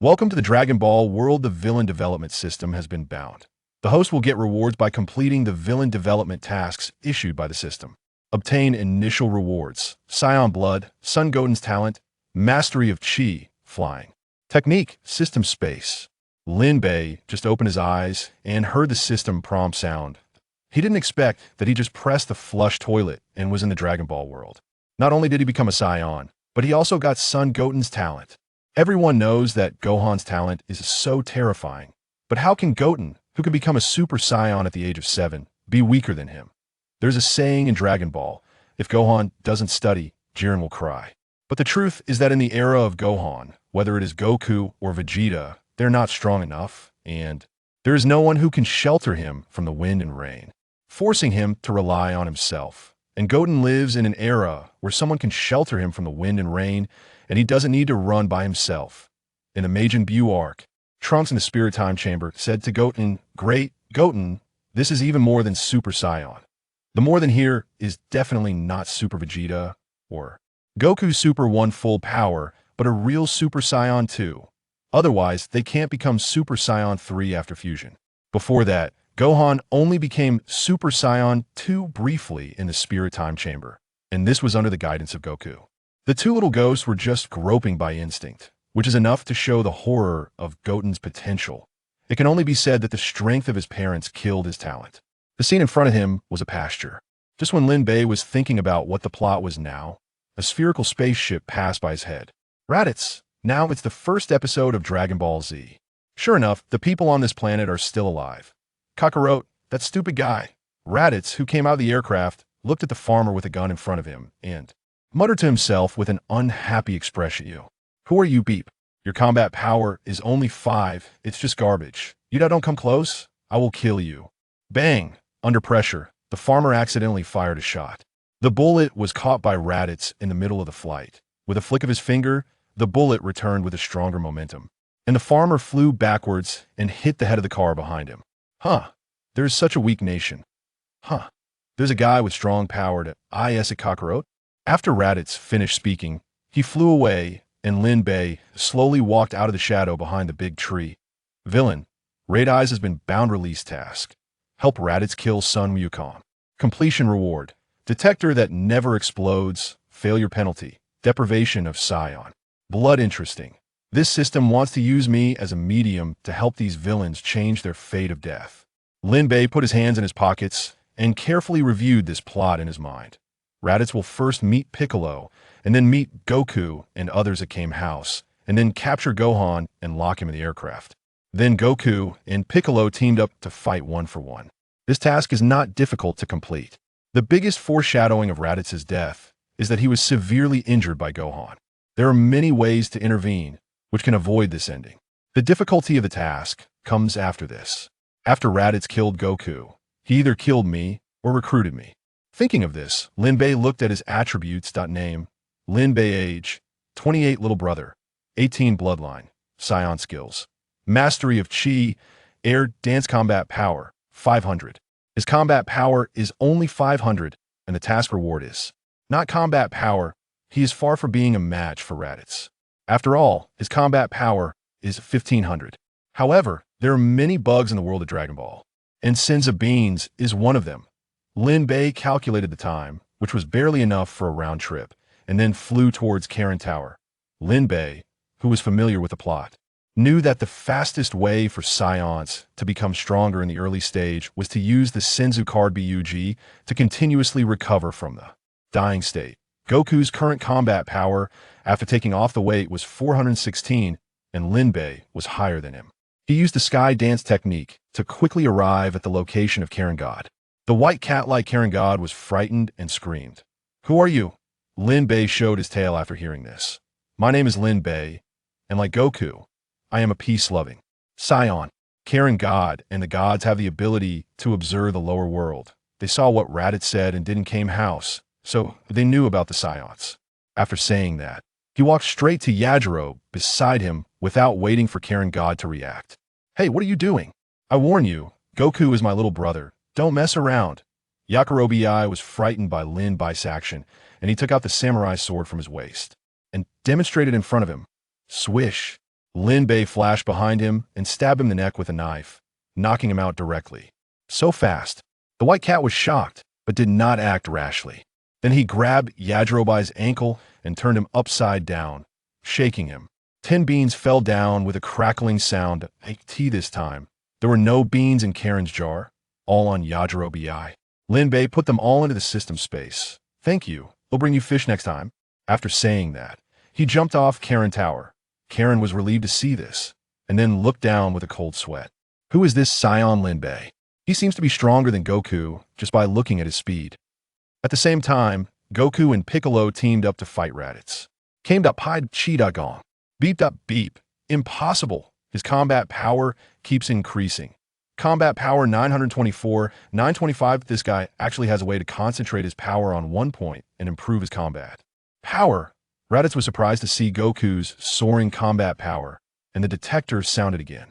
Welcome to the Dragon Ball world. The villain development system has been bound. The host will get rewards by completing the villain development tasks issued by the system. Obtain initial rewards: Saiyan blood, Son Goten's talent, mastery of Chi, flying. Technique: system space. Lin Bei just opened his eyes and heard the system prompt sound. He didn't expect that he just pressed the flush toilet and was in the Dragon Ball world. Not only did he become a Saiyan, but he also got Son Goten's talent. Everyone knows that Gohan's talent is so terrifying. But how can Goten, who can become a Super Saiyan at the age of 7, be weaker than him? There's a saying in Dragon Ball: if Gohan doesn't study, Jiren will cry. But the truth is that in the era of Gohan, whether it is Goku or Vegeta, they're not strong enough, and there is no one who can shelter him from the wind and rain, forcing him to rely on himself. And Goten lives in an era where someone can shelter him from the wind and rain, and he doesn't need to run by himself. In the Majin Buu arc, Trunks in the Spirit Time Chamber said to Goten, "Great Goten, this is even more than Super Saiyan." The more than here is definitely not Super Vegeta or Goku Super 1 full power, but a real Super Saiyan 2. Otherwise, they can't become Super Saiyan 3 after fusion. Before that, Gohan only became Super Saiyan 2 briefly in the Spirit Time Chamber, and this was under the guidance of Goku. The two little ghosts were just groping by instinct, which is enough to show the horror of Goten's potential. It can only be said that the strength of his parents killed his talent. The scene in front of him was a pasture. Just when Lin Bei was thinking about what the plot was now, a spherical spaceship passed by his head. Raditz, now it's the first episode of Dragon Ball Z. Sure enough, the people on this planet are still alive. Kakarot, that stupid guy. Raditz, who came out of the aircraft, looked at the farmer with a gun in front of him and muttered to himself with an unhappy expression. Who are you, beep? Your combat power is only 5. It's just garbage. You don't come close, I will kill you. Bang! Under pressure, the farmer accidentally fired a shot. The bullet was caught by Raditz in the middle of the flight. With a flick of his finger, the bullet returned with a stronger momentum, and the farmer flew backwards and hit the head of the car behind him. Huh, there's such a weak nation. Huh, there's a guy with strong power to is at Kakarot? After Raditz finished speaking, he flew away, and Lin Bei slowly walked out of the shadow behind the big tree. Villain, Raid Eyes has been bound release task. Help Raditz kill Sun Wukong. Completion reward: detector that never explodes, failure penalty, deprivation of Saiyan. Blood interesting. This system wants to use me as a medium to help these villains change their fate of death. Lin Bei put his hands in his pockets and carefully reviewed this plot in his mind. Raditz will first meet Piccolo, and then meet Goku and others at Kame House, and then capture Gohan and lock him in the aircraft. Then Goku and Piccolo teamed up to fight 1-for-1. This task is not difficult to complete. The biggest foreshadowing of Raditz's death is that he was severely injured by Gohan. There are many ways to intervene, which can avoid this ending. The difficulty of the task comes after this. After Raditz killed Goku, he either killed me or recruited me. Thinking of this, Lin Bei looked at his attributes. Name: Lin Bei. Age: 28. Little brother: 18. Bloodline: Saiyan skills: mastery of Chi, air dance. Combat power: 500. His combat power is only 500, and the task reward is not combat power. He is far from being a match for Raditz. After all, his combat power is 1500. However, there are many bugs in the world of Dragon Ball, and Senzu Beans is one of them. Lin Bei calculated the time, which was barely enough for a round trip, and then flew towards Karin Tower. Lin Bei, who was familiar with the plot, knew that the fastest way for Saiyans to become stronger in the early stage was to use the Senzu card Bug to continuously recover from the dying state. Goku's current combat power after taking off the weight was 416, and Lin Bei was higher than him. He used the sky dance technique to quickly arrive at the location of Karin God. The white cat-like Karin God was frightened and screamed. "Who are you?" Lin Bei showed his tail after hearing this. "My name is Lin Bei, and like Goku, I am a peace-loving Saiyan." Karin God and the gods have the ability to observe the lower world. They saw what Raditz said and didn't Kame House, so they knew about the Saiyans. After saying that, he walked straight to Yajiro beside him without waiting for Karin God to react. "Hey, what are you doing? I warn you, Goku is my little brother. Don't mess around." Yakurobi was frightened by Lin Bai's action, and he took out the samurai sword from his waist and demonstrated in front of him. Swish! Lin Bei flashed behind him and stabbed him in the neck with a knife, knocking him out directly. So fast. The white cat was shocked, but did not act rashly. Then he grabbed Yajirobe's ankle and turned him upside down, shaking him. 10 beans fell down with a crackling sound. Tea this time. There were no beans in Karen's jar, all on Yajirobe. Lin Bei put them all into the system space. Thank you. We'll bring you fish next time. After saying that, he jumped off Karen Tower. Karen was relieved to see this, and then looked down with a cold sweat. Who is this Saiyan Lin Bei? He seems to be stronger than Goku just by looking at his speed. At the same time, Goku and Piccolo teamed up to fight Raditz. Came up hide cheetah gong. Beeped up beep. Impossible. His combat power keeps increasing. Combat power 924, 925. This guy actually has a way to concentrate his power on one point and improve his combat. Power. Raditz was surprised to see Goku's soaring combat power, and the detector sounded again.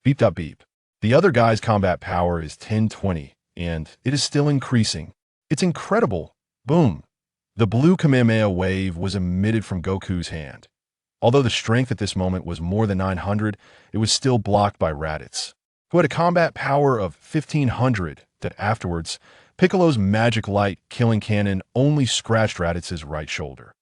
Beeped up beep. The other guy's combat power is 1020, and it is still increasing. It's incredible. Boom. The blue Kamehameha wave was emitted from Goku's hand. Although the strength at this moment was more than 900, it was still blocked by Raditz, who had a combat power of 1500 that afterwards, Piccolo's magic light killing cannon only scratched Raditz's right shoulder.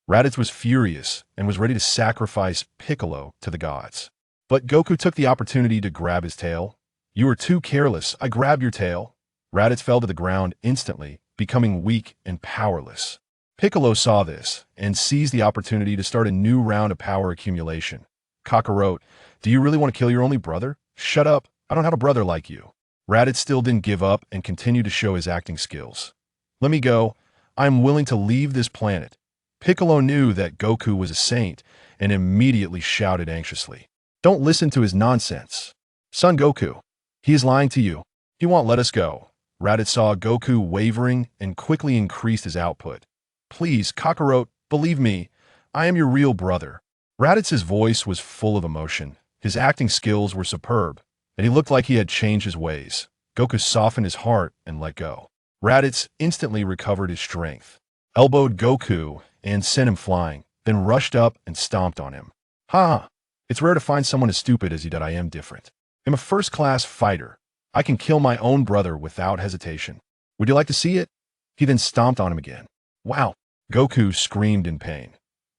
Raditz was furious and was ready to sacrifice Piccolo to the gods. But Goku took the opportunity to grab his tail. You were too careless. I grabbed your tail. Raditz fell to the ground instantly, becoming weak and powerless. Piccolo saw this and seized the opportunity to start a new round of power accumulation. Kakarot, do you really want to kill your only brother? Shut up. I don't have a brother like you. Raditz still didn't give up and continued to show his acting skills. Let me go. I am willing to leave this planet. Piccolo knew that Goku was a saint and immediately shouted anxiously. Don't listen to his nonsense. Son Goku, he is lying to you. He won't let us go. Raditz saw Goku wavering and quickly increased his output. Please, Kakarot, believe me. I am your real brother. Raditz's voice was full of emotion. His acting skills were superb, and he looked like he had changed his ways. Goku softened his heart and let go. Raditz instantly recovered his strength, elbowed Goku, and sent him flying, then rushed up and stomped on him. Ha! It's rare to find someone as stupid as you that I am different. I'm a first-class fighter. I can kill my own brother without hesitation. Would you like to see it? He then stomped on him again. Wow! Goku screamed in pain.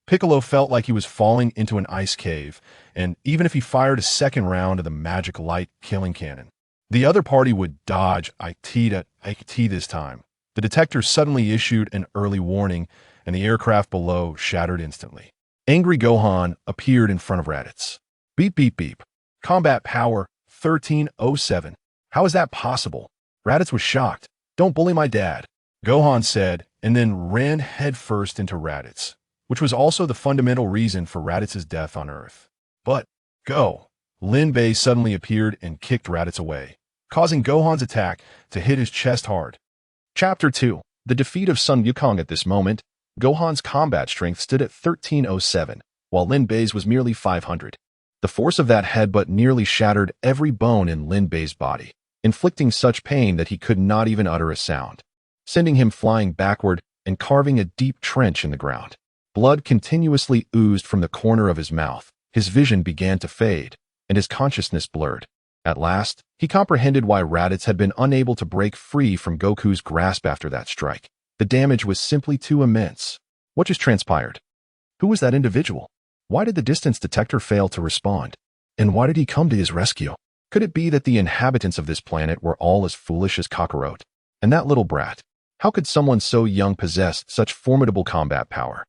Piccolo felt like he was falling into an ice cave, and even if he fired a second round of the magic light killing cannon, the other party would dodge IT this time. The detector suddenly issued an early warning, and the aircraft below shattered instantly. Angry Gohan appeared in front of Raditz. Beep beep beep. Combat power 1307. How is that possible? Raditz was shocked. Don't bully my dad, Gohan said, and then ran headfirst into Raditz, which was also the fundamental reason for Raditz's death on Earth. But, go! Lin Bei suddenly appeared and kicked Raditz away, causing Gohan's attack to hit his chest hard. Chapter 2. The defeat of Sun Wukong. At this moment, Gohan's combat strength stood at 1307, while Lin Bei's was merely 500. The force of that headbutt nearly shattered every bone in Lin Bei's body, inflicting such pain that he could not even utter a sound, sending him flying backward and carving a deep trench in the ground. Blood continuously oozed from the corner of his mouth. His vision began to fade, and his consciousness blurred. At last, he comprehended why Raditz had been unable to break free from Goku's grasp after that strike. The damage was simply too immense. What just transpired? Who was that individual? Why did the distance detector fail to respond? And why did he come to his rescue? Could it be that the inhabitants of this planet were all as foolish as Kakarot? And that little brat? How could someone so young possess such formidable combat power?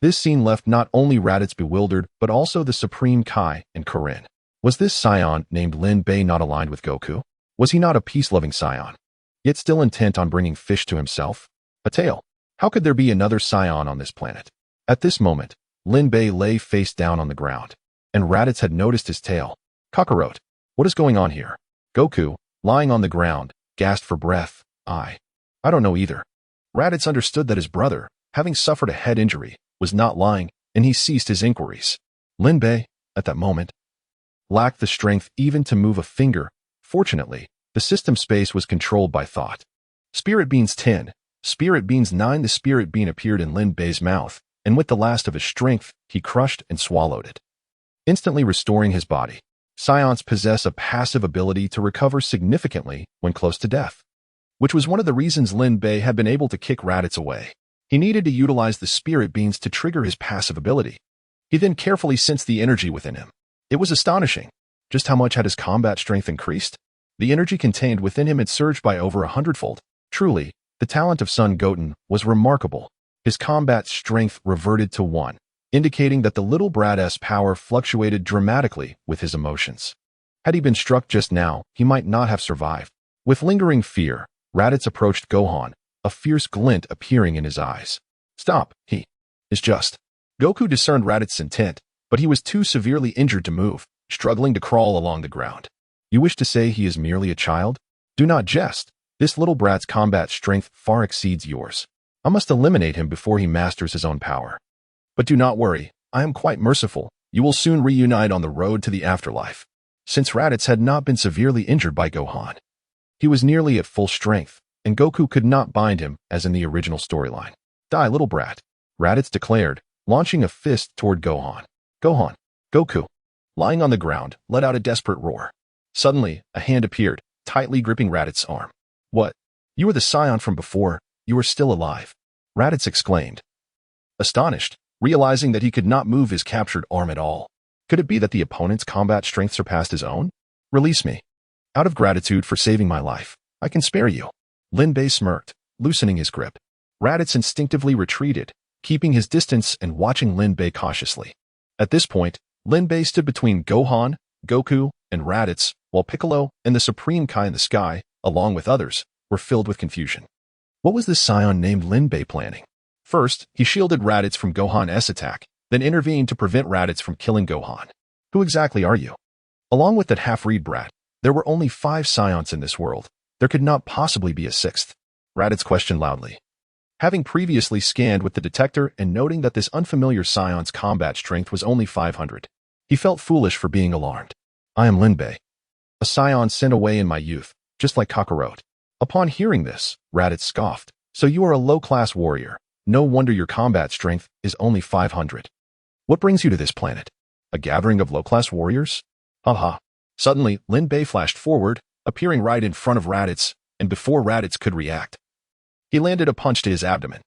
This scene left not only Raditz bewildered, but also the Supreme Kai and Karin. Was this Saiyan named Lin Bei not aligned with Goku? Was he not a peace-loving Saiyan, yet still intent on bringing fish to himself? A tail. How could there be another Saiyan on this planet? At this moment, Lin Bei lay face down on the ground, and Raditz had noticed his tail. Kakarot, what is going on here? Goku, lying on the ground, gasped for breath. I don't know either. Raditz understood that his brother, having suffered a head injury, was not lying, and he ceased his inquiries. Lin Bei, at that moment, lacked the strength even to move a finger. Fortunately, the system space was controlled by thought. Spirit Beans 10. Spirit Beans 9. The Spirit Bean appeared in Lin Bei's mouth, and with the last of his strength, he crushed and swallowed it. instantly restoring his body. Saiyans possess a passive ability to recover significantly when close to death, which was one of the reasons Lin Bei had been able to kick Raditz away. He needed to utilize the spirit beans to trigger his passive ability. He then carefully sensed the energy within him. It was astonishing. Just how much had his combat strength increased? The energy contained within him had surged by over 100-fold. Truly, the talent of Son Goten was remarkable. His combat strength reverted to 1, indicating that the little brat's power fluctuated dramatically with his emotions. Had he been struck just now, he might not have survived. With lingering fear, Raditz approached Gohan, a fierce glint appearing in his eyes. Stop, he is just. Goku discerned Raditz's intent, but he was too severely injured to move, struggling to crawl along the ground. You wish to say he is merely a child? Do not jest. This little brat's combat strength far exceeds yours. I must eliminate him before he masters his own power. But do not worry, I am quite merciful. You will soon reunite on the road to the afterlife. Since Raditz had not been severely injured by Gohan, he was nearly at full strength, and Goku could not bind him as in the original storyline. Die, little brat, Raditz declared, launching a fist toward Gohan. Gohan, Goku, lying on the ground, let out a desperate roar. Suddenly, a hand appeared, tightly gripping Raditz's arm. What? You were the Saiyan from before. You are still alive, Raditz exclaimed, astonished, realizing that he could not move his captured arm at all. Could it be that the opponent's combat strength surpassed his own? Release me. Out of gratitude for saving my life, I can spare you. Lin Bei smirked, loosening his grip. Raditz instinctively retreated, keeping his distance and watching Lin Bei cautiously. At this point, Lin Bei stood between Gohan, Goku, and Raditz, while Piccolo and the Supreme Kai in the sky, along with others, were filled with confusion. What was this Saiyan named Lin Bei planning? First, he shielded Raditz from Gohan's attack, then intervened to prevent Raditz from killing Gohan. Who exactly are you? Along with that half-breed brat, there were only 5 Saiyans in this world. There could not possibly be a 6th. Raditz questioned loudly. Having previously scanned with the detector and noting that this unfamiliar Saiyans' combat strength was only 500, he felt foolish for being alarmed. I am Lin Bei, a Saiyan sent away in my youth, just like Kakarot. Upon hearing this, Raditz scoffed. So you are a low-class warrior. No wonder your combat strength is only 500. What brings you to this planet? A gathering of low-class warriors? Haha. Suddenly, Lin Bei flashed forward, appearing right in front of Raditz, and before Raditz could react, he landed a punch to his abdomen.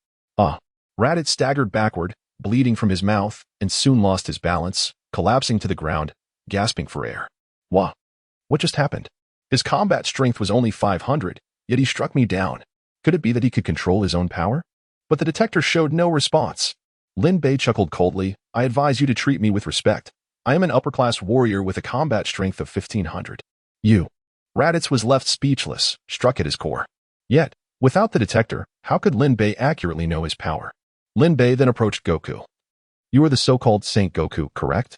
Raditz staggered backward, bleeding from his mouth, and soon lost his balance, collapsing to the ground, gasping for air. What just happened? His combat strength was only 500, yet he struck me down. Could it be that he could control his own power? But the detector showed no response. Lin Bei chuckled coldly. I advise you to treat me with respect. I am an upper-class warrior with a combat strength of 1500. You. Raditz was left speechless, struck at his core. Yet, without the detector, how could Lin Bei accurately know his power? Lin Bei then approached Goku. You are the so-called Saint Goku, correct?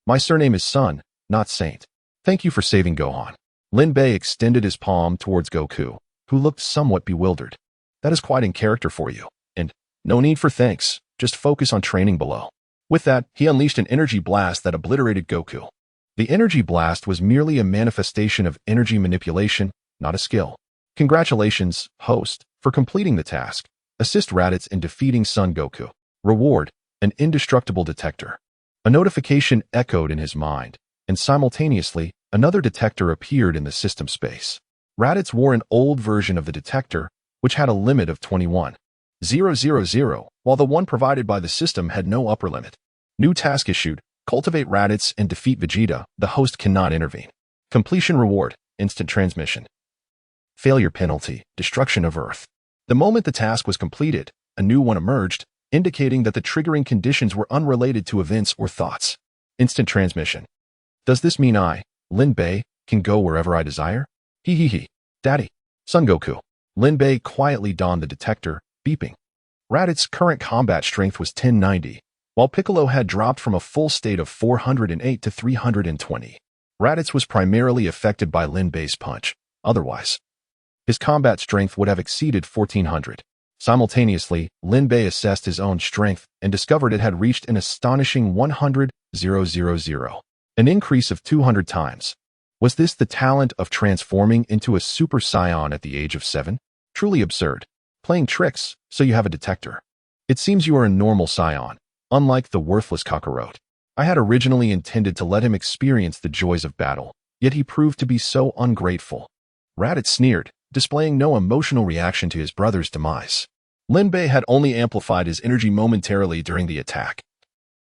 My surname is Son, not Saint. Thank you for saving Gohan. Lin Bei extended his palm towards Goku, who looked somewhat bewildered. That is quite in character for you. And no need for thanks, just focus on training below. With that, he unleashed an energy blast that obliterated Goku. The energy blast was merely a manifestation of energy manipulation, not a skill. Congratulations, host, for completing the task. Assist Raditz in defeating Son Goku. Reward, an indestructible detector. A notification echoed in his mind, and simultaneously, another detector appeared in the system space. Raditz wore an old version of the detector, which had a limit of 21,000, while the one provided by the system had no upper limit. New task issued, cultivate Raditz and defeat Vegeta. The host cannot intervene. Completion reward, instant transmission. Failure penalty, destruction of Earth. The moment the task was completed, a new one emerged, indicating that the triggering conditions were unrelated to events or thoughts. Instant transmission. Does this mean I, Lin Bei, can go wherever I desire? He. Daddy. Son Goku. Lin Bei quietly donned the detector, beeping. Raditz's current combat strength was 1090, while Piccolo had dropped from a full state of 408 to 320. Raditz was primarily affected by Lin Bei's punch. Otherwise, his combat strength would have exceeded 1400. Simultaneously, Lin Bei assessed his own strength and discovered it had reached an astonishing 100,000, an increase of 200 times. Was this the talent of transforming into a Super Saiyan at the age of 7? Truly absurd. Playing tricks, so you have a detector. It seems you are a normal Saiyan, unlike the worthless Kakarot. I had originally intended to let him experience the joys of battle, yet he proved to be so ungrateful. Raditz sneered, displaying no emotional reaction to his brother's demise. Lin Bei had only amplified his energy momentarily during the attack,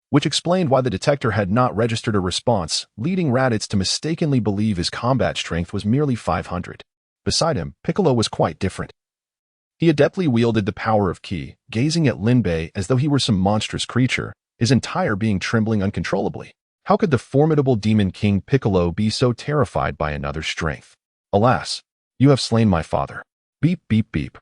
which explained why the detector had not registered a response, leading Raditz to mistakenly believe his combat strength was merely 500. Beside him, Piccolo was quite different. He adeptly wielded the power of Ki, gazing at Lin Bei as though he were some monstrous creature, his entire being trembling uncontrollably. How could the formidable Demon King Piccolo be so terrified by another's strength? Alas, you have slain my father. Beep, beep, beep.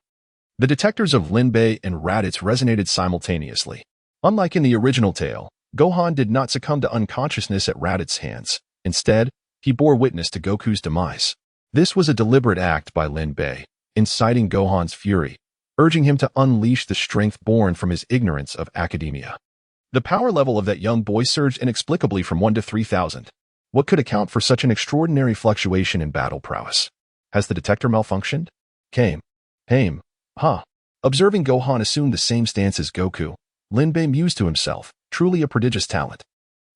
The detectors of Lin Bei and Raditz resonated simultaneously. Unlike in the original tale, Gohan did not succumb to unconsciousness at Raditz's hands. Instead, he bore witness to Goku's demise. This was a deliberate act by Lin Bei, inciting Gohan's fury, urging him to unleash the strength born from his ignorance of academia. The power level of that young boy surged inexplicably from 1 to 3,000. What could account for such an extraordinary fluctuation in battle prowess? Has the detector malfunctioned? Came. Huh. Observing Gohan assume the same stance as Goku, Lin Bei mused to himself, truly a prodigious talent.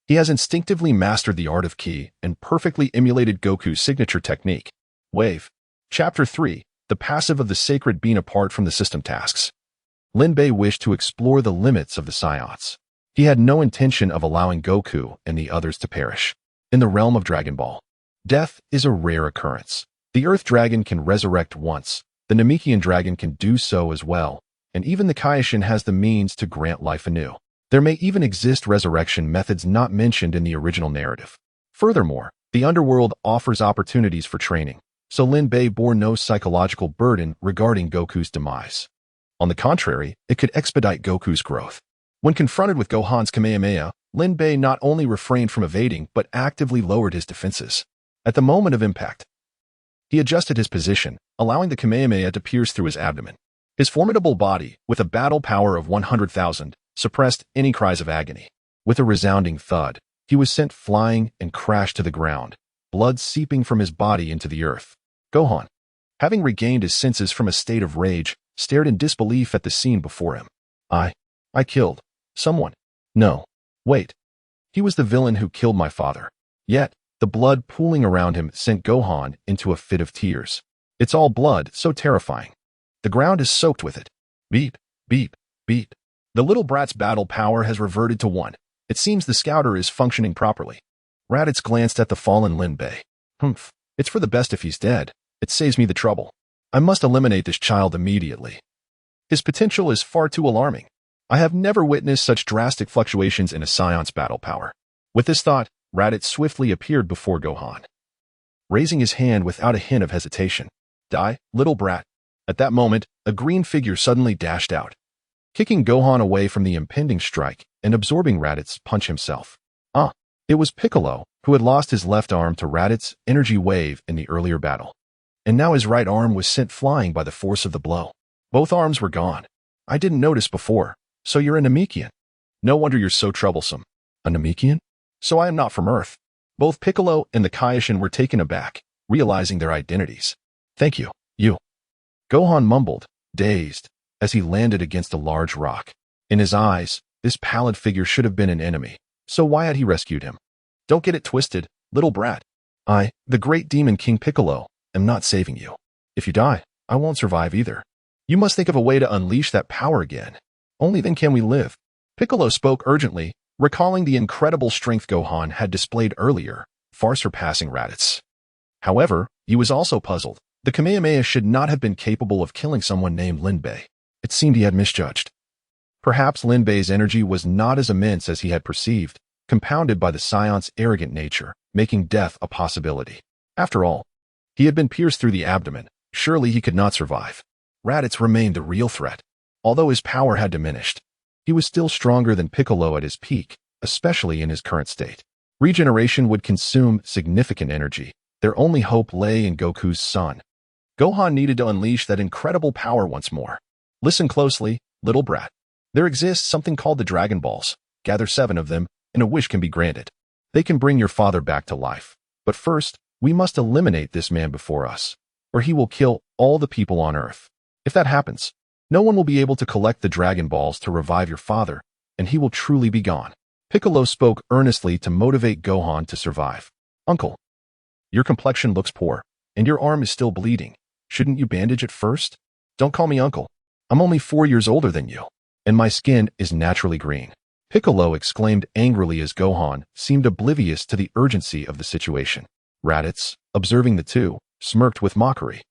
He has instinctively mastered the art of Ki and perfectly emulated Goku's signature technique. Wave. Chapter 3. The passive of the sacred being apart from the system tasks. Lin Bei wished to explore the limits of the Saiyans. He had no intention of allowing Goku and the others to perish. In the realm of Dragon Ball, death is a rare occurrence. The Earth Dragon can resurrect once, the Namekian Dragon can do so as well, and even the Kaioshin has the means to grant life anew. There may even exist resurrection methods not mentioned in the original narrative. Furthermore, the underworld offers opportunities for training, so Lin Bei bore no psychological burden regarding Goku's demise. On the contrary, it could expedite Goku's growth. When confronted with Gohan's Kamehameha, Lin Bei not only refrained from evading but actively lowered his defenses. At the moment of impact, he adjusted his position, allowing the Kamehameha to pierce through his abdomen. His formidable body, with a battle power of 100,000, suppressed any cries of agony. With a resounding thud, he was sent flying and crashed to the ground, blood seeping from his body into the earth. Gohan, having regained his senses from a state of rage, stared in disbelief at the scene before him. I killed someone. No. Wait. He was the villain who killed my father. Yet, the blood pooling around him sent Gohan into a fit of tears. It's all blood, so terrifying. The ground is soaked with it. Beep, beep, beep. The little brat's battle power has reverted to 1. It seems the scouter is functioning properly. Raditz glanced at the fallen Lin Bei. It's for the best if he's dead. It saves me the trouble. I must eliminate this child immediately. His potential is far too alarming. I have never witnessed such drastic fluctuations in a Saiyans battle power. With this thought, Raditz swiftly appeared before Gohan, raising his hand without a hint of hesitation. Die, little brat. At that moment, a green figure suddenly dashed out, kicking Gohan away from the impending strike and absorbing Raditz's punch himself. It was Piccolo, who had lost his left arm to Raditz's energy wave in the earlier battle, and now his right arm was sent flying by the force of the blow. Both arms were gone. I didn't notice before. So you're a Namekian. No wonder you're so troublesome. A Namekian? So I am not from Earth. Both Piccolo and the Kaioshin were taken aback, realizing their identities. Thank you, you. Gohan mumbled, dazed, as he landed against a large rock. In his eyes, this pallid figure should have been an enemy. So why had he rescued him? Don't get it twisted, little brat. I, the great demon King Piccolo, am not saving you. If you die, I won't survive either. You must think of a way to unleash that power again. Only then can we live. Piccolo spoke urgently, recalling the incredible strength Gohan had displayed earlier, far surpassing Raditz. However, he was also puzzled. The Kamehameha should not have been capable of killing someone named Lin Bei. It seemed he had misjudged. Perhaps Lin Bei's energy was not as immense as he had perceived, compounded by the Saiyans' arrogant nature, making death a possibility. After all, he had been pierced through the abdomen. Surely he could not survive. Raditz remained the real threat. Although his power had diminished, he was still stronger than Piccolo at his peak, especially in his current state. Regeneration would consume significant energy. Their only hope lay in Goku's son. Gohan needed to unleash that incredible power once more. Listen closely, little brat. There exists something called the Dragon Balls. Gather 7 of them, and a wish can be granted. They can bring your father back to life. But first, we must eliminate this man before us, or he will kill all the people on Earth. If that happens, no one will be able to collect the Dragon Balls to revive your father, and he will truly be gone. Piccolo spoke earnestly to motivate Gohan to survive. Uncle, your complexion looks poor, and your arm is still bleeding. Shouldn't you bandage it first? Don't call me uncle. I'm only 4 years older than you, and my skin is naturally green. Piccolo exclaimed angrily as Gohan seemed oblivious to the urgency of the situation. Raditz, observing the two, smirked with mockery.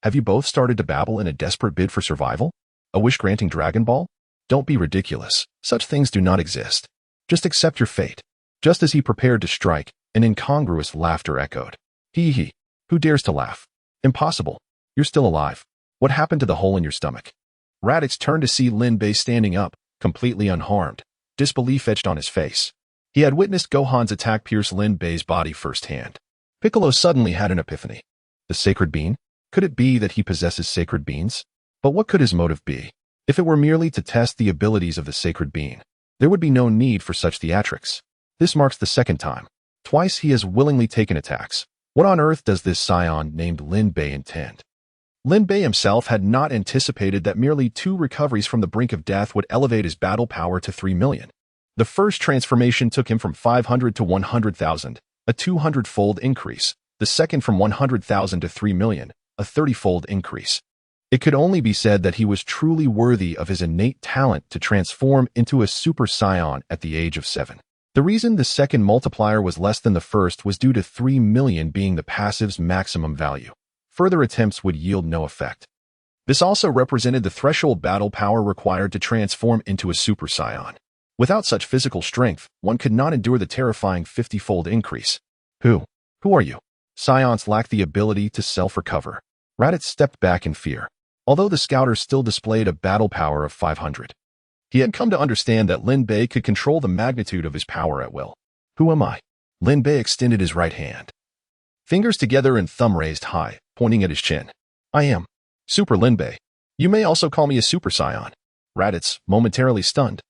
Have you both started to babble in a desperate bid for survival? A wish-granting Dragon Ball? Don't be ridiculous. Such things do not exist. Just accept your fate. Just as he prepared to strike, an incongruous laughter echoed. Hee hee. Who dares to laugh? Impossible. You're still alive. What happened to the hole in your stomach? Raditz turned to see Lin Bei standing up, completely unharmed. Disbelief etched on his face. He had witnessed Gohan's attack pierce Lin Bei's body firsthand. Piccolo suddenly had an epiphany. The sacred bean? Could it be that he possesses sacred beans? But what could his motive be? If it were merely to test the abilities of the sacred bean, there would be no need for such theatrics. This marks the second time. Twice he has willingly taken attacks. What on earth does this Saiyan named Lin Bei intend? Lin Bei himself had not anticipated that merely 2 recoveries from the brink of death would elevate his battle power to 3 million. The first transformation took him from 500 to 100,000, a 200-fold increase. The second from 100,000 to 3 million, a 30-fold increase. It could only be said that he was truly worthy of his innate talent to transform into a Super Saiyan at the age of 7. The reason the second multiplier was less than the first was due to 3 million being the passive's maximum value. Further attempts would yield no effect. This also represented the threshold battle power required to transform into a Super Saiyan. Without such physical strength, one could not endure the terrifying 50-fold increase. Who are you? Saiyans lack the ability to self-recover. Raditz stepped back in fear. Although the scouter still displayed a battle power of 500. He had come to understand that Lin Bei could control the magnitude of his power at will. Who am I? Lin Bei extended his right hand. Fingers together and thumb raised high, pointing at his chin. I am Super Lin Bei. You may also call me a Super Saiyan. Raditz, momentarily stunned,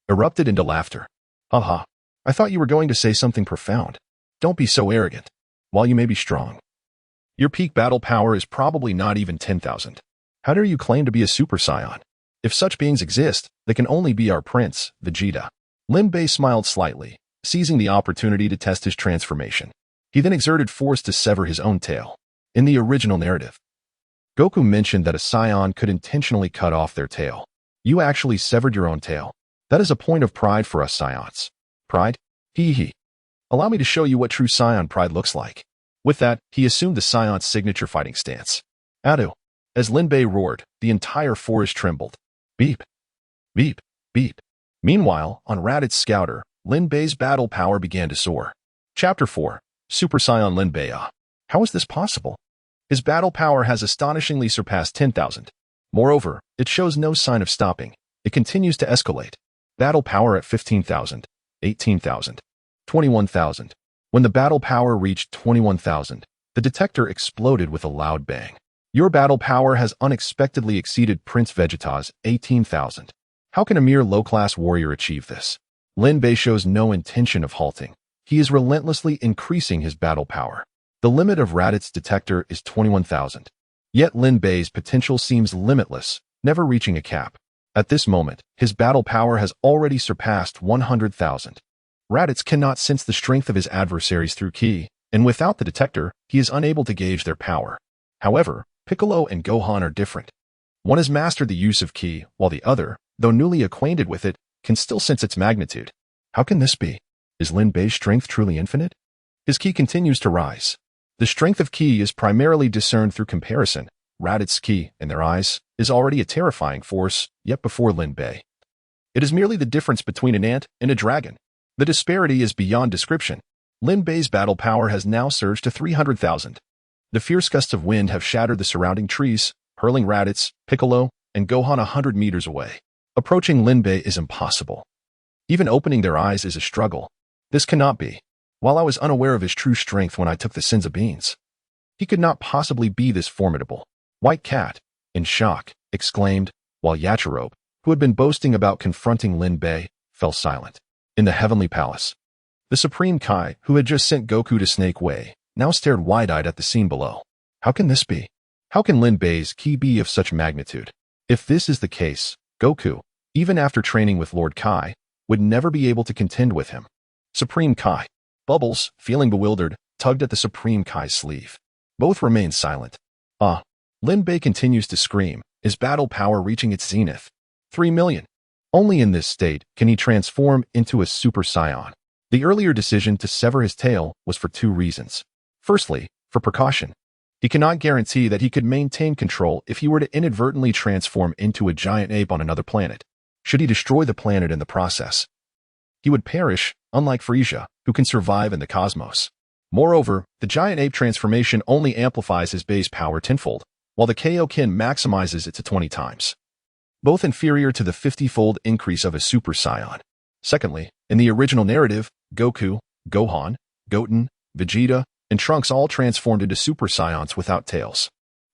erupted into laughter. Haha, I thought you were going to say something profound. Don't be so arrogant. While you may be strong, your peak battle power is probably not even 10,000. How dare you claim to be a Super Saiyan? If such beings exist, they can only be our prince, Vegeta. Lin Bei smiled slightly, seizing the opportunity to test his transformation. He then exerted force to sever his own tail. In the original narrative, Goku mentioned that a Saiyan could intentionally cut off their tail. You actually severed your own tail. That is a point of pride for us Saiyans. Pride? Hee hee. Allow me to show you what true Saiyan pride looks like. With that, he assumed the Saiyan's signature fighting stance. Adu. As Lin Bei roared, the entire forest trembled. Beep. Beep. Beep. Meanwhile, on Raditz's scouter, Lin Bei's battle power began to soar. Chapter 4. Super Saiyan Lin Bei. How is this possible? His battle power has astonishingly surpassed 10,000. Moreover, it shows no sign of stopping. It continues to escalate. Battle power at 15,000, 18,000, 21,000. When the battle power reached 21,000, the detector exploded with a loud bang. Your battle power has unexpectedly exceeded Prince Vegeta's 18,000. How can a mere low-class warrior achieve this? Lin Bei shows no intention of halting. He is relentlessly increasing his battle power. The limit of Raditz's detector is 21,000. Yet Lin Bei's potential seems limitless, never reaching a cap. At this moment, his battle power has already surpassed 100,000. Raditz cannot sense the strength of his adversaries through ki, and without the detector, he is unable to gauge their power. However, Piccolo and Gohan are different. One has mastered the use of ki, while the other, though newly acquainted with it, can still sense its magnitude. How can this be? Is Lin Bei's strength truly infinite? His ki continues to rise. The strength of ki is primarily discerned through comparison. Raditz's ki, in their eyes, is already a terrifying force, yet before Lin Bei. It is merely the difference between an ant and a dragon. The disparity is beyond description. Lin Bei's battle power has now surged to 300,000. The fierce gusts of wind have shattered the surrounding trees, hurling Raditz, Piccolo, and Gohan 100 meters away. Approaching Lin Bei is impossible. Even opening their eyes is a struggle. This cannot be. While I was unaware of his true strength when I took the Senzu beans, he could not possibly be this formidable. White Cat, in shock, exclaimed, while Yachirobe, who had been boasting about confronting Lin Bei, fell silent. In the Heavenly Palace, the Supreme Kai, who had just sent Goku to Snake Way, now stared wide-eyed at the scene below. How can this be? How can Lin Bei's ki be of such magnitude? If this is the case, Goku, even after training with Lord Kai, would never be able to contend with him. Supreme Kai. Bubbles, feeling bewildered, tugged at the Supreme Kai's sleeve. Both remained silent. Lin Bei continues to scream, his battle power reaching its zenith. 3 million. Only in this state can he transform into a Super Saiyan. The earlier decision to sever his tail was for 2 reasons. Firstly, for precaution. He cannot guarantee that he could maintain control if he were to inadvertently transform into a giant ape on another planet. Should he destroy the planet in the process, he would perish, unlike Frieza, who can survive in the cosmos. Moreover, the giant ape transformation only amplifies his base power tenfold, while the Kaioken maximizes it to 20 times. Both inferior to the 50-fold increase of a Super Saiyan. Secondly, in the original narrative, Goku, Gohan, Goten, Vegeta, and Trunks all transformed into Super Saiyans without tails.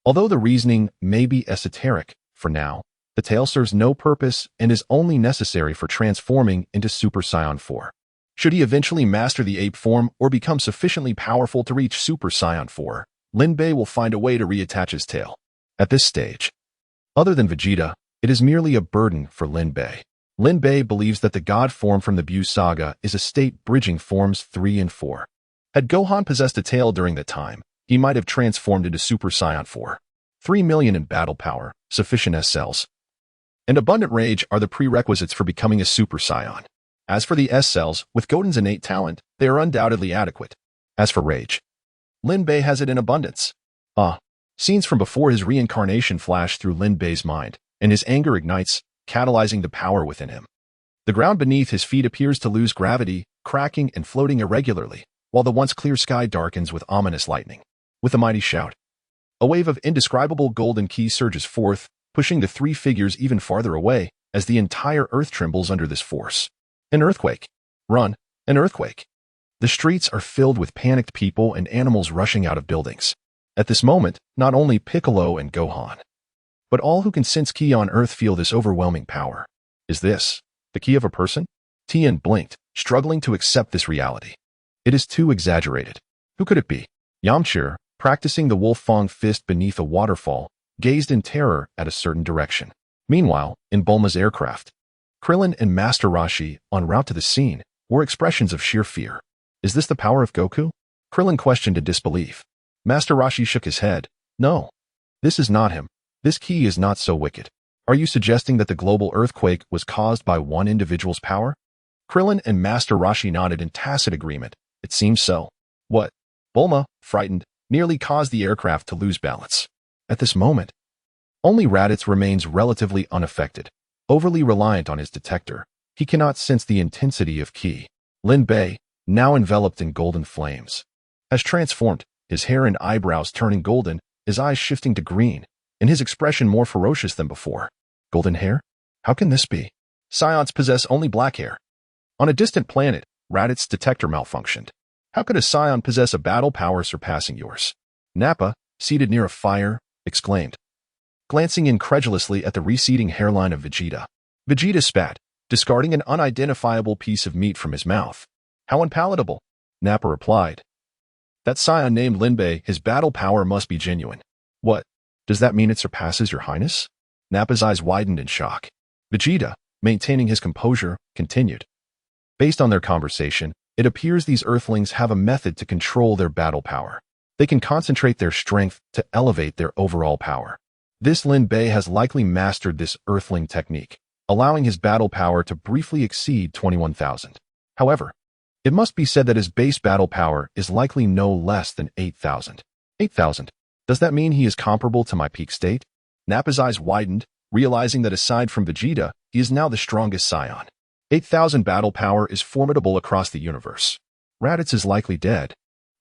Although the reasoning may be esoteric, for now, the tail serves no purpose and is only necessary for transforming into Super Saiyan 4. Should he eventually master the ape form or become sufficiently powerful to reach Super Saiyan 4, Lin Bei will find a way to reattach his tail. At this stage, other than Vegeta, it is merely a burden for Lin Bei. Lin Bei believes that the god form from the Buu saga is a state bridging forms 3 and 4. Had Gohan possessed a tail during that time, he might have transformed into Super Saiyan 4. 3 million in battle power, sufficient S cells, and abundant rage are the prerequisites for becoming a Super Saiyan. As for the S cells, with Goten's innate talent, they are undoubtedly adequate. As for rage, Lin Bei has it in abundance. Scenes from before his reincarnation flash through Lin Bei's mind, and his anger ignites, catalyzing the power within him. The ground beneath his feet appears to lose gravity, cracking and floating irregularly, while the once clear sky darkens with ominous lightning. With a mighty shout, a wave of indescribable golden ki surges forth, pushing the 3 figures even farther away, as the entire earth trembles under this force. An earthquake. Run, an earthquake. The streets are filled with panicked people and animals rushing out of buildings. At this moment, not only Piccolo and Gohan, but all who can sense ki on Earth feel this overwhelming power. Is this the ki of a person? Tien blinked, struggling to accept this reality. It is too exaggerated. Who could it be? Yamcha, practicing the Wolf Fang fist beneath a waterfall, gazed in terror at a certain direction. Meanwhile, in Bulma's aircraft, Krillin and Master Roshi, en route to the scene, wore expressions of sheer fear. Is this the power of Goku? Krillin questioned in disbelief. Master Roshi shook his head. No. This is not him. This ki is not so wicked. Are you suggesting that the global earthquake was caused by one individual's power? Krillin and Master Roshi nodded in tacit agreement. It seems so. What? Bulma, frightened, nearly caused the aircraft to lose balance. At this moment, only Raditz remains relatively unaffected. Overly reliant on his detector, he cannot sense the intensity of ki. Lin Bei, now enveloped in golden flames, has transformed, his hair and eyebrows turning golden, his eyes shifting to green, and his expression more ferocious than before. Golden hair? How can this be? Saiyans possess only black hair. On a distant planet, Raditz's detector malfunctioned. How could a Saiyan possess a battle power surpassing yours? Nappa, seated near a fire, exclaimed, glancing incredulously at the receding hairline of Vegeta. Vegeta spat, discarding an unidentifiable piece of meat from his mouth. How unpalatable, Nappa replied. That Saiyan named Lin Bei, his battle power must be genuine. What? Does that mean it surpasses your highness? Nappa's eyes widened in shock. Vegeta, maintaining his composure, continued. Based on their conversation, it appears these Earthlings have a method to control their battle power. They can concentrate their strength to elevate their overall power. This Lin Bei has likely mastered this Earthling technique, allowing his battle power to briefly exceed 21,000. However, it must be said that his base battle power is likely no less than 8,000. 8,000. Does that mean he is comparable to my peak state? Nappa's eyes widened, realizing that aside from Vegeta, he is now the strongest Saiyan. 8,000 battle power is formidable across the universe. Raditz is likely dead.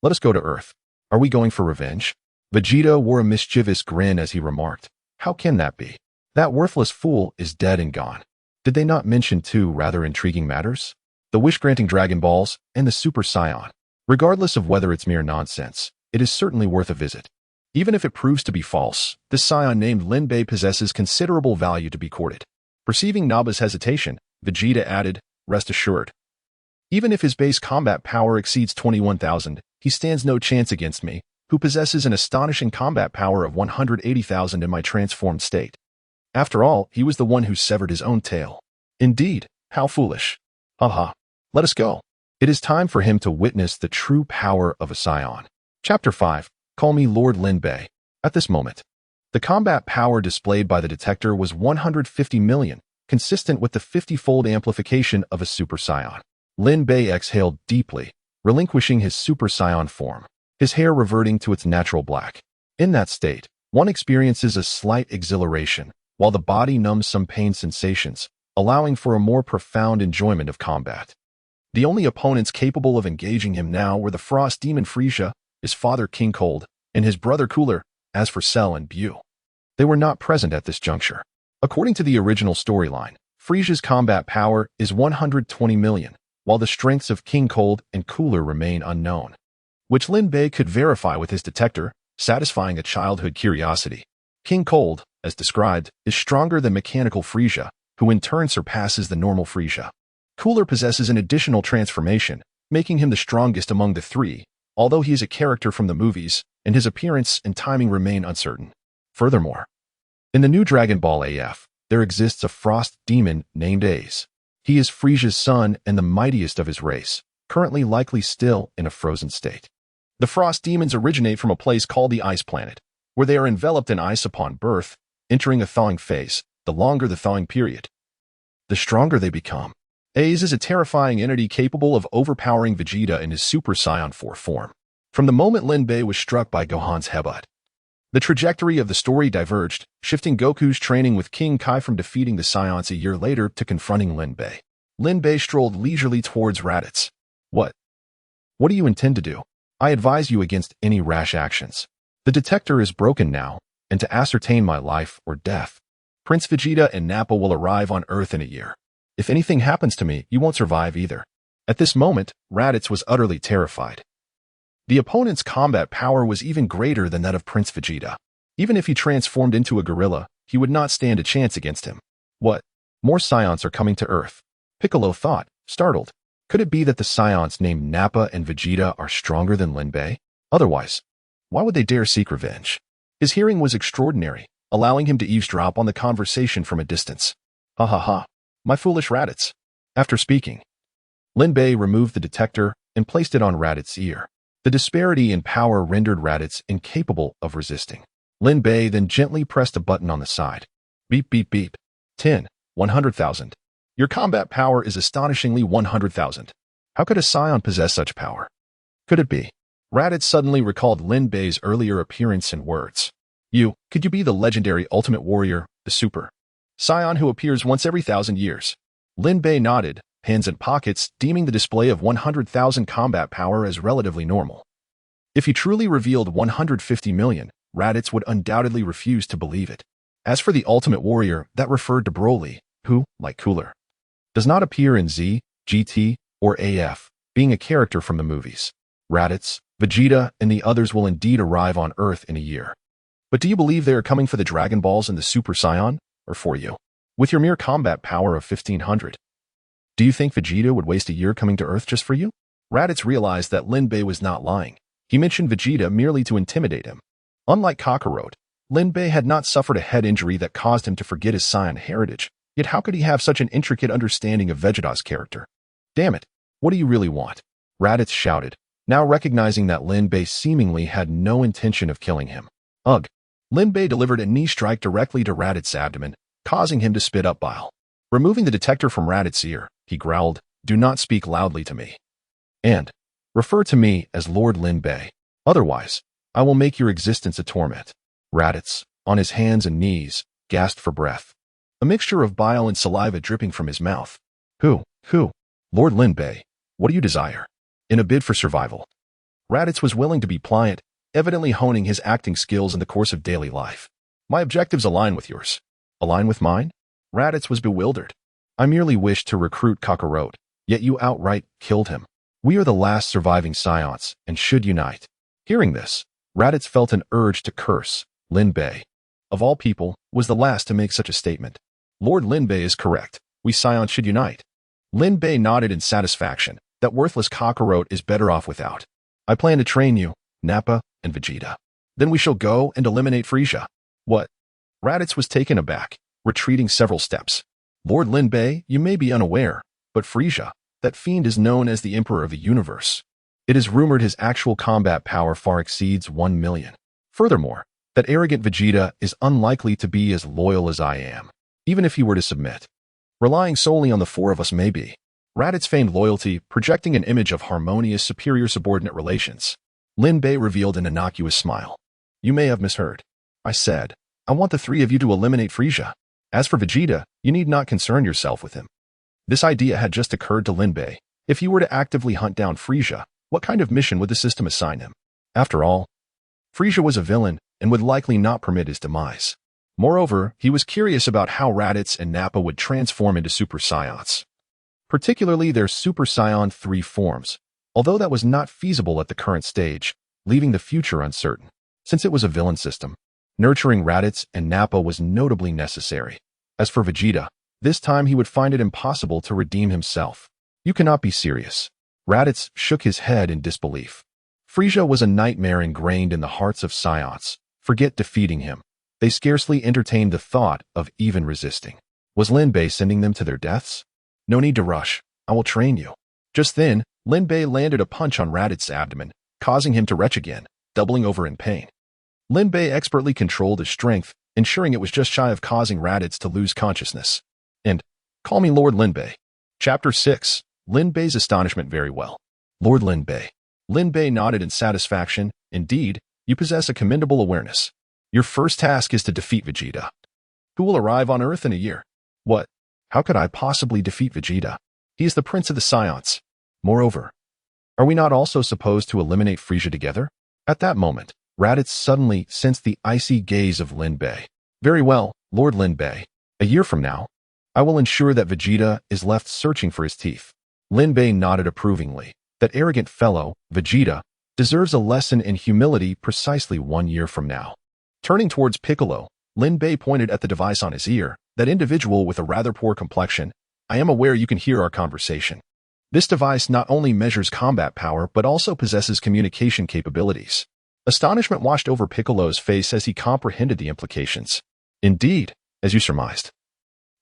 Let us go to Earth. Are we going for revenge? Vegeta wore a mischievous grin as he remarked. How can that be? That worthless fool is dead and gone. Did they not mention 2 rather intriguing matters? The wish-granting Dragon Balls and the Super Saiyan. Regardless of whether it's mere nonsense, it is certainly worth a visit. Even if it proves to be false, this Saiyan named Lin Bei possesses considerable value to be courted. Perceiving Nappa's hesitation, Vegeta added, rest assured. Even if his base combat power exceeds 21,000, he stands no chance against me, who possesses an astonishing combat power of 180,000 in my transformed state. After all, he was the one who severed his own tail. Indeed, how foolish. Haha. Let us go. It is time for him to witness the true power of a Saiyan. Chapter 5. Call me Lord Lin Bei. At this moment, the combat power displayed by the detector was 150 million, consistent with the 50-fold amplification of a Super Saiyan. Lin Bei exhaled deeply, relinquishing his Super Saiyan form, his hair reverting to its natural black. In that state, one experiences a slight exhilaration, while the body numbs some pain sensations, allowing for a more profound enjoyment of combat. The only opponents capable of engaging him now were the Frost Demon Frieza, his father King Cold, and his brother Cooler. As for Cell and Bu, they were not present at this juncture. According to the original storyline, Frieza's combat power is 120 million, while the strengths of King Cold and Cooler remain unknown, which Lin Bei could verify with his detector, satisfying a childhood curiosity. King Cold, as described, is stronger than mechanical Frieza, who in turn surpasses the normal Frieza. Cooler possesses an additional transformation, making him the strongest among the three, although he is a character from the movies, and his appearance and timing remain uncertain. Furthermore, in the new Dragon Ball AF, there exists a frost demon named Ace. He is Frieza's son and the mightiest of his race, currently likely still in a frozen state. The frost demons originate from a place called the Ice Planet, where they are enveloped in ice upon birth, entering a thawing phase. The longer the thawing period, the stronger they become. Ace is a terrifying entity capable of overpowering Vegeta in his Super Saiyan 4 form. From the moment Lin Bei was struck by Gohan's headbutt, the trajectory of the story diverged, shifting Goku's training with King Kai from defeating the Saiyans a year later to confronting Lin Bei. Lin Bei strolled leisurely towards Raditz. What do you intend to do? I advise you against any rash actions. The detector is broken now, and to ascertain my life or death, Prince Vegeta and Nappa will arrive on Earth in a year. If anything happens to me, you won't survive either. At this moment, Raditz was utterly terrified. The opponent's combat power was even greater than that of Prince Vegeta. Even if he transformed into a gorilla, he would not stand a chance against him. What? More Saiyans are coming to Earth. Piccolo thought, startled. Could it be that the Saiyans named Nappa and Vegeta are stronger than Lin Bei? Otherwise, why would they dare seek revenge? His hearing was extraordinary, allowing him to eavesdrop on the conversation from a distance. Ha ha ha, my foolish Raditz. After speaking, Lin Bei removed the detector and placed it on Raditz's ear. The disparity in power rendered Raditz incapable of resisting. Lin Bei then gently pressed a button on the side. Beep beep beep. 10, 100,000. Your combat power is astonishingly 100,000. How could a Saiyan possess such power? Could it be? Raditz suddenly recalled Lin Bei's earlier appearance and words. Could you be the legendary Ultimate Warrior, the Super Saiyan who appears once every 1,000 years? Lin Bei nodded, hands in pockets, deeming the display of 100,000 combat power as relatively normal. If he truly revealed 150 million, Raditz would undoubtedly refuse to believe it. As for the Ultimate Warrior, that referred to Broly, who, like Cooler, does not appear in Z, GT, or AF, being a character from the movies. Raditz, Vegeta, and the others will indeed arrive on Earth in a year. But do you believe they are coming for the Dragon Balls and the Super Saiyan, or for you? With your mere combat power of 1,500, do you think Vegeta would waste a year coming to Earth just for you? Raditz realized that Lin Bei was not lying. He mentioned Vegeta merely to intimidate him. Unlike Kakarot, Lin Bei had not suffered a head injury that caused him to forget his Saiyan heritage. Yet how could he have such an intricate understanding of Vegeta's character? Damn it, what do you really want? Raditz shouted, now recognizing that Lin Bei seemingly had no intention of killing him. Ugh. Lin Bei delivered a knee strike directly to Raditz's abdomen, causing him to spit up bile. Removing the detector from Raditz's ear, he growled, do not speak loudly to me. And refer to me as Lord Lin Bei. Otherwise, I will make your existence a torment. Raditz, on his hands and knees, gasped for breath. A mixture of bile and saliva dripping from his mouth. Who? Lord Lin Bei, what do you desire? In a bid for survival, Raditz was willing to be pliant, evidently honing his acting skills in the course of daily life. My objectives align with yours. Align with mine? Raditz was bewildered. I merely wished to recruit Kakarot, yet you outright killed him. We are the last surviving Saiyans, and should unite. Hearing this, Raditz felt an urge to curse. Lin Bei, of all people, was the last to make such a statement. Lord Lin Bei is correct. We Saiyans should unite. Lin Bei nodded in satisfaction. That worthless Kakarot is better off without. I plan to train you, Nappa, and Vegeta. Then we shall go and eliminate Frieza. What? Raditz was taken aback, retreating several steps. Lord Lin Bei, you may be unaware, but Frieza, That fiend is known as the Emperor of the Universe. It is rumored his actual combat power far exceeds 1 million. Furthermore, that arrogant Vegeta is unlikely to be as loyal as I am, even if he were to submit. Relying solely on the four of us may be. Raditz feigned loyalty, projecting an image of harmonious superior-subordinate relations. Lin Bei revealed an innocuous smile. You may have misheard. I said, I want the three of you to eliminate Frieza. As for Vegeta, you need not concern yourself with him. This idea had just occurred to Lin Bei. If you were to actively hunt down Frieza, what kind of mission would the system assign him? After all, Frieza was a villain and would likely not permit his demise. Moreover, he was curious about how Raditz and Nappa would transform into Super Saiyans, particularly their Super Saiyan 3 forms, although that was not feasible at the current stage, leaving the future uncertain. Since it was a villain system, nurturing Raditz and Nappa was notably necessary. As for Vegeta, this time he would find it impossible to redeem himself. You cannot be serious. Raditz shook his head in disbelief. Frieza was a nightmare ingrained in the hearts of Saiyans. Forget defeating him. They scarcely entertained the thought of even resisting. Was Lin Bei sending them to their deaths? No need to rush. I will train you. Just then, Lin Bei landed a punch on Raditz's abdomen, causing him to retch again, doubling over in pain. Lin Bei expertly controlled his strength, ensuring it was just shy of causing Raditz to lose consciousness. And, call me Lord Lin Bei. Chapter 6. Lin Bei's astonishment. Very well. Lord Lin Bei. Lin Bei nodded in satisfaction. Indeed, you possess a commendable awareness. Your first task is to defeat Vegeta, who will arrive on Earth in a year. What? How could I possibly defeat Vegeta? He is the prince of the Saiyans. Moreover, are we not also supposed to eliminate Frieza together? At that moment, Raditz suddenly sensed the icy gaze of Lin Bei. Very well, Lord Lin Bei. A year from now, I will ensure that Vegeta is left searching for his teeth. Lin Bei nodded approvingly. That arrogant fellow, Vegeta, deserves a lesson in humility precisely 1 year from now. Turning towards Piccolo, Lin Bei pointed at the device on his ear. That individual with a rather poor complexion, I am aware you can hear our conversation. This device not only measures combat power but also possesses communication capabilities. Astonishment washed over Piccolo's face as he comprehended the implications. Indeed, as you surmised.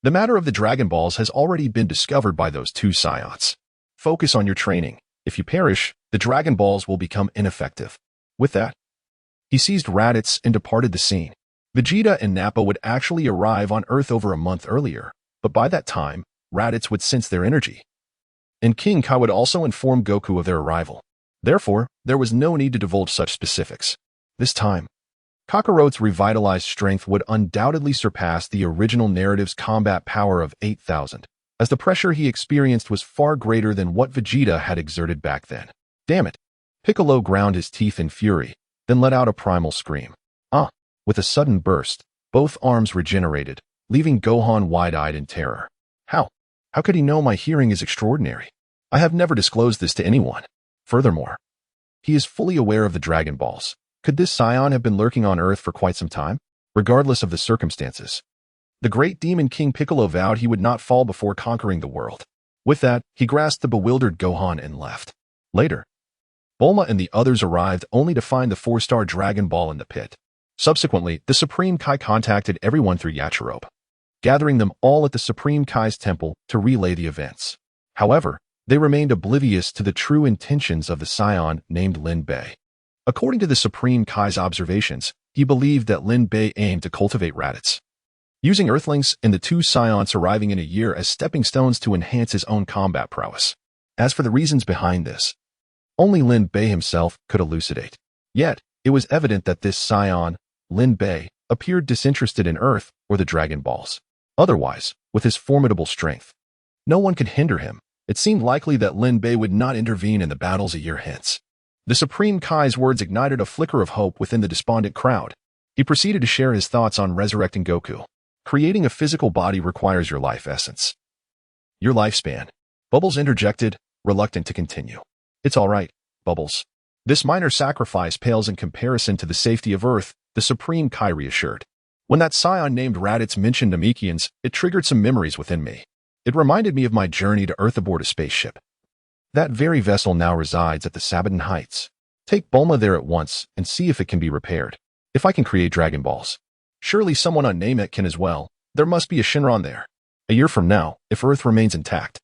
The matter of the Dragon Balls has already been discovered by those two Saiyans. Focus on your training. If you perish, the Dragon Balls will become ineffective. With that, he seized Raditz and departed the scene. Vegeta and Nappa would actually arrive on Earth over a month earlier, but by that time, Raditz would sense their energy. And King Kai would also inform Goku of their arrival. Therefore, there was no need to divulge such specifics. This time, Kakarot's revitalized strength would undoubtedly surpass the original narrative's combat power of 8,000, as the pressure he experienced was far greater than what Vegeta had exerted back then. Damn it! Piccolo ground his teeth in fury, then let out a primal scream. With a sudden burst, both arms regenerated, leaving Gohan wide-eyed in terror. How? How could he know my hearing is extraordinary? I have never disclosed this to anyone. Furthermore, he is fully aware of the Dragon Balls. Could this Saiyan have been lurking on Earth for quite some time? Regardless of the circumstances, the great demon King Piccolo vowed he would not fall before conquering the world. With that, he grasped the bewildered Gohan and left. Later, Bulma and the others arrived only to find the 4-star Dragon Ball in the pit. Subsequently, the Supreme Kai contacted everyone through Yachirobe, gathering them all at the Supreme Kai's temple to relay the events. However, they remained oblivious to the true intentions of the Saiyan named Lin Bei. According to the Supreme Kai's observations, he believed that Lin Bei aimed to cultivate Raditz, using Earthlings and the two Saiyans arriving in a year as stepping stones to enhance his own combat prowess. As for the reasons behind this, only Lin Bei himself could elucidate. Yet, it was evident that this Saiyan, Lin Bei, appeared disinterested in Earth or the Dragon Balls. Otherwise, with his formidable strength, no one could hinder him. It seemed likely that Lin Bei would not intervene in the battles a year hence. The Supreme Kai's words ignited a flicker of hope within the despondent crowd. He proceeded to share his thoughts on resurrecting Goku. Creating a physical body requires your life essence. Your lifespan. Bubbles interjected, reluctant to continue. It's all right, Bubbles. This minor sacrifice pales in comparison to the safety of Earth, the Supreme Kai reassured. When that Saiyan named Raditz mentioned Namekians, it triggered some memories within me. It reminded me of my journey to Earth aboard a spaceship. That very vessel now resides at the Sabaton Heights. Take Bulma there at once and see if it can be repaired. If I can create Dragon Balls, surely someone on Namek can as well. There must be a Shinron there. A year from now, if Earth remains intact,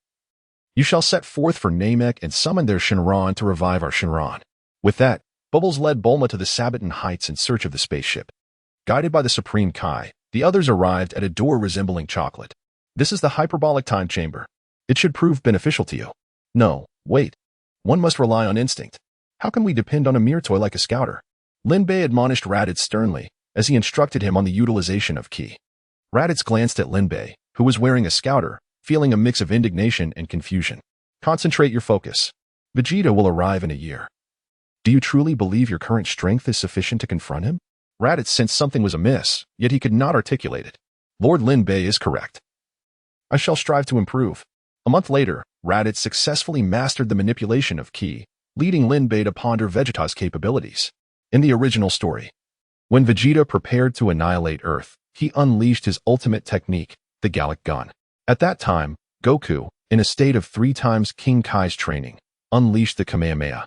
You shall set forth for Namek and summon their Shinran to revive our Shinran. With that, Bubbles led Bulma to the Sabaton Heights in search of the spaceship. Guided by the Supreme Kai, the others arrived at a door resembling chocolate. This is the hyperbolic time chamber. It should prove beneficial to you. No, wait. One must rely on instinct. How can we depend on a mere toy like a scouter? Lin Bei admonished Raditz sternly as he instructed him on the utilization of ki. Raditz glanced at Lin Bei, who was wearing a scouter, feeling a mix of indignation and confusion. Concentrate your focus. Vegeta will arrive in a year. Do you truly believe your current strength is sufficient to confront him? Raditz sensed something was amiss, yet he could not articulate it. Lord Lin Bei is correct. I shall strive to improve. A month later, Raditz successfully mastered the manipulation of ki, leading Lin Bei to ponder Vegeta's capabilities. In the original story, when Vegeta prepared to annihilate Earth, he unleashed his ultimate technique, the Gallic Gun. At that time, Goku, in a state of 3 times King Kai's training, unleashed the Kamehameha,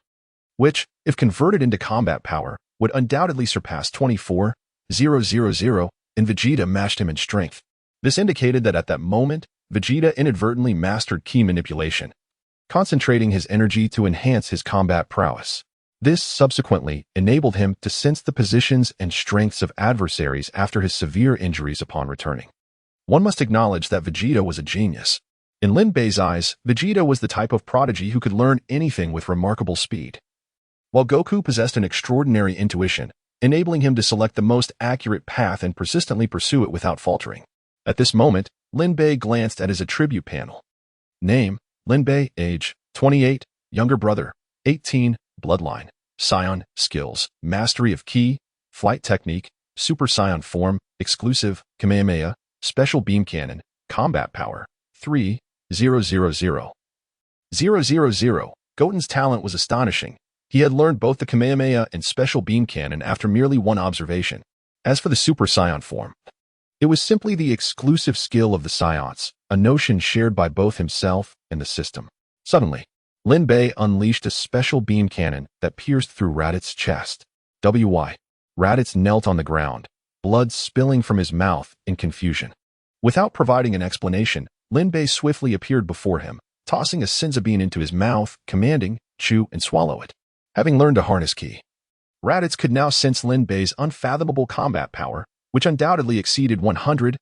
which, if converted into combat power, would undoubtedly surpass 24,000, and Vegeta matched him in strength. This indicated that at that moment, Vegeta inadvertently mastered ki manipulation, concentrating his energy to enhance his combat prowess. This subsequently enabled him to sense the positions and strengths of adversaries after his severe injuries upon returning. One must acknowledge that Vegeta was a genius. In Lin Bei's eyes, Vegeta was the type of prodigy who could learn anything with remarkable speed, while Goku possessed an extraordinary intuition, enabling him to select the most accurate path and persistently pursue it without faltering. At this moment, Lin Bei glanced at his attribute panel. Name, Lin Bei. Age, 28. Younger brother, 18. Bloodline, Saiyan. Skills, Mastery of Ki, Flight Technique, Super Saiyan Form, Exclusive, Kamehameha, Special Beam Cannon, Combat Power, 3,000. Goten's talent was astonishing. He had learned both the Kamehameha and Special Beam Cannon after merely one observation. As for the Super Saiyan Form, it was simply the exclusive skill of the Saiyans, a notion shared by both himself and the system. Suddenly, Lin Bei unleashed a special beam cannon that pierced through Raditz's chest. Raditz knelt on the ground, blood spilling from his mouth in confusion. Without providing an explanation, Lin Bei swiftly appeared before him, tossing a Senzu bean into his mouth, commanding, chew and swallow it. Having learned to harness ki, Raditz could now sense Lin Bei's unfathomable combat power, which undoubtedly exceeded 100,000.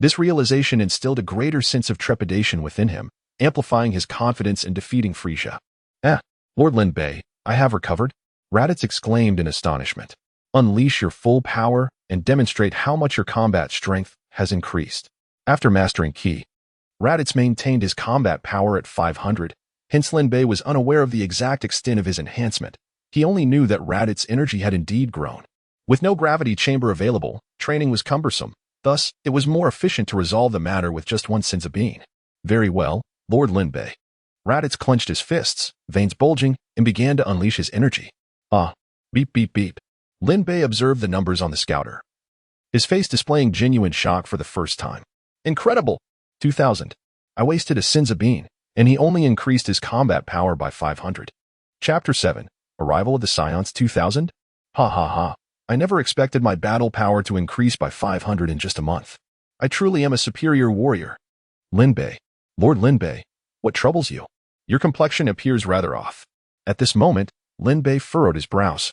This realization instilled a greater sense of trepidation within him, amplifying his confidence in defeating Frieza. Lord Lin Bei, I have recovered? Raditz exclaimed in astonishment. Unleash your full power and demonstrate how much your combat strength has increased. After mastering ki, Raditz maintained his combat power at 500, hence Lin Bei was unaware of the exact extent of his enhancement. He only knew that Raditz's energy had indeed grown. With no gravity chamber available, training was cumbersome. Thus, it was more efficient to resolve the matter with just one Senzu bean. Very well, Lord Lin Bei. Raditz clenched his fists, veins bulging, and began to unleash his energy. Beep beep beep. Lin Bei observed the numbers on the scouter, his face displaying genuine shock for the first time. Incredible! 2,000. I wasted a Senzu bean, and he only increased his combat power by 500. Chapter 7. Arrival of the Saiyans 2,000? Ha ha ha. I never expected my battle power to increase by 500 in just a month. I truly am a superior warrior. Lin Bei. Lord Lin Bei, what troubles you? Your complexion appears rather off. At this moment, Lin Bei furrowed his brows,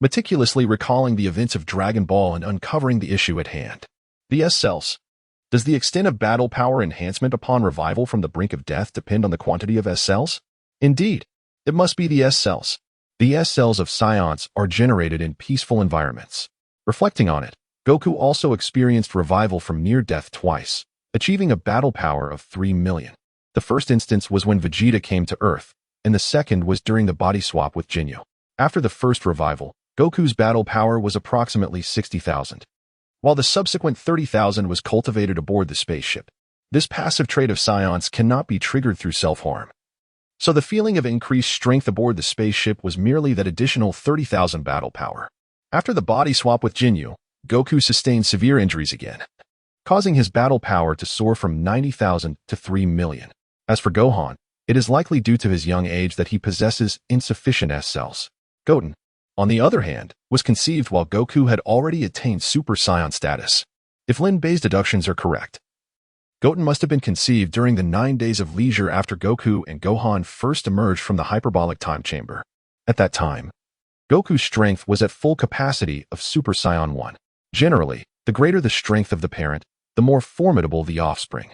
meticulously recalling the events of Dragon Ball and uncovering the issue at hand. The S-cells. Does the extent of battle power enhancement upon revival from the brink of death depend on the quantity of S-cells? Indeed, it must be the S-cells. The S-cells of Saiyans are generated in peaceful environments. Reflecting on it, Goku also experienced revival from near death twice, achieving a battle power of 3 million. The first instance was when Vegeta came to Earth, and the second was during the body swap with Jinyu. After the first revival, Goku's battle power was approximately 60,000, while the subsequent 30,000 was cultivated aboard the spaceship. This passive trait of Saiyans cannot be triggered through self-harm. So the feeling of increased strength aboard the spaceship was merely that additional 30,000 battle power. After the body swap with Jinyu, Goku sustained severe injuries again, causing his battle power to soar from 90,000 to 3 million. As for Gohan, it is likely due to his young age that he possesses insufficient S-cells. Goten, on the other hand, was conceived while Goku had already attained Super Saiyan status. If Lin Bei's deductions are correct, Goten must have been conceived during the 9 days of leisure after Goku and Gohan first emerged from the hyperbolic time chamber. At that time, Goku's strength was at full capacity of Super Saiyan 1. Generally, the greater the strength of the parent, the more formidable the offspring.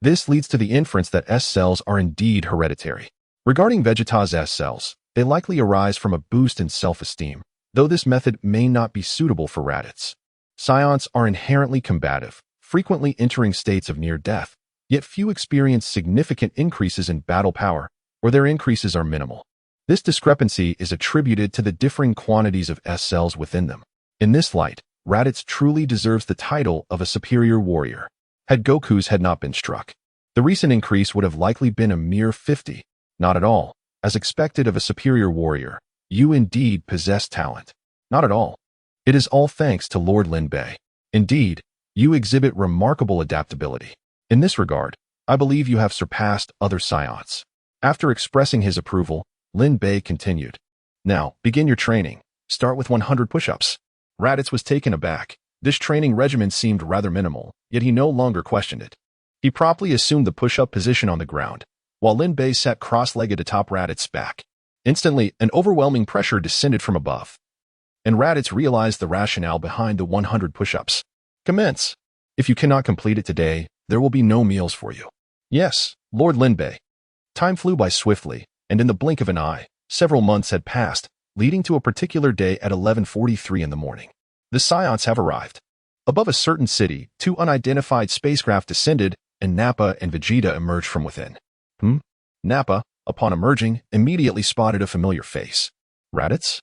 This leads to the inference that S cells are indeed hereditary. Regarding Vegeta's S cells, they likely arise from a boost in self-esteem, though this method may not be suitable for Raditz. Saiyans are inherently combative, frequently entering states of near death, yet few experience significant increases in battle power, or their increases are minimal. This discrepancy is attributed to the differing quantities of S cells within them. In this light, Raditz truly deserves the title of a superior warrior. Had Goku's had not been struck, the recent increase would have likely been a mere 50. Not at all. As expected of a superior warrior, you indeed possess talent. Not at all. It is all thanks to Lord Lin Bei. Indeed, you exhibit remarkable adaptability. In this regard, I believe you have surpassed other Saiyans. After expressing his approval, Lin Bei continued. Now, begin your training. Start with 100 push-ups. Raditz was taken aback. This training regimen seemed rather minimal, yet he no longer questioned it. He promptly assumed the push-up position on the ground, while Lin Bei sat cross-legged atop Raditz's back. Instantly, an overwhelming pressure descended from above, and Raditz realized the rationale behind the 100 push-ups. Commence. If you cannot complete it today, there will be no meals for you. Yes, Lord Lin Bei. Time flew by swiftly, and in the blink of an eye, several months had passed, leading to a particular day at 11:43 in the morning. The Saiyans have arrived. Above a certain city, 2 unidentified spacecraft descended, and Nappa and Vegeta emerged from within. Nappa, upon emerging, immediately spotted a familiar face. Raditz?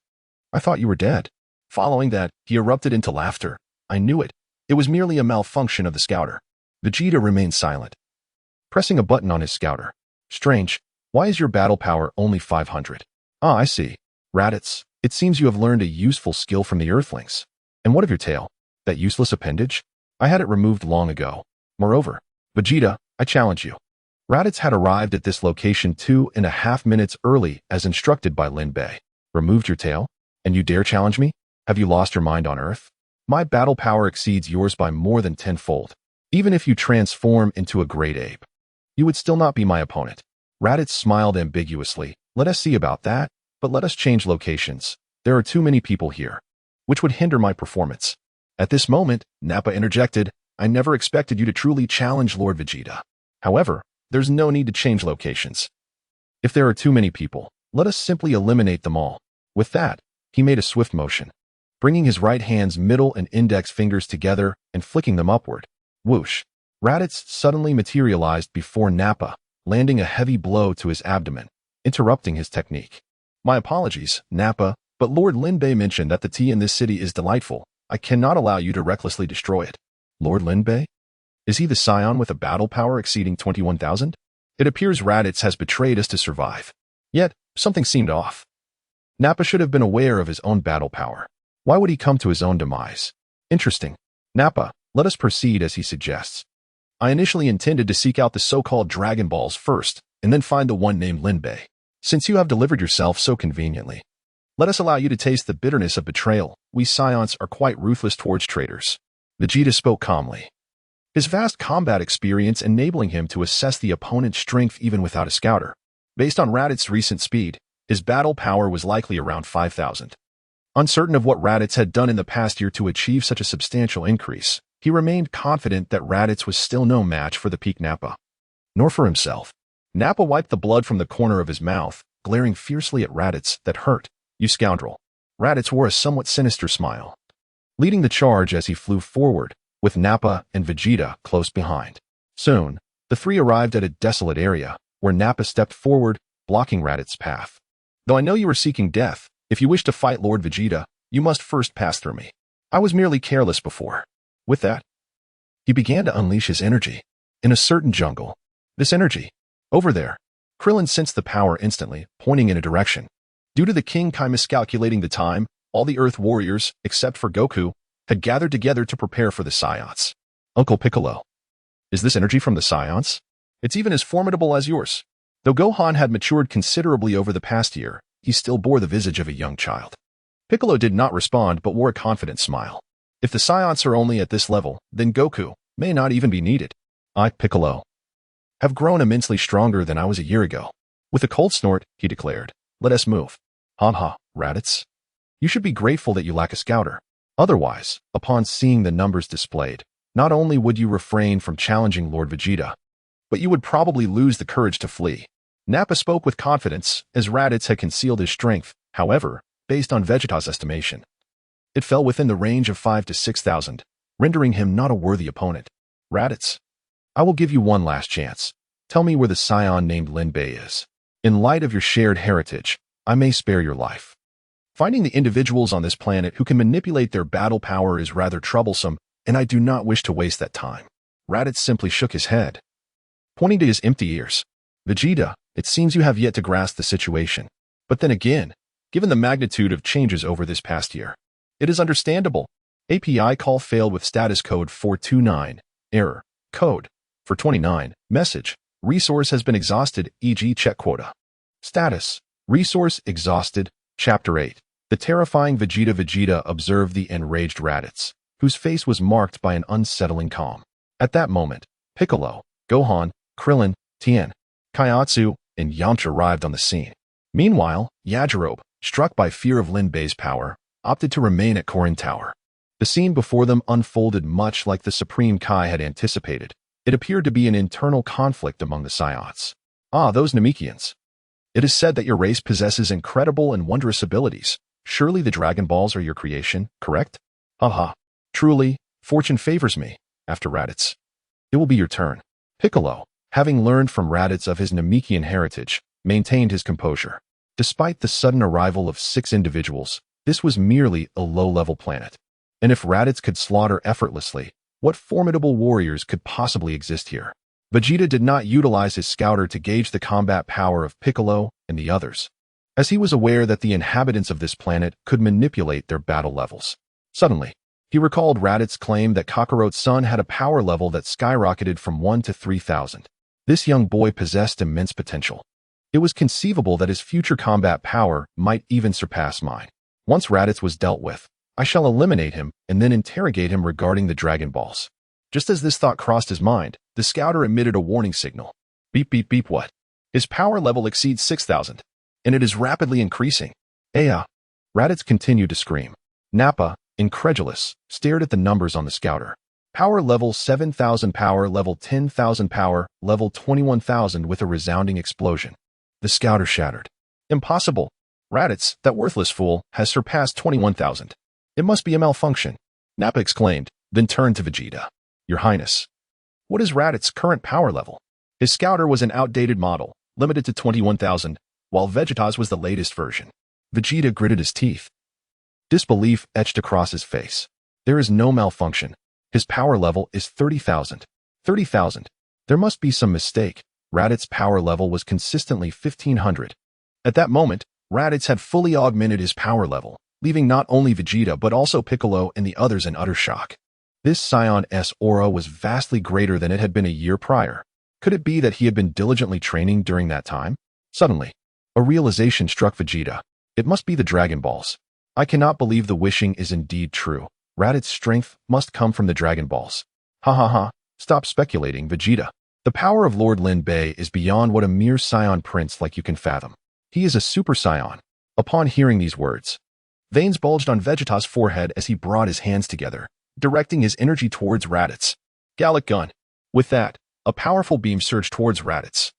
I thought you were dead. Following that, he erupted into laughter. I knew it. It was merely a malfunction of the scouter. Vegeta remained silent, pressing a button on his scouter. Strange. Why is your battle power only 500? Ah, I see. Raditz, it seems you have learned a useful skill from the Earthlings. And what of your tail? That useless appendage? I had it removed long ago. Moreover, Vegeta, I challenge you. Raditz had arrived at this location 2.5 minutes early as instructed by Lin Bei. Removed your tail? And you dare challenge me? Have you lost your mind on Earth? My battle power exceeds yours by more than 10-fold. Even if you transform into a great ape, you would still not be my opponent. Raditz smiled ambiguously. Let us see about that, but let us change locations. There are too many people here, which would hinder my performance. At this moment, Nappa interjected, I never expected you to truly challenge Lord Vegeta. However, there's no need to change locations. If there are too many people, let us simply eliminate them all. With that, he made a swift motion, bringing his right hand's middle and index fingers together and flicking them upward. Whoosh! Raditz suddenly materialized before Nappa, landing a heavy blow to his abdomen, interrupting his technique. My apologies, Nappa, but Lord Lin Bei mentioned that the tea in this city is delightful. I cannot allow you to recklessly destroy it. Lord Lin Bei? Is he the Saiyan with a battle power exceeding 21,000? It appears Raditz has betrayed us to survive. Yet, something seemed off. Nappa should have been aware of his own battle power. Why would he come to his own demise? Interesting. Nappa, let us proceed as he suggests. I initially intended to seek out the so-called Dragon Balls first, and then find the one named Lin Bei. Since you have delivered yourself so conveniently, let us allow you to taste the bitterness of betrayal. We Saiyans are quite ruthless towards traitors. Vegeta spoke calmly, his vast combat experience enabling him to assess the opponent's strength even without a scouter. Based on Raditz's recent speed, his battle power was likely around 5,000. Uncertain of what Raditz had done in the past year to achieve such a substantial increase, he remained confident that Raditz was still no match for the peak Nappa, nor for himself. Nappa wiped the blood from the corner of his mouth, glaring fiercely at Raditz. That hurt, you scoundrel. Raditz wore a somewhat sinister smile, leading the charge as he flew forward, with Nappa and Vegeta close behind. Soon, the three arrived at a desolate area, where Nappa stepped forward, blocking Raditz's path. Though I know you are seeking death, if you wish to fight Lord Vegeta, you must first pass through me. I was merely careless before. With that, he began to unleash his energy. In a certain jungle, this energy, over there, Krillin sensed the power instantly, pointing in a direction. Due to the King Kai miscalculating the time, all the Earth warriors, except for Goku, had gathered together to prepare for the Saiyans. Uncle Piccolo. Is this energy from the Saiyans? It's even as formidable as yours. Though Gohan had matured considerably over the past year, he still bore the visage of a young child. Piccolo did not respond but wore a confident smile. If the Saiyans are only at this level, then Goku may not even be needed. I, Piccolo, have grown immensely stronger than I was a year ago. With a cold snort, he declared, let us move. Ha, Raditz. You should be grateful that you lack a scouter. Otherwise, upon seeing the numbers displayed, not only would you refrain from challenging Lord Vegeta, but you would probably lose the courage to flee. Nappa spoke with confidence, as Raditz had concealed his strength. However, based on Vegeta's estimation, it fell within the range of 5,000 to 6,000, rendering him not a worthy opponent. Raditz, I will give you one last chance. Tell me where the Saiyan named Lin Bei is. In light of your shared heritage, I may spare your life. Finding the individuals on this planet who can manipulate their battle power is rather troublesome, and I do not wish to waste that time. Raditz simply shook his head, pointing to his empty ears. Vegeta, it seems you have yet to grasp the situation. But then again, given the magnitude of changes over this past year, it is understandable. API call failed with status code 429. Error. Code 429. Message. Resource has been exhausted, e.g. check quota. Status. Resource exhausted. Chapter 8. The terrifying Vegeta observed the enraged Raditz, whose face was marked by an unsettling calm. At that moment, Piccolo, Gohan, Krillin, Tien, Kaiatsu, and Yamcha arrived on the scene. Meanwhile, Yajirobe, struck by fear of Lin Bei's power, opted to remain at Korin Tower. The scene before them unfolded much like the Supreme Kai had anticipated. It appeared to be an internal conflict among the Saiyans. Ah, those Namekians. It is said that your race possesses incredible and wondrous abilities. Surely the Dragon Balls are your creation, correct? Haha. Truly, fortune favors me. After Raditz, it will be your turn. Piccolo, having learned from Raditz of his Namekian heritage, maintained his composure. Despite the sudden arrival of 6 individuals, this was merely a low-level planet. And if Raditz could slaughter effortlessly, what formidable warriors could possibly exist here? Vegeta did not utilize his scouter to gauge the combat power of Piccolo and the others, as he was aware that the inhabitants of this planet could manipulate their battle levels. Suddenly, he recalled Raditz's claim that Kakarot's son had a power level that skyrocketed from 1 to 3,000. This young boy possessed immense potential. It was conceivable that his future combat power might even surpass mine. Once Raditz was dealt with, I shall eliminate him and then interrogate him regarding the Dragon Balls. Just as this thought crossed his mind, the scouter emitted a warning signal. Beep beep beep what? His power level exceeds 6,000, and it is rapidly increasing. Aya! Raditz continued to scream. Nappa, incredulous, stared at the numbers on the scouter. Power level 7,000, power level 10,000, power level 21,000 with a resounding explosion. The scouter shattered. Impossible! Raditz, that worthless fool, has surpassed 21,000. It must be a malfunction. Nappa exclaimed, then turned to Vegeta. Your Highness, what is Raditz's current power level? His scouter was an outdated model, limited to 21,000, while Vegeta's was the latest version. Vegeta gritted his teeth. Disbelief etched across his face. There is no malfunction. His power level is 30,000. 30,000. There must be some mistake. Raditz's power level was consistently 1,500. At that moment, Raditz had fully augmented his power level, leaving not only Vegeta but also Piccolo and the others in utter shock. This Saiyan's aura was vastly greater than it had been a year prior. Could it be that he had been diligently training during that time? Suddenly, a realization struck Vegeta. It must be the Dragon Balls. I cannot believe the wishing is indeed true. Raditz's strength must come from the Dragon Balls. Ha. Stop speculating, Vegeta. The power of Lord Lin Bei is beyond what a mere Saiyan prince like you can fathom. He is a Super Saiyan. Upon hearing these words, veins bulged on Vegeta's forehead as he brought his hands together, directing his energy towards Raditz. Gallic Gun. With that, a powerful beam surged towards Raditz,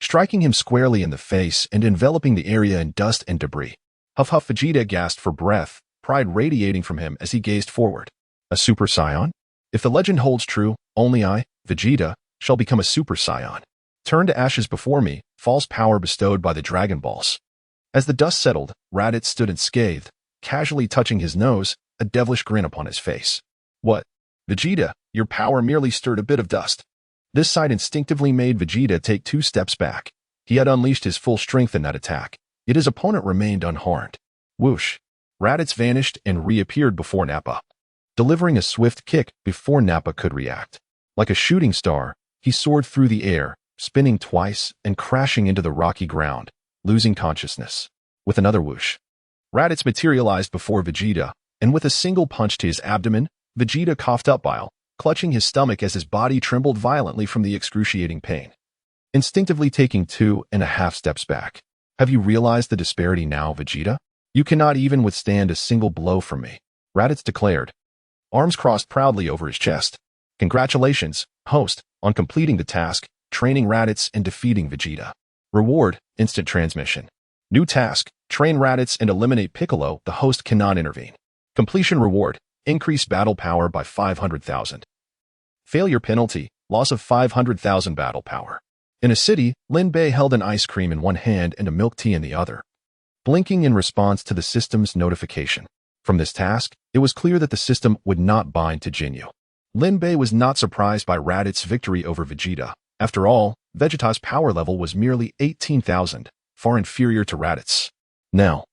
striking him squarely in the face and enveloping the area in dust and debris. Huff Vegeta gasped for breath, pride radiating from him as he gazed forward. A Super Saiyan? If the legend holds true, only I, Vegeta, shall become a Super Saiyan. Turn to ashes before me, false power bestowed by the Dragon Balls. As the dust settled, Raditz stood unscathed, casually touching his nose, a devilish grin upon his face. What? Vegeta, your power merely stirred a bit of dust. This sight instinctively made Vegeta take 2 steps back. He had unleashed his full strength in that attack, yet his opponent remained unharmed. Whoosh! Raditz vanished and reappeared before Nappa, delivering a swift kick before Nappa could react. Like a shooting star, he soared through the air, spinning twice and crashing into the rocky ground, losing consciousness. With another whoosh, Raditz materialized before Vegeta, and with a single punch to his abdomen, Vegeta coughed up bile, clutching his stomach as his body trembled violently from the excruciating pain. Instinctively taking 2.5 steps back. Have you realized the disparity now, Vegeta? You cannot even withstand a single blow from me, Raditz declared, arms crossed proudly over his chest. Congratulations, host, on completing the task, training Raditz and defeating Vegeta. Reward, instant transmission. New task, train Raditz and eliminate Piccolo. The host cannot intervene. Completion reward, increase battle power by 500,000. Failure penalty, loss of 500,000 battle power. In a city, Lin Bei held an ice cream in one hand and a milk tea in the other, blinking in response to the system's notification. From this task, it was clear that the system would not bind to Jinyu. Lin Bei was not surprised by Raditz's victory over Vegeta. After all, Vegeta's power level was merely 18,000, far inferior to Raditz. Now,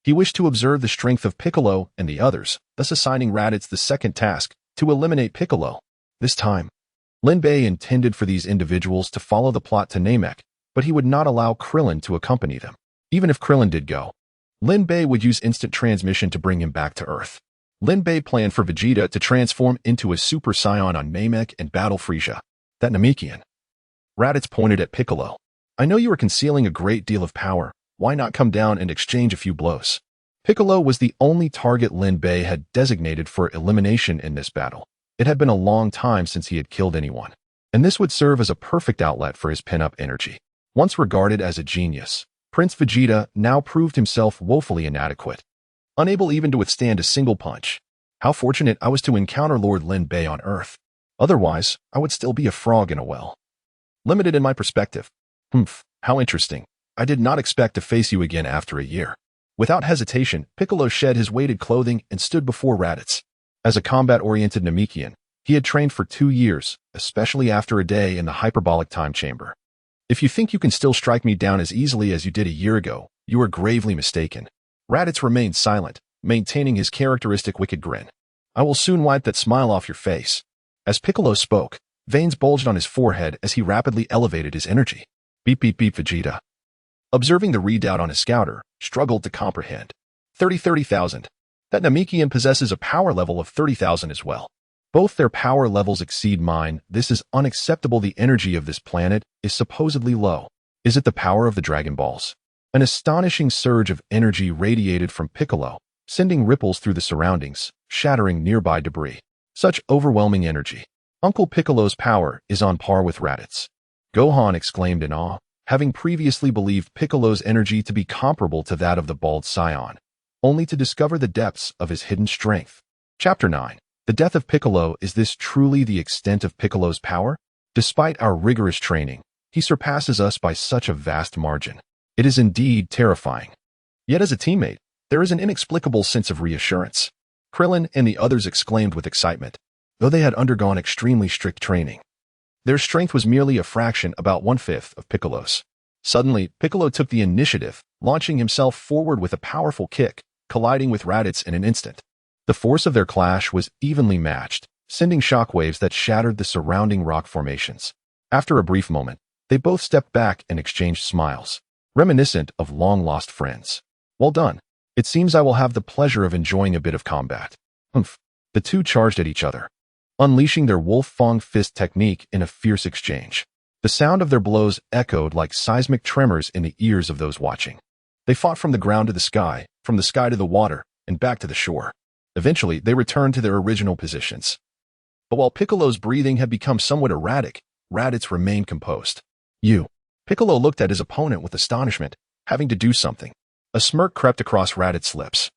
he wished to observe the strength of Piccolo and the others, thus assigning Raditz the second task, to eliminate Piccolo. This time, Lin Bei intended for these individuals to follow the plot to Namek, but he would not allow Krillin to accompany them. Even if Krillin did go, Lin Bei would use instant transmission to bring him back to Earth. Lin Bei planned for Vegeta to transform into a Super Saiyan on Namek and battle Frieza. That Namekian. Raditz pointed at Piccolo. I know you are concealing a great deal of power. Why not come down and exchange a few blows? Piccolo was the only target Lin Bei had designated for elimination in this battle. It had been a long time since he had killed anyone, and this would serve as a perfect outlet for his pent-up energy. Once regarded as a genius, Prince Vegeta now proved himself woefully inadequate, unable even to withstand a single punch. How fortunate I was to encounter Lord Lin Bei on Earth. Otherwise, I would still be a frog in a well. Limited in my perspective. How interesting. I did not expect to face you again after a year. Without hesitation, Piccolo shed his weighted clothing and stood before Raditz. As a combat-oriented Namekian, he had trained for 2 years, especially after a day in the hyperbolic time chamber. If you think you can still strike me down as easily as you did a year ago, you are gravely mistaken. Raditz remained silent, maintaining his characteristic wicked grin. I will soon wipe that smile off your face. As Piccolo spoke, veins bulged on his forehead as he rapidly elevated his energy. Beep beep beep Vegeta, observing the readout on his scouter, struggled to comprehend. 30,000. That Namekian possesses a power level of 30,000 as well. Both their power levels exceed mine. This is unacceptable. The energy of this planet is supposedly low. Is it the power of the Dragon Balls? An astonishing surge of energy radiated from Piccolo, sending ripples through the surroundings, shattering nearby debris. Such overwhelming energy. Uncle Piccolo's power is on par with Raditz. Gohan exclaimed in awe, having previously believed Piccolo's energy to be comparable to that of the bald Saiyan, only to discover the depths of his hidden strength. Chapter 9. The death of Piccolo. Is this truly the extent of Piccolo's power? Despite our rigorous training, he surpasses us by such a vast margin. It is indeed terrifying. Yet as a teammate, there is an inexplicable sense of reassurance. Krillin and the others exclaimed with excitement, though they had undergone extremely strict training. Their strength was merely a fraction, about 1/5 of Piccolo's. Suddenly, Piccolo took the initiative, launching himself forward with a powerful kick, colliding with Raditz in an instant. The force of their clash was evenly matched, sending shockwaves that shattered the surrounding rock formations. After a brief moment, they both stepped back and exchanged smiles, reminiscent of long-lost friends. Well done. It seems I will have the pleasure of enjoying a bit of combat. The two charged at each other, unleashing their Wolf-Fang fist technique in a fierce exchange. The sound of their blows echoed like seismic tremors in the ears of those watching. They fought from the ground to the sky, from the sky to the water, and back to the shore. Eventually, they returned to their original positions. But while Piccolo's breathing had become somewhat erratic, Raditz remained composed. Piccolo looked at his opponent with astonishment, having to do something. A smirk crept across Raditz's lips,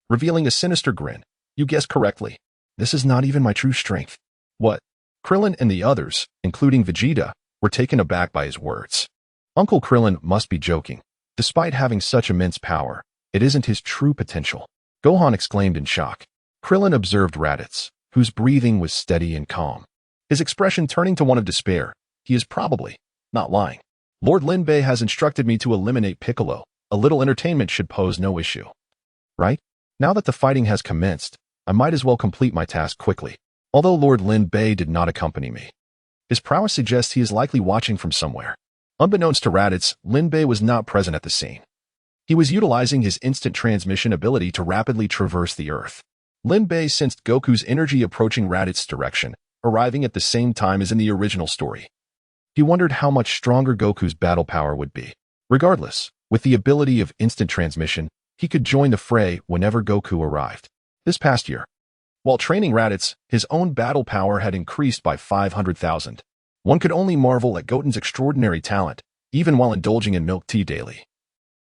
revealing a sinister grin. You guessed correctly. This is not even my true strength. What? Krillin and the others, including Vegeta, were taken aback by his words. Uncle Krillin must be joking. Despite having such immense power, it isn't his true potential. Gohan exclaimed in shock. Krillin observed Raditz, whose breathing was steady and calm, his expression turning to one of despair. He is probably not lying. Lord Lin Bei has instructed me to eliminate Piccolo. A little entertainment should pose no issue. Right? Now that the fighting has commenced, I might as well complete my task quickly. Although Lord Lin Bei did not accompany me, his prowess suggests he is likely watching from somewhere. Unbeknownst to Raditz, Lin Bei was not present at the scene. He was utilizing his instant transmission ability to rapidly traverse the Earth. Lin Bei sensed Goku's energy approaching Raditz's direction, arriving at the same time as in the original story. He wondered how much stronger Goku's battle power would be. Regardless, with the ability of instant transmission, he could join the fray whenever Goku arrived. This past year, while training Raditz, his own battle power had increased by 500,000. One could only marvel at Goten's extraordinary talent, even while indulging in milk tea daily.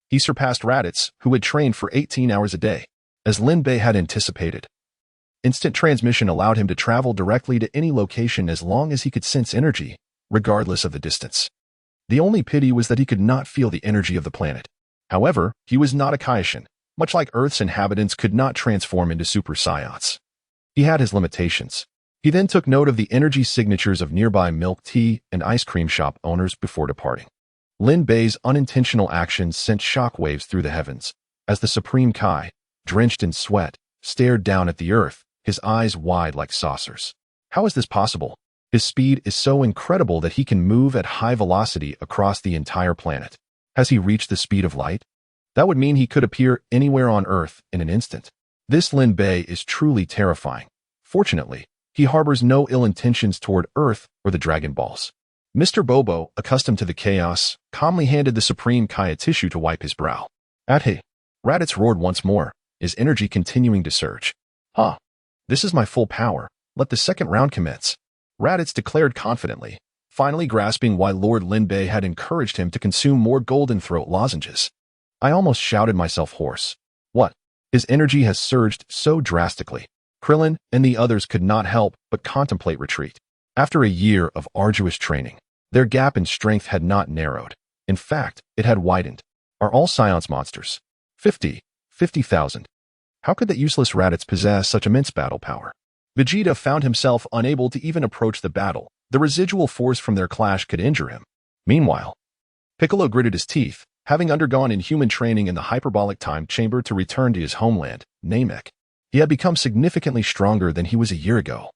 He surpassed Raditz, who had trained for 18 hours a day, as Lin Bei had anticipated. Instant transmission allowed him to travel directly to any location as long as he could sense energy, regardless of the distance. The only pity was that he could not feel the energy of the planet. However, he was not a Kaishin, much like Earth's inhabitants could not transform into Super Saiyans. He had his limitations. He then took note of the energy signatures of nearby milk tea and ice cream shop owners before departing. Lin Bei's unintentional actions sent shockwaves through the heavens, as the Supreme Kai, drenched in sweat, stared down at the earth, his eyes wide like saucers. How is this possible? His speed is so incredible that he can move at high velocity across the entire planet. Has he reached the speed of light? That would mean he could appear anywhere on Earth in an instant. This Lin Bei is truly terrifying. Fortunately, he harbors no ill intentions toward Earth or the Dragon Balls. Mr. Bobo, accustomed to the chaos, calmly handed the Supreme Kai a tissue to wipe his brow. Hey! Raditz roared once more, his energy continuing to surge. This is my full power. Let the second round commence. Raditz declared confidently, finally grasping why Lord Lin Bei had encouraged him to consume more golden throat lozenges. I almost shouted myself hoarse. What? His energy has surged so drastically. Krillin and the others could not help but contemplate retreat. After a year of arduous training, their gap in strength had not narrowed. In fact, it had widened. Are all Saiyans monsters? 50,000. How could that useless Raditz possess such immense battle power? Vegeta found himself unable to even approach the battle. The residual force from their clash could injure him. Meanwhile, Piccolo gritted his teeth, having undergone inhuman training in the hyperbolic time chamber to return to his homeland, Namek. He had become significantly stronger than he was a year ago.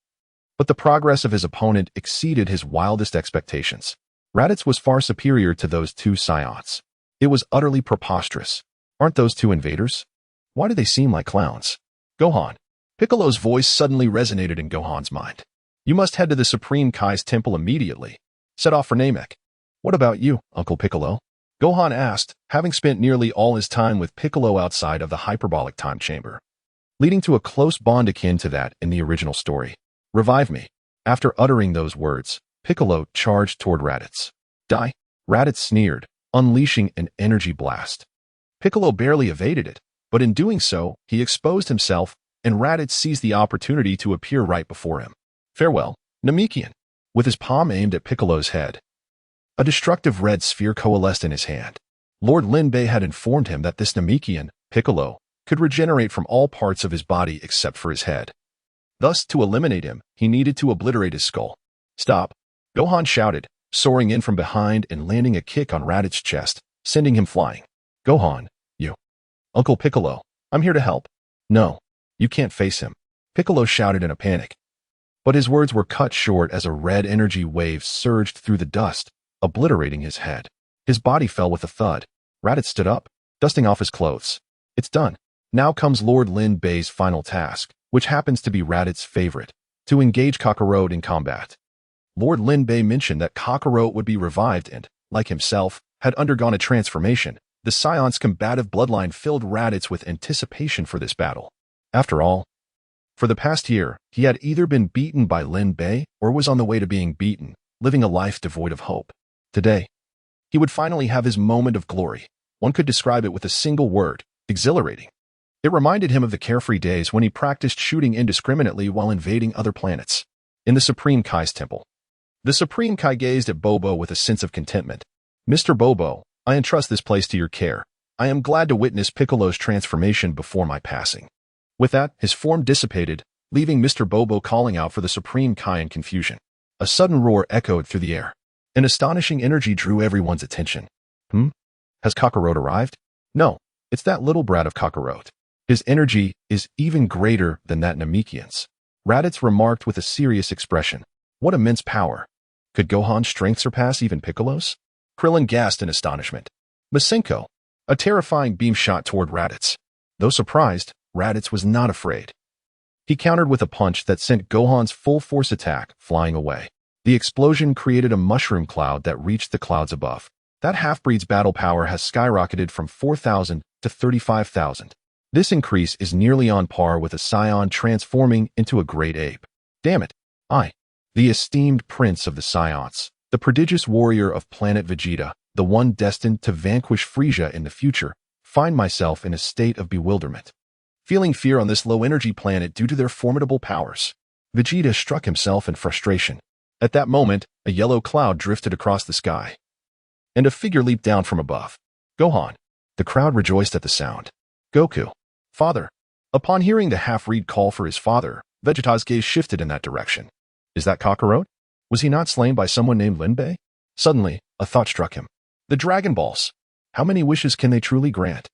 But the progress of his opponent exceeded his wildest expectations. Raditz was far superior to those two Saiyans. It was utterly preposterous. Aren't those two invaders? Why do they seem like clowns? Gohan. Piccolo's voice suddenly resonated in Gohan's mind. You must head to the Supreme Kai's temple immediately. Set off for Namek. What about you, Uncle Piccolo? Gohan asked, having spent nearly all his time with Piccolo outside of the hyperbolic time chamber, leading to a close bond akin to that in the original story. Revive me. After uttering those words, Piccolo charged toward Raditz. Die? Raditz sneered, unleashing an energy blast. Piccolo barely evaded it, but in doing so, he exposed himself, and Raditz seized the opportunity to appear right before him. Farewell, Namekian. With his palm aimed at Piccolo's head, a destructive red sphere coalesced in his hand. Lord Lin Bei had informed him that this Namekian, Piccolo, could regenerate from all parts of his body except for his head. Thus, to eliminate him, he needed to obliterate his skull. Stop! Gohan shouted, soaring in from behind and landing a kick on Raditz's chest, sending him flying. Gohan, you. Uncle Piccolo, I'm here to help. No, you can't face him. Piccolo shouted in a panic. But his words were cut short as a red energy wave surged through the dust, obliterating his head. His body fell with a thud. Raditz stood up, dusting off his clothes. It's done. Now comes Lord Lin Bei's final task, which happens to be Raditz's favorite, to engage Kakarot in combat. Lord Lin Bei mentioned that Kakarot would be revived and, like himself, had undergone a transformation. The Saiyans' combative bloodline filled Raditz with anticipation for this battle. After all, for the past year, he had either been beaten by Lin Bei or was on the way to being beaten, living a life devoid of hope. Today, he would finally have his moment of glory. One could describe it with a single word: exhilarating. It reminded him of the carefree days when he practiced shooting indiscriminately while invading other planets. In the Supreme Kai's temple, the Supreme Kai gazed at Bobo with a sense of contentment. Mr. Bobo, I entrust this place to your care. I am glad to witness Piccolo's transformation before my passing. With that, his form dissipated, leaving Mr. Bobo calling out for the Supreme Kai in confusion. A sudden roar echoed through the air. An astonishing energy drew everyone's attention. Has Kakarot arrived? No, it's that little brat of Kakarot. His energy is even greater than that Namekian's. Raditz remarked with a serious expression. What immense power. Could Gohan's strength surpass even Piccolo's? Krillin gasped in astonishment. Masenko. A terrifying beam shot toward Raditz. Though surprised, Raditz was not afraid. He countered with a punch that sent Gohan's full force attack flying away. The explosion created a mushroom cloud that reached the clouds above. That half-breed's battle power has skyrocketed from 4,000 to 35,000. This increase is nearly on par with a Saiyan transforming into a great ape. Damn it. The esteemed prince of the Saiyans, the prodigious warrior of planet Vegeta, the one destined to vanquish Frieza in the future, find myself in a state of bewilderment. Feeling fear on this low-energy planet due to their formidable powers, Vegeta struck himself in frustration. At that moment, a yellow cloud drifted across the sky, and a figure leaped down from above. Gohan. The crowd rejoiced at the sound. Goku. Father. Upon hearing the half-breed call for his father, Vegeta's gaze shifted in that direction. Is that Kakarot? Was he not slain by someone named Lin Bei? Suddenly, a thought struck him. The Dragon Balls. How many wishes can they truly grant?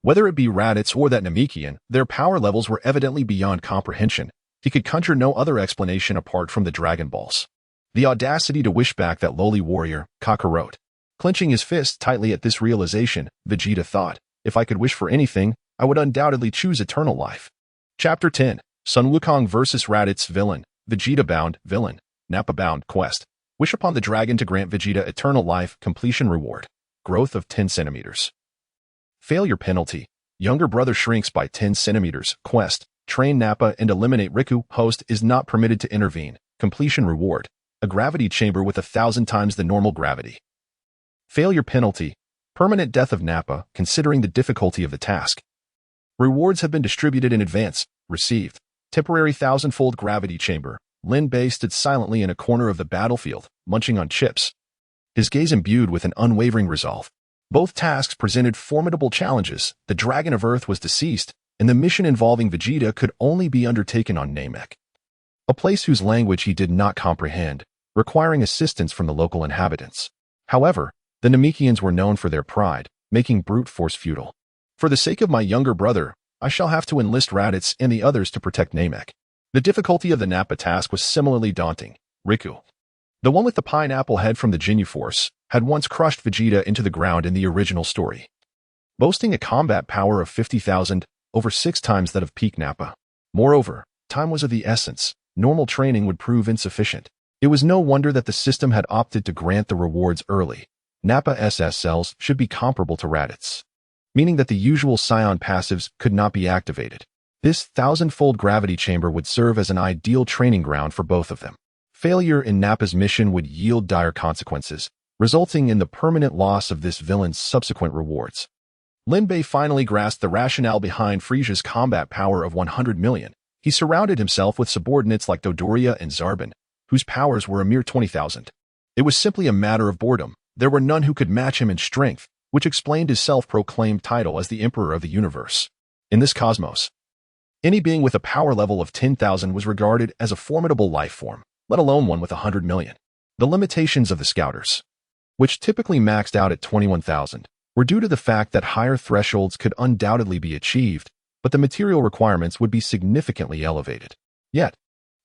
Whether it be Raditz or that Namekian, their power levels were evidently beyond comprehension. He could conjure no other explanation apart from the Dragon Balls. The audacity to wish back that lowly warrior, Kakarot. Clenching his fist tightly at this realization, Vegeta thought, if I could wish for anything, I would undoubtedly choose eternal life. Chapter 10. Sun Wukong vs. Raditz Villain. Vegeta bound, villain. Nappa bound, quest. Wish upon the dragon to grant Vegeta eternal life, completion reward. Growth of 10 centimeters. Failure penalty. Younger brother shrinks by 10 centimeters, quest. Train Nappa and eliminate Riku, host is not permitted to intervene. Completion reward. A gravity chamber with 1,000 times the normal gravity. Failure penalty. Permanent death of Nappa, considering the difficulty of the task. Rewards have been distributed in advance. Received. Temporary 1,000-fold gravity chamber. Lin Bei stood silently in a corner of the battlefield, munching on chips. His gaze imbued with an unwavering resolve. Both tasks presented formidable challenges. The Dragon of Earth was deceased, and the mission involving Vegeta could only be undertaken on Namek, a place whose language he did not comprehend, requiring assistance from the local inhabitants. However, the Namekians were known for their pride, making brute force futile. For the sake of my younger brother, I shall have to enlist Raditz and the others to protect Namek. The difficulty of the Nappa task was similarly daunting. Riku, the one with the pineapple head from the Ginyu Force, had once crushed Vegeta into the ground in the original story, boasting a combat power of 50,000, over 6 times that of peak Nappa. Moreover, time was of the essence. Normal training would prove insufficient. It was no wonder that the system had opted to grant the rewards early. Nappa SS cells should be comparable to Raditz, meaning that the usual Saiyan passives could not be activated. This 1,000-fold gravity chamber would serve as an ideal training ground for both of them. Failure in Nappa's mission would yield dire consequences, resulting in the permanent loss of this villain's subsequent rewards. Lin Bei finally grasped the rationale behind Frieza's combat power of 100 million. He surrounded himself with subordinates like Dodoria and Zarbon, whose powers were a mere 20,000. It was simply a matter of boredom. There were none who could match him in strength, which explained his self-proclaimed title as the Emperor of the Universe. In this cosmos, any being with a power level of 10,000 was regarded as a formidable life form, let alone one with 100 million. The limitations of the Scouters, which typically maxed out at 21,000, were due to the fact that higher thresholds could undoubtedly be achieved, but the material requirements would be significantly elevated. Yet,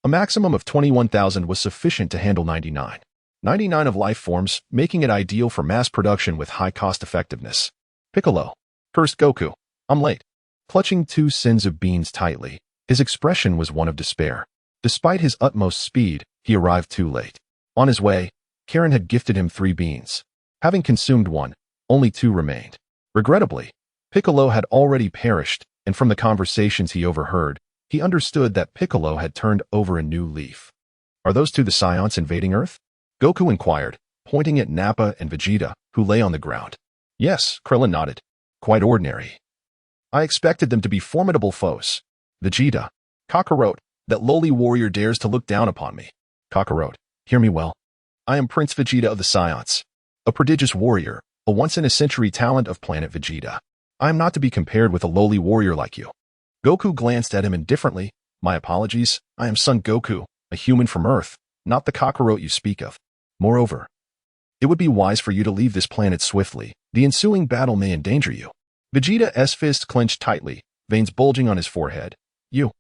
a maximum of 21,000 was sufficient to handle 99 of life forms, making it ideal for mass production with high cost-effectiveness. Piccolo. Cursed Goku. I'm late. Clutching 2 Senzu beans tightly, his expression was one of despair. Despite his utmost speed, he arrived too late. On his way, Karin had gifted him 3 beans. Having consumed 1, only 2 remained. Regrettably, Piccolo had already perished, and from the conversations he overheard, he understood that Piccolo had turned over a new leaf. Are those 2 the Saiyans invading Earth? Goku inquired, pointing at Nappa and Vegeta, who lay on the ground. Yes, Krillin nodded. Quite ordinary. I expected them to be formidable foes. Vegeta. Kakarot, that lowly warrior dares to look down upon me. Kakarot, hear me well. I am Prince Vegeta of the Saiyans, a prodigious warrior, a once-in-a-century talent of planet Vegeta. I am not to be compared with a lowly warrior like you. Goku glanced at him indifferently. My apologies, I am Son Goku, a human from Earth, not the Kakarot you speak of. Moreover, it would be wise for you to leave this planet swiftly. The ensuing battle may endanger you. Vegeta's fist clenched tightly, veins bulging on his forehead. You.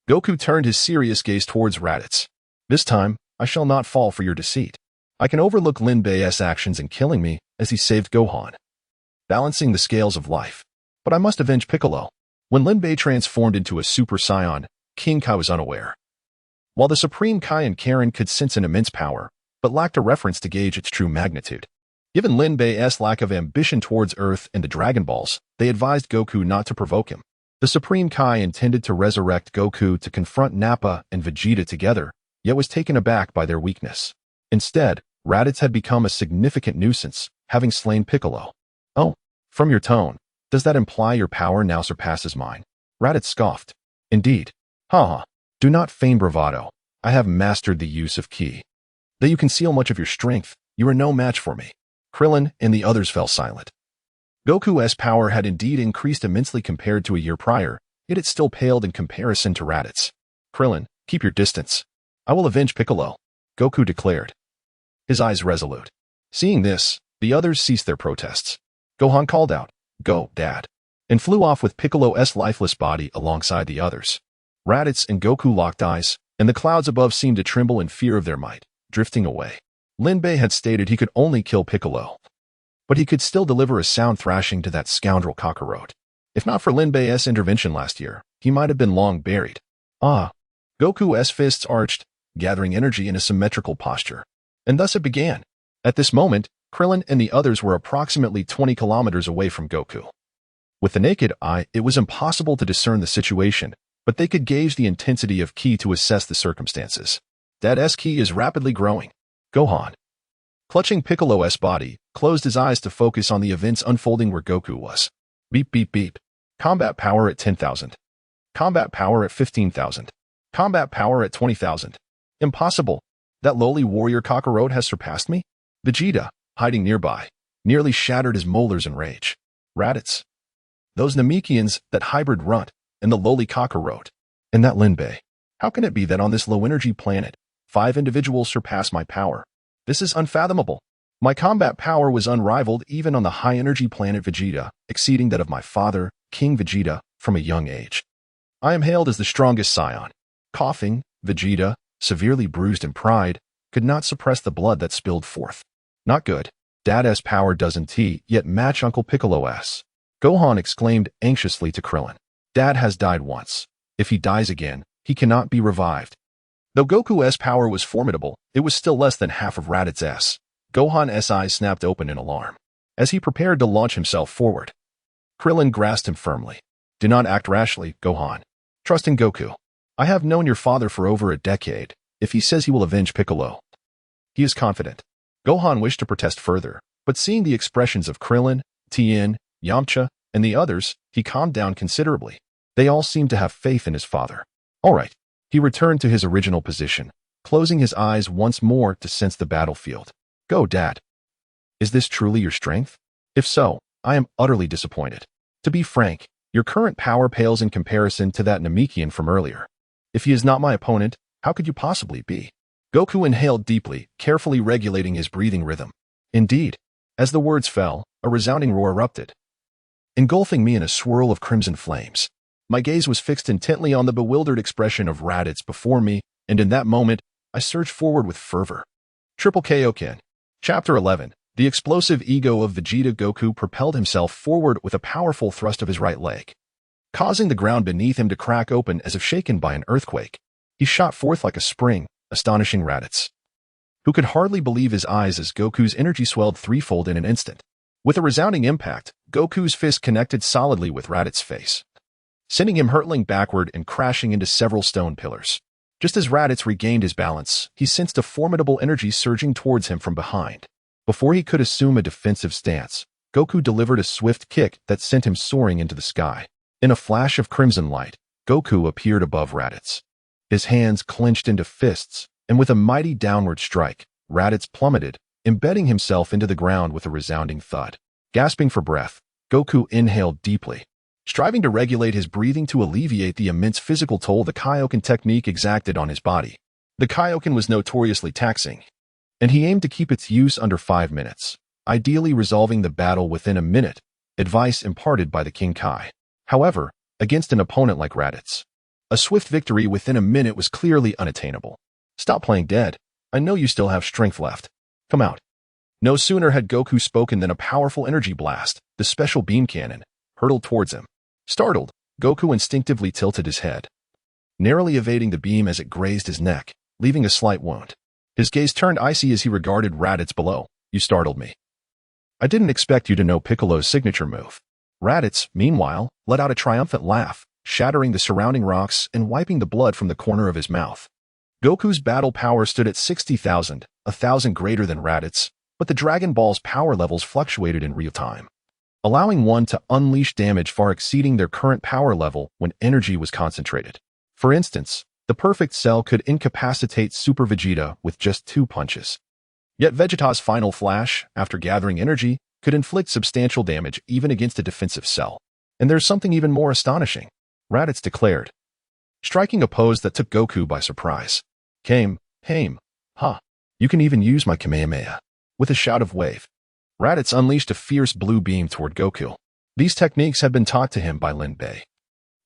Goku turned his serious gaze towards Raditz. This time, I shall not fall for your deceit. I can overlook Lin Bei's actions in killing me as he saved Gohan, balancing the scales of life. But I must avenge Piccolo. When Lin Bei transformed into a Super Saiyan, King Kai was unaware. While the Supreme Kai and Karin could sense an immense power, but lacked a reference to gauge its true magnitude. Given Lin Bei's lack of ambition towards Earth and the Dragon Balls, they advised Goku not to provoke him. The Supreme Kai intended to resurrect Goku to confront Nappa and Vegeta together, yet was taken aback by their weakness. Instead, Raditz had become a significant nuisance, having slain Piccolo. Oh, from your tone, does that imply your power now surpasses mine? Raditz scoffed. Indeed. Haha. Do not feign bravado. I have mastered the use of ki. Though you conceal much of your strength, you are no match for me. Krillin and the others fell silent. Goku's power had indeed increased immensely compared to a year prior, yet it still paled in comparison to Raditz. Krillin, keep your distance. I will avenge Piccolo, Goku declared, his eyes resolute. Seeing this, the others ceased their protests. Gohan called out, "Go, Dad," and flew off with Piccolo's lifeless body alongside the others. Raditz and Goku locked eyes, and the clouds above seemed to tremble in fear of their might, drifting away. Lin Bei had stated he could only kill Piccolo, but he could still deliver a sound thrashing to that scoundrel Kakarot. If not for Lin Bei's intervention last year, he might have been long buried. Goku's fists arched, gathering energy in a symmetrical posture. And thus it began. At this moment, Krillin and the others were approximately 20 kilometers away from Goku. With the naked eye, it was impossible to discern the situation, but they could gauge the intensity of ki to assess the circumstances. Dad's ki is rapidly growing. Gohan, clutching Piccolo's body, closed his eyes to focus on the events unfolding where Goku was. Beep beep beep. Combat power at 10,000. Combat power at 15,000. Combat power at 20,000. Impossible. That lowly warrior Kakarot has surpassed me? Vegeta, hiding nearby, nearly shattered his molars in rage. Raditz. Those Namekians, that hybrid runt, and the lowly Kakarot, and that Lin Bei. How can it be that on this low-energy planet, 5 individuals surpass my power? This is unfathomable. My combat power was unrivaled even on the high-energy planet Vegeta, exceeding that of my father, King Vegeta, from a young age. I am hailed as the strongest Saiyan. Coughing, Vegeta, severely bruised in pride, could not suppress the blood that spilled forth. Not good. Dad's power doesn't yet match Uncle Piccolo's. Gohan exclaimed anxiously to Krillin. Dad has died once. If he dies again, he cannot be revived. Though Goku's power was formidable, it was still less than half of Raditz's. Gohan's eyes snapped open in alarm. As he prepared to launch himself forward, Krillin grasped him firmly. Do not act rashly, Gohan. Trust in Goku. I have known your father for over a decade. If he says he will avenge Piccolo, he is confident. Gohan wished to protest further, but seeing the expressions of Krillin, Tien, Yamcha, and the others, he calmed down considerably. They all seemed to have faith in his father. All right. He returned to his original position, closing his eyes once more to sense the battlefield. Go, Dad. Is this truly your strength? If so, I am utterly disappointed. To be frank, your current power pales in comparison to that Namekian from earlier. If he is not my opponent, how could you possibly be? Goku inhaled deeply, carefully regulating his breathing rhythm. Indeed, as the words fell, a resounding roar erupted, engulfing me in a swirl of crimson flames. My gaze was fixed intently on the bewildered expression of Raditz before me, and in that moment, I surged forward with fervor. Triple Kaioken. Chapter 11. The explosive ego of Vegeta. Goku propelled himself forward with a powerful thrust of his right leg, causing the ground beneath him to crack open as if shaken by an earthquake. He shot forth like a spring, astonishing Raditz, who could hardly believe his eyes as Goku's energy swelled threefold in an instant. With a resounding impact, Goku's fist connected solidly with Raditz's face, sending him hurtling backward and crashing into several stone pillars. Just as Raditz regained his balance, he sensed a formidable energy surging towards him from behind. Before he could assume a defensive stance, Goku delivered a swift kick that sent him soaring into the sky. In a flash of crimson light, Goku appeared above Raditz. His hands clenched into fists, and with a mighty downward strike, Raditz plummeted, embedding himself into the ground with a resounding thud. Gasping for breath, Goku inhaled deeply, striving to regulate his breathing to alleviate the immense physical toll the Kaioken technique exacted on his body. The Kaioken was notoriously taxing, and he aimed to keep its use under 5 minutes, ideally resolving the battle within a minute, advice imparted by the King Kai. However, against an opponent like Raditz, a swift victory within a minute was clearly unattainable. Stop playing dead. I know you still have strength left. Come out. No sooner had Goku spoken than a powerful energy blast, the special beam cannon, hurtled towards him. Startled, Goku instinctively tilted his head, narrowly evading the beam as it grazed his neck, leaving a slight wound. His gaze turned icy as he regarded Raditz below. You startled me. I didn't expect you to know Piccolo's signature move. Raditz, meanwhile, let out a triumphant laugh, shattering the surrounding rocks and wiping the blood from the corner of his mouth. Goku's battle power stood at 60,000, 1,000 greater than Raditz, but the Dragon Ball's power levels fluctuated in real time, allowing one to unleash damage far exceeding their current power level when energy was concentrated. For instance, the perfect cell could incapacitate Super Vegeta with just 2 punches. Yet Vegeta's final flash, after gathering energy, could inflict substantial damage even against a defensive cell. And there's something even more astonishing, Raditz declared, striking a pose that took Goku by surprise. Came, ha. You can even use my Kamehameha. With a shout of wave, Raditz unleashed a fierce blue beam toward Goku. These techniques had been taught to him by Lin Bei,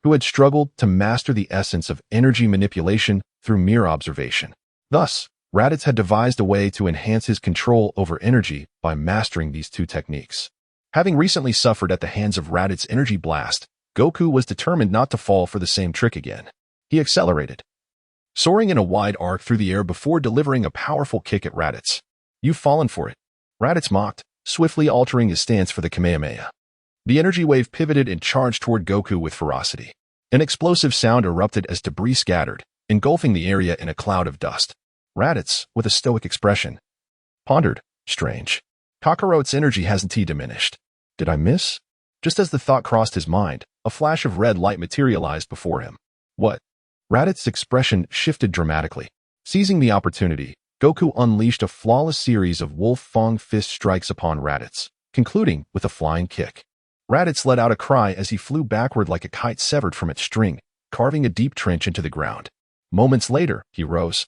who had struggled to master the essence of energy manipulation through mere observation. Thus, Raditz had devised a way to enhance his control over energy by mastering these 2 techniques. Having recently suffered at the hands of Raditz's energy blast, Goku was determined not to fall for the same trick again. He accelerated, soaring in a wide arc through the air before delivering a powerful kick at Raditz. You've fallen for it, Raditz mocked, swiftly altering his stance for the Kamehameha. The energy wave pivoted and charged toward Goku with ferocity. An explosive sound erupted as debris scattered, engulfing the area in a cloud of dust. Raditz, with a stoic expression, pondered, strange. Kakarot's energy hasn't diminished. Did I miss? Just as the thought crossed his mind, a flash of red light materialized before him. What? Raditz's expression shifted dramatically. Seizing the opportunity, Goku unleashed a flawless series of Wolf Fang fist strikes upon Raditz, concluding with a flying kick. Raditz let out a cry as he flew backward like a kite severed from its string, carving a deep trench into the ground. Moments later, he rose,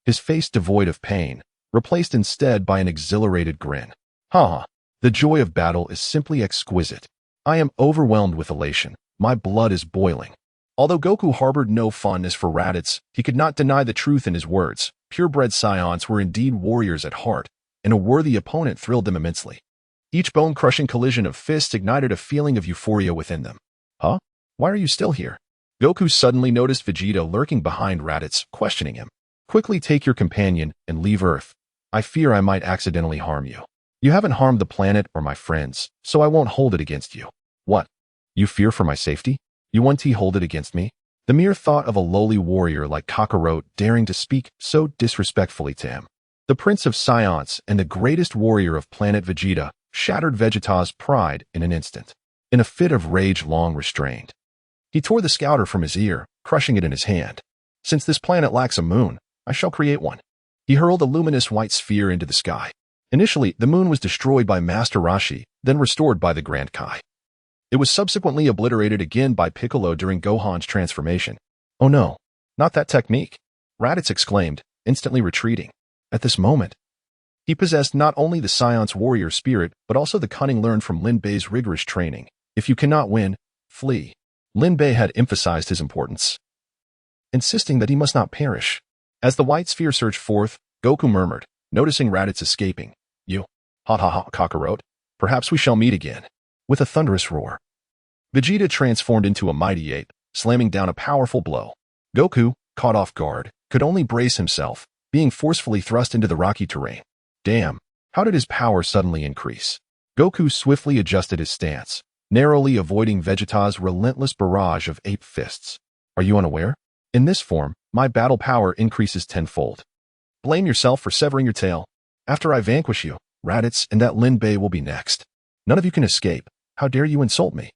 his face devoid of pain, replaced instead by an exhilarated grin. Ha! The joy of battle is simply exquisite. I am overwhelmed with elation. My blood is boiling. Although Goku harbored no fondness for Raditz, he could not deny the truth in his words. Purebred Saiyans were indeed warriors at heart, and a worthy opponent thrilled them immensely. Each bone-crushing collision of fists ignited a feeling of euphoria within them. Huh? Why are you still here? Goku suddenly noticed Vegeta lurking behind Raditz, questioning him. Quickly take your companion and leave Earth. I fear I might accidentally harm you. You haven't harmed the planet or my friends, so I won't hold it against you. What? You fear for my safety? You want to hold it against me? The mere thought of a lowly warrior like Kakarot daring to speak so disrespectfully to him, the Prince of Saiyans and the greatest warrior of planet Vegeta, shattered Vegeta's pride in an instant. In a fit of rage long restrained, he tore the scouter from his ear, crushing it in his hand. Since this planet lacks a moon, I shall create one. He hurled a luminous white sphere into the sky. Initially, the moon was destroyed by Master Roshi, then restored by the Grand Kai. It was subsequently obliterated again by Piccolo during Gohan's transformation. Oh no, not that technique, Raditz exclaimed, instantly retreating. At this moment, he possessed not only the Saiyans warrior spirit, but also the cunning learned from Lin Bei's rigorous training. If you cannot win, flee. Lin Bei had emphasized his importance, insisting that he must not perish. As the white sphere surged forth, Goku murmured, noticing Raditz escaping. You, ha, Kakarot, perhaps we shall meet again. With a thunderous roar, Vegeta transformed into a mighty ape, slamming down a powerful blow. Goku, caught off guard, could only brace himself, being forcefully thrust into the rocky terrain. Damn, how did his power suddenly increase? Goku swiftly adjusted his stance, narrowly avoiding Vegeta's relentless barrage of ape fists. Are you unaware? In this form, my battle power increases tenfold. Blame yourself for severing your tail. After I vanquish you, Raditz and that Lin Bei will be next. None of you can escape. How dare you insult me?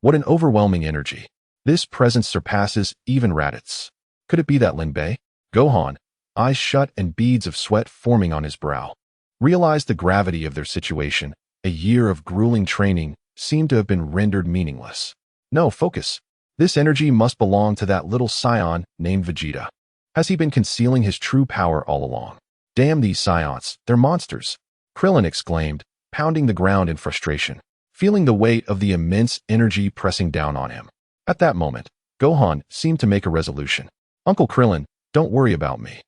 What an overwhelming energy. This presence surpasses even Raditz. Could it be that Lin Bei? Gohan, eyes shut and beads of sweat forming on his brow, realized the gravity of their situation. A year of grueling training seemed to have been rendered meaningless. No, focus. This energy must belong to that little Saiyan named Vegeta. Has he been concealing his true power all along? Damn these Saiyans, they're monsters, Krillin exclaimed, pounding the ground in frustration, feeling the weight of the immense energy pressing down on him. At that moment, Gohan seemed to make a resolution. Uncle Krillin, don't worry about me.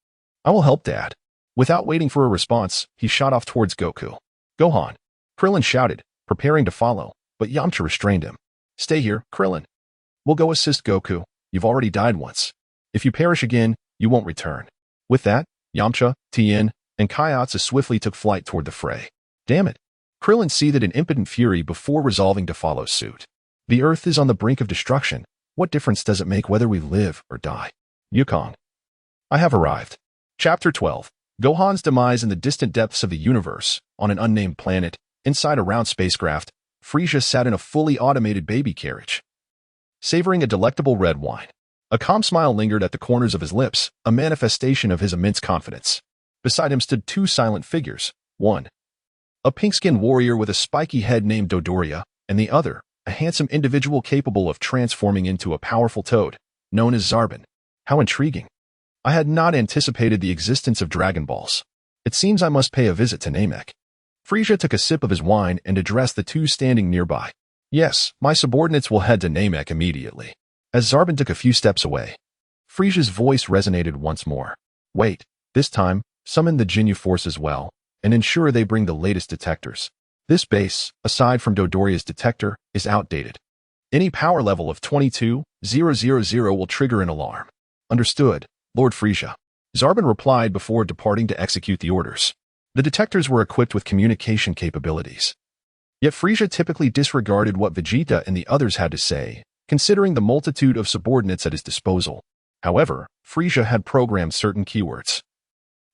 I will help Dad. Without waiting for a response, he shot off towards Goku. Gohan, Krillin shouted, preparing to follow, but Yamcha restrained him. Stay here, Krillin. We'll go assist Goku. You've already died once. If you perish again, you won't return. With that, Yamcha, Tien, and Kaiatsu swiftly took flight toward the fray. Damn it. Krillin seethed in impotent fury before resolving to follow suit. The Earth is on the brink of destruction. What difference does it make whether we live or die? Yukong. I have arrived. Chapter 12. Gohan's demise in the distant depths of the universe. On an unnamed planet, inside a round spacecraft, Frieza sat in a fully automated baby carriage, savoring a delectable red wine. A calm smile lingered at the corners of his lips, a manifestation of his immense confidence. Beside him stood two silent figures. One, a pink-skinned warrior with a spiky head named Dodoria, and the other, a handsome individual capable of transforming into a powerful toad, known as Zarbon. How intriguing. I had not anticipated the existence of Dragon Balls. It seems I must pay a visit to Namek. Frieza took a sip of his wine and addressed the two standing nearby. Yes, my subordinates will head to Namek immediately. As Zarbon took a few steps away, Frieza's voice resonated once more. Wait, this time, summon the Ginyu Force as well, and ensure they bring the latest detectors. This base, aside from Dodoria's detector, is outdated. Any power level of 22,000 will trigger an alarm. Understood, Lord Frieza. Zarbon replied before departing to execute the orders. The detectors were equipped with communication capabilities. Yet Frieza typically disregarded what Vegeta and the others had to say, considering the multitude of subordinates at his disposal. However, Frieza had programmed certain keywords,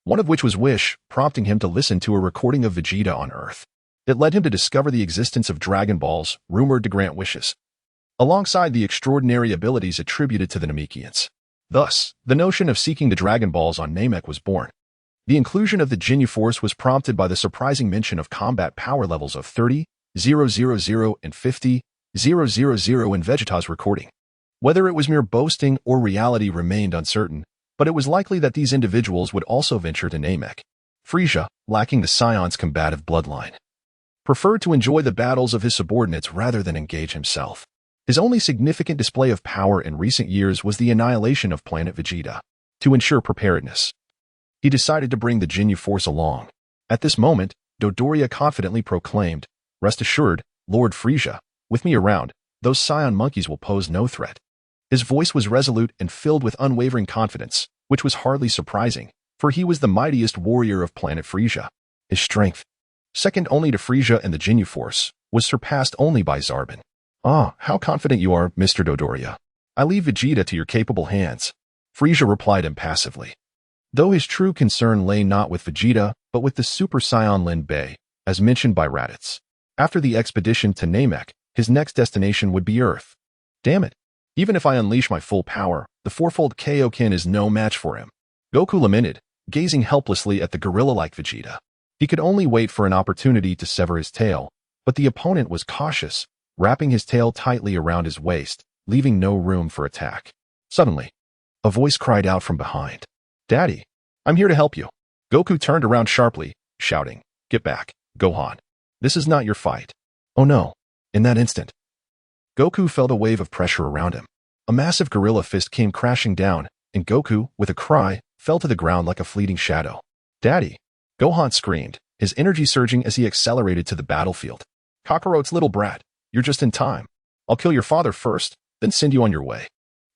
one of which was wish, prompting him to listen to a recording of Vegeta on Earth. It led him to discover the existence of Dragon Balls, rumored to grant wishes, alongside the extraordinary abilities attributed to the Namekians. Thus, the notion of seeking the Dragon Balls on Namek was born. The inclusion of the Ginyu Force was prompted by the surprising mention of combat power levels of 30,000 and 50,000 in Vegeta's recording. Whether it was mere boasting or reality remained uncertain, but it was likely that these individuals would also venture to Namek. Frieza, lacking the Saiyans' combative bloodline, preferred to enjoy the battles of his subordinates rather than engage himself. His only significant display of power in recent years was the annihilation of planet Vegeta. To ensure preparedness, he decided to bring the Ginyu Force along. At this moment, Dodoria confidently proclaimed, "Rest assured, Lord Frieza, with me around, those Saiyan monkeys will pose no threat." His voice was resolute and filled with unwavering confidence, which was hardly surprising, for he was the mightiest warrior of planet Frieza. His strength, second only to Frieza and the Ginyu Force, was surpassed only by Zarbon. "Ah, how confident you are, Mr. Dodoria. I leave Vegeta to your capable hands," Frieza replied impassively. Though his true concern lay not with Vegeta, but with the Super Saiyan Lin Bei, as mentioned by Raditz. After the expedition to Namek, his next destination would be Earth. Damn it. Even if I unleash my full power, the fourfold Kaioken is no match for him. Goku lamented, gazing helplessly at the gorilla-like Vegeta. He could only wait for an opportunity to sever his tail, but the opponent was cautious, wrapping his tail tightly around his waist, leaving no room for attack. Suddenly, a voice cried out from behind. "Daddy, I'm here to help you." Goku turned around sharply, shouting, "Get back, Gohan. This is not your fight." Oh no. In that instant, Goku felt a wave of pressure around him. A massive gorilla fist came crashing down, and Goku, with a cry, fell to the ground like a fleeting shadow. "Daddy!" Gohan screamed, his energy surging as he accelerated to the battlefield. "Kakarote's little brat, you're just in time. I'll kill your father first, then send you on your way,"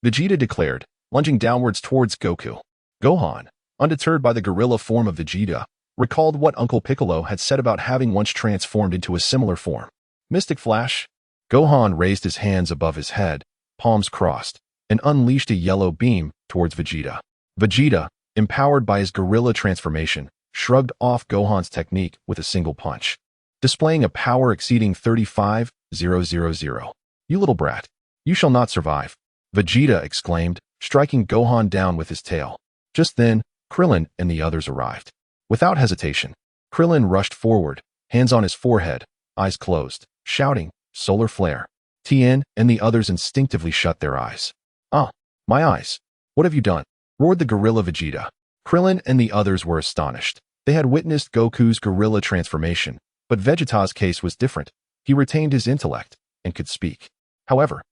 Vegeta declared, lunging downwards towards Goku. Gohan, undeterred by the gorilla form of Vegeta, recalled what Uncle Piccolo had said about having once transformed into a similar form. Mystic Flash. Gohan raised his hands above his head, palms crossed, and unleashed a yellow beam towards Vegeta. Vegeta, empowered by his gorilla transformation, shrugged off Gohan's technique with a single punch, displaying a power exceeding 35,000. "You little brat, you shall not survive," Vegeta exclaimed, striking Gohan down with his tail. Just then, Krillin and the others arrived. Without hesitation, Krillin rushed forward, hands on his forehead, eyes closed, shouting, "Solar Flare." Tien and the others instinctively shut their eyes. "Ah, my eyes. What have you done?" roared the gorilla Vegeta. Krillin and the others were astonished. They had witnessed Goku's gorilla transformation, but Vegeta's case was different. He retained his intellect and could speak. However,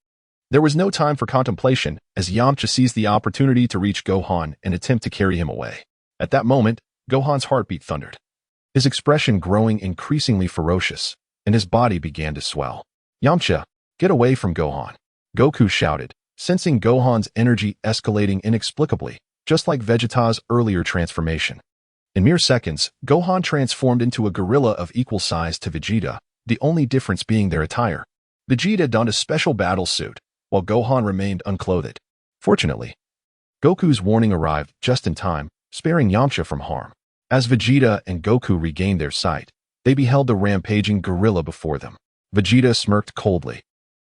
there was no time for contemplation as Yamcha seized the opportunity to reach Gohan and attempt to carry him away. At that moment, Gohan's heartbeat thundered, his expression growing increasingly ferocious, and his body began to swell. "Yamcha, get away from Gohan," Goku shouted, sensing Gohan's energy escalating inexplicably, just like Vegeta's earlier transformation. In mere seconds, Gohan transformed into a gorilla of equal size to Vegeta, the only difference being their attire. Vegeta donned a special battle suit, while Gohan remained unclothed. Fortunately, Goku's warning arrived just in time, sparing Yamcha from harm. As Vegeta and Goku regained their sight, they beheld the rampaging gorilla before them. Vegeta smirked coldly.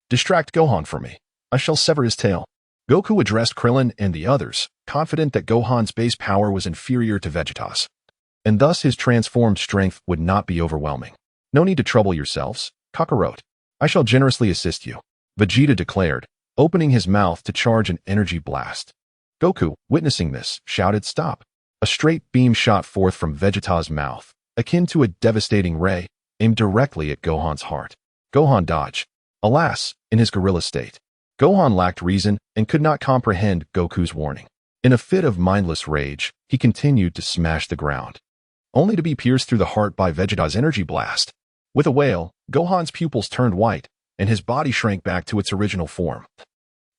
"Distract Gohan for me. I shall sever his tail." Goku addressed Krillin and the others, confident that Gohan's base power was inferior to Vegeta's, and thus his transformed strength would not be overwhelming. "No need to trouble yourselves, Kakarot. I shall generously assist you," Vegeta declared, opening his mouth to charge an energy blast. Goku, witnessing this, shouted stop. A straight beam shot forth from Vegeta's mouth, akin to a devastating ray, aimed directly at Gohan's heart. Gohan dodged. Alas, in his gorilla state, Gohan lacked reason and could not comprehend Goku's warning. In a fit of mindless rage, he continued to smash the ground, only to be pierced through the heart by Vegeta's energy blast. With a wail, Gohan's pupils turned white, and his body shrank back to its original form.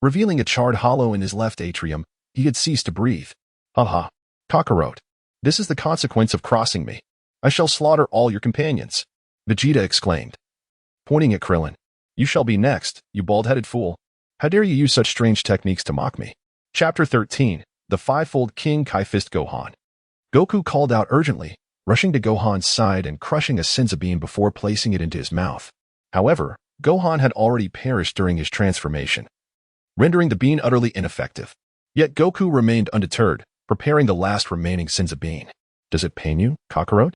Revealing a charred hollow in his left atrium, he had ceased to breathe. "Haha, Kakarot, this is the consequence of crossing me. I shall slaughter all your companions," Vegeta exclaimed, pointing at Krillin. "You shall be next, you bald-headed fool. How dare you use such strange techniques to mock me?" Chapter 13. The Fivefold King Kai-Fist Gohan. Goku called out urgently, rushing to Gohan's side and crushing a Senzu bean before placing it into his mouth. However, Gohan had already perished during his transformation, rendering the bean utterly ineffective. Yet Goku remained undeterred, preparing the last remaining Senzu bean. "Does it pain you, Kakarot?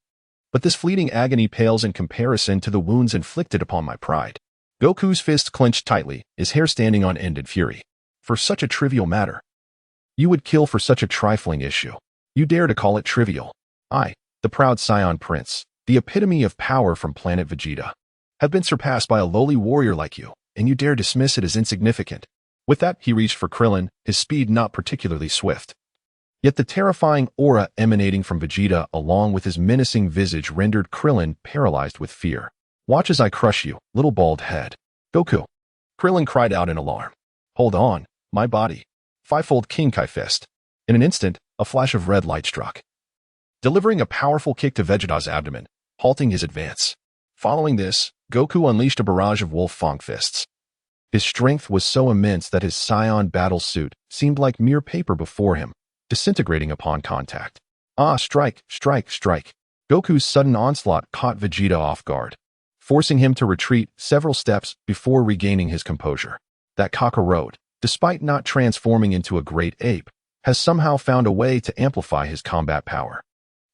But this fleeting agony pales in comparison to the wounds inflicted upon my pride." Goku's fist clenched tightly, his hair standing on end in fury. "For such a trivial matter. You would kill for such a trifling issue. You dare to call it trivial. I, the proud Saiyan prince, the epitome of power from planet Vegeta, have been surpassed by a lowly warrior like you, and you dare dismiss it as insignificant." With that, he reached for Krillin, his speed not particularly swift. Yet the terrifying aura emanating from Vegeta along with his menacing visage rendered Krillin paralyzed with fear. "Watch as I crush you, little bald head." "Goku!" Krillin cried out in alarm. "Hold on, my body. Fivefold King Kai-Fist." In an instant, a flash of red light struck, delivering a powerful kick to Vegeta's abdomen, halting his advance. Following this, Goku unleashed a barrage of Wolf Fang fists. His strength was so immense that his Saiyan battle suit seemed like mere paper before him, disintegrating upon contact. Strike, strike, strike. Goku's sudden onslaught caught Vegeta off guard, forcing him to retreat several steps before regaining his composure. That Kakarot, despite not transforming into a great ape, has somehow found a way to amplify his combat power.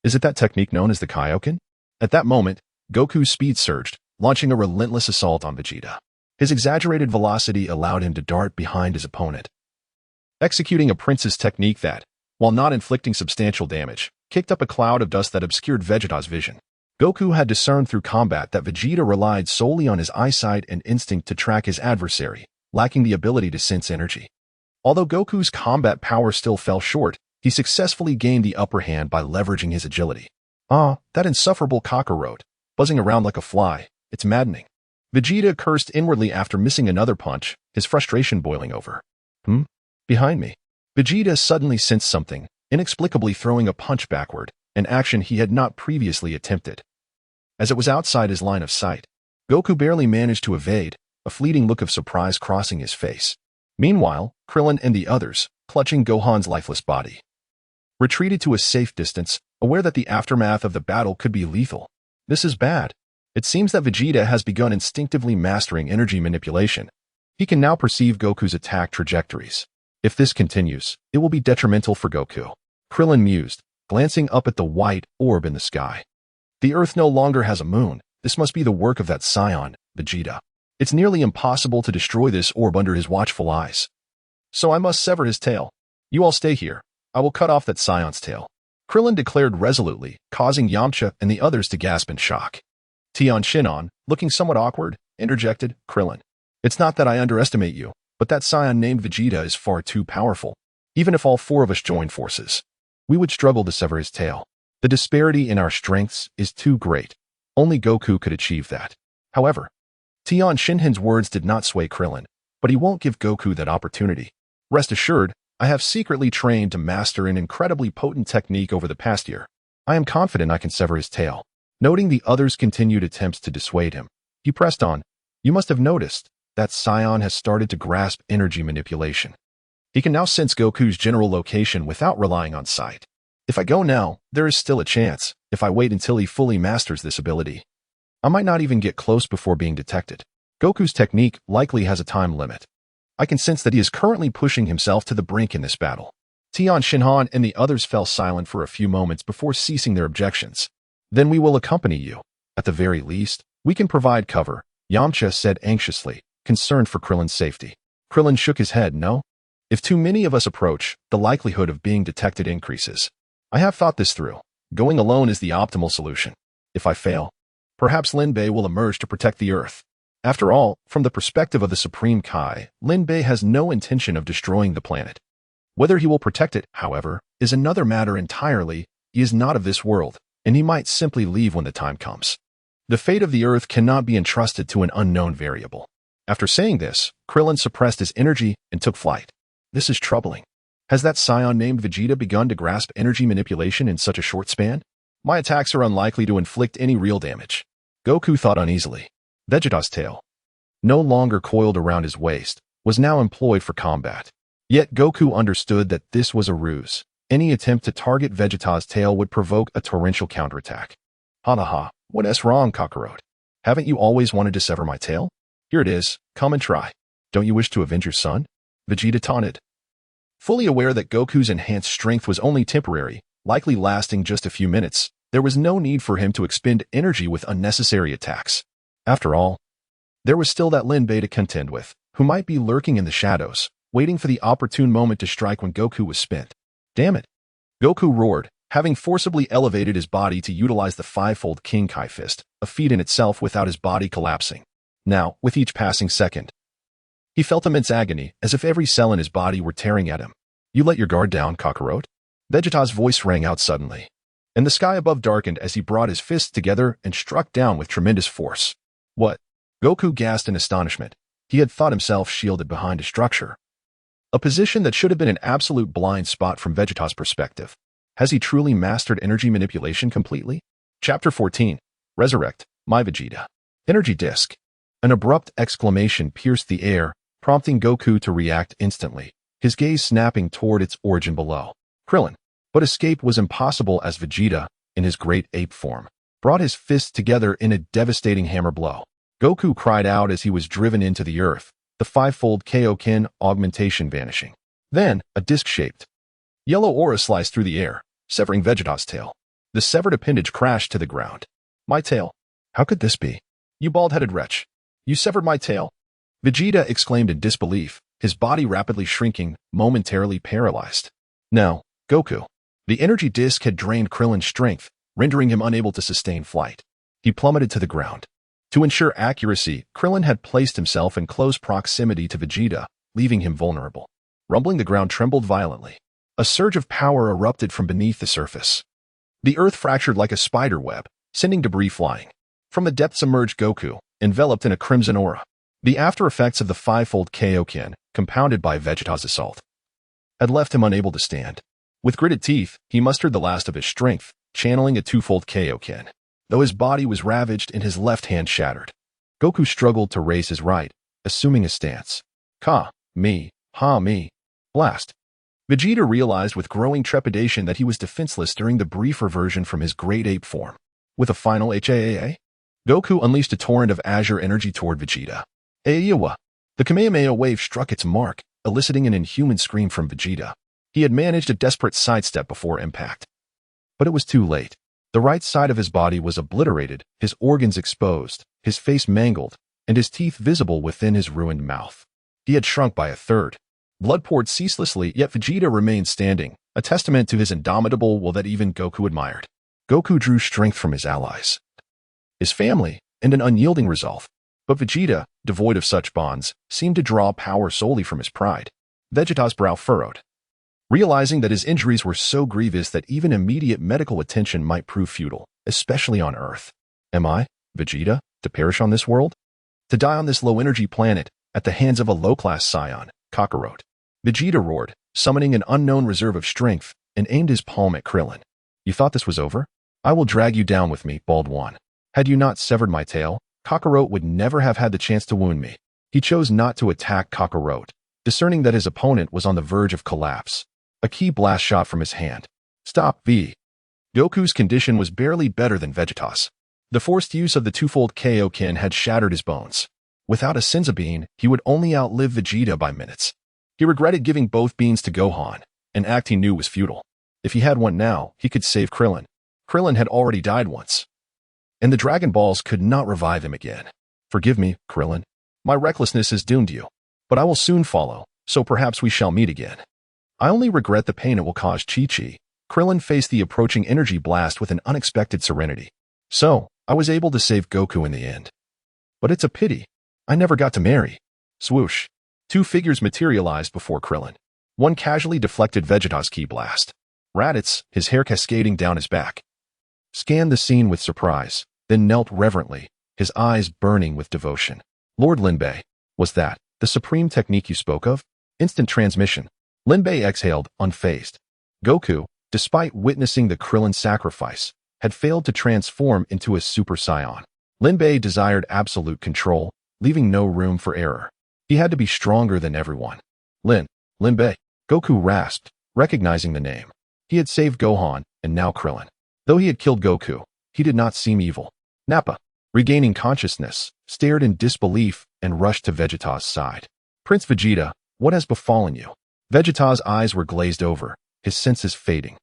Is it that technique known as the Kaioken? At that moment, Goku's speed surged, launching a relentless assault on Vegeta. His exaggerated velocity allowed him to dart behind his opponent, executing a prince's technique that, while not inflicting substantial damage, kicked up a cloud of dust that obscured Vegeta's vision. Goku had discerned through combat that Vegeta relied solely on his eyesight and instinct to track his adversary, lacking the ability to sense energy. Although Goku's combat power still fell short, he successfully gained the upper hand by leveraging his agility. That insufferable Kakarot, buzzing around like a fly, it's maddening. Vegeta cursed inwardly after missing another punch, his frustration boiling over. Behind me. Vegeta suddenly sensed something, inexplicably throwing a punch backward, an action he had not previously attempted. As it was outside his line of sight, Goku barely managed to evade, a fleeting look of surprise crossing his face. Meanwhile, Krillin and the others, clutching Gohan's lifeless body, retreated to a safe distance, aware that the aftermath of the battle could be lethal. This is bad. It seems that Vegeta has begun instinctively mastering energy manipulation. He can now perceive Goku's attack trajectories. If this continues, it will be detrimental for Goku. Krillin mused, glancing up at the white orb in the sky. The Earth no longer has a moon. This must be the work of that Saiyan, Vegeta. It's nearly impossible to destroy this orb under his watchful eyes. So I must sever his tail. You all stay here. I will cut off that Saiyan's tail. Krillin declared resolutely, causing Yamcha and the others to gasp in shock. Tian Shinon, looking somewhat awkward, interjected, "Krillin, it's not that I underestimate you, but that Saiyan named Vegeta is far too powerful. Even if all four of us joined forces, we would struggle to sever his tail. The disparity in our strengths is too great. Only Goku could achieve that." Tian Shinhan's words did not sway Krillin, but he won't give Goku that opportunity. Rest assured, I have secretly trained to master an incredibly potent technique over the past year. I am confident I can sever his tail. Noting the others' continued attempts to dissuade him, he pressed on. You must have noticed that Saiyan has started to grasp energy manipulation. He can now sense Goku's general location without relying on sight. If I go now, there is still a chance. If I wait until he fully masters this ability, I might not even get close before being detected. Goku's technique likely has a time limit. I can sense that he is currently pushing himself to the brink in this battle. Tian Shinhan and the others fell silent for a few moments before ceasing their objections. Then we will accompany you. At the very least, we can provide cover, Yamcha said anxiously, concerned for Krillin's safety. Krillin shook his head. No. If too many of us approach, the likelihood of being detected increases. I have thought this through. Going alone is the optimal solution. If I fail, perhaps Lin Bei will emerge to protect the Earth. After all, from the perspective of the Supreme Kai, Lin Bei has no intention of destroying the planet. Whether he will protect it, however, is another matter entirely. He is not of this world, and he might simply leave when the time comes. The fate of the Earth cannot be entrusted to an unknown variable. After saying this, Krillin suppressed his energy and took flight. This is troubling. Has that Saiyan named Vegeta begun to grasp energy manipulation in such a short span? My attacks are unlikely to inflict any real damage. Goku thought uneasily. Vegeta's tail, no longer coiled around his waist, was now employed for combat. Yet Goku understood that this was a ruse. Any attempt to target Vegeta's tail would provoke a torrential counterattack. Ha ha ha, what's wrong, Kakarot? Haven't you always wanted to sever my tail? Here it is, come and try. Don't you wish to avenge your son? Vegeta taunted. Fully aware that Goku's enhanced strength was only temporary, likely lasting just a few minutes, there was no need for him to expend energy with unnecessary attacks. After all, there was still that Lin Bei to contend with, who might be lurking in the shadows, waiting for the opportune moment to strike when Goku was spent. Damn it! Goku roared, having forcibly elevated his body to utilize the five-fold King Kai fist, a feat in itself without his body collapsing. Now, with each passing second, he felt immense agony, as if every cell in his body were tearing at him. You let your guard down, Kakarot? Vegeta's voice rang out suddenly, and the sky above darkened as he brought his fists together and struck down with tremendous force. What? Goku gasped in astonishment. He had thought himself shielded behind a structure, a position that should have been an absolute blind spot from Vegeta's perspective. Has he truly mastered energy manipulation completely? Chapter 14. Resurrect, my Vegeta. Energy Disc. An abrupt exclamation pierced the air, prompting Goku to react instantly, his gaze snapping toward its origin below. Krillin. But escape was impossible as Vegeta, in his great ape form, brought his fists together in a devastating hammer blow. Goku cried out as he was driven into the earth, the five-fold Kaioken augmentation vanishing. Then, a disc-shaped yellow aura sliced through the air, severing Vegeta's tail. The severed appendage crashed to the ground. My tail. How could this be? You bald-headed wretch. You severed my tail. Vegeta exclaimed in disbelief, his body rapidly shrinking, momentarily paralyzed. Now, Goku. The energy disc had drained Krillin's strength, rendering him unable to sustain flight. He plummeted to the ground. To ensure accuracy, Krillin had placed himself in close proximity to Vegeta, leaving him vulnerable. Rumbling, the ground trembled violently. A surge of power erupted from beneath the surface. The earth fractured like a spider web, sending debris flying. From the depths emerged Goku, enveloped in a crimson aura. The after-effects of the five-fold Kaioken, compounded by Vegeta's assault, had left him unable to stand. With gritted teeth, he mustered the last of his strength, channeling a two-fold Kaioken. Though his body was ravaged and his left hand shattered, Goku struggled to raise his right, assuming a stance. Me, blast. Vegeta realized with growing trepidation that he was defenseless during the brief reversion from his great ape form. With a final HAAA, Goku unleashed a torrent of azure energy toward Vegeta. Aiwa! The Kamehameha wave struck its mark, eliciting an inhuman scream from Vegeta. He had managed a desperate sidestep before impact. But it was too late. The right side of his body was obliterated, his organs exposed, his face mangled, and his teeth visible within his ruined mouth. He had shrunk by a third. Blood poured ceaselessly, yet Vegeta remained standing, a testament to his indomitable will that even Goku admired. Goku drew strength from his allies, his family, and an unyielding resolve. But Vegeta, devoid of such bonds, seemed to draw power solely from his pride. Vegeta's brow furrowed, realizing that his injuries were so grievous that even immediate medical attention might prove futile, especially on Earth. Am I, Vegeta, to perish on this world? To die on this low-energy planet, at the hands of a low-class Saiyan, Kakarot. Vegeta roared, summoning an unknown reserve of strength, and aimed his palm at Krillin. You thought this was over? I will drag you down with me, Bald One. Had you not severed my tail, Kakarot would never have had the chance to wound me. He chose not to attack Kakarot, discerning that his opponent was on the verge of collapse. A key blast shot from his hand. Stop, V. Goku's condition was barely better than Vegeta's. The forced use of the twofold Kaioken had shattered his bones. Without a Senzu bean, he would only outlive Vegeta by minutes. He regretted giving both beans to Gohan, an act he knew was futile. If he had one now, he could save Krillin. Krillin had already died once, and the Dragon Balls could not revive him again. Forgive me, Krillin. My recklessness has doomed you, but I will soon follow, so perhaps we shall meet again. I only regret the pain it will cause Chi-Chi. Krillin faced the approaching energy blast with an unexpected serenity. So, I was able to save Goku in the end. But it's a pity. I never got to marry. Swoosh. Two figures materialized before Krillin. One casually deflected Vegeta's ki blast. Raditz, his hair cascading down his back, scanned the scene with surprise, then knelt reverently, his eyes burning with devotion. Lord Lin Bei, was that the supreme technique you spoke of? Instant transmission. Lin Bei exhaled, unfazed. Goku, despite witnessing the Krillin sacrifice, had failed to transform into a Super Saiyan. Lin Bei desired absolute control, leaving no room for error. He had to be stronger than everyone. Lin Bei. Goku rasped, recognizing the name. He had saved Gohan, and now Krillin. Though he had killed Goku, he did not seem evil. Nappa, regaining consciousness, stared in disbelief and rushed to Vegeta's side. Prince Vegeta, what has befallen you? Vegeta's eyes were glazed over, his senses fading.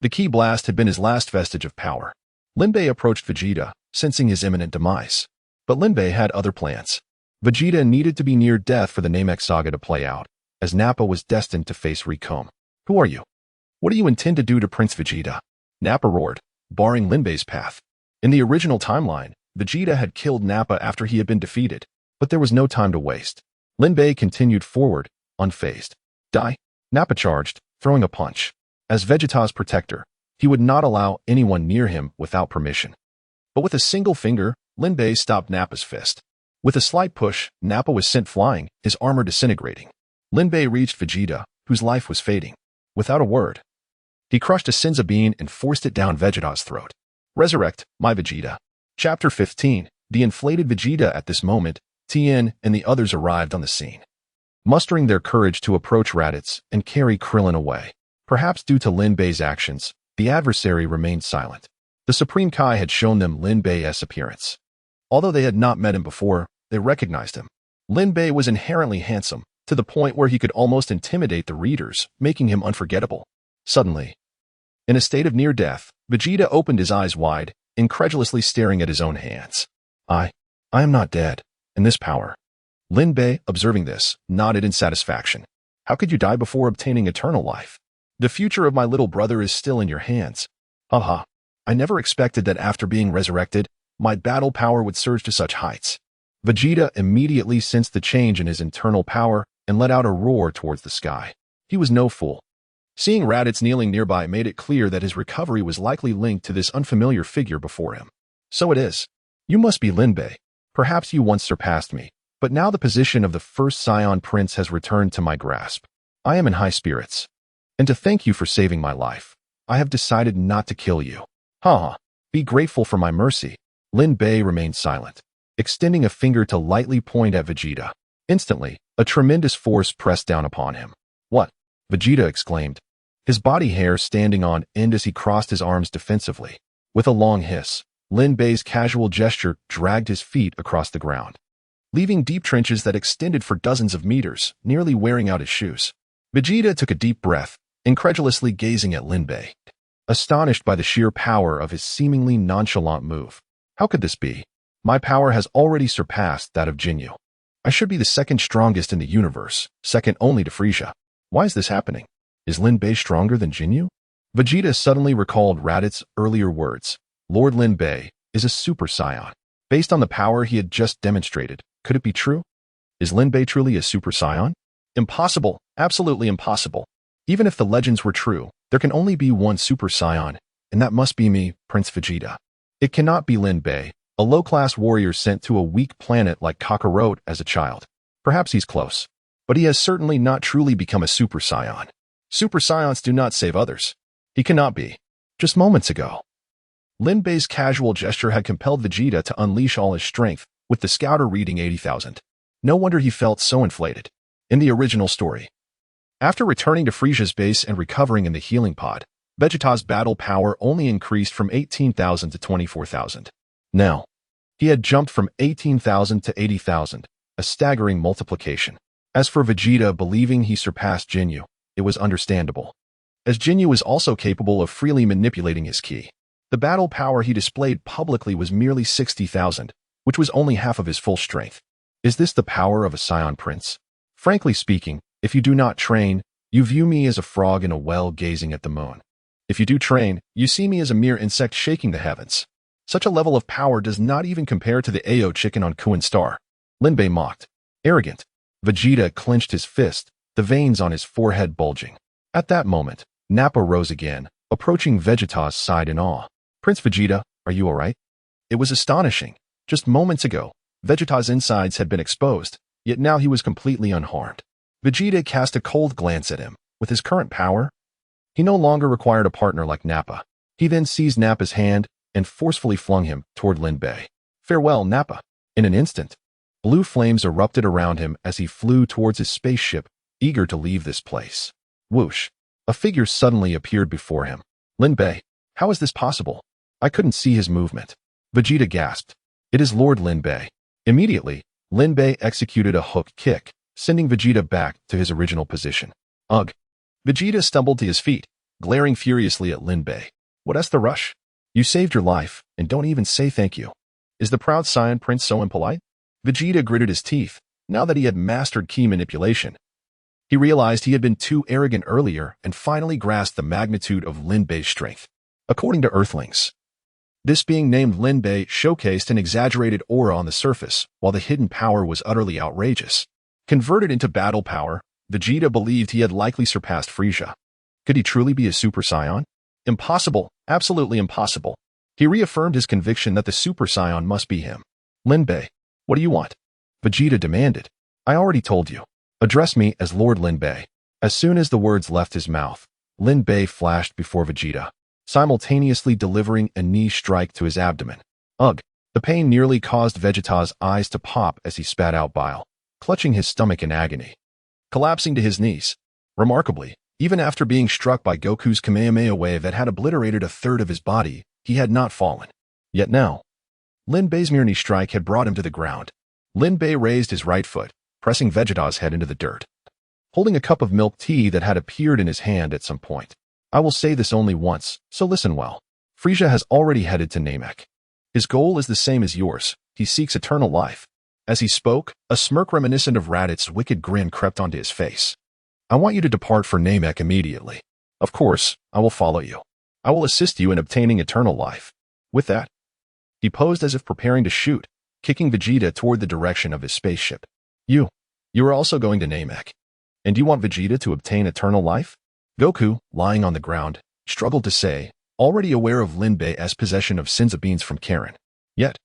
The ki blast had been his last vestige of power. Lin Bei approached Vegeta, sensing his imminent demise. But Lin Bei had other plans. Vegeta needed to be near death for the Namek saga to play out, as Nappa was destined to face Recomb. Who are you? What do you intend to do to Prince Vegeta? Nappa roared, barring Lin Bei's path. In the original timeline, Vegeta had killed Nappa after he had been defeated, but there was no time to waste. Lin Bei continued forward, unfazed. Die! Nappa charged, throwing a punch. As Vegeta's protector, he would not allow anyone near him without permission. But with a single finger, Lin Bei stopped Nappa's fist. With a slight push, Nappa was sent flying, his armor disintegrating. Lin Bei reached Vegeta, whose life was fading. Without a word, he crushed a Senzu bean and forced it down Vegeta's throat. Resurrect, my Vegeta. Chapter 15. The inflated Vegeta. At this moment, Tien and the others arrived on the scene, mustering their courage to approach Raditz and carry Krillin away. Perhaps due to Lin Bei's actions, the adversary remained silent. The Supreme Kai had shown them Lin Bei's appearance. Although they had not met him before, they recognized him. Lin Bei was inherently handsome, to the point where he could almost intimidate the readers, making him unforgettable. Suddenly, in a state of near death, Vegeta opened his eyes wide, incredulously staring at his own hands. I am not dead, and this power. Lin Bei, observing this, nodded in satisfaction. How could you die before obtaining eternal life? The future of my little brother is still in your hands. Haha. I never expected that after being resurrected, my battle power would surge to such heights. Vegeta immediately sensed the change in his internal power and let out a roar towards the sky. He was no fool. Seeing Raditz kneeling nearby made it clear that his recovery was likely linked to this unfamiliar figure before him. So it is. You must be Lin Bei. Perhaps you once surpassed me, but now the position of the first Saiyan Prince has returned to my grasp. I am in high spirits. And to thank you for saving my life, I have decided not to kill you. Haha. Be grateful for my mercy. Lin Bei remained silent, extending a finger to lightly point at Vegeta. Instantly, a tremendous force pressed down upon him. What? Vegeta exclaimed, his body hair standing on end as he crossed his arms defensively. With a long hiss, Lin Bei's casual gesture dragged his feet across the ground, leaving deep trenches that extended for dozens of meters, nearly wearing out his shoes. Vegeta took a deep breath, incredulously gazing at Lin Bei, astonished by the sheer power of his seemingly nonchalant move. How could this be? My power has already surpassed that of Jinyu. I should be the second strongest in the universe, second only to Frieza. Why is this happening? Is Lin Bei stronger than Jinyu? Vegeta suddenly recalled Raditz's earlier words. Lord Lin Bei is a Super Saiyan. Based on the power he had just demonstrated, could it be true? Is Lin Bei truly a Super Saiyan? Impossible, absolutely impossible. Even if the legends were true, there can only be one Super Saiyan, and that must be me, Prince Vegeta. It cannot be Lin Bei, a low-class warrior sent to a weak planet like Kakarot as a child. Perhaps he's close, but he has certainly not truly become a Super Saiyan. Super Saiyans do not save others. He cannot be. Just moments ago, Lin Bei's casual gesture had compelled Vegeta to unleash all his strength, with the scouter reading 80,000. No wonder he felt so inflated. In the original story, after returning to Frieza's base and recovering in the healing pod, Vegeta's battle power only increased from 18,000 to 24,000. Now, he had jumped from 18,000 to 80,000, a staggering multiplication. As for Vegeta believing he surpassed Jinyu, it was understandable, as Jinyu was also capable of freely manipulating his ki. The battle power he displayed publicly was merely 60,000, which was only half of his full strength. Is this the power of a Saiyan prince? Frankly speaking, if you do not train, you view me as a frog in a well gazing at the moon. If you do train, you see me as a mere insect shaking the heavens. Such a level of power does not even compare to the Ao chicken on Kuan Star. Lin Bei mocked. Arrogant. Vegeta clenched his fist, the veins on his forehead bulging. At that moment, Nappa rose again, approaching Vegeta's side in awe. Prince Vegeta, are you alright? It was astonishing. Just moments ago, Vegeta's insides had been exposed, yet now he was completely unharmed. Vegeta cast a cold glance at him. With his current power, he no longer required a partner like Nappa. He then seized Nappa's hand and forcefully flung him toward Lin Bei. Farewell, Nappa. In an instant, blue flames erupted around him as he flew towards his spaceship, eager to leave this place. Whoosh! A figure suddenly appeared before him. Lin Bei, how is this possible? I couldn't see his movement. Vegeta gasped. It is Lord Lin Bei. Immediately, Lin Bei executed a hook kick, sending Vegeta back to his original position. Ugh! Vegeta stumbled to his feet, glaring furiously at Lin Bei. What's the rush? You saved your life, and don't even say thank you. Is the proud Saiyan prince so impolite? Vegeta gritted his teeth. Now that he had mastered ki manipulation, he realized he had been too arrogant earlier and finally grasped the magnitude of Lin Bei's strength. According to Earthlings, this being named Lin Bei showcased an exaggerated aura on the surface, while the hidden power was utterly outrageous. Converted into battle power, Vegeta believed he had likely surpassed Frieza. Could he truly be a Super Saiyan? Impossible, absolutely impossible. He reaffirmed his conviction that the Super Saiyan must be him. Lin Bei, what do you want? Vegeta demanded. I already told you. Address me as Lord Lin Bei. As soon as the words left his mouth, Lin Bei flashed before Vegeta, simultaneously delivering a knee strike to his abdomen. Ugh! The pain nearly caused Vegeta's eyes to pop as he spat out bile, clutching his stomach in agony. Collapsing to his knees. Remarkably, even after being struck by Goku's Kamehameha wave that had obliterated a third of his body, he had not fallen. Yet now, Lin Bei's mere knee strike had brought him to the ground. Lin Bei raised his right foot, pressing Vegeta's head into the dirt, holding a cup of milk tea that had appeared in his hand at some point. I will say this only once, so listen well. Frieza has already headed to Namek. His goal is the same as yours. He seeks eternal life. As he spoke, a smirk reminiscent of Raditz's wicked grin crept onto his face. I want you to depart for Namek immediately. Of course, I will follow you. I will assist you in obtaining eternal life. With that, he posed as if preparing to shoot, kicking Vegeta toward the direction of his spaceship. You are also going to Namek. And you want Vegeta to obtain eternal life? Goku, lying on the ground, struggled to say, already aware of Lin Bei's possession of Senzu beans from Karin. Yet,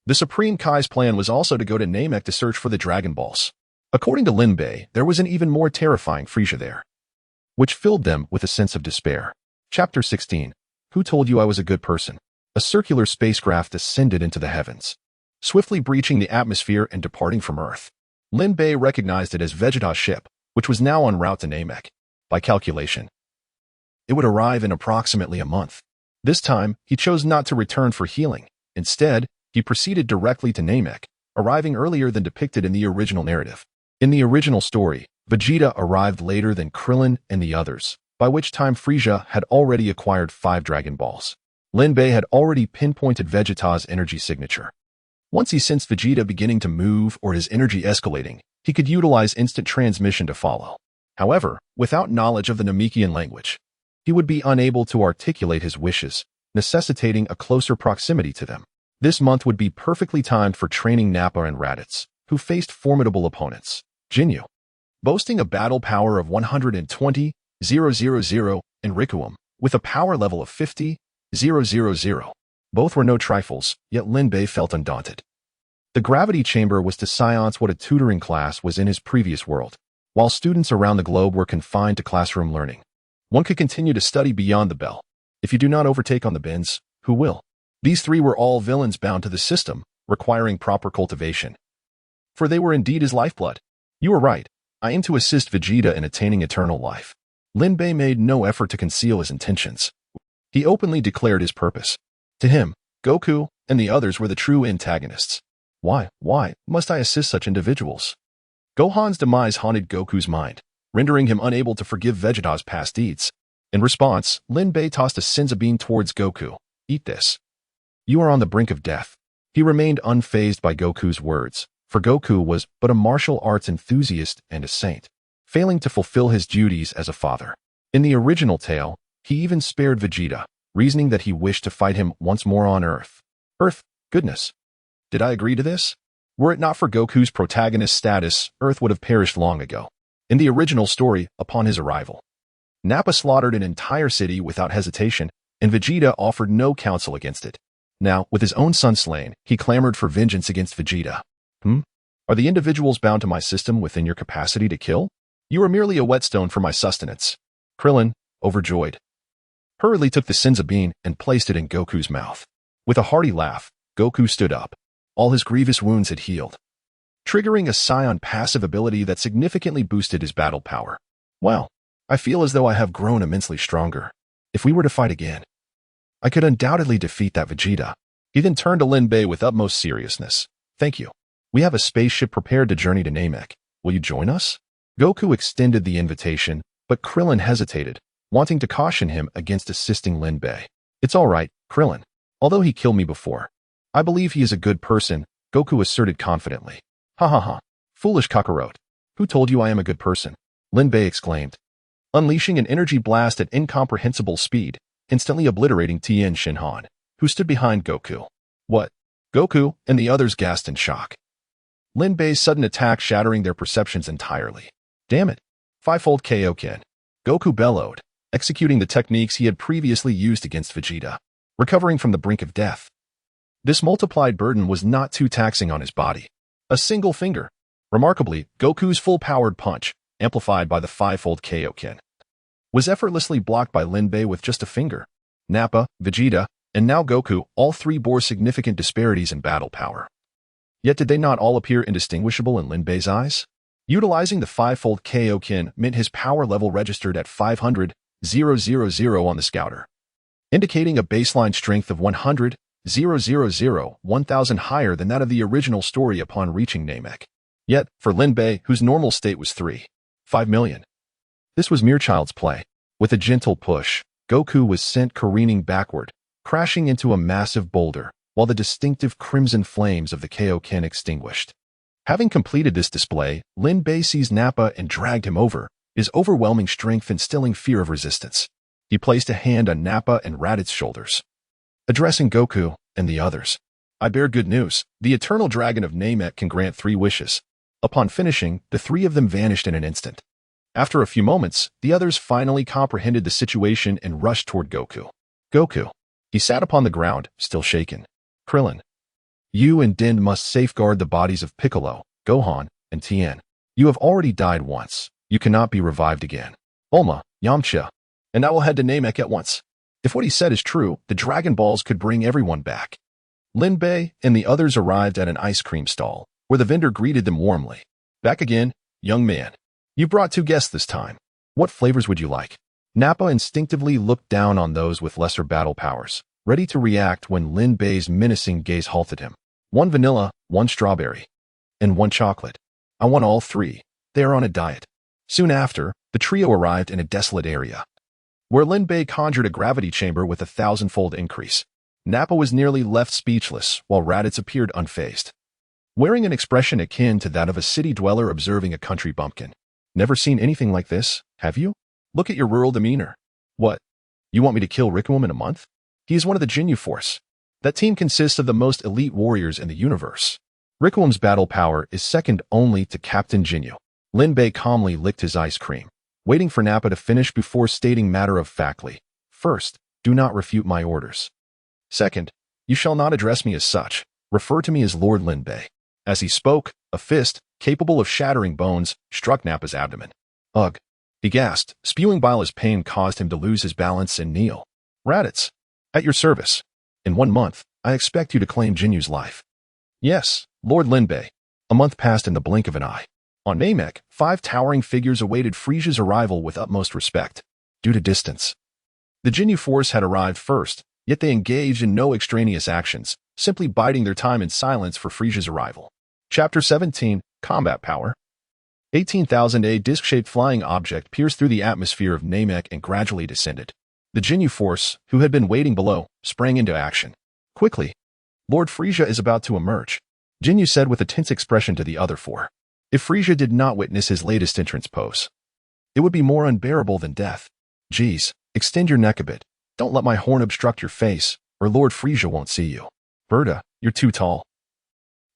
the Supreme Kai's plan was also to go to Namek to search for the Dragon Balls. According to Lin Bei, there was an even more terrifying Frieza there, which filled them with a sense of despair. Chapter 16. Who told you I was a good person? A circular spacecraft ascended into the heavens, swiftly breaching the atmosphere and departing from Earth. Lin Bei recognized it as Vegeta's ship, which was now en route to Namek. By calculation, it would arrive in approximately a month. This time, he chose not to return for healing. Instead, he proceeded directly to Namek, arriving earlier than depicted in the original narrative. In the original story, Vegeta arrived later than Krillin and the others, by which time Frieza had already acquired 5 Dragon Balls. Lin Bei had already pinpointed Vegeta's energy signature. Once he sensed Vegeta beginning to move or his energy escalating, he could utilize instant transmission to follow. However, without knowledge of the Namekian language, he would be unable to articulate his wishes, necessitating a closer proximity to them. This month would be perfectly timed for training Nappa and Raditz, who faced formidable opponents. Jinyu, boasting a battle power of 120,000, and Rikuum, with a power level of 50,000. Both were no trifles, yet Lin Bei felt undaunted. The gravity chamber was to Science what a tutoring class was in his previous world. While students around the globe were confined to classroom learning, one could continue to study beyond the bell. If you do not overtake on the bins, who will? These three were all villains bound to the system, requiring proper cultivation. For they were indeed his lifeblood. You are right. I aim to assist Vegeta in attaining eternal life. Lin Bei made no effort to conceal his intentions. He openly declared his purpose. To him, Goku and the others were the true antagonists. Why must I assist such individuals? Gohan's demise haunted Goku's mind, rendering him unable to forgive Vegeta's past deeds. In response, Lin Bei tossed a Senzu bean towards Goku. Eat this. You are on the brink of death. He remained unfazed by Goku's words, for Goku was but a martial arts enthusiast and a saint, failing to fulfill his duties as a father. In the original tale, he even spared Vegeta, reasoning that he wished to fight him once more on Earth. Earth? Goodness. Did I agree to this? Were it not for Goku's protagonist status, Earth would have perished long ago. In the original story, upon his arrival, Nappa slaughtered an entire city without hesitation, and Vegeta offered no counsel against it. Now, with his own son slain, he clamored for vengeance against Vegeta. Are the individuals bound to my system within your capacity to kill? You are merely a whetstone for my sustenance. Krillin, overjoyed, hurriedly took the Senzu bean and placed it in Goku's mouth. With a hearty laugh, Goku stood up. All his grievous wounds had healed, triggering a Saiyan passive ability that significantly boosted his battle power. Well, I feel as though I have grown immensely stronger. If we were to fight again, I could undoubtedly defeat that Vegeta. He then turned to Lin Bei with utmost seriousness. Thank you. We have a spaceship prepared to journey to Namek. Will you join us? Goku extended the invitation, but Krillin hesitated, wanting to caution him against assisting Lin Bei. It's all right, Krillin. Although he killed me before, I believe he is a good person, Goku asserted confidently. Ha ha ha. Foolish cockroach. Who told you I am a good person? Lin Bei exclaimed, unleashing an energy blast at incomprehensible speed, instantly obliterating Tien Shinhan, who stood behind Goku. What? Goku and the others gasped in shock. Lin Bei's sudden attack shattering their perceptions entirely. Damn it. Fivefold Kaioken. Goku bellowed, executing the techniques he had previously used against Vegeta, recovering from the brink of death. This multiplied burden was not too taxing on his body. A single finger. Remarkably, Goku's full-powered punch, amplified by the fivefold Kaioken, was effortlessly blocked by Lin Bei with just a finger. Nappa, Vegeta, and now Goku, all three bore significant disparities in battle power. Yet did they not all appear indistinguishable in Lin Bei's eyes? Utilizing the fivefold Kaioken meant his power level registered at 500,000 on the scouter, indicating a baseline strength of 100,000 higher than that of the original story upon reaching Namek. Yet, for Lin Bei, whose normal state was 3.5 million, this was mere child's play. With a gentle push, Goku was sent careening backward, crashing into a massive boulder, while the distinctive crimson flames of the Kaioken extinguished. Having completed this display, Lin Bei seized Nappa and dragged him over, his overwhelming strength instilling fear of resistance. He placed a hand on Nappa and Raditz's shoulders, addressing Goku and the others. I bear good news. The eternal dragon of Namek can grant 3 wishes. Upon finishing, the 3 of them vanished in an instant. After a few moments, the others finally comprehended the situation and rushed toward Goku. Goku. He sat upon the ground, still shaken. Krillin. You and Din must safeguard the bodies of Piccolo, Gohan, and Tien. You have already died once. You cannot be revived again. Bulma, Yamcha. And I will head to Namek at once. If what he said is true, the Dragon Balls could bring everyone back. Lin Bei and the others arrived at an ice cream stall, where the vendor greeted them warmly. Back again, young man. You brought 2 guests this time. What flavors would you like? Nappa instinctively looked down on those with lesser battle powers, ready to react when Lin Bei's menacing gaze halted him. 1 vanilla, 1 strawberry, and 1 chocolate. I want all 3. They are on a diet. Soon after, the trio arrived in a desolate area, where Lin Bei conjured a gravity chamber with a 1,000-fold increase. Nappa was nearly left speechless, while Raditz appeared unfazed, wearing an expression akin to that of a city dweller observing a country bumpkin. Never seen anything like this, have you? Look at your rural demeanor. What? You want me to kill Rickman in a month? He is one of the Ginyu Force. That team consists of the most elite warriors in the universe. Rickman's battle power is second only to Captain Ginyu. Lin Bei calmly licked his ice cream, waiting for Nappa to finish before stating matter-of-factly, first, do not refute my orders. Second, you shall not address me as such. Refer to me as Lord Lin Bei. As he spoke, a fist, capable of shattering bones, struck Nappa's abdomen. Ugh! He gasped, spewing bile as pain caused him to lose his balance and kneel. Raditz, at your service. In 1 month, I expect you to claim Jinyu's life. Yes, Lord Lin Bei. A month passed in the blink of an eye. On Namek, 5 towering figures awaited Frisia's arrival with utmost respect. Due to distance, the Jinyu force had arrived first, yet they engaged in no extraneous actions, simply biding their time in silence for Frisia's arrival. Chapter 17, Combat Power. 18,000 A disc-shaped flying object pierced through the atmosphere of Namek and gradually descended. The Jinyu force, who had been waiting below, sprang into action. Quickly, Lord Frisia is about to emerge, Jinyu said with a tense expression to the other 4. If Frisia did not witness his latest entrance pose, it would be more unbearable than death. Geez, extend your neck a bit. Don't let my horn obstruct your face, or Lord Frisia won't see you. Berta, you're too tall.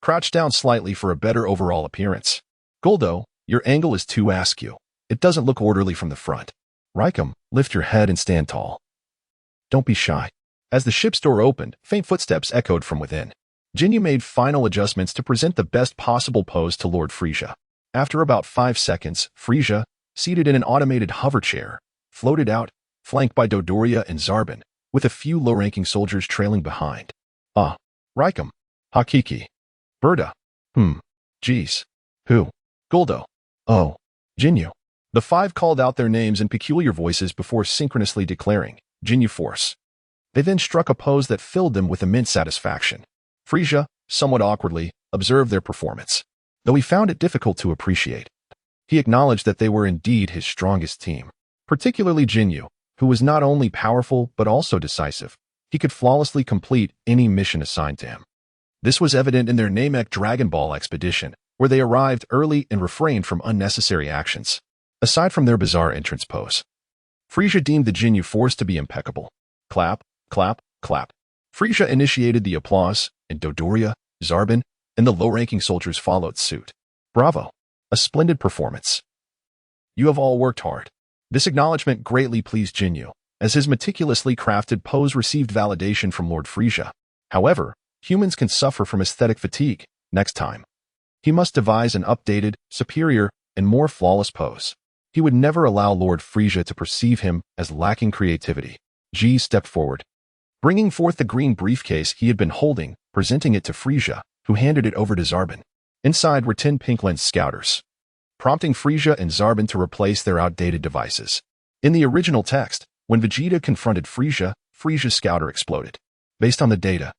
Crouch down slightly for a better overall appearance. Guldo, your angle is too askew. It doesn't look orderly from the front. Raikum, lift your head and stand tall. Don't be shy. As the ship's door opened, faint footsteps echoed from within. Jinyu made final adjustments to present the best possible pose to Lord Frisia. After about 5 seconds, Frisia, seated in an automated hover chair, floated out, flanked by Dodoria and Zarbin, with a few low-ranking soldiers trailing behind. Ah, Raikum, Hakiki, Berta, geez, who, Guldo, oh, Jinyu. The 5 called out their names in peculiar voices before synchronously declaring, Jinyu Force. They then struck a pose that filled them with immense satisfaction. Frisia, somewhat awkwardly, observed their performance, though he found it difficult to appreciate. He acknowledged that they were indeed his strongest team, particularly Jinyu, who was not only powerful but also decisive. He could flawlessly complete any mission assigned to him. This was evident in their Namek Dragon Ball expedition, where they arrived early and refrained from unnecessary actions. Aside from their bizarre entrance pose, Frisia deemed the Jinyu force to be impeccable. Clap, clap, clap. Frisia initiated the applause, and Dodoria, Zarbin, and the low-ranking soldiers followed suit. Bravo! A splendid performance. You have all worked hard. This acknowledgement greatly pleased Jinyu, as his meticulously crafted pose received validation from Lord Frisia. However, humans can suffer from aesthetic fatigue. Next time, he must devise an updated, superior, and more flawless pose. He would never allow Lord Frisia to perceive him as lacking creativity. G stepped forward, bringing forth the green briefcase he had been holding, presenting it to Frisia, who handed it over to Zarbin. Inside were 10 pink-lensed scouters, prompting Frisia and Zarbin to replace their outdated devices. In the original text, when Vegeta confronted Frisia, Frisia's scouter exploded. Based on the data,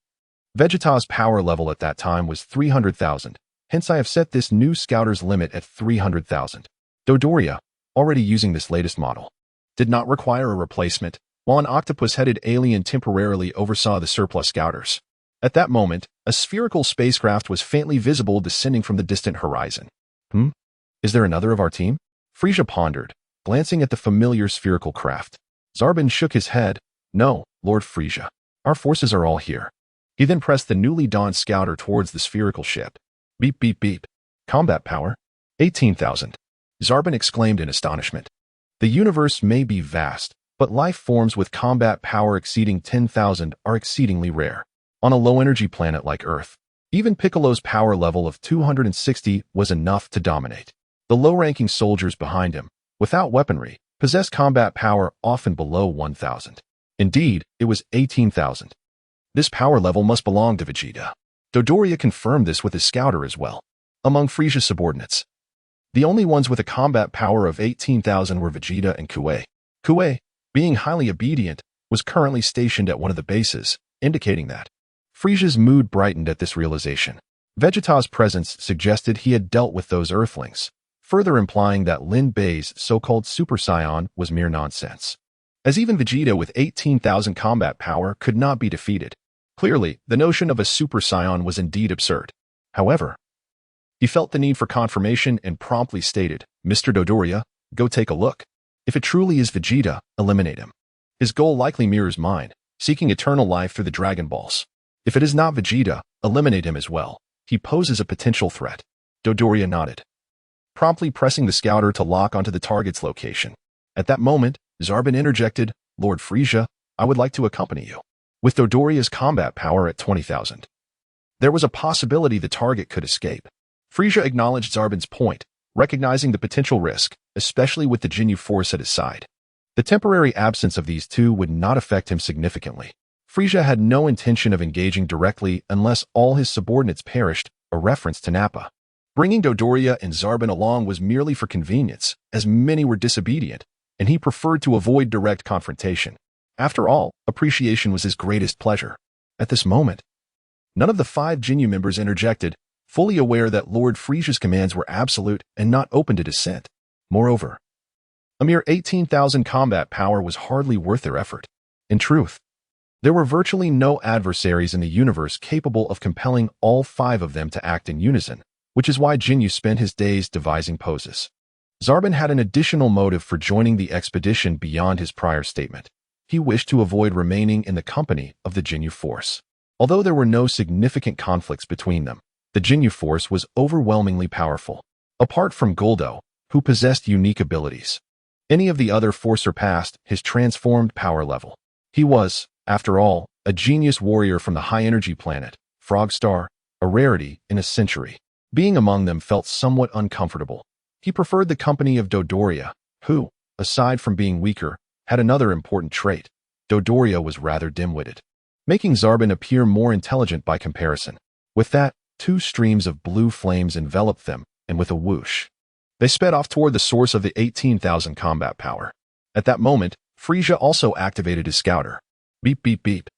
Vegeta's power level at that time was 300,000, hence I have set this new scouter's limit at 300,000. Dodoria, already using this latest model, did not require a replacement, while an octopus-headed alien temporarily oversaw the surplus scouters. At that moment, a spherical spacecraft was faintly visible descending from the distant horizon. Is there another of our team? Frisia pondered, glancing at the familiar spherical craft. Zarbin shook his head. No, Lord Frisia. Our forces are all here. He then pressed the newly donned scouter towards the spherical ship. Beep, beep, beep. Combat power. 18,000. Zarbin exclaimed in astonishment. The universe may be vast, but life forms with combat power exceeding 10,000 are exceedingly rare. On a low-energy planet like Earth, even Piccolo's power level of 260 was enough to dominate. The low-ranking soldiers behind him, without weaponry, possessed combat power often below 1,000. Indeed, it was 18,000. This power level must belong to Vegeta. Dodoria confirmed this with his scouter as well. Among Frisia's subordinates, the only ones with a combat power of 18,000 were Vegeta and Kue. Kue, being highly obedient, was currently stationed at one of the bases, indicating that. Frisia's mood brightened at this realization. Vegeta's presence suggested he had dealt with those Earthlings, further implying that Lin Bei's so-called Super Saiyan was mere nonsense, as even Vegeta with 18,000 combat power could not be defeated. Clearly, the notion of a Super Saiyan was indeed absurd. However, he felt the need for confirmation and promptly stated, Mr. Dodoria, go take a look. If it truly is Vegeta, eliminate him. His goal likely mirrors mine, seeking eternal life through the Dragon Balls. If it is not Vegeta, eliminate him as well. He poses a potential threat. Dodoria nodded, promptly pressing the scouter to lock onto the target's location. At that moment, Zarbin interjected, Lord Frisia, I would like to accompany you. With Dodoria's combat power at 20,000. There was a possibility the target could escape. Frieza acknowledged Zarbon's point, recognizing the potential risk, especially with the Ginyu Force at his side. The temporary absence of these two would not affect him significantly. Frieza had no intention of engaging directly unless all his subordinates perished, a reference to Nappa. Bringing Dodoria and Zarbon along was merely for convenience, as many were disobedient, and he preferred to avoid direct confrontation. After all, appreciation was his greatest pleasure. At this moment, none of the 5 Ginyu members interjected, fully aware that Lord Frieza's commands were absolute and not open to dissent. Moreover, a mere 18,000 combat power was hardly worth their effort. In truth, there were virtually no adversaries in the universe capable of compelling all 5 of them to act in unison, which is why Ginyu spent his days devising poses. Zarbon had an additional motive for joining the expedition beyond his prior statement. He wished to avoid remaining in the company of the Ginyu Force. Although there were no significant conflicts between them, the Ginyu Force was overwhelmingly powerful. Apart from Guldo, who possessed unique abilities, any of the other four surpassed his transformed power level. He was, after all, a genius warrior from the high-energy planet, Frogstar, a rarity in a century. Being among them felt somewhat uncomfortable. He preferred the company of Dodoria, who, aside from being weaker, had another important trait. Dodoria was rather dim-witted, making Zarbon appear more intelligent by comparison. With that, 2 streams of blue flames enveloped them, and with a whoosh, they sped off toward the source of the 18,000 combat power. At that moment, Frieza also activated his scouter. Beep beep beep.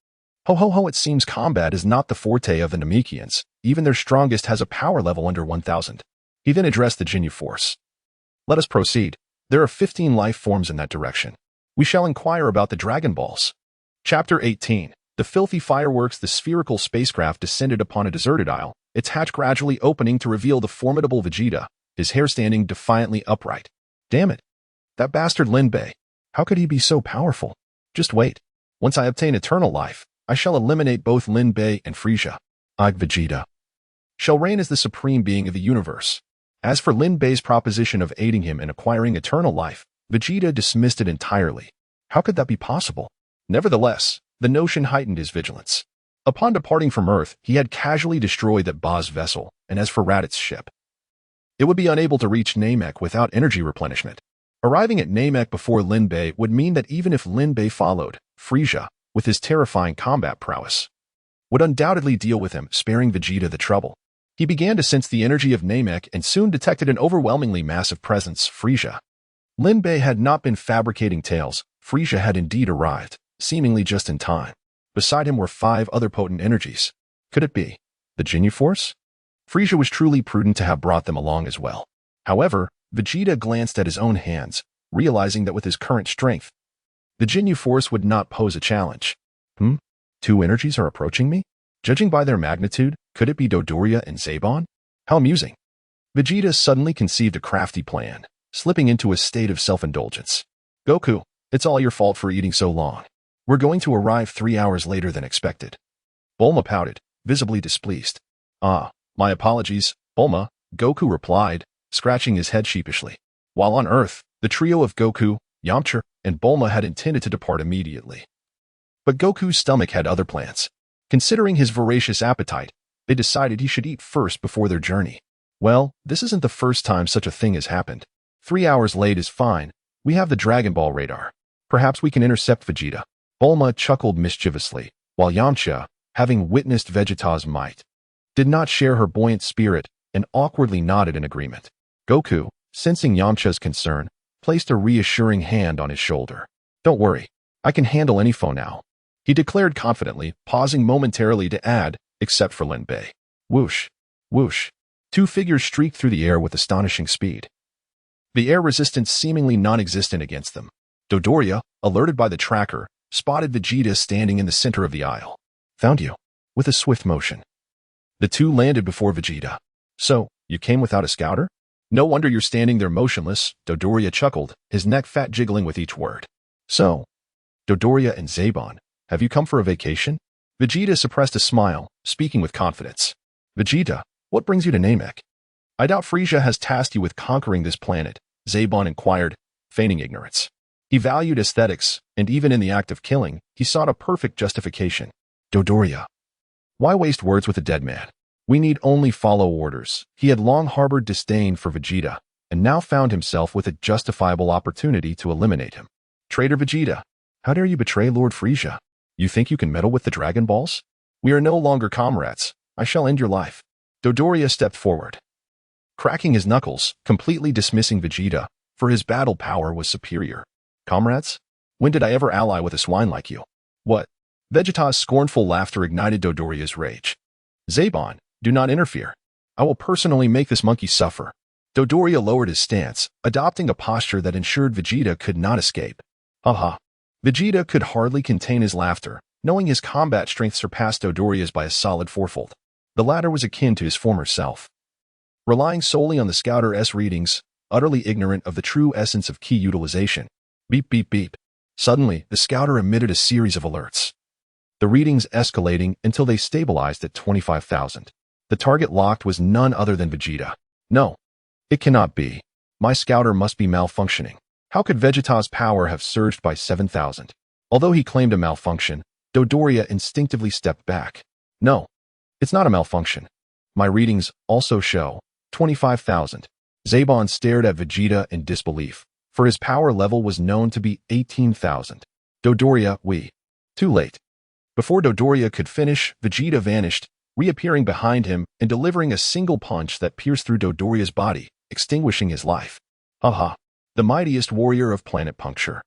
Ho ho ho, it seems combat is not the forte of the Namekians. Even their strongest has a power level under 1,000. He then addressed the Ginyu Force. Let us proceed. There are 15 life forms in that direction. We shall inquire about the Dragon Balls. Chapter 18. The filthy fireworks. The spherical spacecraft descended upon a deserted isle, its hatch gradually opening to reveal the formidable Vegeta, his hair standing defiantly upright. Damn it. That bastard Lin Bei. How could he be so powerful? Just wait. Once I obtain eternal life, I shall eliminate both Lin Bei and Frieza. Vegeta shall reign as the supreme being of the universe. As for Lin Bei's proposition of aiding him in acquiring eternal life, Vegeta dismissed it entirely. How could that be possible? Nevertheless, the notion heightened his vigilance. Upon departing from Earth, he had casually destroyed that Ba's vessel, and as for Raditz's ship, it would be unable to reach Namek without energy replenishment. Arriving at Namek before Lin Bei would mean that even if Lin Bei followed, Frieza, with his terrifying combat prowess, would undoubtedly deal with him, sparing Vegeta the trouble. He began to sense the energy of Namek and soon detected an overwhelmingly massive presence, Frieza. Lin Bei had not been fabricating tales. Frieza had indeed arrived, seemingly just in time. Beside him were 5 other potent energies. Could it be the Ginyu Force? Frieza was truly prudent to have brought them along as well. However, Vegeta glanced at his own hands, realizing that with his current strength, the Ginyu Force would not pose a challenge. 2 energies are approaching me? Judging by their magnitude, could it be Dodoria and Zarbon? How amusing. Vegeta suddenly conceived a crafty plan, slipping into a state of self-indulgence. Goku, it's all your fault for eating so long. We're going to arrive 3 hours later than expected. Bulma pouted, visibly displeased. My apologies, Bulma, Goku replied, scratching his head sheepishly. While on Earth, the trio of Goku, Yamcha, and Bulma had intended to depart immediately. But Goku's stomach had other plans. Considering his voracious appetite, they decided he should eat first before their journey. Well, this isn't the first time such a thing has happened. 3 hours late is fine. We have the Dragon Ball radar. Perhaps we can intercept Vegeta. Bulma chuckled mischievously, while Yamcha, having witnessed Vegeta's might, did not share her buoyant spirit and awkwardly nodded in agreement. Goku, sensing Yamcha's concern, placed a reassuring hand on his shoulder. Don't worry, I can handle any foe now, he declared confidently, pausing momentarily to add, except for Lin Bei. Whoosh, whoosh. 2 figures streaked through the air with astonishing speed. The air resistance seemingly non-existent against them. Dodoria, alerted by the tracker, spotted Vegeta standing in the center of the aisle. Found you. With a swift motion. The 2 landed before Vegeta. So, you came without a scouter? No wonder you're standing there motionless, Dodoria chuckled, his neck fat jiggling with each word. So, Dodoria and Zarbon, have you come for a vacation? Vegeta suppressed a smile, speaking with confidence. Vegeta, what brings you to Namek? I doubt Frieza has tasked you with conquering this planet, Zarbon inquired, feigning ignorance. He valued aesthetics, and even in the act of killing, he sought a perfect justification. Dodoria. Why waste words with a dead man? We need only follow orders. He had long harbored disdain for Vegeta, and now found himself with a justifiable opportunity to eliminate him. Traitor Vegeta, how dare you betray Lord Frieza? You think you can meddle with the Dragon Balls? We are no longer comrades. I shall end your life. Dodoria stepped forward, cracking his knuckles, completely dismissing Vegeta, for his battle power was superior. Comrades? When did I ever ally with a swine like you? What? Vegeta's scornful laughter ignited Dodoria's rage. Zaban, do not interfere. I will personally make this monkey suffer. Dodoria lowered his stance, adopting a posture that ensured Vegeta could not escape. Haha. Vegeta could hardly contain his laughter, knowing his combat strength surpassed Dodoria's by a solid fourfold. The latter was akin to his former self. Relying solely on the Scouter's readings, utterly ignorant of the true essence of key utilization. Beep beep beep. Suddenly, the Scouter emitted a series of alerts. The readings escalating until they stabilized at 25,000. The target locked was none other than Vegeta. No. It cannot be. My Scouter must be malfunctioning. How could Vegeta's power have surged by 7,000? Although he claimed a malfunction, Dodoria instinctively stepped back. No. It's not a malfunction. My readings also show 25,000. Zaban stared at Vegeta in disbelief, for his power level was known to be 18,000. Dodoria, Too late. Before Dodoria could finish, Vegeta vanished, reappearing behind him and delivering a single punch that pierced through Dodoria's body, extinguishing his life. Haha. The mightiest warrior of planet puncture.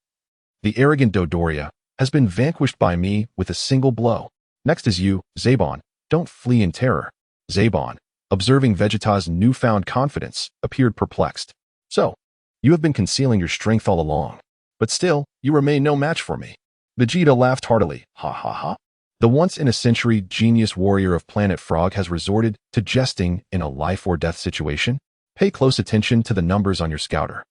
The arrogant Dodoria has been vanquished by me with a single blow. Next is you, Zaban. Don't flee in terror. Zaban, observing Vegeta's newfound confidence, appeared perplexed. So, you have been concealing your strength all along. But still, you remain no match for me. Vegeta laughed heartily. Ha ha ha. The once-in-a-century genius warrior of Planet Frog has resorted to jesting in a life-or-death situation? Pay close attention to the numbers on your Scouter.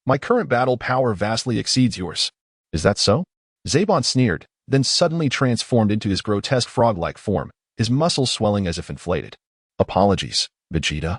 My current battle power vastly exceeds yours. Is that so? Zaban sneered, then suddenly transformed into his grotesque frog-like form, his muscles swelling as if inflated. Apologies, Vegeta.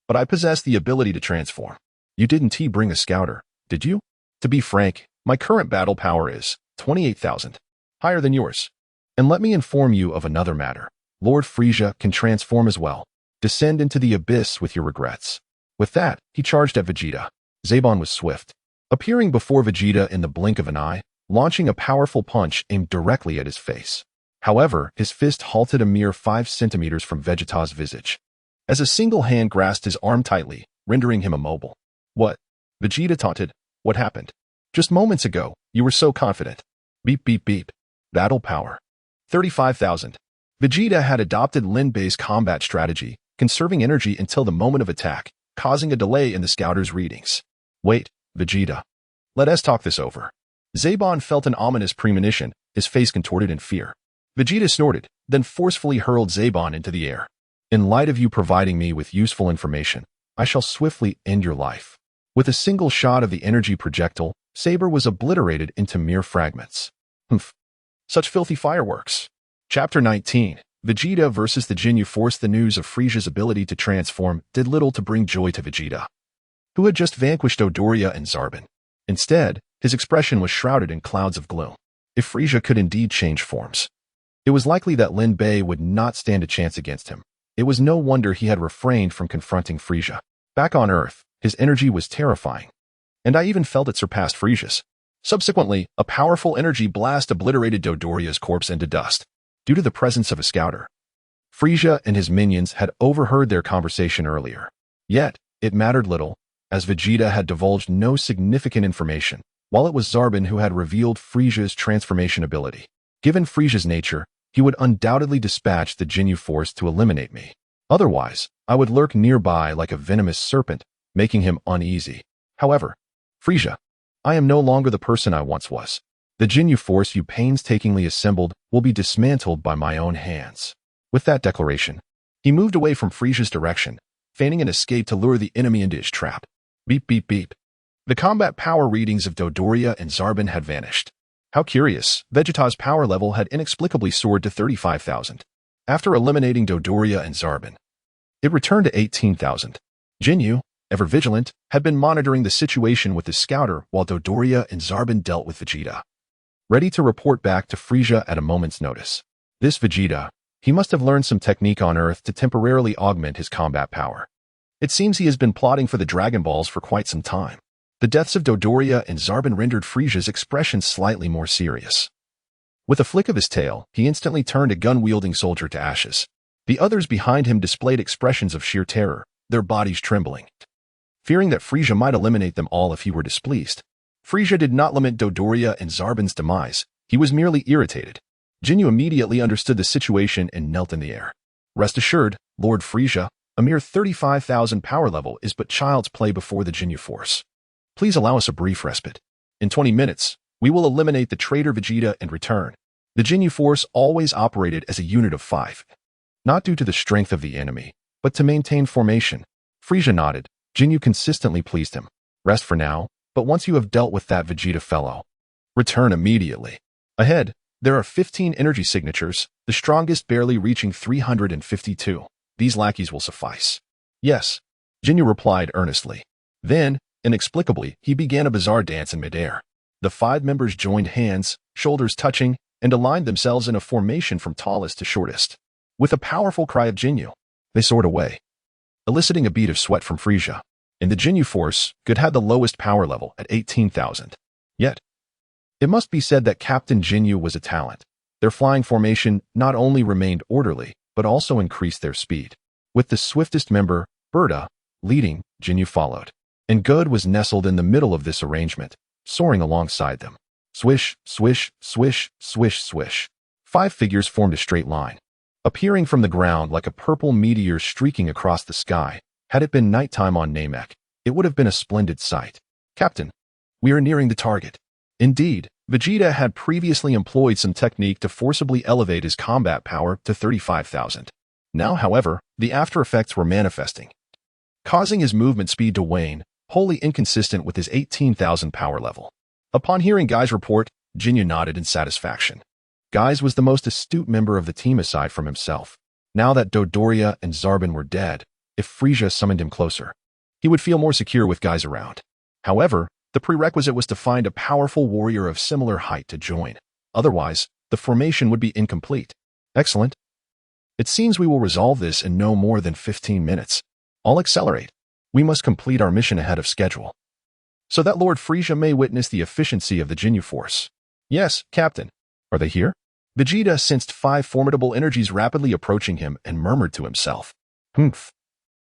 But I possess the ability to transform. You didn't bring a Scouter, did you? To be frank, my current battle power is 28,000, higher than yours. And let me inform you of another matter. Lord Frieza can transform as well. Descend into the abyss with your regrets. With that, he charged at Vegeta. Zaban was swift, appearing before Vegeta in the blink of an eye, launching a powerful punch aimed directly at his face. However, his fist halted a mere 5 centimeters from Vegeta's visage, as a single hand grasped his arm tightly, rendering him immobile. What? Vegeta taunted. What happened? Just moments ago, you were so confident. Beep beep beep. Battle power. 35,000. Vegeta had adopted Lin Bei's combat strategy, conserving energy until the moment of attack, causing a delay in the Scouter's readings. Wait, Vegeta. Let us talk this over. Zaban felt an ominous premonition, his face contorted in fear. Vegeta snorted, then forcefully hurled Zaban into the air. In light of you providing me with useful information, I shall swiftly end your life. With a single shot of the energy projectile, Saber was obliterated into mere fragments. Humph. Such filthy fireworks. Chapter 19. Vegeta versus the Ginyu Force. The news of Frieza's ability to transform did little to bring joy to Vegeta, who had just vanquished Dodoria and Zarbon. Instead, his expression was shrouded in clouds of gloom. If Frieza could indeed change forms, it was likely that Lin Bei would not stand a chance against him. It was no wonder he had refrained from confronting Frieza. Back on Earth, his energy was terrifying, and I even felt it surpassed Frieza's. Subsequently, a powerful energy blast obliterated Dodoria's corpse into dust, due to the presence of a Scouter. Frieza and his minions had overheard their conversation earlier. Yet, it mattered little, as Vegeta had divulged no significant information, while it was Zarbon who had revealed Frieza's transformation ability. Given Frieza's nature, he would undoubtedly dispatch the Ginyu Force to eliminate me. Otherwise, I would lurk nearby like a venomous serpent, making him uneasy. However, Frieza, I am no longer the person I once was. The Ginyu Force you painstakingly assembled will be dismantled by my own hands. With that declaration, he moved away from Frieza's direction, feigning an escape to lure the enemy into his trap. Beep beep beep. The combat power readings of Dodoria and Zarbon had vanished. How curious, Vegeta's power level had inexplicably soared to 35,000. After eliminating Dodoria and Zarbon, it returned to 18,000. Ginyu, ever vigilant, had been monitoring the situation with the Scouter while Dodoria and Zarbon dealt with Vegeta, ready to report back to Frieza at a moment's notice. This Vegeta, He must have learned some technique on Earth to temporarily augment his combat power. It seems he has been plotting for the Dragon Balls for quite some time. The deaths of Dodoria and Zarbon rendered Frisia's expression slightly more serious. With a flick of his tail, he instantly turned a gun-wielding soldier to ashes. The others behind him displayed expressions of sheer terror, their bodies trembling. Fearing that Frisia might eliminate them all if he were displeased, Frisia did not lament Dodoria and Zarbon's demise. He was merely irritated. Jinyu immediately understood the situation and knelt in the air. Rest assured, Lord Frisia, a mere 35,000 power level is but child's play before the Jinyu Force. Please allow us a brief respite. In 20 minutes, we will eliminate the traitor Vegeta and return. The Jinyu Force always operated as a unit of 5. Not due to the strength of the enemy, but to maintain formation. Frisia nodded. Jinyu consistently pleased him. Rest for now, but once you have dealt with that Vegeta fellow, return immediately. Ahead, there are 15 energy signatures, the strongest barely reaching 352. These lackeys will suffice. Yes, Jinyu replied earnestly. Then, inexplicably, he began a bizarre dance in midair. The 5 members joined hands, shoulders touching, and aligned themselves in a formation from tallest to shortest. With a powerful cry of Jinyu, they soared away, eliciting a bead of sweat from Frisia. In the Jinyu Force, Good had the lowest power level at 18,000. Yet, it must be said that Captain Jinyu was a talent. Their flying formation not only remained orderly, but also increased their speed. With the swiftest member, Berta, leading, Jinyu followed. And Good was nestled in the middle of this arrangement, soaring alongside them. Swish, swish, swish, swish, swish. 5 figures formed a straight line, appearing from the ground like a purple meteor streaking across the sky. Had it been nighttime on Namek, it would have been a splendid sight. Captain, we are nearing the target. Indeed, Vegeta had previously employed some technique to forcibly elevate his combat power to 35,000. Now, however, the after effects were manifesting, causing his movement speed to wane, wholly inconsistent with his 18,000 power level. Upon hearing Guy's report, Jinyu nodded in satisfaction. Guys was the most astute member of the team aside from himself. Now that Dodoria and Zarbon were dead, if Frisia summoned him closer, he would feel more secure with Guys around. However, the prerequisite was to find a powerful warrior of similar height to join. Otherwise, the formation would be incomplete. Excellent. It seems we will resolve this in no more than 15 minutes. I'll accelerate. We must complete our mission ahead of schedule, so that Lord Frisia may witness the efficiency of the Jinyu Force. Yes, Captain. Are they here? Vegeta sensed 5 formidable energies rapidly approaching him and murmured to himself. Humph.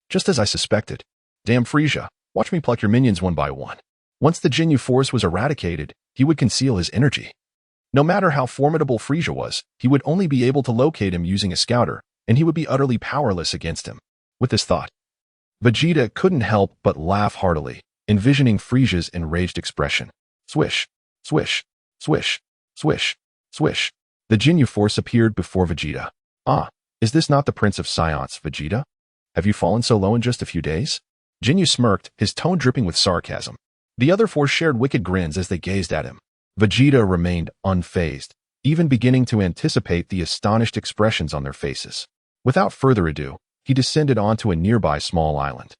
Just as I suspected. Damn Frisia, watch me pluck your minions one by one. Once the Jinyu Force was eradicated, he would conceal his energy. No matter how formidable Frisia was, he would only be able to locate him using a scouter, and he would be utterly powerless against him. With this thought, Vegeta couldn't help but laugh heartily, envisioning Frisia's enraged expression. Swish, swish, swish, swish, swish. The Jinyu Force appeared before Vegeta. Ah, is this not the Prince of Saiyan, Vegeta? Have you fallen so low in just a few days? Jinyu smirked, his tone dripping with sarcasm. The other 4 shared wicked grins as they gazed at him. Vegeta remained unfazed, even beginning to anticipate the astonished expressions on their faces. Without further ado, he descended onto a nearby small island.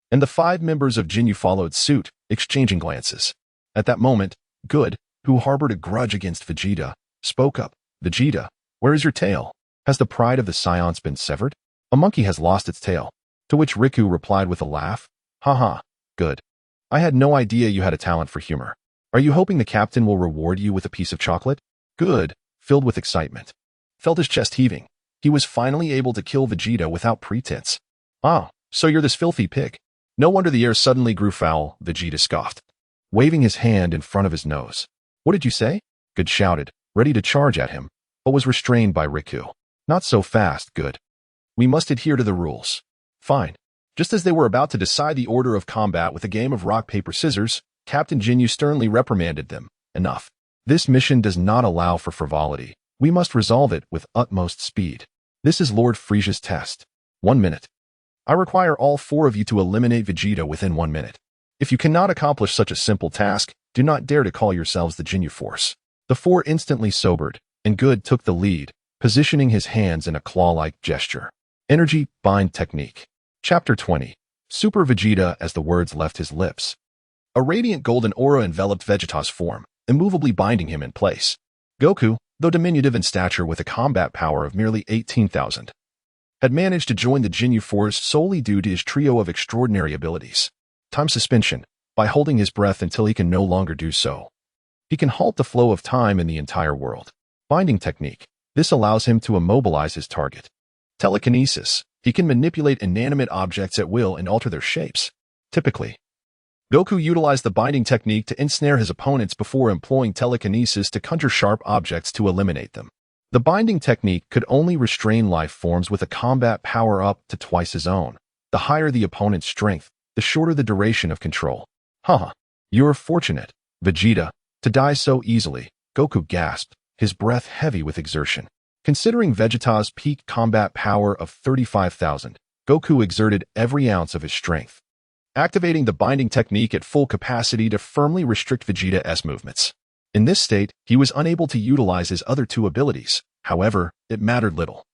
And the 5 members of Jinyu followed suit, exchanging glances. At that moment, Good, who harbored a grudge against Vegeta, spoke up. Vegeta, where is your tail? Has the pride of the Saiyans been severed? A monkey has lost its tail. To which Riku replied with a laugh. Haha, Good. I had no idea you had a talent for humor. Are you hoping the captain will reward you with a piece of chocolate? Good, filled with excitement, felt his chest heaving. He was finally able to kill Vegeta without pretense. Ah, so you're this filthy pig. No wonder the air suddenly grew foul, Vegeta scoffed, waving his hand in front of his nose. What did you say? Good shouted, ready to charge at him, but was restrained by Riku. Not so fast, Good. We must adhere to the rules. Fine. Just as they were about to decide the order of combat with a game of rock, paper, scissors, Captain Jinyu sternly reprimanded them. Enough. This mission does not allow for frivolity. We must resolve it with utmost speed. This is Lord Frisia's test. 1 minute. I require all 4 of you to eliminate Vegeta within 1 minute. If you cannot accomplish such a simple task, do not dare to call yourselves the Jinyu Force. The 4 instantly sobered, and Good took the lead, positioning his hands in a claw-like gesture. Energy Bind Technique. Chapter 20. Super Vegeta. As the words left his lips, a radiant golden aura enveloped Vegeta's form, immovably binding him in place. Goku, though diminutive in stature with a combat power of merely 18,000, had managed to join the Jinyu Force solely due to his trio of extraordinary abilities. Time suspension, by holding his breath until he can no longer do so. He can halt the flow of time in the entire world. Binding technique, this allows him to immobilize his target. Telekinesis, he can manipulate inanimate objects at will and alter their shapes. Typically, Goku utilized the binding technique to ensnare his opponents before employing telekinesis to conjure sharp objects to eliminate them. The binding technique could only restrain life forms with a combat power up to twice his own. The higher the opponent's strength, the shorter the duration of control. Haha, you're fortunate, Vegeta, to die so easily, Goku gasped, his breath heavy with exertion. Considering Vegeta's peak combat power of 35,000, Goku exerted every ounce of his strength, activating the binding technique at full capacity to firmly restrict Vegeta's movements. In this state, he was unable to utilize his other two abilities. However, it mattered little,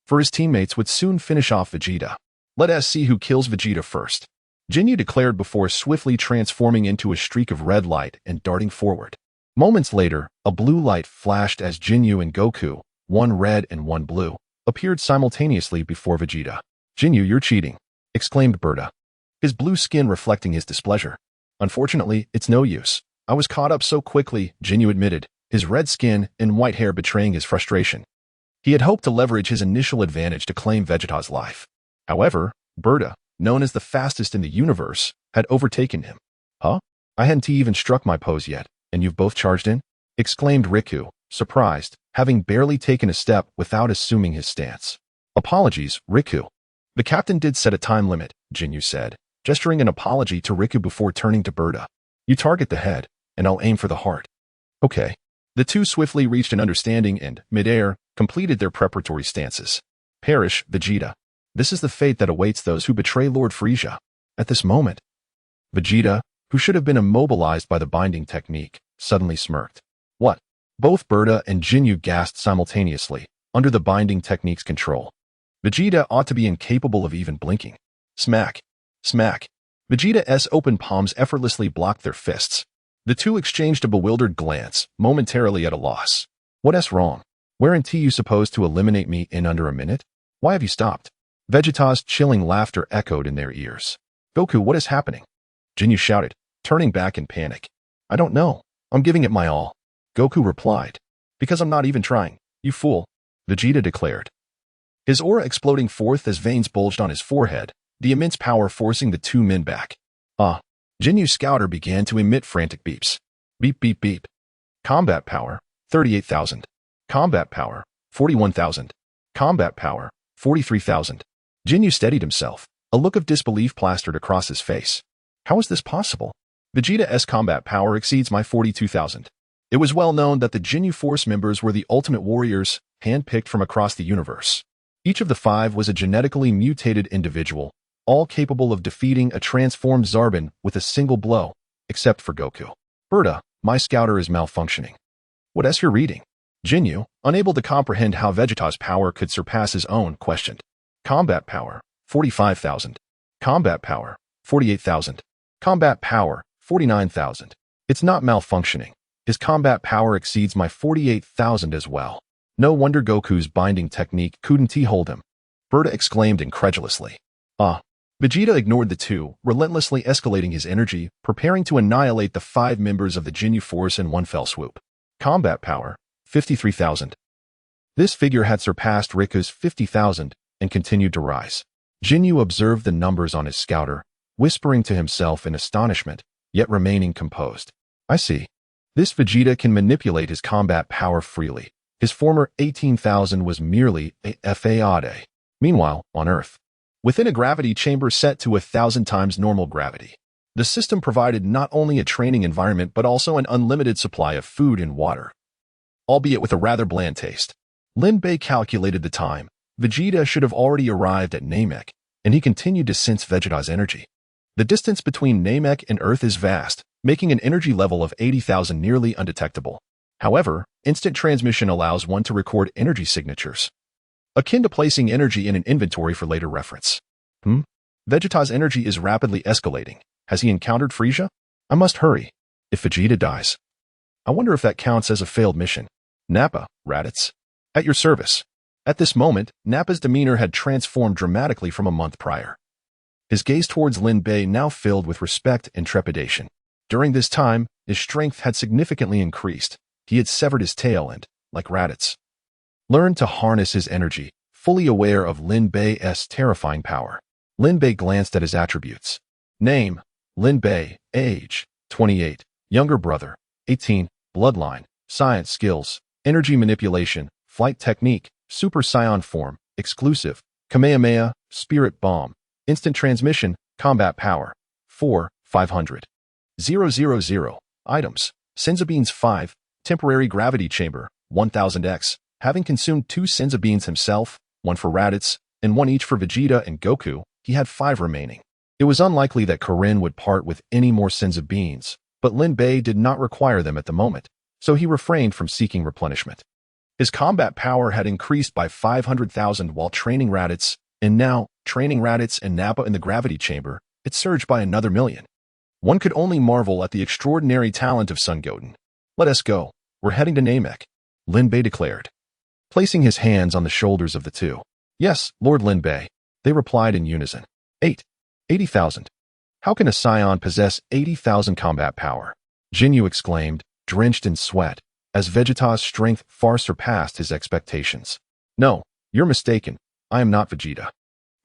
for his teammates would soon finish off Vegeta. Let us see who kills Vegeta first, Jinyu declared before swiftly transforming into a streak of red light and darting forward. Moments later, a blue light flashed as Jinyu and Goku, one red and one blue, appeared simultaneously before Vegeta. Jinyu, you're cheating, exclaimed Berta, his blue skin reflecting his displeasure. Unfortunately, it's no use. I was caught up so quickly, Jinyu admitted, his red skin and white hair betraying his frustration. He had hoped to leverage his initial advantage to claim Vegeta's life. However, Berta, known as the fastest in the universe, had overtaken him. Huh? I hadn't even struck my pose yet, and you've both charged in? Exclaimed Riku, surprised, having barely taken a step without assuming his stance. Apologies, Riku. The captain did set a time limit, Jinyu said, gesturing an apology to Riku before turning to Berta. You target the head, and I'll aim for the heart. Okay. The two swiftly reached an understanding and, mid-air, completed their preparatory stances. Perish, Vegeta. This is the fate that awaits those who betray Lord Frieza. At this moment, Vegeta, who should have been immobilized by the binding technique, suddenly smirked. What? Both Berta and Jinyu gasped simultaneously, under the binding technique's control. Vegeta ought to be incapable of even blinking. Smack. Smack. Vegeta's open palms effortlessly blocked their fists. The two exchanged a bewildered glance, momentarily at a loss. What's wrong? Weren't you supposed to eliminate me in under a minute? Why have you stopped? Vegeta's chilling laughter echoed in their ears. Goku, what is happening? Jinyu shouted, turning back in panic. I don't know. I'm giving it my all. Goku replied. Because I'm not even trying, you fool, Vegeta declared, his aura exploding forth as veins bulged on his forehead, the immense power forcing the two men back. Jinyu's scouter began to emit frantic beeps. Beep, beep, beep. Combat power, 38,000. Combat power, 41,000. Combat power, 43,000. Jinyu steadied himself, a look of disbelief plastered across his face. How is this possible? Vegeta's combat power exceeds my 42,000. It was well known that the Jinyu Force members were the ultimate warriors, handpicked from across the universe. Each of the five was a genetically mutated individual, all capable of defeating a transformed Zarbon with a single blow, except for Goku. Berta, my scouter is malfunctioning. What's your reading? Jinyu, unable to comprehend how Vegeta's power could surpass his own, questioned. Combat power, 45,000. Combat power, 48,000. Combat power, 49,000. It's not malfunctioning. His combat power exceeds my 48,000 as well. No wonder Goku's binding technique couldn't hold him. Berta exclaimed incredulously. Vegeta ignored the two, relentlessly escalating his energy, preparing to annihilate the five members of the Jinyu Force in one fell swoop. Combat power, 53,000. This figure had surpassed Riku's 50,000 and continued to rise. Jinyu observed the numbers on his scouter, whispering to himself in astonishment, yet remaining composed. I see. This Vegeta can manipulate his combat power freely. His former 18,000 was merely a fade. Meanwhile, on Earth, within a gravity chamber set to 1,000 times normal gravity, the system provided not only a training environment but also an unlimited supply of food and water, albeit with a rather bland taste. Lin Bei calculated the time. Vegeta should have already arrived at Namek, and he continued to sense Vegeta's energy. The distance between Namek and Earth is vast, making an energy level of 80,000 nearly undetectable. However, instant transmission allows one to record energy signatures, akin to placing energy in an inventory for later reference. Vegeta's energy is rapidly escalating. Has he encountered Frieza? I must hurry. If Vegeta dies, I wonder if that counts as a failed mission. Nappa, Raditz. At your service. At this moment, Nappa's demeanor had transformed dramatically from a month prior. His gaze towards Lin Bei now filled with respect and trepidation. During this time, his strength had significantly increased. He had severed his tail and, like Raditz, learned to harness his energy, fully aware of Lin Bei's terrifying power. Lin Bei glanced at his attributes. Name, Lin Bei. Age, 28. Younger brother, 18. Bloodline, science skills, energy manipulation, flight technique, Super Saiyan form, exclusive, Kamehameha, spirit bomb, instant transmission, combat power, 4, 500. 000. Items, Senzu beans 5, temporary gravity chamber, 1000x, having consumed 2 Senzu beans himself, 1 for Raditz, and 1 each for Vegeta and Goku, he had 5 remaining. It was unlikely that Karin would part with any more Senzu beans, but Lin Bei did not require them at the moment, so he refrained from seeking replenishment. His combat power had increased by 500,000 while training Raditz, and now, training Raditz and Nappa in the gravity chamber, it surged by another million. One could only marvel at the extraordinary talent of Son Goten. Let us go. We're heading to Namek, Lin Bei declared, placing his hands on the shoulders of the two. Yes, Lord Lin Bei, they replied in unison. 80,000. How can a Saiyan possess 80,000 combat power? Jinyu exclaimed, drenched in sweat, as Vegeta's strength far surpassed his expectations. No, you're mistaken. I am not Vegeta.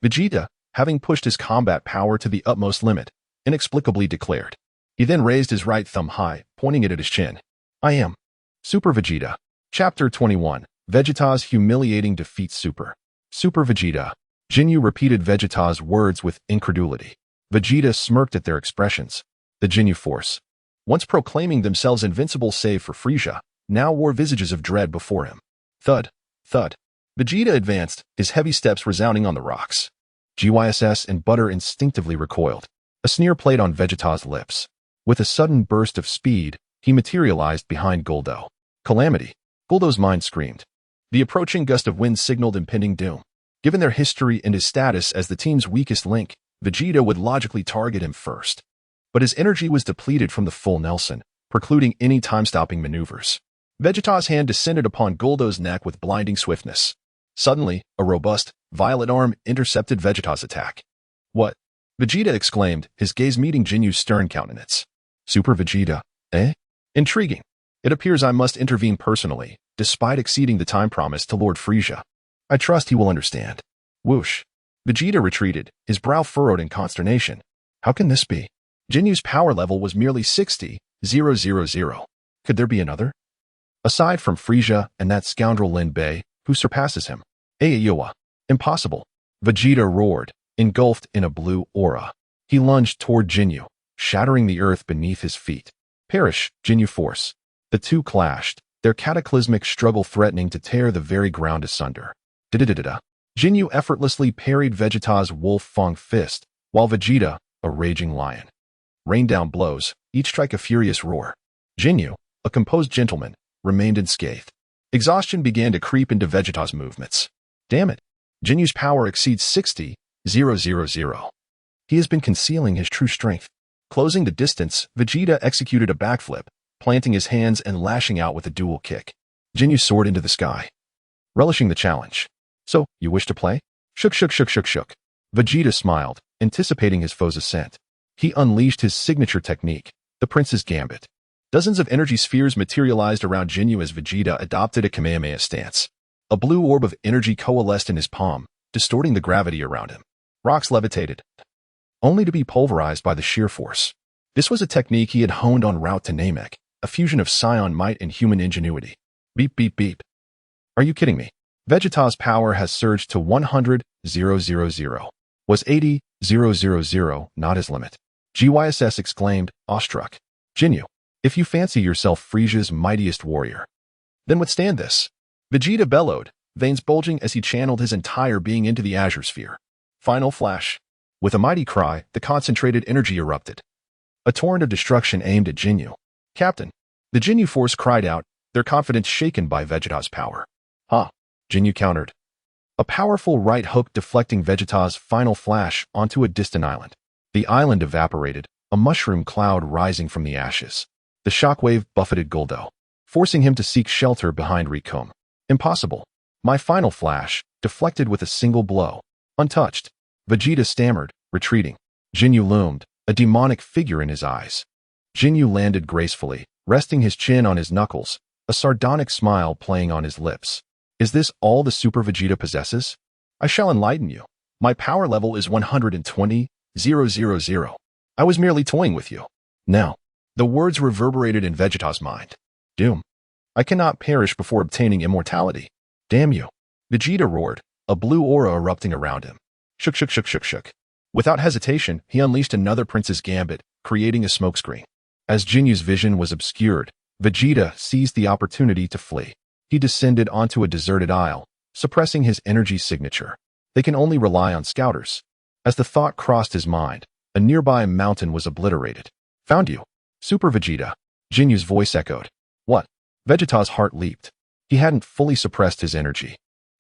Vegeta, having pushed his combat power to the utmost limit, inexplicably declared. He then raised his right thumb high, pointing it at his chin. I am Super Vegeta. Chapter 21. Vegeta's humiliating defeat. Super Vegeta. Jinyu repeated Vegeta's words with incredulity. Vegeta smirked at their expressions. The Jinyu force, once proclaiming themselves invincible save for Frieza, now wore visages of dread before him. Thud, thud. Vegeta advanced, his heavy steps resounding on the rocks. GYSS and Butter instinctively recoiled. A sneer played on Vegeta's lips. With a sudden burst of speed, he materialized behind Guldo. Calamity. Guldo's mind screamed. The approaching gust of wind signaled impending doom. Given their history and his status as the team's weakest link, Vegeta would logically target him first. But his energy was depleted from the full Nelson, precluding any time-stopping maneuvers. Vegeta's hand descended upon Guldo's neck with blinding swiftness. Suddenly, a robust, violet arm intercepted Vegeta's attack. What? Vegeta exclaimed, his gaze meeting Jinyu's stern countenance. Super Vegeta, eh? Intriguing. It appears I must intervene personally, despite exceeding the time promised to Lord Frieza. I trust he will understand. Whoosh. Vegeta retreated, his brow furrowed in consternation. How can this be? Jinyu's power level was merely 60,000. Could there be another? Aside from Frieza and that scoundrel Lin Bei, who surpasses him? Ayoa. Impossible. Vegeta roared, engulfed in a blue aura. He lunged toward Jinyu, shattering the earth beneath his feet. Perish, Jinyu force. The two clashed, their cataclysmic struggle threatening to tear the very ground asunder. Da-da-da-da-da. Jinyu effortlessly parried Vegeta's wolf-fang fist, while Vegeta, a raging lion, rained down blows, each strike a furious roar. Jinyu, a composed gentleman, remained unscathed. Exhaustion began to creep into Vegeta's movements. Damn it. Jinyu's power exceeds 60,000. He has been concealing his true strength. Closing the distance, Vegeta executed a backflip, planting his hands and lashing out with a dual kick. Jinyu soared into the sky, relishing the challenge. So, you wish to play? Shook. Vegeta smiled, anticipating his foe's ascent. He unleashed his signature technique, the Prince's Gambit. Dozens of energy spheres materialized around Jinyu as Vegeta adopted a Kamehameha stance. A blue orb of energy coalesced in his palm, distorting the gravity around him. Rocks levitated, only to be pulverized by the sheer force. This was a technique he had honed en route to Namek, a fusion of Saiyan might and human ingenuity. Beep, beep, beep. Are you kidding me? Vegeta's power has surged to 100,000. Was 80,000 not his limit? GYSS exclaimed, awestruck. Jinyu, if you fancy yourself Frieza's mightiest warrior, then withstand this. Vegeta bellowed, veins bulging as he channeled his entire being into the Azure Sphere. Final flash. With a mighty cry, the concentrated energy erupted. A torrent of destruction aimed at Jinyu. Captain. The Jinyu force cried out, their confidence shaken by Vegeta's power. Ha! Jinyu countered. A powerful right hook deflecting Vegeta's final flash onto a distant island. The island evaporated, a mushroom cloud rising from the ashes. The shockwave buffeted Guldo. forcing him to seek shelter behind Rikom. Impossible. My final flash, deflected with a single blow. Untouched. Vegeta stammered, retreating. Jinyu loomed, a demonic figure in his eyes. Jinyu landed gracefully, resting his chin on his knuckles, a sardonic smile playing on his lips. Is this all the Super Vegeta possesses? I shall enlighten you. My power level is 120,000. I was merely toying with you. Now, the words reverberated in Vegeta's mind. Doom. I cannot perish before obtaining immortality. Damn you. Vegeta roared, a blue aura erupting around him. Shook, shook, shook, shook, shook. Without hesitation, he unleashed another Prince's Gambit, creating a smokescreen. As Jinyu's vision was obscured, Vegeta seized the opportunity to flee. He descended onto a deserted isle, suppressing his energy signature. They can only rely on scouters. As the thought crossed his mind, a nearby mountain was obliterated. Found you. Super Vegeta. Jinyu's voice echoed. What? Vegeta's heart leaped. He hadn't fully suppressed his energy.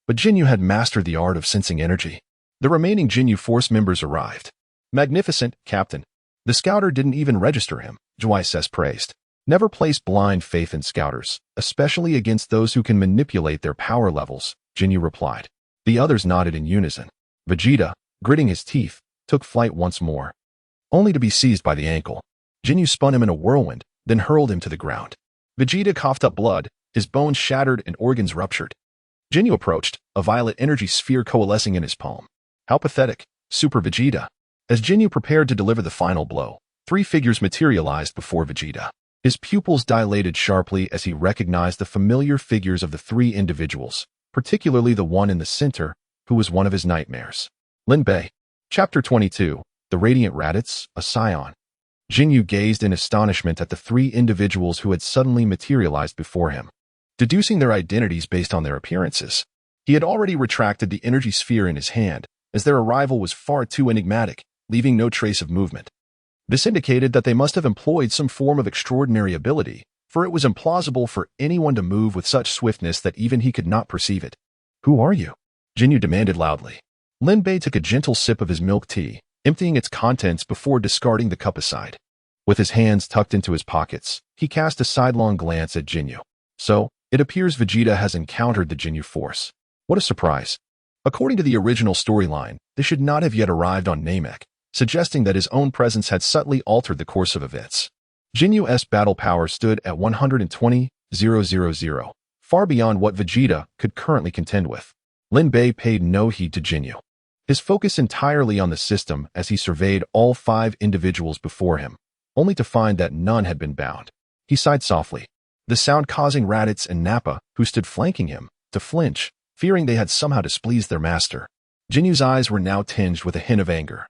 But Jinyu had mastered the art of sensing energy. The remaining Jinyu Force members arrived. Magnificent, Captain. The scouter didn't even register him, Juices praised. Never place blind faith in scouters, especially against those who can manipulate their power levels, Jinyu replied. The others nodded in unison. Vegeta, gritting his teeth, took flight once more, only to be seized by the ankle. Jinyu spun him in a whirlwind, then hurled him to the ground. Vegeta coughed up blood, his bones shattered and organs ruptured. Jinyu approached, a violet energy sphere coalescing in his palm. How pathetic, Super Vegeta. As Jinyu prepared to deliver the final blow, three figures materialized before Vegeta. His pupils dilated sharply as he recognized the familiar figures of the three individuals, particularly the one in the center, who was one of his nightmares. Lin Bei. Chapter 22, The Radiant Raditz, a Saiyan. Jinyu gazed in astonishment at the three individuals who had suddenly materialized before him, deducing their identities based on their appearances. He had already retracted the energy sphere in his hand, as their arrival was far too enigmatic, leaving no trace of movement. This indicated that they must have employed some form of extraordinary ability, for it was implausible for anyone to move with such swiftness that even he could not perceive it. Who are you? Jinyu demanded loudly. Lin Bei took a gentle sip of his milk tea, emptying its contents before discarding the cup aside. With his hands tucked into his pockets, he cast a sidelong glance at Jinyu. So, it appears Vegeta has encountered the Jinyu Force. What a surprise. According to the original storyline, they should not have yet arrived on Namek, suggesting that his own presence had subtly altered the course of events. Jinyu's battle power stood at 120,000, far beyond what Vegeta could currently contend with. Lin Bei paid no heed to Jinyu, his focus entirely on the system as he surveyed all five individuals before him, only to find that none had been bound. He sighed softly, the sound causing Raditz and Nappa, who stood flanking him, to flinch, fearing they had somehow displeased their master. Jinyu's eyes were now tinged with a hint of anger.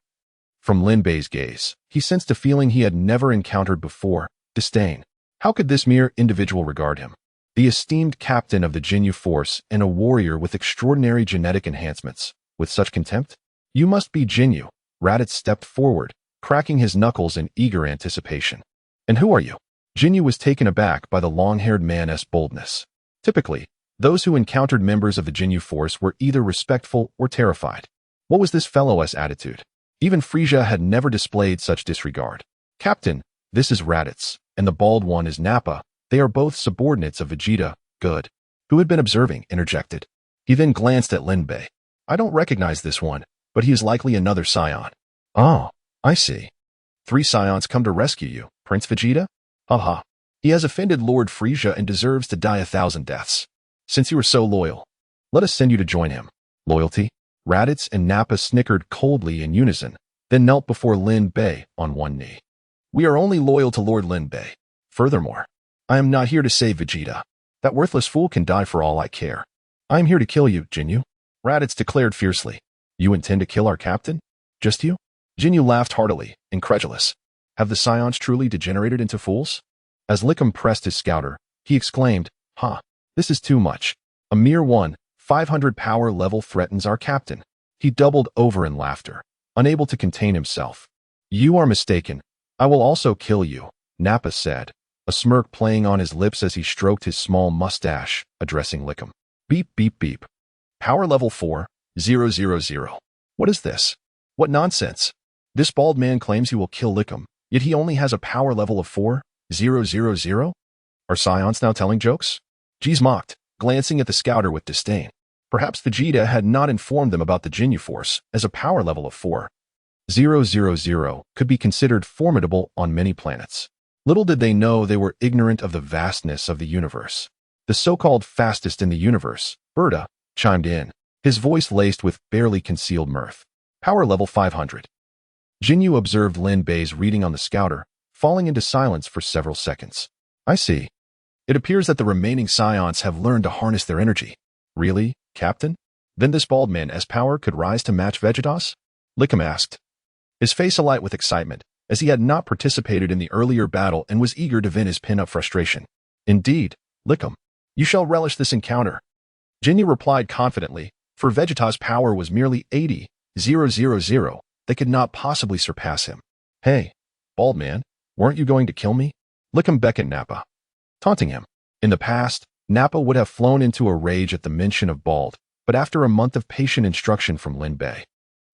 From Lin Bei's gaze, he sensed a feeling he had never encountered before, disdain. How could this mere individual regard him? The esteemed captain of the Jinyu Force and a warrior with extraordinary genetic enhancements, with such contempt? You must be Jinyu. Raditz stepped forward, cracking his knuckles in eager anticipation. And who are you? Jinyu was taken aback by the long-haired man's boldness. Typically, those who encountered members of the Jinyu Force were either respectful or terrified. What was this fellow's attitude? Even Frieza had never displayed such disregard. Captain, this is Raditz, and the bald one is Nappa. They are both subordinates of Vegeta, good. Who had been observing, interjected. He then glanced at Lin Bei. I don't recognize this one, but he is likely another Saiyan. Oh, I see. 3 Saiyans come to rescue you, Prince Vegeta? Haha. He has offended Lord Frieza and deserves to die 1,000 deaths. Since you are so loyal, let us send you to join him. Loyalty? Raditz and Nappa snickered coldly in unison, then knelt before Lin Bei on one knee. We are only loyal to Lord Lin Bei. Furthermore, I am not here to save Vegeta. That worthless fool can die for all I care. I am here to kill you, Jinyu. Raditz declared fiercely. You intend to kill our captain? Just you? Jinyu laughed heartily, incredulous. Have the Saiyans truly degenerated into fools? As Lickum pressed his scouter, he exclaimed, this is too much. A mere 500 power level threatens our captain. He doubled over in laughter, unable to contain himself. You are mistaken. I will also kill you, Nappa said, a smirk playing on his lips as he stroked his small mustache, addressing Lickum. Beep, beep, beep. Power level 4,000. What is this? What nonsense? This bald man claims he will kill Lickum, yet he only has a power level of 4,000? Are Saiyans now telling jokes? Jeez mocked, glancing at the scouter with disdain. Perhaps Vegeta had not informed them about the Ginyu Force, as a power level of 4,000 could be considered formidable on many planets. Little did they know they were ignorant of the vastness of the universe. The so-called fastest in the universe, Berta, chimed in, his voice laced with barely concealed mirth. Power level 500. Ginyu observed Lin Bei's reading on the scouter, falling into silence for several seconds. I see. It appears that the remaining Saiyans have learned to harness their energy. Really, Captain? Then this bald man's power could rise to match Vegeta's? Lickum asked, his face alight with excitement, as he had not participated in the earlier battle and was eager to vent his pin-up frustration. Indeed, Lickum. You shall relish this encounter. Ginyu replied confidently, for Vegeta's power was merely 80,000. They could not possibly surpass him. Hey, bald man, weren't you going to kill me? Lickum beckoned Nappa, taunting him. In the past, Nappa would have flown into a rage at the mention of bald, but after a month of patient instruction from Lin Bei,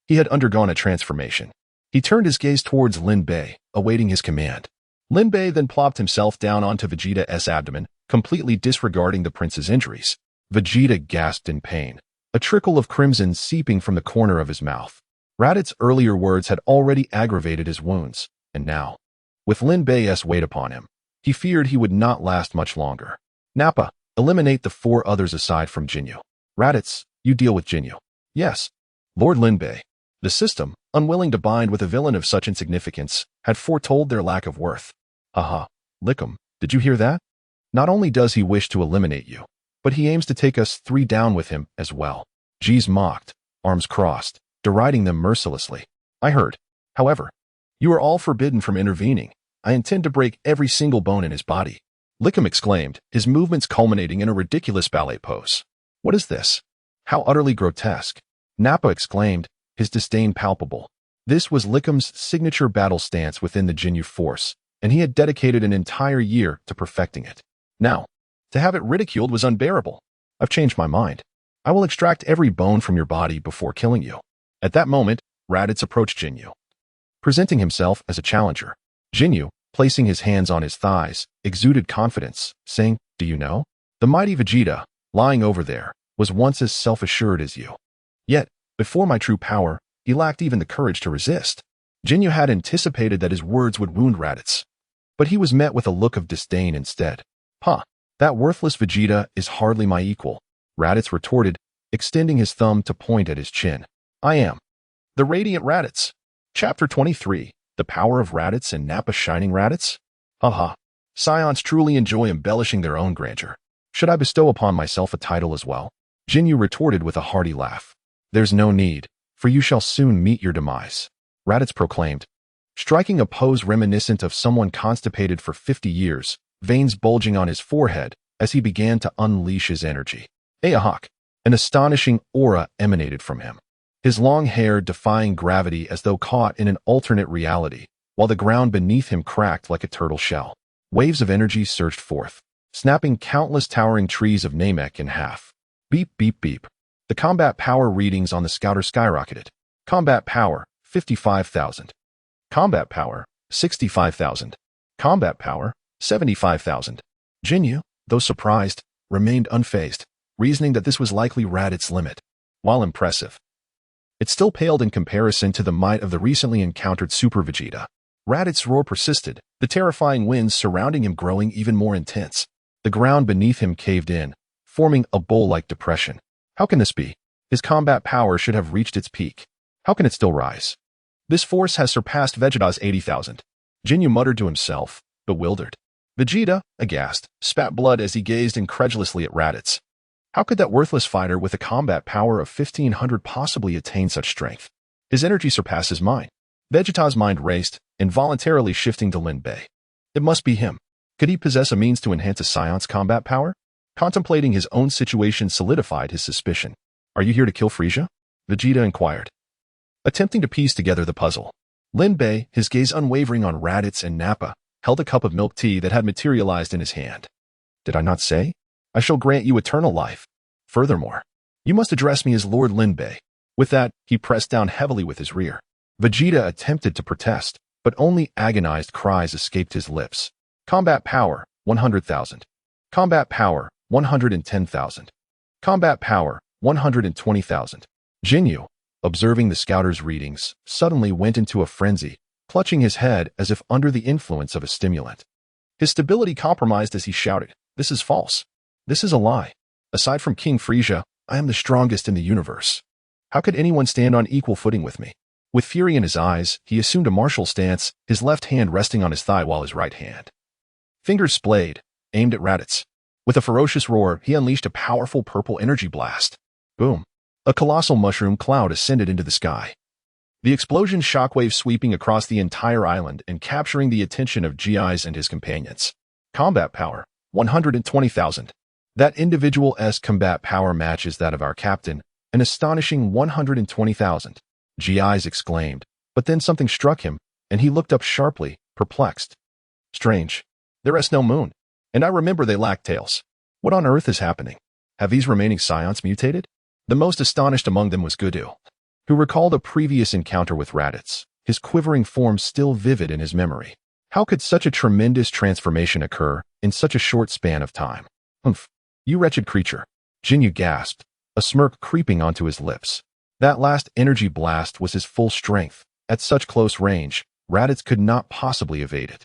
he had undergone a transformation. He turned his gaze towards Lin Bei, awaiting his command. Lin Bei then plopped himself down onto Vegeta's abdomen, completely disregarding the prince's injuries. Vegeta gasped in pain, a trickle of crimson seeping from the corner of his mouth. Raditz's earlier words had already aggravated his wounds, and now, with Lin Bei's weight upon him, he feared he would not last much longer. Nappa, eliminate the 4 others aside from Ginyu. Raditz, you deal with Ginyu. Yes. Lord Lin Bei. The system, unwilling to bind with a villain of such insignificance, had foretold their lack of worth. Haha, Lickum, did you hear that? Not only does he wish to eliminate you, but he aims to take us 3 down with him as well. Jeez mocked, arms crossed, deriding them mercilessly. I heard. However, you are all forbidden from intervening. I intend to break every single bone in his body. Lickum exclaimed, his movements culminating in a ridiculous ballet pose. What is this? How utterly grotesque. Nappa exclaimed, his disdain palpable. This was Lickum's signature battle stance within the Ginyu Force, and he had dedicated an entire year to perfecting it. Now, to have it ridiculed was unbearable. I've changed my mind. I will extract every bone from your body before killing you. At that moment, Raditz approached Ginyu, presenting himself as a challenger. Ginyu, placing his hands on his thighs, exuded confidence, saying, Do you know? The mighty Vegeta, lying over there, was once as self-assured as you. Yet, before my true power, he lacked even the courage to resist. Ginyu had anticipated that his words would wound Raditz, but he was met with a look of disdain instead. That worthless Vegeta is hardly my equal, Raditz retorted, extending his thumb to point at his chin. I am the Radiant Raditz. Chapter 23, The Power of Raditz and Nappa Shining Raditz? Saiyans truly enjoy embellishing their own grandeur. Should I bestow upon myself a title as well? Ginyu retorted with a hearty laugh. There's no need, for you shall soon meet your demise, Raditz proclaimed, striking a pose reminiscent of someone constipated for 50 years, veins bulging on his forehead as he began to unleash his energy. Ayahawk, an astonishing aura emanated from him, his long hair defying gravity as though caught in an alternate reality, while the ground beneath him cracked like a turtle shell. Waves of energy surged forth, snapping countless towering trees of Namek in half. Beep, beep, beep. The combat power readings on the scouter skyrocketed. Combat power, 55,000. Combat power, 65,000. Combat power, 75,000. Ginyu, though surprised, remained unfazed, reasoning that this was likely Raditz's limit. While impressive, it still paled in comparison to the might of the recently encountered Super Vegeta. Raditz's roar persisted, the terrifying winds surrounding him growing even more intense. The ground beneath him caved in, forming a bowl-like depression. How can this be? His combat power should have reached its peak. How can it still rise? This force has surpassed Vegeta's 80,000. Ginyu muttered to himself, bewildered. Vegeta, aghast, spat blood as he gazed incredulously at Raditz. How could that worthless fighter with a combat power of 1,500 possibly attain such strength? His energy surpasses mine. Vegeta's mind raced, involuntarily shifting to Lin Bei. It must be him. Could he possess a means to enhance a Saiyan's combat power? Contemplating his own situation solidified his suspicion. Are you here to kill Frieza? Vegeta inquired, attempting to piece together the puzzle. Lin Bei, his gaze unwavering on Raditz and Nappa, held a cup of milk tea that had materialized in his hand. Did I not say? I shall grant you eternal life. Furthermore, you must address me as Lord Lin Bei. With that, he pressed down heavily with his rear. Vegeta attempted to protest, but only agonized cries escaped his lips. Combat power, 100,000. Combat power, 110,000. Combat power, 120,000. Jinyu, observing the scouter's readings, suddenly went into a frenzy, clutching his head as if under the influence of a stimulant. His stability compromised as he shouted, "This is false. This is a lie. Aside from King Frieza, I am the strongest in the universe. How could anyone stand on equal footing with me?" With fury in his eyes, he assumed a martial stance, his left hand resting on his thigh while his right hand, fingers splayed, aimed at Raditz. With a ferocious roar, he unleashed a powerful purple energy blast. Boom. A colossal mushroom cloud ascended into the sky. The explosion shockwave sweeping across the entire island and capturing the attention of GIs and his companions. Combat power, 120,000. That individual's combat power matches that of our captain, an astonishing 120,000. GIs exclaimed, but then something struck him, and he looked up sharply, perplexed. Strange. There is no moon. And I remember they lack tails. What on earth is happening? Have these remaining Saiyans mutated? The most astonished among them was Goten, who recalled a previous encounter with Raditz, his quivering form still vivid in his memory. How could such a tremendous transformation occur in such a short span of time? Humph. You wretched creature. Jinyu gasped, a smirk creeping onto his lips. That last energy blast was his full strength. At such close range, Raditz could not possibly evade it.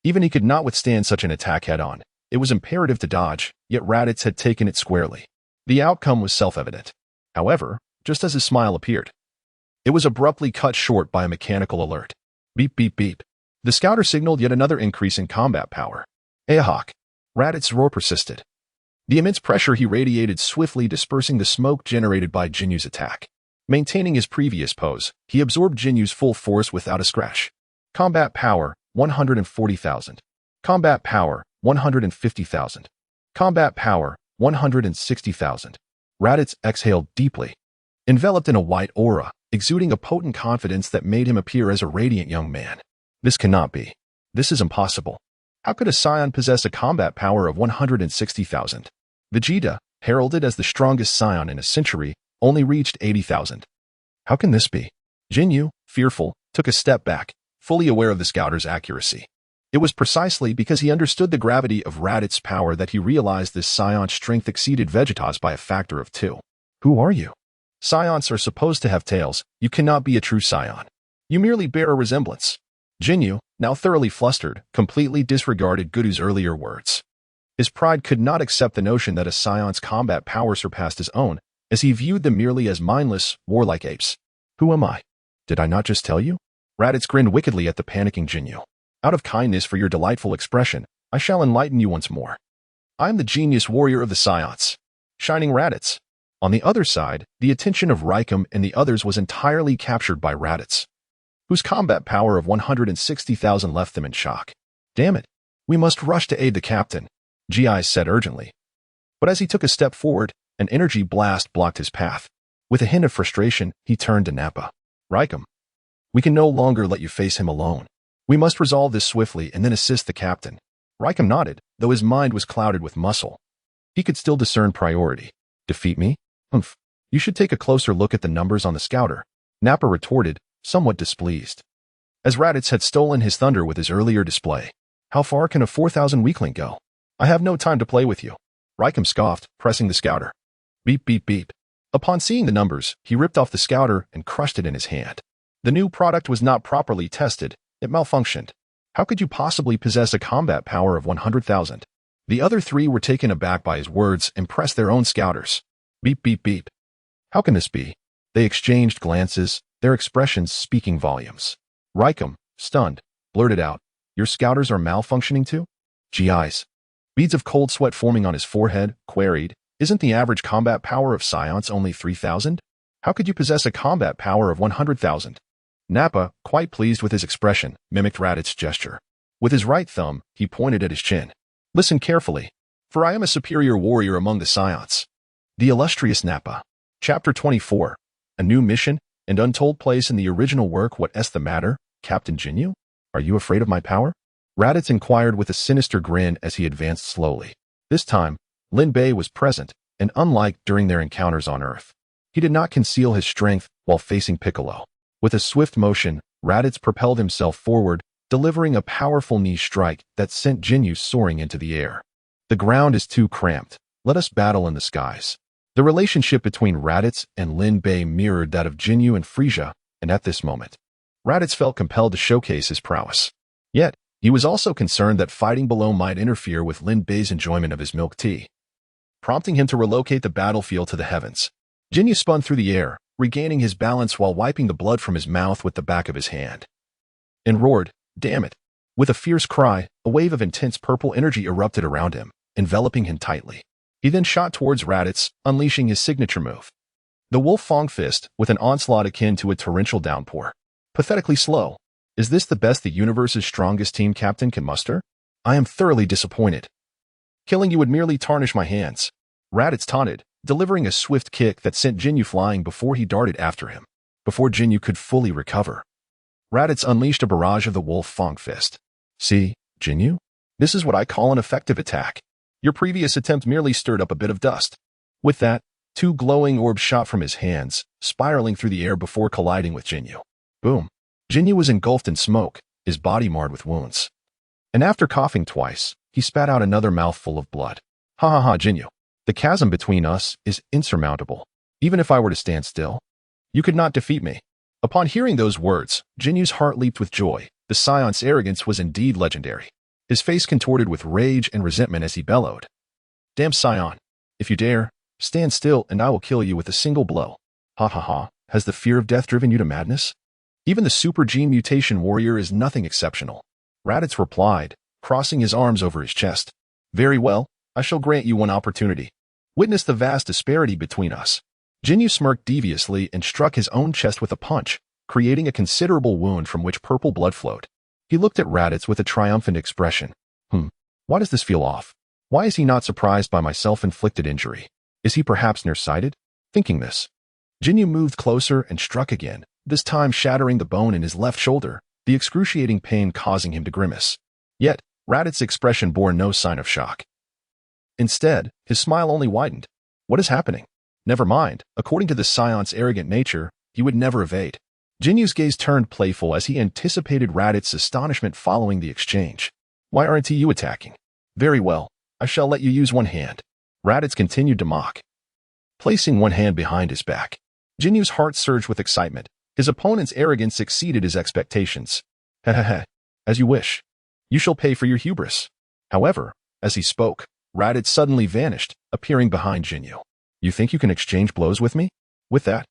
Even he could not withstand such an attack head-on. It was imperative to dodge, yet Raditz had taken it squarely. The outcome was self-evident. However, just as his smile appeared, it was abruptly cut short by a mechanical alert. Beep, beep, beep. The scouter signaled yet another increase in combat power. Ahawk. Raditz's roar persisted. The immense pressure he radiated swiftly dispersing the smoke generated by Jinyu's attack. Maintaining his previous pose, he absorbed Jinyu's full force without a scratch. Combat power, 140,000. Combat power, 150,000. Combat power, 160,000. Raditz exhaled deeply. Enveloped in a white aura, exuding a potent confidence that made him appear as a radiant young man. This cannot be. This is impossible. How could a Saiyan possess a combat power of 160,000? Vegeta, heralded as the strongest Saiyan in a century, only reached 80,000. How can this be? Jinyu, fearful, took a step back, fully aware of the scouter's accuracy. It was precisely because he understood the gravity of Raditz's power that he realized this Saiyant's strength exceeded Vegeta's by a factor of 2. Who are you? Saiyans are supposed to have tails. You cannot be a true Saiyan. You merely bear a resemblance. Jinyu, now thoroughly flustered, completely disregarded Goten's earlier words. His pride could not accept the notion that a Saiyan's combat power surpassed his own, as he viewed them merely as mindless, warlike apes. Who am I? Did I not just tell you? Raditz grinned wickedly at the panicking Jinyu. Out of kindness for your delightful expression, I shall enlighten you once more. I am the genius warrior of the Saiyans. Shining Raditz. On the other side, the attention of Raikum and the others was entirely captured by Raditz, whose combat power of 160,000 left them in shock. Damn it. We must rush to aid the captain, Gi said urgently. But as he took a step forward, an energy blast blocked his path. With a hint of frustration, he turned to Nappa. Raikum, we can no longer let you face him alone. We must resolve this swiftly and then assist the captain. Raikum nodded, though his mind was clouded with muscle. He could still discern priority. Defeat me? Humph. You should take a closer look at the numbers on the scouter, Nappa retorted, somewhat displeased. As Raditz had stolen his thunder with his earlier display. How far can a 4,000 weakling go? I have no time to play with you. Raikum scoffed, pressing the scouter. Beep, beep, beep. Upon seeing the numbers, he ripped off the scouter and crushed it in his hand. The new product was not properly tested. It malfunctioned. How could you possibly possess a combat power of 100,000? The other three were taken aback by his words and pressed their own scouters. Beep, beep, beep. How can this be? They exchanged glances, their expressions speaking volumes. Raikum, stunned, blurted out, Your scouters are malfunctioning too? GIs. Beads of cold sweat forming on his forehead, queried, Isn't the average combat power of Saiyans only 3,000? How could you possess a combat power of 100,000? Nappa, quite pleased with his expression, mimicked Raditz's gesture. With his right thumb, he pointed at his chin. Listen carefully, for I am a superior warrior among the Saiyans. The illustrious Nappa. Chapter 24. A new mission, and untold place in the original work. What's the matter, Captain Jinyu? Are you afraid of my power? Raditz inquired with a sinister grin as he advanced slowly. This time, Lin Bei was present, and unlike during their encounters on Earth, he did not conceal his strength while facing Piccolo. With a swift motion, Raditz propelled himself forward, delivering a powerful knee strike that sent Jinyu soaring into the air. The ground is too cramped. Let us battle in the skies. The relationship between Raditz and Lin Bei mirrored that of Jinyu and Frieza, and at this moment, Raditz felt compelled to showcase his prowess. Yet, he was also concerned that fighting below might interfere with Lin Bei's enjoyment of his milk tea, prompting him to relocate the battlefield to the heavens. Jinyu spun through the air, regaining his balance while wiping the blood from his mouth with the back of his hand, and roared, "Damn it!" With a fierce cry, a wave of intense purple energy erupted around him, enveloping him tightly. He then shot towards Raditz, unleashing his signature move, the Wolf Fang Fist, with an onslaught akin to a torrential downpour. Pathetically slow. Is this the best the universe's strongest team captain can muster? I am thoroughly disappointed. Killing you would merely tarnish my hands. Raditz taunted, delivering a swift kick that sent Jinyu flying before he darted after him. Before Jinyu could fully recover, Raditz unleashed a barrage of the Wolf Fang Fist. See, Jinyu? This is what I call an effective attack. Your previous attempt merely stirred up a bit of dust. With that, two glowing orbs shot from his hands, spiraling through the air before colliding with Jinyu. Boom. Jinyu was engulfed in smoke, his body marred with wounds. And after coughing twice, he spat out another mouthful of blood. Ha ha ha, Jinyu. The chasm between us is insurmountable. Even if I were to stand still, you could not defeat me. Upon hearing those words, Jinyu's heart leaped with joy. The Saiyan's arrogance was indeed legendary. His face contorted with rage and resentment as he bellowed. Damn Saiyan. If you dare, stand still and I will kill you with a single blow. Ha ha ha. Has the fear of death driven you to madness? Even the Super Gene Mutation Warrior is nothing exceptional. Raditz replied, crossing his arms over his chest. Very well, I shall grant you one opportunity. Witness the vast disparity between us. Jinyu smirked deviously and struck his own chest with a punch, creating a considerable wound from which purple blood flowed. He looked at Raditz with a triumphant expression. Why does this feel off? Why is he not surprised by my self-inflicted injury? Is he perhaps nearsighted? Thinking this, Jinyu moved closer and struck again, this time shattering the bone in his left shoulder, the excruciating pain causing him to grimace. Yet, Raditz's expression bore no sign of shock. Instead, his smile only widened. What is happening? Never mind, according to the Saiyan's arrogant nature, he would never evade. Jinyu's gaze turned playful as he anticipated Raditz's astonishment following the exchange. Why aren't you attacking? Very well, I shall let you use one hand. Raditz continued to mock, placing one hand behind his back. Jinyu's heart surged with excitement. His opponent's arrogance exceeded his expectations. Heh, as you wish. You shall pay for your hubris. However, as he spoke, Raditz suddenly vanished, appearing behind Jinyu. You think you can exchange blows with me? With that,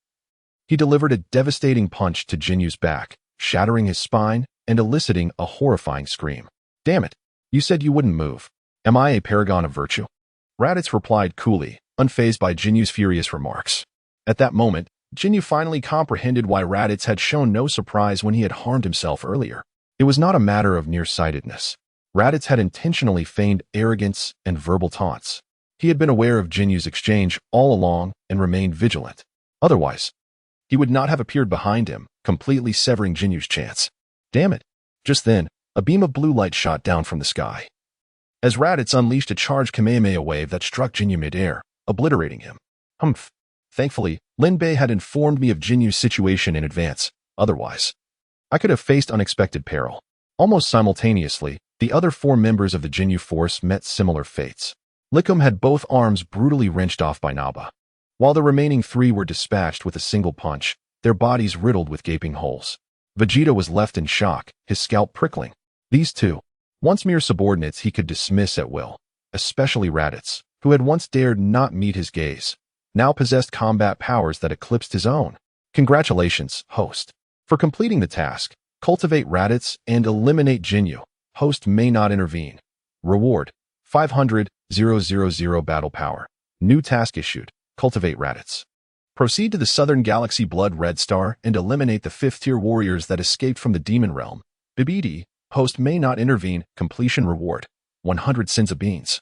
he delivered a devastating punch to Jinyu's back, shattering his spine and eliciting a horrifying scream. Damn it, you said you wouldn't move. Am I a paragon of virtue? Raditz replied coolly, unfazed by Jinyu's furious remarks. At that moment, Jinyu finally comprehended why Raditz had shown no surprise when he had harmed himself earlier. It was not a matter of nearsightedness. Raditz had intentionally feigned arrogance and verbal taunts. He had been aware of Jinyu's exchange all along and remained vigilant. Otherwise, he would not have appeared behind him, completely severing Jinyu's chance. Damn it. Just then, a beam of blue light shot down from the sky, as Raditz unleashed a charged Kamehameha wave that struck Jinyu mid-air, obliterating him. Humph. Thankfully, Lin Bei had informed me of Jinyu's situation in advance. Otherwise, I could have faced unexpected peril. Almost simultaneously, the other 4 members of the Jinyu force met similar fates. Lickum had both arms brutally wrenched off by Naba, while the remaining 3 were dispatched with a single punch, their bodies riddled with gaping holes. Vegeta was left in shock, his scalp prickling. These 2, once mere subordinates he could dismiss at will, especially Raditz, who had once dared not meet his gaze, now possessed combat powers that eclipsed his own. Congratulations, host. For completing the task, cultivate Raditz and eliminate Jinyu. Host may not intervene. Reward, 500,000 battle power. New task issued, cultivate Raditz. Proceed to the Southern Galaxy Blood Red Star and eliminate the 5th-tier warriors that escaped from the Demon Realm. BBD, host may not intervene. Completion reward, 100 Senzu beans.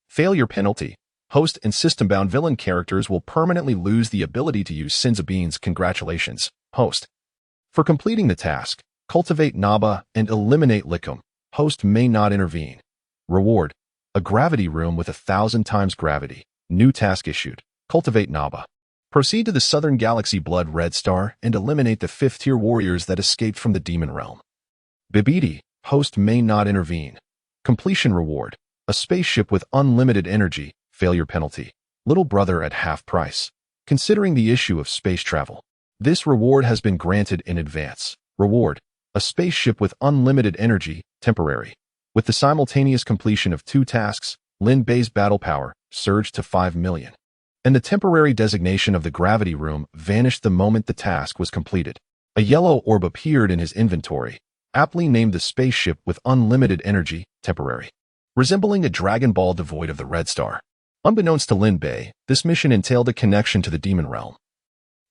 Failure penalty. Host and system-bound villain characters will permanently lose the ability to use Senzu beans. Congratulations, host. For completing the task, cultivate Naba and eliminate Lickum. Host may not intervene. Reward, a gravity room with 1,000 times gravity. New task issued, cultivate Naba. Proceed to the Southern Galaxy Blood Red Star and eliminate the 5th-tier warriors that escaped from the Demon Realm. BBD, host may not intervene. Completion reward, a spaceship with unlimited energy, failure penalty. Little brother at half price. Considering the issue of space travel, this reward has been granted in advance. Reward, a spaceship with unlimited energy, temporary. With the simultaneous completion of 2 tasks, Lin Bei's battle power surged to 5 million. And the temporary designation of the gravity room vanished the moment the task was completed. A yellow orb appeared in his inventory, aptly named the spaceship with unlimited energy, temporary. Resembling a Dragon Ball devoid of the red star. Unbeknownst to Lin Bei, this mission entailed a connection to the demon realm,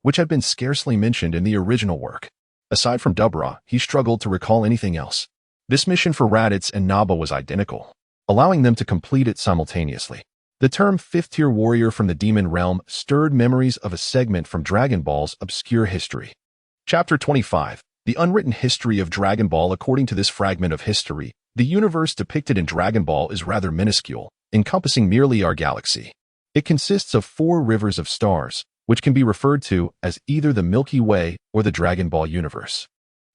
which had been scarcely mentioned in the original work. Aside from Dubra, he struggled to recall anything else. This mission for Raditz and Naba was identical, allowing them to complete it simultaneously. The term fifth-tier warrior from the demon realm stirred memories of a segment from Dragon Ball's obscure history. Chapter 25. The unwritten history of Dragon Ball. According to this fragment of history, the universe depicted in Dragon Ball is rather minuscule, encompassing merely our galaxy. It consists of 4 rivers of stars, which can be referred to as either the Milky Way or the Dragon Ball universe.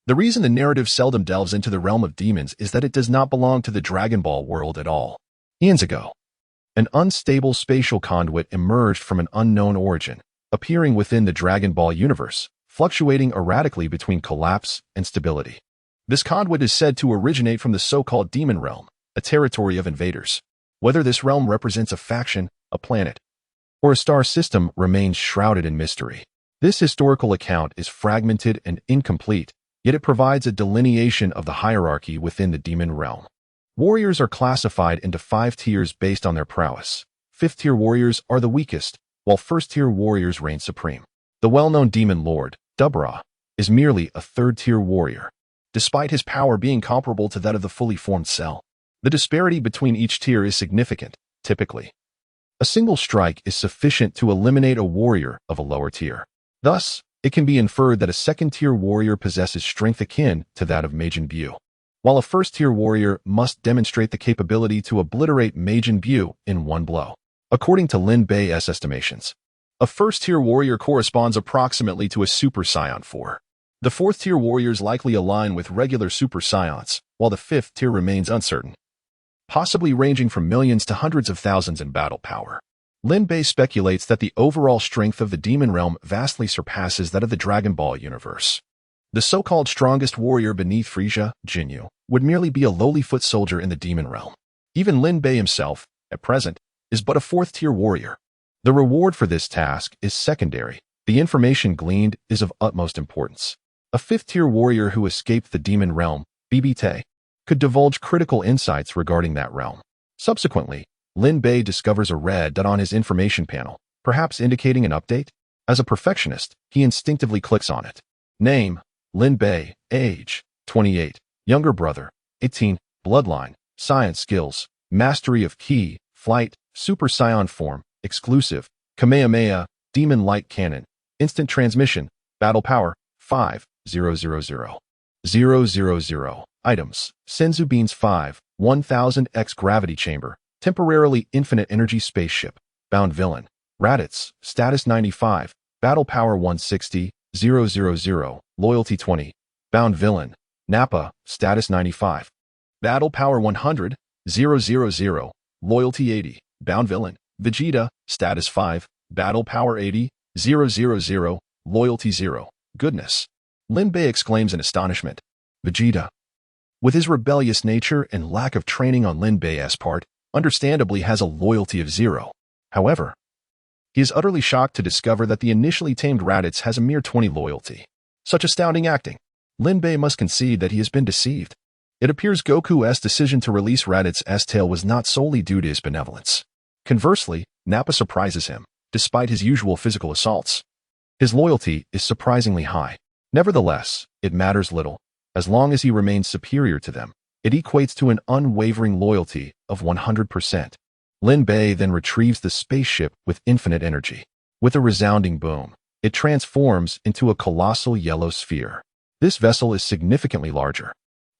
The reason the narrative seldom delves into the realm of demons is that it does not belong to the Dragon Ball world at all. Eons ago, an unstable spatial conduit emerged from an unknown origin, appearing within the Dragon Ball universe, fluctuating erratically between collapse and stability. This conduit is said to originate from the so-called demon realm, a territory of invaders. Whether this realm represents a faction, a planet, or a star system remains shrouded in mystery. This historical account is fragmented and incomplete, yet it provides a delineation of the hierarchy within the demon realm. Warriors are classified into 5 tiers based on their prowess. 5th-tier warriors are the weakest, while 1st-tier warriors reign supreme. The well-known demon lord, Dubra, is merely a 3rd-tier warrior, despite his power being comparable to that of the fully formed Cell. The disparity between each tier is significant. Typically, a single strike is sufficient to eliminate a warrior of a lower tier. Thus, it can be inferred that a 2nd-tier warrior possesses strength akin to that of Majin Buu, while a 1st-tier warrior must demonstrate the capability to obliterate Majin Buu in one blow. According to Lin Bei's estimations, a 1st-tier warrior corresponds approximately to a Super Saiyan 4. The 4th-tier warriors likely align with regular Super Saiyans, while the 5th tier remains uncertain, possibly ranging from millions to hundreds of thousands in battle power. Lin Bei speculates that the overall strength of the demon realm vastly surpasses that of the Dragon Ball universe. The so-called strongest warrior beneath Frieza, Jinyu, would merely be a lowly foot soldier in the demon realm. Even Lin Bei himself, at present, is but a 4th-tier warrior. The reward for this task is secondary. The information gleaned is of utmost importance. A 5th-tier warrior who escaped the demon realm, BBT, could divulge critical insights regarding that realm. Subsequently, Lin Bei discovers a red dot on his information panel, perhaps indicating an update. As a perfectionist, he instinctively clicks on it. Name, Lin Bei. Age, 28. Younger brother, 18. Bloodline, science skills, mastery of ki, flight, Super Saiyan form, exclusive, Kamehameha, demon light cannon, instant transmission, battle power, 5,000. 000. Items, Senzu beans 5, 1000x gravity chamber, temporarily infinite energy spaceship, bound villain, Raditz, status 95, battle power 160, 000, loyalty 20, bound villain, Nappa, status 95, battle power 100, 000, loyalty 80, bound villain, Vegeta, status 5, battle power 80, 000, loyalty 0, goodness. Lin Bei exclaims in astonishment. Vegeta, with his rebellious nature and lack of training on Lin Bei's part, understandably has a loyalty of 0. However, he is utterly shocked to discover that the initially tamed Raditz has a mere 20 loyalty. Such astounding acting. Lin Bei must concede that he has been deceived. It appears Goku's decision to release Raditz's tail was not solely due to his benevolence. Conversely, Nappa surprises him, despite his usual physical assaults. His loyalty is surprisingly high. Nevertheless, it matters little. As long as he remains superior to them, it equates to an unwavering loyalty of 100%. Lin Bei then retrieves the spaceship with infinite energy. With a resounding boom, it transforms into a colossal yellow sphere. This vessel is significantly larger,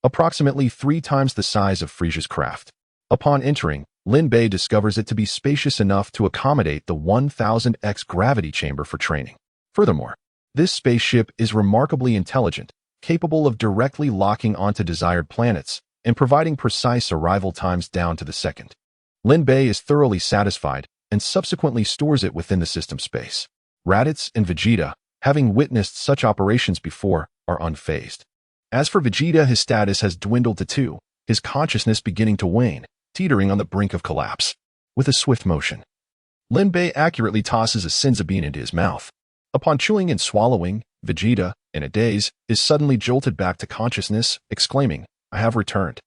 approximately 3 times the size of Frieza's craft. Upon entering, Lin Bei discovers it to be spacious enough to accommodate the 1000x gravity chamber for training. Furthermore, this spaceship is remarkably intelligent, capable of directly locking onto desired planets and providing precise arrival times down to the second. Lin Bei is thoroughly satisfied and subsequently stores it within the system space. Raditz and Vegeta, having witnessed such operations before, are unfazed. As for Vegeta, his status has dwindled to 2, his consciousness beginning to wane, teetering on the brink of collapse. With a swift motion, Lin Bei accurately tosses a Senzu bean into his mouth. Upon chewing and swallowing, Vegeta, in a daze, is suddenly jolted back to consciousness, exclaiming, "I have returned."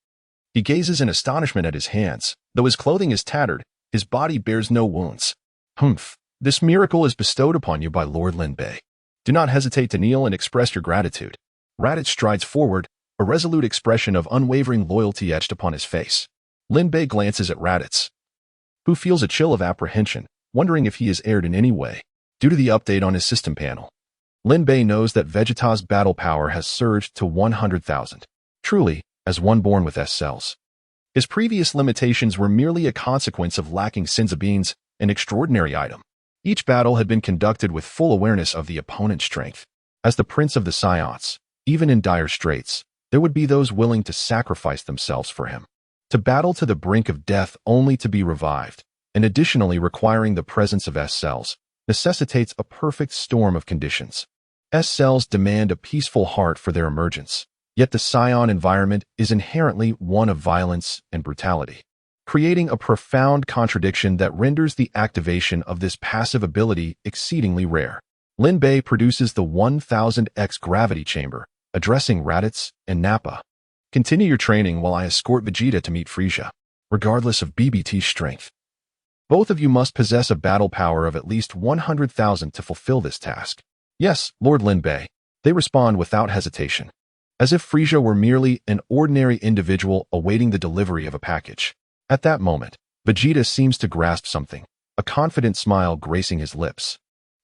He gazes in astonishment at his hands. Though his clothing is tattered, his body bears no wounds. Humph! This miracle is bestowed upon you by Lord Lin Bei. Do not hesitate to kneel and express your gratitude. Raditz strides forward, a resolute expression of unwavering loyalty etched upon his face. Lin Bei glances at Raditz, who feels a chill of apprehension, wondering if he is erred in any way. Due to the update on his system panel, Lin Bei knows that Vegeta's battle power has surged to 100,000. Truly, as one born with S cells. His previous limitations were merely a consequence of lacking Senzu beans, an extraordinary item. Each battle had been conducted with full awareness of the opponent's strength. As the prince of the Saiyans, even in dire straits, there would be those willing to sacrifice themselves for him. To battle to the brink of death only to be revived, and additionally requiring the presence of S cells, necessitates a perfect storm of conditions. S cells demand a peaceful heart for their emergence, yet the Saiyan environment is inherently one of violence and brutality, creating a profound contradiction that renders the activation of this passive ability exceedingly rare. Lin Bei produces the 1000X gravity chamber, addressing Raditz and Nappa. Continue your training while I escort Vegeta to meet Frieza, regardless of BBT's strength. Both of you must possess a battle power of at least 100,000 to fulfill this task. Yes, Lord Lin Bei. They respond without hesitation, as if Frieza were merely an ordinary individual awaiting the delivery of a package. At that moment, Vegeta seems to grasp something, a confident smile gracing his lips.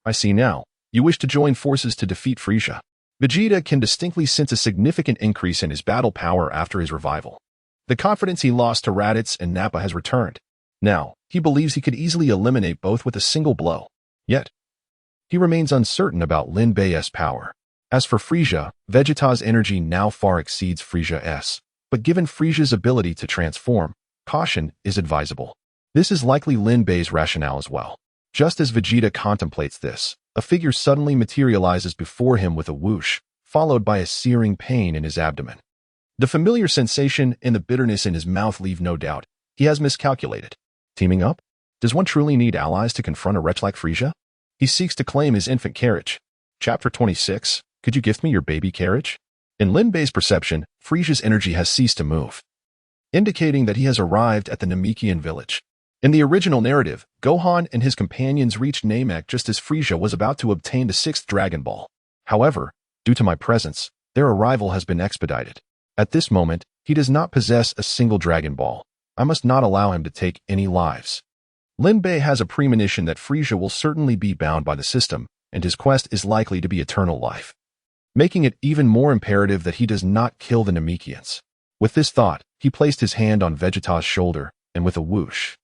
I see now. You wish to join forces to defeat Frieza. Vegeta can distinctly sense a significant increase in his battle power after his revival. The confidence he lost to Raditz and Nappa has returned. Now, he believes he could easily eliminate both with a single blow. Yet, he remains uncertain about Lin Bei's power. As for Frieza, Vegeta's energy now far exceeds Frieza's, but given Frieza's ability to transform, caution is advisable. This is likely Lin Bei's rationale as well. Just as Vegeta contemplates this, a figure suddenly materializes before him with a whoosh, followed by a searing pain in his abdomen. The familiar sensation and the bitterness in his mouth leave no doubt. He has miscalculated. Teaming up? Does one truly need allies to confront a wretch like Frieza? He seeks to claim his infant carriage. Chapter 26. Could you gift me your baby carriage? In Lin Bei's perception, Frieza's energy has ceased to move, indicating that he has arrived at the Namekian village. In the original narrative, Gohan and his companions reached Namek just as Frieza was about to obtain the 6th Dragon Ball. However, due to my presence, their arrival has been expedited. At this moment, he does not possess a single Dragon Ball. I must not allow him to take any lives. Lin Bei has a premonition that Frieza will certainly be bound by the system, and his quest is likely to be eternal life, making it even more imperative that he does not kill the Namekians. With this thought, he placed his hand on Vegeta's shoulder, and with a whoosh,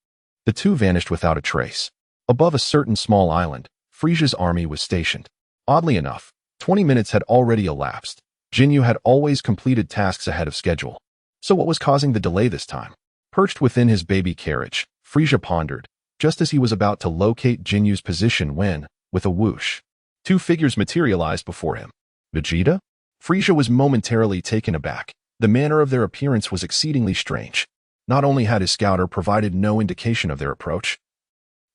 the two vanished without a trace. Above a certain small island, Frieza's army was stationed. Oddly enough, 20 minutes had already elapsed. Jinyu had always completed tasks ahead of schedule. So what was causing the delay this time? Perched within his baby carriage, Frieza pondered, just as he was about to locate Jinyu's position when, with a whoosh, two figures materialized before him. Vegeta? Frieza was momentarily taken aback. The manner of their appearance was exceedingly strange. Not only had his scouter provided no indication of their approach,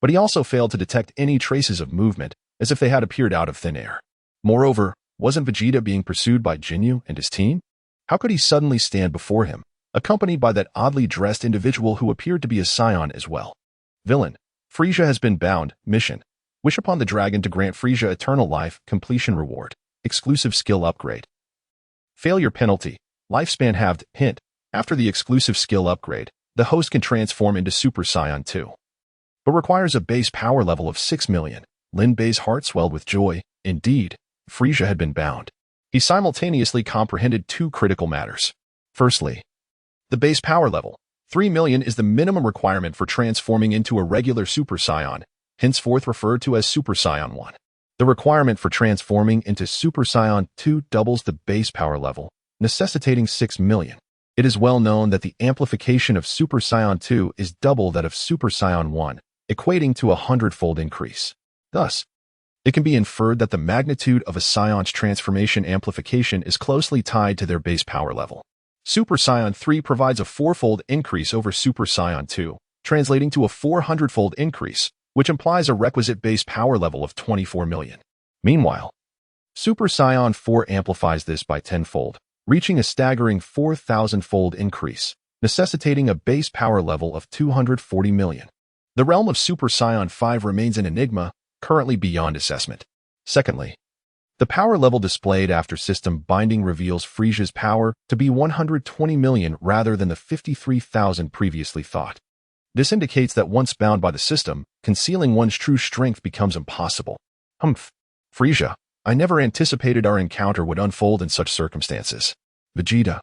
but he also failed to detect any traces of movement, as if they had appeared out of thin air. Moreover, wasn't Vegeta being pursued by Jinyu and his team? How could he suddenly stand before him, accompanied by that oddly dressed individual who appeared to be a Saiyan as well? Villain. Frieza has been bound. Mission. Wish upon the dragon to grant Frieza eternal life. Completion reward. Exclusive skill upgrade. Failure penalty. Lifespan halved. Hint. After the exclusive skill upgrade, the host can transform into Super Saiyan 2, but requires a base power level of 6 million. Lin Bei's heart swelled with joy. Indeed, Frieza had been bound. He simultaneously comprehended two critical matters. Firstly, the base power level, 3 million, is the minimum requirement for transforming into a regular Super Saiyan, henceforth referred to as Super Saiyan 1. The requirement for transforming into Super Saiyan 2 doubles the base power level, necessitating 6 million. It is well known that the amplification of Super Saiyan 2 is double that of Super Saiyan 1, equating to a 100-fold increase. Thus, it can be inferred that the magnitude of a Saiyon's transformation amplification is closely tied to their base power level. Super Saiyan 3 provides a 4-fold increase over Super Saiyan 2, translating to a 400-fold increase, which implies a requisite base power level of 24 million. Meanwhile, Super Saiyan 4 amplifies this by 10-fold, reaching a staggering 4,000-fold increase, necessitating a base power level of 240 million. The realm of Super Saiyan 5 remains an enigma, currently beyond assessment. Secondly, the power level displayed after system binding reveals Frisia's power to be 120 million rather than the 53,000 previously thought. This indicates that once bound by the system, concealing one's true strength becomes impossible. Frisia, I never anticipated our encounter would unfold in such circumstances. Vegeta,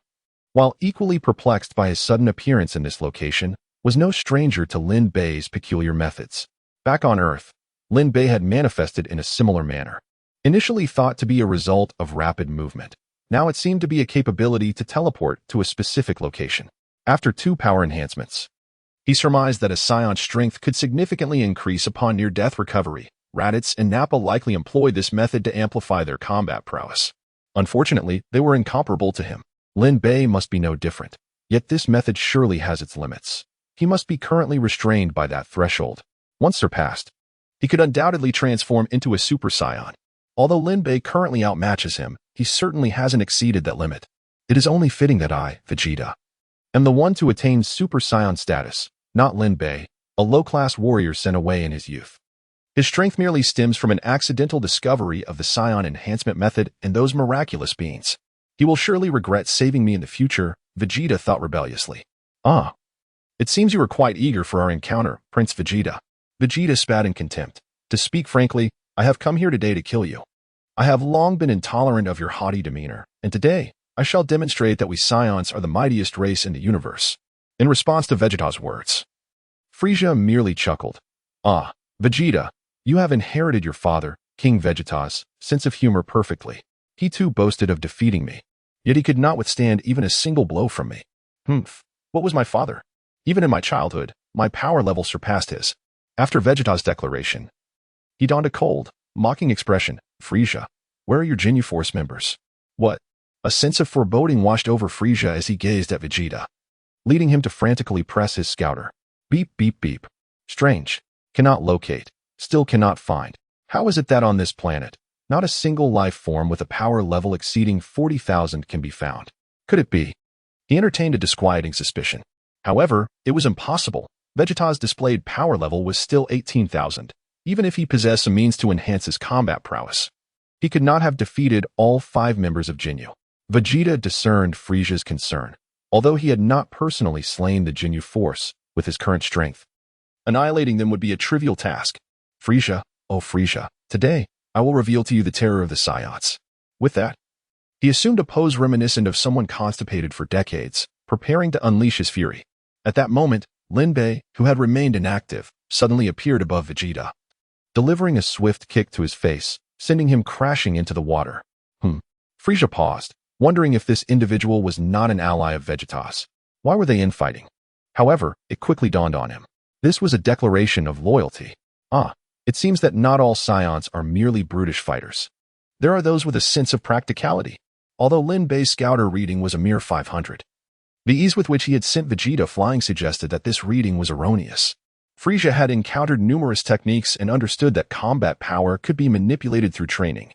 while equally perplexed by his sudden appearance in this location, was no stranger to Lin Bei's peculiar methods. Back on Earth, Lin Bei had manifested in a similar manner. Initially thought to be a result of rapid movement, now it seemed to be a capability to teleport to a specific location. After 2 power enhancements, he surmised that a Saiyon's strength could significantly increase upon near-death recovery. Raditz and Nappa likely employed this method to amplify their combat prowess. Unfortunately, they were incomparable to him. Lin Bei must be no different. Yet this method surely has its limits. He must be currently restrained by that threshold. Once surpassed, he could undoubtedly transform into a Super Saiyan. Although Lin Bei currently outmatches him, he certainly hasn't exceeded that limit. It is only fitting that I, Vegeta, am the one to attain Super Saiyan status, not Lin Bei, a low-class warrior sent away in his youth. His strength merely stems from an accidental discovery of the Saiyan enhancement method and those miraculous beings. He will surely regret saving me in the future, Vegeta thought rebelliously. It seems you were quite eager for our encounter, Prince Vegeta. Vegeta spat in contempt. To speak frankly, I have come here today to kill you. I have long been intolerant of your haughty demeanor, and today, I shall demonstrate that we Saiyans are the mightiest race in the universe. In response to Vegeta's words, Frisia merely chuckled. Vegeta, you have inherited your father, King Vegeta's, sense of humor perfectly. He too boasted of defeating me, yet he could not withstand even a single blow from me. What was my father? Even in my childhood, my power level surpassed his. After Vegeta's declaration, he donned a cold, mocking expression. Frisia, where are your Ginyu Force members? What? A sense of foreboding washed over Frisia as he gazed at Vegeta, leading him to frantically press his scouter. Beep, beep, beep. Strange. Cannot locate. Still cannot find. How is it that on this planet, not a single life form with a power level exceeding 40,000 can be found? Could it be? He entertained a disquieting suspicion. However, it was impossible. Vegeta's displayed power level was still 18,000. Even if he possessed a means to enhance his combat prowess, he could not have defeated all 5 members of Ginyu. Vegeta discerned Frisia's concern. Although he had not personally slain the Ginyu Force with his current strength, annihilating them would be a trivial task. Frisia, oh Frisia, today, I will reveal to you the terror of the Saiyans. With that, he assumed a pose reminiscent of someone constipated for decades, preparing to unleash his fury. At that moment, Lin Bei, who had remained inactive, suddenly appeared above Vegeta, delivering a swift kick to his face, sending him crashing into the water. Frisia paused, wondering if this individual was not an ally of Vegeta's. Why were they infighting? However, it quickly dawned on him. This was a declaration of loyalty. It seems that not all Saiyans are merely brutish fighters. There are those with a sense of practicality. Although Lin Bei's scouter reading was a mere 500. The ease with which he had sent Vegeta flying suggested that this reading was erroneous. Frisia had encountered numerous techniques and understood that combat power could be manipulated through training.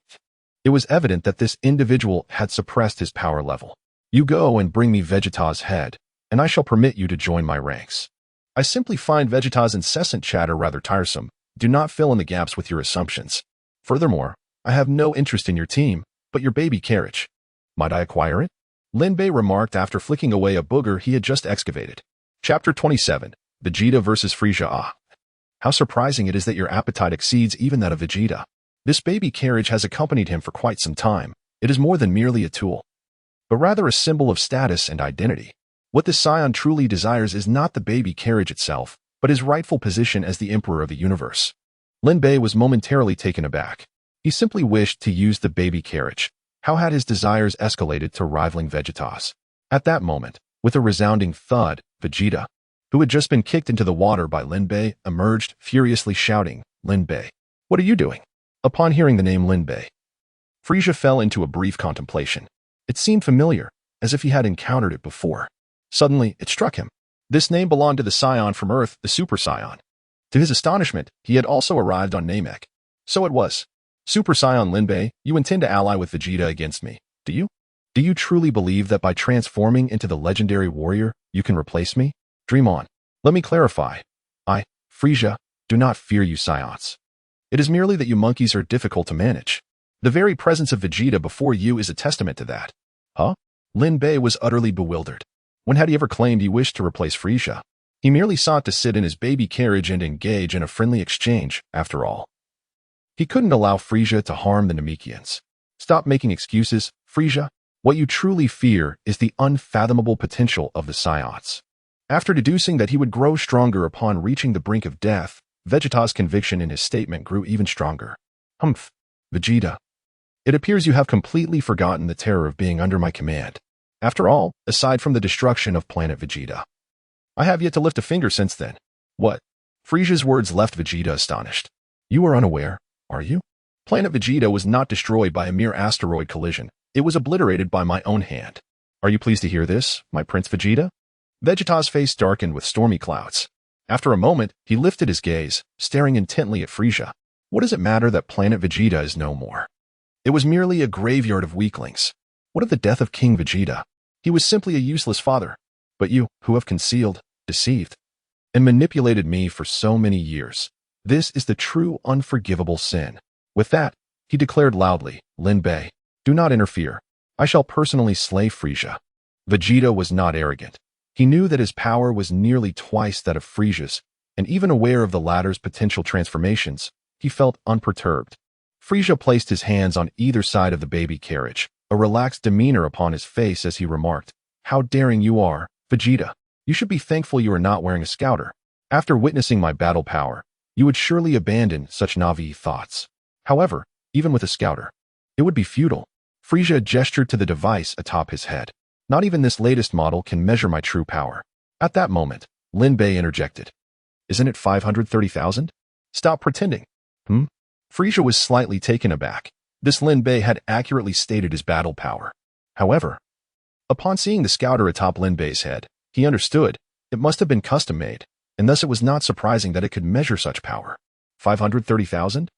It was evident that this individual had suppressed his power level. You go and bring me Vegeta's head, and I shall permit you to join my ranks. I simply find Vegeta's incessant chatter rather tiresome. Do not fill in the gaps with your assumptions. Furthermore, I have no interest in your team, but your baby carriage. Might I acquire it? Lin Bei remarked after flicking away a booger he had just excavated. Chapter 27. Vegeta vs. Frisia. How surprising it is that your appetite exceeds even that of Vegeta. This baby carriage has accompanied him for quite some time. It is more than merely a tool, but rather a symbol of status and identity. What the Saiyan truly desires is not the baby carriage itself, but his rightful position as the Emperor of the universe. Lin Bei was momentarily taken aback. He simply wished to use the baby carriage. How had his desires escalated to rivaling Vegeta's? At that moment, with a resounding thud, Vegeta, who had just been kicked into the water by Lin Bei, emerged, furiously shouting, "Lin Bei, what are you doing?" Upon hearing the name Lin Bei, Frieza fell into a brief contemplation. It seemed familiar, as if he had encountered it before. Suddenly, it struck him. This name belonged to the Saiyan from Earth, the Super Saiyan. To his astonishment, he had also arrived on Namek. So it was. Super Saiyan Lin Bei, you intend to ally with Vegeta against me, do you? Do you truly believe that by transforming into the legendary warrior, you can replace me? Dream on. Let me clarify. I, Frieza, do not fear you Saiyans. It is merely that you monkeys are difficult to manage. The very presence of Vegeta before you is a testament to that. Huh? Lin Bei was utterly bewildered. When had he ever claimed he wished to replace Frieza? He merely sought to sit in his baby carriage and engage in a friendly exchange, after all. He couldn't allow Frieza to harm the Namekians. Stop making excuses, Frieza. What you truly fear is the unfathomable potential of the Saiyans. After deducing that he would grow stronger upon reaching the brink of death, Vegeta's conviction in his statement grew even stronger. Humph, Vegeta. It appears you have completely forgotten the terror of being under my command. After all, aside from the destruction of planet Vegeta, I have yet to lift a finger since then. What? Frieza's words left Vegeta astonished. You are unaware, are you? Planet Vegeta was not destroyed by a mere asteroid collision. It was obliterated by my own hand. Are you pleased to hear this, my Prince Vegeta? Vegeta's face darkened with stormy clouds. After a moment, he lifted his gaze, staring intently at Frieza. What does it matter that planet Vegeta is no more? It was merely a graveyard of weaklings. What of the death of King Vegeta? He was simply a useless father. But you, who have concealed, deceived, and manipulated me for so many years. This is the true unforgivable sin. With that, he declared loudly, Lin Bei, do not interfere. I shall personally slay Frieza. Vegeta was not arrogant. He knew that his power was nearly twice that of Frieza's, and even aware of the latter's potential transformations, he felt unperturbed. Frieza placed his hands on either side of the baby carriage, a relaxed demeanor upon his face as he remarked, How daring you are, Vegeta. You should be thankful you are not wearing a scouter. After witnessing my battle power, you would surely abandon such naive thoughts. However, even with a scouter, it would be futile. Frieza gestured to the device atop his head. Not even this latest model can measure my true power. At that moment, Lin Bei interjected. Isn't it 530,000? Stop pretending. Frieza was slightly taken aback. This Lin Bei had accurately stated his battle power. However, upon seeing the scouter atop Lin Bei's head, he understood it must have been custom-made, and thus it was not surprising that it could measure such power. 530,000?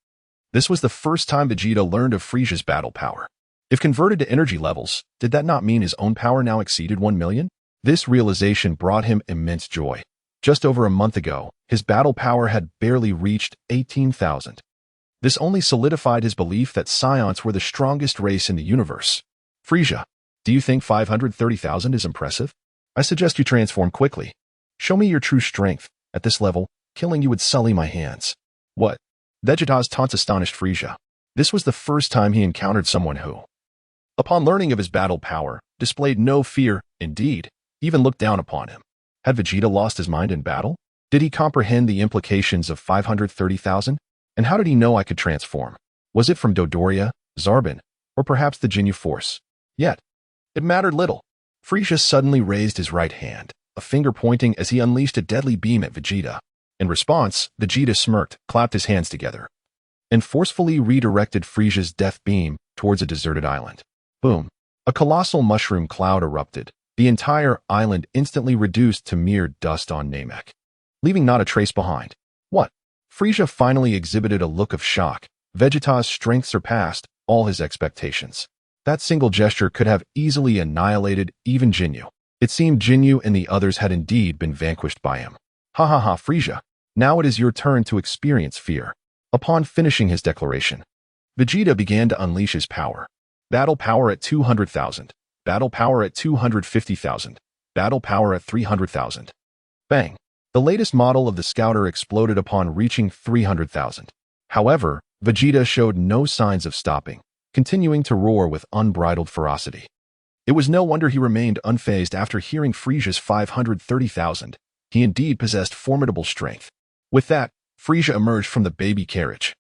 This was the first time Vegeta learned of Frieza's battle power. If converted to energy levels, did that not mean his own power now exceeded 1 million? This realization brought him immense joy. Just over a month ago, his battle power had barely reached 18,000. This only solidified his belief that Saiyans were the strongest race in the universe. Frieza, do you think 530,000 is impressive? I suggest you transform quickly. Show me your true strength. At this level, killing you would sully my hands. What? Vegeta's taunts astonished Frieza. This was the first time he encountered someone who, upon learning of his battle power, displayed no fear, indeed, even looked down upon him. Had Vegeta lost his mind in battle? Did he comprehend the implications of 530,000? And how did he know I could transform? Was it from Dodoria, Zarbon, or perhaps the Ginyu Force? Yet, it mattered little. Frieza suddenly raised his right hand, a finger pointing as he unleashed a deadly beam at Vegeta. In response, Vegeta smirked, clapped his hands together, and forcefully redirected Frieza's death beam towards a deserted island. Boom! A colossal mushroom cloud erupted. The entire island instantly reduced to mere dust on Namek, leaving not a trace behind. What? Frieza finally exhibited a look of shock. Vegeta's strength surpassed all his expectations. That single gesture could have easily annihilated even Ginyu. It seemed Ginyu and the others had indeed been vanquished by him. Ha ha ha, Frieza. Now it is your turn to experience fear. Upon finishing his declaration, Vegeta began to unleash his power. Battle power at 200,000. Battle power at 250,000. Battle power at 300,000. Bang! The latest model of the scouter exploded upon reaching 300,000. However, Vegeta showed no signs of stopping, continuing to roar with unbridled ferocity. It was no wonder he remained unfazed after hearing Frieza's 530,000. He indeed possessed formidable strength. With that, Frieza emerged from the baby carriage.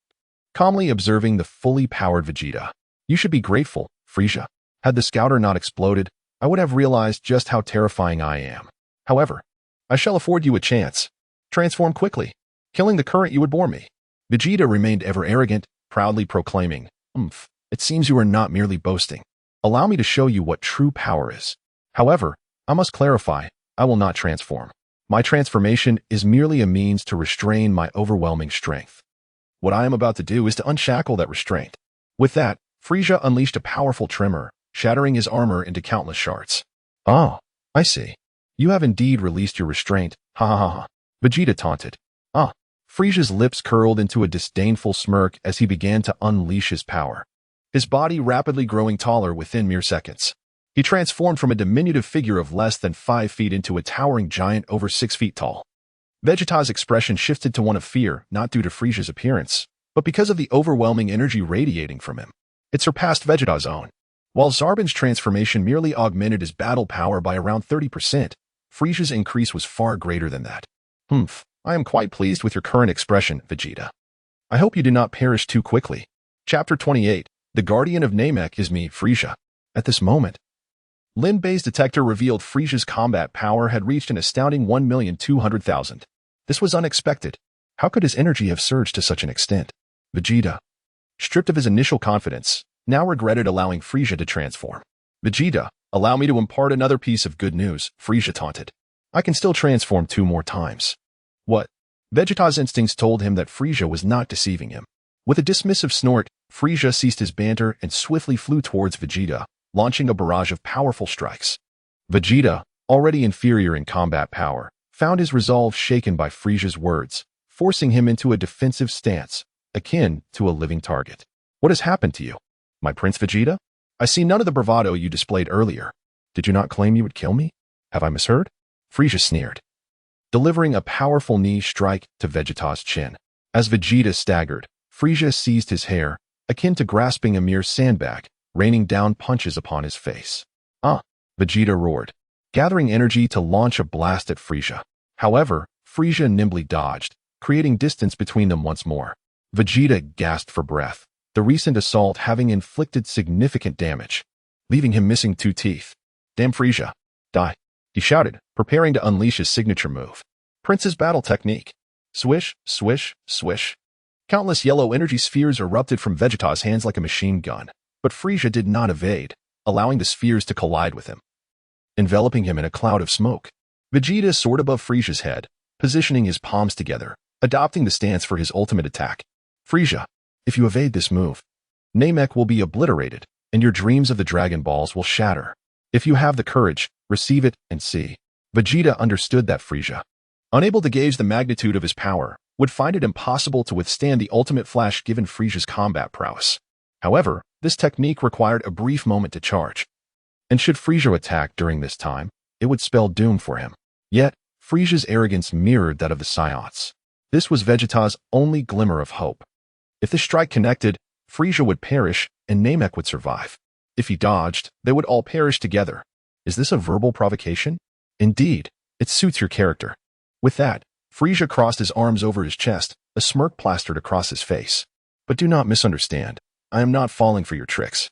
calmly observing the fully powered Vegeta. You should be grateful, Frieza. Had the scouter not exploded, I would have realized just how terrifying I am. However, I shall afford you a chance. Transform quickly. Killing the current you would bore me. Vegeta remained ever arrogant, proudly proclaiming, it seems you are not merely boasting. Allow me to show you what true power is. However, I must clarify, I will not transform. My transformation is merely a means to restrain my overwhelming strength. What I am about to do is to unshackle that restraint. With that, Frieza unleashed a powerful tremor, shattering his armor into countless shards. Oh, I see. You have indeed released your restraint, ha ha ha ha. Vegeta taunted. Frieza's lips curled into a disdainful smirk as he began to unleash his power. His body rapidly growing taller within mere seconds. He transformed from a diminutive figure of less than 5 feet into a towering giant over 6 feet tall. Vegeta's expression shifted to one of fear, not due to Frieza's appearance, but because of the overwhelming energy radiating from him. It surpassed Vegeta's own. While Zarbin's transformation merely augmented his battle power by around 30%, Frieza's increase was far greater than that. I am quite pleased with your current expression, Vegeta. I hope you do not perish too quickly. Chapter 28. The Guardian of Namek is me, Frieza. At this moment, Lin Bei's detector revealed Frieza's combat power had reached an astounding 1,200,000. This was unexpected. How could his energy have surged to such an extent? Vegeta, stripped of his initial confidence, now regretted allowing Frieza to transform. Vegeta, allow me to impart another piece of good news, Frieza taunted. I can still transform 2 more times. What? Vegeta's instincts told him that Frieza was not deceiving him. With a dismissive snort, Frieza ceased his banter and swiftly flew towards Vegeta, launching a barrage of powerful strikes. Vegeta, already inferior in combat power, found his resolve shaken by Frieza's words, forcing him into a defensive stance, akin to a living target. What has happened to you? My Prince Vegeta? I see none of the bravado you displayed earlier. Did you not claim you would kill me? Have I misheard? Frieza sneered, delivering a powerful knee strike to Vegeta's chin. As Vegeta staggered, Frieza seized his hair, akin to grasping a mere sandbag, raining down punches upon his face. Vegeta roared, gathering energy to launch a blast at Frieza. However, Frieza nimbly dodged, creating distance between them once more. Vegeta gasped for breath, the recent assault having inflicted significant damage, leaving him missing 2 teeth. Damn Frieza, die, he shouted, preparing to unleash his signature move. Prince's battle technique. Swish, swish, swish. Countless yellow energy spheres erupted from Vegeta's hands like a machine gun, but Frieza did not evade, allowing the spheres to collide with him, enveloping him in a cloud of smoke. Vegeta soared above Frieza's head, positioning his palms together, adopting the stance for his ultimate attack. Frieza, if you evade this move, Namek will be obliterated, and your dreams of the Dragon Balls will shatter. If you have the courage, receive it and see. Vegeta understood that Frieza, unable to gauge the magnitude of his power, would find it impossible to withstand the ultimate flash given Frieza's combat prowess. However, this technique required a brief moment to charge. And should Frieza attack during this time, it would spell doom for him. Yet, Frieza's arrogance mirrored that of the Saiyans. This was Vegeta's only glimmer of hope. If the strike connected, Frieza would perish and Namek would survive. If he dodged, they would all perish together. Is this a verbal provocation? Indeed, it suits your character. With that, Frieza crossed his arms over his chest, a smirk plastered across his face. But do not misunderstand. I am not falling for your tricks.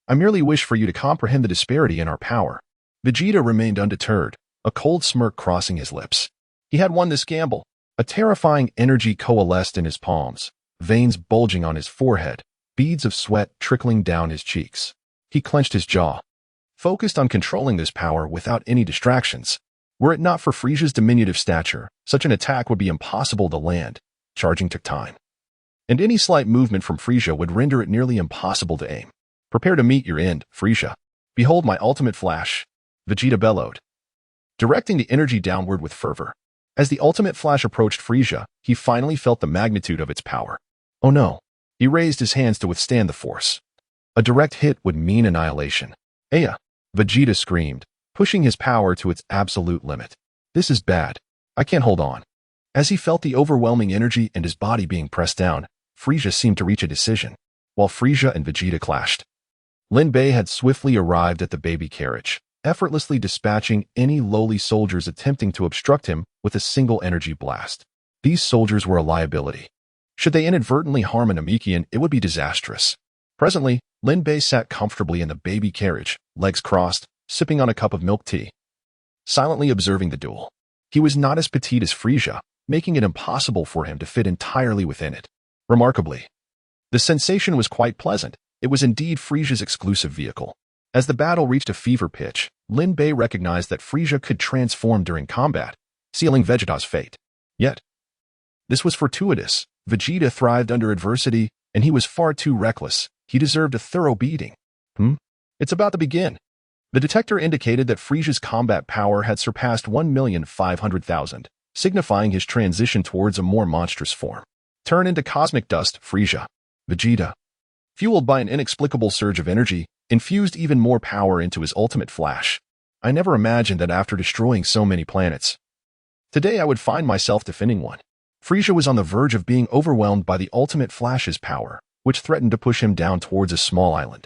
I merely wish for you to comprehend the disparity in our power. Vegeta remained undeterred, a cold smirk crossing his lips. He had won this gamble. A terrifying energy coalesced in his palms, veins bulging on his forehead, beads of sweat trickling down his cheeks. He clenched his jaw, focused on controlling this power without any distractions. Were it not for Frieza's diminutive stature, such an attack would be impossible to land. Charging took time, and any slight movement from Frieza would render it nearly impossible to aim. Prepare to meet your end, Frieza. Behold my ultimate flash, Vegeta bellowed, directing the energy downward with fervor. As the ultimate flash approached Frieza, he finally felt the magnitude of its power. Oh no! He raised his hands to withstand the force. A direct hit would mean annihilation. Aya! Vegeta screamed, pushing his power to its absolute limit. This is bad. I can't hold on. As he felt the overwhelming energy and his body being pressed down, Frieza seemed to reach a decision, while Frieza and Vegeta clashed. Lin Bei had swiftly arrived at the baby carriage, effortlessly dispatching any lowly soldiers attempting to obstruct him with a single energy blast. These soldiers were a liability. Should they inadvertently harm a Namekian, it would be disastrous. Presently, Lin Bei sat comfortably in the baby carriage, legs crossed, sipping on a cup of milk tea, silently observing the duel. He was not as petite as Frieza, making it impossible for him to fit entirely within it. Remarkably, the sensation was quite pleasant. It was indeed Frieza's exclusive vehicle. As the battle reached a fever pitch, Lin Bei recognized that Frieza could transform during combat, sealing Vegeta's fate. Yet, this was fortuitous. Vegeta thrived under adversity, and he was far too reckless. He deserved a thorough beating. It's about to begin. The detector indicated that Frieza's combat power had surpassed 1,500,000, signifying his transition towards a more monstrous form. Turn into cosmic dust, Frieza. Vegeta, fueled by an inexplicable surge of energy, infused even more power into his ultimate flash. I never imagined that after destroying so many planets, today I would find myself defending one. Frieza was on the verge of being overwhelmed by the ultimate flash's power, which threatened to push him down towards a small island.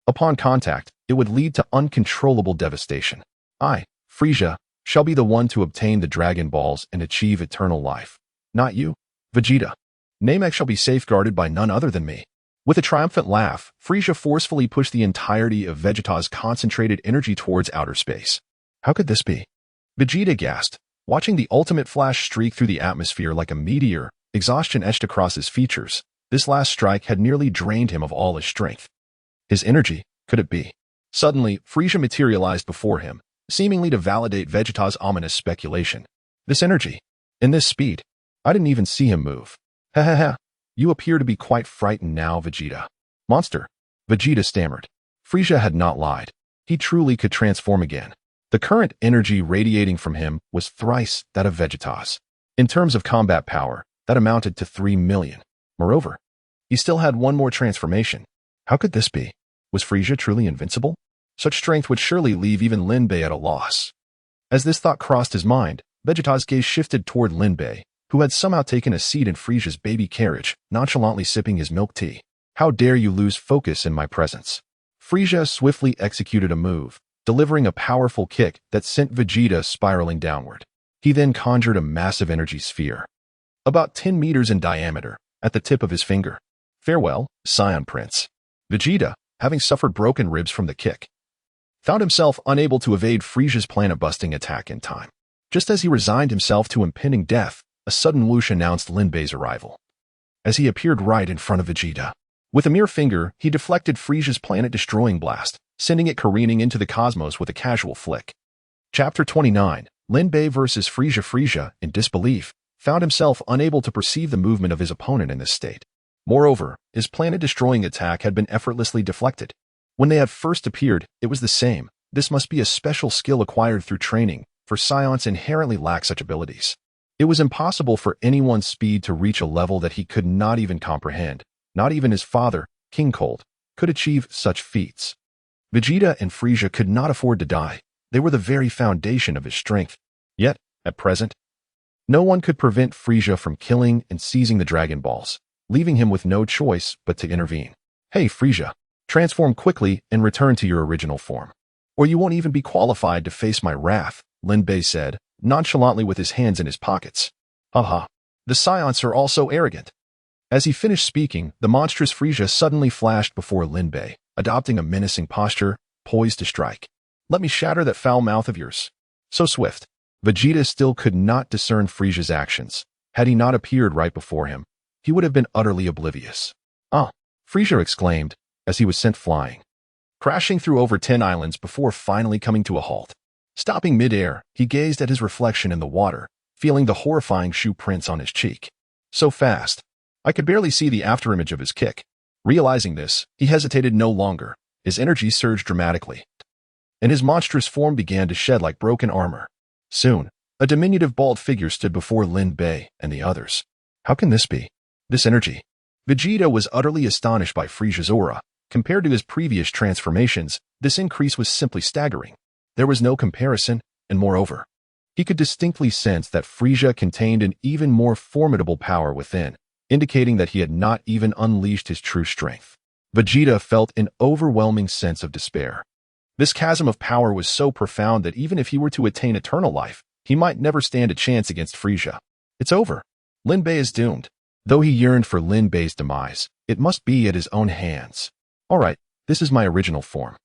Upon contact, it would lead to uncontrollable devastation. I, Frieza, shall be the one to obtain the Dragon Balls and achieve eternal life. Not you, Vegeta. Namek shall be safeguarded by none other than me. With a triumphant laugh, Frieza forcefully pushed the entirety of Vegeta's concentrated energy towards outer space. How could this be? Vegeta gasped, watching the ultimate flash streak through the atmosphere like a meteor, exhaustion etched across his features. This last strike had nearly drained him of all his strength. His energy, could it be? Suddenly, Frieza materialized before him, seemingly to validate Vegeta's ominous speculation. This energy, in this speed, I didn't even see him move. Ha ha ha, you appear to be quite frightened now, Vegeta. Monster, Vegeta stammered. Frieza had not lied. He truly could transform again. The current energy radiating from him was thrice that of Vegeta's. In terms of combat power, that amounted to 3 million. Moreover, he still had one more transformation. How could this be? Was Frieza truly invincible? Such strength would surely leave even Lin Bei at a loss. As this thought crossed his mind, Vegeta's gaze shifted toward Lin Bei, who had somehow taken a seat in Frieza's baby carriage, nonchalantly sipping his milk tea. How dare you lose focus in my presence? Frieza swiftly executed a move, delivering a powerful kick that sent Vegeta spiraling downward. He then conjured a massive energy sphere, about 10 meters in diameter, at the tip of his finger. Farewell, Saiyan Prince. Vegeta, having suffered broken ribs from the kick, found himself unable to evade Frieza's planet-busting attack in time. Just as he resigned himself to impending death, a sudden whoosh announced Lin Bei's arrival. As he appeared right in front of Vegeta, with a mere finger, he deflected Frieza's planet-destroying blast, sending it careening into the cosmos with a casual flick. Chapter 29, Lin Bei vs. Frieza. Frieza, in disbelief, found himself unable to perceive the movement of his opponent in this state. Moreover, his planet-destroying attack had been effortlessly deflected. When they had first appeared, it was the same. This must be a special skill acquired through training, for Saiyans inherently lack such abilities. It was impossible for anyone's speed to reach a level that he could not even comprehend. Not even his father, King Cold, could achieve such feats. Vegeta and Frieza could not afford to die. They were the very foundation of his strength. Yet, at present, no one could prevent Frieza from killing and seizing the Dragon Balls, leaving him with no choice but to intervene. Hey, Frieza, transform quickly and return to your original form, or you won't even be qualified to face my wrath, Lin Bei said, nonchalantly with his hands in his pockets. Haha, the Saiyans are all so arrogant. As he finished speaking, the monstrous Frieza suddenly flashed before Lin Bei, adopting a menacing posture, poised to strike. Let me shatter that foul mouth of yours. So swift. Vegeta still could not discern Frieza's actions. Had he not appeared right before him, he would have been utterly oblivious. Ah, Frieza exclaimed, as he was sent flying, crashing through over 10 islands before finally coming to a halt. Stopping mid-air, he gazed at his reflection in the water, feeling the horrifying shoe prints on his cheek. So fast, I could barely see the afterimage of his kick. Realizing this, he hesitated no longer. His energy surged dramatically, and his monstrous form began to shed like broken armor. Soon, a diminutive bald figure stood before Lin Bei and the others. How can this be? This energy? Vegeta was utterly astonished by Frieza's aura. Compared to his previous transformations, this increase was simply staggering. There was no comparison, and moreover, he could distinctly sense that Frieza contained an even more formidable power within, indicating that he had not even unleashed his true strength. Vegeta felt an overwhelming sense of despair. This chasm of power was so profound that even if he were to attain eternal life, he might never stand a chance against Frieza. It's over. Lin Bei is doomed. Though he yearned for Lin Bei's demise, it must be at his own hands. All right, this is my original form.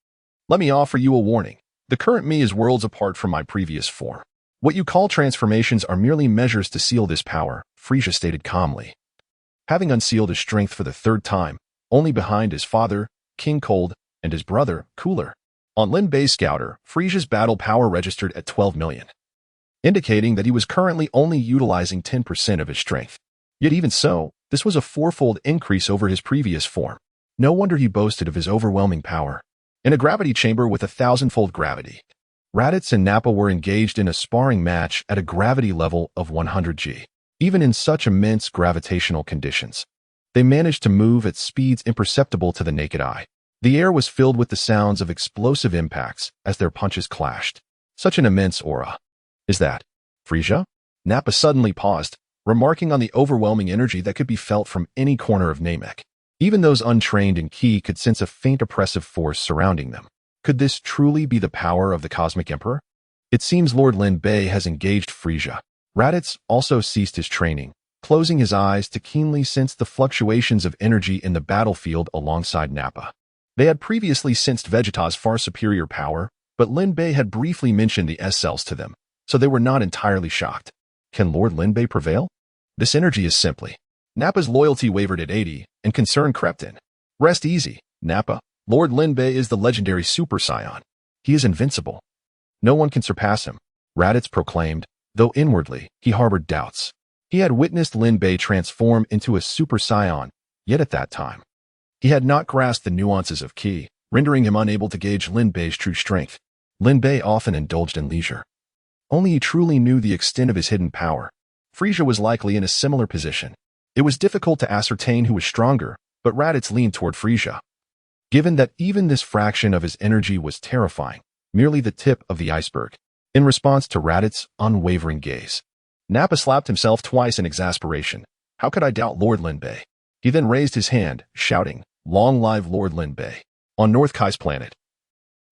Let me offer you a warning. The current me is worlds apart from my previous form. What you call transformations are merely measures to seal this power, Frieza stated calmly. Having unsealed his strength for the third time, only behind his father, King Cold, and his brother, Cooler. On Lin Bei's scouter, Frieza's battle power registered at 12 million, indicating that he was currently only utilizing 10% of his strength. Yet even so, this was a fourfold increase over his previous form. No wonder he boasted of his overwhelming power. In a gravity chamber with 1,000-fold gravity, Raditz and Nappa were engaged in a sparring match at a gravity level of 100 G. Even in such immense gravitational conditions, they managed to move at speeds imperceptible to the naked eye. The air was filled with the sounds of explosive impacts as their punches clashed. Such an immense aura. Is that Frieza? Nappa suddenly paused, remarking on the overwhelming energy that could be felt from any corner of Namek. Even those untrained in Ki could sense a faint oppressive force surrounding them. Could this truly be the power of the Cosmic Emperor? It seems Lord Lin Bei has engaged Frieza. Raditz also ceased his training, closing his eyes to keenly sense the fluctuations of energy in the battlefield alongside Nappa. They had previously sensed Vegeta's far superior power, but Lin Bei had briefly mentioned the S-cells to them, so they were not entirely shocked. Can Lord Lin Bei prevail? This energy is simply. Nappa's loyalty wavered at 80, and concern crept in. Rest easy, Nappa. Lord Lin Bei is the legendary Super Saiyan. He is invincible. No one can surpass him, Raditz proclaimed, though inwardly he harbored doubts. He had witnessed Lin Bei transform into a Super Saiyan, yet at that time, he had not grasped the nuances of Ki, rendering him unable to gauge Lin Bei's true strength. Lin Bei often indulged in leisure. Only he truly knew the extent of his hidden power. Frieza was likely in a similar position. It was difficult to ascertain who was stronger, but Raditz leaned toward Frieza. Given that even this fraction of his energy was terrifying, merely the tip of the iceberg. In response to Raditz's unwavering gaze, Nappa slapped himself twice in exasperation. How could I doubt Lord Lin Bei? He then raised his hand, shouting, "Long live Lord Lin Bei!" On North Kai's planet.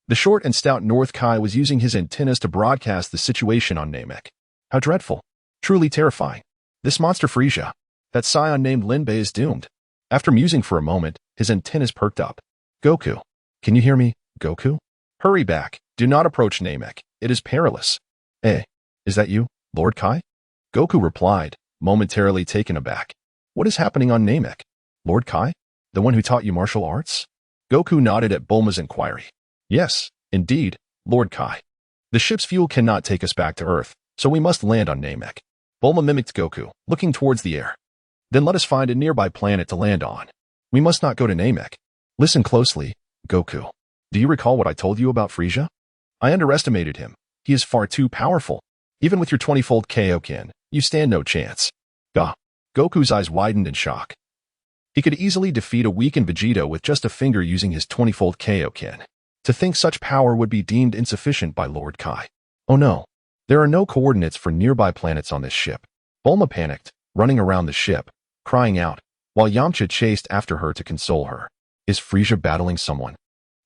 The short and stout North Kai was using his antennas to broadcast the situation on Namek. How dreadful. Truly terrifying. This monster Frieza, that scion named Lin Bei, is doomed. After musing for a moment, his antennas perked up. Goku. Can you hear me, Goku? Hurry back. Do not approach Namek. It is perilous. Eh, is that you, Lord Kai? Goku replied, momentarily taken aback. What is happening on Namek? Lord Kai? The one who taught you martial arts? Goku nodded at Bulma's inquiry. Yes, indeed, Lord Kai. The ship's fuel cannot take us back to Earth, so we must land on Namek. Bulma mimicked Goku, looking towards the air. Then let us find a nearby planet to land on. We must not go to Namek. Listen closely, Goku. Do you recall what I told you about Frieza? I underestimated him. He is far too powerful. Even with your 20-fold Kaioken, you stand no chance. Gah. Goku's eyes widened in shock. He could easily defeat a weakened Vegeta with just a finger using his 20-fold Kaioken. To think such power would be deemed insufficient by Lord Kai. Oh no. There are no coordinates for nearby planets on this ship. Bulma panicked, running around the ship, crying out, while Yamcha chased after her to console her. Is Frieza battling someone?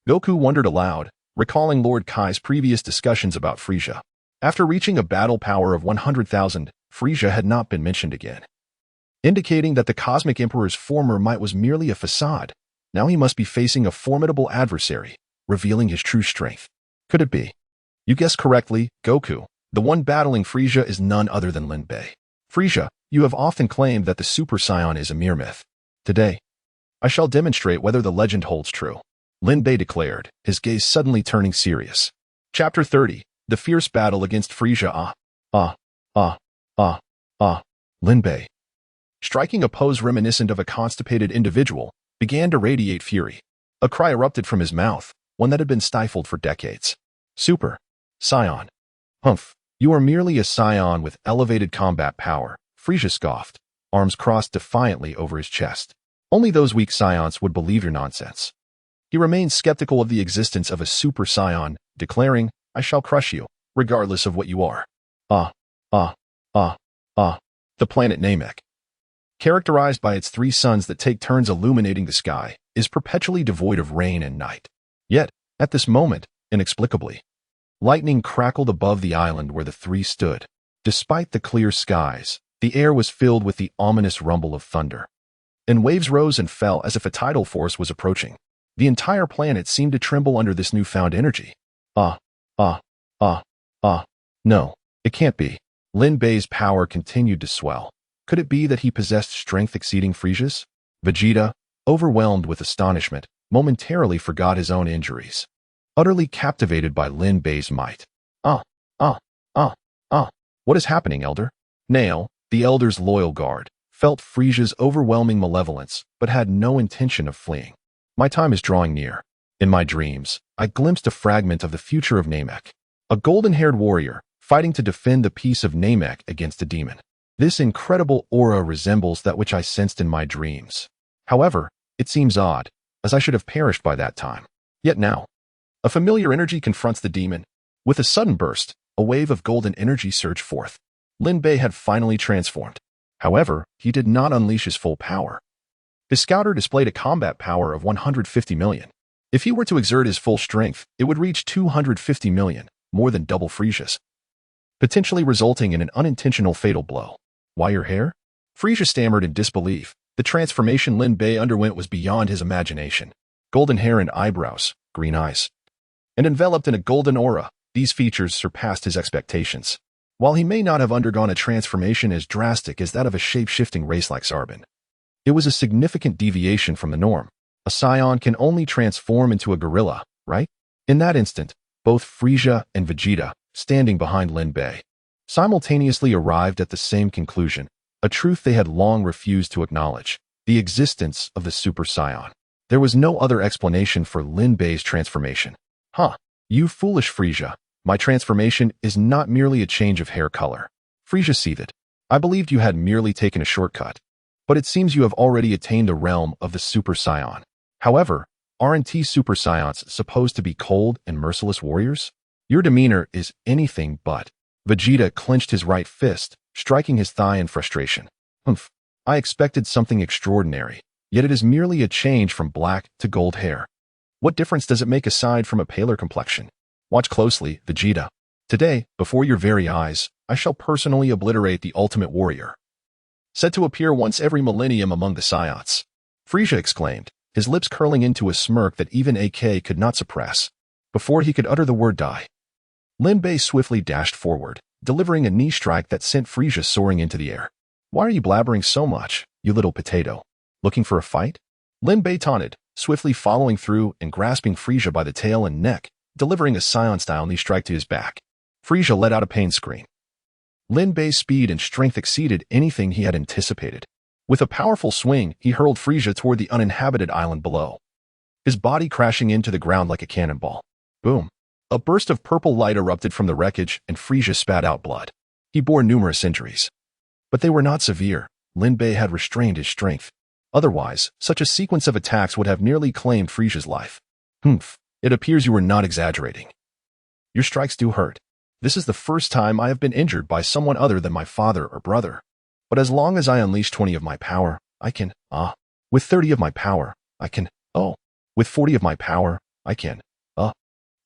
Goku wondered aloud, recalling Lord Kai's previous discussions about Frieza. After reaching a battle power of 100,000, Frieza had not been mentioned again, indicating that the Cosmic Emperor's former might was merely a facade. Now he must be facing a formidable adversary, revealing his true strength. Could it be? You guessed correctly, Goku. The one battling Frieza is none other than Lin Bei. Frieza, you have often claimed that the Super Saiyan is a mere myth. Today, I shall demonstrate whether the legend holds true, Lin Bei declared, his gaze suddenly turning serious. Chapter 30. The Fierce Battle Against Frieza. Lin Bei, striking a pose reminiscent of a constipated individual, began to radiate fury. A cry erupted from his mouth, one that had been stifled for decades. Super Saiyan. Humph, you are merely a Saiyan with elevated combat power, Frieza scoffed, arms crossed defiantly over his chest. Only those weak Saiyans would believe your nonsense. He remained skeptical of the existence of a Super Saiyan, declaring, I shall crush you, regardless of what you are. The planet Namek, characterized by its 3 suns that take turns illuminating the sky, is perpetually devoid of rain and night. Yet, at this moment, inexplicably, lightning crackled above the island where the 3 stood. Despite the clear skies, The air was filled with the ominous rumble of thunder, and waves rose and fell as if a tidal force was approaching. The entire planet seemed to tremble under this newfound energy. Ah, ah, ah, ah. No, it can't be. Lin Bei's power continued to swell. Could it be that he possessed strength exceeding Frisia's? Vegeta, overwhelmed with astonishment, momentarily forgot his own injuries, utterly captivated by Lin Bei's might. Ah, ah, ah, ah. What is happening, Elder? Nail, the Elder's loyal guard, felt Frisia's overwhelming malevolence, but had no intention of fleeing. My time is drawing near. In my dreams, I glimpsed a fragment of the future of Namek, a golden-haired warrior fighting to defend the peace of Namek against a demon. This incredible aura resembles that which I sensed in my dreams. However, it seems odd, as I should have perished by that time. Yet now, a familiar energy confronts the demon. With a sudden burst, a wave of golden energy surged forth. Lin Bei had finally transformed. However, he did not unleash his full power. His scouter displayed a combat power of 150 million. If he were to exert his full strength, it would reach 250 million, more than double Frisia's, potentially resulting in an unintentional fatal blow. Why your hair? Frisia stammered in disbelief. The transformation Lin Bei underwent was beyond his imagination. Golden hair and eyebrows, green eyes, and enveloped in a golden aura, these features surpassed his expectations. While he may not have undergone a transformation as drastic as that of a shape-shifting race like Zarbin, it was a significant deviation from the norm. A Saiyan can only transform into a gorilla, right? In that instant, both Frisia and Vegeta, standing behind Lin Bei, simultaneously arrived at the same conclusion, a truth they had long refused to acknowledge: the existence of the Super Saiyan. There was no other explanation for Lin Bei's transformation. Huh, you foolish Frisia, my transformation is not merely a change of hair color. Frisia seethed. I believed you had merely taken a shortcut, but it seems you have already attained the realm of the Super Saiyan. However, aren't Super Saiyans supposed to be cold and merciless warriors? Your demeanor is anything but. Vegeta clenched his right fist, striking his thigh in frustration. Humph, I expected something extraordinary, yet it is merely a change from black to gold hair. What difference does it make aside from a paler complexion? Watch closely, Vegeta. Today, before your very eyes, I shall personally obliterate the ultimate warrior, said to appear once every millennium among the Saiyans. Frisia exclaimed, his lips curling into a smirk that even AK could not suppress. Before he could utter the word die, Lin Bei swiftly dashed forward, delivering a knee strike that sent Frisia soaring into the air. Why are you blabbering so much, you little potato? Looking for a fight? Lin Bei taunted, swiftly following through and grasping Frisia by the tail and neck, delivering a Saiyan-style knee strike to his back. Frisia let out a pain scream. Lin Bei's speed and strength exceeded anything he had anticipated. With a powerful swing, he hurled Frisia toward the uninhabited island below, his body crashing into the ground like a cannonball. Boom. A burst of purple light erupted from the wreckage, and Frisia spat out blood. He bore numerous injuries, but they were not severe. Lin Bei had restrained his strength. Otherwise, such a sequence of attacks would have nearly claimed Frisia's life. Humph, it appears you were not exaggerating. Your strikes do hurt. This is the first time I have been injured by someone other than my father or brother. But as long as I unleash 20 of my power, I can, with 30 of my power, I can, with 40 of my power, I can,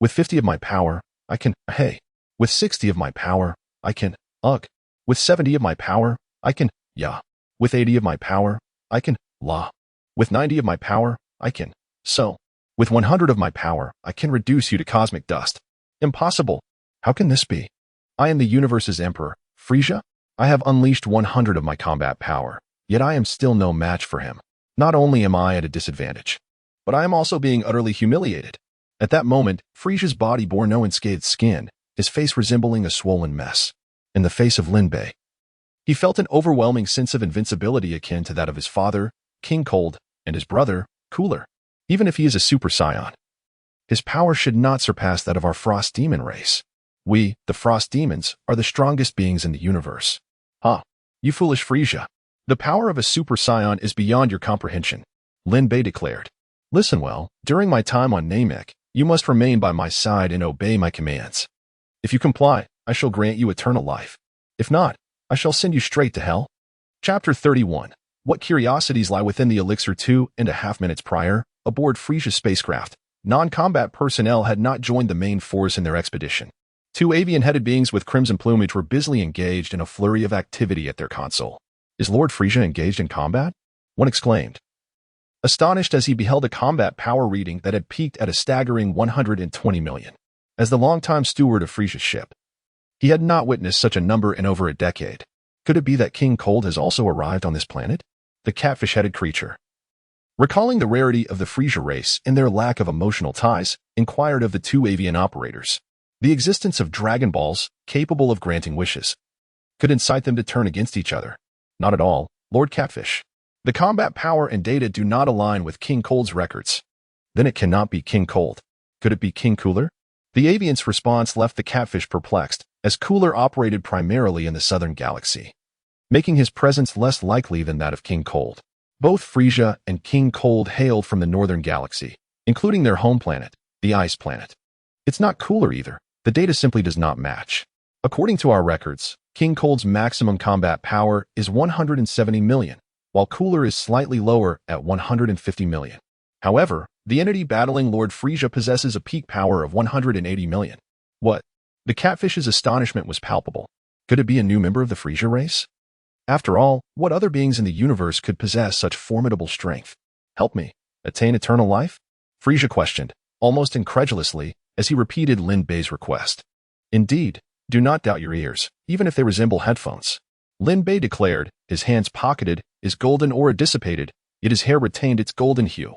with 50 of my power, I can, hey. With 60 of my power, I can, ugh. With 70 of my power, I can, yeah. With 80 of my power, I can, la. With 90 of my power, I can, so. With 100 of my power, I can reduce you to cosmic dust. Impossible. How can this be? I am the universe's emperor, Frisia. I have unleashed 100 of my combat power, yet I am still no match for him. Not only am I at a disadvantage, but I am also being utterly humiliated. At that moment, Frisia's body bore no unscathed skin, his face resembling a swollen mess. In the face of Lin Bei, he felt an overwhelming sense of invincibility akin to that of his father, King Cold, and his brother, Cooler. Even if he is a Super Saiyan, his power should not surpass that of our Frost Demon race. We, the Frost Demons, are the strongest beings in the universe. You foolish Frisia. The power of a Super Saiyan is beyond your comprehension, Lin Bei declared. Listen well, during my time on Namek, you must remain by my side and obey my commands. If you comply, I shall grant you eternal life. If not, I shall send you straight to hell. Chapter 31. What curiosities lie within the elixir 2.5 minutes prior, aboard Frisia's spacecraft, non-combat personnel had not joined the main force in their expedition. Two avian-headed beings with crimson plumage were busily engaged in a flurry of activity at their console. "Is Lord Frieza engaged in combat?" one exclaimed, astonished as he beheld a combat power reading that had peaked at a staggering 120 million. As the longtime steward of Frieza's ship, he had not witnessed such a number in over a decade. Could it be that King Cold has also arrived on this planet? The catfish-headed creature, recalling the rarity of the Frieza race and their lack of emotional ties, inquired of the two avian operators. The existence of Dragon Balls, capable of granting wishes, could incite them to turn against each other. Not at all, Lord Catfish. The combat power and data do not align with King Cold's records. Then it cannot be King Cold. Could it be King Cooler? The avian's response left the catfish perplexed, as Cooler operated primarily in the southern galaxy, making his presence less likely than that of King Cold. Both Frieza and King Cold hailed from the northern galaxy, including their home planet, the Ice Planet. It's not Cooler either. The data simply does not match. According to our records, King Cold's maximum combat power is 170 million, while Cooler is slightly lower at 150 million. However, the entity battling Lord Frieza possesses a peak power of 180 million. What? The catfish's astonishment was palpable. Could it be a new member of the Frieza race? After all, what other beings in the universe could possess such formidable strength? "Help me. Attain eternal life?" Frieza questioned, almost incredulously, as he repeated Lin Bei's request. "Indeed, do not doubt your ears, even if they resemble headphones," Lin Bei declared, his hands pocketed, his golden aura dissipated, yet his hair retained its golden hue,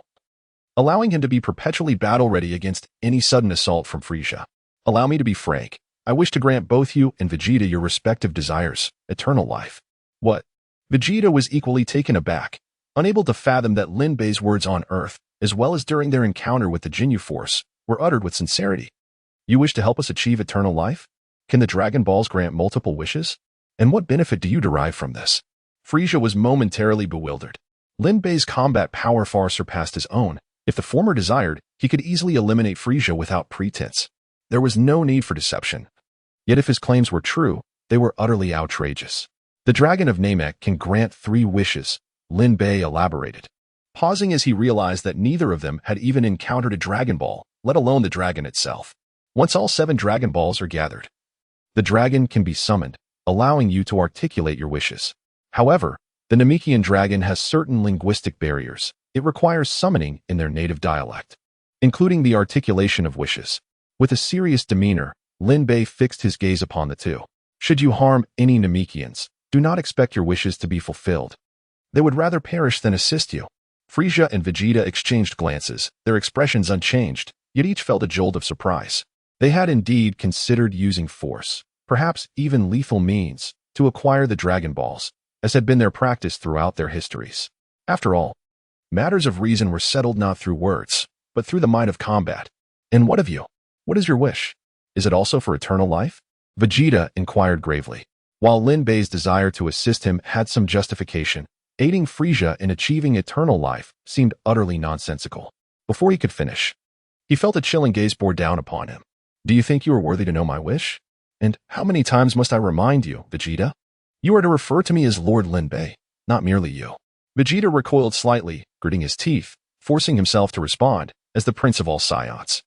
allowing him to be perpetually battle-ready against any sudden assault from Frieza. "Allow me to be frank. I wish to grant both you and Vegeta your respective desires, eternal life." "What?" Vegeta was equally taken aback, unable to fathom that Lin Bei's words on Earth, as well as during their encounter with the Ginyu Force, were uttered with sincerity. "You wish to help us achieve eternal life? Can the Dragon Balls grant multiple wishes? And what benefit do you derive from this?" Frieza was momentarily bewildered. Lin Bei's combat power far surpassed his own. If the former desired, he could easily eliminate Frieza without pretense. There was no need for deception. Yet if his claims were true, they were utterly outrageous. "The Dragon of Namek can grant 3 wishes," Lin Bei elaborated, pausing as he realized that neither of them had even encountered a Dragon Ball, let alone the dragon itself. "Once all 7 Dragon Balls are gathered, the dragon can be summoned, allowing you to articulate your wishes. However, the Namekian dragon has certain linguistic barriers. It requires summoning in their native dialect, including the articulation of wishes." With a serious demeanor, Lin Bei fixed his gaze upon the two. "Should you harm any Namekians, do not expect your wishes to be fulfilled. They would rather perish than assist you." Frieza and Vegeta exchanged glances, their expressions unchanged, yet each felt a jolt of surprise. They had indeed considered using force, perhaps even lethal means, to acquire the Dragon Balls, as had been their practice throughout their histories. After all, matters of reason were settled not through words, but through the might of combat. "And what of you? What is your wish? Is it also for eternal life?" Vegeta inquired gravely. While Lin Bei's desire to assist him had some justification, aiding Frieza in achieving eternal life seemed utterly nonsensical. Before he could finish, he felt a chilling gaze bore down upon him. "Do you think you are worthy to know my wish? And how many times must I remind you, Vegeta? You are to refer to me as Lord Lin Bei, not merely you." Vegeta recoiled slightly, gritting his teeth, forcing himself to respond, as the Prince of all Saiyans.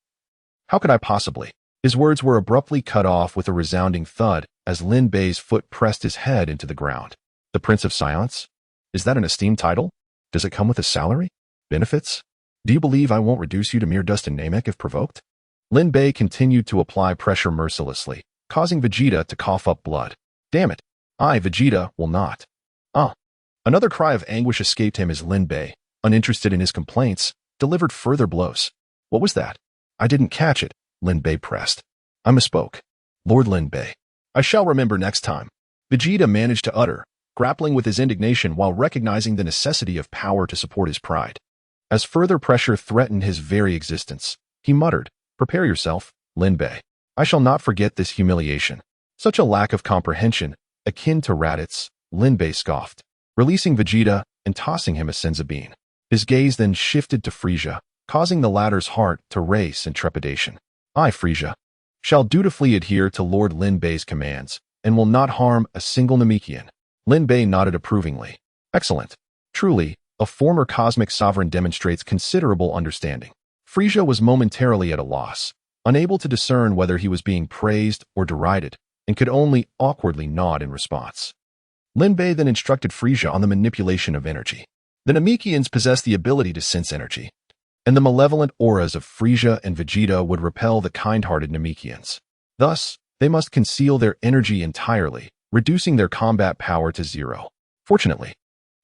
"How could I possibly?" His words were abruptly cut off with a resounding thud as Lin Bei's foot pressed his head into the ground. "The Prince of Saiyans? Is that an esteemed title? Does it come with a salary? Benefits? Do you believe I won't reduce you to mere dust in Namek if provoked?" Lin Bei continued to apply pressure mercilessly, causing Vegeta to cough up blood. "Damn it. I, Vegeta, will not." Another cry of anguish escaped him as Lin Bei, uninterested in his complaints, delivered further blows. "What was that? I didn't catch it," Lin Bei pressed. "I misspoke. Lord Lin Bei. I shall remember next time." Vegeta managed to utter, grappling with his indignation while recognizing the necessity of power to support his pride. As further pressure threatened his very existence, he muttered, "Prepare yourself, Lin Bei. I shall not forget this humiliation." Such a lack of comprehension, akin to Raditz, Lin Bei scoffed, releasing Vegeta and tossing him a Senzu bean. His gaze then shifted to Frieza, causing the latter's heart to race in trepidation. "I, Frieza, shall dutifully adhere to Lord Lin Bei's commands, and will not harm a single Namekian." Lin Bei nodded approvingly. "Excellent. Truly, a former cosmic sovereign demonstrates considerable understanding." Frieza was momentarily at a loss, unable to discern whether he was being praised or derided, and could only awkwardly nod in response. Lin Bei then instructed Frieza on the manipulation of energy. The Namekians possessed the ability to sense energy, and the malevolent auras of Frieza and Vegeta would repel the kind-hearted Namekians. Thus, they must conceal their energy entirely, reducing their combat power to zero. Fortunately,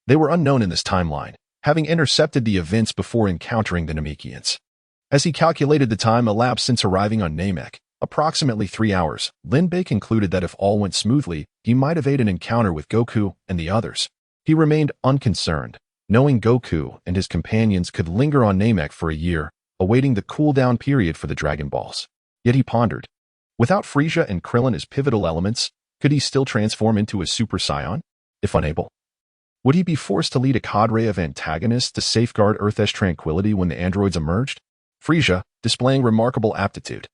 they were unknown in this timeline, having intercepted the events before encountering the Namekians. As he calculated the time elapsed since arriving on Namek, approximately 3 hours, Lin Bei concluded that if all went smoothly, he might evade an encounter with Goku and the others. He remained unconcerned, knowing Goku and his companions could linger on Namek for a year, awaiting the cooldown period for the Dragon Balls. Yet he pondered, without Frieza and Krillin as pivotal elements, could he still transform into a Super Saiyan? If unable, would he be forced to lead a cadre of antagonists to safeguard Earth's tranquility when the androids emerged? Frieza, displaying remarkable aptitude,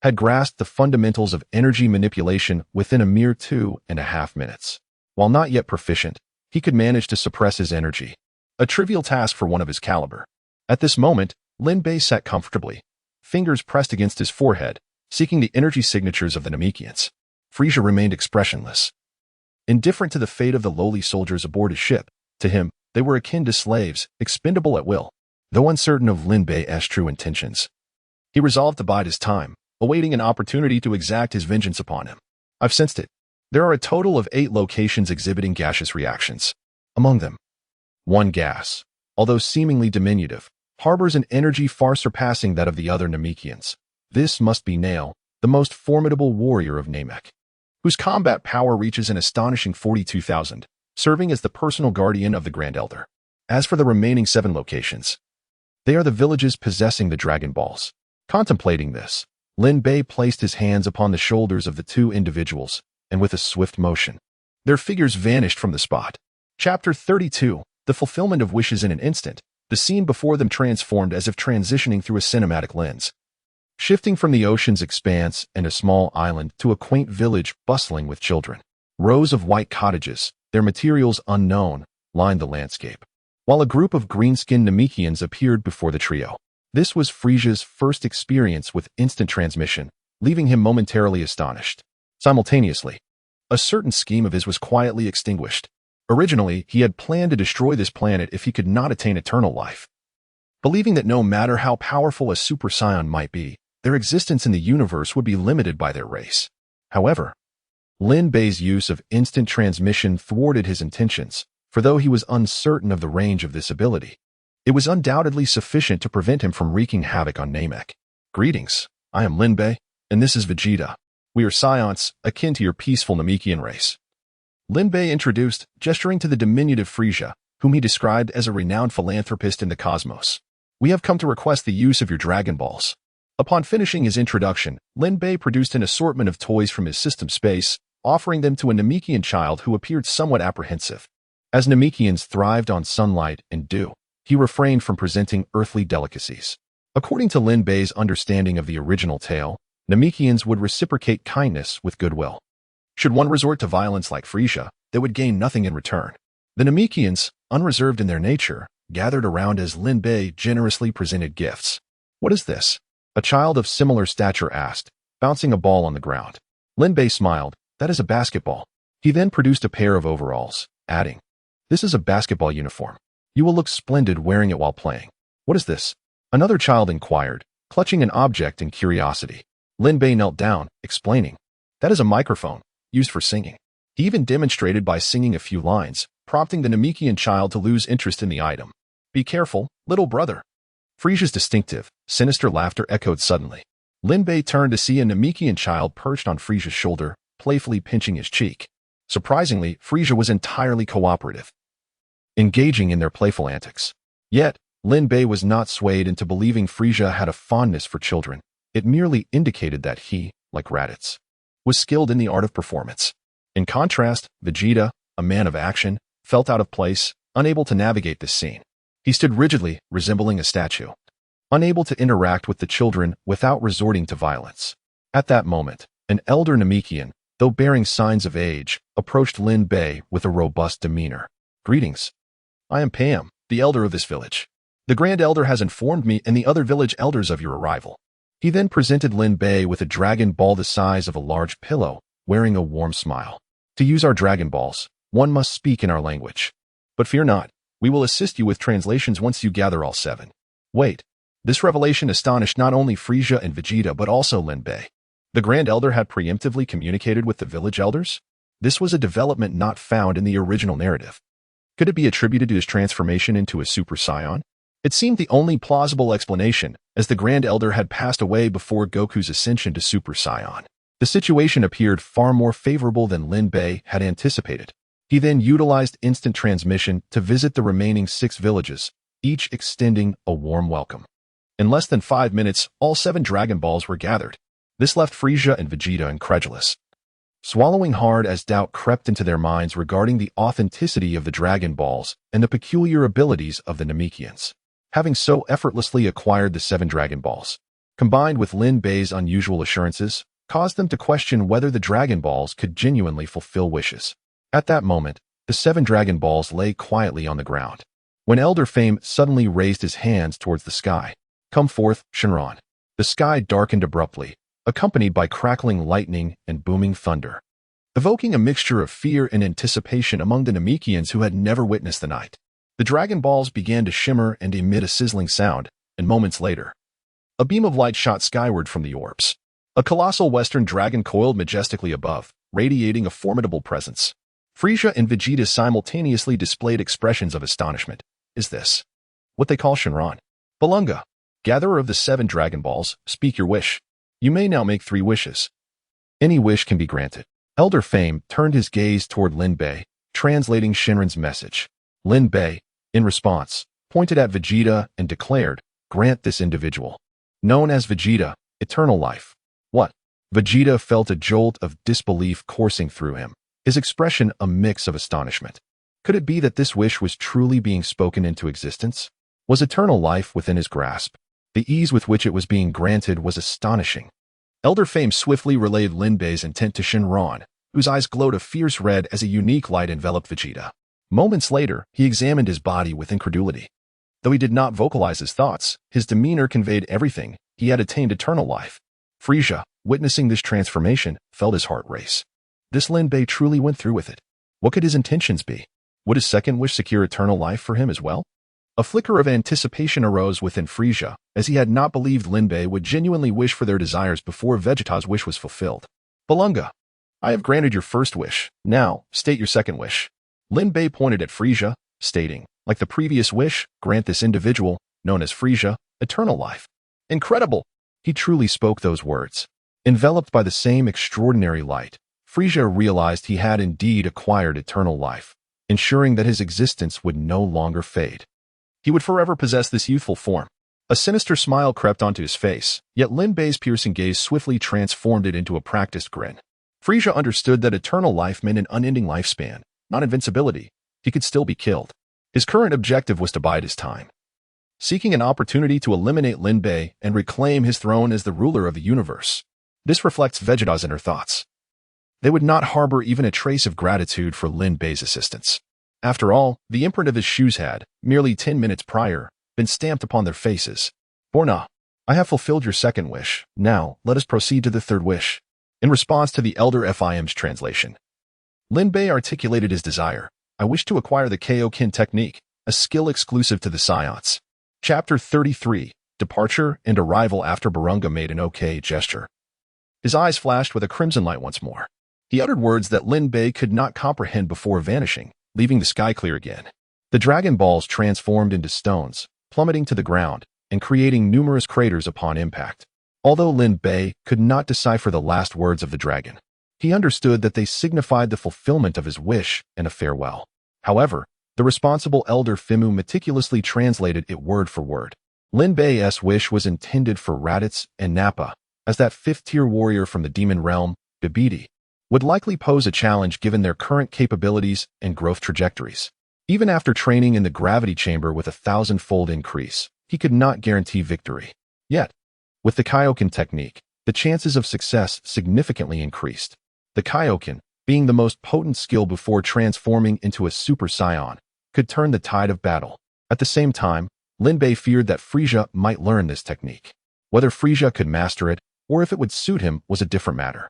had grasped the fundamentals of energy manipulation within a mere 2.5 minutes. While not yet proficient, he could manage to suppress his energy, a trivial task for one of his caliber. At this moment, Lin Bei sat comfortably, fingers pressed against his forehead, seeking the energy signatures of the Namekians. Frieza remained expressionless, indifferent to the fate of the lowly soldiers aboard his ship. To him, they were akin to slaves, expendable at will. Though uncertain of Lin Bei's true intentions, he resolved to bide his time, awaiting an opportunity to exact his vengeance upon him. I've sensed it. There are a total of 8 locations exhibiting gaseous reactions. Among them, one gas, although seemingly diminutive, harbors an energy far surpassing that of the other Namekians. This must be Nail, the most formidable warrior of Namek, whose combat power reaches an astonishing 42,000, serving as the personal guardian of the Grand Elder. As for the remaining 7 locations, they are the villages possessing the Dragon Balls. Contemplating this, Lin Bei placed his hands upon the shoulders of the 2 individuals, and with a swift motion, their figures vanished from the spot. Chapter 32, The Fulfillment of Wishes in an Instant. The scene before them transformed as if transitioning through a cinematic lens, shifting from the ocean's expanse and a small island to a quaint village bustling with children. Rows of white cottages, their materials unknown, lined the landscape, while a group of green-skinned Namekians appeared before the trio. This was Frieza's first experience with instant transmission, leaving him momentarily astonished. Simultaneously, a certain scheme of his was quietly extinguished. Originally, he had planned to destroy this planet if he could not attain eternal life, believing that no matter how powerful a Super Saiyan might be, their existence in the universe would be limited by their race. However, Lin Bei's use of instant transmission thwarted his intentions, for though he was uncertain of the range of this ability, it was undoubtedly sufficient to prevent him from wreaking havoc on Namek. Greetings, I am Lin Bei, and this is Vegeta. We are Saiyans, akin to your peaceful Namekian race. Lin Bei introduced, gesturing to the diminutive Frieza, whom he described as a renowned philanthropist in the cosmos. We have come to request the use of your Dragon Balls. Upon finishing his introduction, Lin Bei produced an assortment of toys from his system space, offering them to a Namekian child who appeared somewhat apprehensive. As Namekians thrived on sunlight and dew, he refrained from presenting earthly delicacies. According to Lin Bei's understanding of the original tale, Namekians would reciprocate kindness with goodwill. Should one resort to violence like Frieza, they would gain nothing in return. The Namekians, unreserved in their nature, gathered around as Lin Bei generously presented gifts. What is this? A child of similar stature asked, bouncing a ball on the ground. Lin Bei smiled. That is a basketball. He then produced a pair of overalls, adding, this is a basketball uniform. You will look splendid wearing it while playing. What is this? Another child inquired, clutching an object in curiosity. Lin Bei knelt down, explaining, that is a microphone, used for singing. He even demonstrated by singing a few lines, prompting the Namekian child to lose interest in the item. Be careful, little brother. Frieza's distinctive, sinister laughter echoed suddenly. Lin Bei turned to see a Namekian child perched on Frieza's shoulder, playfully pinching his cheek. Surprisingly, Frieza was entirely cooperative, engaging in their playful antics. Yet, Lin Bei was not swayed into believing Frieza had a fondness for children. It merely indicated that he, like Raditz, was skilled in the art of performance. In contrast, Vegeta, a man of action, felt out of place, unable to navigate this scene. He stood rigidly, resembling a statue, unable to interact with the children without resorting to violence. At that moment, an elder Namekian, though bearing signs of age, approached Lin Bei with a robust demeanor. Greetings. I am Pam, the elder of this village. The Grand Elder has informed me and the other village elders of your arrival. He then presented Lin Bei with a Dragon Ball the size of a large pillow, wearing a warm smile. To use our Dragon Balls, one must speak in our language. But fear not, we will assist you with translations once you gather all 7. Wait. This revelation astonished not only Frieza and Vegeta but also Lin Bei. The Grand Elder had preemptively communicated with the village elders? This was a development not found in the original narrative. Could it be attributed to his transformation into a Super Saiyan? It seemed the only plausible explanation, as the Grand Elder had passed away before Goku's ascension to Super Saiyan. The situation appeared far more favorable than Lin Bei had anticipated. He then utilized instant transmission to visit the remaining 6 villages, each extending a warm welcome. In less than 5 minutes, all 7 Dragon Balls were gathered. This left Frieza and Vegeta incredulous, swallowing hard as doubt crept into their minds regarding the authenticity of the Dragon Balls and the peculiar abilities of the Namekians. Having so effortlessly acquired the 7 Dragon Balls, combined with Lin Bei's unusual assurances, caused them to question whether the Dragon Balls could genuinely fulfill wishes. At that moment, the 7 Dragon Balls lay quietly on the ground, when Elder Fame suddenly raised his hands towards the sky. Come forth, Shenron. The sky darkened abruptly, accompanied by crackling lightning and booming thunder, evoking a mixture of fear and anticipation among the Namekians who had never witnessed the night. The Dragon Balls began to shimmer and emit a sizzling sound, and moments later, a beam of light shot skyward from the orbs. A colossal western dragon coiled majestically above, radiating a formidable presence. Frieza and Vegeta simultaneously displayed expressions of astonishment. Is this what they call Shenron? Balunga, gatherer of the 7 Dragon Balls, speak your wish. You may now make 3 wishes. Any wish can be granted. Elder Fame turned his gaze toward Lin Bei, translating Shenron's message. Lin Bei, in response, pointed at Vegeta and declared, grant this individual, known as Vegeta, eternal life. What? Vegeta felt a jolt of disbelief coursing through him, his expression a mix of astonishment. Could it be that this wish was truly being spoken into existence? Was eternal life within his grasp? The ease with which it was being granted was astonishing. Elder Fame swiftly relayed Lin Bei's intent to Shenron, whose eyes glowed a fierce red as a unique light enveloped Vegeta. Moments later, he examined his body with incredulity. Though he did not vocalize his thoughts, his demeanor conveyed everything. He had attained eternal life. Frieza, witnessing this transformation, felt his heart race. This Lin Bei truly went through with it. What could his intentions be? Would his second wish secure eternal life for him as well? A flicker of anticipation arose within Frieza, as he had not believed Lin Bei would genuinely wish for their desires before Vegeta's wish was fulfilled. Balunga, I have granted your first wish. Now, state your second wish. Lin Bei pointed at Frieza, stating, like the previous wish, grant this individual, known as Frieza, eternal life. Incredible! He truly spoke those words. Enveloped by the same extraordinary light, Frieza realized he had indeed acquired eternal life, ensuring that his existence would no longer fade. He would forever possess this youthful form. A sinister smile crept onto his face, yet Lin Bei's piercing gaze swiftly transformed it into a practiced grin. Frieza understood that eternal life meant an unending lifespan, not invincibility. He could still be killed. His current objective was to bide his time, seeking an opportunity to eliminate Lin Bei and reclaim his throne as the ruler of the universe. This reflects Vegeta's inner thoughts. They would not harbor even a trace of gratitude for Lin Bei's assistance. After all, the imprint of his shoes had, merely 10 minutes prior, been stamped upon their faces. Borna, I have fulfilled your second wish. Now, let us proceed to the third wish. In response to the Elder Fim's translation, Lin Bei articulated his desire. I wish to acquire the Kaioken technique, a skill exclusive to the Saiyans. Chapter 33, Departure and Arrival. After Barunga made an okay gesture, his eyes flashed with a crimson light once more. He uttered words that Lin Bei could not comprehend before vanishing, leaving the sky clear again. The Dragon Balls transformed into stones, plummeting to the ground and creating numerous craters upon impact. Although Lin Bei could not decipher the last words of the dragon, he understood that they signified the fulfillment of his wish and a farewell. However, the responsible Elder Fimu meticulously translated it word for word. Lin Bei's wish was intended for Raditz and Nappa, as that fifth-tier warrior from the demon realm, Bibidi, would likely pose a challenge given their current capabilities and growth trajectories. Even after training in the gravity chamber with a 1,000-fold increase, he could not guarantee victory. Yet, with the Kaioken technique, the chances of success significantly increased. The Kaioken, being the most potent skill before transforming into a Super Saiyan, could turn the tide of battle. At the same time, Lin Bei feared that Frieza might learn this technique. Whether Frieza could master it, or if it would suit him, was a different matter.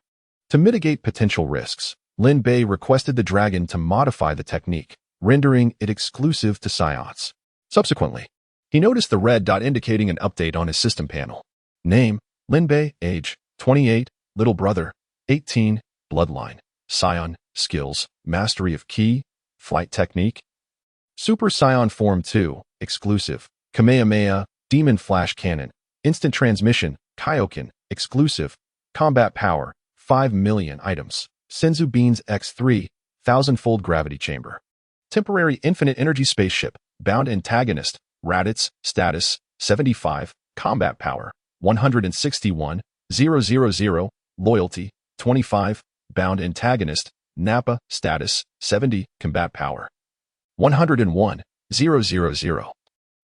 To mitigate potential risks, Lin Bei requested the dragon to modify the technique, rendering it exclusive to Saiyans. Subsequently, he noticed the red dot indicating an update on his system panel. Name, Lin Bei, age, 28, little brother, 18, bloodline, Saiyan, skills, mastery of ki, flight technique. Super Saiyan Form 2, exclusive, Kamehameha, Demon Flash Cannon, instant transmission, Kaioken, exclusive, combat power, 5 million items, Senzu Beans X3, 1000-fold gravity chamber. Temporary infinite energy spaceship, bound antagonist, Raditz, status, 75, combat power, 161,000, loyalty, 25, bound antagonist, Nappa, status, 70, combat power, 101,000,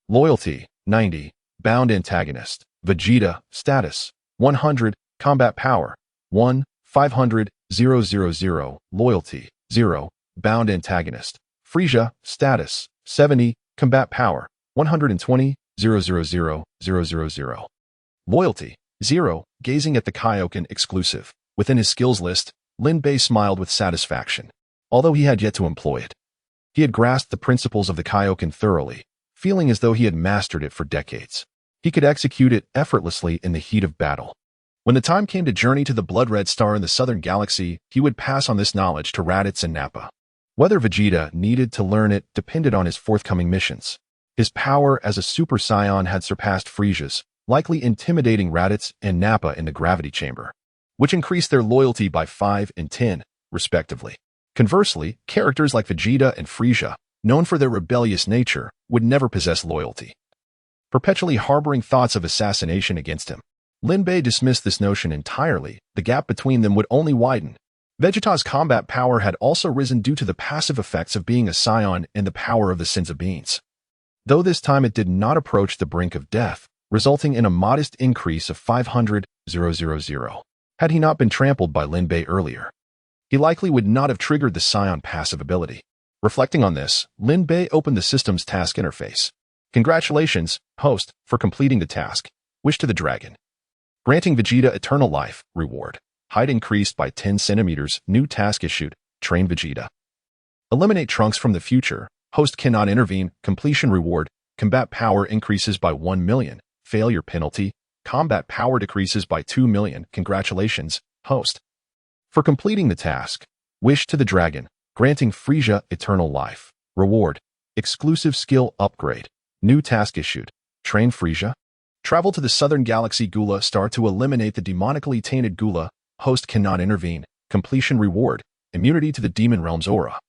loyalty, 90, bound antagonist, Vegeta, status, 100, combat power, 1,500,000, loyalty, 0, bound antagonist, Frieza, status, 70, combat power, 120,000, loyalty, 0, gazing at the Kaioken exclusive. Within his skills list, Lin Bei smiled with satisfaction, although he had yet to employ it. He had grasped the principles of the Kaioken thoroughly, feeling as though he had mastered it for decades. He could execute it effortlessly in the heat of battle. When the time came to journey to the blood-red star in the southern galaxy, he would pass on this knowledge to Raditz and Nappa. Whether Vegeta needed to learn it depended on his forthcoming missions. His power as a Super Saiyan had surpassed Frieza's, likely intimidating Raditz and Nappa in the gravity chamber, which increased their loyalty by 5 and 10, respectively. Conversely, characters like Vegeta and Frieza, known for their rebellious nature, would never possess loyalty, perpetually harboring thoughts of assassination against him. Lin Bei dismissed this notion entirely. The gap between them would only widen. Vegeta's combat power had also risen due to the passive effects of being a Saiyan and the power of the Senzu Beans. Though this time it did not approach the brink of death, resulting in a modest increase of 500,000. Had he not been trampled by Lin Bei earlier, he likely would not have triggered the Saiyan passive ability. Reflecting on this, Lin Bei opened the system's task interface. Congratulations, host, for completing the task. Wish to the dragon. Granting Vegeta eternal life, reward. Height increased by 10 centimeters, new task issued, train Vegeta. Eliminate Trunks from the future, host cannot intervene, completion reward, combat power increases by 1 million, failure penalty, combat power decreases by 2 million, congratulations, host. For completing the task, wish to the dragon, granting Frieza eternal life, reward, exclusive skill upgrade, new task issued, train Frieza. Travel to the southern galaxy Gula star to eliminate the demonically tainted Gula, host cannot intervene, completion reward, immunity to the demon realm's aura.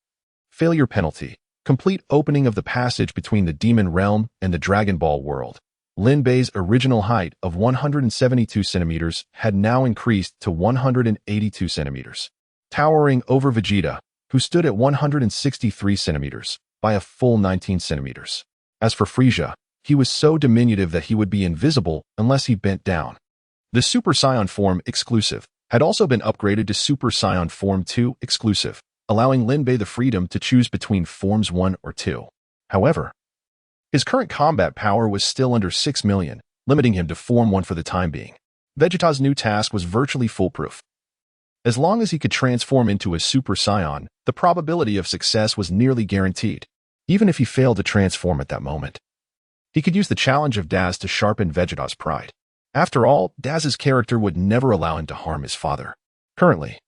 Failure penalty, complete opening of the passage between the demon realm and the Dragon Ball world. Lin Bei's original height of 172 centimeters had now increased to 182 centimeters, towering over Vegeta, who stood at 163 centimeters, by a full 19 centimeters. As for Frieza, he was so diminutive that he would be invisible unless he bent down. The Super Saiyan Form exclusive had also been upgraded to Super Saiyan Form 2 exclusive, allowing Lin Bei the freedom to choose between Forms 1 or 2. However, his current combat power was still under 6 million, limiting him to Form 1 for the time being. Vegeta's new task was virtually foolproof. As long as he could transform into a Super Saiyan, the probability of success was nearly guaranteed, even if he failed to transform at that moment. He could use the challenge of Daz to sharpen Vegeta's pride. After all, Daz's character would never allow him to harm his father. Currently,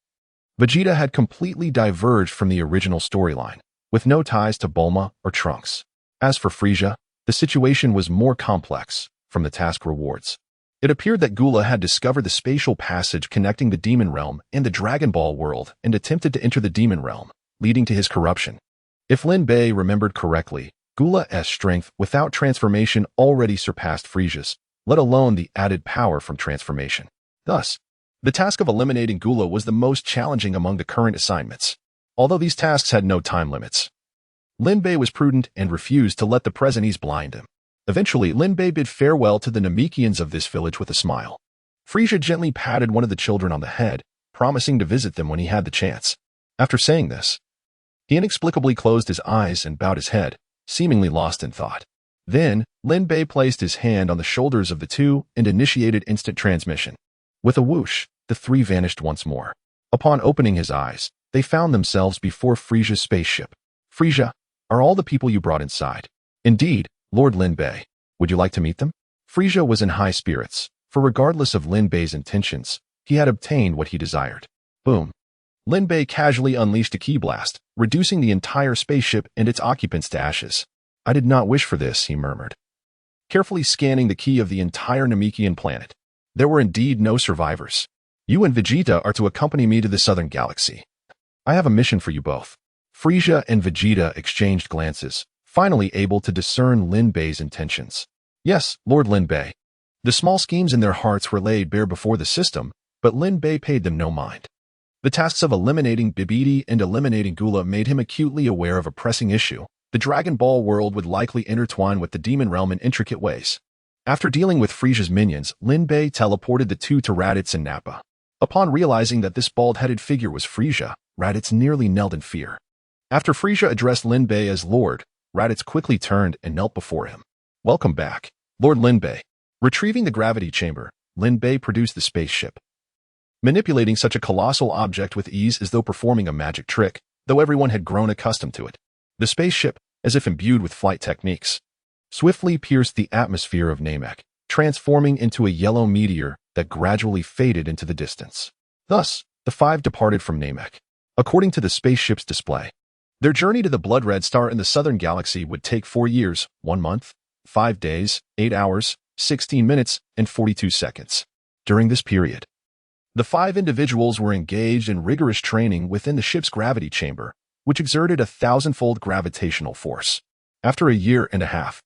Vegeta had completely diverged from the original storyline, with no ties to Bulma or Trunks. As for Frieza, the situation was more complex. From the task rewards, it appeared that Gula had discovered the spatial passage connecting the Demon Realm and the Dragon Ball world and attempted to enter the Demon Realm, leading to his corruption. If Lin Bei remembered correctly, Gula's strength without transformation already surpassed Frieza's, let alone the added power from transformation. Thus, the task of eliminating Gula was the most challenging among the current assignments. Although these tasks had no time limits, Lin Bei was prudent and refused to let the present blind him. Eventually, Lin Bei bid farewell to the Namekians of this village with a smile. Frieza gently patted one of the children on the head, promising to visit them when he had the chance. After saying this, he inexplicably closed his eyes and bowed his head, seemingly lost in thought. Then, Lin Bei placed his hand on the shoulders of the two and initiated instant transmission. With a whoosh, the three vanished once more. Upon opening his eyes, they found themselves before Frisia's spaceship. Frisia, are all the people you brought inside? Indeed, Lord Lin Bei. Would you like to meet them? Frisia was in high spirits, for regardless of Lin Bei's intentions, he had obtained what he desired. Boom. Lin Bei casually unleashed a ki blast, reducing the entire spaceship and its occupants to ashes. I did not wish for this, he murmured, carefully scanning the ki of the entire Namekian planet. There were indeed no survivors. You and Vegeta are to accompany me to the southern galaxy. I have a mission for you both. Frisia and Vegeta exchanged glances, finally able to discern Lin Bei's intentions. Yes, Lord Lin Bei. The small schemes in their hearts were laid bare before the system, but Lin Bei paid them no mind. The tasks of eliminating Bibidi and eliminating Gula made him acutely aware of a pressing issue. The Dragon Ball world would likely intertwine with the Demon Realm in intricate ways. After dealing with Frisia's minions, Lin Bei teleported the two to Raditz and Nappa. Upon realizing that this bald-headed figure was Frisia, Raditz nearly knelt in fear. After Frisia addressed Lin Bei as Lord, Raditz quickly turned and knelt before him. Welcome back, Lord Lin Bei. Retrieving the gravity chamber, Lin Bei produced the spaceship. Manipulating such a colossal object with ease as though performing a magic trick, though everyone had grown accustomed to it. The spaceship, as if imbued with flight techniques, swiftly pierced the atmosphere of Namek, transforming into a yellow meteor that gradually faded into the distance. Thus, the five departed from Namek. According to the spaceship's display, their journey to the Blood Red Star in the southern galaxy would take 4 years, 1 month, 5 days, 8 hours, 16 minutes, and 42 seconds. During this period, the 5 individuals were engaged in rigorous training within the ship's gravity chamber, which exerted a 1,000-fold gravitational force. After a year and a half,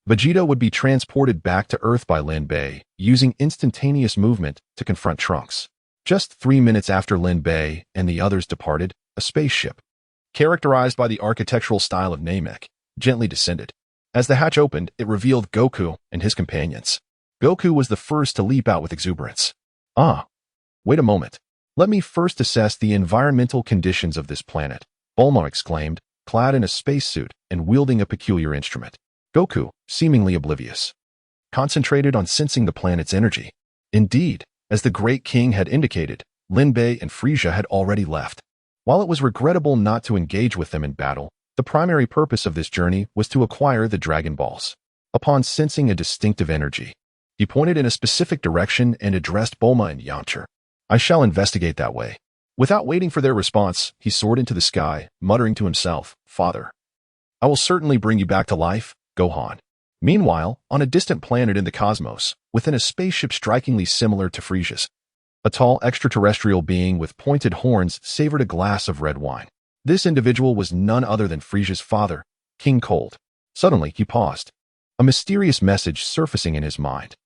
Vegeta would be transported back to Earth by Lin Bei, using instantaneous movement to confront Trunks. Just 3 minutes after Lin Bei and the others departed, a spaceship, characterized by the architectural style of Namek, gently descended. As the hatch opened, it revealed Goku and his companions. Goku was the first to leap out with exuberance. Wait a moment. Let me first assess the environmental conditions of this planet, Bulma exclaimed, clad in a spacesuit and wielding a peculiar instrument. Goku, seemingly oblivious, concentrated on sensing the planet's energy. Indeed, as the Great King had indicated, Lin Bei and Frisia had already left. While it was regrettable not to engage with them in battle, the primary purpose of this journey was to acquire the Dragon Balls. Upon sensing a distinctive energy, he pointed in a specific direction and addressed Bulma and Yamcha. I shall investigate that way. Without waiting for their response, he soared into the sky, muttering to himself, Father, I will certainly bring you back to life, Gohan. Meanwhile, on a distant planet in the cosmos, within a spaceship strikingly similar to Frisia's, a tall extraterrestrial being with pointed horns savored a glass of red wine. This individual was none other than Frisia's father, King Cold. Suddenly, he paused, a mysterious message surfacing in his mind.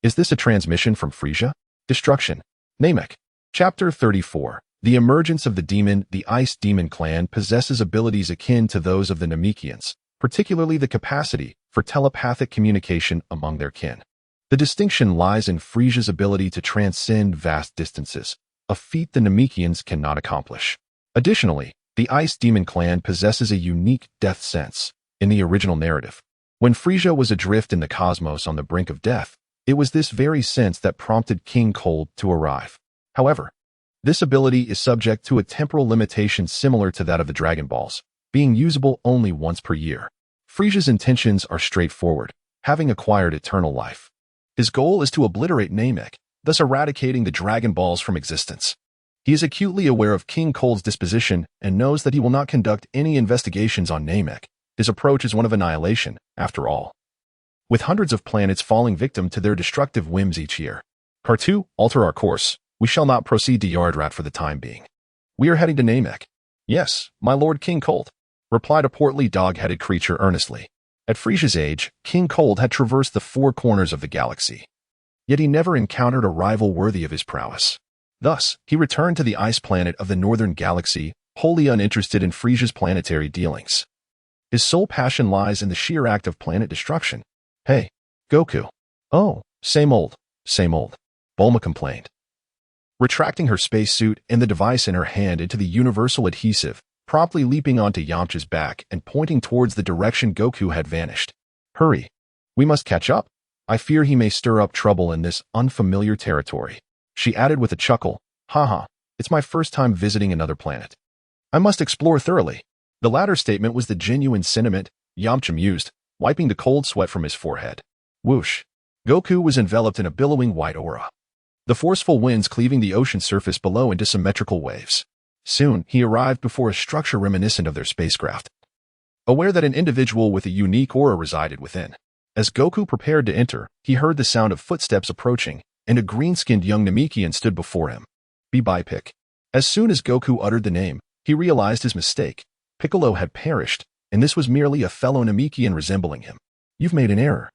Is this a transmission from Frisia? Destruction. Namek. Chapter 34. The emergence of the demon. The Ice Demon clan possesses abilities akin to those of the Namekians, particularly the capacity for telepathic communication among their kin. The distinction lies in Frisia's ability to transcend vast distances, a feat the Namekians cannot accomplish. Additionally, the Ice Demon clan possesses a unique death sense. In the original narrative, when Frisia was adrift in the cosmos on the brink of death, it was this very sense that prompted King Cold to arrive. However, this ability is subject to a temporal limitation similar to that of the Dragon Balls, being usable only once per year. Frisia's intentions are straightforward, having acquired eternal life. His goal is to obliterate Namek, thus eradicating the Dragon Balls from existence. He is acutely aware of King Cold's disposition and knows that he will not conduct any investigations on Namek. His approach is one of annihilation, after all, with hundreds of planets falling victim to their destructive whims each year. Part 2, alter our course. We shall not proceed to Yardrat for the time being. We are heading to Namek. Yes, my lord King Cold, replied a portly dog-headed creature earnestly. At Frisia's age, King Cold had traversed the 4 corners of the galaxy. Yet he never encountered a rival worthy of his prowess. Thus, he returned to the ice planet of the northern galaxy, wholly uninterested in Frisia's planetary dealings. His sole passion lies in the sheer act of planet destruction. Hey, Goku. Oh, same old, Bulma complained, retracting her spacesuit and the device in her hand into the universal adhesive, promptly leaping onto Yamcha's back and pointing towards the direction Goku had vanished. Hurry. We must catch up. I fear he may stir up trouble in this unfamiliar territory. She added with a chuckle, haha, it's my first time visiting another planet. I must explore thoroughly. The latter statement was the genuine sentiment, Yamcha mused, wiping the cold sweat from his forehead. Whoosh. Goku was enveloped in a billowing white aura. The forceful winds cleaving the ocean surface below into symmetrical waves. Soon, he arrived before a structure reminiscent of their spacecraft. Aware that an individual with a unique aura resided within. As Goku prepared to enter, he heard the sound of footsteps approaching, and a green-skinned young Namekian stood before him. Lin Bei. As soon as Goku uttered the name, he realized his mistake. Piccolo had perished, and this was merely a fellow Namekian resembling him. You've made an error.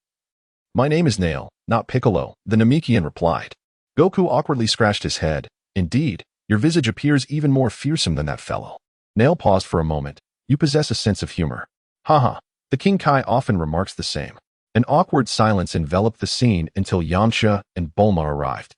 My name is Nail, not Piccolo, the Namekian replied. Goku awkwardly scratched his head. Indeed, your visage appears even more fearsome than that fellow. Nail paused for a moment. You possess a sense of humor. Haha, the King Kai often remarks the same. An awkward silence enveloped the scene until Yamcha and Bulma arrived.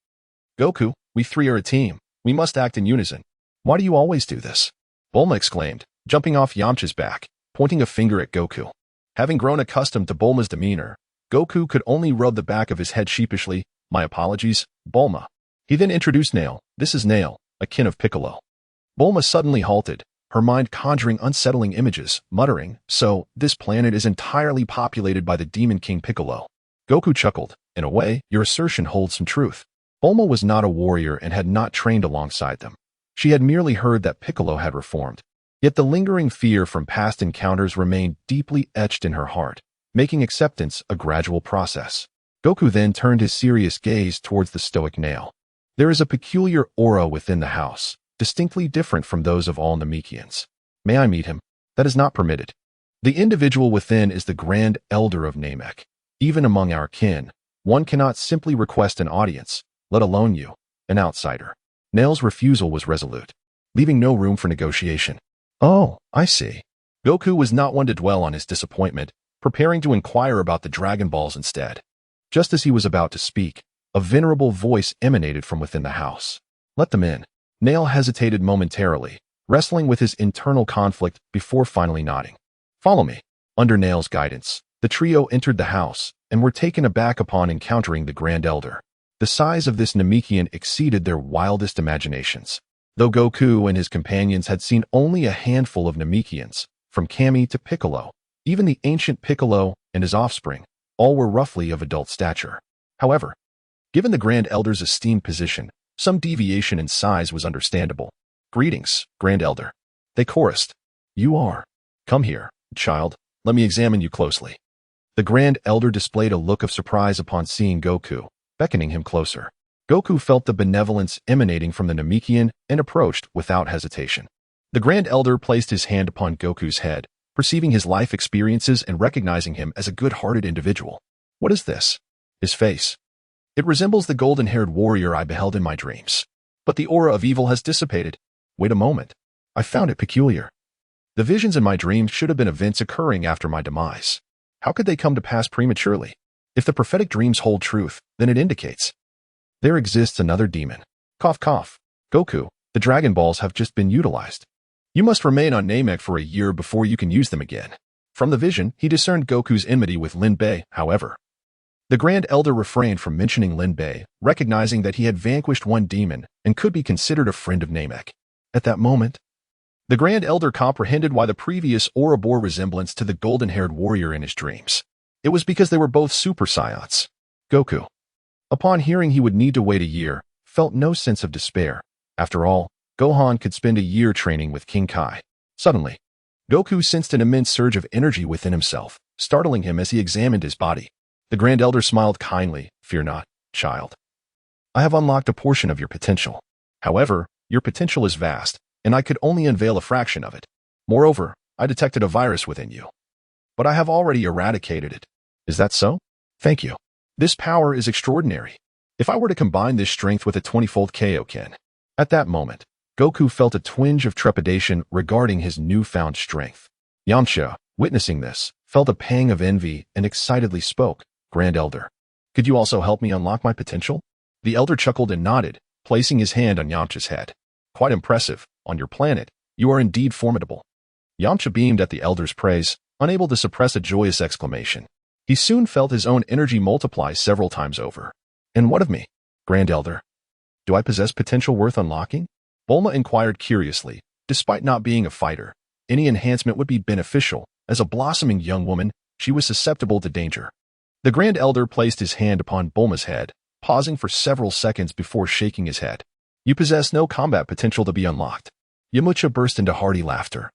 Goku, we three are a team. We must act in unison. Why do you always do this? Bulma exclaimed, jumping off Yamcha's back, pointing a finger at Goku. Having grown accustomed to Bulma's demeanor, Goku could only rub the back of his head sheepishly. My apologies, Bulma. He then introduced Nail. This is Nail, a kin of Piccolo. Bulma suddenly halted, her mind conjuring unsettling images, muttering, so, this planet is entirely populated by the Demon King Piccolo. Goku chuckled. In a way, your assertion holds some truth. Bulma was not a warrior and had not trained alongside them. She had merely heard that Piccolo had reformed. Yet the lingering fear from past encounters remained deeply etched in her heart, making acceptance a gradual process. Goku then turned his serious gaze towards the stoic Nail. There is a peculiar aura within the house, distinctly different from those of all Namekians. May I meet him? That is not permitted. The individual within is the Grand Elder of Namek. Even among our kin, one cannot simply request an audience, let alone you, an outsider. Nail's refusal was resolute, leaving no room for negotiation. Oh, I see. Goku was not one to dwell on his disappointment, preparing to inquire about the Dragon Balls instead. Just as he was about to speak, a venerable voice emanated from within the house. Let them in. Nail hesitated momentarily, wrestling with his internal conflict before finally nodding. Follow me. Under Nail's guidance, the trio entered the house and were taken aback upon encountering the Grand Elder. The size of this Namekian exceeded their wildest imaginations. Though Goku and his companions had seen only a handful of Namekians, from Kami to Piccolo, even the ancient Piccolo and his offspring, all were roughly of adult stature. However, given the Grand Elder's esteemed position, some deviation in size was understandable. Greetings, Grand Elder. They chorused. You are. Come here, child. Let me examine you closely. The Grand Elder displayed a look of surprise upon seeing Goku, beckoning him closer. Goku felt the benevolence emanating from the Namekian and approached without hesitation. The Grand Elder placed his hand upon Goku's head, perceiving his life experiences and recognizing him as a good-hearted individual. What is this? His face. It resembles the golden-haired warrior I beheld in my dreams. But the aura of evil has dissipated. Wait a moment. I found it peculiar. The visions in my dreams should have been events occurring after my demise. How could they come to pass prematurely? If the prophetic dreams hold truth, then it indicates there exists another demon. Cough cough. Goku, the Dragon Balls have just been utilized. You must remain on Namek for a year before you can use them again. From the vision, he discerned Goku's enmity with Lin Bei, however. The Grand Elder refrained from mentioning Lin Bei, recognizing that he had vanquished one demon and could be considered a friend of Namek. At that moment, the Grand Elder comprehended why the previous aura bore resemblance to the golden-haired warrior in his dreams. It was because they were both Super Saiyans. Goku, upon hearing he would need to wait a year, felt no sense of despair. After all, Gohan could spend a year training with King Kai. Suddenly, Goku sensed an immense surge of energy within himself, startling him as he examined his body. The Grand Elder smiled kindly. Fear not, child. I have unlocked a portion of your potential. However, your potential is vast, and I could only unveil a fraction of it. Moreover, I detected a virus within you. But I have already eradicated it. Is that so? Thank you. This power is extraordinary. If I were to combine this strength with a 20-fold Kaioken. At that moment, Goku felt a twinge of trepidation regarding his newfound strength. Yamcha, witnessing this, felt a pang of envy and excitedly spoke. Grand Elder, could you also help me unlock my potential? The Elder chuckled and nodded, placing his hand on Yamcha's head. Quite impressive. On your planet, you are indeed formidable. Yamcha beamed at the Elder's praise, unable to suppress a joyous exclamation. He soon felt his own energy multiply several times over. And what of me, Grand Elder? Do I possess potential worth unlocking? Bulma inquired curiously. Despite not being a fighter, any enhancement would be beneficial. As a blossoming young woman, she was susceptible to danger. The Grand Elder placed his hand upon Bulma's head, pausing for several seconds before shaking his head. You possess no combat potential to be unlocked. Yamcha burst into hearty laughter,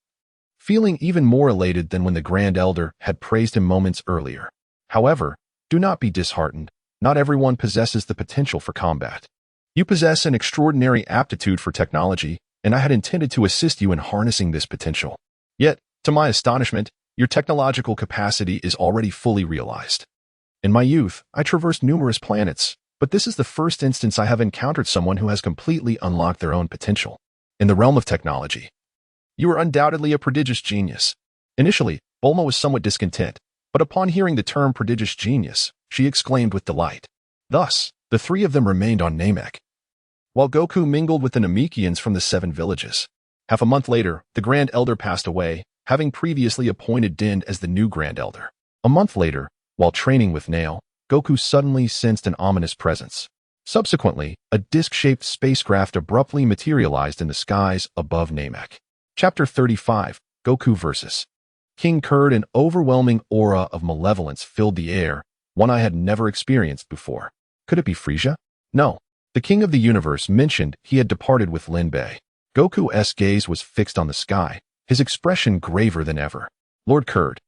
feeling even more elated than when the Grand Elder had praised him moments earlier. However, do not be disheartened. Not everyone possesses the potential for combat. You possess an extraordinary aptitude for technology, and I had intended to assist you in harnessing this potential. Yet, to my astonishment, your technological capacity is already fully realized. In my youth, I traversed numerous planets, but this is the first instance I have encountered someone who has completely unlocked their own potential. In the realm of technology, you are undoubtedly a prodigious genius. Initially, Bulma was somewhat discontent, but upon hearing the term prodigious genius, she exclaimed with delight. Thus, the three of them remained on Namek, while Goku mingled with the Namekians from the 7 villages. Half a month later, the Grand Elder passed away, having previously appointed Din as the new Grand Elder. A month later, while training with Nail, Goku suddenly sensed an ominous presence. Subsequently, a disc-shaped spacecraft abruptly materialized in the skies above Namek. Chapter 35, Goku vs. King Kurd. An overwhelming aura of malevolence filled the air, one I had never experienced before. Could it be Frieza? No. The King of the Universe mentioned he had departed with Lin Bei. Goku's gaze was fixed on the sky, his expression graver than ever. Lord Kurd,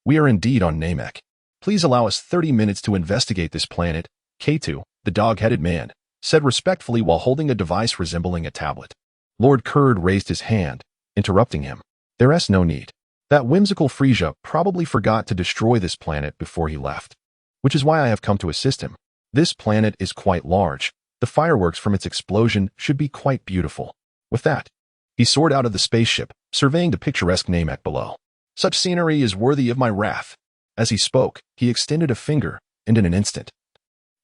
we are indeed on Namek. Please allow us 30 minutes to investigate this planet, K2, the dog-headed man, said respectfully while holding a device resembling a tablet. Lord Kurd raised his hand, interrupting him. There's no need. That whimsical Frieza probably forgot to destroy this planet before he left, which is why I have come to assist him. This planet is quite large. The fireworks from its explosion should be quite beautiful. With that, he soared out of the spaceship, surveying the picturesque Namek below. Such scenery is worthy of my wrath. As he spoke, he extended a finger, and in an instant,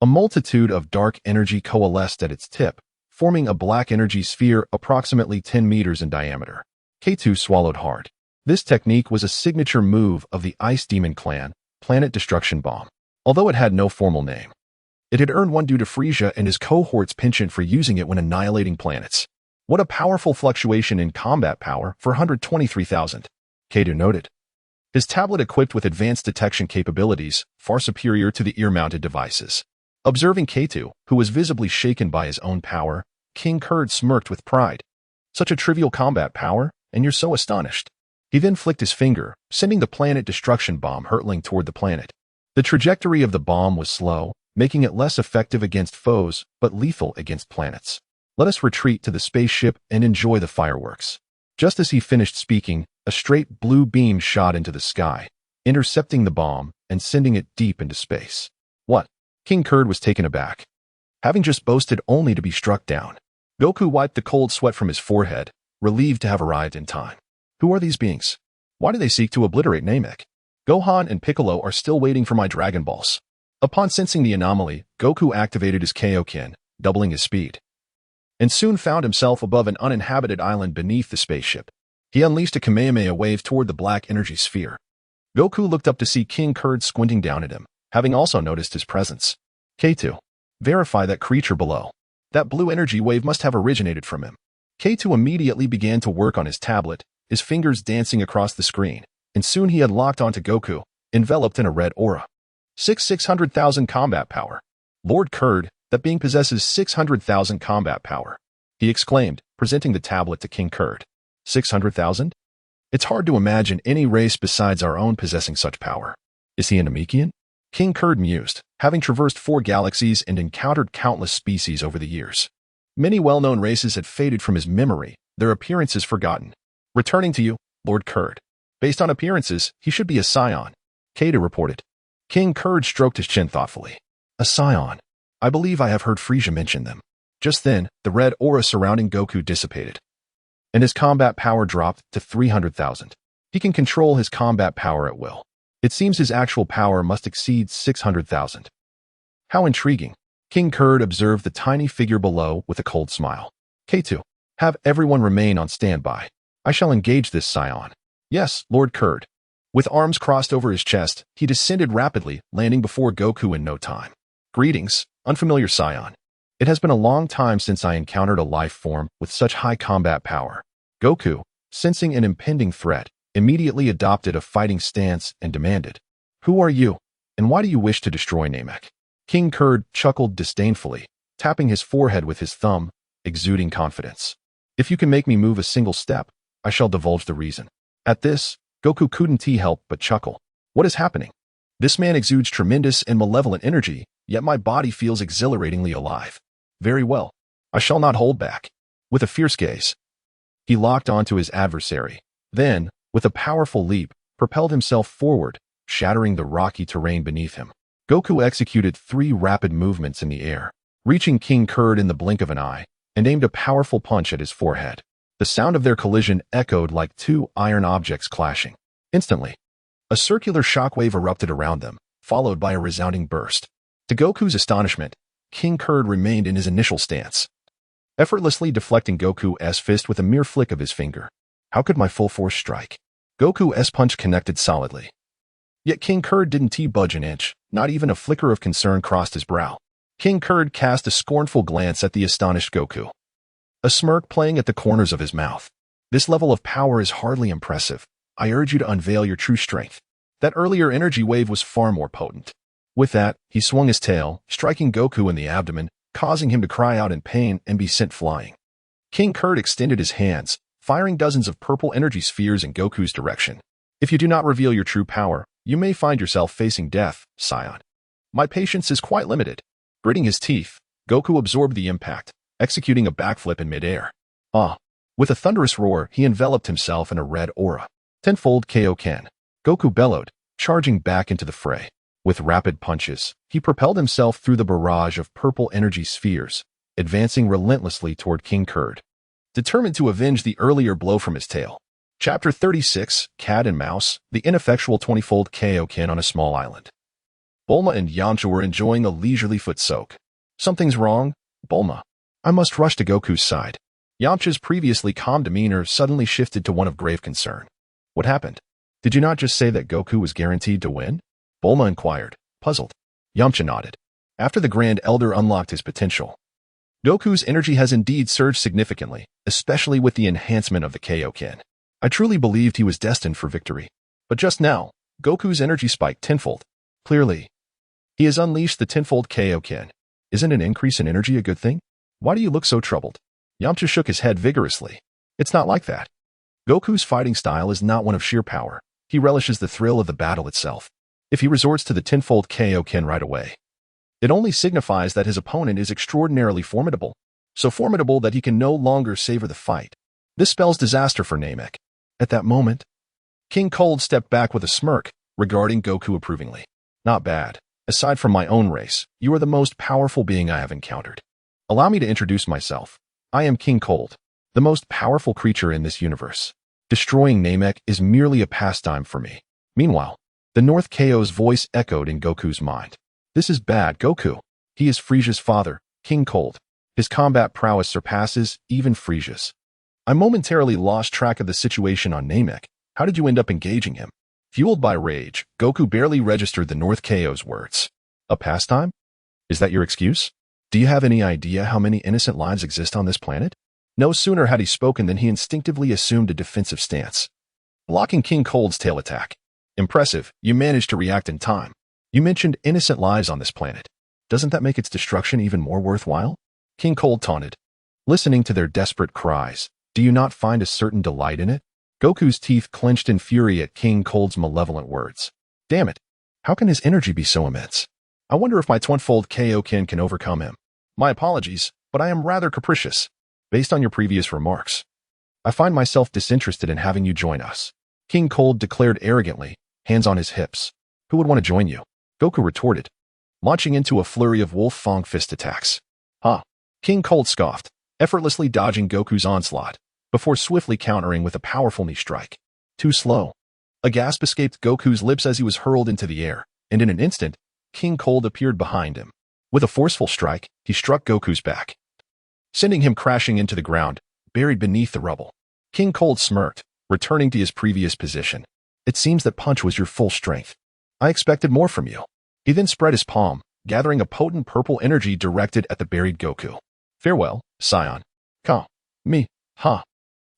a multitude of dark energy coalesced at its tip, forming a black energy sphere approximately 10 meters in diameter. K2 swallowed hard. This technique was a signature move of the Ice Demon Clan, Planet Destruction Bomb. Although it had no formal name, it had earned one due to Frieza and his cohort's penchant for using it when annihilating planets. What a powerful fluctuation in combat power for 123,000, K2 noted. His tablet equipped with advanced detection capabilities, far superior to the ear-mounted devices. Observing K2, who was visibly shaken by his own power, King Kurd smirked with pride. Such a trivial combat power, and you're so astonished. He then flicked his finger, sending the Planet Destruction Bomb hurtling toward the planet. The trajectory of the bomb was slow, making it less effective against foes, but lethal against planets. Let us retreat to the spaceship and enjoy the fireworks. Just as he finished speaking, a straight blue beam shot into the sky, intercepting the bomb and sending it deep into space. What? King Kurd was taken aback, having just boasted only to be struck down. Goku wiped the cold sweat from his forehead, relieved to have arrived in time. Who are these beings? Why do they seek to obliterate Namek? Gohan and Piccolo are still waiting for my Dragon Balls. Upon sensing the anomaly, Goku activated his Kaioken, doubling his speed, and soon found himself above an uninhabited island beneath the spaceship. He unleashed a Kamehameha wave toward the black energy sphere. Goku looked up to see King Kurd squinting down at him, having also noticed his presence. K2, verify that creature below. That blue energy wave must have originated from him. K2 immediately began to work on his tablet, his fingers dancing across the screen, and soon he had locked onto Goku, enveloped in a red aura. 600,000 combat power. Lord Kurd, that being possesses 600,000 combat power, he exclaimed, presenting the tablet to King Kurd. 600,000? It's hard to imagine any race besides our own possessing such power. Is he a Namekian? King Kurd mused, having traversed 4 galaxies and encountered countless species over the years. Many well-known races had faded from his memory, their appearances forgotten. Returning to you, Lord Kurd. Based on appearances, he should be a Saiyan, Kata reported. King Kurd stroked his chin thoughtfully. A Saiyan. I believe I have heard Frieza mention them. Just then, the red aura surrounding Goku dissipated, and his combat power dropped to 300,000. He can control his combat power at will. It seems his actual power must exceed 600,000. How intriguing. King Kurd observed the tiny figure below with a cold smile. K2, have everyone remain on standby. I shall engage this Saiyan. Yes, Lord Kurd. With arms crossed over his chest, he descended rapidly, landing before Goku in no time. Greetings, unfamiliar Saiyan. It has been a long time since I encountered a life form with such high combat power. Goku, sensing an impending threat, immediately adopted a fighting stance and demanded, "Who are you, and why do you wish to destroy Namek?" King Kurd chuckled disdainfully, tapping his forehead with his thumb, exuding confidence. "If you can make me move a single step, I shall divulge the reason." At this, Goku couldn't help but chuckle. What is happening? This man exudes tremendous and malevolent energy, yet my body feels exhilaratingly alive. Very well. I shall not hold back. With a fierce gaze, he locked onto his adversary. Then, with a powerful leap, propelled himself forward, shattering the rocky terrain beneath him. Goku executed 3 rapid movements in the air, reaching King Kurd in the blink of an eye, and aimed a powerful punch at his forehead. The sound of their collision echoed like 2 iron objects clashing. Instantly, a circular shockwave erupted around them, followed by a resounding burst. To Goku's astonishment, King Kurd remained in his initial stance, effortlessly deflecting Goku's fist with a mere flick of his finger. How could my full force strike? Goku's punch connected solidly. Yet King Kurd didn't budge an inch, not even a flicker of concern crossed his brow. King Kurd cast a scornful glance at the astonished Goku, a smirk playing at the corners of his mouth. This level of power is hardly impressive. I urge you to unveil your true strength. That earlier energy wave was far more potent. With that, he swung his tail, striking Goku in the abdomen, causing him to cry out in pain and be sent flying. King Kurd extended his hands, firing dozens of purple energy spheres in Goku's direction. If you do not reveal your true power, you may find yourself facing death, Saiyan. My patience is quite limited. Gritting his teeth, Goku absorbed the impact, executing a backflip in midair. With a thunderous roar, he enveloped himself in a red aura. Tenfold Kaioken. Goku bellowed, charging back into the fray. With rapid punches, he propelled himself through the barrage of purple energy spheres, advancing relentlessly toward King Kurd, determined to avenge the earlier blow from his tail. Chapter 36, Cat and Mouse, the ineffectual 20-fold Kaioken on a small island. Bulma and Yamcha were enjoying a leisurely foot soak. Something's wrong, Bulma. I must rush to Goku's side. Yamcha's previously calm demeanor suddenly shifted to one of grave concern. What happened? Did you not just say that Goku was guaranteed to win? Bulma inquired, puzzled. Yamcha nodded. After the Grand Elder unlocked his potential, Goku's energy has indeed surged significantly, especially with the enhancement of the Kaioken. I truly believed he was destined for victory. But just now, Goku's energy spiked tenfold. Clearly, he has unleashed the tenfold Kaioken. Isn't an increase in energy a good thing? Why do you look so troubled? Yamcha shook his head vigorously. It's not like that. Goku's fighting style is not one of sheer power. He relishes the thrill of the battle itself. If he resorts to the tenfold Kaioken right away, it only signifies that his opponent is extraordinarily formidable. So formidable that he can no longer savor the fight. This spells disaster for Namek. At that moment, King Cold stepped back with a smirk, regarding Goku approvingly. Not bad. Aside from my own race, you are the most powerful being I have encountered. Allow me to introduce myself. I am King Cold, the most powerful creature in this universe. Destroying Namek is merely a pastime for me. Meanwhile, the North Kaio's voice echoed in Goku's mind. This is bad, Goku. He is Frisia's father, King Cold. His combat prowess surpasses even Frisia's. I momentarily lost track of the situation on Namek. How did you end up engaging him? Fueled by rage, Goku barely registered the North Kaio's words. A pastime? Is that your excuse? Do you have any idea how many innocent lives exist on this planet? No sooner had he spoken than he instinctively assumed a defensive stance, blocking King Cold's tail attack. Impressive, you managed to react in time. You mentioned innocent lives on this planet. Doesn't that make its destruction even more worthwhile? King Cold taunted. Listening to their desperate cries, do you not find a certain delight in it? Goku's teeth clenched in fury at King Cold's malevolent words. Damn it, how can his energy be so immense? I wonder if my tenfold Kaioken can overcome him. My apologies, but I am rather capricious. Based on your previous remarks, I find myself disinterested in having you join us. King Cold declared arrogantly, hands on his hips. Who would want to join you? Goku retorted, launching into a flurry of wolf fang fist attacks. King Cold scoffed, effortlessly dodging Goku's onslaught, before swiftly countering with a powerful knee strike. Too slow. A gasp escaped Goku's lips as he was hurled into the air, and in an instant, King Cold appeared behind him. With a forceful strike, he struck Goku's back, sending him crashing into the ground, buried beneath the rubble. King Cold smirked, returning to his previous position. It seems that punch was your full strength. I expected more from you. He then spread his palm, gathering a potent purple energy directed at the buried Goku. Farewell, Saiyan. Ka. Me. Ha.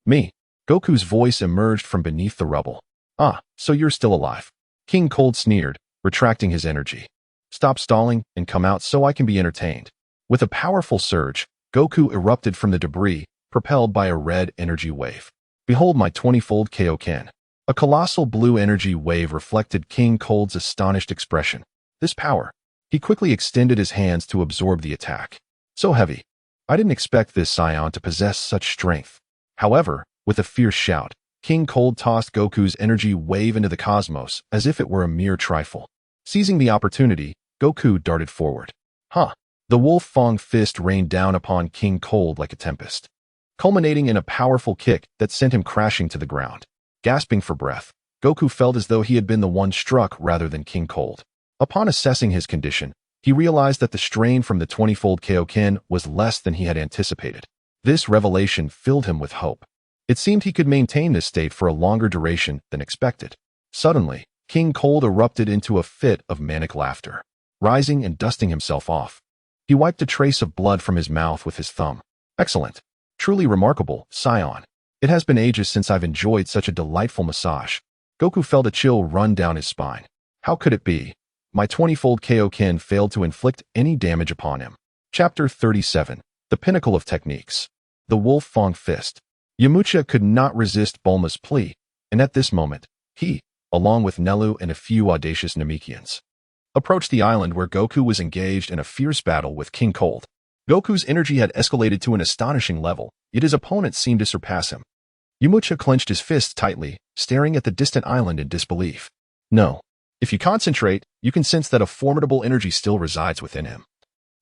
Me. Goku's voice emerged from beneath the rubble. Ah, so you're still alive. King Cold sneered, retracting his energy. Stop stalling and come out so I can be entertained. With a powerful surge, Goku erupted from the debris, propelled by a red energy wave. Behold my 20-fold Kaioken. A colossal blue energy wave reflected King Cold's astonished expression. This power. He quickly extended his hands to absorb the attack. So heavy. I didn't expect this Saiyan to possess such strength. However, with a fierce shout, King Cold tossed Goku's energy wave into the cosmos as if it were a mere trifle. Seizing the opportunity, Goku darted forward. Huh. The Wolf Fang fist rained down upon King Cold like a tempest, culminating in a powerful kick that sent him crashing to the ground. Gasping for breath, Goku felt as though he had been the one struck rather than King Cold. Upon assessing his condition, he realized that the strain from the 20-fold Kaioken was less than he had anticipated. This revelation filled him with hope. It seemed he could maintain this state for a longer duration than expected. Suddenly, King Cold erupted into a fit of manic laughter, rising and dusting himself off. He wiped a trace of blood from his mouth with his thumb. Excellent. Truly remarkable, Saiyan. It has been ages since I've enjoyed such a delightful massage. Goku felt a chill run down his spine. How could it be? My 20-fold Kaioken failed to inflict any damage upon him. Chapter 37. The Pinnacle of Techniques. The Wolf Fang Fist. Yamcha could not resist Bulma's plea, and at this moment, he, along with Nelu and a few audacious Namekians, approached the island where Goku was engaged in a fierce battle with King Cold. Goku's energy had escalated to an astonishing level, yet his opponents seemed to surpass him. Yamcha clenched his fists tightly, staring at the distant island in disbelief. No. If you concentrate, you can sense that a formidable energy still resides within him,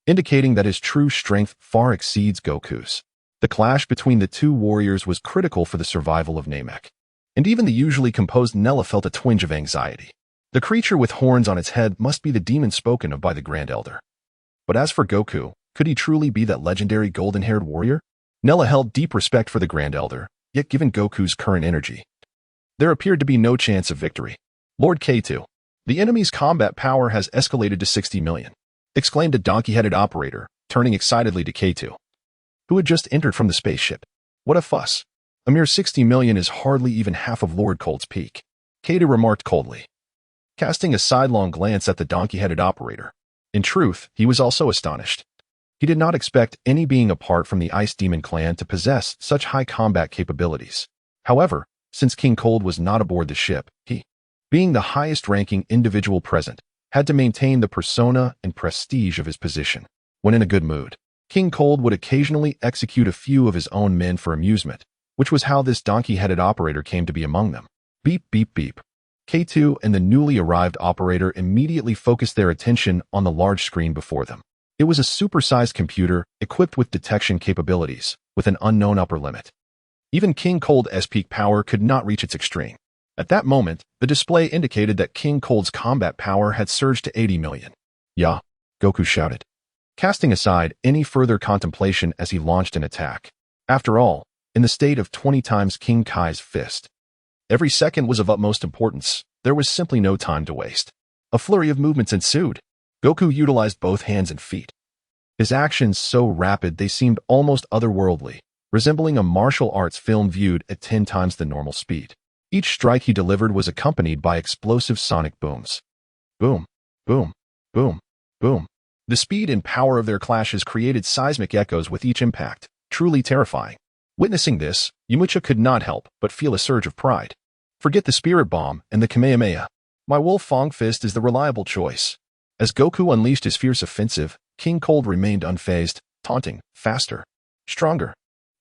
indicating that his true strength far exceeds Goku's. The clash between the two warriors was critical for the survival of Namek, and even the usually composed Nella felt a twinge of anxiety. The creature with horns on its head must be the demon spoken of by the Grand Elder. But as for Goku, could he truly be that legendary golden-haired warrior? Nella held deep respect for the Grand Elder, yet given Goku's current energy, there appeared to be no chance of victory. Lord K2. The enemy's combat power has escalated to 60 million, exclaimed a donkey-headed operator, turning excitedly to K2, who had just entered from the spaceship. What a fuss. A mere 60 million is hardly even half of Lord Cold's peak, K2 remarked coldly, casting a sidelong glance at the donkey-headed operator. In truth, he was also astonished. He did not expect any being apart from the Ice Demon clan to possess such high combat capabilities. However, since King Cold was not aboard the ship, he, being the highest-ranking individual present, had to maintain the persona and prestige of his position. When in a good mood, King Cold would occasionally execute a few of his own men for amusement, which was how this donkey-headed operator came to be among them. Beep, beep, beep. K2 and the newly arrived operator immediately focused their attention on the large screen before them. It was a supersized computer equipped with detection capabilities, with an unknown upper limit. Even King Cold's peak power could not reach its extreme. At that moment, the display indicated that King Cold's combat power had surged to 80 million. Yeah, Goku shouted, casting aside any further contemplation as he launched an attack. After all, in the state of 20 times King Kai's fist, every second was of utmost importance. There was simply no time to waste. A flurry of movements ensued. Goku utilized both hands and feet, his actions so rapid they seemed almost otherworldly, resembling a martial arts film viewed at 10 times the normal speed. Each strike he delivered was accompanied by explosive sonic booms. Boom, boom, boom, boom. The speed and power of their clashes created seismic echoes with each impact, truly terrifying. Witnessing this, Yamcha could not help but feel a surge of pride. Forget the Spirit Bomb and the Kamehameha. My Wolf Fang Fist is the reliable choice. As Goku unleashed his fierce offensive, King Cold remained unfazed, taunting, faster, stronger.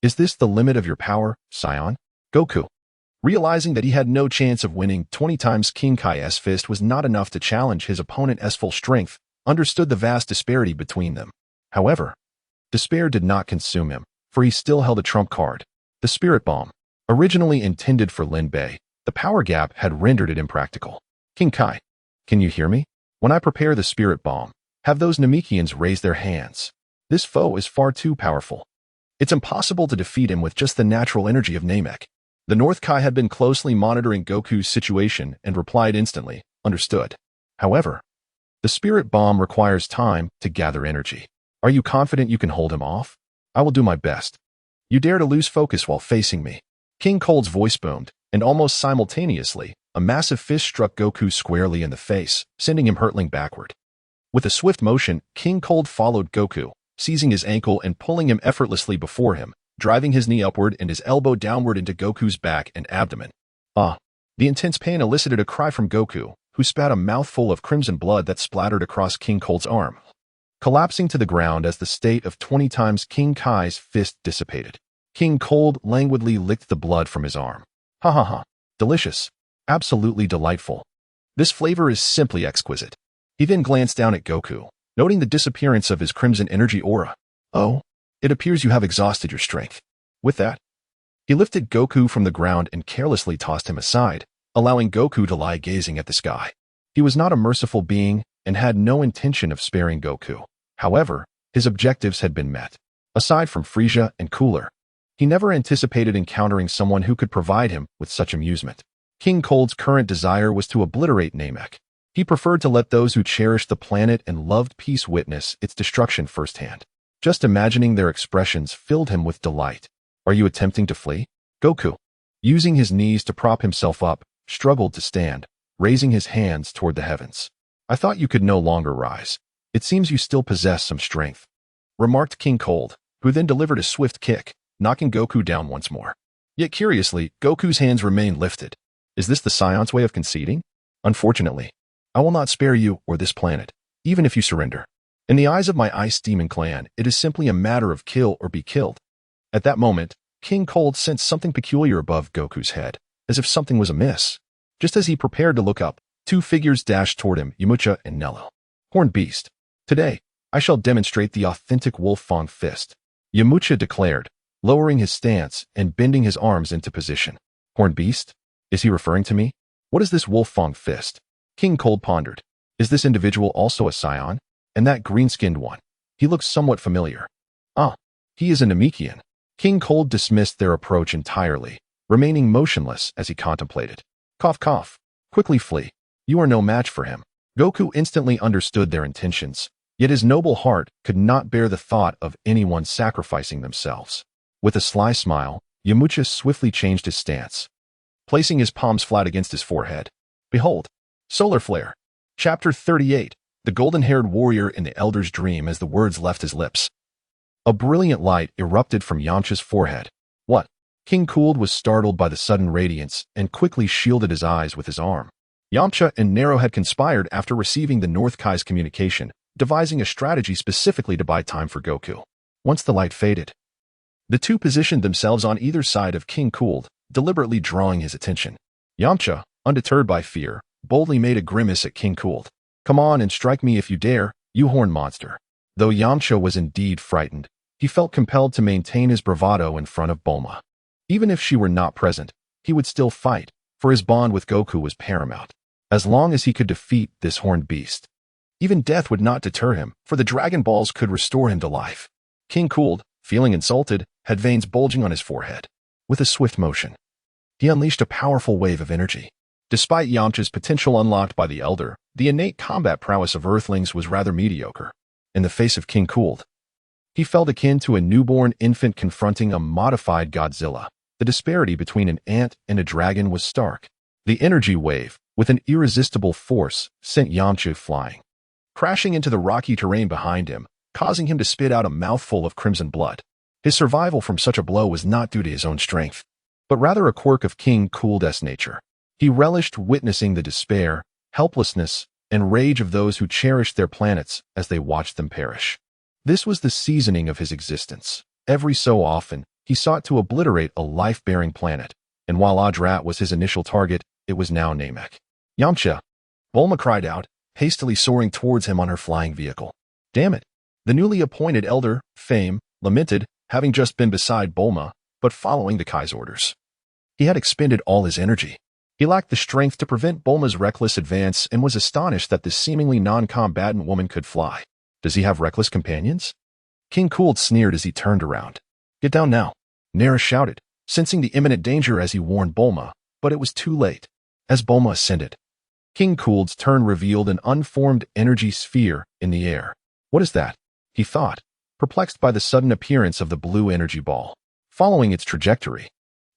Is this the limit of your power, Saiyan? Goku, realizing that he had no chance of winning 20 times King Kai's fist was not enough to challenge his opponent's full strength, understood the vast disparity between them. However, despair did not consume him, for he still held a trump card. The Spirit Bomb. Originally intended for Lin Bei, the power gap had rendered it impractical. King Kai, can you hear me? When I prepare the Spirit Bomb, have those Namekians raise their hands. This foe is far too powerful. It's impossible to defeat him with just the natural energy of Namek. The North Kai had been closely monitoring Goku's situation and replied instantly, understood. However, the spirit bomb requires time to gather energy. Are you confident you can hold him off? I will do my best. You dare to lose focus while facing me. King Cold's voice boomed, and almost simultaneously, a massive fist struck Goku squarely in the face, sending him hurtling backward. With a swift motion, King Cold followed Goku, seizing his ankle and pulling him effortlessly before him, driving his knee upward and his elbow downward into Goku's back and abdomen. Ah! The intense pain elicited a cry from Goku, who spat a mouthful of crimson blood that splattered across King Cold's arm, collapsing to the ground as the state of 20 times King Kai's fist dissipated. King Cold languidly licked the blood from his arm. Ha ha ha. Delicious. Absolutely delightful. This flavor is simply exquisite. He then glanced down at Goku, noting the disappearance of his crimson energy aura. Oh, it appears you have exhausted your strength. With that, he lifted Goku from the ground and carelessly tossed him aside, allowing Goku to lie gazing at the sky. He was not a merciful being and had no intention of sparing Goku. However, his objectives had been met. Aside from Frieza and Cooler, he never anticipated encountering someone who could provide him with such amusement. King Cold's current desire was to obliterate Namek. He preferred to let those who cherished the planet and loved peace witness its destruction firsthand. Just imagining their expressions filled him with delight. Are you attempting to flee? Goku, using his knees to prop himself up, struggled to stand, raising his hands toward the heavens. I thought you could no longer rise. It seems you still possess some strength, remarked King Cold, who then delivered a swift kick, knocking Goku down once more. Yet curiously, Goku's hands remained lifted. Is this the Saiyan's way of conceding? Unfortunately, I will not spare you or this planet, even if you surrender. In the eyes of my Ice Demon clan, it is simply a matter of kill or be killed. At that moment, King Cold sensed something peculiar above Goku's head, as if something was amiss. Just as he prepared to look up, two figures dashed toward him, Yamcha and Nello. Horned Beast. Today, I shall demonstrate the authentic Wolf Fang Fist, Yamcha declared, lowering his stance and bending his arms into position. Horned Beast? Is he referring to me? What is this Wolf Fang Fist? King Cold pondered. Is this individual also a Saiyan? And that green-skinned one? He looks somewhat familiar. Ah, he is a Namekian. King Cold dismissed their approach entirely, remaining motionless as he contemplated. Cough cough. Quickly flee. You are no match for him. Goku instantly understood their intentions, yet his noble heart could not bear the thought of anyone sacrificing themselves. With a sly smile, Yamcha swiftly changed his stance, placing his palms flat against his forehead. Behold, Solar Flare. Chapter 38. The golden-haired warrior in the Elder's dream as the words left his lips. A brilliant light erupted from Yamcha's forehead. What? King Cold was startled by the sudden radiance and quickly shielded his eyes with his arm. Yamcha and Nero had conspired after receiving the North Kai's communication, devising a strategy specifically to buy time for Goku. Once the light faded, the two positioned themselves on either side of King Cold, deliberately drawing his attention. Yamcha, undeterred by fear, boldly made a grimace at King Cold. Come on and strike me if you dare, you horned monster. Though Yamcha was indeed frightened, he felt compelled to maintain his bravado in front of Bulma. Even if she were not present, he would still fight, for his bond with Goku was paramount. As long as he could defeat this horned beast, even death would not deter him, for the Dragon Balls could restore him to life. King Cold, feeling insulted, had veins bulging on his forehead. With a swift motion, he unleashed a powerful wave of energy. Despite Yamcha's potential unlocked by the Elder, the innate combat prowess of Earthlings was rather mediocre. In the face of King Cold, he felt akin to a newborn infant confronting a modified Godzilla. The disparity between an ant and a dragon was stark. The energy wave, with an irresistible force, sent Yamcha flying, crashing into the rocky terrain behind him, causing him to spit out a mouthful of crimson blood. His survival from such a blow was not due to his own strength, but rather a quirk of King Cold's nature. He relished witnessing the despair, helplessness, and rage of those who cherished their planets as they watched them perish. This was the seasoning of his existence. Every so often, he sought to obliterate a life-bearing planet, and while Adrat was his initial target, it was now Namek. Yamcha! Bulma cried out, hastily soaring towards him on her flying vehicle. Damn it! The newly appointed Elder, Fame, lamented, having just been beside Bulma, but following the Kai's orders. He had expended all his energy. He lacked the strength to prevent Bulma's reckless advance and was astonished that this seemingly non-combatant woman could fly. Does he have reckless companions? King Cold sneered as he turned around. Get down now, Nera shouted, sensing the imminent danger as he warned Bulma, but it was too late. As Bulma ascended, King Cool's turn revealed an unformed energy sphere in the air. What is that? He thought, perplexed by the sudden appearance of the blue energy ball. Following its trajectory,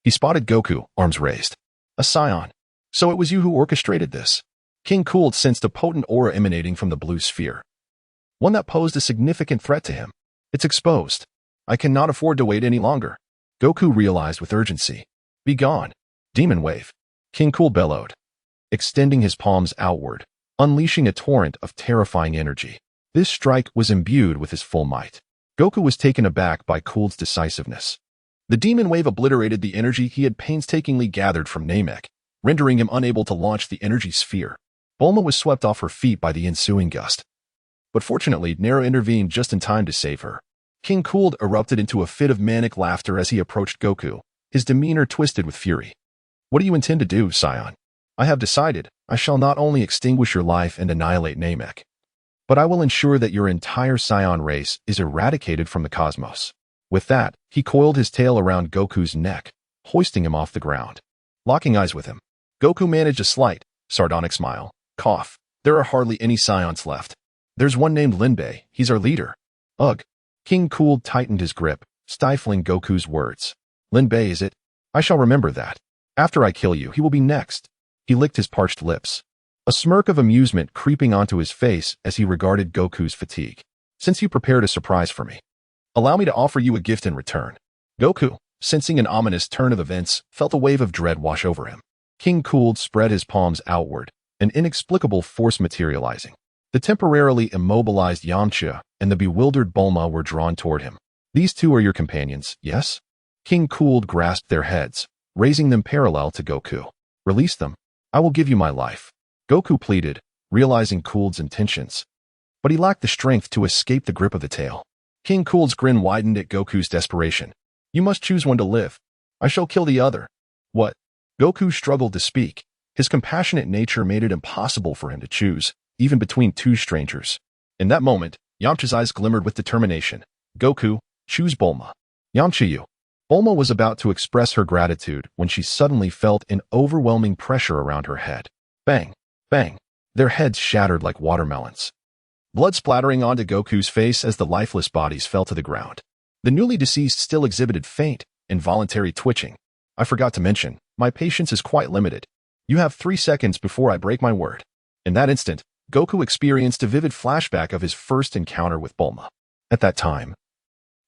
he spotted Goku, arms raised. A Saiyan. So it was you who orchestrated this. King Cool sensed a potent aura emanating from the blue sphere. One that posed a significant threat to him. It's exposed. I cannot afford to wait any longer. Goku realized with urgency. Be gone. Demon wave. King Cool bellowed, extending his palms outward, unleashing a torrent of terrifying energy. This strike was imbued with his full might. Goku was taken aback by Cool's decisiveness. The demon wave obliterated the energy he had painstakingly gathered from Namek, rendering him unable to launch the energy sphere. Bulma was swept off her feet by the ensuing gust. But fortunately, Nero intervened just in time to save her. King Cool erupted into a fit of manic laughter as he approached Goku, his demeanor twisted with fury. What do you intend to do, Saiyan? I have decided I shall not only extinguish your life and annihilate Namek, but I will ensure that your entire Saiyan race is eradicated from the cosmos. With that, he coiled his tail around Goku's neck, hoisting him off the ground. Locking eyes with him, Goku managed a slight, sardonic smile. Cough. There are hardly any Saiyans left. There's one named Lin Bei. He's our leader. Ugh. King Cool tightened his grip, stifling Goku's words. Lin Bei, is it? I shall remember that. After I kill you, he will be next. He licked his parched lips, a smirk of amusement creeping onto his face as he regarded Goku's fatigue. Since you prepared a surprise for me, allow me to offer you a gift in return. Goku, sensing an ominous turn of events, felt a wave of dread wash over him. King Cool spread his palms outward, an inexplicable force materializing. The temporarily immobilized Yamcha and the bewildered Bulma were drawn toward him. These two are your companions, yes? King Cool grasped their heads, raising them parallel to Goku. Release them. I will give you my life. Goku pleaded, realizing Cool's intentions. But he lacked the strength to escape the grip of the tail. King Cool's grin widened at Goku's desperation. You must choose one to live. I shall kill the other. What? Goku struggled to speak. His compassionate nature made it impossible for him to choose, even between two strangers. In that moment, Yamcha's eyes glimmered with determination. Goku, choose Bulma. Yamcha, you. Bulma was about to express her gratitude when she suddenly felt an overwhelming pressure around her head. Bang, bang. Their heads shattered like watermelons, blood splattering onto Goku's face as the lifeless bodies fell to the ground. The newly deceased still exhibited faint, involuntary twitching. I forgot to mention, my patience is quite limited. You have 3 seconds before I break my word. In that instant, Goku experienced a vivid flashback of his first encounter with Bulma. At that time,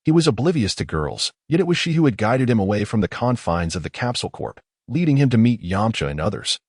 he was oblivious to girls, yet it was she who had guided him away from the confines of the Capsule Corp, leading him to meet Yamcha and others,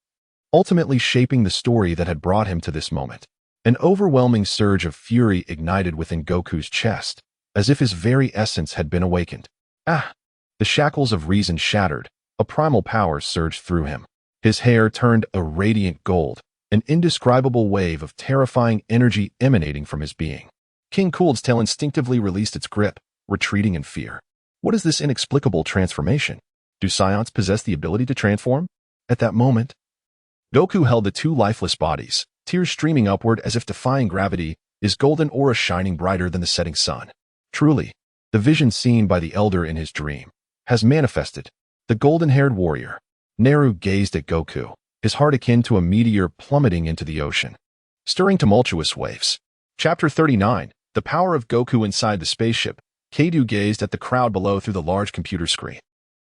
ultimately shaping the story that had brought him to this moment. An overwhelming surge of fury ignited within Goku's chest, as if his very essence had been awakened. Ah! The shackles of reason shattered, a primal power surged through him. His hair turned a radiant gold, an indescribable wave of terrifying energy emanating from his being. King Cool's tail instinctively released its grip, retreating in fear. What is this inexplicable transformation? Do Saiyans possess the ability to transform? At that moment, Goku held the two lifeless bodies, tears streaming upward as if defying gravity, his golden aura shining brighter than the setting sun. Truly, the vision seen by the elder in his dream has manifested. The golden-haired warrior, Naru, gazed at Goku, his heart akin to a meteor plummeting into the ocean, stirring tumultuous waves. Chapter 39, The Power of Goku Inside the Spaceship. Kaido gazed at the crowd below through the large computer screen.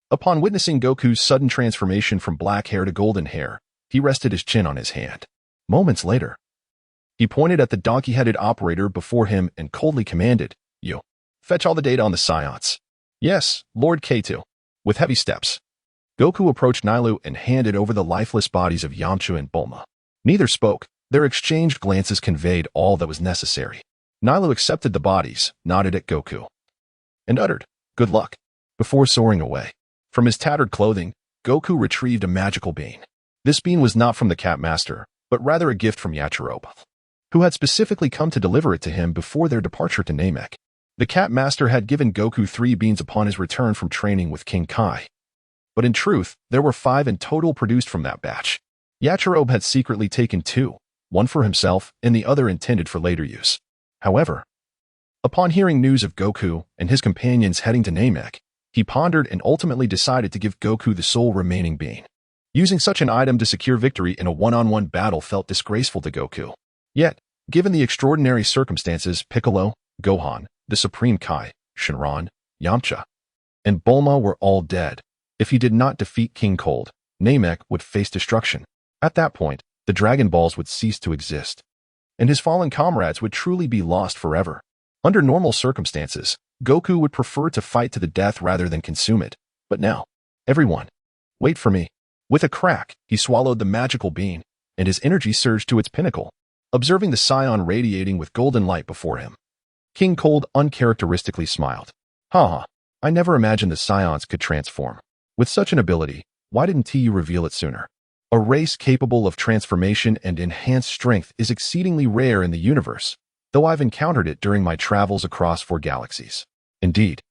Upon witnessing Goku's sudden transformation from black hair to golden hair, he rested his chin on his hand. Moments later, he pointed at the donkey-headed operator before him and coldly commanded, You, fetch all the data on the Saiyans. Yes, Lord Kaito. With heavy steps, Goku approached Nailu and handed over the lifeless bodies of Yamcha and Bulma. Neither spoke. Their exchanged glances conveyed all that was necessary. Nailu accepted the bodies, nodded at Goku, and uttered, Good luck, before soaring away. From his tattered clothing, Goku retrieved a magical bean. This bean was not from the Cat Master, but rather a gift from Yachirobe, who had specifically come to deliver it to him before their departure to Namek. The Cat Master had given Goku 3 beans upon his return from training with King Kai. But in truth, there were 5 in total produced from that batch. Yachirobe had secretly taken 2, one for himself and the other intended for later use. However, upon hearing news of Goku and his companions heading to Namek, He pondered and ultimately decided to give Goku the sole remaining being. Using such an item to secure victory in a one-on-one battle felt disgraceful to Goku. Yet, given the extraordinary circumstances, Piccolo, Gohan, the Supreme Kai, Shenron, Yamcha, and Bulma were all dead. If he did not defeat King Cold, Namek would face destruction. At that point, the Dragon Balls would cease to exist, and his fallen comrades would truly be lost forever. Under normal circumstances, Goku would prefer to fight to the death rather than consume it. But now, everyone, wait for me. With a crack, he swallowed the magical bean, and his energy surged to its pinnacle, observing the Saiyan radiating with golden light before him. King Cold uncharacteristically smiled. Haha, I never imagined the Saiyans could transform. With such an ability, why didn't you reveal it sooner? A race capable of transformation and enhanced strength is exceedingly rare in the universe, though I've encountered it during my travels across 4 galaxies. Indeed,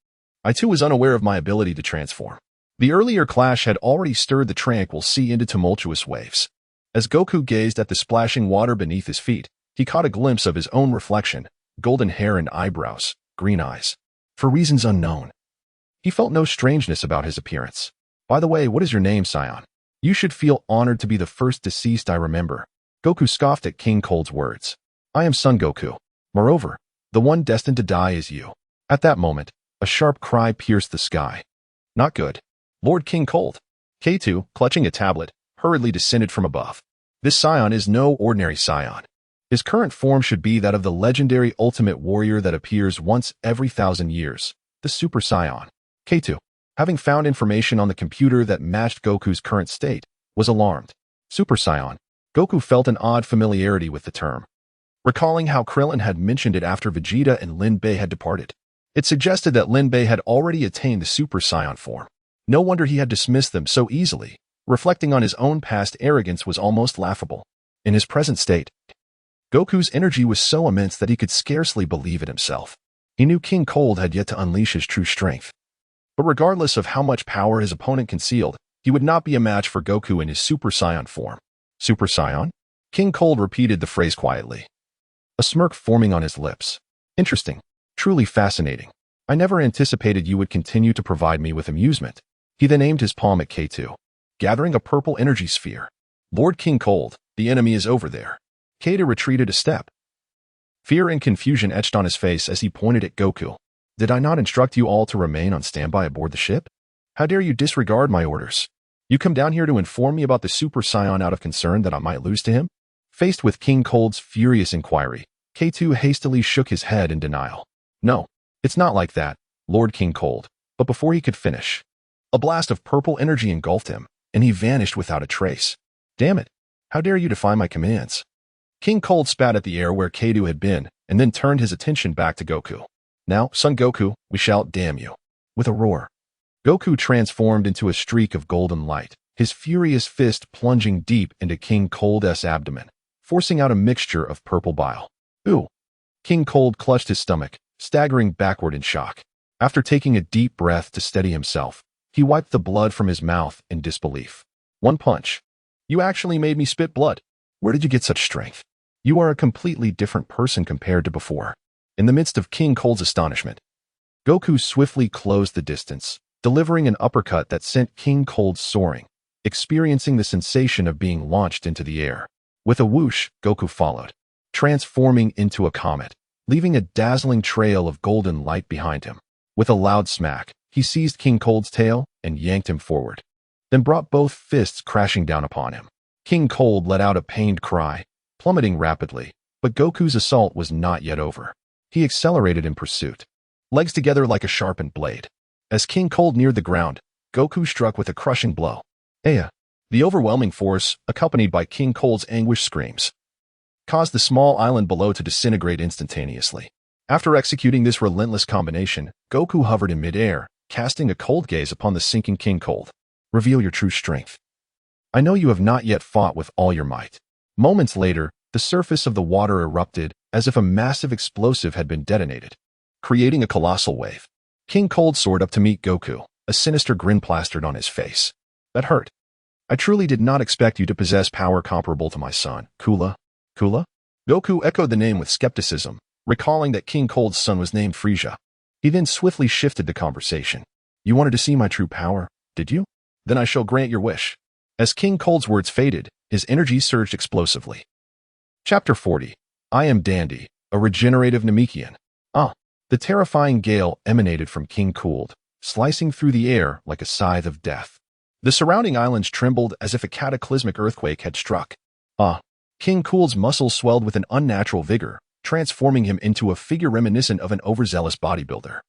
I too was unaware of my ability to transform. The earlier clash had already stirred the tranquil sea into tumultuous waves. As Goku gazed at the splashing water beneath his feet, he caught a glimpse of his own reflection, golden hair and eyebrows, green eyes. For reasons unknown, he felt no strangeness about his appearance. By the way, what is your name, Saiyan? You should feel honored to be the first deceased I remember. Goku scoffed at King Cold's words. I am Son Goku. Moreover, the one destined to die is you. At that moment, a sharp cry pierced the sky. Not good. Lord King Cold. K2, clutching a tablet, hurriedly descended from above. This Saiyan is no ordinary Saiyan. His current form should be that of the legendary ultimate warrior that appears once every 1,000 years, the Super Saiyan. K2, having found information on the computer that matched Goku's current state, was alarmed. Super Saiyan. Goku felt an odd familiarity with the term, recalling how Krillin had mentioned it after Vegeta and Lin Bei had departed. It suggested that Lin Bei had already attained the Super Saiyan form. No wonder he had dismissed them so easily. Reflecting on his own past arrogance was almost laughable. In his present state, Goku's energy was so immense that he could scarcely believe it himself. He knew King Cold had yet to unleash his true strength. But regardless of how much power his opponent concealed, he would not be a match for Goku in his Super Saiyan form. Super Saiyan? King Cold repeated the phrase quietly, a smirk forming on his lips. Interesting. Truly fascinating. I never anticipated you would continue to provide me with amusement. He then aimed his palm at K2, gathering a purple energy sphere. Lord King Cold, the enemy is over there. K2 retreated a step. Fear and confusion etched on his face as he pointed at Goku. Did I not instruct you all to remain on standby aboard the ship? How dare you disregard my orders? You come down here to inform me about the Super Saiyan out of concern that I might lose to him? Faced with King Cold's furious inquiry, K2 hastily shook his head in denial. No, it's not like that, Lord King Cold. But before he could finish, a blast of purple energy engulfed him, and he vanished without a trace. Damn it, how dare you defy my commands? King Cold spat at the air where K2 had been, and then turned his attention back to Goku. Now, Son Goku, we shall damn you. With a roar, Goku transformed into a streak of golden light, his furious fist plunging deep into King Cold's abdomen, forcing out a mixture of purple bile. Ooh! King Cold clutched his stomach, staggering backward in shock. After taking a deep breath to steady himself, he wiped the blood from his mouth in disbelief. One punch. You actually made me spit blood. Where did you get such strength? You are a completely different person compared to before. In the midst of King Cold's astonishment, Goku swiftly closed the distance, delivering an uppercut that sent King Cold soaring, experiencing the sensation of being launched into the air. With a whoosh, Goku followed, transforming into a comet, leaving a dazzling trail of golden light behind him. With a loud smack, he seized King Cold's tail and yanked him forward, then brought both fists crashing down upon him. King Cold let out a pained cry, plummeting rapidly, but Goku's assault was not yet over. He accelerated in pursuit, legs together like a sharpened blade. As King Cold neared the ground, Goku struck with a crushing blow. Aya! The overwhelming force, accompanied by King Cold's anguished screams, caused the small island below to disintegrate instantaneously. After executing this relentless combination, Goku hovered in midair, casting a cold gaze upon the sinking King Cold. Reveal your true strength. I know you have not yet fought with all your might. Moments later, the surface of the water erupted as if a massive explosive had been detonated, creating a colossal wave. King Cold soared up to meet Goku, a sinister grin plastered on his face. That hurt. I truly did not expect you to possess power comparable to my son, Kula. Kula? Goku echoed the name with skepticism, recalling that King Cold's son was named Frieza. He then swiftly shifted the conversation. You wanted to see my true power, did you? Then I shall grant your wish. As King Cold's words faded, his energy surged explosively. Chapter 40. I am Dandy, a regenerative Namekian. The terrifying gale emanated from King Cold, slicing through the air like a scythe of death. The surrounding islands trembled as if a cataclysmic earthquake had struck. King Cold's muscles swelled with an unnatural vigor, transforming him into a figure reminiscent of an overzealous bodybuilder.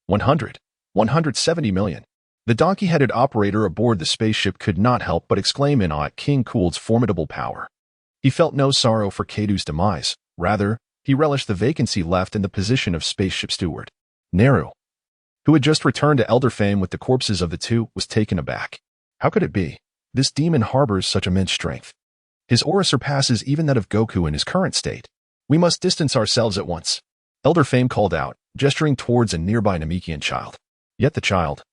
170 million. The donkey-headed operator aboard the spaceship could not help but exclaim in awe at King Cold's formidable power. He felt no sorrow for Kadu's demise. Rather, he relished the vacancy left in the position of spaceship steward. Neru, who had just returned to Elder Fame with the corpses of the two, was taken aback. How could it be? This demon harbors such immense strength. His aura surpasses even that of Goku in his current state. We must distance ourselves at once. Elder Fame called out, gesturing towards a nearby Namekian child. Yet the child,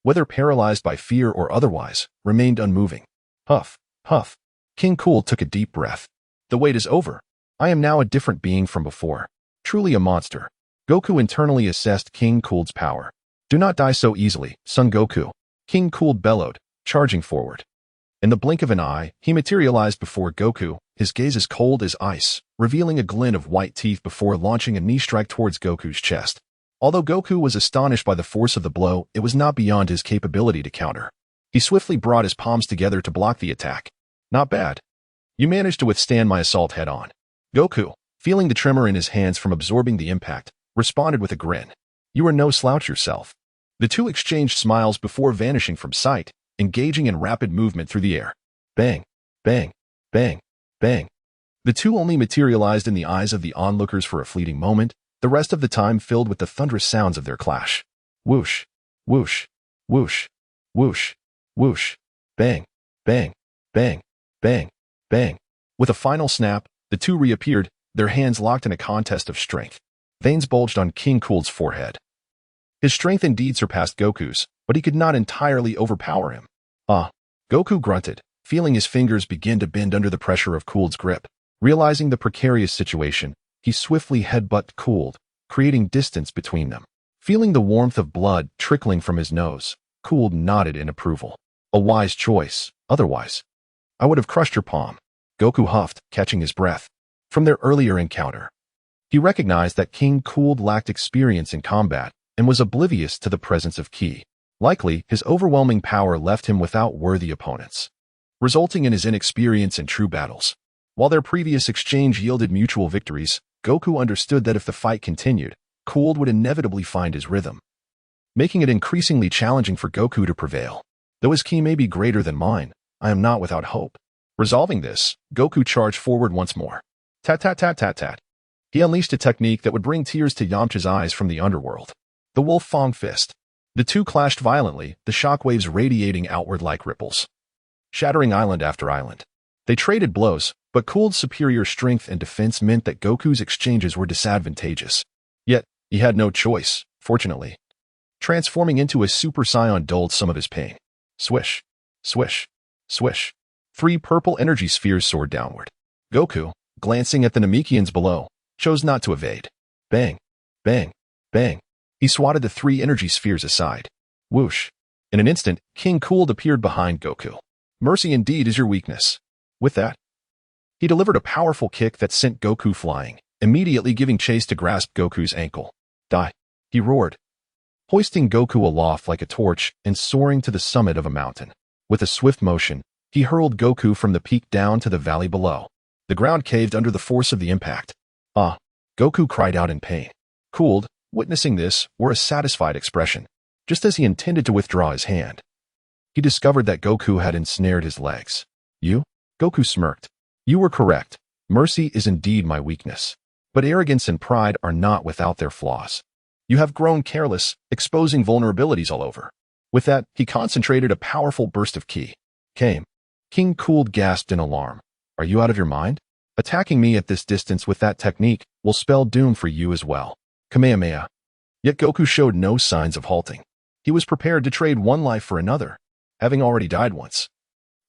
whether paralyzed by fear or otherwise, remained unmoving. Huff, huff. King Cold took a deep breath. The wait is over. I am now a different being from before. Truly a monster. Goku internally assessed King Cold's power. Do not die so easily, Son Goku. King Cold bellowed, charging forward. In the blink of an eye, he materialized before Goku, his gaze as cold as ice, revealing a glint of white teeth before launching a knee strike towards Goku's chest. Although Goku was astonished by the force of the blow, it was not beyond his capability to counter. He swiftly brought his palms together to block the attack. Not bad. You managed to withstand my assault head-on. Goku, feeling the tremor in his hands from absorbing the impact, responded with a grin. You are no slouch yourself. The two exchanged smiles before vanishing from sight, engaging in rapid movement through the air. Bang, bang, bang, bang. The two only materialized in the eyes of the onlookers for a fleeting moment, the rest of the time filled with the thunderous sounds of their clash. Whoosh, whoosh, whoosh, whoosh, whoosh, bang, bang, bang, bang, bang. With a final snap, the two reappeared, their hands locked in a contest of strength. Veins bulged on King Cold's forehead. His strength indeed surpassed Goku's, but he could not entirely overpower him. Goku grunted, feeling his fingers begin to bend under the pressure of Cold's grip. Realizing the precarious situation, he swiftly headbutted Cold, creating distance between them. Feeling the warmth of blood trickling from his nose, Cold nodded in approval. A wise choice, otherwise I would have crushed your palm. Goku huffed, catching his breath. From their earlier encounter, he recognized that King Cold lacked experience in combat and was oblivious to the presence of Ki. Likely, his overwhelming power left him without worthy opponents, resulting in his inexperience in true battles. While their previous exchange yielded mutual victories, Goku understood that if the fight continued, Cold would inevitably find his rhythm, making it increasingly challenging for Goku to prevail. Though his ki may be greater than mine, I am not without hope. Resolving this, Goku charged forward once more. Tat-tat-tat-tat-tat. He unleashed a technique that would bring tears to Yamcha's eyes from the underworld. The Wolf Fong Fist. The two clashed violently, the shockwaves radiating outward like ripples, shattering island after island. They traded blows, but Cold's superior strength and defense meant that Goku's exchanges were disadvantageous. Yet, he had no choice, fortunately. Transforming into a Super Saiyan dulled some of his pain. Swish, swish, swish. 3 purple energy spheres soared downward. Goku, glancing at the Namekians below, chose not to evade. Bang, bang, bang. He swatted the 3 energy spheres aside. Whoosh. In an instant, King Cold appeared behind Goku. Mercy indeed is your weakness. With that, he delivered a powerful kick that sent Goku flying, immediately giving chase to grasp Goku's ankle. Die, he roared, hoisting Goku aloft like a torch and soaring to the summit of a mountain. With a swift motion, he hurled Goku from the peak down to the valley below. The ground caved under the force of the impact. Goku cried out in pain. Cold, witnessing this, wore a satisfied expression. Just as he intended to withdraw his hand, he discovered that Goku had ensnared his legs. You? Goku smirked. You were correct. Mercy is indeed my weakness. But arrogance and pride are not without their flaws. You have grown careless, exposing vulnerabilities all over. With that, he concentrated a powerful burst of ki. Came. King Cold gasped in alarm. Are you out of your mind? Attacking me at this distance with that technique will spell doom for you as well. Kamehameha. Yet Goku showed no signs of halting. He was prepared to trade one life for another, having already died once.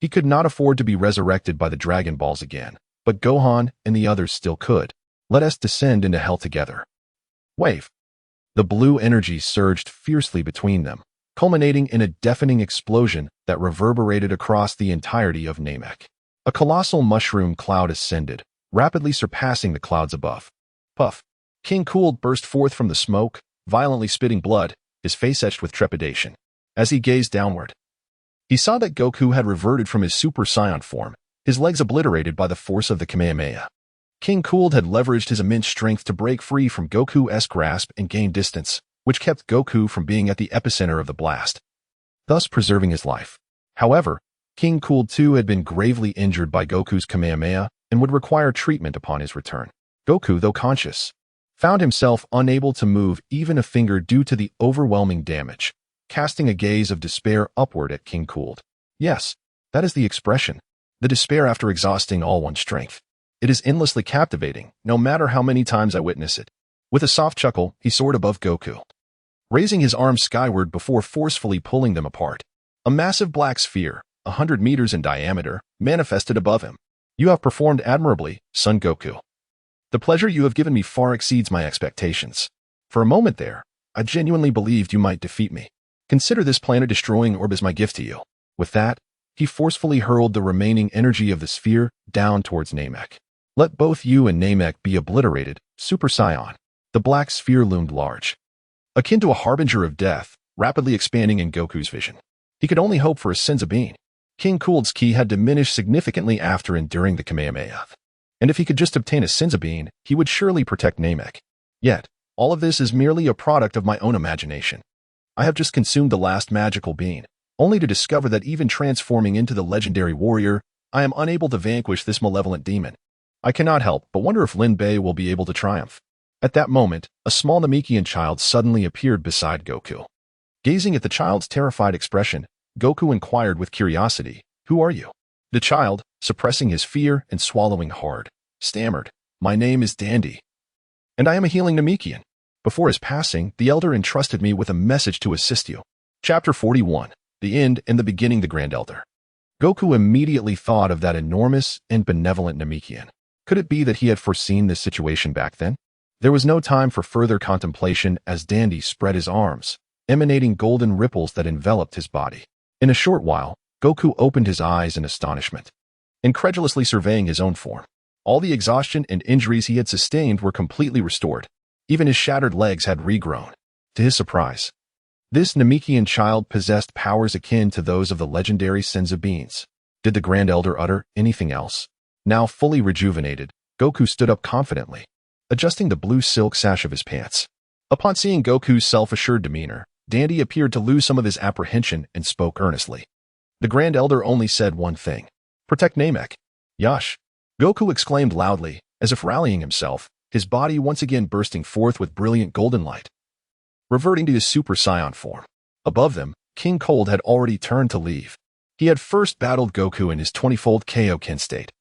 He could not afford to be resurrected by the Dragon Balls again, but Gohan and the others still could. Let us descend into hell together. Wave. The blue energy surged fiercely between them, culminating in a deafening explosion that reverberated across the entirety of Namek. A colossal mushroom cloud ascended, rapidly surpassing the clouds above. Puff! King Cold burst forth from the smoke, violently spitting blood, his face etched with trepidation. As he gazed downward, he saw that Goku had reverted from his Super Saiyan form, his legs obliterated by the force of the Kamehameha. King Cold had leveraged his immense strength to break free from Goku's grasp and gain distance, which kept Goku from being at the epicenter of the blast, thus preserving his life. However, King Cold too had been gravely injured by Goku's Kamehameha and would require treatment upon his return. Goku, though conscious, found himself unable to move even a finger due to the overwhelming damage, casting a gaze of despair upward at King Cold. Yes, that is the expression. The despair after exhausting all one's strength. It is endlessly captivating, no matter how many times I witness it. With a soft chuckle, he soared above Goku, raising his arms skyward before forcefully pulling them apart. A massive black sphere, 100 meters in diameter, manifested above him. You have performed admirably, Son Goku. The pleasure you have given me far exceeds my expectations. For a moment there, I genuinely believed you might defeat me. Consider this planet-destroying orb as my gift to you. With that, he forcefully hurled the remaining energy of the sphere down towards Namek. Let both you and Namek be obliterated, Super Saiyan. The black sphere loomed large, akin to a harbinger of death, rapidly expanding in Goku's vision. He could only hope for a Senzu bean. King Cold's ki had diminished significantly after enduring the Kamehameha, and if he could just obtain a Senzu bean, he would surely protect Namek. Yet, all of this is merely a product of my own imagination. I have just consumed the last magical bean, only to discover that even transforming into the legendary warrior, I am unable to vanquish this malevolent demon. I cannot help but wonder if Lin Bei will be able to triumph. At that moment, a small Namekian child suddenly appeared beside Goku. Gazing at the child's terrified expression, Goku inquired with curiosity, "Who are you?" The child, suppressing his fear and swallowing hard, stammered, "My name is Dandy, and I am a healing Namekian. Before his passing, the elder entrusted me with a message to assist you." Chapter 41. The End and the Beginning. The Grand Elder. Goku immediately thought of that enormous and benevolent Namekian. Could it be that he had foreseen this situation back then? There was no time for further contemplation as Dandy spread his arms, emanating golden ripples that enveloped his body. In a short while, Goku opened his eyes in astonishment, incredulously surveying his own form. All the exhaustion and injuries he had sustained were completely restored. Even his shattered legs had regrown. To his surprise, this Namekian child possessed powers akin to those of the legendary Senzu beans. Did the Grand Elder utter anything else? Now fully rejuvenated, Goku stood up confidently, adjusting the blue silk sash of his pants. Upon seeing Goku's self-assured demeanor, Dandy appeared to lose some of his apprehension and spoke earnestly. The Grand Elder only said one thing: "Protect Namek." "Yash!" Goku exclaimed loudly, as if rallying himself, his body once again bursting forth with brilliant golden light, reverting to his Super Saiyan form. Above them, King Cold had already turned to leave. He had first battled Goku in his 20-fold Kaioken state,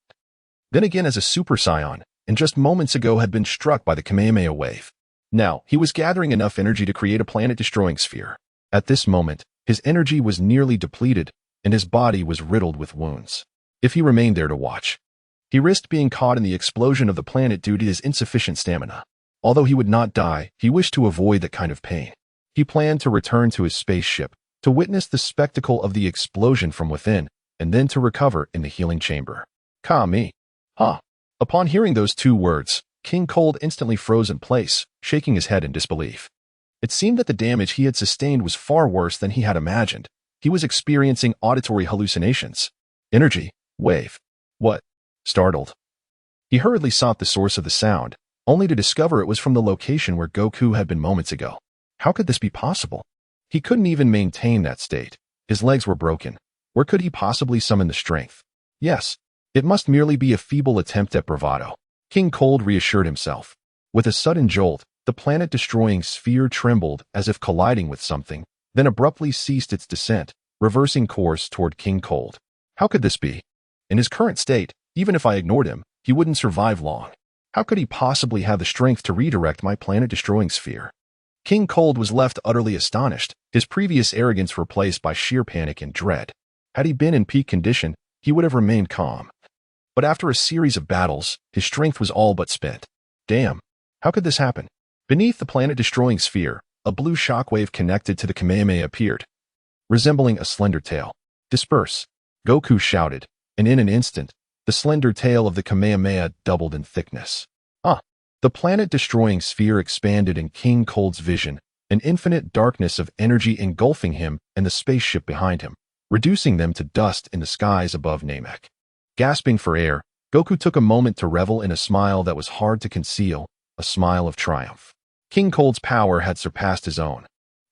then again as a Super Saiyan, and just moments ago had been struck by the Kamehameha wave. Now, he was gathering enough energy to create a planet-destroying sphere. At this moment, his energy was nearly depleted, and his body was riddled with wounds. If he remained there to watch, he risked being caught in the explosion of the planet due to his insufficient stamina. Although he would not die, he wished to avoid that kind of pain. He planned to return to his spaceship, to witness the spectacle of the explosion from within, and then to recover in the healing chamber. Kami. Huh. Upon hearing those two words, King Cold instantly froze in place, shaking his head in disbelief. It seemed that the damage he had sustained was far worse than he had imagined. He was experiencing auditory hallucinations. Energy. Wave. What? Startled, he hurriedly sought the source of the sound, only to discover it was from the location where Goku had been moments ago. How could this be possible? He couldn't even maintain that state. His legs were broken. Where could he possibly summon the strength? Yes, it must merely be a feeble attempt at bravado. King Cold reassured himself. With a sudden jolt, the planet-destroying sphere trembled as if colliding with something, then abruptly ceased its descent, reversing course toward King Cold. How could this be? In his current state, even if I ignored him, he wouldn't survive long. How could he possibly have the strength to redirect my planet-destroying sphere? King Cold was left utterly astonished, his previous arrogance replaced by sheer panic and dread. Had he been in peak condition, he would have remained calm. But after a series of battles, his strength was all but spent. Damn, how could this happen? Beneath the planet-destroying sphere, a blue shockwave connected to the Kamehameha appeared, resembling a slender tail. "Disperse!" Goku shouted, and in an instant, the slender tail of the Kamehameha doubled in thickness. The planet-destroying sphere expanded in King Cold's vision, an infinite darkness of energy engulfing him and the spaceship behind him, reducing them to dust in the skies above Namek. Gasping for air, Goku took a moment to revel in a smile that was hard to conceal, a smile of triumph. King Cold's power had surpassed his own.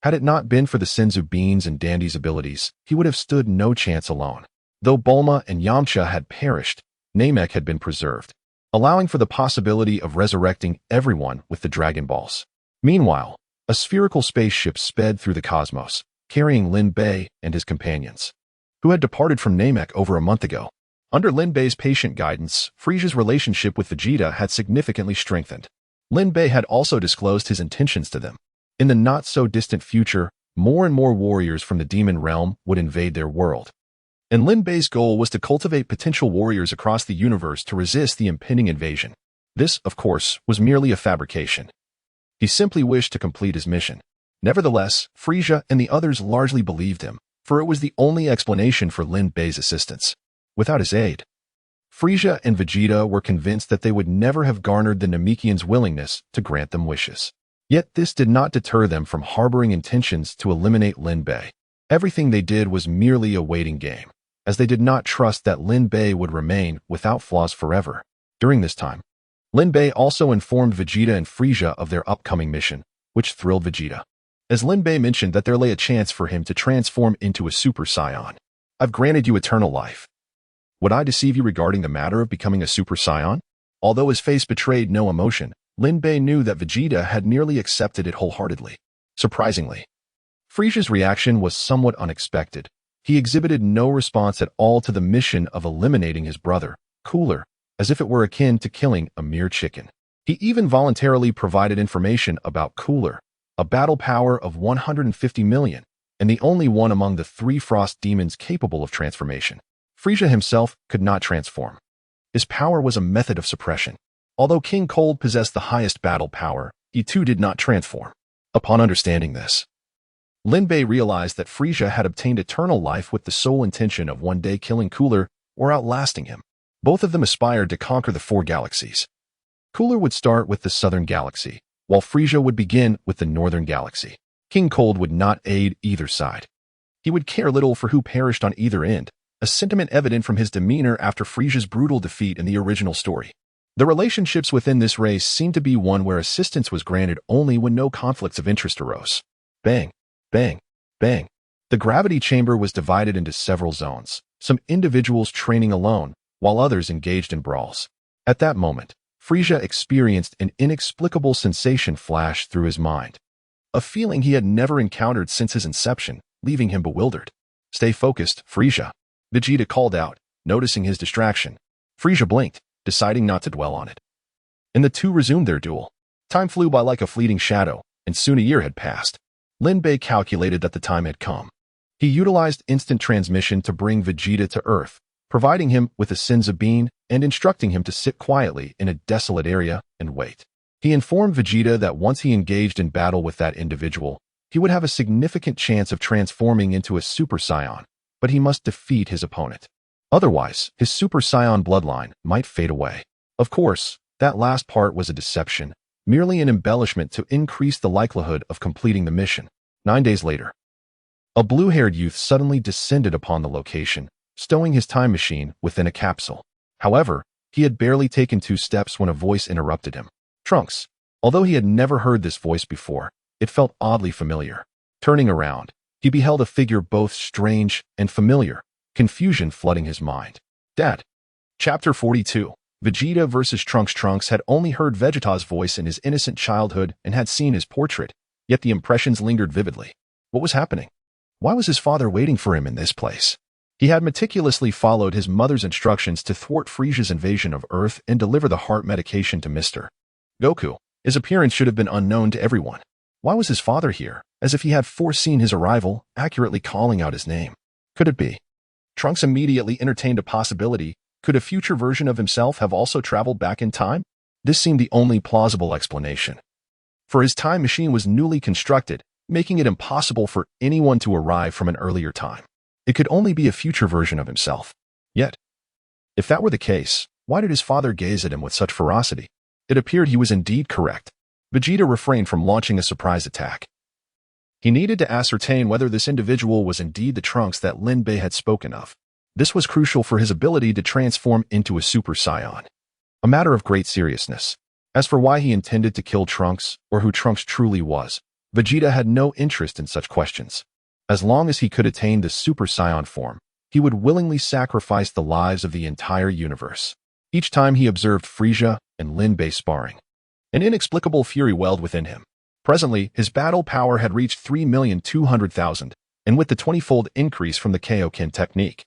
Had it not been for the Senzu beans and Dandy's abilities, he would have stood no chance alone. Though Bulma and Yamcha had perished, Namek had been preserved, allowing for the possibility of resurrecting everyone with the Dragon Balls. Meanwhile, a spherical spaceship sped through the cosmos, carrying Lin Bei and his companions, who had departed from Namek over a month ago. Under Lin Bei's patient guidance, Frieza's relationship with Vegeta had significantly strengthened. Lin Bei had also disclosed his intentions to them. In the not-so-distant future, more and more warriors from the demon realm would invade their world. And Lin Bei's goal was to cultivate potential warriors across the universe to resist the impending invasion. This, of course, was merely a fabrication. He simply wished to complete his mission. Nevertheless, Frieza and the others largely believed him, for it was the only explanation for Lin Bei's assistance. Without his aid, Frieza and Vegeta were convinced that they would never have garnered the Namekians' willingness to grant them wishes. Yet this did not deter them from harboring intentions to eliminate Lin Bei. Everything they did was merely a waiting game, as they did not trust that Lin Bei would remain without flaws forever. During this time, Lin Bei also informed Vegeta and Frieza of their upcoming mission, which thrilled Vegeta, as Lin Bei mentioned that there lay a chance for him to transform into a Super Saiyan. "I've granted you eternal life. Would I deceive you regarding the matter of becoming a Super Saiyan?" Although his face betrayed no emotion, Lin Bei knew that Vegeta had nearly accepted it wholeheartedly. Surprisingly, Frieza's reaction was somewhat unexpected. He exhibited no response at all to the mission of eliminating his brother, Cooler, as if it were akin to killing a mere chicken. He even voluntarily provided information about Cooler, a battle power of 150 million, and the only one among the 3 frost demons capable of transformation. Frieza himself could not transform. His power was a method of suppression. Although King Cold possessed the highest battle power, he too did not transform. Upon understanding this, Lin Bei realized that Frieza had obtained eternal life with the sole intention of one day killing Cooler or outlasting him. Both of them aspired to conquer the 4 galaxies. Cooler would start with the southern galaxy, while Frieza would begin with the northern galaxy. King Cold would not aid either side. He would care little for who perished on either end, a sentiment evident from his demeanor after Frieza's brutal defeat in the original story. The relationships within this race seemed to be one where assistance was granted only when no conflicts of interest arose. Bang, bang, bang. The gravity chamber was divided into several zones, some individuals training alone, while others engaged in brawls. At that moment, Frieza experienced an inexplicable sensation flash through his mind. A feeling he had never encountered since his inception, leaving him bewildered. "Stay focused, Frieza," Vegeta called out, noticing his distraction. Frieza blinked, deciding not to dwell on it. And the two resumed their duel. Time flew by like a fleeting shadow, and soon a year had passed. Lin Bei calculated that the time had come. He utilized instant transmission to bring Vegeta to Earth, providing him with a Senzu bean and instructing him to sit quietly in a desolate area and wait. He informed Vegeta that once he engaged in battle with that individual, he would have a significant chance of transforming into a Super Saiyan, but he must defeat his opponent. Otherwise, his Super Saiyan bloodline might fade away. Of course, that last part was a deception, merely an embellishment to increase the likelihood of completing the mission. 9 days later, a blue-haired youth suddenly descended upon the location, stowing his time machine within a capsule. However, he had barely taken 2 steps when a voice interrupted him. Trunks. Although he had never heard this voice before, it felt oddly familiar. Turning around, he beheld a figure both strange and familiar, confusion flooding his mind. Dad. Chapter 42. Vegeta vs. Trunks. Trunks had only heard Vegeta's voice in his innocent childhood and had seen his portrait, yet the impressions lingered vividly. What was happening? Why was his father waiting for him in this place? He had meticulously followed his mother's instructions to thwart Frieza's invasion of Earth and deliver the heart medication to Mr. Goku. His appearance should have been unknown to everyone. Why was his father here, as if he had foreseen his arrival, accurately calling out his name? Could it be? Trunks immediately entertained a possibility. Could a future version of himself have also traveled back in time? This seemed the only plausible explanation. For his time machine was newly constructed, making it impossible for anyone to arrive from an earlier time. It could only be a future version of himself. Yet, if that were the case, why did his father gaze at him with such ferocity? It appeared he was indeed correct. Vegeta refrained from launching a surprise attack. He needed to ascertain whether this individual was indeed the Trunks that Lin Bei had spoken of. This was crucial for his ability to transform into a Super Saiyan. A matter of great seriousness. As for why he intended to kill Trunks, or who Trunks truly was, Vegeta had no interest in such questions. As long as he could attain the Super Saiyan form, he would willingly sacrifice the lives of the entire universe. Each time he observed Frieza and Lin Bei sparring, an inexplicable fury welled within him. Presently, his battle power had reached 3,200,000, and with the 20-fold increase from the Kaioken technique,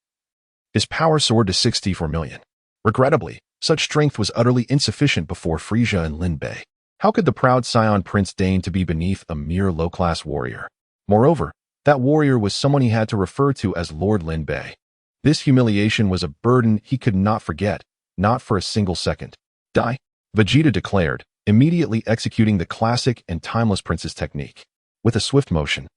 his power soared to 64 million. Regrettably, such strength was utterly insufficient before Frieza and Lin Bei. How could the proud Saiyan prince deign to be beneath a mere low-class warrior? Moreover, that warrior was someone he had to refer to as Lord Lin Bei. This humiliation was a burden he could not forget, not for a single second. Die, Vegeta declared, immediately executing the classic and timeless prince's technique. With a swift motion,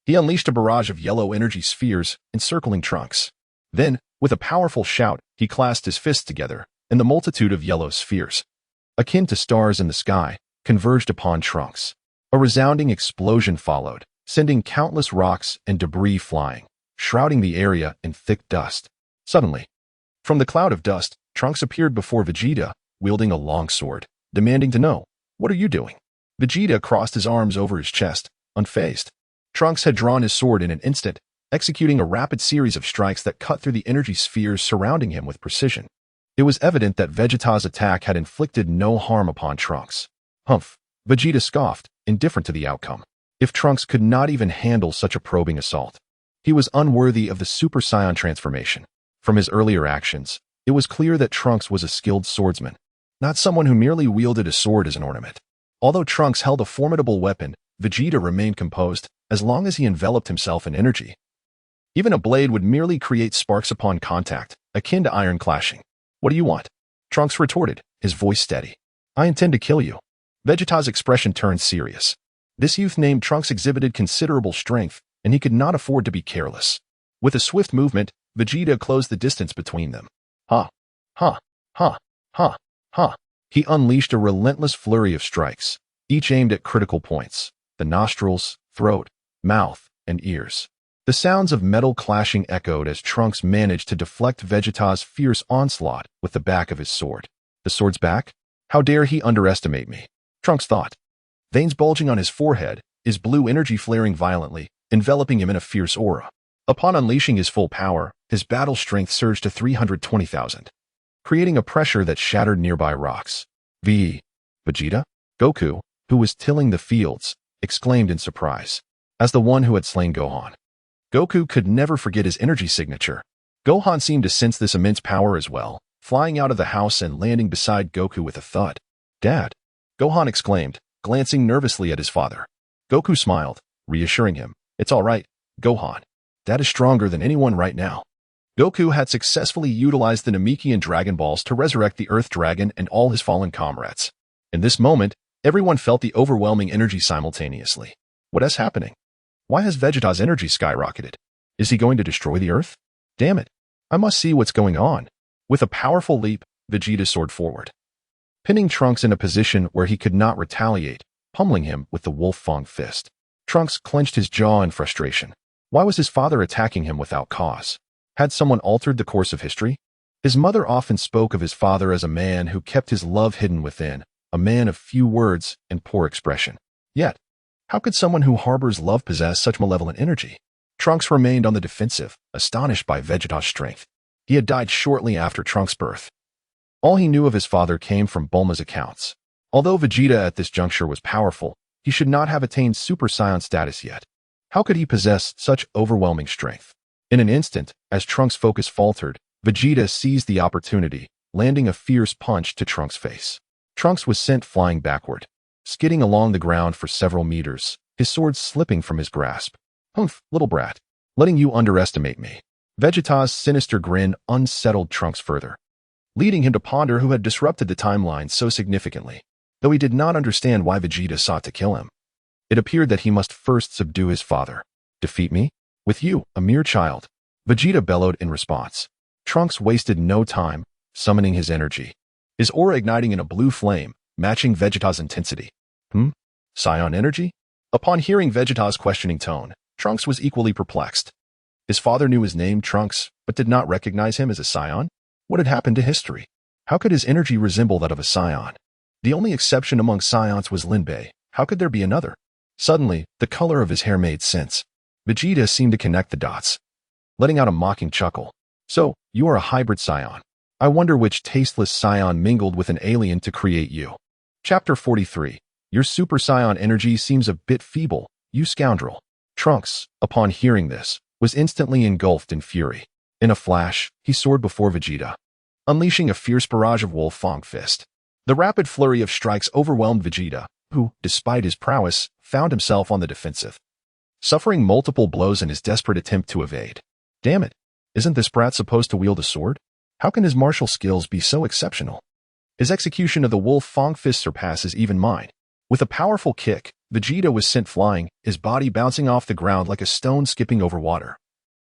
he unleashed a barrage of yellow energy spheres encircling Trunks. Then, with a powerful shout, he clasped his fists together, and the multitude of yellow spheres, akin to stars in the sky, converged upon Trunks. A resounding explosion followed, sending countless rocks and debris flying, shrouding the area in thick dust. Suddenly, from the cloud of dust, Trunks appeared before Vegeta, wielding a long sword, demanding to know, "What are you doing?" Vegeta crossed his arms over his chest, unfazed. Trunks had drawn his sword in an instant, executing a rapid series of strikes that cut through the energy spheres surrounding him with precision. It was evident that Vegeta's attack had inflicted no harm upon Trunks. Humph, Vegeta scoffed, indifferent to the outcome. If Trunks could not even handle such a probing assault, he was unworthy of the Super Saiyan transformation. From his earlier actions, it was clear that Trunks was a skilled swordsman, not someone who merely wielded a sword as an ornament. Although Trunks held a formidable weapon, Vegeta remained composed as long as he enveloped himself in energy. Even a blade would merely create sparks upon contact, akin to iron clashing. "What do you want?" Trunks retorted, his voice steady. "I intend to kill you." Vegeta's expression turned serious. This youth named Trunks exhibited considerable strength, and he could not afford to be careless. With a swift movement, Vegeta closed the distance between them. Ha! Ha! Ha! Ha! Ha! He unleashed a relentless flurry of strikes, each aimed at critical points: the nostrils, throat, mouth, and ears. The sounds of metal clashing echoed as Trunks managed to deflect Vegeta's fierce onslaught with the back of his sword. The sword's back? How dare he underestimate me? Trunks thought. Veins bulging on his forehead, his blue energy flaring violently, enveloping him in a fierce aura. Upon unleashing his full power, his battle strength surged to 320,000, creating a pressure that shattered nearby rocks. Vegeta? Goku, who was tilling the fields, exclaimed in surprise. As the one who had slain Gohan, Goku could never forget his energy signature. Gohan seemed to sense this immense power as well, flying out of the house and landing beside Goku with a thud. "Dad!" Gohan exclaimed, glancing nervously at his father. Goku smiled, reassuring him. "It's all right, Gohan. Dad is stronger than anyone right now." Goku had successfully utilized the Namekian Dragon Balls to resurrect the Earth Dragon and all his fallen comrades. In this moment, everyone felt the overwhelming energy simultaneously. What is happening? Why has Vegeta's energy skyrocketed? Is he going to destroy the Earth? Damn it, I must see what's going on. With a powerful leap, Vegeta soared forward, pinning Trunks in a position where he could not retaliate, pummeling him with the Wolf Fang fist. Trunks clenched his jaw in frustration. Why was his father attacking him without cause? Had someone altered the course of history? His mother often spoke of his father as a man who kept his love hidden within, a man of few words and poor expression. Yet, how could someone who harbors love possess such malevolent energy? Trunks remained on the defensive, astonished by Vegeta's strength. He had died shortly after Trunks' birth. All he knew of his father came from Bulma's accounts. Although Vegeta at this juncture was powerful, he should not have attained Super Saiyan status yet. How could he possess such overwhelming strength? In an instant, as Trunks' focus faltered, Vegeta seized the opportunity, landing a fierce punch to Trunks' face. Trunks was sent flying backward, skidding along the ground for several meters, his sword slipping from his grasp. "Humph, little brat, letting you underestimate me." Vegeta's sinister grin unsettled Trunks further, leading him to ponder who had disrupted the timeline so significantly, though he did not understand why Vegeta sought to kill him. It appeared that he must first subdue his father. Defeat me? With you, a mere child. Vegeta bellowed in response. Trunks wasted no time, summoning his energy. His aura igniting in a blue flame, matching Vegeta's intensity. Saiyan energy? Upon hearing Vegeta's questioning tone, Trunks was equally perplexed. His father knew his name, Trunks, but did not recognize him as a Saiyan? What had happened to history? How could his energy resemble that of a Saiyan? The only exception among Saiyans was Lin Bei. How could there be another? Suddenly, the color of his hair made sense. Vegeta seemed to connect the dots, letting out a mocking chuckle. So, you are a hybrid Saiyan. I wonder which tasteless Saiyan mingled with an alien to create you. Chapter 43. Your Super Saiyan energy seems a bit feeble, you scoundrel. Trunks, upon hearing this, was instantly engulfed in fury. In a flash, he soared before Vegeta, unleashing a fierce barrage of Wolf Fang Fist. The rapid flurry of strikes overwhelmed Vegeta, who, despite his prowess, found himself on the defensive, suffering multiple blows in his desperate attempt to evade. Damn it! Isn't this brat supposed to wield a sword? How can his martial skills be so exceptional? His execution of the Wolf Fang Fist surpasses even mine. With a powerful kick, Vegeta was sent flying, his body bouncing off the ground like a stone skipping over water,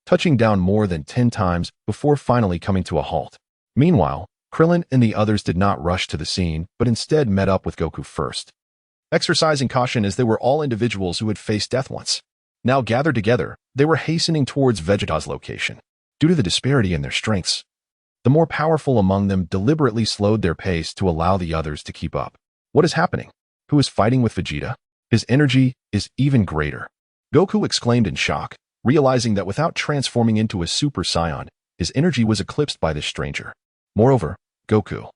touching down more than 10 times before finally coming to a halt. Meanwhile, Krillin and the others did not rush to the scene, but instead met up with Goku first, exercising caution as they were all individuals who had faced death once. Now gathered together, they were hastening towards Vegeta's location. Due to the disparity in their strengths, the more powerful among them deliberately slowed their pace to allow the others to keep up. What is happening? Who is fighting with Vegeta? His energy is even greater. Goku exclaimed in shock, realizing that without transforming into a Super Saiyan, his energy was eclipsed by this stranger. Moreover, Goku,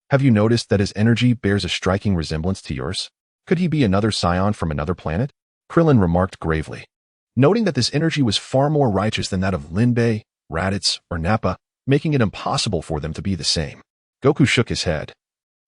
have you noticed that his energy bears a striking resemblance to yours? Could he be another Saiyan from another planet? Krillin remarked gravely, noting that this energy was far more righteous than that of Lin Bei, Raditz, or Nappa, making it impossible for them to be the same. Goku shook his head,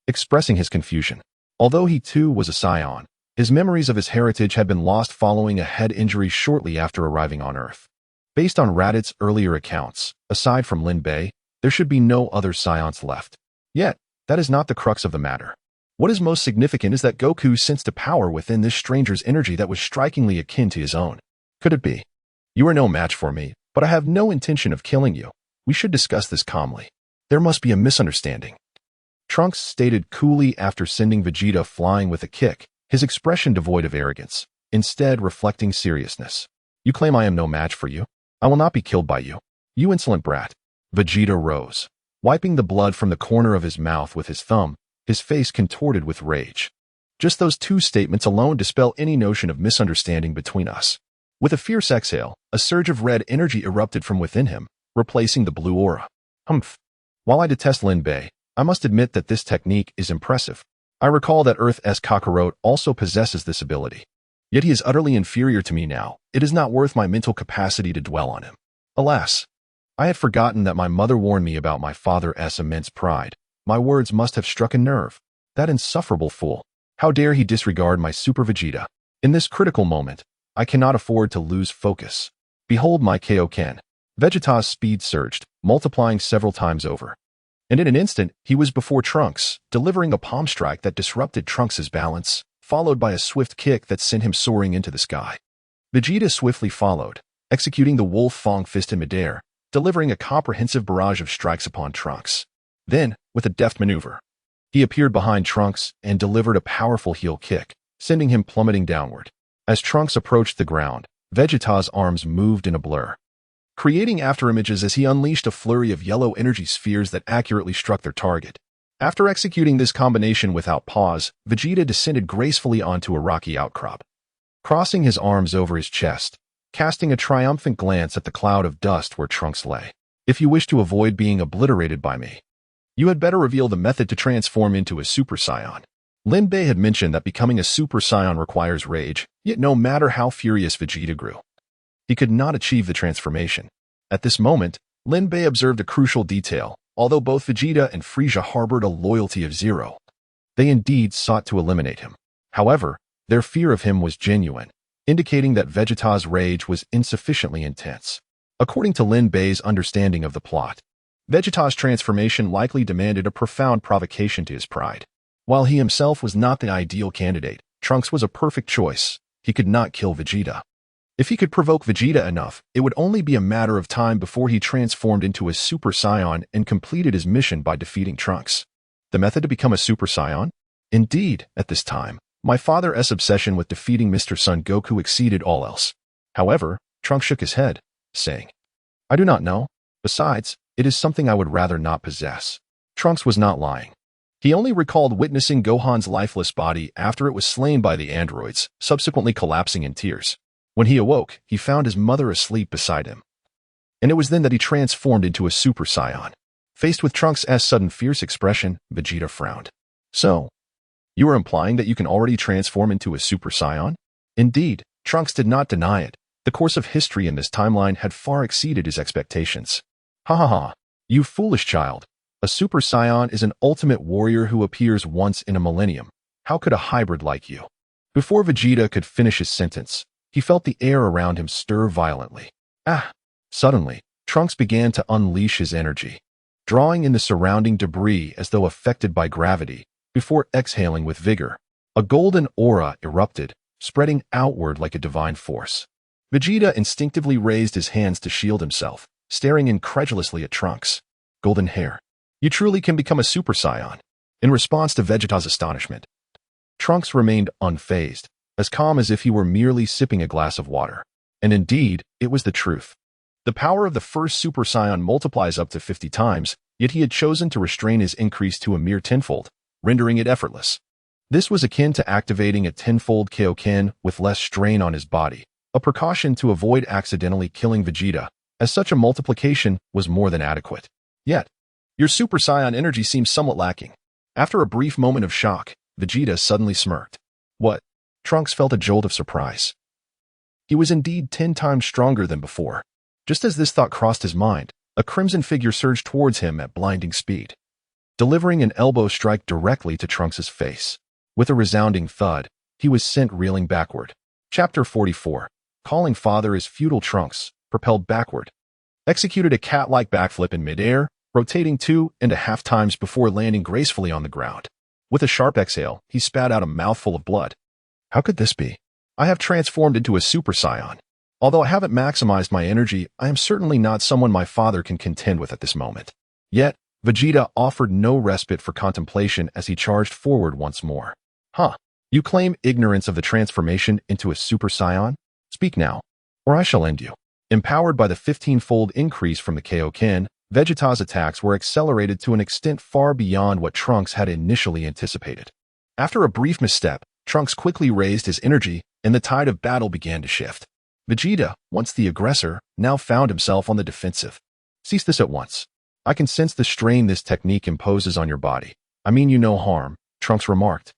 expressing his confusion. Although he too was a Saiyan, his memories of his heritage had been lost following a head injury shortly after arriving on Earth. Based on Raditz's earlier accounts, aside from Lin Bei, there should be no other Saiyans left. Yet, that is not the crux of the matter. What is most significant is that Goku sensed a power within this stranger's energy that was strikingly akin to his own. Could it be? You are no match for me, but I have no intention of killing you. We should discuss this calmly. There must be a misunderstanding. Trunks stated coolly after sending Vegeta flying with a kick, his expression devoid of arrogance, instead reflecting seriousness. You claim I am no match for you? I will not be killed by you. You insolent brat. Vegeta rose, wiping the blood from the corner of his mouth with his thumb, his face contorted with rage. Just those two statements alone dispel any notion of misunderstanding between us. With a fierce exhale, a surge of red energy erupted from within him, replacing the blue aura. Humph. While I detest Lin Bei, I must admit that this technique is impressive. I recall that Earth's Kakarot also possesses this ability. Yet he is utterly inferior to me now. It is not worth my mental capacity to dwell on him. Alas, I had forgotten that my mother warned me about my father's immense pride. My words must have struck a nerve. That insufferable fool. How dare he disregard my Super Vegeta? In this critical moment, I cannot afford to lose focus. Behold my Kaioken. Vegeta's speed surged, multiplying several times over. And in an instant, he was before Trunks, delivering a palm strike that disrupted Trunks' balance, followed by a swift kick that sent him soaring into the sky. Vegeta swiftly followed, executing the Wolf Fang Fist in midair, delivering a comprehensive barrage of strikes upon Trunks. Then, with a deft maneuver, he appeared behind Trunks and delivered a powerful heel kick, sending him plummeting downward. As Trunks approached the ground, Vegeta's arms moved in a blur, creating afterimages as he unleashed a flurry of yellow energy spheres that accurately struck their target. After executing this combination without pause, Vegeta descended gracefully onto a rocky outcrop, crossing his arms over his chest, casting a triumphant glance at the cloud of dust where Trunks lay. If you wish to avoid being obliterated by me, you had better reveal the method to transform into a Super Saiyan. Lin Bei had mentioned that becoming a Super Saiyan requires rage, yet no matter how furious Vegeta grew, he could not achieve the transformation. At this moment, Lin Bei observed a crucial detail. Although both Vegeta and Frieza harbored a loyalty of zero, they indeed sought to eliminate him. However, their fear of him was genuine, indicating that Vegeta's rage was insufficiently intense. According to Lin Bei's understanding of the plot, Vegeta's transformation likely demanded a profound provocation to his pride. While he himself was not the ideal candidate, Trunks was a perfect choice, he could not kill Vegeta. If he could provoke Vegeta enough, it would only be a matter of time before he transformed into a Super Saiyan and completed his mission by defeating Trunks. The method to become a Super Saiyan? Indeed, at this time, my father's obsession with defeating Mr. Son Goku exceeded all else. However, Trunks shook his head, saying, I do not know. Besides, it is something I would rather not possess. Trunks was not lying. He only recalled witnessing Gohan's lifeless body after it was slain by the androids, subsequently collapsing in tears. When he awoke, he found his mother asleep beside him. And it was then that he transformed into a Super Saiyan. Faced with Trunks' sudden fierce expression, Vegeta frowned. So, you are implying that you can already transform into a Super Saiyan? Indeed, Trunks did not deny it. The course of history in this timeline had far exceeded his expectations. Ha ha ha, you foolish child. A Super Saiyan is an ultimate warrior who appears once in a millennium. How could a hybrid like you? Before Vegeta could finish his sentence, he felt the air around him stir violently. Ah! Suddenly, Trunks began to unleash his energy, drawing in the surrounding debris as though affected by gravity, before exhaling with vigor. A golden aura erupted, spreading outward like a divine force. Vegeta instinctively raised his hands to shield himself, staring incredulously at Trunks. Golden hair. You truly can become a Super Saiyan. In response to Vegeta's astonishment, Trunks remained unfazed, as calm as if he were merely sipping a glass of water. And indeed, it was the truth. The power of the first Super Saiyan multiplies up to 50 times, yet he had chosen to restrain his increase to a mere tenfold, rendering it effortless. This was akin to activating a tenfold Kaioken with less strain on his body, a precaution to avoid accidentally killing Vegeta, as such a multiplication was more than adequate. Yet, your Super Saiyan energy seems somewhat lacking. After a brief moment of shock, Vegeta suddenly smirked. What? Trunks felt a jolt of surprise. He was indeed 10 times stronger than before. Just as this thought crossed his mind, a crimson figure surged towards him at blinding speed, delivering an elbow strike directly to Trunks' face. With a resounding thud, he was sent reeling backward. Chapter 44. Calling father is futile. Trunks, propelled backward, executed a cat-like backflip in midair, rotating 2.5 times before landing gracefully on the ground. With a sharp exhale, he spat out a mouthful of blood. How could this be? I have transformed into a Super Saiyan. Although I haven't maximized my energy, I am certainly not someone my father can contend with at this moment. Yet, Vegeta offered no respite for contemplation as he charged forward once more. Huh, you claim ignorance of the transformation into a Super Saiyan? Speak now, or I shall end you. Empowered by the 15-fold increase from the Kaioken, Vegeta's attacks were accelerated to an extent far beyond what Trunks had initially anticipated. After a brief misstep, Trunks quickly raised his energy, and the tide of battle began to shift. Vegeta, once the aggressor, now found himself on the defensive. Cease this at once. I can sense the strain this technique imposes on your body. I mean you no harm, Trunks remarked,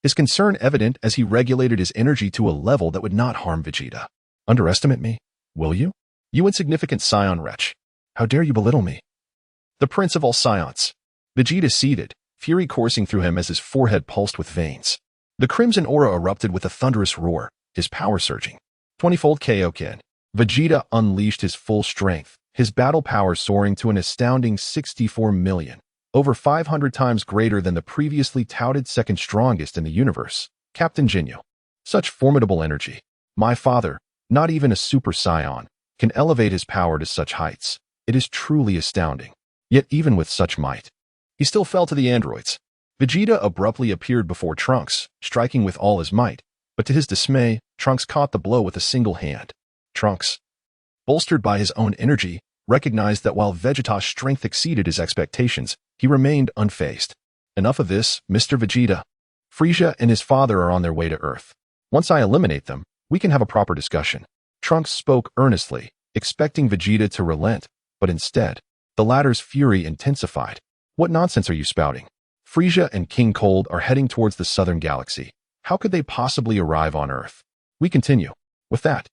his concern evident as he regulated his energy to a level that would not harm Vegeta. Underestimate me, will you? You insignificant Saiyan wretch. How dare you belittle me? The prince of all Saiyans. Vegeta seethed, fury coursing through him as his forehead pulsed with veins. The crimson aura erupted with a thunderous roar, his power surging. 20-fold Kaioken. Vegeta unleashed his full strength, his battle power soaring to an astounding 64 million, over 500 times greater than the previously touted second strongest in the universe, Captain Ginyu. Such formidable energy. My father, not even a Super Saiyan, can elevate his power to such heights. It is truly astounding. Yet even with such might, he still fell to the androids. Vegeta abruptly appeared before Trunks, striking with all his might, but to his dismay, Trunks caught the blow with a single hand. Trunks, bolstered by his own energy, recognized that while Vegeta's strength exceeded his expectations, he remained unfazed. Enough of this, Mr. Vegeta. Frieza and his father are on their way to Earth. Once I eliminate them, we can have a proper discussion. Trunks spoke earnestly, expecting Vegeta to relent, but instead, the latter's fury intensified. What nonsense are you spouting? Frieza and King Cold are heading towards the southern galaxy. How could they possibly arrive on Earth? We continue. With that,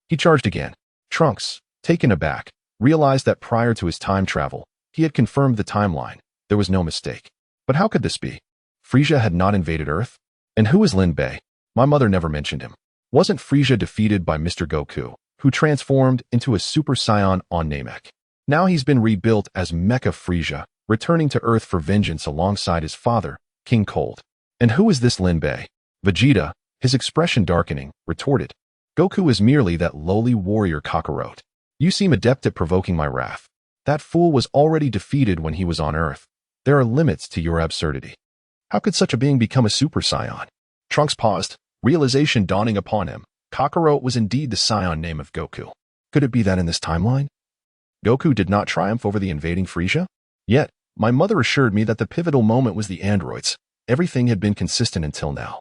he charged again. Trunks, taken aback, realized that prior to his time travel, he had confirmed the timeline. There was no mistake. But how could this be? Frieza had not invaded Earth? And who is Lin Bei? My mother never mentioned him. Wasn't Frieza defeated by Mr. Goku, who transformed into a Super Saiyan on Namek? Now he's been rebuilt as Mecha Frieza, returning to Earth for vengeance alongside his father, King Cold. And who is this Lin Bei? Vegeta, His expression darkening, retorted, "Goku is merely that lowly warrior Kakarot. You seem adept at provoking my wrath. That fool was already defeated when he was on Earth. There are limits to your absurdity. How could such a being become a Super Saiyan?" Trunks paused, realization dawning upon him. Kakarot was indeed the Saiyan name of Goku. Could it be that in this timeline, Goku did not triumph over the invading Frieza? Yet, my mother assured me that the pivotal moment was the androids. Everything had been consistent until now.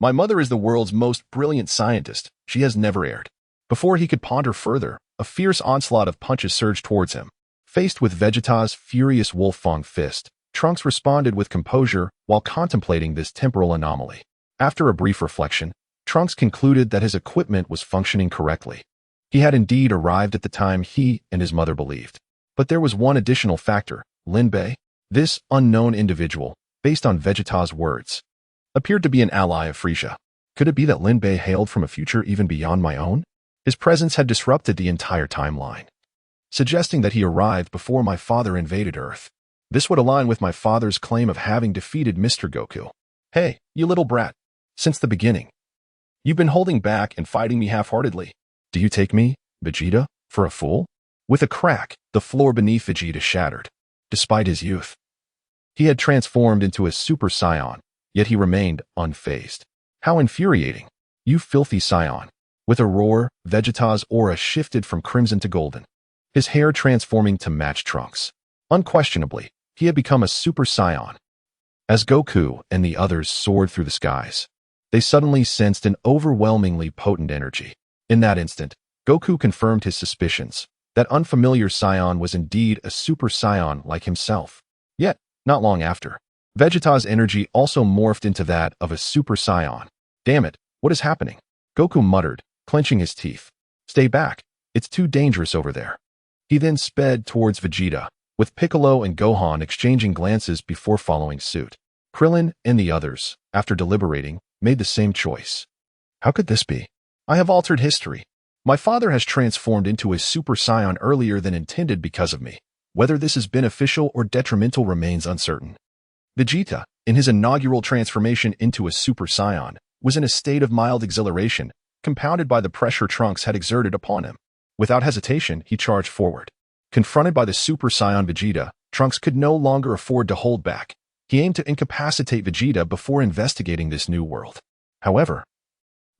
My mother is the world's most brilliant scientist. She has never erred. Before he could ponder further, a fierce onslaught of punches surged towards him. Faced with Vegeta's furious wolf-fang fist, Trunks responded with composure while contemplating this temporal anomaly. After a brief reflection, Trunks concluded that his equipment was functioning correctly. He had indeed arrived at the time he and his mother believed. But there was one additional factor. Lin Bei, this unknown individual, based on Vegeta's words, appeared to be an ally of Frieza. Could it be that Lin Bei hailed from a future even beyond my own? His presence had disrupted the entire timeline, suggesting that he arrived before my father invaded Earth. This would align with my father's claim of having defeated Mr. Goku. Hey, you little brat. Since the beginning, you've been holding back and fighting me half-heartedly. Do you take me, Vegeta, for a fool? With a crack, the floor beneath Vegeta shattered. Despite his youth, he had transformed into a Super Saiyan, yet he remained unfazed. How infuriating. You filthy Saiyan. With a roar, Vegeta's aura shifted from crimson to golden, his hair transforming to match Trunks. Unquestionably, he had become a Super Saiyan. As Goku and the others soared through the skies, they suddenly sensed an overwhelmingly potent energy. In that instant, Goku confirmed his suspicions. That unfamiliar Saiyan was indeed a Super Saiyan like himself. Yet, not long after, Vegeta's energy also morphed into that of a Super Saiyan. Damn it, what is happening? Goku muttered, clenching his teeth. Stay back, it's too dangerous over there. He then sped towards Vegeta, with Piccolo and Gohan exchanging glances before following suit. Krillin and the others, after deliberating, made the same choice. How could this be? I have altered history. My father has transformed into a Super Saiyan earlier than intended because of me. Whether this is beneficial or detrimental remains uncertain. Vegeta, in his inaugural transformation into a Super Saiyan, was in a state of mild exhilaration, compounded by the pressure Trunks had exerted upon him. Without hesitation, he charged forward. Confronted by the Super Saiyan Vegeta, Trunks could no longer afford to hold back. He aimed to incapacitate Vegeta before investigating this new world. However,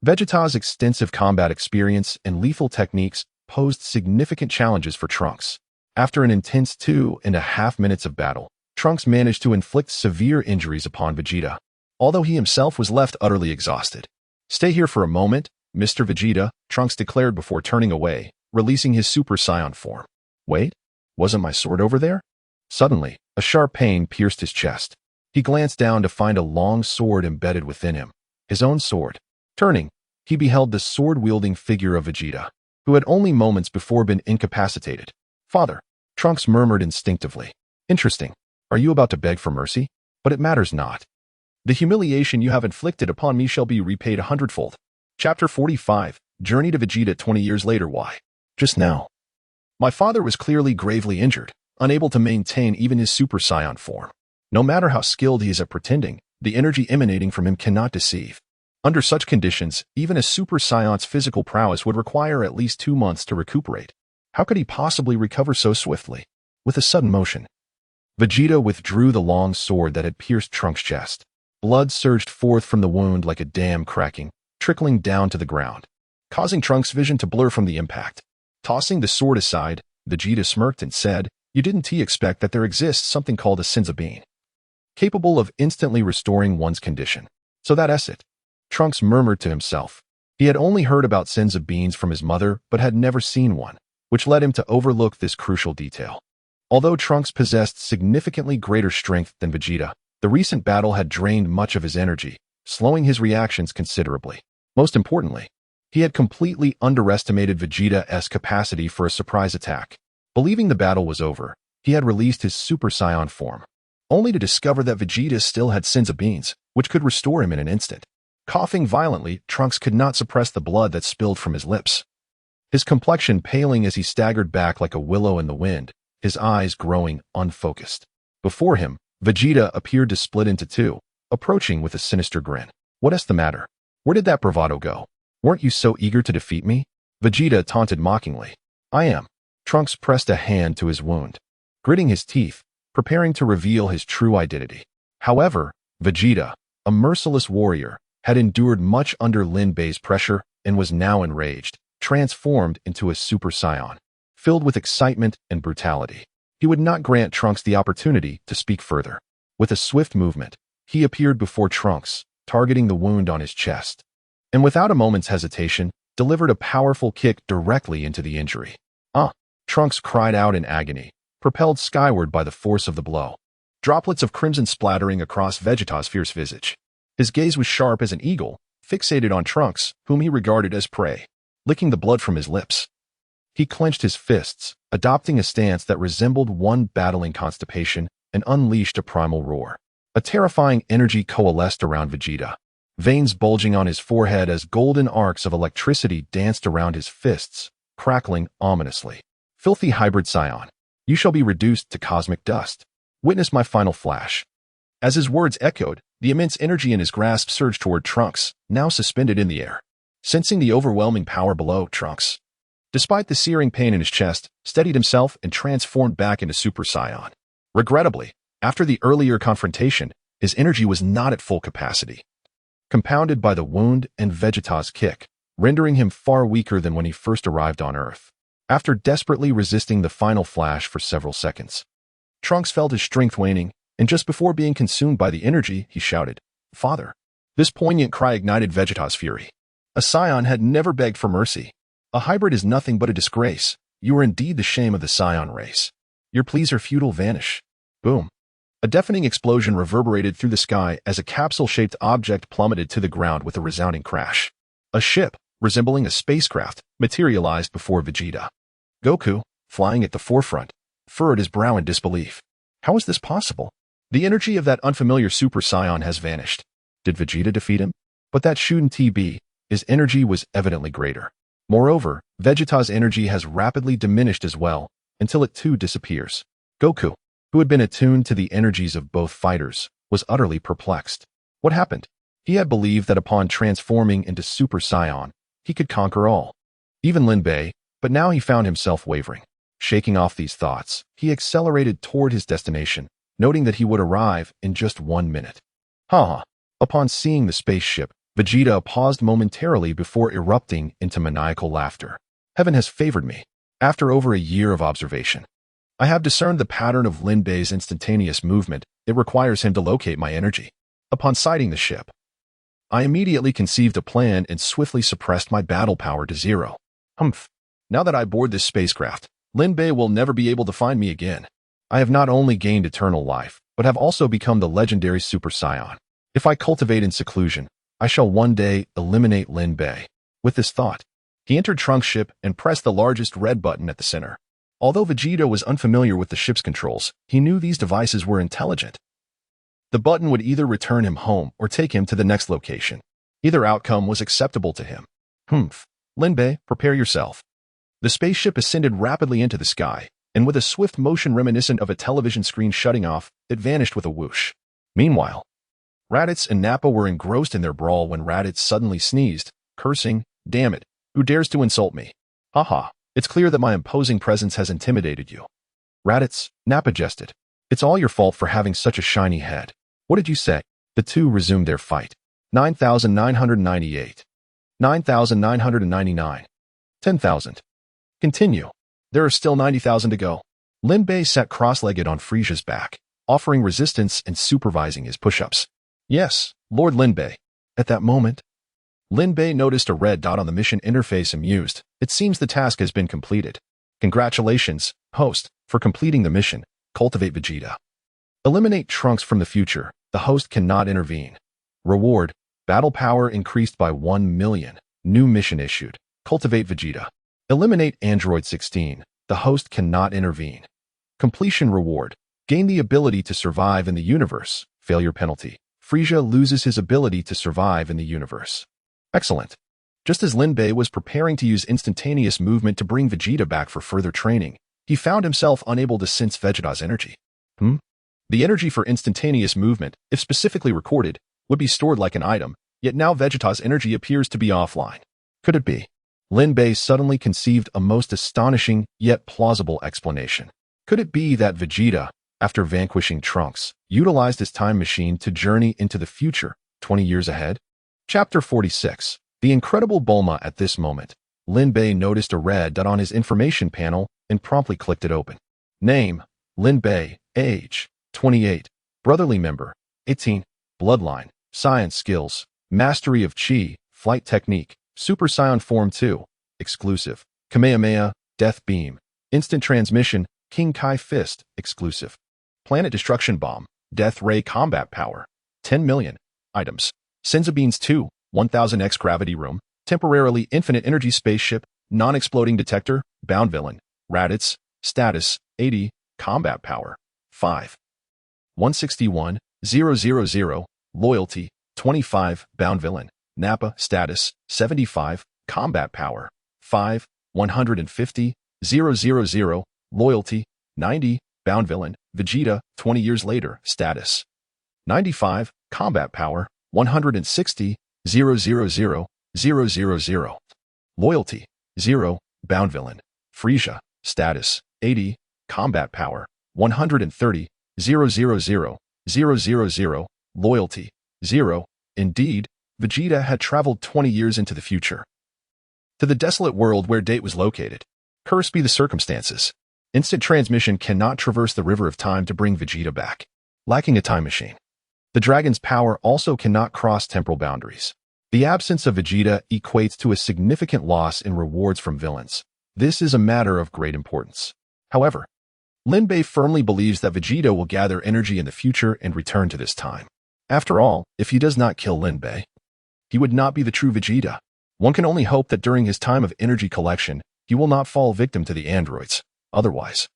Vegeta's extensive combat experience and lethal techniques posed significant challenges for Trunks. After an intense 2.5 minutes of battle, Trunks managed to inflict severe injuries upon Vegeta, although he himself was left utterly exhausted. Stay here for a moment, Mr. Vegeta, Trunks declared before turning away, releasing his Super Saiyan form. Wait, wasn't my sword over there? Suddenly, a sharp pain pierced his chest. He glanced down to find a long sword embedded within him, his own sword. Turning, he beheld the sword-wielding figure of Vegeta, who had only moments before been incapacitated. Father, Trunks murmured instinctively. Interesting. Are you about to beg for mercy? But it matters not. The humiliation you have inflicted upon me shall be repaid 100-fold. Chapter 45, Journey to Vegeta 20 years later. Why? Just now. My father was clearly gravely injured, unable to maintain even his Super Saiyan form. No matter how skilled he is at pretending, the energy emanating from him cannot deceive. Under such conditions, even a Super Saiyan's physical prowess would require at least 2 months to recuperate. How could he possibly recover so swiftly? With a sudden motion, Vegeta withdrew the long sword that had pierced Trunks' chest. Blood surged forth from the wound like a dam cracking, trickling down to the ground, causing Trunks' vision to blur from the impact. Tossing the sword aside, Vegeta smirked and said, "You didn't expect that there exists something called a Senzu bean, capable of instantly restoring one's condition. So that's it." Trunks murmured to himself. He had only heard about Senzu beans from his mother, but had never seen one, which led him to overlook this crucial detail. Although Trunks possessed significantly greater strength than Vegeta, the recent battle had drained much of his energy, slowing his reactions considerably. Most importantly, he had completely underestimated Vegeta's capacity for a surprise attack. Believing the battle was over, he had released his Super Saiyan form, only to discover that Vegeta still had Senzu beans, which could restore him in an instant. Coughing violently, Trunks could not suppress the blood that spilled from his lips. His complexion paling as he staggered back like a willow in the wind, his eyes growing unfocused. Before him, Vegeta appeared to split into two, approaching with a sinister grin. "What is the matter?" Where did that bravado go? Weren't you so eager to defeat me? Vegeta taunted mockingly. I am. Trunks pressed a hand to his wound, gritting his teeth, preparing to reveal his true identity. However, Vegeta, a merciless warrior, had endured much under Lin Bei's pressure and was now enraged, transformed into a Super Saiyan, filled with excitement and brutality. He would not grant Trunks the opportunity to speak further. With a swift movement, he appeared before Trunks, targeting the wound on his chest, and without a moment's hesitation, delivered a powerful kick directly into the injury. Trunks cried out in agony, propelled skyward by the force of the blow. Droplets of crimson splattering across Vegeta's fierce visage. His gaze was sharp as an eagle, fixated on Trunks, whom he regarded as prey, licking the blood from his lips. He clenched his fists, adopting a stance that resembled one battling constipation, and unleashed a primal roar. A terrifying energy coalesced around Vegeta, veins bulging on his forehead as golden arcs of electricity danced around his fists, crackling ominously. Filthy hybrid Saiyan, you shall be reduced to cosmic dust. Witness my final flash. As his words echoed, the immense energy in his grasp surged toward Trunks, now suspended in the air. Sensing the overwhelming power below, Trunks, despite the searing pain in his chest, steadied himself and transformed back into Super Saiyan. Regrettably, after the earlier confrontation, his energy was not at full capacity, compounded by the wound and Vegeta's kick, rendering him far weaker than when he first arrived on Earth. After desperately resisting the final flash for several seconds, Trunks felt his strength waning, and just before being consumed by the energy, he shouted, Father. This poignant cry ignited Vegeta's fury. A Saiyan had never begged for mercy. A hybrid is nothing but a disgrace. You are indeed the shame of the Saiyan race. Your pleas are futile, vanish. Boom. A deafening explosion reverberated through the sky as a capsule-shaped object plummeted to the ground with a resounding crash. A ship, resembling a spacecraft, materialized before Vegeta. Goku, flying at the forefront, furrowed his brow in disbelief. How is this possible? The energy of that unfamiliar Super Saiyan has vanished. Did Vegeta defeat him? But that shouldn't be. His energy was evidently greater. Moreover, Vegeta's energy has rapidly diminished as well, until it too disappears. Goku, who had been attuned to the energies of both fighters, was utterly perplexed. What happened? He had believed that upon transforming into Super Saiyan, he could conquer all, even Lin Bei, but now he found himself wavering. Shaking off these thoughts, he accelerated toward his destination, noting that he would arrive in just 1 minute. Upon seeing the spaceship, Vegeta paused momentarily before erupting into maniacal laughter. Heaven has favored me. After over a year of observation, I have discerned the pattern of Lin Bei's instantaneous movement. It requires him to locate my energy. Upon sighting the ship, I immediately conceived a plan and swiftly suppressed my battle power to 0. Now that I board this spacecraft, Lin Bei will never be able to find me again. I have not only gained eternal life, but have also become the legendary Super Saiyan. If I cultivate in seclusion, I shall one day eliminate Lin Bei. With this thought, he entered Trunks' ship and pressed the largest red button at the center. Although Vegeta was unfamiliar with the ship's controls, he knew these devices were intelligent. The button would either return him home or take him to the next location. Either outcome was acceptable to him. Lin Bei, prepare yourself. The spaceship ascended rapidly into the sky, and with a swift motion reminiscent of a television screen shutting off, it vanished with a whoosh. Meanwhile, Raditz and Nappa were engrossed in their brawl when Raditz suddenly sneezed, cursing, "Damn it, who dares to insult me? It's clear that my imposing presence has intimidated you." Raditz, Nappa jested. "It's all your fault for having such a shiny head. What did you say?" The two resumed their fight. 9,998. 9,999. 10,000. Continue. There are still 90,000 to go. Lin Bei sat cross-legged on Frisia's back, offering resistance and supervising his push-ups. "Yes, Lord Lin Bei." At that moment, Lin Bei noticed a red dot on the mission interface and mused. It seems the task has been completed. Congratulations, host, for completing the mission. Cultivate Vegeta. Eliminate Trunks from the future. The host cannot intervene. Reward, battle power increased by 1 million. New mission issued. Cultivate Vegeta. Eliminate Android 16. The host cannot intervene. Completion reward. Gain the ability to survive in the universe. Failure penalty. Frisia loses his ability to survive in the universe. Excellent. Just as Lin Bei was preparing to use instantaneous movement to bring Vegeta back for further training, he found himself unable to sense Vegeta's energy. The energy for instantaneous movement, if specifically recorded, would be stored like an item. Yet now Vegeta's energy appears to be offline. Could it be? Lin Bei suddenly conceived a most astonishing yet plausible explanation. Could it be that Vegeta, after vanquishing Trunks, utilized his time machine to journey into the future, 20 years ahead? Chapter 46. The Incredible Bulma. At this moment, Lin Bei noticed a red dot on his information panel and promptly clicked it open. Name: Lin Bei. Age: 28. Brotherly member: 18. Bloodline: Science skills: Mastery of Chi, Flight Technique, Super Saiyan Form 2, Exclusive, Kamehameha, Death Beam, Instant Transmission, King Kai Fist, Exclusive, Planet Destruction Bomb, Death Ray Combat Power, 10 million. Items: Senzu Beans 2, 1000x Gravity Room, Temporarily Infinite Energy Spaceship, Non-Exploding Detector, Bound Villain, Raditz, Status, 80, Combat Power, 5. 161,000, Loyalty, 25, Bound Villain, Nappa, Status, 75, Combat Power, 5. 150,000, Loyalty, 90, Bound Villain, Vegeta, 20 years later, Status, 95, Combat Power, 160,000, Loyalty, 0, Bound Villain, Frieza, Status, 80, Combat Power, 130,000, Loyalty, 0. Indeed, Vegeta had traveled 20 years into the future, to the desolate world where Date was located. Cursed be the circumstances. Instant transmission cannot traverse the river of time to bring Vegeta back, lacking a time machine. The dragon's power also cannot cross temporal boundaries. The absence of Vegeta equates to a significant loss in rewards from villains. This is a matter of great importance. However, Lin Bei firmly believes that Vegeta will gather energy in the future and return to this time. After all, if he does not kill Lin Bei, he would not be the true Vegeta. One can only hope that during his time of energy collection, he will not fall victim to the androids. Otherwise,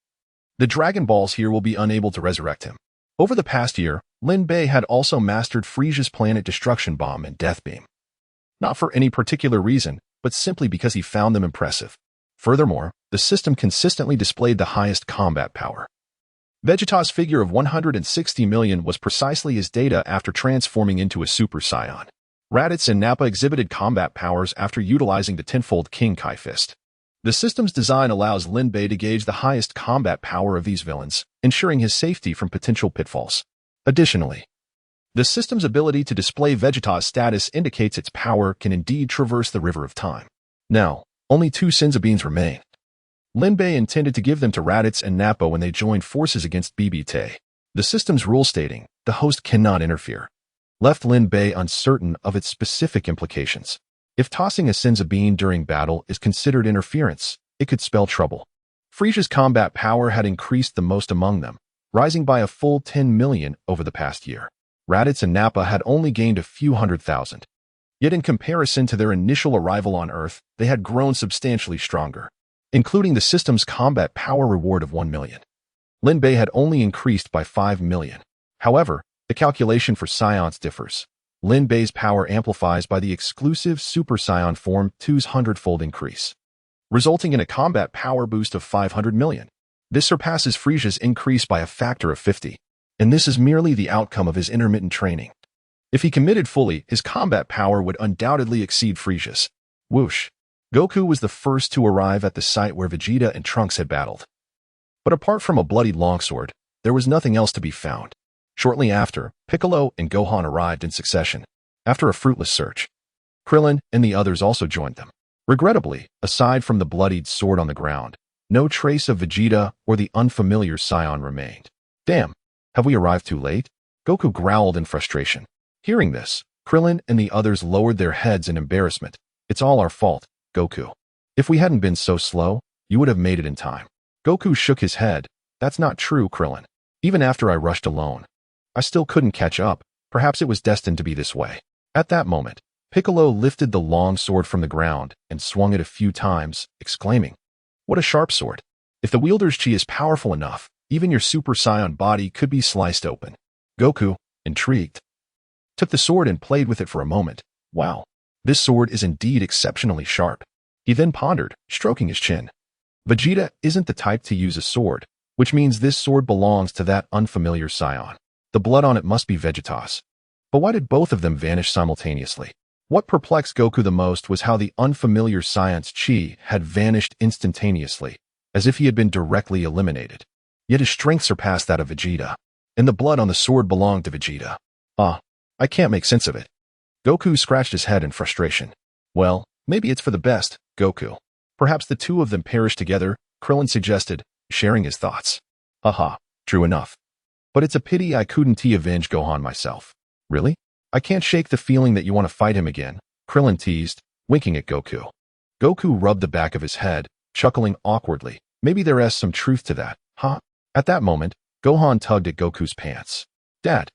the Dragon Balls here will be unable to resurrect him. Over the past year, Lin Bei had also mastered Frieza's Planet Destruction Bomb and Death Beam. Not for any particular reason, but simply because he found them impressive. Furthermore, the system consistently displayed the highest combat power. Vegeta's figure of 160 million was precisely his data after transforming into a Super Saiyan. Raditz and Nappa exhibited combat powers after utilizing the tenfold King Kai Fist. The system's design allows Lin Bei to gauge the highest combat power of these villains, ensuring his safety from potential pitfalls. Additionally, the system's ability to display Vegeta's status indicates its power can indeed traverse the river of time. Now, only 2 Senzu Beans remain. Lin Bei intended to give them to Raditz and Nappa when they joined forces against BB-Tay. The system's rule stating, the host cannot interfere, left Lin Bei uncertain of its specific implications. If tossing a Senzu Bean during battle is considered interference, it could spell trouble. Frieza's combat power had increased the most among them, rising by a full 10 million over the past year. Raditz and Nappa had only gained a few 100,000. Yet in comparison to their initial arrival on Earth, they had grown substantially stronger, including the system's combat power reward of 1 million. Lin Bei had only increased by 5 million. However, the calculation for Saiyans differs. Lin Bei's power amplifies by the exclusive Super Saiyan Form 2's 100-fold increase, resulting in a combat power boost of 500 million. This surpasses Frieza's increase by a factor of 50, and this is merely the outcome of his intermittent training. If he committed fully, his combat power would undoubtedly exceed Frieza's. Whoosh! Goku was the first to arrive at the site where Vegeta and Trunks had battled. But apart from a bloodied longsword, there was nothing else to be found. Shortly after, Piccolo and Gohan arrived in succession. After a fruitless search, Krillin and the others also joined them. Regrettably, aside from the bloodied sword on the ground, no trace of Vegeta or the unfamiliar Saiyan remained. Damn, have we arrived too late? Goku growled in frustration. Hearing this, Krillin and the others lowered their heads in embarrassment. It's all our fault, Goku. If we hadn't been so slow, you would have made it in time. Goku shook his head. That's not true, Krillin. Even after I rushed alone, I still couldn't catch up. Perhaps it was destined to be this way. At that moment, Piccolo lifted the long sword from the ground and swung it a few times, exclaiming, "What a sharp sword! If the wielder's chi is powerful enough, even your Super Saiyan body could be sliced open." Goku, intrigued, took the sword and played with it for a moment. Wow, this sword is indeed exceptionally sharp. He then pondered, stroking his chin. Vegeta isn't the type to use a sword, which means this sword belongs to that unfamiliar Saiyan. The blood on it must be Vegeta's. But why did both of them vanish simultaneously? What perplexed Goku the most was how the unfamiliar Saiyan's chi had vanished instantaneously, as if he had been directly eliminated. Yet his strength surpassed that of Vegeta, and the blood on the sword belonged to Vegeta. I can't make sense of it. Goku scratched his head in frustration. Well, maybe it's for the best, Goku. Perhaps the two of them perish together, Krillin suggested, sharing his thoughts. Haha, true enough. But it's a pity I couldn't avenge Gohan myself. Really? I can't shake the feeling that you want to fight him again, Krillin teased, winking at Goku. Goku rubbed the back of his head, chuckling awkwardly. Maybe there is some truth to that, huh? At that moment, Gohan tugged at Goku's pants. Dad,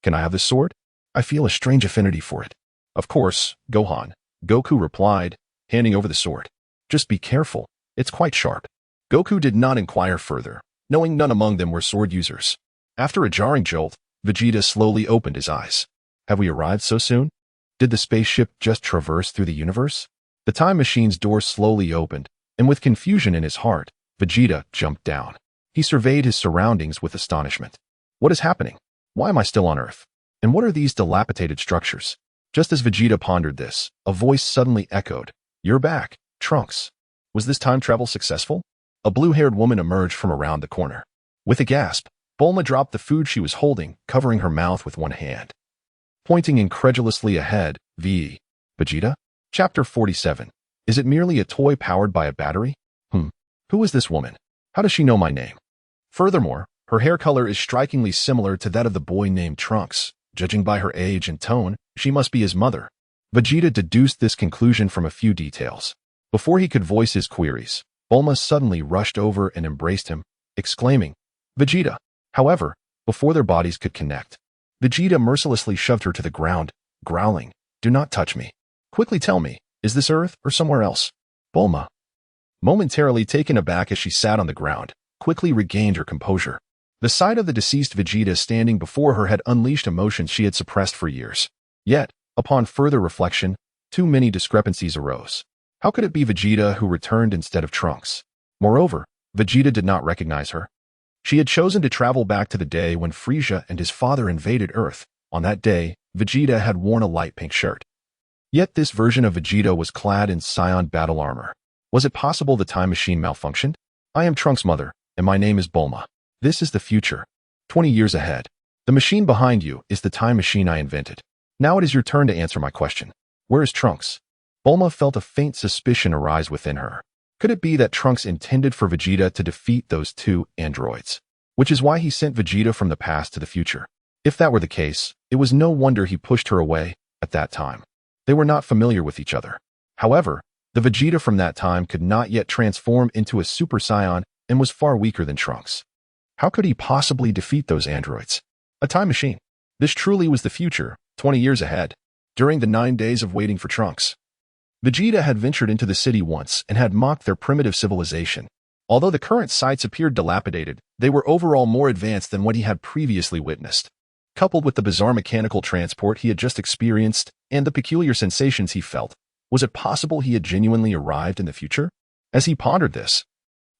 can I have the sword? I feel a strange affinity for it. Of course, Gohan, Goku replied, handing over the sword. Just be careful, it's quite sharp. Goku did not inquire further, knowing none among them were sword users. After a jarring jolt, Vegeta slowly opened his eyes. Have we arrived so soon? Did the spaceship just traverse through the universe? The time machine's door slowly opened, and with confusion in his heart, Vegeta jumped down. He surveyed his surroundings with astonishment. What is happening? Why am I still on Earth? And what are these dilapidated structures? Just as Vegeta pondered this, a voice suddenly echoed. You're back, Trunks. Was this time travel successful? A blue-haired woman emerged from around the corner. With a gasp, Bulma dropped the food she was holding, covering her mouth with one hand. Pointing incredulously ahead, Vegeta? Chapter 47. Is it merely a toy powered by a battery? Who is this woman? How does she know my name? Furthermore, her hair color is strikingly similar to that of the boy named Trunks. Judging by her age and tone, she must be his mother. Vegeta deduced this conclusion from a few details. Before he could voice his queries, Bulma suddenly rushed over and embraced him, exclaiming, Vegeta! However, before their bodies could connect, Vegeta mercilessly shoved her to the ground, growling, Do not touch me. Quickly tell me, is this Earth or somewhere else? Bulma, momentarily taken aback as she sat on the ground, quickly regained her composure. The sight of the deceased Vegeta standing before her had unleashed emotions she had suppressed for years. Yet, upon further reflection, too many discrepancies arose. How could it be Vegeta who returned instead of Trunks? Moreover, Vegeta did not recognize her. She had chosen to travel back to the day when Frieza and his father invaded Earth. On that day, Vegeta had worn a light pink shirt. Yet this version of Vegeta was clad in Saiyan battle armor. Was it possible the time machine malfunctioned? I am Trunks' mother, and my name is Bulma. This is the future. 20 years ahead. The machine behind you is the time machine I invented. Now it is your turn to answer my question. Where is Trunks? Bulma felt a faint suspicion arise within her. Could it be that Trunks intended for Vegeta to defeat those two androids? Which is why he sent Vegeta from the past to the future. If that were the case, it was no wonder he pushed her away at that time. They were not familiar with each other. However, the Vegeta from that time could not yet transform into a Super Saiyan and was far weaker than Trunks. How could he possibly defeat those androids? A time machine. This truly was the future, 20 years ahead. During the 9 days of waiting for Trunks, Vegeta had ventured into the city once and had mocked their primitive civilization. Although the current sites appeared dilapidated, they were overall more advanced than what he had previously witnessed. Coupled with the bizarre mechanical transport he had just experienced and the peculiar sensations he felt, was it possible he had genuinely arrived in the future? As he pondered this,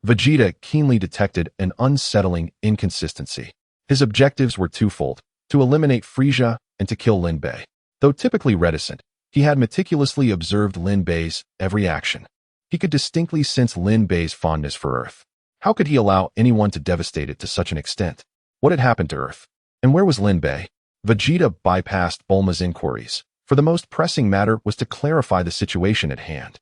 Vegeta keenly detected an unsettling inconsistency. His objectives were twofold: to eliminate Frieza and to kill Lin Bei. Though typically reticent, he had meticulously observed Lin Bei's every action. He could distinctly sense Lin Bei's fondness for Earth. How could he allow anyone to devastate it to such an extent? What had happened to Earth? And where was Lin Bei? Vegeta bypassed Bulma's inquiries, for the most pressing matter was to clarify the situation at hand.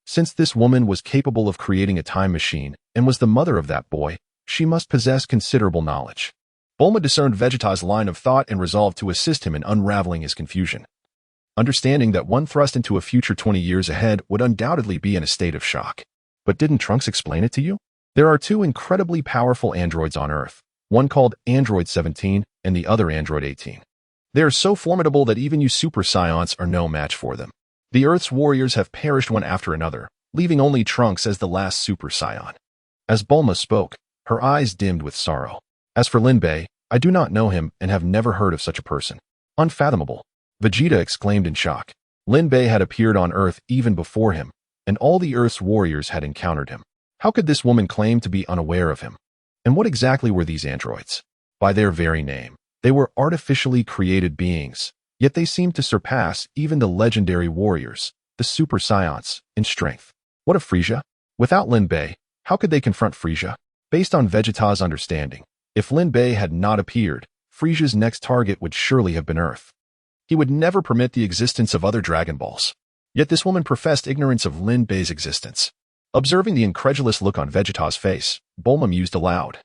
Since this woman was capable of creating a time machine and was the mother of that boy, she must possess considerable knowledge. Bulma discerned Vegeta's line of thought and resolved to assist him in unraveling his confusion. Understanding that one thrust into a future 20 years ahead would undoubtedly be in a state of shock. But didn't Trunks explain it to you? There are two incredibly powerful androids on Earth, one called Android 17 and the other Android 18. They are so formidable that even you Super Saiyans are no match for them. The Earth's warriors have perished one after another, leaving only Trunks as the last Super Saiyan. As Bulma spoke, her eyes dimmed with sorrow. As for Lin Bei, I do not know him and have never heard of such a person. Unfathomable. Vegeta exclaimed in shock. Lin Bei had appeared on Earth even before him, and all the Earth's warriors had encountered him. How could this woman claim to be unaware of him? And what exactly were these androids? By their very name, they were artificially created beings, Yet they seemed to surpass even the legendary warriors, the Super Saiyans, in strength. What of Frieza? Without Lin Bei, how could they confront Frieza? Based on Vegeta's understanding, if Lin Bei had not appeared, Frieza's next target would surely have been Earth. He would never permit the existence of other Dragon Balls. Yet this woman professed ignorance of Lin Bei's existence. Observing the incredulous look on Vegeta's face, Bulma mused aloud.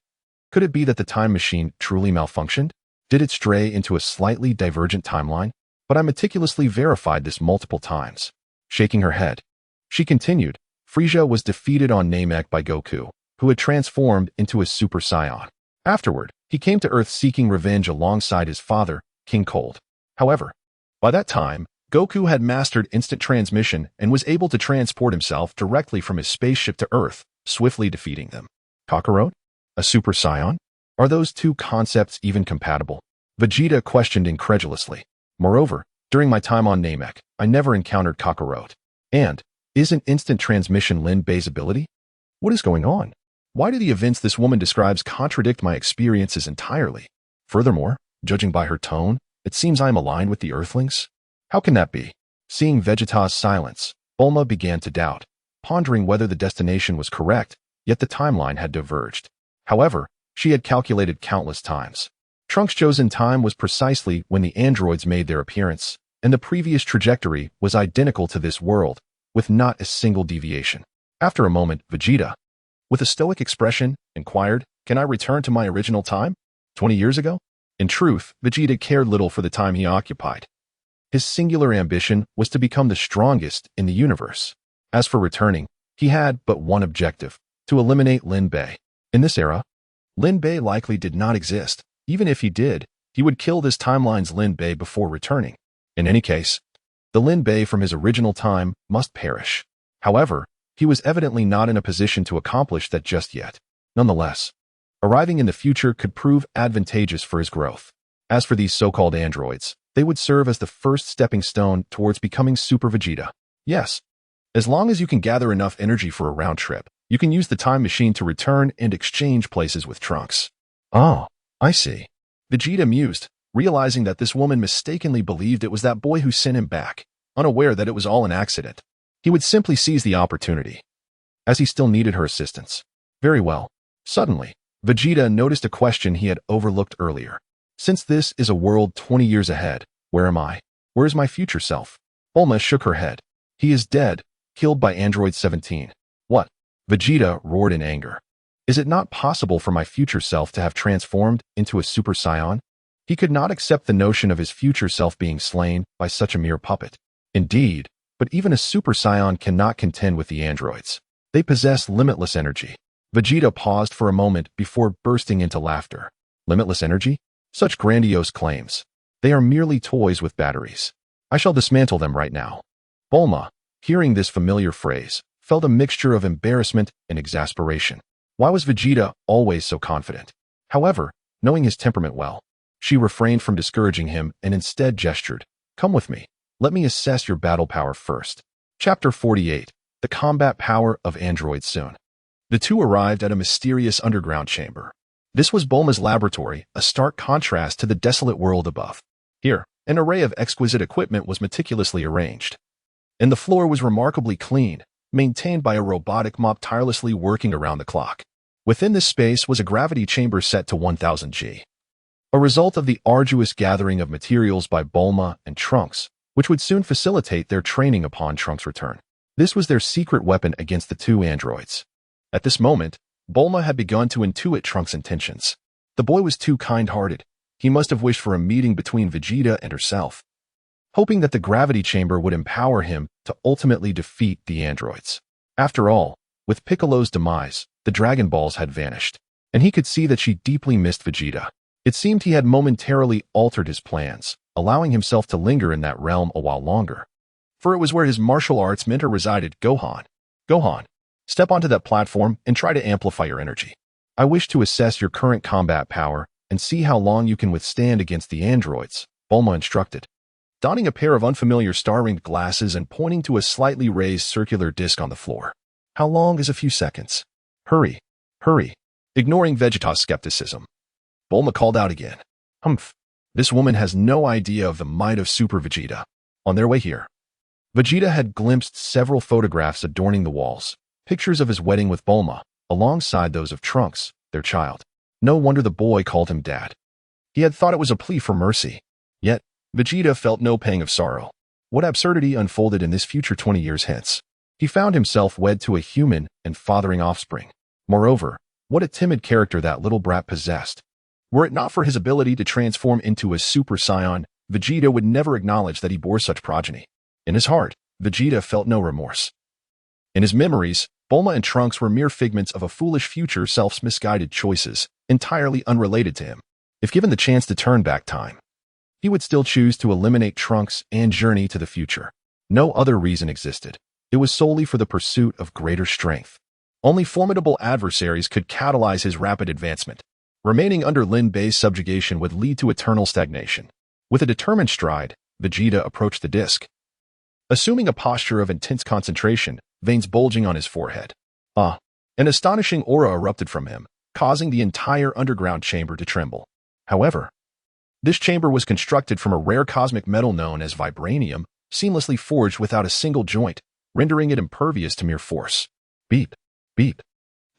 Could it be that the time machine truly malfunctioned? Did it stray into a slightly divergent timeline? But I meticulously verified this multiple times. Shaking her head, she continued, Frieza was defeated on Namek by Goku, who had transformed into a Super Saiyan. Afterward, he came to Earth seeking revenge alongside his father, King Cold. However, by that time, Goku had mastered instant transmission and was able to transport himself directly from his spaceship to Earth, swiftly defeating them. Kakarot? A Super Saiyan? Are those two concepts even compatible? Vegeta questioned incredulously. Moreover, during my time on Namek, I never encountered Kakarot. And, isn't instant transmission Lin Bei's ability? What is going on? Why do the events this woman describes contradict my experiences entirely? Furthermore, judging by her tone, it seems I am aligned with the Earthlings. How can that be? Seeing Vegeta's silence, Bulma began to doubt, pondering whether the destination was correct, yet the timeline had diverged. However, she had calculated countless times. Trunks' chosen time was precisely when the androids made their appearance, and the previous trajectory was identical to this world, with not a single deviation. After a moment, Vegeta, with a stoic expression, inquired, "Can I return to my original time? 20 years ago?" In truth, Vegeta cared little for the time he occupied. His singular ambition was to become the strongest in the universe. As for returning, he had but one objective, to eliminate Lin Bei. In this era, Lin Bei likely did not exist. Even if he did, he would kill this timeline's Lin Bei before returning. In any case, the Lin Bei from his original time must perish. However, he was evidently not in a position to accomplish that just yet. Nonetheless, arriving in the future could prove advantageous for his growth. As for these so-called androids, they would serve as the first stepping stone towards becoming Super Vegeta. Yes, as long as you can gather enough energy for a round trip, you can use the time machine to return and exchange places with Trunks. Oh, I see. Vegeta mused, realizing that this woman mistakenly believed it was that boy who sent him back, unaware that it was all an accident. He would simply seize the opportunity, as he still needed her assistance. Very well. Suddenly, Vegeta noticed a question he had overlooked earlier. Since this is a world 20 years ahead, where am I? Where is my future self? Bulma shook her head. He is dead, killed by Android 17. What? Vegeta roared in anger. Is it not possible for my future self to have transformed into a Super Saiyan? He could not accept the notion of his future self being slain by such a mere puppet. Indeed, but even a Super Saiyan cannot contend with the androids. They possess limitless energy. Vegeta paused for a moment before bursting into laughter. Limitless energy? Such grandiose claims. They are merely toys with batteries. I shall dismantle them right now. Bulma, hearing this familiar phrase, felt a mixture of embarrassment and exasperation. Why was Vegeta always so confident? However, knowing his temperament well, she refrained from discouraging him and instead gestured, "Come with me. Let me assess your battle power first." Chapter 48. The Combat Power of Androids Soon. The two arrived at a mysterious underground chamber. This was Bulma's laboratory, a stark contrast to the desolate world above. Here, an array of exquisite equipment was meticulously arranged, and the floor was remarkably clean, maintained by a robotic mop tirelessly working around the clock. Within this space was a gravity chamber set to 1000 G, a result of the arduous gathering of materials by Bulma and Trunks, which would soon facilitate their training upon Trunks' return. This was their secret weapon against the two androids. At this moment, Bulma had begun to intuit Trunks' intentions. The boy was too kind-hearted. He must have wished for a meeting between Vegeta and herself, hoping that the gravity chamber would empower him to ultimately defeat the androids. After all, with Piccolo's demise, the Dragon Balls had vanished, and he could see that she deeply missed Vegeta. It seemed he had momentarily altered his plans, allowing himself to linger in that realm a while longer. For it was where his martial arts mentor resided. Gohan, step onto that platform and try to amplify your energy. I wish to assess your current combat power and see how long you can withstand against the androids, Bulma instructed. Donning a pair of unfamiliar star-ringed glasses and pointing to a slightly raised circular disc on the floor. How long is a few seconds? Hurry. Ignoring Vegeta's skepticism, Bulma called out again. Humph. This woman has no idea of the might of Super Vegeta. On their way here, Vegeta had glimpsed several photographs adorning the walls, pictures of his wedding with Bulma, alongside those of Trunks, their child. No wonder the boy called him Dad. He had thought it was a plea for mercy. Yet, Vegeta felt no pang of sorrow. What absurdity unfolded in this future 20 years hence? He found himself wed to a human and fathering offspring. Moreover, what a timid character that little brat possessed. Were it not for his ability to transform into a Super Saiyan, Vegeta would never acknowledge that he bore such progeny. In his heart, Vegeta felt no remorse. In his memories, Bulma and Trunks were mere figments of a foolish future self's misguided choices, entirely unrelated to him. If given the chance to turn back time, he would still choose to eliminate Trunks and journey to the future. No other reason existed. It was solely for the pursuit of greater strength. Only formidable adversaries could catalyze his rapid advancement. Remaining under Lin Bei's subjugation would lead to eternal stagnation. With a determined stride, Vegeta approached the disc. Assuming a posture of intense concentration, veins bulging on his forehead. An astonishing aura erupted from him, causing the entire underground chamber to tremble. However, this chamber was constructed from a rare cosmic metal known as vibranium, seamlessly forged without a single joint, rendering it impervious to mere force. Beep, beep.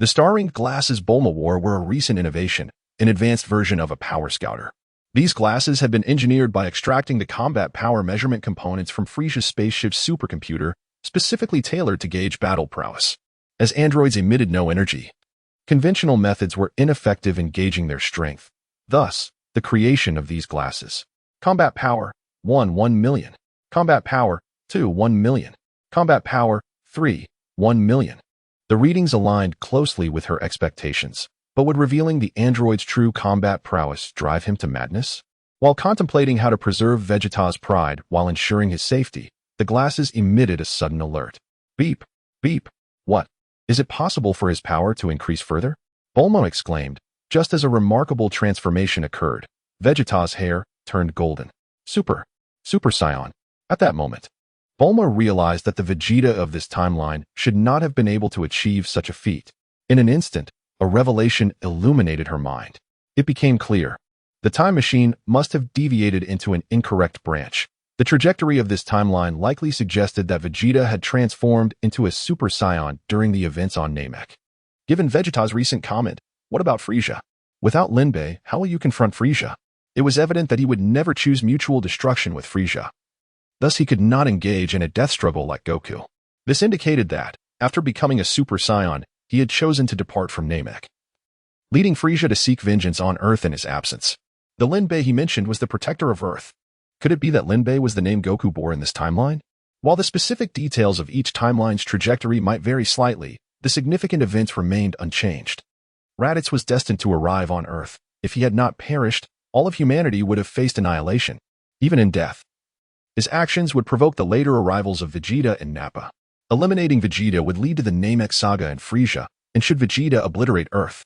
The star-ringed glasses Bulma wore were a recent innovation, an advanced version of a power scouter. These glasses had been engineered by extracting the combat power measurement components from Frisia's spaceship's supercomputer, specifically tailored to gauge battle prowess. As androids emitted no energy, conventional methods were ineffective in gauging their strength. Thus, the creation of these glasses. Combat power, 1 million. Combat power, 2 1 million. Combat power, 3 1 million. The readings aligned closely with her expectations. But would revealing the android's true combat prowess drive him to madness? While contemplating how to preserve Vegeta's pride while ensuring his safety, the glasses emitted a sudden alert. Beep, beep. What? Is it possible for his power to increase further? Bulma exclaimed, just as a remarkable transformation occurred. Vegeta's hair turned golden. Super Saiyan. At that moment, Bulma realized that the Vegeta of this timeline should not have been able to achieve such a feat. In an instant, a revelation illuminated her mind. It became clear. The time machine must have deviated into an incorrect branch. The trajectory of this timeline likely suggested that Vegeta had transformed into a Super Saiyan during the events on Namek. Given Vegeta's recent comment, what about Frieza? Without Lin Bei, how will you confront Frieza? It was evident that he would never choose mutual destruction with Frieza. Thus he could not engage in a death struggle like Goku. This indicated that, after becoming a Super Saiyan, he had chosen to depart from Namek, leading Frieza to seek vengeance on Earth in his absence. The Lin Bei he mentioned was the protector of Earth. Could it be that Lin Bei was the name Goku bore in this timeline? While the specific details of each timeline's trajectory might vary slightly, the significant events remained unchanged. Raditz was destined to arrive on Earth. If he had not perished, all of humanity would have faced annihilation, even in death. His actions would provoke the later arrivals of Vegeta and Nappa. Eliminating Vegeta would lead to the Namek saga and Frieza, and should Vegeta obliterate Earth,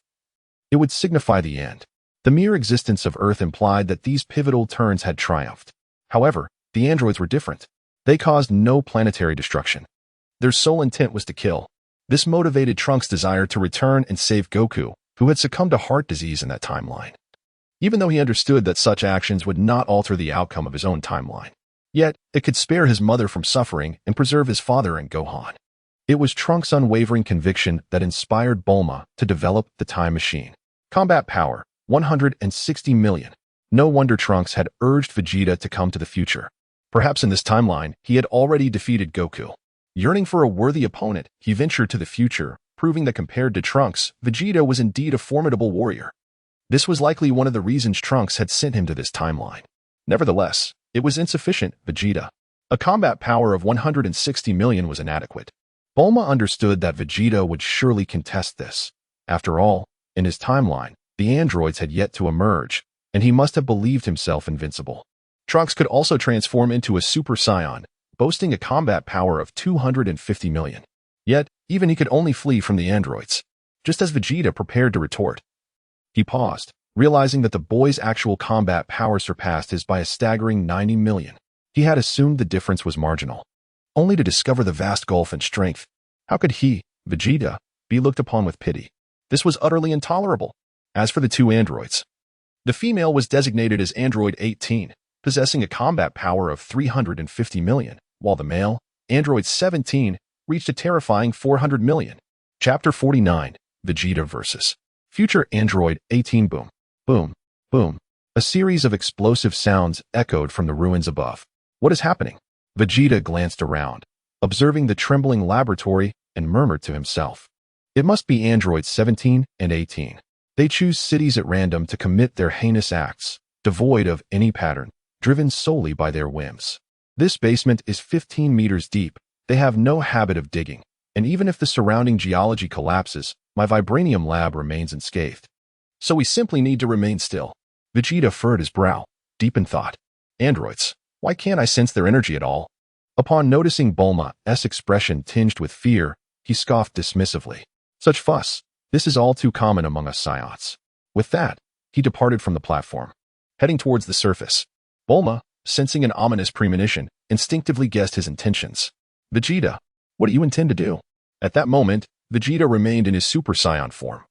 it would signify the end. The mere existence of Earth implied that these pivotal turns had triumphed. However, the androids were different. They caused no planetary destruction. Their sole intent was to kill. This motivated Trunks' desire to return and save Goku, who had succumbed to heart disease in that timeline. Even though he understood that such actions would not alter the outcome of his own timeline, yet it could spare his mother from suffering and preserve his father and Gohan. It was Trunks' unwavering conviction that inspired Bulma to develop the time machine. Combat power, 160 million. No wonder Trunks had urged Vegeta to come to the future. Perhaps in this timeline, he had already defeated Goku. Yearning for a worthy opponent, he ventured to the future, proving that compared to Trunks, Vegeta was indeed a formidable warrior. This was likely one of the reasons Trunks had sent him to this timeline. Nevertheless, it was insufficient. Vegeta. A combat power of 160 million was inadequate. Bulma understood that Vegeta would surely contest this. After all, in his timeline, the androids had yet to emerge, and he must have believed himself invincible. Trunks could also transform into a Super Saiyan, boasting a combat power of 250 million. Yet, even he could only flee from the androids. Just as Vegeta prepared to retort, he paused, realizing that the boy's actual combat power surpassed his by a staggering 90 million. He had assumed the difference was marginal, only to discover the vast gulf in strength. How could he, Vegeta, be looked upon with pity? This was utterly intolerable. As for the two androids, The female was designated as Android 18, possessing a combat power of 350 million, while the male, Android 17, reached a terrifying 400 million. Chapter 49, Vegeta vs. Future Android 18. Boom, boom, boom. A series of explosive sounds echoed from the ruins above. What is happening? Vegeta glanced around, observing the trembling laboratory, and murmured to himself. It must be androids 17 and 18. They choose cities at random to commit their heinous acts, devoid of any pattern, driven solely by their whims. This basement is 15 meters deep. They have no habit of digging, and even if the surrounding geology collapses, my vibranium lab remains unscathed. So we simply need to remain still. Vegeta furrowed his brow, deep in thought. Androids, why can't I sense their energy at all? Upon noticing Bulma's expression tinged with fear, he scoffed dismissively. Such fuss. This is all too common among us Saiyans. With that, he departed from the platform, heading towards the surface. Bulma, sensing an ominous premonition, instinctively guessed his intentions. Vegeta, what do you intend to do? At that moment, Vegeta remained in his Super Saiyan form.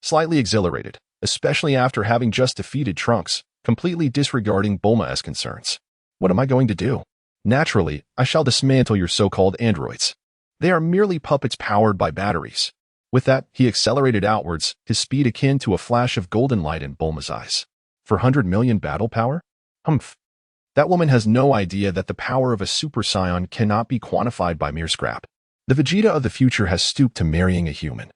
Slightly exhilarated, especially after having just defeated Trunks, completely disregarding Bulma's concerns. What am I going to do? Naturally, I shall dismantle your so-called androids. They are merely puppets powered by batteries. With that, he accelerated outwards, his speed akin to a flash of golden light in Bulma's eyes. For 100 million battle power? Humph. That woman has no idea that the power of a Super Saiyan cannot be quantified by mere scrap. The Vegeta of the future has stooped to marrying a human.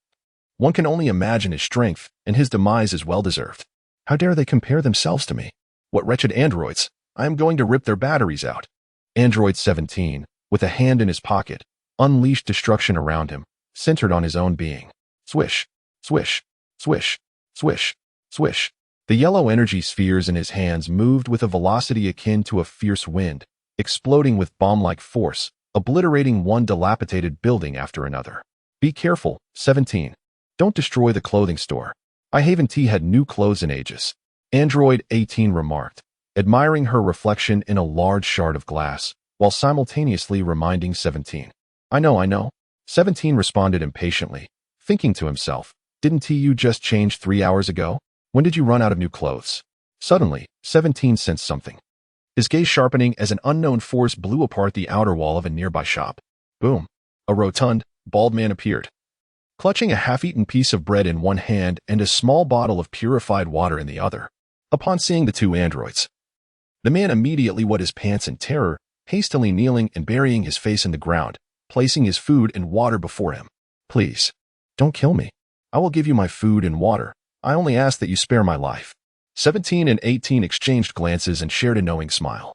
One can only imagine his strength, and his demise is well-deserved. How dare they compare themselves to me? What wretched androids! I am going to rip their batteries out. Android 17, with a hand in his pocket, unleashed destruction around him, centered on his own being. Swish, swish, swish, swish, swish. The yellow energy spheres in his hands moved with a velocity akin to a fierce wind, exploding with bomb-like force, obliterating one dilapidated building after another. Be careful, 17. Don't destroy the clothing store. I haven't had new clothes in ages. Android 18 remarked, admiring her reflection in a large shard of glass, while simultaneously reminding 17. I know. 17 responded impatiently, thinking to himself, didn't you just change 3 hours ago? When did you run out of new clothes? Suddenly, 17 sensed something. His gaze sharpening as an unknown force blew apart the outer wall of a nearby shop. Boom. A rotund, bald man appeared, clutching a half-eaten piece of bread in one hand and a small bottle of purified water in the other. Upon seeing the two androids, the man immediately wet his pants in terror, hastily kneeling and burying his face in the ground, placing his food and water before him. Please, don't kill me. I will give you my food and water. I only ask that you spare my life. 17 and 18 exchanged glances and shared a knowing smile.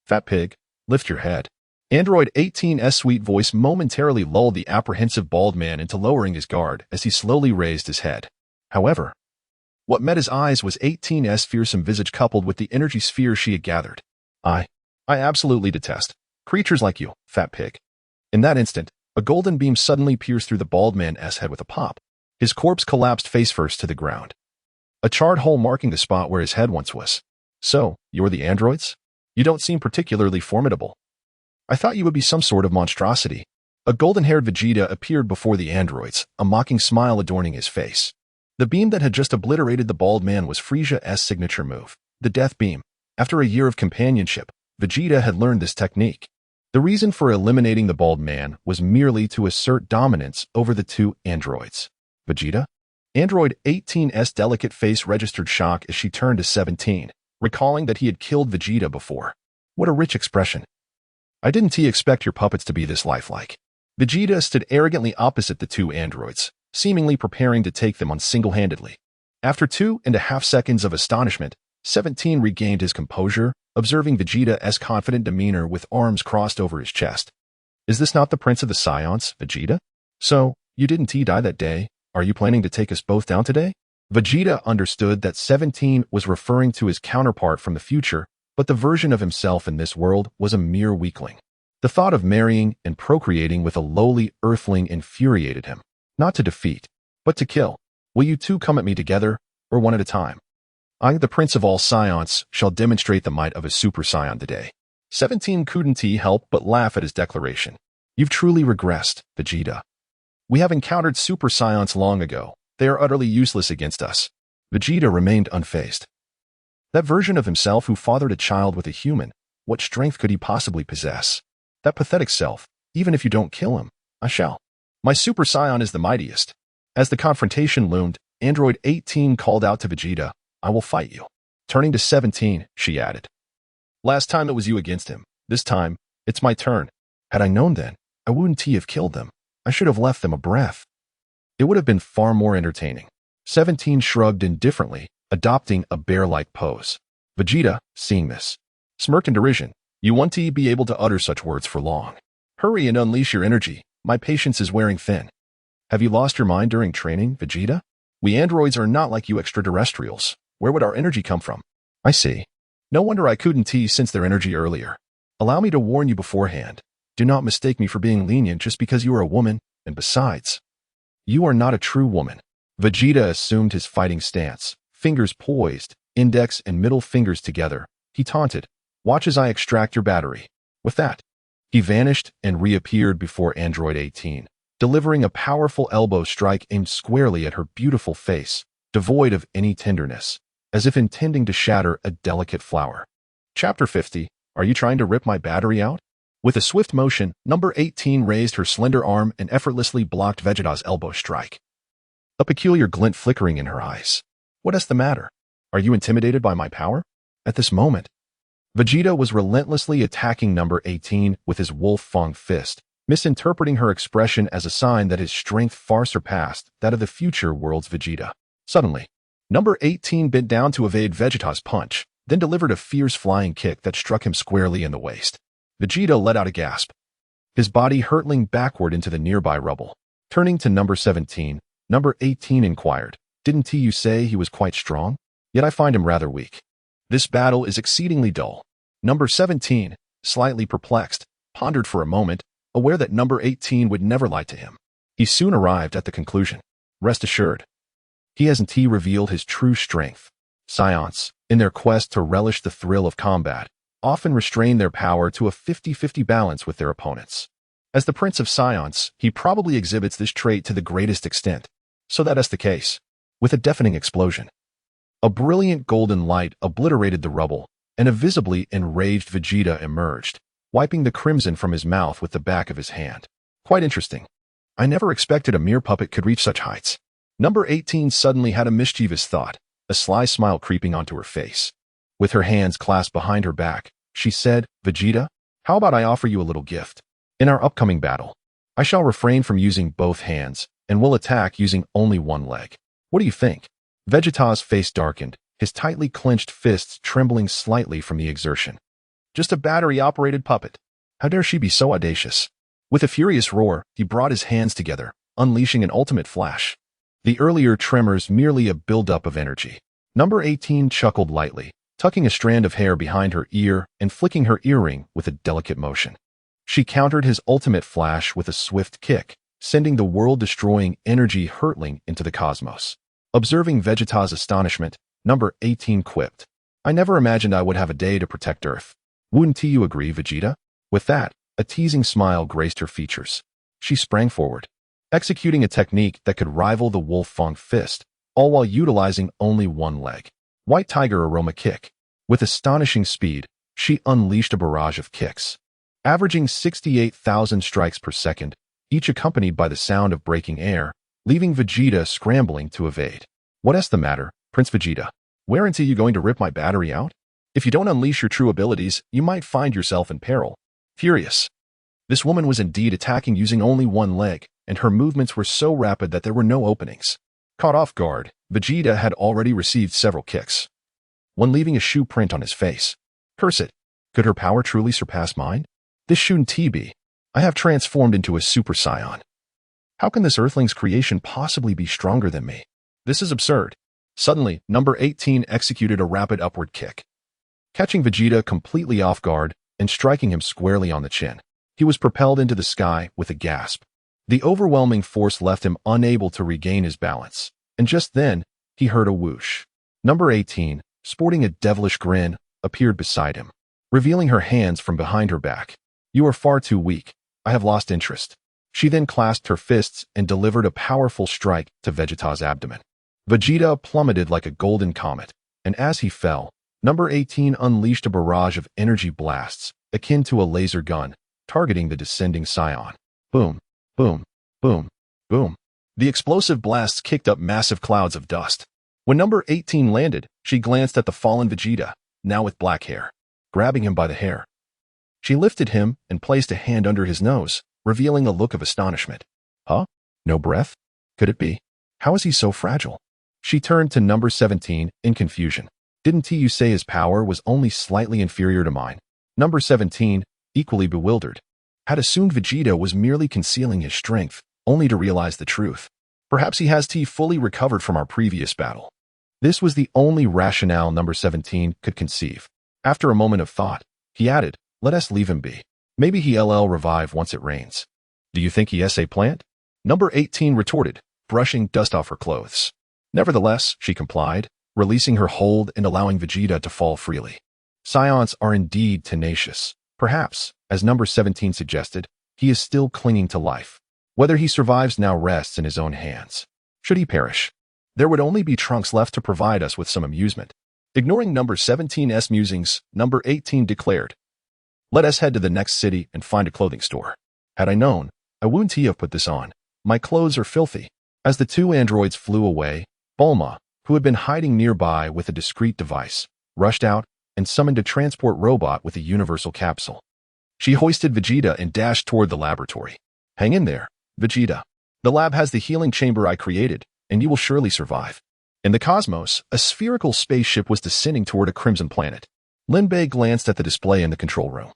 Fat pig, lift your head. Android 18's sweet voice momentarily lulled the apprehensive bald man into lowering his guard as he slowly raised his head. However, what met his eyes was 18's fearsome visage coupled with the energy sphere she had gathered. I absolutely detest creatures like you, fat pig. In that instant, a golden beam suddenly pierced through the bald man's head with a pop. His corpse collapsed face first to the ground, a charred hole marking the spot where his head once was. So, you're the androids? You don't seem particularly formidable. I thought you would be some sort of monstrosity. A golden-haired Vegeta appeared before the androids, a mocking smile adorning his face. The beam that had just obliterated the bald man was Frieza's signature move, the death beam. After a year of companionship, Vegeta had learned this technique. The reason for eliminating the bald man was merely to assert dominance over the two androids. Vegeta? Android 18's delicate face registered shock as she turned to 17, recalling that he had killed Vegeta before. What a rich expression. I didn't expect your puppets to be this lifelike. Vegeta stood arrogantly opposite the two androids, seemingly preparing to take them on single-handedly. After 2.5 seconds of astonishment, 17 regained his composure, observing Vegeta's confident demeanor with arms crossed over his chest. Is this not the Prince of the Saiyans, Vegeta? So, you didn't die that day? Are you planning to take us both down today? Vegeta understood that 17 was referring to his counterpart from the future, but the version of himself in this world was a mere weakling. The thought of marrying and procreating with a lowly earthling infuriated him. Not to defeat, but to kill. Will you two come at me together, or one at a time? I, the Prince of all Saiyans, shall demonstrate the might of a Super Saiyan today. 17 couldn't help but laugh at his declaration. You've truly regressed, Vegeta. We have encountered Super Saiyans long ago. They are utterly useless against us. Vegeta remained unfazed. That version of himself who fathered a child with a human, what strength could he possibly possess? That pathetic self, even if you don't kill him, I shall. My Super Saiyan is the mightiest. As the confrontation loomed, Android 18 called out to Vegeta, I will fight you. Turning to 17, she added. Last time it was you against him. This time, it's my turn. Had I known then, I wouldn't have killed them. I should have left them a breath. It would have been far more entertaining. 17 shrugged indifferently, adopting a bear-like pose. Vegeta, seeing this, smirked in derision. You won't be able to utter such words for long. Hurry and unleash your energy. My patience is wearing thin. Have you lost your mind during training, Vegeta? We androids are not like you extraterrestrials. Where would our energy come from? I see. No wonder I couldn't sense their energy earlier. Allow me to warn you beforehand. Do not mistake me for being lenient just because you are a woman, and besides, you are not a true woman. Vegeta assumed his fighting stance, fingers poised, index and middle fingers together. He taunted, watch as I extract your battery. With that, he vanished and reappeared before Android 18, delivering a powerful elbow strike aimed squarely at her beautiful face, devoid of any tenderness, as if intending to shatter a delicate flower. Chapter 50, Are you trying to rip my battery out? With a swift motion, number 18 raised her slender arm and effortlessly blocked Vegeta's elbow strike. A peculiar glint flickering in her eyes. What is the matter? Are you intimidated by my power? At this moment, Vegeta was relentlessly attacking number 18 with his wolf-fang fist, misinterpreting her expression as a sign that his strength far surpassed that of the future world's Vegeta. Suddenly, number 18 bent down to evade Vegeta's punch, then delivered a fierce flying kick that struck him squarely in the waist. Vegeta let out a gasp, his body hurtling backward into the nearby rubble. Turning to number 17, number 18 inquired, Didn't you say he was quite strong? Yet I find him rather weak. This battle is exceedingly dull. Number 17, slightly perplexed, pondered for a moment, aware that number 18 would never lie to him. He soon arrived at the conclusion. Rest assured, he hasn't revealed his true strength. Saiyans, in their quest to relish the thrill of combat, often restrain their power to a 50-50 balance with their opponents. As the Prince of Saiyans, he probably exhibits this trait to the greatest extent. So that is the case. With a deafening explosion, a brilliant golden light obliterated the rubble, and a visibly enraged Vegeta emerged, wiping the crimson from his mouth with the back of his hand. Quite interesting. I never expected a mere puppet could reach such heights. Number 18 suddenly had a mischievous thought, a sly smile creeping onto her face. With her hands clasped behind her back, she said, Vegeta, how about I offer you a little gift? In our upcoming battle, I shall refrain from using both hands and will attack using only one leg. What do you think? Vegeta's face darkened, his tightly clenched fists trembling slightly from the exertion. Just a battery-operated puppet. How dare she be so audacious? With a furious roar, he brought his hands together, unleashing an ultimate flash. The earlier tremors merely a buildup of energy. Number 18 chuckled lightly, tucking a strand of hair behind her ear and flicking her earring with a delicate motion. She countered his ultimate flash with a swift kick, sending the world-destroying energy hurtling into the cosmos. Observing Vegeta's astonishment, number 18 quipped, I never imagined I would have a day to protect Earth. Wouldn't you agree, Vegeta? With that, a teasing smile graced her features. She sprang forward, executing a technique that could rival the wolf-fang fist, all while utilizing only one leg. White Tiger Aroma Kick. With astonishing speed, she unleashed a barrage of kicks, averaging 68,000 strikes per second, each accompanied by the sound of breaking air, leaving Vegeta scrambling to evade. What is the matter, Prince Vegeta? Weren't you going to rip my battery out? If you don't unleash your true abilities, you might find yourself in peril. Furious, this woman was indeed attacking using only one leg, and her movements were so rapid that there were no openings. Caught off guard, Vegeta had already received several kicks, one leaving a shoe print on his face. Curse it, could her power truly surpass mine? This shouldn't be. I have transformed into a Super Saiyan. How can this Earthling's creation possibly be stronger than me? This is absurd. Suddenly, number 18 executed a rapid upward kick, catching Vegeta completely off guard and striking him squarely on the chin. He was propelled into the sky with a gasp. The overwhelming force left him unable to regain his balance, and just then, he heard a whoosh. Number 18, sporting a devilish grin, appeared beside him, revealing her hands from behind her back. You are far too weak. I have lost interest. She then clasped her fists and delivered a powerful strike to Vegeta's abdomen. Vegeta plummeted like a golden comet, and as he fell, Number 18 unleashed a barrage of energy blasts, akin to a laser gun, targeting the descending Saiyan. Boom, boom, boom, boom. The explosive blasts kicked up massive clouds of dust. When number 18 landed, she glanced at the fallen Vegeta, now with black hair. Grabbing him by the hair, she lifted him and placed a hand under his nose, revealing a look of astonishment. Huh? No breath? Could it be? How is he so fragile? She turned to number 17 in confusion. Didn't you say his power was only slightly inferior to mine? Number 17, equally bewildered, had assumed Vegeta was merely concealing his strength, only to realize the truth. Perhaps he has fully recovered from our previous battle. This was the only rationale number 17 could conceive. After a moment of thought, he added, let us leave him be. Maybe he'll revive once it rains. Do you think he's a plant? Number 18 retorted, brushing dust off her clothes. Nevertheless, she complied, releasing her hold and allowing Vegeta to fall freely. Saiyans are indeed tenacious. Perhaps, as number 17 suggested, he is still clinging to life. Whether he survives now rests in his own hands. Should he perish, there would only be Trunks left to provide us with some amusement. Ignoring number 17's musings, number 18 declared, let us head to the next city and find a clothing store. Had I known, I wouldn't have put this on. My clothes are filthy. As the two androids flew away, Bulma, who had been hiding nearby with a discreet device, rushed out and summoned a transport robot with a universal capsule. She hoisted Vegeta and dashed toward the laboratory. Hang in there, Vegeta. The lab has the healing chamber I created, and you will surely survive. In the cosmos, a spherical spaceship was descending toward a crimson planet. Lin Bei glanced at the display in the control room,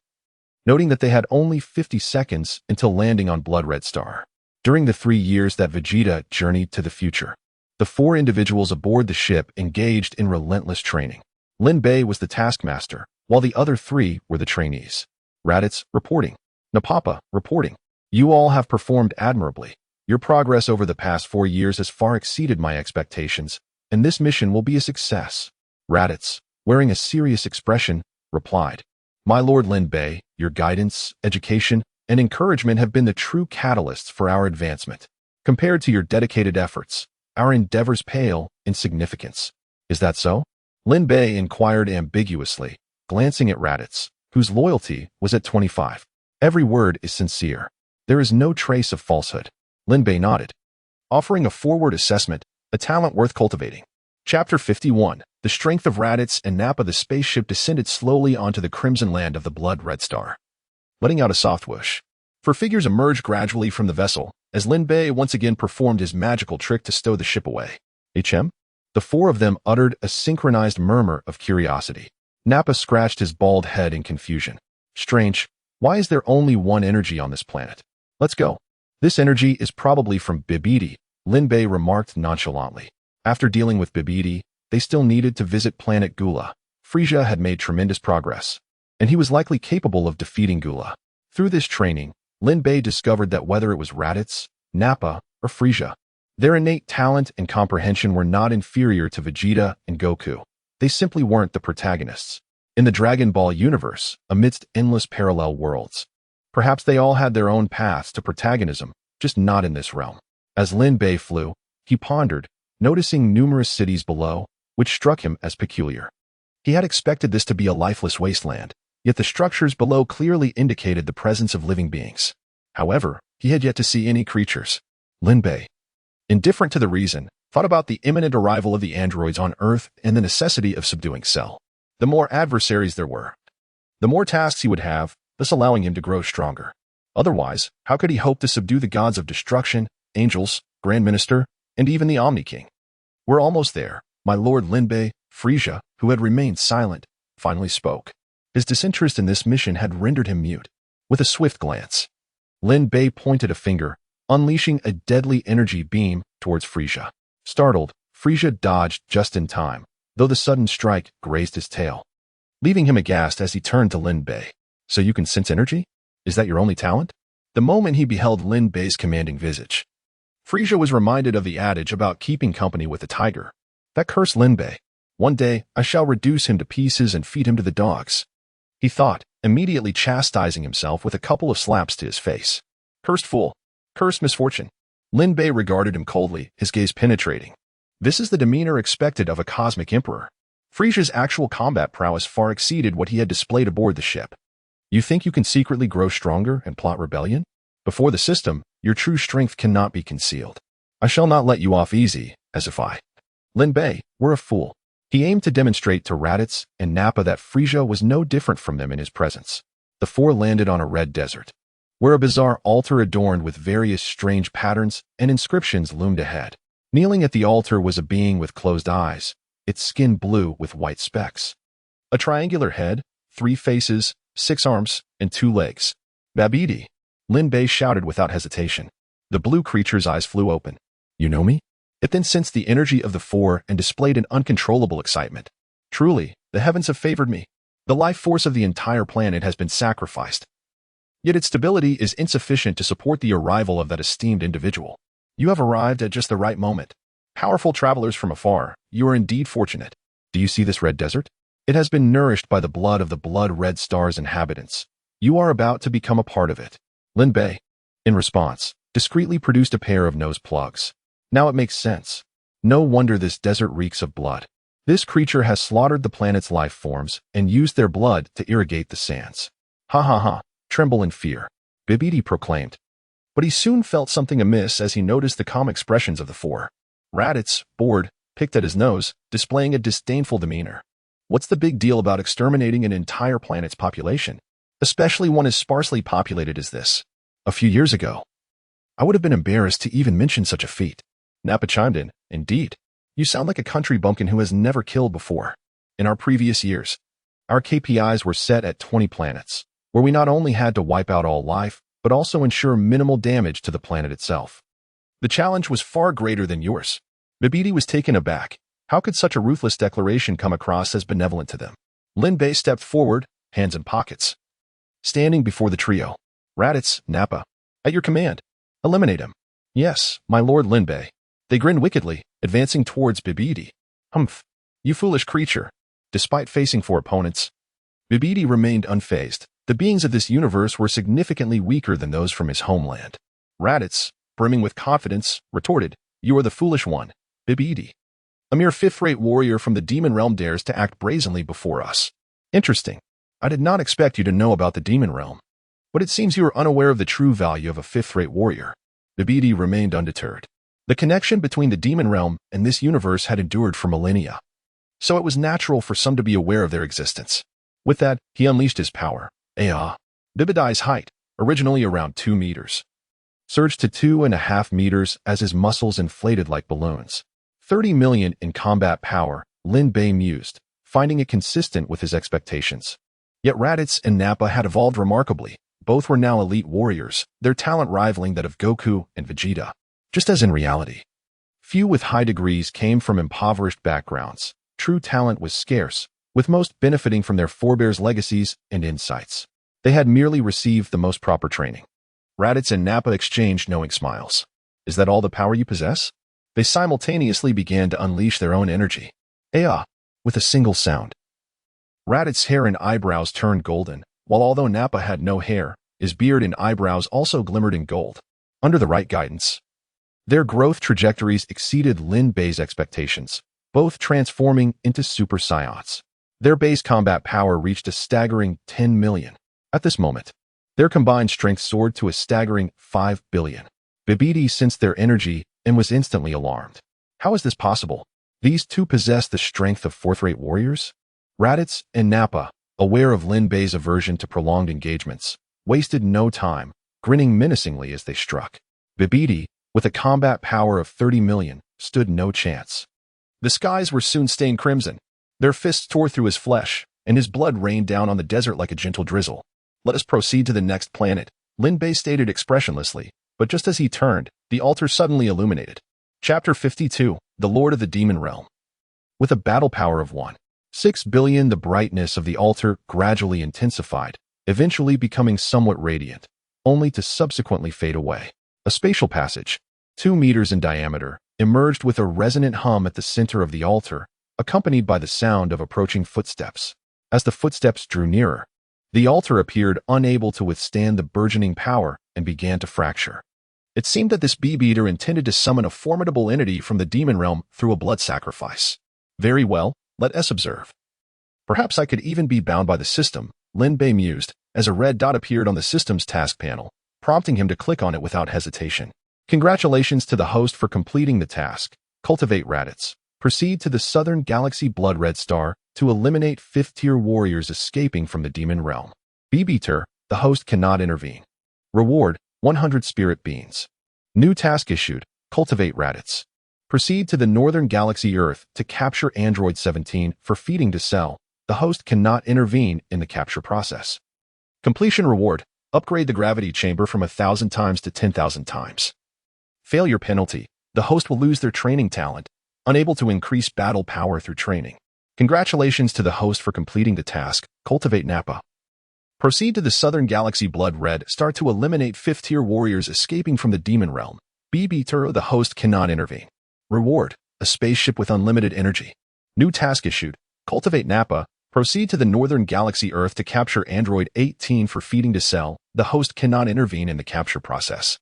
noting that they had only 50 seconds until landing on Blood Red Star. During the 3 years that Vegeta journeyed to the future, the 4 individuals aboard the ship engaged in relentless training. Lin Bei was the taskmaster, while the other 3 were the trainees. Raditz, reporting. Napapa, reporting. You all have performed admirably. Your progress over the past 4 years has far exceeded my expectations, and this mission will be a success. Raditz, wearing a serious expression, replied, My Lord Lin Bei, your guidance, education, and encouragement have been the true catalysts for our advancement. Compared to your dedicated efforts, our endeavors pale in significance. Is that so? Lin Bei inquired ambiguously, glancing at Raditz, whose loyalty was at 25. Every word is sincere. There is no trace of falsehood. Lin Bei nodded, offering a forward assessment, a talent worth cultivating. Chapter 51. The strength of Raditz and Nappa. The spaceship descended slowly onto the crimson land of the Blood Red Star, letting out a soft whoosh. 4 figures emerged gradually from the vessel, as Lin Bei once again performed his magical trick to stow the ship away. HM? The 4 of them uttered a synchronized murmur of curiosity. Nappa scratched his bald head in confusion. Strange, why is there only one energy on this planet? Let's go. This energy is probably from Bibidi, Lin Bei remarked nonchalantly. After dealing with Bibidi, they still needed to visit planet Gula. Frieza had made tremendous progress, and he was likely capable of defeating Gula. Through this training, Lin Bei discovered that whether it was Raditz, Nappa, or Frieza, their innate talent and comprehension were not inferior to Vegeta and Goku. They simply weren't the protagonists. In the Dragon Ball universe, amidst endless parallel worlds, perhaps they all had their own paths to protagonism, just not in this realm. As Lin Bei flew, he pondered, noticing numerous cities below, which struck him as peculiar. He had expected this to be a lifeless wasteland, yet the structures below clearly indicated the presence of living beings. However, he had yet to see any creatures. Lin Bei, indifferent to the reason, thought about the imminent arrival of the androids on Earth and the necessity of subduing Cell. The more adversaries there were, the more tasks he would have, thus allowing him to grow stronger. Otherwise, how could he hope to subdue the gods of destruction, angels, Grand Minister, and even the Omni King? We're almost there. My Lord Lin Bei. Frieza, who had remained silent, finally spoke. His disinterest in this mission had rendered him mute. With a swift glance, Lin Bei pointed a finger, unleashing a deadly energy beam towards Frieza. Startled, Frieza dodged just in time, though the sudden strike grazed his tail, leaving him aghast as he turned to Lin Bei. So you can sense energy? Is that your only talent? The moment he beheld Lin Bei's commanding visage, Frieza was reminded of the adage about keeping company with a tiger. That cursed Lin Bei. One day, I shall reduce him to pieces and feed him to the dogs, he thought, immediately chastising himself with a couple of slaps to his face. Cursed fool. Cursed misfortune. Lin Bei regarded him coldly, his gaze penetrating. This is the demeanor expected of a cosmic emperor. Frisia's actual combat prowess far exceeded what he had displayed aboard the ship. You think you can secretly grow stronger and plot rebellion? Before the system, your true strength cannot be concealed. I shall not let you off easy, as if Lin Bei were a fool. He aimed to demonstrate to Raditz and Nappa that Frisia was no different from them in his presence. The four landed on a red desert, where a bizarre altar adorned with various strange patterns and inscriptions loomed ahead. Kneeling at the altar was a being with closed eyes, its skin blue with white specks. A triangular head, 3 faces, 6 arms, and 2 legs. Babidi, Lin Bei shouted without hesitation. The blue creature's eyes flew open. You know me? It then sensed the energy of the four and displayed an uncontrollable excitement. Truly, the heavens have favored me. The life force of the entire planet has been sacrificed. Yet its stability is insufficient to support the arrival of that esteemed individual. You have arrived at just the right moment. Powerful travelers from afar, you are indeed fortunate. Do you see this red desert? It has been nourished by the blood of the blood-red star's inhabitants. You are about to become a part of it. Lin Bei, in response, discreetly produced a pair of nose plugs. Now it makes sense. No wonder this desert reeks of blood. This creature has slaughtered the planet's life forms and used their blood to irrigate the sands. Ha ha ha, tremble in fear, Babidi proclaimed. But he soon felt something amiss as he noticed the calm expressions of the four. Raditz, bored, picked at his nose, displaying a disdainful demeanor. What's the big deal about exterminating an entire planet's population, especially one as sparsely populated as this? A few years ago, I would have been embarrassed to even mention such a feat. Nappa chimed in. Indeed, you sound like a country bumpkin who has never killed before. In our previous years, our KPIs were set at 20 planets, where we not only had to wipe out all life, but also ensure minimal damage to the planet itself. The challenge was far greater than yours. Babidi was taken aback. How could such a ruthless declaration come across as benevolent to them? Lin Bei stepped forward, hands in pockets. Standing before the trio, Raditz, Nappa, at your command. Eliminate him. Yes, my lord Lin Bei. They grinned wickedly, advancing towards Babidi. Humph, you foolish creature. Despite facing 4 opponents, Babidi remained unfazed. The beings of this universe were significantly weaker than those from his homeland. Raditz, brimming with confidence, retorted, You are the foolish one, Babidi. A mere 5th-rate warrior from the demon realm dares to act brazenly before us. Interesting. I did not expect you to know about the demon realm. But it seems you are unaware of the true value of a 5th-rate warrior. Babidi remained undeterred. The connection between the demon realm and this universe had endured for millennia, so it was natural for some to be aware of their existence. With that, he unleashed his power. Babidi's height, originally around 2 meters, surged to 2.5 meters as his muscles inflated like balloons. 30 million in combat power, Lin Bei mused, finding it consistent with his expectations. Yet Raditz and Nappa had evolved remarkably. Both were now elite warriors, their talent rivaling that of Goku and Vegeta. Just as in reality, few with high degrees came from impoverished backgrounds. True talent was scarce, with most benefiting from their forebears' legacies and insights. They had merely received the most proper training. Raditz and Nappa exchanged knowing smiles. Is that all the power you possess? They simultaneously began to unleash their own energy. With a single sound. Raditz's hair and eyebrows turned golden, while although Nappa had no hair, his beard and eyebrows also glimmered in gold. Under the right guidance, their growth trajectories exceeded Lin Bei's expectations, both transforming into Super Saiyans. Their base combat power reached a staggering 10 million. At this moment, their combined strength soared to a staggering 5 billion. Babidi sensed their energy and was instantly alarmed. How is this possible? These two possessed the strength of 4th-rate warriors? Raditz and Nappa, aware of Lin Bei's aversion to prolonged engagements, wasted no time, grinning menacingly as they struck. Babidi, with a combat power of 30 million, stood no chance. The skies were soon stained crimson. Their fists tore through his flesh, and his blood rained down on the desert like a gentle drizzle. Let us proceed to the next planet, Lin Bei stated expressionlessly, but just as he turned, the altar suddenly illuminated. Chapter 52, The Lord of the Demon Realm. With a battle power of 1.6 billion, the brightness of the altar gradually intensified, eventually becoming somewhat radiant, only to subsequently fade away. A spatial passage, 2 meters in diameter, emerged with a resonant hum at the center of the altar, accompanied by the sound of approaching footsteps. As the footsteps drew nearer, the altar appeared unable to withstand the burgeoning power and began to fracture. It seemed that this bee-beater intended to summon a formidable entity from the demon realm through a blood sacrifice. Very well, Let us observe. Perhaps I could even be bound by the system, Lin Bei mused, as a red dot appeared on the system's task panel, prompting him to click on it without hesitation. Congratulations to the host for completing the task. Cultivate Raditz. Proceed to the Southern Galaxy Blood Red Star to eliminate 5th-tier warriors escaping from the Demon Realm. Beater, the host cannot intervene. Reward, 100 Spirit Beans. New task issued. Cultivate Raditz. Proceed to the Northern Galaxy Earth to capture Android 17 for feeding to Cell. The host cannot intervene in the capture process. Completion reward. Upgrade the gravity chamber from 1,000 times to 10,000 times. Failure penalty. The host will lose their training talent, unable to increase battle power through training. Congratulations to the host for completing the task. Cultivate Nappa. Proceed to the Southern Galaxy Blood Red Star to eliminate 5th-tier warriors escaping from the Demon Realm. Beater, the host cannot intervene. Reward. A spaceship with unlimited energy. New task issued. Cultivate Nappa. Proceed to the Northern Galaxy Earth to capture Android 18 for feeding to Cell. The host cannot intervene in the capture process.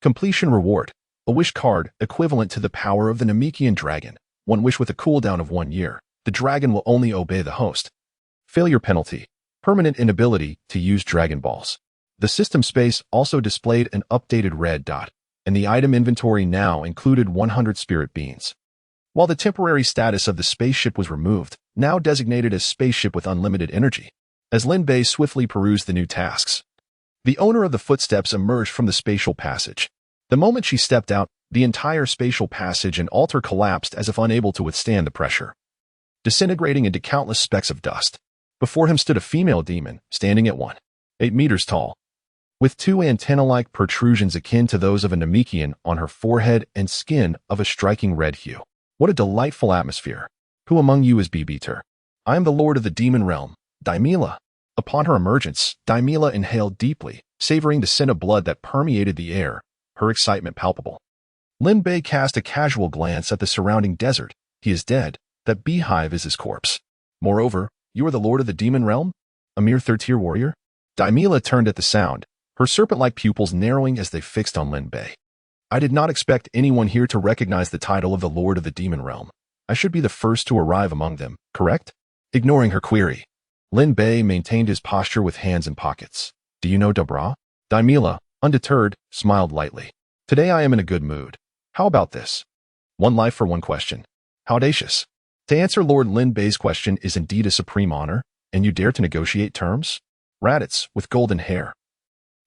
Completion reward. A wish card equivalent to the power of the Namekian dragon. One wish with a cooldown of 1 year. The dragon will only obey the host. Failure penalty. Permanent inability to use Dragon Balls. The system space also displayed an updated red dot, and the item inventory now included 100 Spirit Beans. While the temporary status of the spaceship was removed, now designated as Spaceship with Unlimited Energy, as Lin Bei swiftly perused the new tasks. The owner of the footsteps emerged from the spatial passage. The moment she stepped out, the entire spatial passage and altar collapsed as if unable to withstand the pressure, disintegrating into countless specks of dust. Before him stood a female demon, standing at 1.8 meters tall, with 2 antenna-like protrusions akin to those of a Namekian on her forehead and skin of a striking red hue. What a delightful atmosphere. Who among you is Beater? I am the Lord of the Demon Realm, Daimila. Upon her emergence, Daimila inhaled deeply, savoring the scent of blood that permeated the air, her excitement palpable. Lin Bei cast a casual glance at the surrounding desert. He is dead. That beehive is his corpse. Moreover, you are the Lord of the Demon Realm? A mere 3rd-tier warrior? Daimila turned at the sound, her serpent-like pupils narrowing as they fixed on Lin Bei. I did not expect anyone here to recognize the title of the Lord of the Demon Realm. I should be the first to arrive among them, correct? Ignoring her query, Lin Bei maintained his posture with hands in pockets. Do you know Dabra? Daimila, undeterred, smiled lightly. Today I am in a good mood. How about this? 1 life for 1 question. How audacious. To answer Lord Lin Bei's question is indeed a supreme honor, and you dare to negotiate terms? Raditz, with golden hair,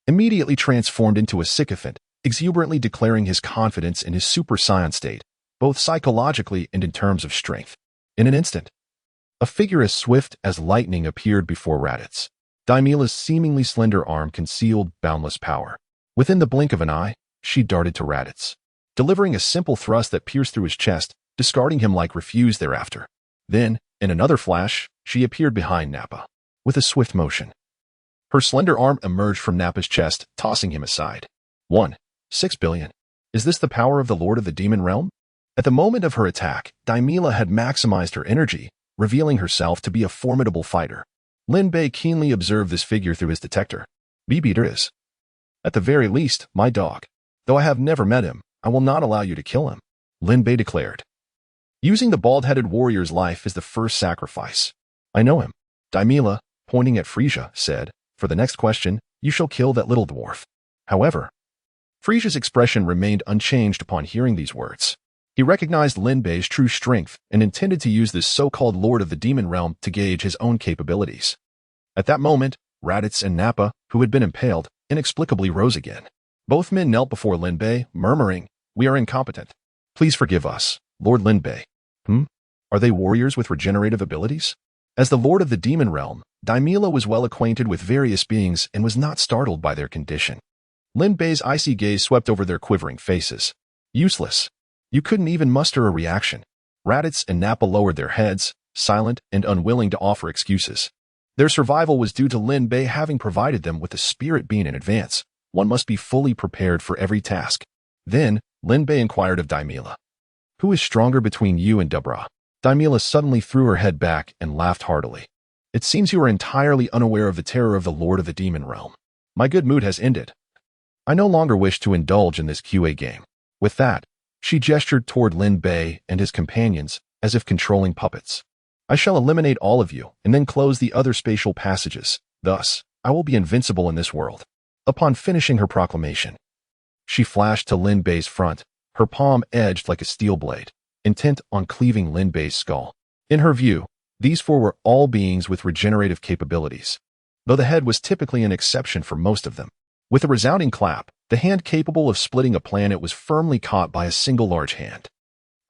immediately transformed into a sycophant, exuberantly declaring his confidence in his Super Saiyan state, both psychologically and in terms of strength. In an instant, a figure as swift as lightning appeared before Raditz. Daimila's seemingly slender arm concealed boundless power. Within the blink of an eye, she darted to Raditz, delivering a simple thrust that pierced through his chest, discarding him like refuse thereafter. Then, in another flash, she appeared behind Nappa. With a swift motion, her slender arm emerged from Nappa's chest, tossing him aside. 6 billion. Is this the power of the Lord of the Demon Realm? At the moment of her attack, Daimila had maximized her energy, revealing herself to be a formidable fighter. Lin Bei keenly observed this figure through his detector. Beater is, at the very least, my dog. Though I have never met him, I will not allow you to kill him, Lin Bei declared. Using the bald-headed warrior's life is the first sacrifice. I know him. Daimila, pointing at Frisia, said, for the next question, you shall kill that little dwarf. However, Frisia's expression remained unchanged upon hearing these words. He recognized Lin Bei's true strength and intended to use this so-called Lord of the Demon Realm to gauge his own capabilities. At that moment, Raditz and Nappa, who had been impaled, inexplicably rose again. Both men knelt before Lin Bei, murmuring, we are incompetent. Please forgive us, Lord Lin Bei. Are they warriors with regenerative abilities? As the Lord of the Demon Realm, Daimila was well acquainted with various beings and was not startled by their condition. Lin Bei's icy gaze swept over their quivering faces. Useless. You couldn't even muster a reaction. Raditz and Nappa lowered their heads, silent and unwilling to offer excuses. Their survival was due to Lin Bei having provided them with a spirit being in advance. One must be fully prepared for every task. Then, Lin Bei inquired of Daimila. Who is stronger between you and Dabra? Daimila suddenly threw her head back and laughed heartily. It seems you are entirely unaware of the terror of the Lord of the Demon Realm. My good mood has ended. I no longer wish to indulge in this QA game. With that, she gestured toward Lin Bei and his companions as if controlling puppets. I shall eliminate all of you and then close the other spatial passages. Thus, I will be invincible in this world. Upon finishing her proclamation, she flashed to Lin Bei's front, her palm edged like a steel blade, intent on cleaving Lin Bei's skull. In her view, these four were all beings with regenerative capabilities, though the head was typically an exception for most of them. With a resounding clap, the hand capable of splitting a planet was firmly caught by a single large hand.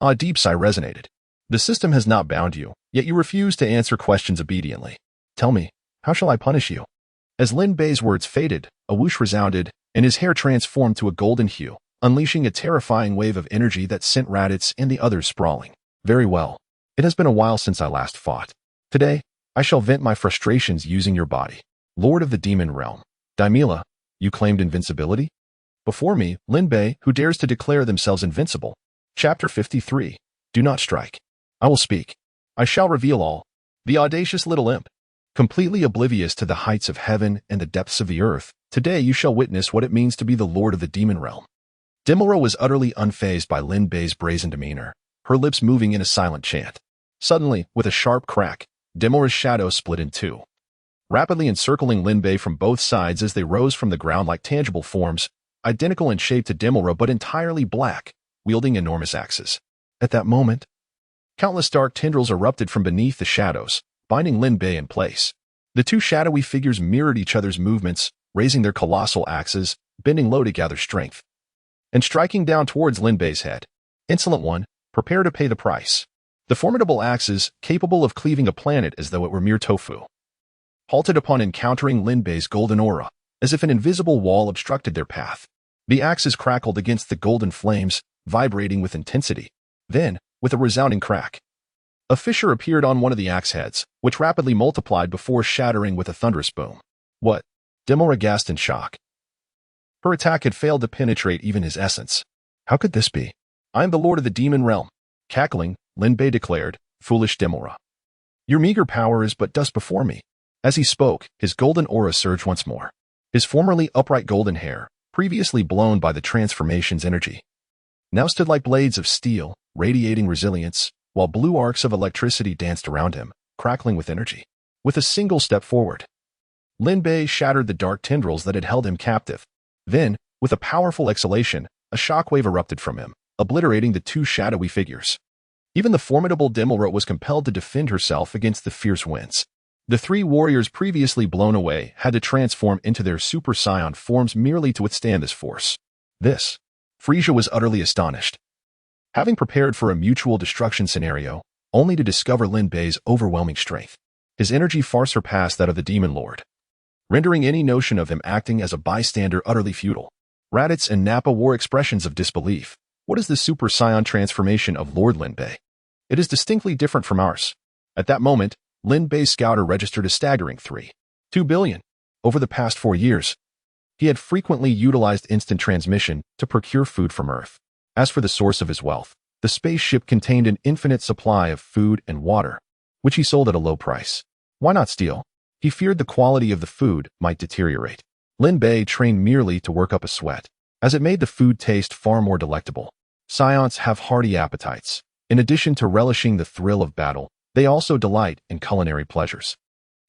A deep sigh resonated. The system has not bound you, yet you refuse to answer questions obediently. Tell me, how shall I punish you? As Lin Bei's words faded, a whoosh resounded, and his hair transformed to a golden hue, unleashing a terrifying wave of energy that sent Raditz and the others sprawling. Very well. It has been a while since I last fought. Today, I shall vent my frustrations using your body. Lord of the Demon Realm. Daimila, you claimed invincibility? Before me, Lin Bei, who dares to declare themselves invincible. Chapter 53. Do not strike. I will speak. I shall reveal all. The audacious little imp. Completely oblivious to the heights of heaven and the depths of the earth, today you shall witness what it means to be the Lord of the Demon Realm. Demilra was utterly unfazed by Lin Bei's brazen demeanor, her lips moving in a silent chant. Suddenly, with a sharp crack, Demilra's shadow split in two, rapidly encircling Lin Bei from both sides as they rose from the ground like tangible forms, identical in shape to Demilra but entirely black, wielding enormous axes. At that moment, countless dark tendrils erupted from beneath the shadows, binding Lin Bei in place. The two shadowy figures mirrored each other's movements, raising their colossal axes, bending low to gather strength, and striking down towards Lin Bei's head. Insolent one, prepare to pay the price. The formidable axes, capable of cleaving a planet as though it were mere tofu, halted upon encountering Lin Bei's golden aura, as if an invisible wall obstructed their path. The axes crackled against the golden flames, vibrating with intensity. Then, with a resounding crack, a fissure appeared on one of the axe heads, which rapidly multiplied before shattering with a thunderous boom. What? Demilra gasped in shock. Her attack had failed to penetrate even his essence. How could this be? I am the Lord of the Demon Realm. Cackling, Lin Bei declared, foolish Demilra. Your meager power is but dust before me. As he spoke, his golden aura surged once more. His formerly upright golden hair, previously blown by the transformation's energy, now stood like blades of steel, radiating resilience, while blue arcs of electricity danced around him, crackling with energy. With a single step forward, Lin Bei shattered the dark tendrils that had held him captive. Then, with a powerful exhalation, a shockwave erupted from him, obliterating the two shadowy figures. Even the formidable Demilra was compelled to defend herself against the fierce winds. The three warriors previously blown away had to transform into their Super Saiyan forms merely to withstand this force. Frisia was utterly astonished, having prepared for a mutual destruction scenario, only to discover Lin Bei's overwhelming strength. His energy far surpassed that of the Demon Lord, rendering any notion of him acting as a bystander utterly futile. Raditz and Nappa wore expressions of disbelief. What is the Super Saiyan transformation of Lord Lin Bei? It is distinctly different from ours. At that moment, Lin Bei's scouter registered a staggering 3.2 billion. Over the past 4 years, he had frequently utilized instant transmission to procure food from Earth. As for the source of his wealth, the spaceship contained an infinite supply of food and water, which he sold at a low price. Why not steal? He feared the quality of the food might deteriorate. Lin Bei trained merely to work up a sweat, as it made the food taste far more delectable. Saiyans have hearty appetites. In addition to relishing the thrill of battle, they also delight in culinary pleasures.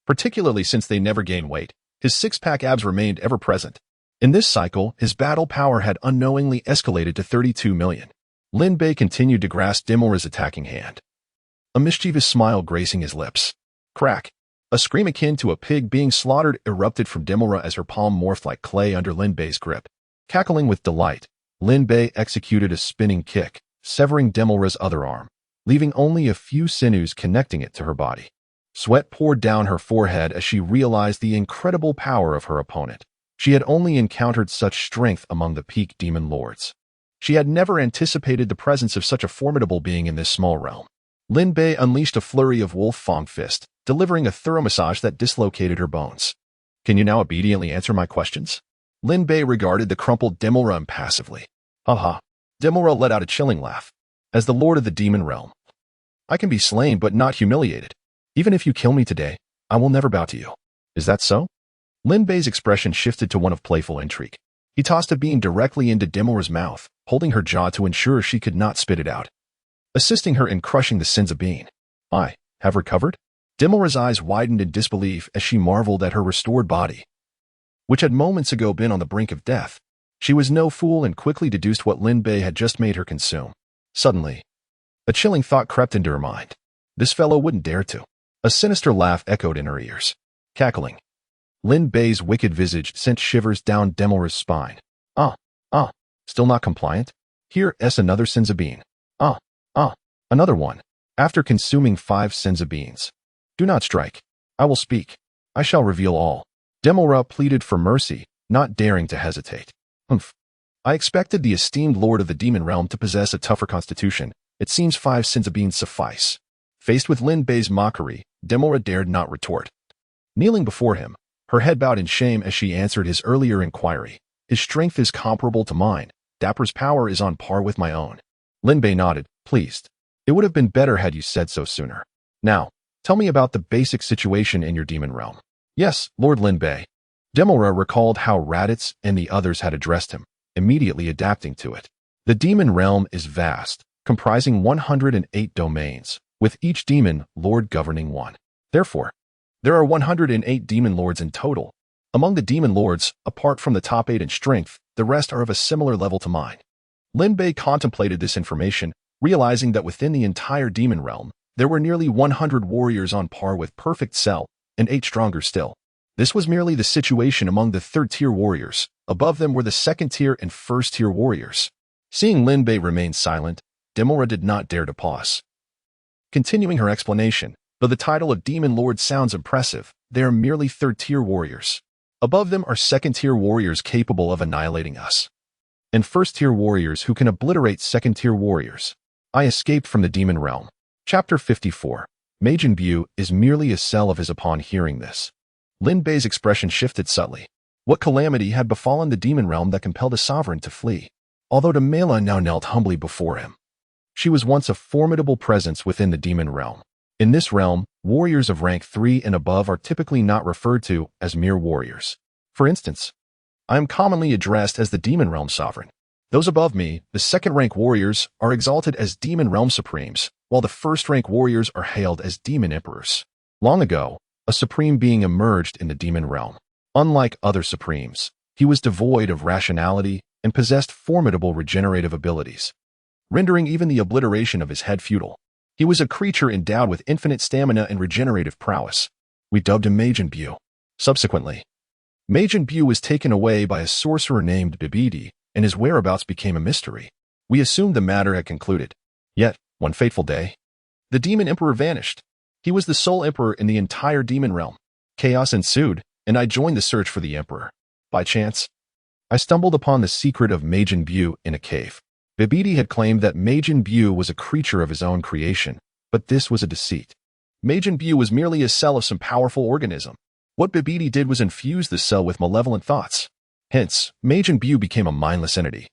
Particularly since they never gain weight, his six-pack abs remained ever present. In this cycle, his battle power had unknowingly escalated to 32 million. Lin Bei continued to grasp Demilra's attacking hand, a mischievous smile gracing his lips. Crack! A scream akin to a pig being slaughtered erupted from Demilra as her palm morphed like clay under Lin Bei's grip. Cackling with delight, Lin Bei executed a spinning kick, severing Demilra's other arm, leaving only a few sinews connecting it to her body. Sweat poured down her forehead as she realized the incredible power of her opponent. She had only encountered such strength among the peak demon lords. She had never anticipated the presence of such a formidable being in this small realm. Lin Bei unleashed a flurry of Wolf Fang Fist, delivering a thorough massage that dislocated her bones. Can you now obediently answer my questions? Lin Bei regarded the crumpled Demilra impassively. Haha. Demilra let out a chilling laugh. As the Lord of the Demon Realm, I can be slain but not humiliated. Even if you kill me today, I will never bow to you. Is that so? Lin Bei's expression shifted to one of playful intrigue. He tossed a bean directly into Demilra's mouth, holding her jaw to ensure she could not spit it out, assisting her in crushing the Senzu bean. have recovered? Demora's eyes widened in disbelief as she marveled at her restored body, which had moments ago been on the brink of death. She was no fool and quickly deduced what Lin Bei had just made her consume. Suddenly, a chilling thought crept into her mind. This fellow wouldn't dare to. A sinister laugh echoed in her ears. Cackling, Lin Bei's wicked visage sent shivers down Demora's spine. Still not compliant? Here's another Senzu bean. Another one. After consuming 5 Senzu beans. Do not strike. I will speak. I shall reveal all. Demora pleaded for mercy, not daring to hesitate. I expected the esteemed lord of the demon realm to possess a tougher constitution. It seems 5 Senzu beans suffice. Faced with Lin Bei's mockery, Demora dared not retort. Kneeling before him, her head bowed in shame as she answered his earlier inquiry. His strength is comparable to mine. Dapper's power is on par with my own. Lin Bei nodded, pleased. It would have been better had you said so sooner. Now, tell me about the basic situation in your demon realm. Yes, Lord Lin Bei. Demora recalled how Raditz and the others had addressed him, immediately adapting to it. The demon realm is vast, comprising 108 domains, with each demon lord governing one. Therefore, there are 108 demon lords in total. Among the demon lords, apart from the top 8 in strength, the rest are of a similar level to mine. Lin Bei contemplated this information, realizing that within the entire demon realm, there were nearly 100 warriors on par with Perfect Cell, and 8 stronger still. This was merely the situation among the 3rd-tier warriors. Above them were the 2nd-tier and 1st-tier warriors. Seeing Lin Bei remain silent, Demora did not dare to pause. Continuing her explanation, though the title of Demon Lord sounds impressive, they are merely 3rd-tier warriors. Above them are 2nd-tier warriors capable of annihilating us, and 1st-tier warriors who can obliterate 2nd-tier warriors. I escaped from the demon realm. Chapter 54. Majin Buu is merely a cell of his. Upon hearing this, Lin Bei's expression shifted subtly. What calamity had befallen the demon realm that compelled a sovereign to flee? Although Demela now knelt humbly before him. She was once a formidable presence within the demon realm. In this realm, warriors of rank 3 and above are typically not referred to as mere warriors. For instance, I am commonly addressed as the demon realm sovereign. Those above me, the 2nd-rank warriors, are exalted as demon realm supremes, while the 1st-rank warriors are hailed as demon emperors. Long ago, a supreme being emerged in the demon realm. Unlike other supremes, he was devoid of rationality and possessed formidable regenerative abilities, rendering even the obliteration of his head futile. He was a creature endowed with infinite stamina and regenerative prowess. We dubbed him Majin Buu. Subsequently, Majin Buu was taken away by a sorcerer named Vegeta, and his whereabouts became a mystery. We assumed the matter had concluded. Yet, one fateful day, the demon emperor vanished. He was the sole emperor in the entire demon realm. Chaos ensued, and I joined the search for the emperor. By chance, I stumbled upon the secret of Majin Buu in a cave. Vegeta had claimed that Majin Buu was a creature of his own creation, but this was a deceit. Majin Buu was merely a cell of some powerful organism. What Vegeta did was infuse the cell with malevolent thoughts. Hence, Majin Buu became a mindless entity,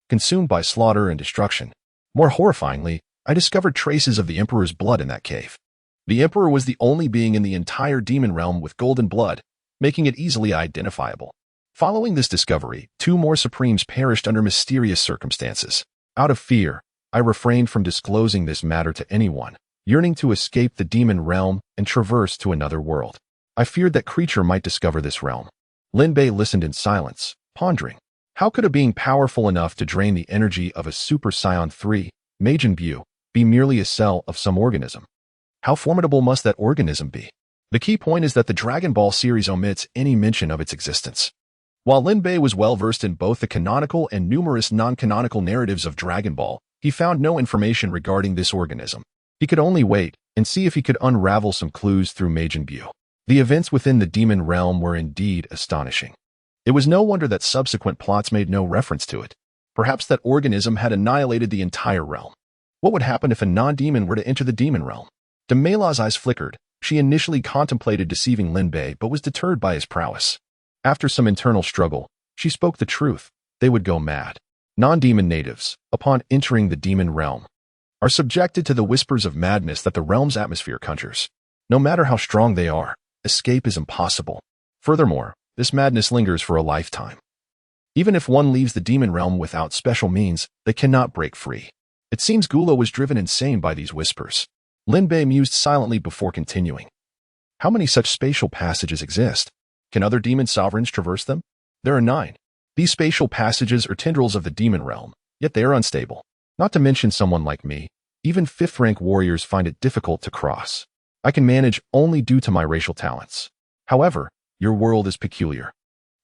consumed by slaughter and destruction. More horrifyingly, I discovered traces of the Emperor's blood in that cave. The Emperor was the only being in the entire demon realm with golden blood, making it easily identifiable. Following this discovery, 2 more Supremes perished under mysterious circumstances. Out of fear, I refrained from disclosing this matter to anyone, yearning to escape the demon realm and traverse to another world. I feared that creature might discover this realm. Lin Bei listened in silence, pondering. How could a being powerful enough to drain the energy of a Super Saiyan 3, Majin Buu, be merely a cell of some organism? How formidable must that organism be? The key point is that the Dragon Ball series omits any mention of its existence. While Lin Bei was well-versed in both the canonical and numerous non-canonical narratives of Dragon Ball, he found no information regarding this organism. He could only wait and see if he could unravel some clues through Majin Buu. The events within the demon realm were indeed astonishing. It was no wonder that subsequent plots made no reference to it. Perhaps that organism had annihilated the entire realm. What would happen if a non-demon were to enter the demon realm? Demela's eyes flickered. She initially contemplated deceiving Lin Bei, but was deterred by his prowess. After some internal struggle, she spoke the truth. They would go mad. Non-demon natives, upon entering the demon realm, are subjected to the whispers of madness that the realm's atmosphere conjures. No matter how strong they are, escape is impossible. Furthermore, this madness lingers for a lifetime. Even if one leaves the demon realm without special means, they cannot break free. It seems Gula was driven insane by these whispers. Lin Bei mused silently before continuing. How many such spatial passages exist? Can other demon sovereigns traverse them? There are 9. These spatial passages are tendrils of the demon realm, yet they are unstable. Not to mention someone like me, even 5th-rank warriors find it difficult to cross. I can manage only due to my racial talents. However, your world is peculiar.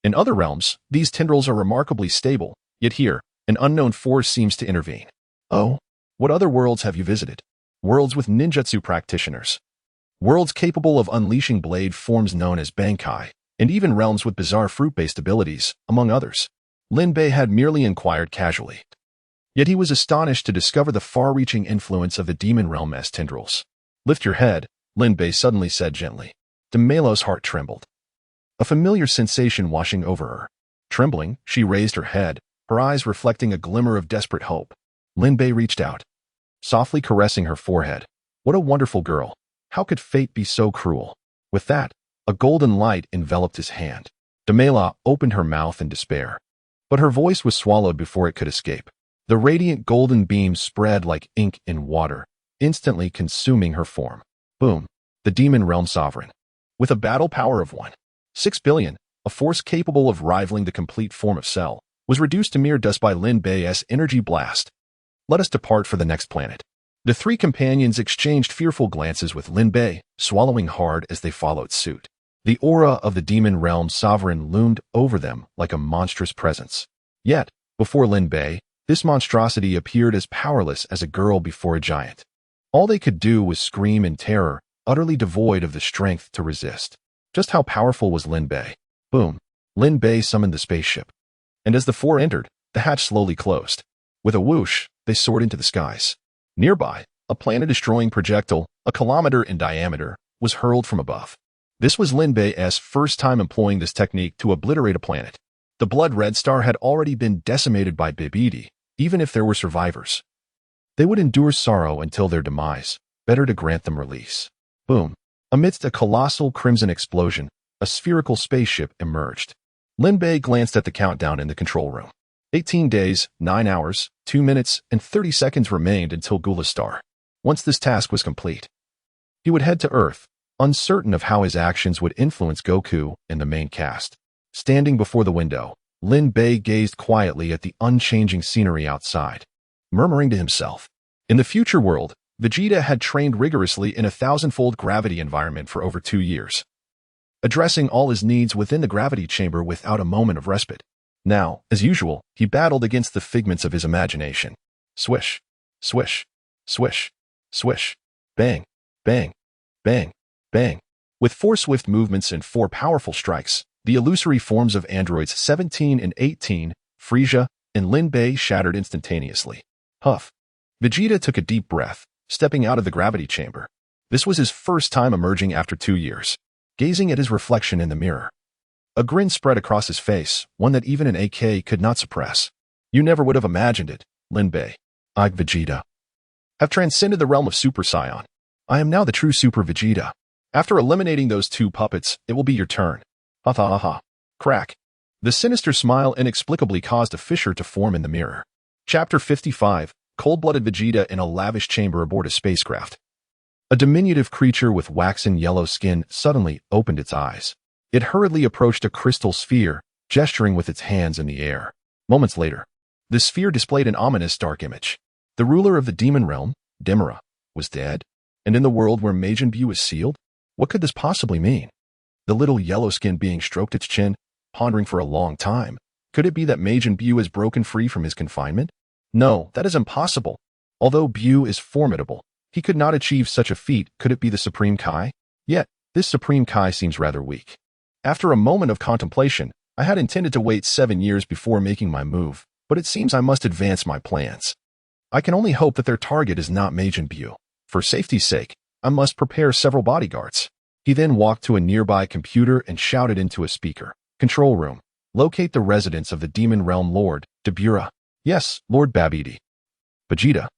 In other realms, these tendrils are remarkably stable, yet here, an unknown force seems to intervene. Oh, what other worlds have you visited? Worlds with ninjutsu practitioners. Worlds capable of unleashing blade forms known as Bankai, and even realms with bizarre fruit-based abilities, among others. Lin Bei had merely inquired casually. Yet he was astonished to discover the far-reaching influence of the demon realm as tendrils. Lift your head, Lin Bei suddenly said gently. Demelo's heart trembled. A familiar sensation washing over her. Trembling, she raised her head, her eyes reflecting a glimmer of desperate hope. Lin Bei reached out, softly caressing her forehead. What a wonderful girl. How could fate be so cruel? With that, a golden light enveloped his hand. Demela opened her mouth in despair. But her voice was swallowed before it could escape. The radiant golden beam spread like ink in water, instantly consuming her form. Boom. The demon realm sovereign. With a battle power of 1.6 billion, a force capable of rivaling the complete form of Cell, was reduced to mere dust by Lin Bei's energy blast. Let us depart for the next planet. The 3 companions exchanged fearful glances with Lin Bei, swallowing hard as they followed suit. The aura of the demon realm sovereign loomed over them like a monstrous presence. Yet, before Lin Bei, this monstrosity appeared as powerless as a girl before a giant. All they could do was scream in terror, utterly devoid of the strength to resist. Just how powerful was Lin Bei? Boom. Lin Bei summoned the spaceship. And as the 4 entered, the hatch slowly closed. With a whoosh, they soared into the skies. Nearby, a planet-destroying projectile, a kilometer in diameter, was hurled from above. This was Lin Bei's first time employing this technique to obliterate a planet. The blood red star had already been decimated by Bibidi, even if there were survivors. They would endure sorrow until their demise. Better to grant them release. Boom. Amidst a colossal crimson explosion, a spherical spaceship emerged. Lin Bei glanced at the countdown in the control room. 18 days, 9 hours, 2 minutes, and 30 seconds remained until Gulastar. Once this task was complete, he would head to Earth, uncertain of how his actions would influence Goku and the main cast. Standing before the window, Lin Bei gazed quietly at the unchanging scenery outside, murmuring to himself. In the future world, Vegeta had trained rigorously in a 1,000-fold gravity environment for over 2 years, addressing all his needs within the gravity chamber without a moment of respite. Now, as usual, he battled against the figments of his imagination. Swish, swish, swish, swish, bang, bang, bang, bang. With 4 swift movements and 4 powerful strikes, the illusory forms of androids 17 and 18, Frieza, and Lin Bei shattered instantaneously. Huff. Vegeta took a deep breath, stepping out of the gravity chamber. This was his first time emerging after 2 years. Gazing at his reflection in the mirror, a grin spread across his face, one that even an AK could not suppress. You never would have imagined it, Lin Bei. I, Vegeta, have transcended the realm of Super Saiyan. I am now the true Super Vegeta. After eliminating those 2 puppets, it will be your turn. Ha ha ha ha. Crack. The sinister smile inexplicably caused a fissure to form in the mirror. Chapter 55, Cold-Blooded Vegeta in a lavish chamber aboard a spacecraft. A diminutive creature with waxen yellow skin suddenly opened its eyes. It hurriedly approached a crystal sphere, gesturing with its hands in the air. Moments later, the sphere displayed an ominous dark image. The ruler of the demon realm, Demira, was dead? And in the world where Majin Buu is sealed? What could this possibly mean? The little yellow-skinned being stroked its chin, pondering for a long time. Could it be that Majin Buu has broken free from his confinement? No, that is impossible. Although Buu is formidable, he could not achieve such a feat. Could it be the Supreme Kai? Yet, this Supreme Kai seems rather weak. After a moment of contemplation, I had intended to wait 7 years before making my move, but it seems I must advance my plans. I can only hope that their target is not Majin Buu. For safety's sake, I must prepare several bodyguards. He then walked to a nearby computer and shouted into a speaker. Control room. Locate the residence of the Demon Realm Lord, Dabura. Yes, Lord Babidi. Vegeta,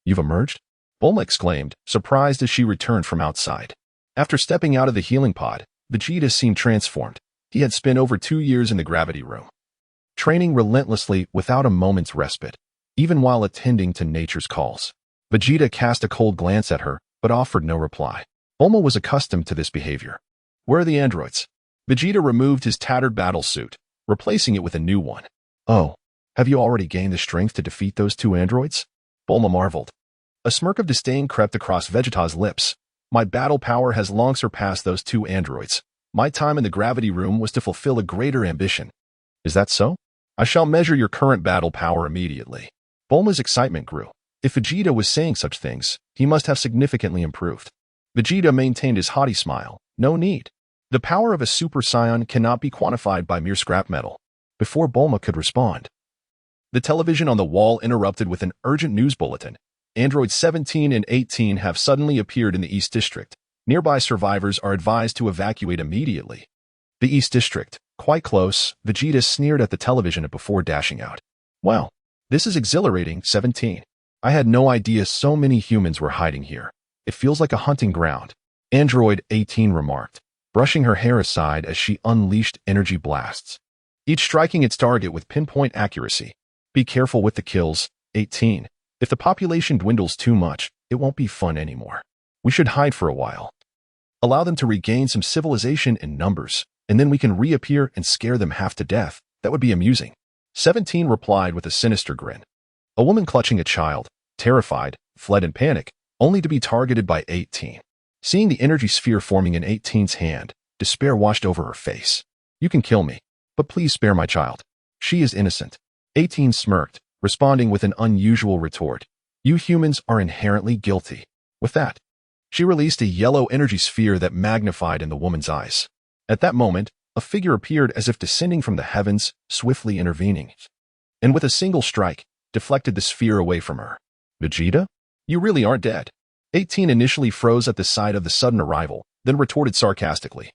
you've emerged? Bulma exclaimed, surprised as she returned from outside. After stepping out of the healing pod, Vegeta seemed transformed. He had spent over 2 years in the gravity room, training relentlessly without a moment's respite, even while attending to nature's calls. Vegeta cast a cold glance at her, but offered no reply. Bulma was accustomed to this behavior. Where are the androids? Vegeta removed his tattered battle suit, replacing it with a new one. Oh, have you already gained the strength to defeat those two androids? Bulma marveled. A smirk of disdain crept across Vegeta's lips. My battle power has long surpassed those two androids. My time in the gravity room was to fulfill a greater ambition. Is that so? I shall measure your current battle power immediately. Bulma's excitement grew. If Vegeta was saying such things, he must have significantly improved. Vegeta maintained his haughty smile. No need. The power of a Super Saiyan cannot be quantified by mere scrap metal. Before Bulma could respond, the television on the wall interrupted with an urgent news bulletin. Androids 17 and 18 have suddenly appeared in the East District. Nearby survivors are advised to evacuate immediately. The East District, quite close, Vegeta sneered at the television before dashing out. Wow, this is exhilarating, 17. I had no idea so many humans were hiding here. It feels like a hunting ground. Android 18 remarked, brushing her hair aside as she unleashed energy blasts, each striking its target with pinpoint accuracy. Be careful with the kills, 18. If the population dwindles too much, it won't be fun anymore. We should hide for a while. Allow them to regain some civilization in numbers, and then we can reappear and scare them half to death. That would be amusing. 17 replied with a sinister grin. A woman clutching a child, terrified, fled in panic, only to be targeted by 18. Seeing the energy sphere forming in 18's hand, despair washed over her face. You can kill me, but please spare my child. She is innocent. 18 smirked, responding with an unusual retort. You humans are inherently guilty. With that, she released a yellow energy sphere that magnified in the woman's eyes. At that moment, a figure appeared as if descending from the heavens, swiftly intervening, and with a single strike, deflected the sphere away from her. Vegeta? You really aren't dead. 18 initially froze at the sight of the sudden arrival, then retorted sarcastically.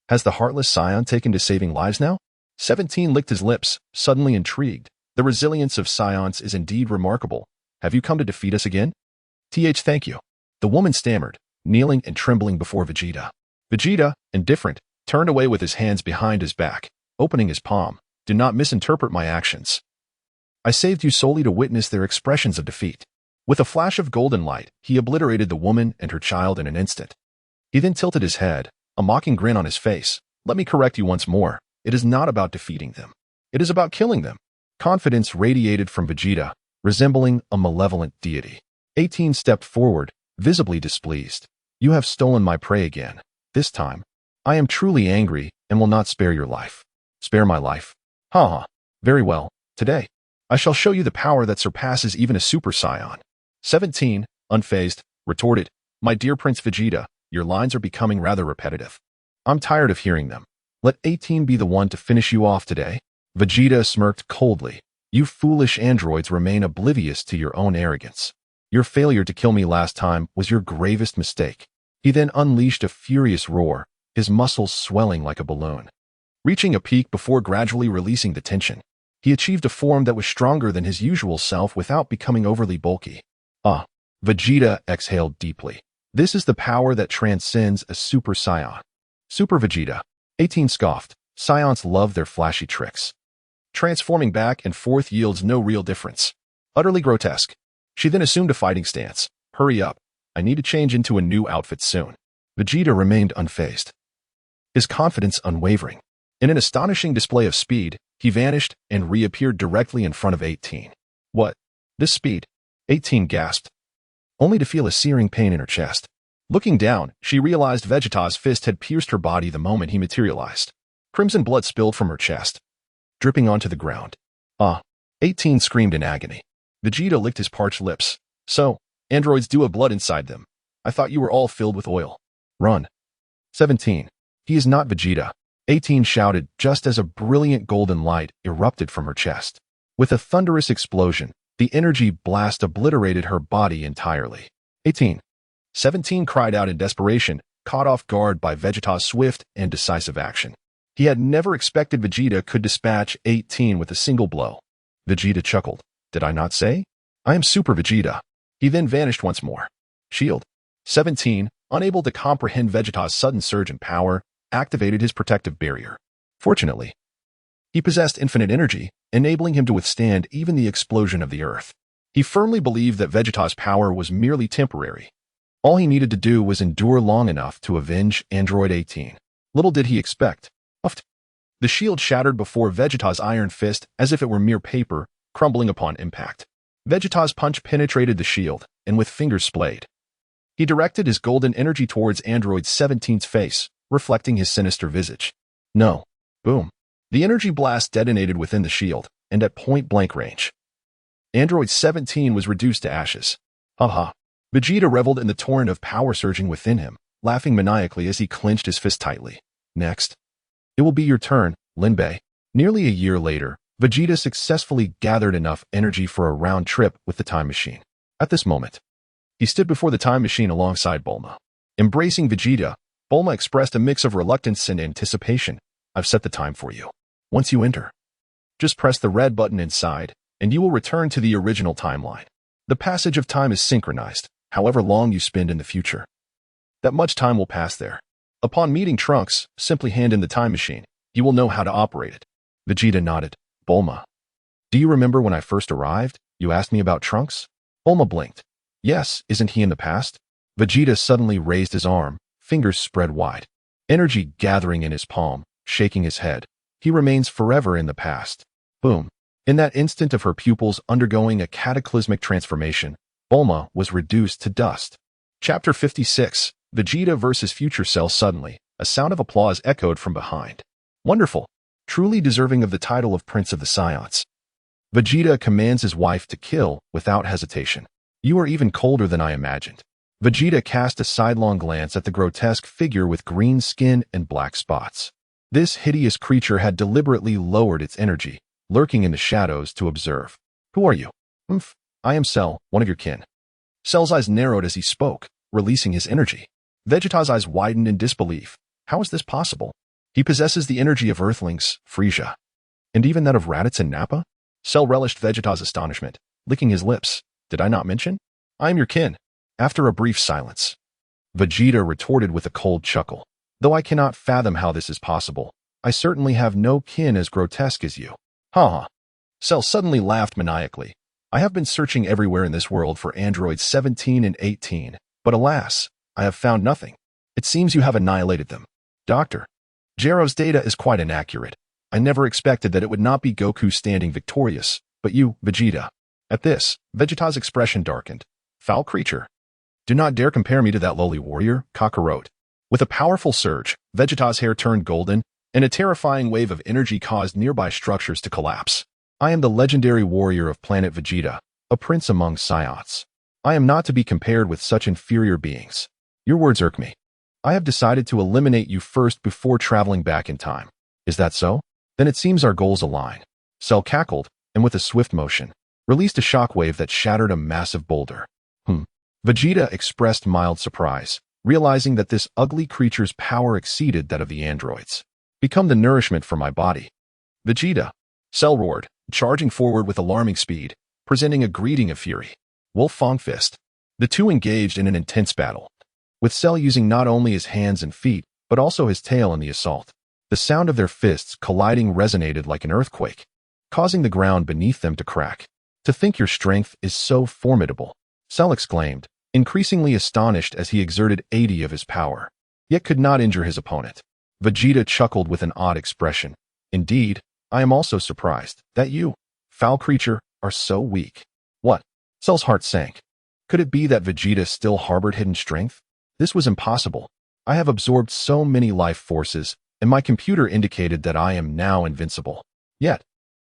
Has the heartless Saiyan taken to saving lives now? 17 licked his lips, suddenly intrigued. The resilience of Saiyans is indeed remarkable. Have you come to defeat us again? Thank you. The woman stammered, kneeling and trembling before Vegeta. Vegeta, indifferent, turned away with his hands behind his back, opening his palm. Do not misinterpret my actions. I saved you solely to witness their expressions of defeat. With a flash of golden light, he obliterated the woman and her child in an instant. He then tilted his head, a mocking grin on his face. Let me correct you once more. It is not about defeating them. It is about killing them. Confidence radiated from Vegeta, resembling a malevolent deity. 18 stepped forward, visibly displeased. You have stolen my prey again. This time, I am truly angry and will not spare your life. Spare my life? Ha. Very well. Today, I shall show you the power that surpasses even a Super Saiyan. 17, unfazed, retorted, My dear Prince Vegeta, your lines are becoming rather repetitive. I'm tired of hearing them. Let 18 be the one to finish you off today. Vegeta smirked coldly. You foolish androids remain oblivious to your own arrogance. Your failure to kill me last time was your gravest mistake. He then unleashed a furious roar, his muscles swelling like a balloon. Reaching a peak before gradually releasing the tension, he achieved a form that was stronger than his usual self without becoming overly bulky. Vegeta exhaled deeply. This is the power that transcends a Super Saiyan. Super Vegeta. 18 scoffed. Saiyans love their flashy tricks. Transforming back and forth yields no real difference. Utterly grotesque. She then assumed a fighting stance. Hurry up. I need to change into a new outfit soon. Vegeta remained unfazed, his confidence unwavering. In an astonishing display of speed, he vanished and reappeared directly in front of 18. What? This speed? 18 gasped, only to feel a searing pain in her chest. Looking down, she realized Vegeta's fist had pierced her body the moment he materialized. Crimson blood spilled from her chest, dripping onto the ground. 18 screamed in agony. Vegeta licked his parched lips. So, androids do have blood inside them. I thought you were all filled with oil. Run. 17. He is not Vegeta. 18 shouted just as a brilliant golden light erupted from her chest. With a thunderous explosion, the energy blast obliterated her body entirely. 18. 17 cried out in desperation, caught off guard by Vegeta's swift and decisive action. He had never expected Vegeta could dispatch 18 with a single blow. Vegeta chuckled. Did I not say? I am Super Vegeta. He then vanished once more. Shield. 17, unable to comprehend Vegeta's sudden surge in power, activated his protective barrier. Fortunately, he possessed infinite energy, enabling him to withstand even the explosion of the Earth. He firmly believed that Vegeta's power was merely temporary. All he needed to do was endure long enough to avenge Android 18. Little did he expect. Uft. The shield shattered before Vegeta's iron fist as if it were mere paper, crumbling upon impact. Vegeta's punch penetrated the shield, and with fingers splayed, he directed his golden energy towards Android 17's face, reflecting his sinister visage. No. Boom. The energy blast detonated within the shield, and at point-blank range. Android 17 was reduced to ashes. Haha. Vegeta reveled in the torrent of power surging within him, laughing maniacally as he clenched his fist tightly. Next. It will be your turn, Lin Bei. Nearly a year later, Vegeta successfully gathered enough energy for a round trip with the time machine. At this moment, he stood before the time machine alongside Bulma. Embracing Vegeta, Bulma expressed a mix of reluctance and anticipation. I've set the time for you. Once you enter, just press the red button inside, and you will return to the original timeline. The passage of time is synchronized, however long you spend in the future. That much time will pass there. Upon meeting Trunks, simply hand in the time machine. You will know how to operate it. Vegeta nodded. Bulma. Do you remember when I first arrived? You asked me about Trunks? Bulma blinked. Yes, isn't he in the past? Vegeta suddenly raised his arm, fingers spread wide. Energy gathering in his palm, shaking his head. He remains forever in the past. Boom. In that instant of her pupils undergoing a cataclysmic transformation, Bulma was reduced to dust. Chapter 56. Vegeta vs. Future Cell. Suddenly, a sound of applause echoed from behind. Wonderful. Truly deserving of the title of Prince of the Saiyans. Vegeta commands his wife to kill without hesitation. You are even colder than I imagined. Vegeta cast a sidelong glance at the grotesque figure with green skin and black spots. This hideous creature had deliberately lowered its energy, lurking in the shadows to observe. Who are you? I am Cell, one of your kin. Cell's eyes narrowed as he spoke, releasing his energy. Vegeta's eyes widened in disbelief. How is this possible? He possesses the energy of Earthlings, Frieza, and even that of Raditz and Nappa? Cell relished Vegeta's astonishment, licking his lips. Did I not mention? I am your kin. After a brief silence, Vegeta retorted with a cold chuckle. Though I cannot fathom how this is possible, I certainly have no kin as grotesque as you. Ha. Cell suddenly laughed maniacally. I have been searching everywhere in this world for androids 17 and 18, but alas, I have found nothing. It seems you have annihilated them. Doctor, Gero's data is quite inaccurate. I never expected that it would not be Goku standing victorious, but you, Vegeta. At this, Vegeta's expression darkened. Foul creature. Do not dare compare me to that lowly warrior, Kakarot. With a powerful surge, Vegeta's hair turned golden, and a terrifying wave of energy caused nearby structures to collapse. I am the legendary warrior of planet Vegeta, a prince among Saiyans. I am not to be compared with such inferior beings. Your words irk me. I have decided to eliminate you first before traveling back in time. Is that so? Then it seems our goals align. Cell cackled, and with a swift motion, released a shockwave that shattered a massive boulder. Vegeta expressed mild surprise, realizing that this ugly creature's power exceeded that of the androids. Become the nourishment for my body. Vegeta. Cell roared, charging forward with alarming speed, presenting a greeting of fury. Wolf Fong Fist. The two engaged in an intense battle, with Cell using not only his hands and feet, but also his tail in the assault. The sound of their fists colliding resonated like an earthquake, causing the ground beneath them to crack. To think your strength is so formidable, Cell exclaimed, increasingly astonished as he exerted 80 of his power, yet could not injure his opponent. Vegeta chuckled with an odd expression. Indeed, I am also surprised that you, foul creature, are so weak. What? Cell's heart sank. Could it be that Vegeta still harbored hidden strength? This was impossible. I have absorbed so many life forces, and my computer indicated that I am now invincible. Yet,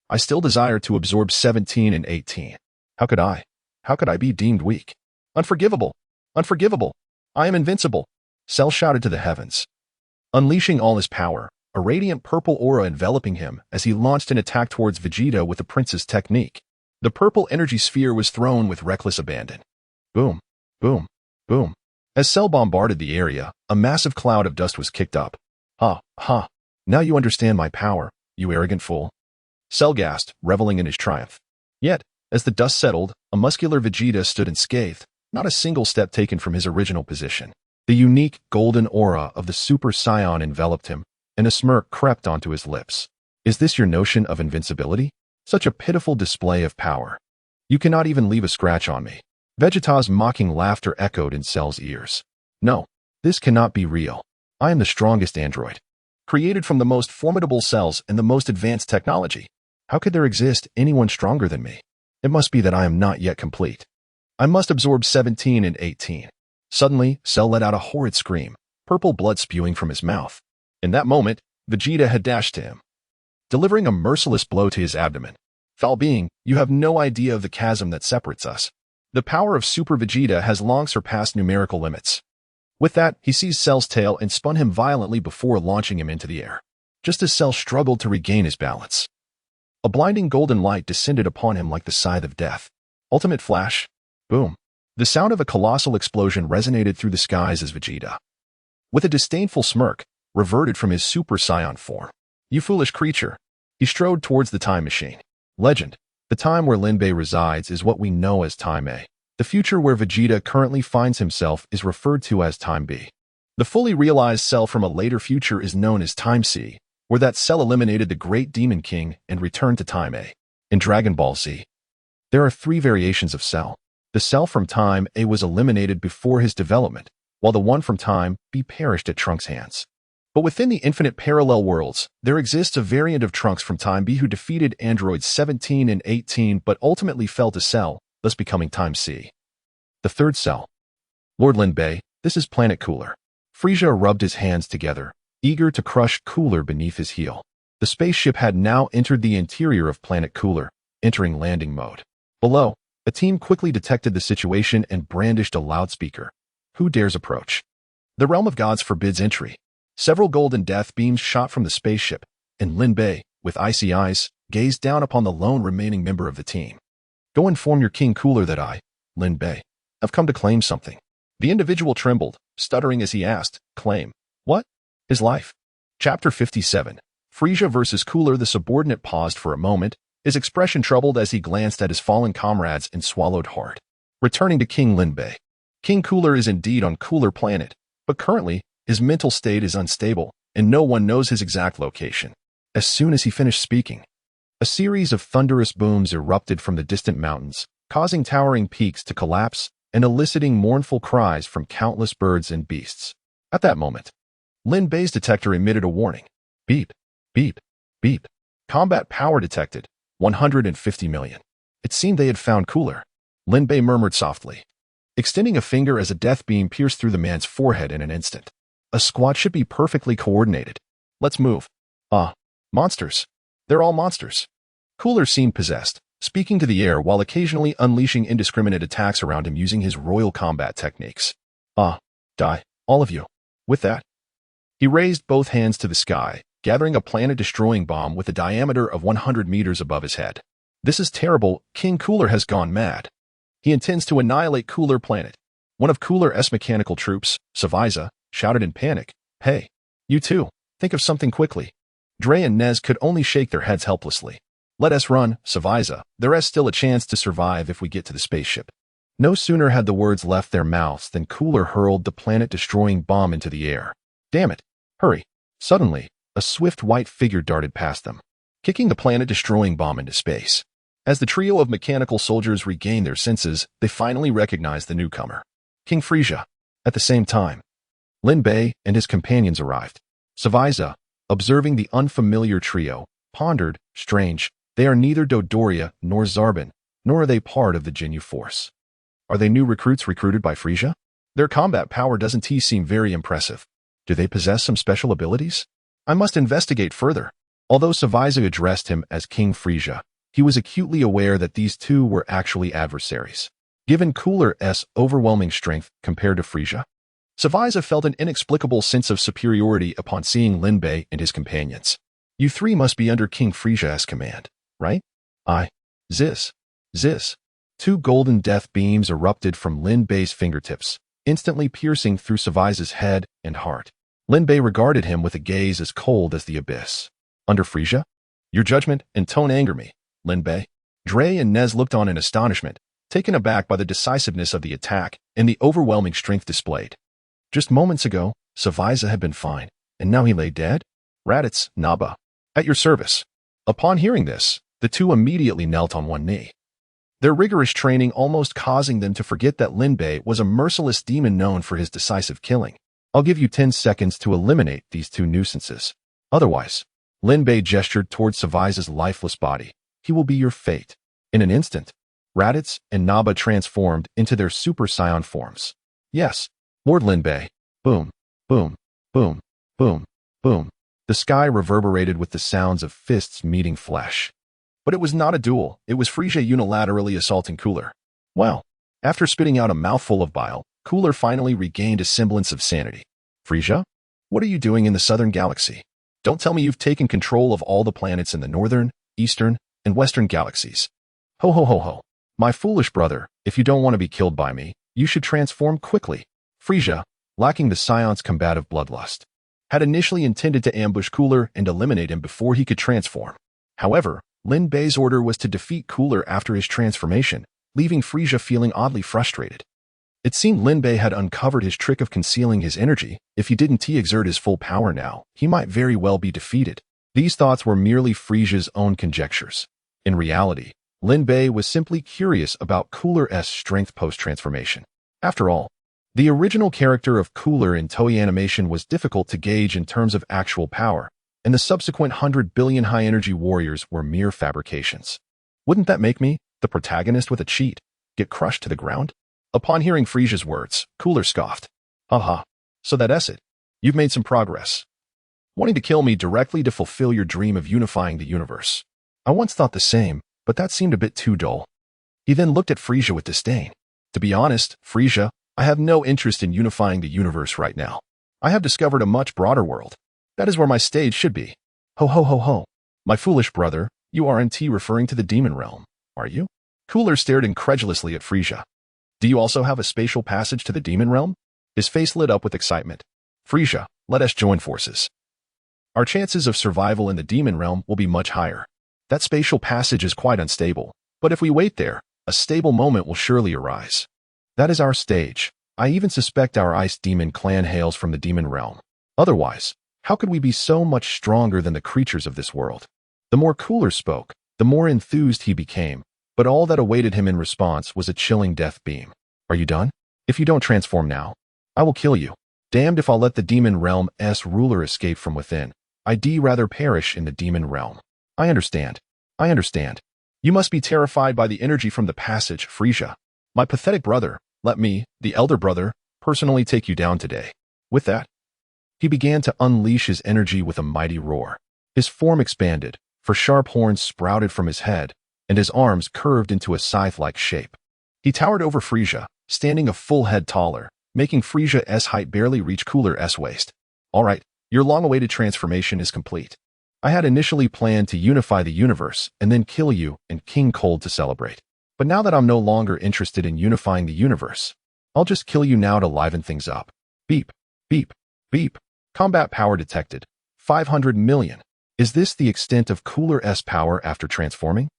I still desire to absorb 17 and 18. How could I? How could I be deemed weak? Unforgivable! Unforgivable! I am invincible! Cell shouted to the heavens, unleashing all his power, a radiant purple aura enveloping him as he launched an attack towards Vegeta with the prince's technique. The purple energy sphere was thrown with reckless abandon. Boom, boom, boom. As Cell bombarded the area, a massive cloud of dust was kicked up. Ha. Now you understand my power, you arrogant fool. Cell gasped, reveling in his triumph. Yet, as the dust settled, a muscular Vegeta stood unscathed, not a single step taken from his original position. The unique golden aura of the Super Saiyan enveloped him, and a smirk crept onto his lips. Is this your notion of invincibility? Such a pitiful display of power. You cannot even leave a scratch on me. Vegeta's mocking laughter echoed in Cell's ears. No, this cannot be real. I am the strongest android, created from the most formidable cells and the most advanced technology. How could there exist anyone stronger than me? It must be that I am not yet complete. I must absorb 17 and 18. Suddenly, Cell let out a horrid scream, purple blood spewing from his mouth. In that moment, Vegeta had dashed to him, delivering a merciless blow to his abdomen. Foul being, you have no idea of the chasm that separates us. The power of Super Vegeta has long surpassed numerical limits. With that, he seized Cell's tail and spun him violently before launching him into the air. Just as Cell struggled to regain his balance, a blinding golden light descended upon him like the scythe of death. Ultimate flash. Boom. The sound of a colossal explosion resonated through the skies as Vegeta, with a disdainful smirk, reverted from his Super Saiyan form. You foolish creature. He strode towards the time machine. Legend. The time where Lin Bei resides is what we know as Time A. The future where Vegeta currently finds himself is referred to as Time B. The fully realized Cell from a later future is known as Time C, where that Cell eliminated the Great Demon King and returned to Time A. In Dragon Ball Z, there are 3 variations of Cell. The Cell from Time A was eliminated before his development, while the one from Time B perished at Trunks' hands. But within the infinite parallel worlds, there exists a variant of Trunks from Time B who defeated androids 17 and 18 but ultimately fell to Cell, thus becoming Time C. The third Cell. Lord Lin Bei, this is Planet Cooler. Frieza rubbed his hands together, eager to crush Cooler beneath his heel. The spaceship had now entered the interior of Planet Cooler, entering landing mode. Below, a team quickly detected the situation and brandished a loudspeaker. Who dares approach? The realm of gods forbids entry. Several golden death beams shot from the spaceship, and Lin Bei, with icy eyes, gazed down upon the lone remaining member of the team. Go inform your King Cooler that I, Lin Bei, have come to claim something. The individual trembled, stuttering as he asked, claim, what? His life. Chapter 57. Frieza versus Cooler. The subordinate paused for a moment, his expression troubled as he glanced at his fallen comrades and swallowed hard. Returning to King Lin Bei. King Cooler is indeed on Cooler Planet, but currently, his mental state is unstable, and no one knows his exact location. As soon as he finished speaking, a series of thunderous booms erupted from the distant mountains, causing towering peaks to collapse and eliciting mournful cries from countless birds and beasts. At that moment, Lin Bei's detector emitted a warning. Beep, beep, beep. Combat power detected, 150 million. It seemed they had found Cooler. Lin Bei murmured softly, extending a finger as a death beam pierced through the man's forehead in an instant. A squad should be perfectly coordinated. Let's move. Monsters. They're all monsters. Cooler seemed possessed, speaking to the air while occasionally unleashing indiscriminate attacks around him using his royal combat techniques. Die, all of you. With that, he raised both hands to the sky, gathering a planet-destroying bomb with a diameter of 100 meters above his head. This is terrible. King Cooler has gone mad. He intends to annihilate Cooler Planet. One of Cooler's mechanical troops, Savaiza, shouted in panic, hey, you two, think of something quickly. Dre and Nez could only shake their heads helplessly. Let us run, Savaiza. There is still a chance to survive if we get to the spaceship. No sooner had the words left their mouths than Cooler hurled the planet-destroying bomb into the air. Damn it, hurry. Suddenly, a swift white figure darted past them, kicking the planet-destroying bomb into space. As the trio of mechanical soldiers regained their senses, they finally recognized the newcomer, King Frieza. At the same time, Lin Bei and his companions arrived. Savaiza, observing the unfamiliar trio, pondered, strange, they are neither Dodoria nor Zarbon, nor are they part of the Ginyu Force. Are they new recruits recruited by Frieza? Their combat power doesn't seem very impressive. Do they possess some special abilities? I must investigate further. Although Savaiza addressed him as King Frieza, he was acutely aware that these two were actually adversaries. Given Cooler's overwhelming strength compared to Frieza, Savaiza felt an inexplicable sense of superiority upon seeing Lin Bei and his companions. You three must be under King Frieza's command, right? Ziz. Two golden death beams erupted from Lin Bei's fingertips, instantly piercing through Savaiza's head and heart. Lin Bei regarded him with a gaze as cold as the abyss. Under Frieza? Your judgment and tone anger me, Lin Bei. Dre and Nez looked on in astonishment, taken aback by the decisiveness of the attack and the overwhelming strength displayed. Just moments ago, Savaiza had been fine, and now he lay dead? Raditz, Naba. At your service. Upon hearing this, the two immediately knelt on one knee. their rigorous training almost causing them to forget that Lin Bei was a merciless demon known for his decisive killing. I'll give you 10 seconds to eliminate these two nuisances. Otherwise, Lin Bei gestured towards Savai's lifeless body. He will be your fate. In an instant, Raditz and Naba transformed into their Super Saiyan forms. Yes, Lord Lin Bei. Boom, boom, boom, boom, boom. The sky reverberated with the sounds of fists meeting flesh. But it was not a duel. It was Frieza unilaterally assaulting Cooler. Well, after spitting out a mouthful of bile, Cooler finally regained a semblance of sanity. Frieza? What are you doing in the southern galaxy? Don't tell me you've taken control of all the planets in the northern, eastern, and western galaxies. Ho ho ho ho. My foolish brother, if you don't want to be killed by me, you should transform quickly. Frieza, lacking the Saiyans' combative bloodlust, had initially intended to ambush Cooler and eliminate him before he could transform. However, Lin Bei's order was to defeat Cooler after his transformation, leaving Frieza feeling oddly frustrated. It seemed Lin Bei had uncovered his trick of concealing his energy. If he didn't exert his full power now, he might very well be defeated. These thoughts were merely Frieza's own conjectures. In reality, Lin Bei was simply curious about Cooler's strength post-transformation. After all, the original character of Cooler in Toei animation was difficult to gauge in terms of actual power, and the subsequent 100 billion high-energy warriors were mere fabrications. Wouldn't that make me, the protagonist with a cheat, get crushed to the ground? Upon hearing Frieza's words, Cooler scoffed. Haha, so that's it. You've made some progress. Wanting to kill me directly to fulfill your dream of unifying the universe. I once thought the same, but that seemed a bit too dull. He then looked at Frieza with disdain. To be honest, Frieza, I have no interest in unifying the universe right now. I have discovered a much broader world. That is where my stage should be. Ho ho ho ho. My foolish brother, you aren't referring to the demon realm, are you? Cooler stared incredulously at Frieza. Do you also have a spatial passage to the demon realm? His face lit up with excitement. Frieza, let us join forces. Our chances of survival in the demon realm will be much higher. That spatial passage is quite unstable, but if we wait there, a stable moment will surely arise. That is our stage. I even suspect our ice demon clan hails from the demon realm. Otherwise, how could we be so much stronger than the creatures of this world? The more Cooler spoke, the more enthused he became, but all that awaited him in response was a chilling death beam. Are you done? If you don't transform now, I will kill you. Damned if I'll let the demon realm's ruler escape from within. I'd rather perish in the demon realm. I understand. I understand. You must be terrified by the energy from the passage, Frieza. My pathetic brother, let me, the elder brother, personally take you down today. With that, he began to unleash his energy with a mighty roar. His form expanded, for sharp horns sprouted from his head, and his arms curved into a scythe-like shape. He towered over Frieza, standing a full head taller, making Frieza's height barely reach Cooler's waist. All right, your long-awaited transformation is complete. I had initially planned to unify the universe and then kill you and King Cold to celebrate. But now that I'm no longer interested in unifying the universe, I'll just kill you now to liven things up. Beep, beep, beep. Combat power detected. 500 million. Is this the extent of Cooler's power after transforming?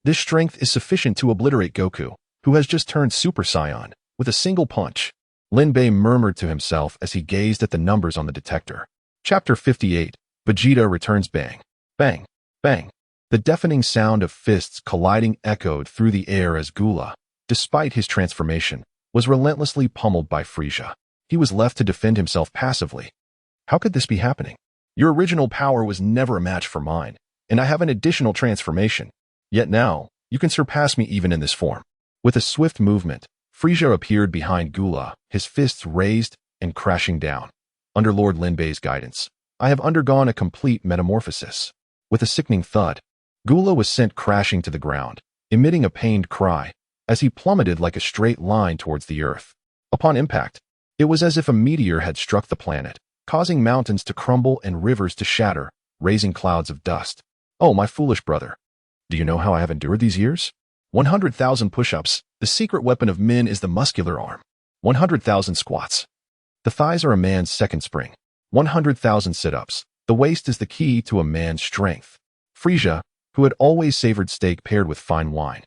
This strength is sufficient to obliterate Goku, who has just turned Super Saiyan, with a single punch. Lin Bei murmured to himself as he gazed at the numbers on the detector. Chapter 58. Vegeta returns. Bang, bang, bang. The deafening sound of fists colliding echoed through the air as Gula, despite his transformation, was relentlessly pummeled by Frieza. He was left to defend himself passively. How could this be happening? Your original power was never a match for mine, and I have an additional transformation. Yet now, you can surpass me even in this form. With a swift movement, Frieza appeared behind Gula, his fists raised and crashing down. Under Lord Lin Bei's guidance, I have undergone a complete metamorphosis. With a sickening thud, Gula was sent crashing to the ground, emitting a pained cry, as he plummeted like a straight line towards the earth. Upon impact, it was as if a meteor had struck the planet, causing mountains to crumble and rivers to shatter, raising clouds of dust. Oh, my foolish brother. Do you know how I have endured these years? 100,000 push-ups. The secret weapon of men is the muscular arm. 100,000 squats. The thighs are a man's second spring. 100,000 sit-ups. The waist is the key to a man's strength. Frieza, who had always savored steak paired with fine wine,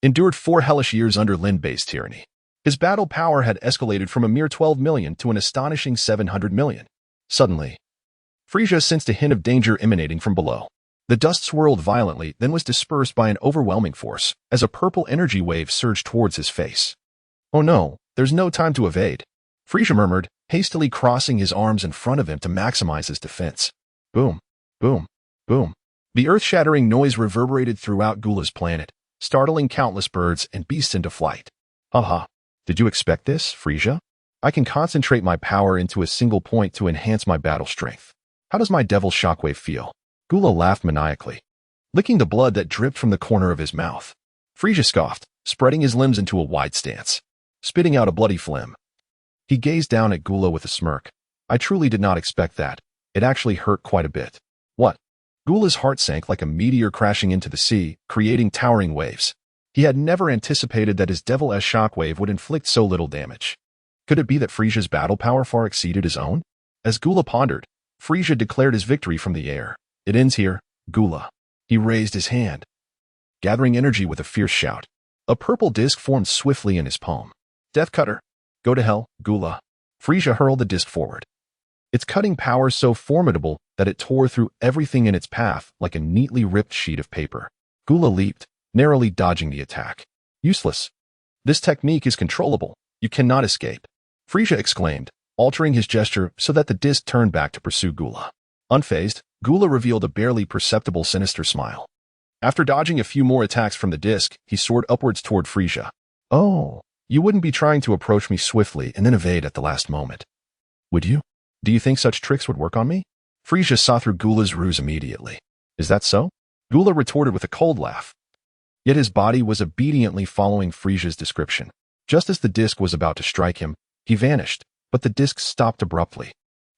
endured 4 hellish years under Lin Bei's tyranny. His battle power had escalated from a mere 12 million to an astonishing 700 million. Suddenly, Frieza sensed a hint of danger emanating from below. The dust swirled violently, then was dispersed by an overwhelming force, as a purple energy wave surged towards his face. Oh no, there's no time to evade, Frieza murmured, hastily crossing his arms in front of him to maximize his defense. Boom, boom, boom. The earth-shattering noise reverberated throughout Gula's planet, startling countless birds and beasts into flight. Haha, did you expect this, Frieza? I can concentrate my power into a single point to enhance my battle strength. How does my devil shockwave feel? Gula laughed maniacally, licking the blood that dripped from the corner of his mouth. Frieza scoffed, spreading his limbs into a wide stance, spitting out a bloody phlegm. He gazed down at Gula with a smirk. I truly did not expect that. It actually hurt quite a bit. What? Gula's heart sank like a meteor crashing into the sea, creating towering waves. He had never anticipated that his Devil-S shockwave would inflict so little damage. Could it be that Frieza's battle power far exceeded his own? As Gula pondered, Frieza declared his victory from the air. It ends here, Gula. He raised his hand, gathering energy with a fierce shout. A purple disc formed swiftly in his palm. Death Cutter. Go to hell, Gula. Frieza hurled the disc forward, its cutting power so formidable that it tore through everything in its path like a neatly ripped sheet of paper. Gula leaped, narrowly dodging the attack. Useless. This technique is controllable. You cannot escape, Frieza exclaimed, altering his gesture so that the disc turned back to pursue Gula. Unfazed, Gula revealed a barely perceptible sinister smile. After dodging a few more attacks from the disc, he soared upwards toward Frieza. Oh, you wouldn't be trying to approach me swiftly and then evade at the last moment, would you? Do you think such tricks would work on me? Frieza saw through Gula's ruse immediately. Is that so? Gula retorted with a cold laugh. Yet his body was obediently following Frieza's description. Just as the disc was about to strike him, he vanished, but the disc stopped abruptly,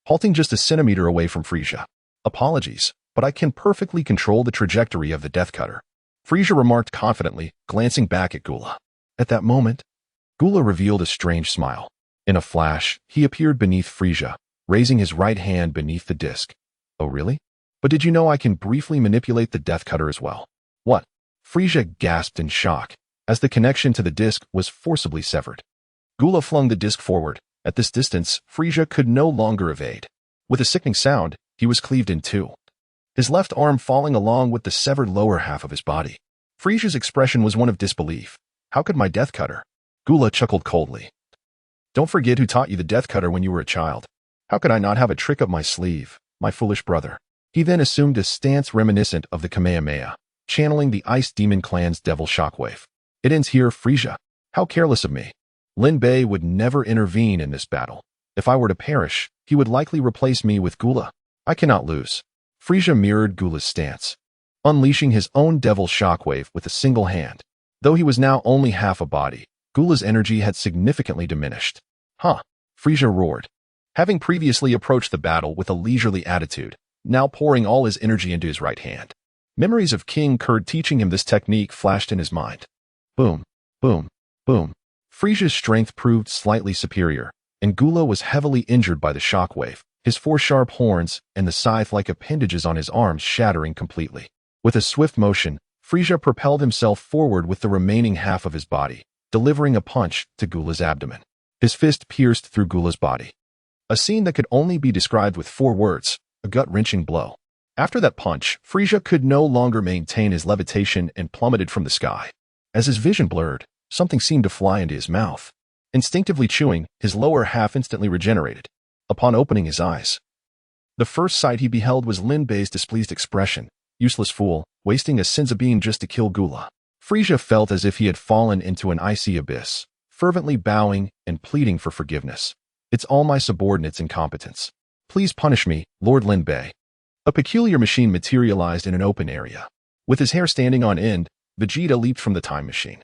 halting just a centimeter away from Frieza. Apologies, but I can perfectly control the trajectory of the Death Cutter, Frieza remarked confidently, glancing back at Gula. At that moment, Gula revealed a strange smile. In a flash, he appeared beneath Frieza, raising his right hand beneath the disc. Oh really? But did you know I can briefly manipulate the Death Cutter as well? What? Frieza gasped in shock, as the connection to the disc was forcibly severed. Gula flung the disc forward. At this distance, Frieza could no longer evade. With a sickening sound, he was cleaved in two, his left arm falling along with the severed lower half of his body. Frieza's expression was one of disbelief. How could my Death Cutter? Gula chuckled coldly. Don't forget who taught you the Death Cutter when you were a child. How could I not have a trick up my sleeve, my foolish brother? He then assumed a stance reminiscent of the Kamehameha, channeling the Ice Demon Clan's Devil Shockwave. It ends here, Frieza. How careless of me. Lin Bei would never intervene in this battle. If I were to perish, he would likely replace me with Gula. I cannot lose. Frieza mirrored Gula's stance, unleashing his own Devil Shockwave with a single hand. Though he was now only half a body, Gula's energy had significantly diminished. Huh, Frieza roared, having previously approached the battle with a leisurely attitude, now pouring all his energy into his right hand. Memories of King Kurd teaching him this technique flashed in his mind. Boom, boom, boom. Frieza's strength proved slightly superior, and Gula was heavily injured by the shockwave, his four sharp horns and the scythe-like appendages on his arms shattering completely. With a swift motion, Frieza propelled himself forward with the remaining half of his body, delivering a punch to Gula's abdomen. His fist pierced through Gula's body. A scene that could only be described with 4 words, a gut-wrenching blow. After that punch, Frieza could no longer maintain his levitation and plummeted from the sky. As his vision blurred, something seemed to fly into his mouth. Instinctively chewing, his lower half instantly regenerated. Upon opening his eyes, the first sight he beheld was Lin Bei's displeased expression. Useless fool, wasting a Senzu beam just to kill Gula. Frieza felt as if he had fallen into an icy abyss, fervently bowing and pleading for forgiveness. It's all my subordinates' incompetence. Please punish me, Lord Lin Bei. A peculiar machine materialized in an open area. With his hair standing on end, Vegeta leaped from the time machine,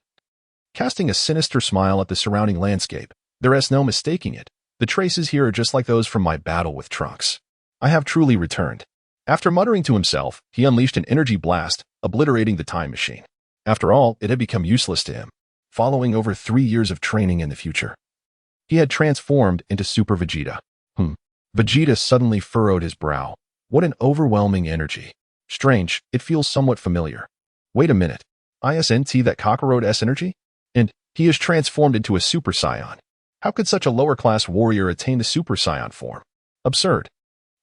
casting a sinister smile at the surrounding landscape. There is no mistaking it. The traces here are just like those from my battle with Trunks. I have truly returned. After muttering to himself, he unleashed an energy blast, obliterating the time machine. After all, it had become useless to him, following over 3 years of training in the future. He had transformed into Super Vegeta. Vegeta suddenly furrowed his brow. What an overwhelming energy. Strange, it feels somewhat familiar. Wait a minute. ISNT that Kakarot's energy? And he is transformed into a Super Saiyan. How could such a lower-class warrior attain the Super Saiyan form? Absurd.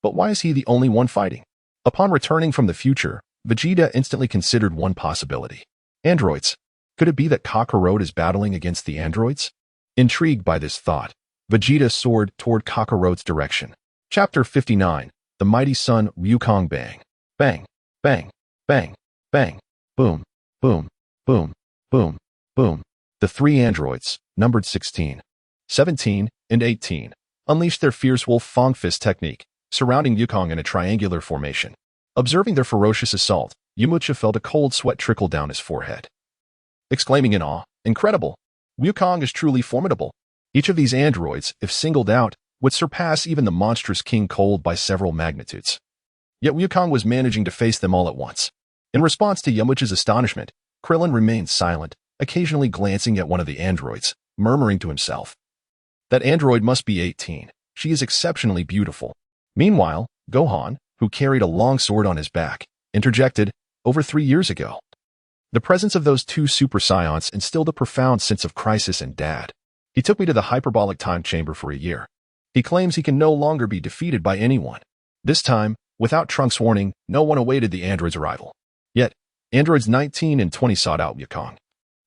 But why is he the only one fighting? Upon returning from the future, Vegeta instantly considered one possibility. Androids. Could it be that Kakarot is battling against the androids? Intrigued by this thought, Vegeta soared toward Kakarot's direction. Chapter 59. The Mighty Sun Wukong Bang. Bang, bang, bang, bang, boom, boom, boom, boom, boom. The three androids, numbered 16, 17, and 18, unleashed their fierce wolf Fang Fist technique, surrounding Wukong in a triangular formation. Observing their ferocious assault, Yamcha felt a cold sweat trickle down his forehead. Exclaiming in awe, "Incredible! Wukong is truly formidable." Each of these androids, if singled out, would surpass even the monstrous King Cold by several magnitudes. Yet Wukong was managing to face them all at once. In response to Yamcha's astonishment, Krillin remained silent, occasionally glancing at one of the androids, murmuring to himself, "That android must be 18. She is exceptionally beautiful." Meanwhile, Gohan, who carried a long sword on his back, interjected, "Over 3 years ago." The presence of those two Super Saiyans instilled a profound sense of crisis in Dad. "He took me to the hyperbolic time chamber for a year. He claims he can no longer be defeated by anyone." This time, without Trunks' warning, no one awaited the android's arrival. Yet, androids 19 and 20 sought out Wukong,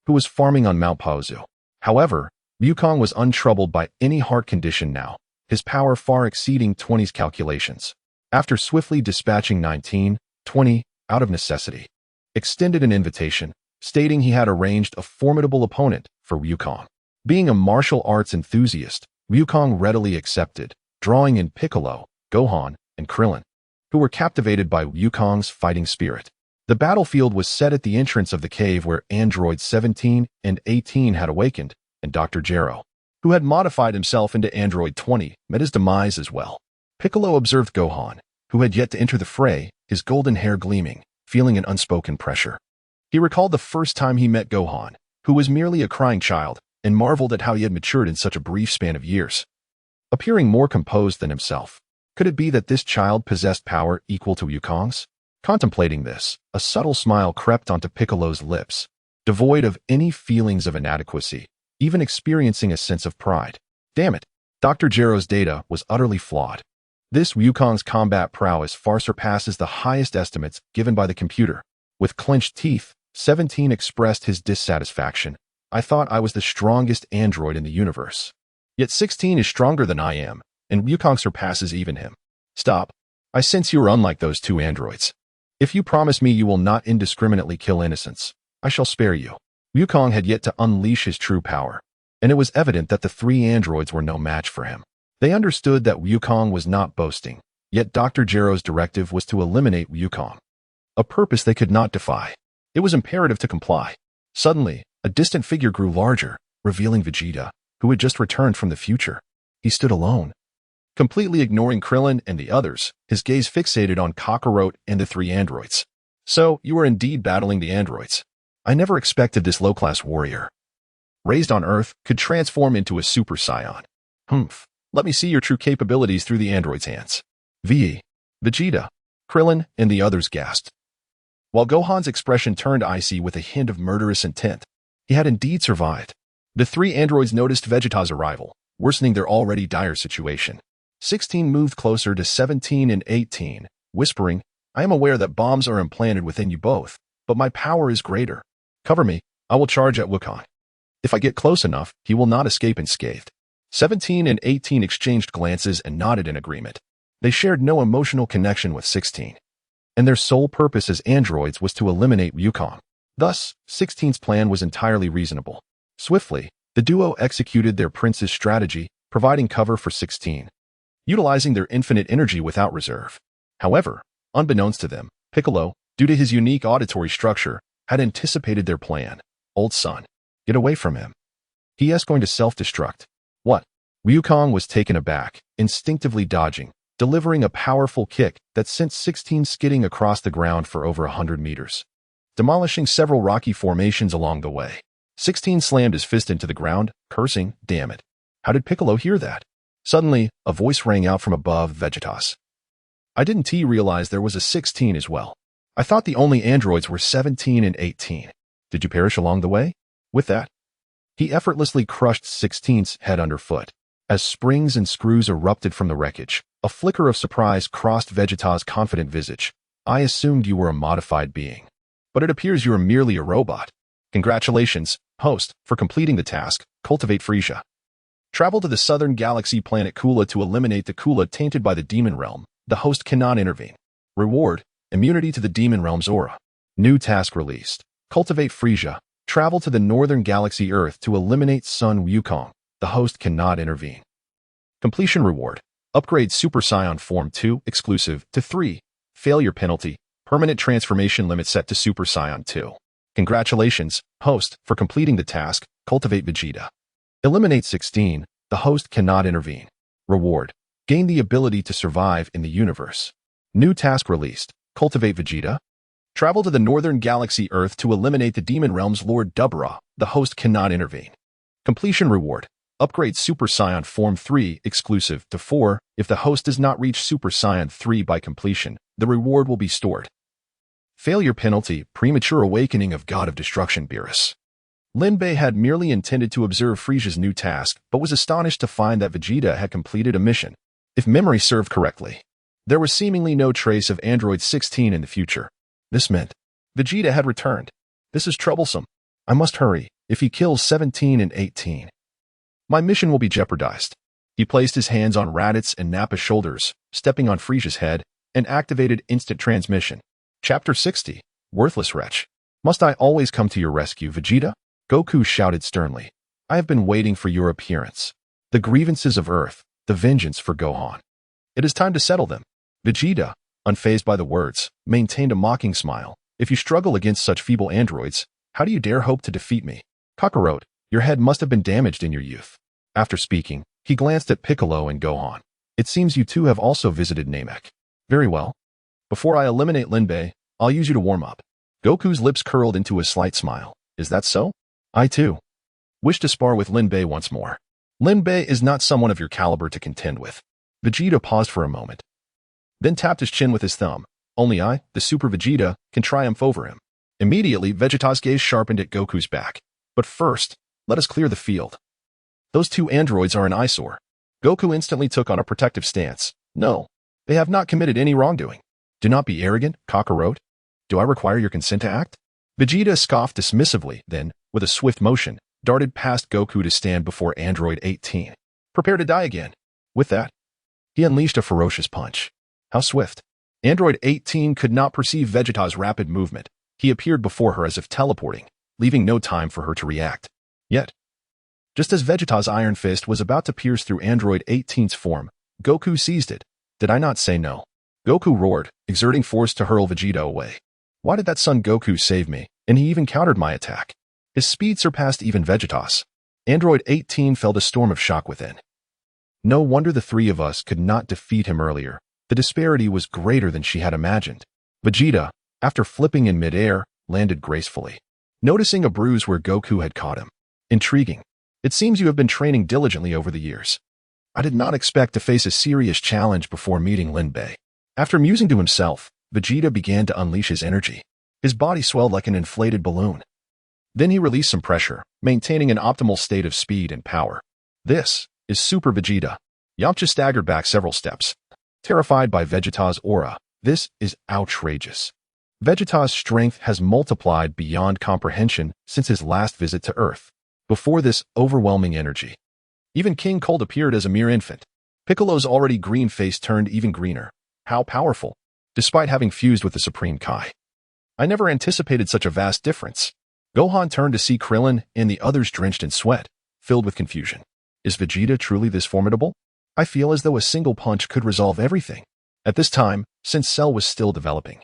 who was farming on Mount Paozu. However, Wukong was untroubled by any heart condition now, his power far exceeding 20's calculations. After swiftly dispatching 19, 20, out of necessity, extended an invitation, stating he had arranged a formidable opponent for Wukong. Being a martial arts enthusiast, Wukong readily accepted, drawing in Piccolo, Gohan, and Krillin, who were captivated by Wukong's fighting spirit. The battlefield was set at the entrance of the cave where androids 17 and 18 had awakened, and Dr. Gero, who had modified himself into android 20, met his demise as well. Piccolo observed Gohan, who had yet to enter the fray, his golden hair gleaming, feeling an unspoken pressure. He recalled the first time he met Gohan, who was merely a crying child, and marveled at how he had matured in such a brief span of years. Appearing more composed than himself, could it be that this child possessed power equal to Wukong's? Contemplating this, a subtle smile crept onto Piccolo's lips, devoid of any feelings of inadequacy, even experiencing a sense of pride. Damn it, Dr. Gero's data was utterly flawed. This Wukong's combat prowess far surpasses the highest estimates given by the computer. With clenched teeth, 17 expressed his dissatisfaction. "I thought I was the strongest android in the universe. Yet 16 is stronger than I am, and Wukong surpasses even him." "Stop. I sense you are unlike those two androids. If you promise me you will not indiscriminately kill innocents, I shall spare you." Wukong had yet to unleash his true power, and it was evident that the three androids were no match for him. They understood that Wukong was not boasting, yet Dr. Gero's directive was to eliminate Wukong, a purpose they could not defy. It was imperative to comply. Suddenly, a distant figure grew larger, revealing Vegeta, who had just returned from the future. He stood alone, completely ignoring Krillin and the others, his gaze fixated on Kakarot and the three androids. "So, you are indeed battling the androids. I never expected this low-class warrior, raised on Earth, could transform into a Super Saiyan. Humph. Let me see your true capabilities through the android's hands." Vegeta, Krillin, and the others gasped, while Gohan's expression turned icy with a hint of murderous intent. He had indeed survived. The three androids noticed Vegeta's arrival, worsening their already dire situation. 16 moved closer to 17 and 18, whispering, "I am aware that bombs are implanted within you both, but my power is greater. Cover me, I will charge at Wukong. If I get close enough, he will not escape unscathed." 17 and 18 exchanged glances and nodded in agreement. They shared no emotional connection with 16, and their sole purpose as androids was to eliminate Wukong. Thus, 16's plan was entirely reasonable. Swiftly, the duo executed their prince's strategy, providing cover for 16, utilizing their infinite energy without reserve. However, unbeknownst to them, Piccolo, due to his unique auditory structure, had anticipated their plan. "Old son, get away from him. He is going to self-destruct." "What?" Wukong was taken aback, instinctively dodging, delivering a powerful kick that sent 16 skidding across the ground for over 100 meters, demolishing several rocky formations along the way. 16 slammed his fist into the ground, cursing, "Damn it. How did Piccolo hear that?" Suddenly, a voice rang out from above Vegeta's. "I didn't realize there was a 16 as well. I thought the only androids were 17 and 18. Did you perish along the way?" With that, he effortlessly crushed 16's head underfoot. As springs and screws erupted from the wreckage, a flicker of surprise crossed Vegeta's confident visage. I assumed you were a modified being, but it appears you are merely a robot. Congratulations, host, for completing the task, Cultivate Frisia. Travel to the southern galaxy planet Kula to eliminate the Kula tainted by the demon realm. The host cannot intervene. Reward, immunity to the demon realm's aura. New task released. Cultivate Frisia. Travel to the northern galaxy Earth to eliminate Sun Wukong. The host cannot intervene. Completion reward. Upgrade Super Saiyan Form 2, exclusive, to 3. Failure penalty. Permanent transformation limit set to Super Saiyan 2. Congratulations, host, for completing the task, Cultivate Vegeta. Eliminate 16. The host cannot intervene. Reward. Gain the ability to survive in the universe. New task released. Cultivate Vegeta. Travel to the northern galaxy Earth to eliminate the demon realm's Lord Dubra. The host cannot intervene. Completion reward. Upgrade Super Saiyan Form 3, exclusive, to 4. If the host does not reach Super Saiyan 3 by completion, the reward will be stored. Failure penalty. Premature awakening of God of Destruction Beerus. Lin Bei had merely intended to observe Frisia's new task, but was astonished to find that Vegeta had completed a mission. If memory served correctly, there was seemingly no trace of Android 16 in the future. This meant Vegeta had returned. This is troublesome. I must hurry. If he kills 17 and 18, my mission will be jeopardized. He placed his hands on Raditz and Nappa's shoulders, stepping on Frisia's head, and activated instant transmission. Chapter 60. Worthless Wretch. Must I always come to your rescue, Vegeta? Goku shouted sternly. I have been waiting for your appearance. The grievances of Earth, the vengeance for Gohan. It is time to settle them. Vegeta, unfazed by the words, maintained a mocking smile. If you struggle against such feeble androids, how do you dare hope to defeat me? Kakarot, your head must have been damaged in your youth. After speaking, he glanced at Piccolo and Gohan. It seems you two have also visited Namek. Very well. Before I eliminate Lin Bei, I'll use you to warm up. Goku's lips curled into a slight smile. Is that so? I too wish to spar with Lin Bei once more. Lin Bei is not someone of your caliber to contend with. Vegeta paused for a moment, then tapped his chin with his thumb. Only I, the Super Vegeta, can triumph over him. Immediately, Vegeta's gaze sharpened at Goku's back. But first, let us clear the field. Those two androids are an eyesore. Goku instantly took on a protective stance. No, they have not committed any wrongdoing. Do not be arrogant, Kakarot. Do I require your consent to act? Vegeta scoffed dismissively, then, with a swift motion, darted past Goku to stand before Android 18. Prepare to die again. With that, he unleashed a ferocious punch. How swift. Android 18 could not perceive Vegeta's rapid movement. He appeared before her as if teleporting, leaving no time for her to react. Yet, just as Vegeta's iron fist was about to pierce through Android 18's form, Goku seized it. Did I not say no? Goku roared, exerting force to hurl Vegeta away. Why did that Son Goku save me, and he even countered my attack? His speed surpassed even Vegeta's. Android 18 felt a storm of shock within. No wonder the three of us could not defeat him earlier. The disparity was greater than she had imagined. Vegeta, after flipping in midair, landed gracefully, noticing a bruise where Goku had caught him. Intriguing. It seems you have been training diligently over the years. I did not expect to face a serious challenge before meeting Lin Bei. After musing to himself, Vegeta began to unleash his energy. His body swelled like an inflated balloon. Then he released some pressure, maintaining an optimal state of speed and power. This is Super Vegeta. Yamcha staggered back several steps, terrified by Vegeta's aura. This is outrageous. Vegeta's strength has multiplied beyond comprehension since his last visit to Earth. Before this overwhelming energy, even King Cold appeared as a mere infant. Piccolo's already green face turned even greener. How powerful, despite having fused with the Supreme Kai. I never anticipated such a vast difference. Gohan turned to see Krillin and the others drenched in sweat, filled with confusion. Is Vegeta truly this formidable? I feel as though a single punch could resolve everything. At this time, since Cell was still developing,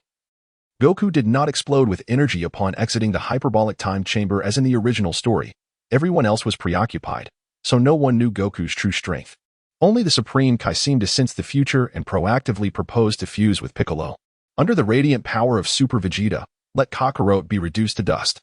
Goku did not explode with energy upon exiting the hyperbolic time chamber as in the original story. Everyone else was preoccupied, so no one knew Goku's true strength. Only the Supreme Kai seemed to sense the future and proactively proposed to fuse with Piccolo. Under the radiant power of Super Vegeta, let Kakarot be reduced to dust.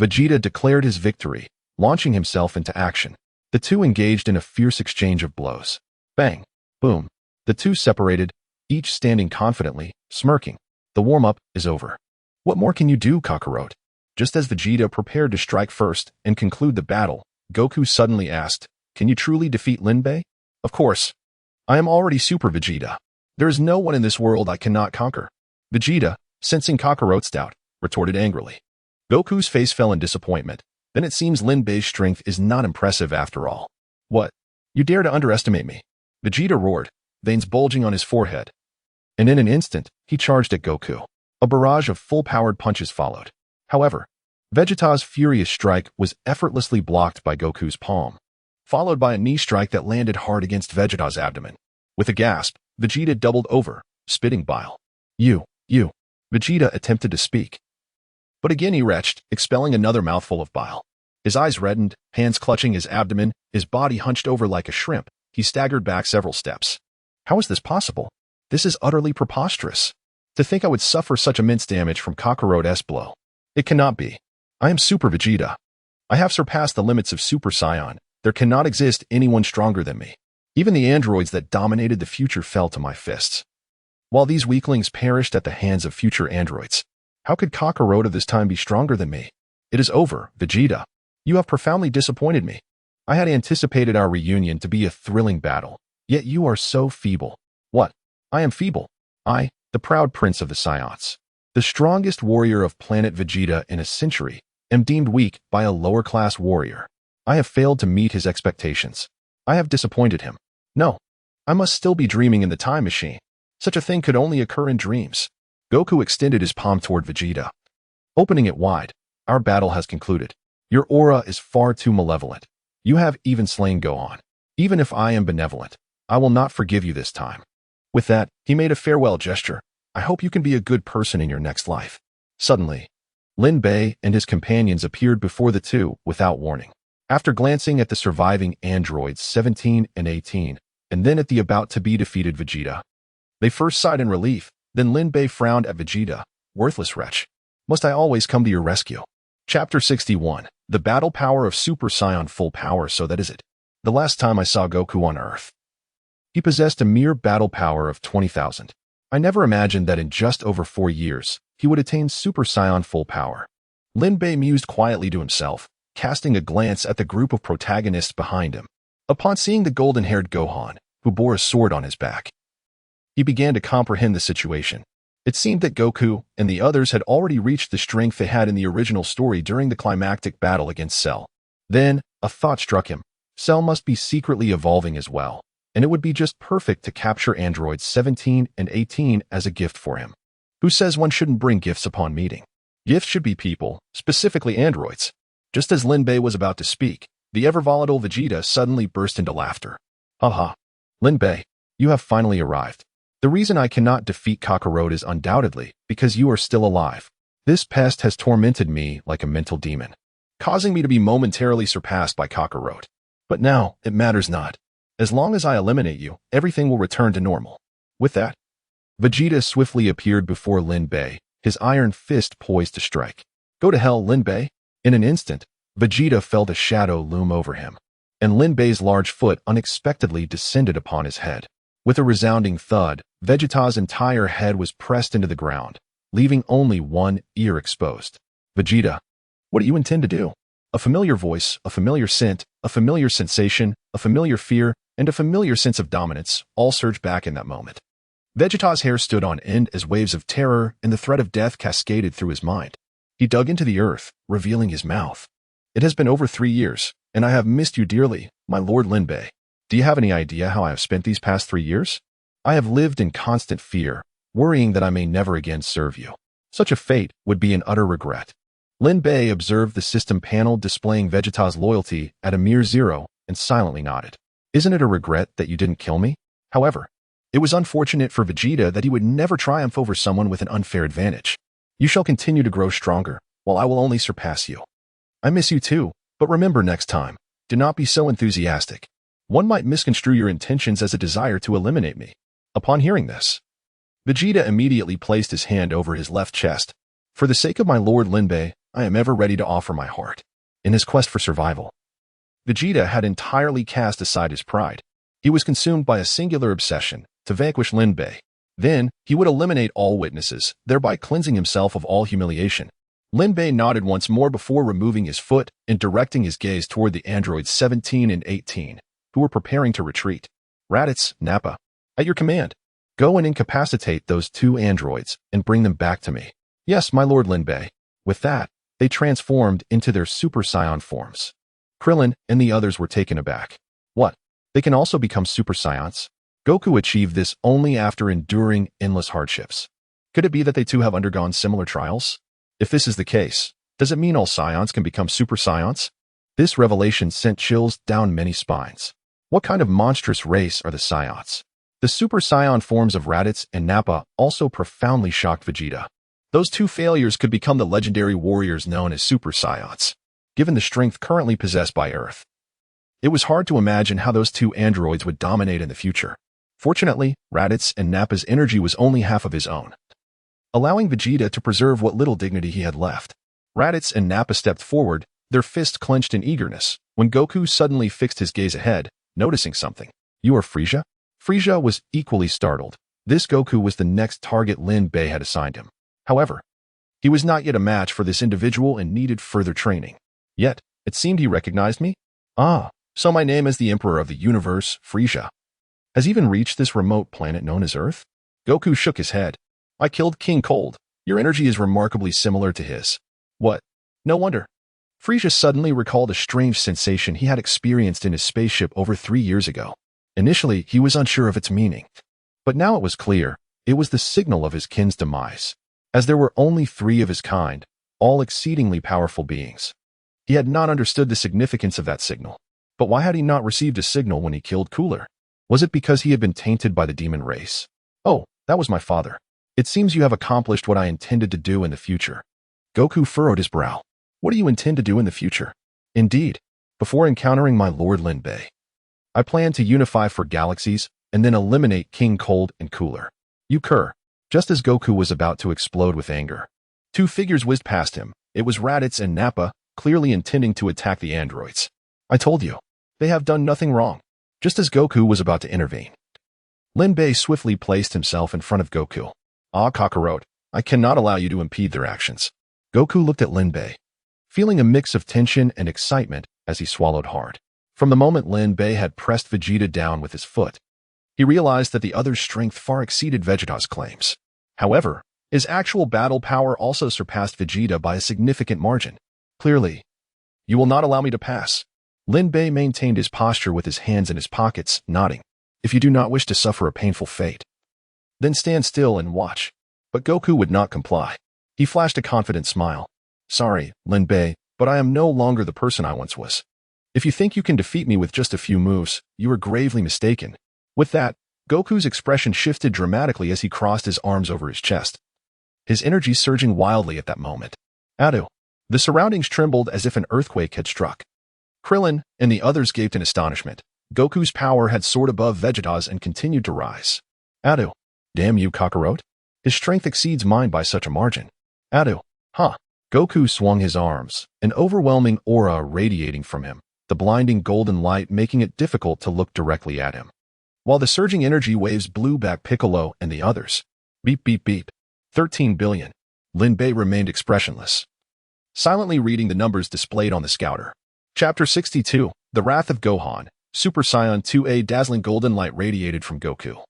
Vegeta declared his victory, launching himself into action. The two engaged in a fierce exchange of blows. Bang! Boom! The two separated, each standing confidently, smirking. The warm-up is over. What more can you do, Kakarot? Just as Vegeta prepared to strike first and conclude the battle, Goku suddenly asked, Can you truly defeat Lin Bei? Of course. I am already Super Vegeta. There is no one in this world I cannot conquer. Vegeta, sensing Kakarot's doubt, retorted angrily. Goku's face fell in disappointment. Then it seems Lin Bei's strength is not impressive after all. What? You dare to underestimate me? Vegeta roared, veins bulging on his forehead. And in an instant, he charged at Goku. A barrage of full-powered punches followed. However, Vegeta's furious strike was effortlessly blocked by Goku's palm, followed by a knee strike that landed hard against Vegeta's abdomen. With a gasp, Vegeta doubled over, spitting bile. You. Vegeta attempted to speak. But again he retched, expelling another mouthful of bile. His eyes reddened, hands clutching his abdomen, his body hunched over like a shrimp. He staggered back several steps. How is this possible? This is utterly preposterous. To think I would suffer such immense damage from Kakarot's blow. It cannot be. I am Super Vegeta. I have surpassed the limits of Super Saiyan. There cannot exist anyone stronger than me. Even the androids that dominated the future fell to my fists. While these weaklings perished at the hands of future androids, how could Kakarot this time be stronger than me? It is over, Vegeta. You have profoundly disappointed me. I had anticipated our reunion to be a thrilling battle, yet you are so feeble. What? I am feeble. I, the proud prince of the Saiyans, the strongest warrior of planet Vegeta in a century, am deemed weak by a lower-class warrior. I have failed to meet his expectations. I have disappointed him. No, I must still be dreaming in the time machine. Such a thing could only occur in dreams. Goku extended his palm toward Vegeta, opening it wide. Our battle has concluded. Your aura is far too malevolent. You have even slain Gohan. Even if I am benevolent, I will not forgive you this time. With that, he made a farewell gesture. I hope you can be a good person in your next life. Suddenly, Lin Bei and his companions appeared before the two without warning. After glancing at the surviving androids 17 and 18, and then at the about-to-be-defeated Vegeta, they first sighed in relief. Then Lin Bei frowned at Vegeta. Worthless wretch. Must I always come to your rescue? Chapter 61. The Battle Power of Super Saiyan. Full power, so that is it. The last time I saw Goku on Earth, he possessed a mere battle power of 20,000. I never imagined that in just over 4 years, he would attain Super Saiyan full power. Lin Bei mused quietly to himself, casting a glance at the group of protagonists behind him. Upon seeing the golden-haired Gohan, who bore a sword on his back, he began to comprehend the situation. It seemed that Goku and the others had already reached the strength they had in the original story during the climactic battle against Cell. Then, a thought struck him. Cell must be secretly evolving as well, and it would be just perfect to capture androids 17 and 18 as a gift for him. Who says one shouldn't bring gifts upon meeting? Gifts should be people, specifically androids. Just as Lin Bei was about to speak, the ever-volatile Vegeta suddenly burst into laughter. Haha. Lin Bei, you have finally arrived. The reason I cannot defeat Kakarot is undoubtedly because you are still alive. This pest has tormented me like a mental demon, causing me to be momentarily surpassed by Kakarot. But now, it matters not. As long as I eliminate you, everything will return to normal. With that, Vegeta swiftly appeared before Lin Bei, his iron fist poised to strike. Go to hell, Lin Bei. In an instant, Vegeta felt a shadow loom over him, and Lin Bei's large foot unexpectedly descended upon his head. With a resounding thud, Vegeta's entire head was pressed into the ground, leaving only one ear exposed. Vegeta, what do you intend to do? A familiar voice, a familiar scent, a familiar sensation, a familiar fear, and a familiar sense of dominance all surged back in that moment. Vegeta's hair stood on end as waves of terror and the threat of death cascaded through his mind. He dug into the earth, revealing his mouth. It has been over 3 years, and I have missed you dearly, my Lord Lin Bei. Do you have any idea how I have spent these past 3 years? I have lived in constant fear, worrying that I may never again serve you. Such a fate would be an utter regret. Lin Bei observed the system panel displaying Vegeta's loyalty at a mere 0 and silently nodded. Isn't it a regret that you didn't kill me? However, it was unfortunate for Vegeta that he would never triumph over someone with an unfair advantage. You shall continue to grow stronger, while I will only surpass you. I miss you too, but remember next time, do not be so enthusiastic. One might misconstrue your intentions as a desire to eliminate me. Upon hearing this, Vegeta immediately placed his hand over his left chest. For the sake of my Lord Lin Bei, I am ever ready to offer my heart. In his quest for survival, Vegeta had entirely cast aside his pride. He was consumed by a singular obsession to vanquish Lin Bei. Then, he would eliminate all witnesses, thereby cleansing himself of all humiliation. Lin Bei nodded once more before removing his foot and directing his gaze toward the androids 17 and 18. Who were preparing to retreat. Raditz, Nappa, at your command. Go and incapacitate those two androids and bring them back to me. Yes, my lord Lin Bei. With that, they transformed into their Super Saiyan forms. Krillin and the others were taken aback. What? They can also become Super Saiyans? Goku achieved this only after enduring endless hardships. Could it be that they too have undergone similar trials? If this is the case, does it mean all Saiyans can become Super Saiyans? This revelation sent chills down many spines. What kind of monstrous race are the Saiyans? The Super Saiyan forms of Raditz and Nappa also profoundly shocked Vegeta. Those two failures could become the legendary warriors known as Super Saiyans, given the strength currently possessed by Earth. It was hard to imagine how those two androids would dominate in the future. Fortunately, Raditz and Nappa's energy was only half of his own, allowing Vegeta to preserve what little dignity he had left. Raditz and Nappa stepped forward, their fists clenched in eagerness, when Goku suddenly fixed his gaze ahead, noticing something. You are Frieza? Frieza was equally startled. This Goku was the next target Lin Bei had assigned him. However, he was not yet a match for this individual and needed further training. Yet, it seemed he recognized me. Ah, so my name is the Emperor of the Universe, Frieza. Has even reached this remote planet known as Earth? Goku shook his head. I killed King Cold. Your energy is remarkably similar to his. What? No wonder. Frieza suddenly recalled a strange sensation he had experienced in his spaceship over 3 years ago. Initially, he was unsure of its meaning, but now it was clear. It was the signal of his kin's demise, as there were only 3 of his kind, all exceedingly powerful beings. He had not understood the significance of that signal. But why had he not received a signal when he killed Cooler? Was it because he had been tainted by the demon race? Oh, that was my father. It seems you have accomplished what I intended to do in the future. Goku furrowed his brow. What do you intend to do in the future? Indeed, before encountering my lord Lin Bei, I plan to unify 4 galaxies and then eliminate King Cold and Cooler. You cur. Just as Goku was about to explode with anger, 2 figures whizzed past him. It was Raditz and Nappa, clearly intending to attack the androids. I told you, they have done nothing wrong. Just as Goku was about to intervene, Lin Bei swiftly placed himself in front of Goku. Ah, Kakarot, I cannot allow you to impede their actions. Goku looked at Lin Bei, feeling a mix of tension and excitement as he swallowed hard. From the moment Lin Bei had pressed Vegeta down with his foot, he realized that the other's strength far exceeded Vegeta's claims. However, his actual battle power also surpassed Vegeta by a significant margin. Clearly, you will not allow me to pass. Lin Bei maintained his posture with his hands in his pockets, nodding. If you do not wish to suffer a painful fate, then stand still and watch. But Goku would not comply. He flashed a confident smile. Sorry, Lin Bei, but I am no longer the person I once was. If you think you can defeat me with just a few moves, you are gravely mistaken. With that, Goku's expression shifted dramatically as he crossed his arms over his chest, his energy surging wildly at that moment. Adu. The surroundings trembled as if an earthquake had struck. Krillin and the others gaped in astonishment. Goku's power had soared above Vegeta's and continued to rise. Adu. Damn you, Kakarot. His strength exceeds mine by such a margin. Adu. Huh. Goku swung his arms, an overwhelming aura radiating from him, the blinding golden light making it difficult to look directly at him. While the surging energy waves blew back Piccolo and the others. Beep, beep, beep. 13 billion. Lin Bei remained expressionless, silently reading the numbers displayed on the scouter. Chapter 62, The Wrath of Gohan. Super Saiyan 2A dazzling golden light radiated from Goku,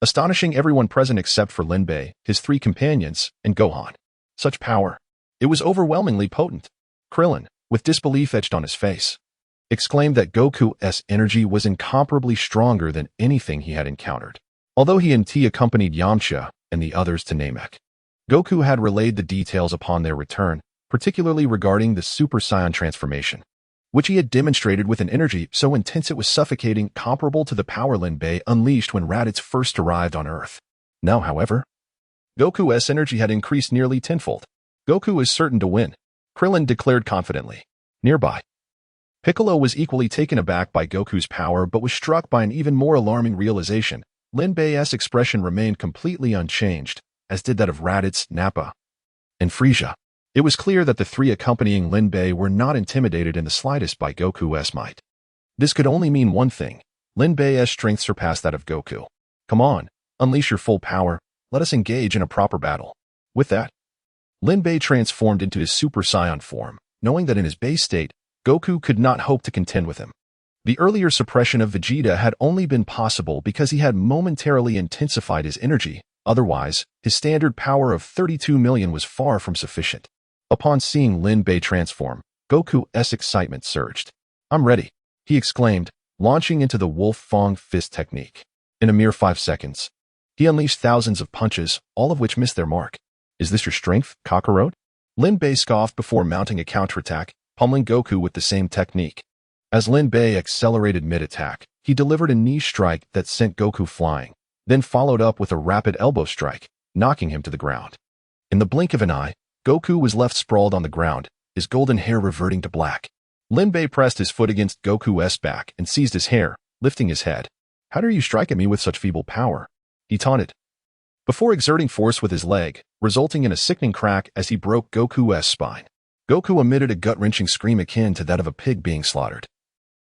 astonishing everyone present except for Lin Bei, his 3 companions, and Gohan. Such power. It was overwhelmingly potent. Krillin, with disbelief etched on his face, exclaimed that Goku's energy was incomparably stronger than anything he had encountered. Although he and T accompanied Yamcha and the others to Namek, Goku had relayed the details upon their return, particularly regarding the Super Saiyan transformation, which he had demonstrated with an energy so intense it was suffocating, comparable to the power Lin Bei unleashed when Raditz first arrived on Earth. Now, however, Goku's energy had increased nearly tenfold. Goku is certain to win, Krillin declared confidently. Nearby, Piccolo was equally taken aback by Goku's power but was struck by an even more alarming realization. Lin Bei's expression remained completely unchanged, as did that of Raditz, Nappa, and Frieza. It was clear that the 3 accompanying Lin Bei were not intimidated in the slightest by Goku's might. This could only mean one thing. Lin Bei's strength surpassed that of Goku. Come on, unleash your full power. Let us engage in a proper battle. With that, Lin Bei transformed into his Super Saiyan form, knowing that in his base state, Goku could not hope to contend with him. The earlier suppression of Vegeta had only been possible because he had momentarily intensified his energy. Otherwise, his standard power of 32 million was far from sufficient. Upon seeing Lin Bei transform, Goku's excitement surged. "I'm ready," he exclaimed, launching into the Wolf Fang Fist technique. In a mere 5 seconds, he unleashed thousands of punches, all of which missed their mark. "Is this your strength, Kakarot?" Lin Bei scoffed before mounting a counterattack, pummeling Goku with the same technique. As Lin Bei accelerated mid-attack, he delivered a knee strike that sent Goku flying, then followed up with a rapid elbow strike, knocking him to the ground. In the blink of an eye, Goku was left sprawled on the ground, his golden hair reverting to black. Lin Bei pressed his foot against Goku's back and seized his hair, lifting his head. "How dare you strike at me with such feeble power?" he taunted, before exerting force with his leg, resulting in a sickening crack as he broke Goku's spine. Goku emitted a gut-wrenching scream akin to that of a pig being slaughtered,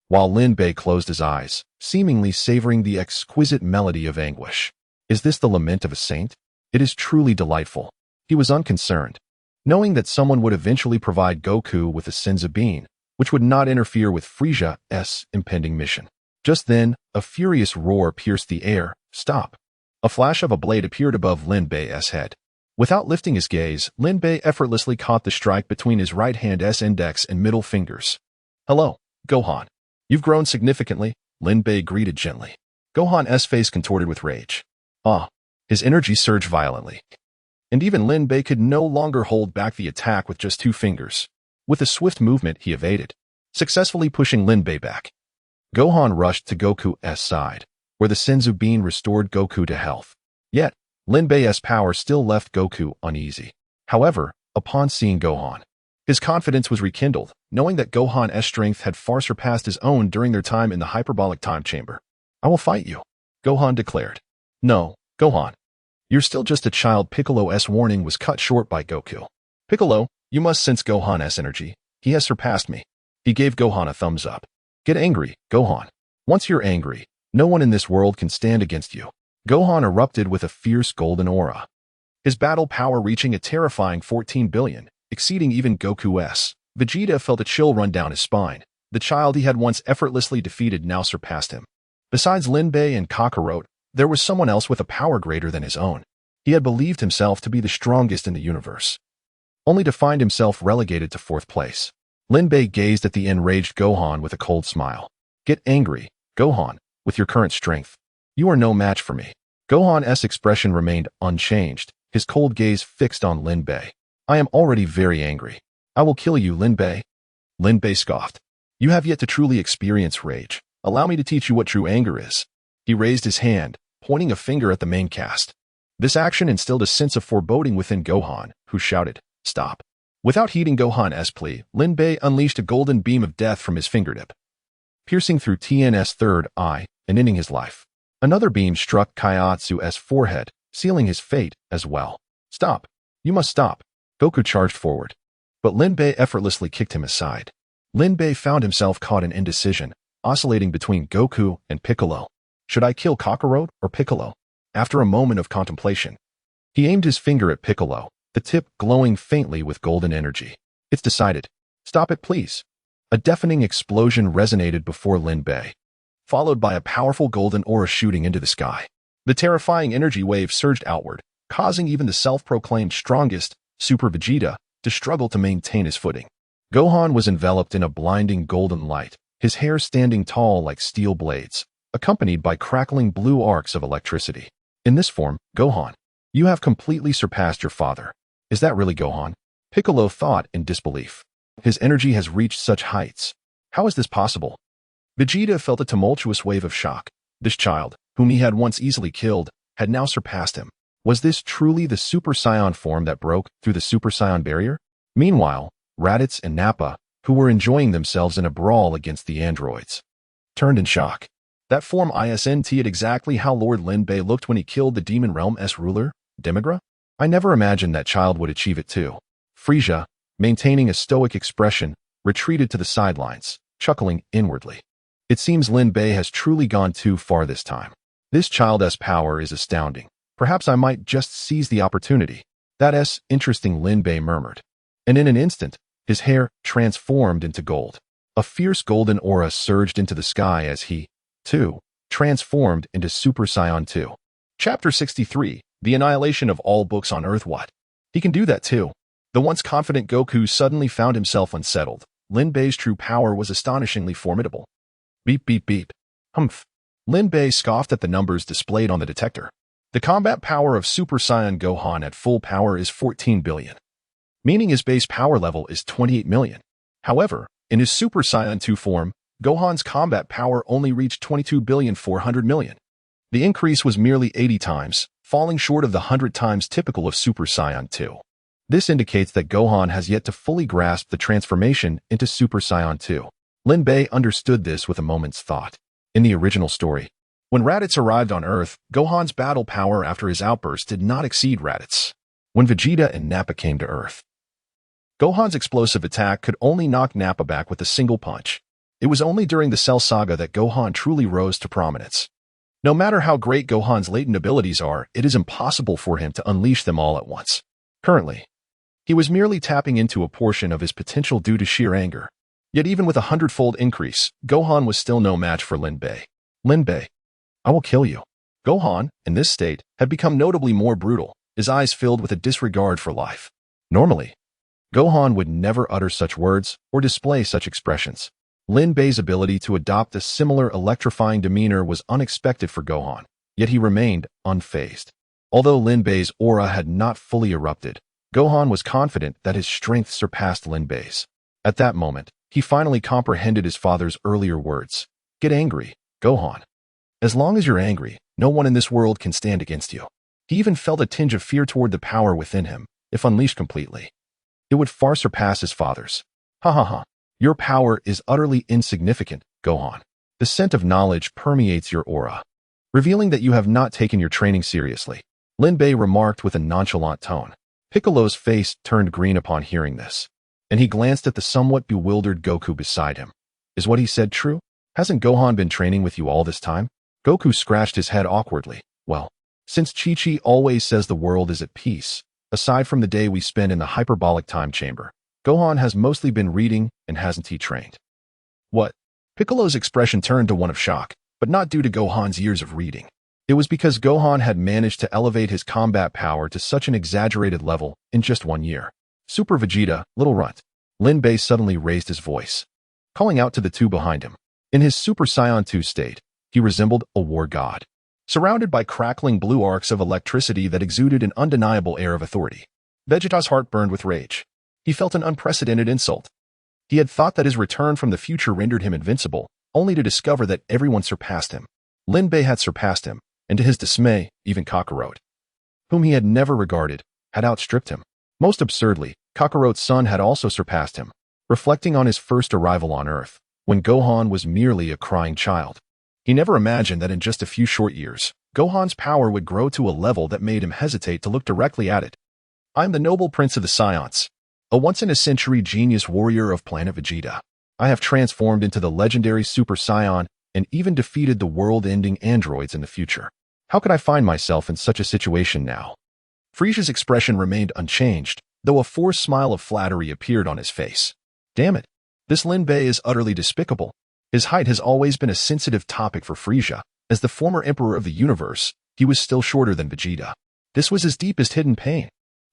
while Lin Bei closed his eyes, seemingly savoring the exquisite melody of anguish. "Is this the lament of a saint? It is truly delightful." He was unconcerned, knowing that someone would eventually provide Goku with a Senzu bean, which would not interfere with Frieza's impending mission. Just then, a furious roar pierced the air. "Stop!" A flash of a blade appeared above Lin Bei's head. Without lifting his gaze, Lin Bei effortlessly caught the strike between his right hand's index and middle fingers. "Hello, Gohan. You've grown significantly," Lin Bei greeted gently. Gohan's face contorted with rage. His energy surged violently, and even Lin Bei could no longer hold back the attack with just 2 fingers. With a swift movement, he evaded, successfully pushing Lin Bei back. Gohan rushed to Goku's side, where the Senzu bean restored Goku to health. Yet, Lin Bei's power still left Goku uneasy. However, upon seeing Gohan, his confidence was rekindled, knowing that Gohan's strength had far surpassed his own during their time in the hyperbolic time chamber. "I will fight you," Gohan declared. "No, Gohan. You're still just a child." Piccolo's warning was cut short by Goku. "Piccolo, you must sense Gohan's energy. He has surpassed me." He gave Gohan a thumbs up. "Get angry, Gohan. Once you're angry, no one in this world can stand against you." Gohan erupted with a fierce golden aura, his battle power reaching a terrifying 14 billion, exceeding even Goku's. Vegeta felt a chill run down his spine. The child he had once effortlessly defeated now surpassed him. Besides Lin Bei and Kakarot, there was someone else with a power greater than his own. He had believed himself to be the strongest in the universe, only to find himself relegated to 4th place. Lin Bei gazed at the enraged Gohan with a cold smile. "Get angry, Gohan, with your current strength. You are no match for me." Gohan's expression remained unchanged, his cold gaze fixed on Lin Bei. "I am already very angry. I will kill you, Lin Bei." Lin Bei scoffed. "You have yet to truly experience rage. Allow me to teach you what true anger is." He raised his hand, pointing a finger at the main cast. This action instilled a sense of foreboding within Gohan, who shouted, "Stop." Without heeding Gohan's plea, Lin Bei unleashed a golden beam of death from his fingertip, piercing through Tien's third eye and ending his life. Another beam struck Kaiatsu's forehead, sealing his fate as well. "Stop. You must stop." Goku charged forward, but Lin Bei effortlessly kicked him aside. Lin Bei found himself caught in indecision, oscillating between Goku and Piccolo. Should I kill Kakarot or Piccolo? After a moment of contemplation, he aimed his finger at Piccolo, the tip glowing faintly with golden energy. "It's decided. Stop it, please." A deafening explosion resonated before Lin Bei, followed by a powerful golden aura shooting into the sky. The terrifying energy wave surged outward, causing even the self-proclaimed strongest, Super Vegeta, to struggle to maintain his footing. Gohan was enveloped in a blinding golden light, his hair standing tall like steel blades, accompanied by crackling blue arcs of electricity. "In this form, Gohan, you have completely surpassed your father." "Is that really Gohan?" Piccolo thought in disbelief. "His energy has reached such heights. How is this possible?" Vegeta felt a tumultuous wave of shock. This child, whom he had once easily killed, had now surpassed him. Was this truly the Super Saiyan form that broke through the Super Saiyan barrier? Meanwhile, Raditz and Nappa, who were enjoying themselves in a brawl against the androids, turned in shock. That form isn't it exactly how Lord Lin Bei looked when he killed the Demon Realm's ruler, Demigra? I never imagined that child would achieve it too. Frieza, maintaining a stoic expression, retreated to the sidelines, chuckling inwardly. It seems Lin Bei has truly gone too far this time. This child's power is astounding. Perhaps I might just seize the opportunity. That's interesting, Lin Bei murmured. And in an instant, his hair transformed into gold. A fierce golden aura surged into the sky as he, too, transformed into Super Saiyan 2. Chapter 63, The Annihilation of All Books on Earth. What? He can do that too. The once confident Goku suddenly found himself unsettled. Lin Bei's true power was astonishingly formidable. Beep beep beep. Humph. Lin Bei scoffed at the numbers displayed on the detector. The combat power of Super Saiyan Gohan at full power is 14 billion, meaning his base power level is 28 million. However, in his Super Saiyan 2 form, Gohan's combat power only reached 22,400,000,000. The increase was merely 80 times, falling short of the 100 times typical of Super Saiyan 2. This indicates that Gohan has yet to fully grasp the transformation into Super Saiyan 2. Lin Bei understood this with a moment's thought. In the original story, when Raditz arrived on Earth, Gohan's battle power after his outburst did not exceed Raditz. When Vegeta and Nappa came to Earth, Gohan's explosive attack could only knock Nappa back with a single punch. It was only during the Cell Saga that Gohan truly rose to prominence. No matter how great Gohan's latent abilities are, it is impossible for him to unleash them all at once. Currently, he was merely tapping into a portion of his potential due to sheer anger. Yet even with a 100-fold increase, Gohan was still no match for Lin Bei. Lin Bei, I will kill you. Gohan, in this state, had become notably more brutal, his eyes filled with a disregard for life. Normally, Gohan would never utter such words or display such expressions. Lin Bei's ability to adopt a similar electrifying demeanor was unexpected for Gohan, yet he remained unfazed. Although Lin Bei's aura had not fully erupted, Gohan was confident that his strength surpassed Lin Bei's. At that moment, he finally comprehended his father's earlier words. Get angry, Gohan. As long as you're angry, no one in this world can stand against you. He even felt a tinge of fear toward the power within him. If unleashed completely, it would far surpass his father's. Ha ha ha. Your power is utterly insignificant, Gohan. The scent of knowledge permeates your aura, revealing that you have not taken your training seriously. Lin Bei remarked with a nonchalant tone. Piccolo's face turned green upon hearing this, and he glanced at the somewhat bewildered Goku beside him. Is what he said true? Hasn't Gohan been training with you all this time? Goku scratched his head awkwardly. Well, since Chi-Chi always says the world is at peace, aside from the day we spend in the hyperbolic time chamber, Gohan has mostly been reading, and hasn't he trained? What? Piccolo's expression turned to one of shock, but not due to Gohan's years of reading. It was because Gohan had managed to elevate his combat power to such an exaggerated level in just 1 year. Super Vegeta, little runt. Lin Bei suddenly raised his voice, calling out to the two behind him. In his Super Saiyan 2 state, he resembled a war god, surrounded by crackling blue arcs of electricity that exuded an undeniable air of authority. Vegeta's heart burned with rage. He felt an unprecedented insult. He had thought that his return from the future rendered him invincible, only to discover that everyone surpassed him. Lin Bei had surpassed him, and to his dismay, even Kakarot, whom he had never regarded, had outstripped him. Most absurdly, Kakarot's son had also surpassed him, reflecting on his first arrival on Earth, when Gohan was merely a crying child. He never imagined that in just a few short years, Gohan's power would grow to a level that made him hesitate to look directly at it. I am the noble prince of the Saiyans, a once-in-a-century genius warrior of planet Vegeta. I have transformed into the legendary Super Saiyan and even defeated the world-ending androids in the future. How could I find myself in such a situation now? Frieza's expression remained unchanged, though a forced smile of flattery appeared on his face. Damn it, this Lin Bei is utterly despicable. His height has always been a sensitive topic for Frieza. As the former emperor of the universe, he was still shorter than Vegeta. This was his deepest hidden pain.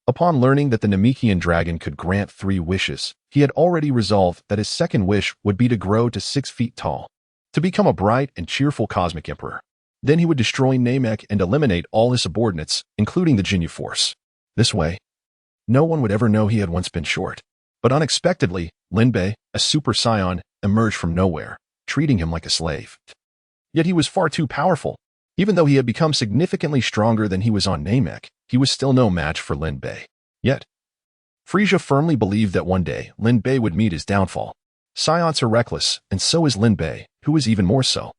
Upon learning that the Namekian dragon could grant 3 wishes, he had already resolved that his second wish would be to grow to 6 feet tall, to become a bright and cheerful cosmic emperor. Then he would destroy Namek and eliminate all his subordinates, including the Ginyu Force. This way, no one would ever know he had once been short. But unexpectedly, Lin Bei, a Super Saiyan, emerged from nowhere, treating him like a slave. Yet he was far too powerful. Even though he had become significantly stronger than he was on Namek, he was still no match for Lin Bei. Yet, Frieza firmly believed that one day Lin Bei would meet his downfall. Saiyans are reckless, and so is Lin Bei, who is even more so.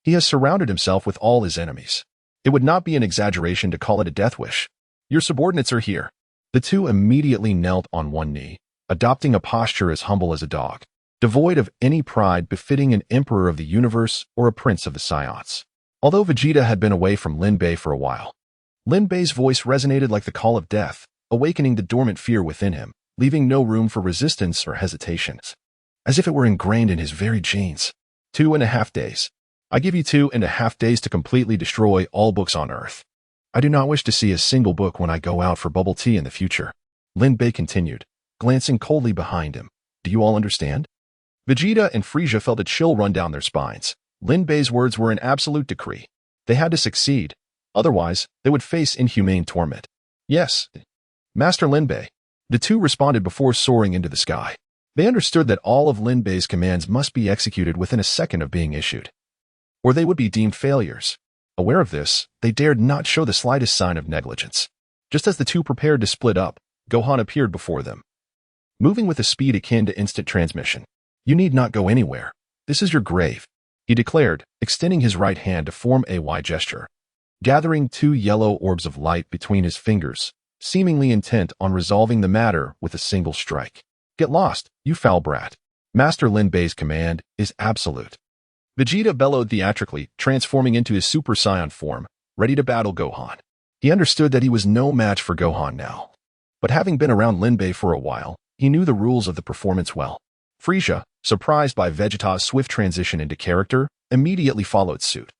He has surrounded himself with all his enemies. It would not be an exaggeration to call it a death wish. Your subordinates are here. The two immediately knelt on one knee, adopting a posture as humble as a dog, devoid of any pride befitting an emperor of the universe or a prince of the Saiyans. Although Vegeta had been away from Lin Bei for a while, Lin Bei's voice resonated like the call of death, awakening the dormant fear within him, leaving no room for resistance or hesitations. as if it were ingrained in his very genes. 2.5 days. I give you 2.5 days to completely destroy all books on Earth. I do not wish to see a single book when I go out for bubble tea in the future. Lin Bei continued, glancing coldly behind him. Do you all understand? Vegeta and Frieza felt a chill run down their spines. Lin Bei's words were an absolute decree. They had to succeed. Otherwise, they would face inhumane torment. Yes, Master Lin Bei. The two responded before soaring into the sky. They understood that all of Lin Bei's commands must be executed within a second of being issued, or they would be deemed failures. Aware of this, they dared not show the slightest sign of negligence. Just as the two prepared to split up, Gohan appeared before them, moving with a speed akin to instant transmission. You need not go anywhere. This is your grave, he declared, extending his right hand to form a Y gesture, gathering 2 yellow orbs of light between his fingers, seemingly intent on resolving the matter with a single strike. Get lost, you foul brat. Master Lin Bei's command is absolute. Vegeta bellowed theatrically, transforming into his Super Saiyan form, ready to battle Gohan. He understood that he was no match for Gohan now. But having been around Lin Bei for a while, he knew the rules of the performance well. Frieza, surprised by Vegeta's swift transition into character, immediately followed suit,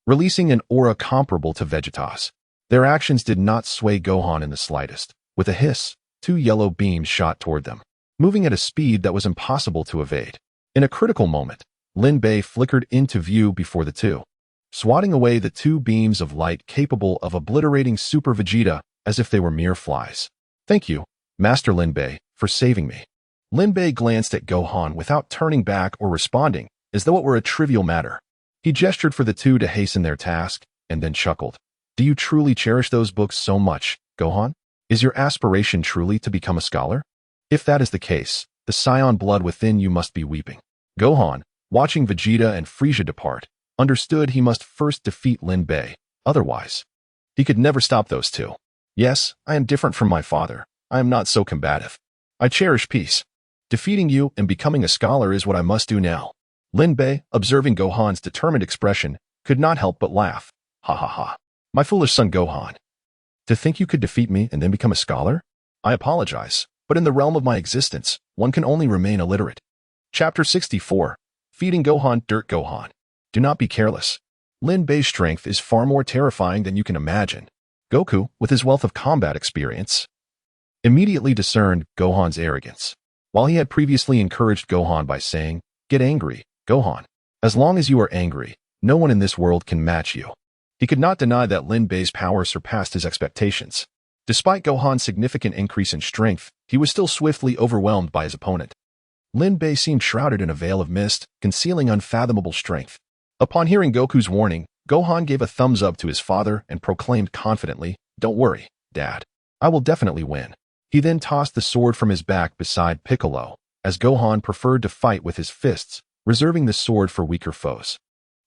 releasing an aura comparable to Vegeta's. Their actions did not sway Gohan in the slightest. With a hiss, 2 yellow beams shot toward them, moving at a speed that was impossible to evade. In a critical moment, Lin Bei flickered into view before the two, swatting away the 2 beams of light capable of obliterating Super Vegeta as if they were mere flies. Thank you, Master Lin Bei, for saving me. Lin Bei glanced at Gohan without turning back or responding, as though it were a trivial matter. He gestured for the two to hasten their task, and then chuckled. Do you truly cherish those books so much, Gohan? Is your aspiration truly to become a scholar? If that is the case, the Saiyan blood within you must be weeping. Gohan, watching Vegeta and Frieza depart, understood he must first defeat Lin Bei. Otherwise, he could never stop those two. Yes, I am different from my father. I am not so combative. I cherish peace. Defeating you and becoming a scholar is what I must do now. Lin Bei, observing Gohan's determined expression, could not help but laugh. Ha ha ha. My foolish son Gohan. To think you could defeat me and then become a scholar? I apologize, but in the realm of my existence, one can only remain illiterate. Chapter 64. Feeding Gohan Dirt. Gohan, do not be careless. Lin Bei's strength is far more terrifying than you can imagine. Goku, with his wealth of combat experience, immediately discerned Gohan's arrogance. While he had previously encouraged Gohan by saying, Get angry, Gohan. As long as you are angry, no one in this world can match you. He could not deny that Lin Bei's power surpassed his expectations. Despite Gohan's significant increase in strength, he was still swiftly overwhelmed by his opponent. Lin Bei seemed shrouded in a veil of mist, concealing unfathomable strength. Upon hearing Goku's warning, Gohan gave a thumbs up to his father and proclaimed confidently, Don't worry, Dad. I will definitely win. He then tossed the sword from his back beside Piccolo, as Gohan preferred to fight with his fists, reserving the sword for weaker foes.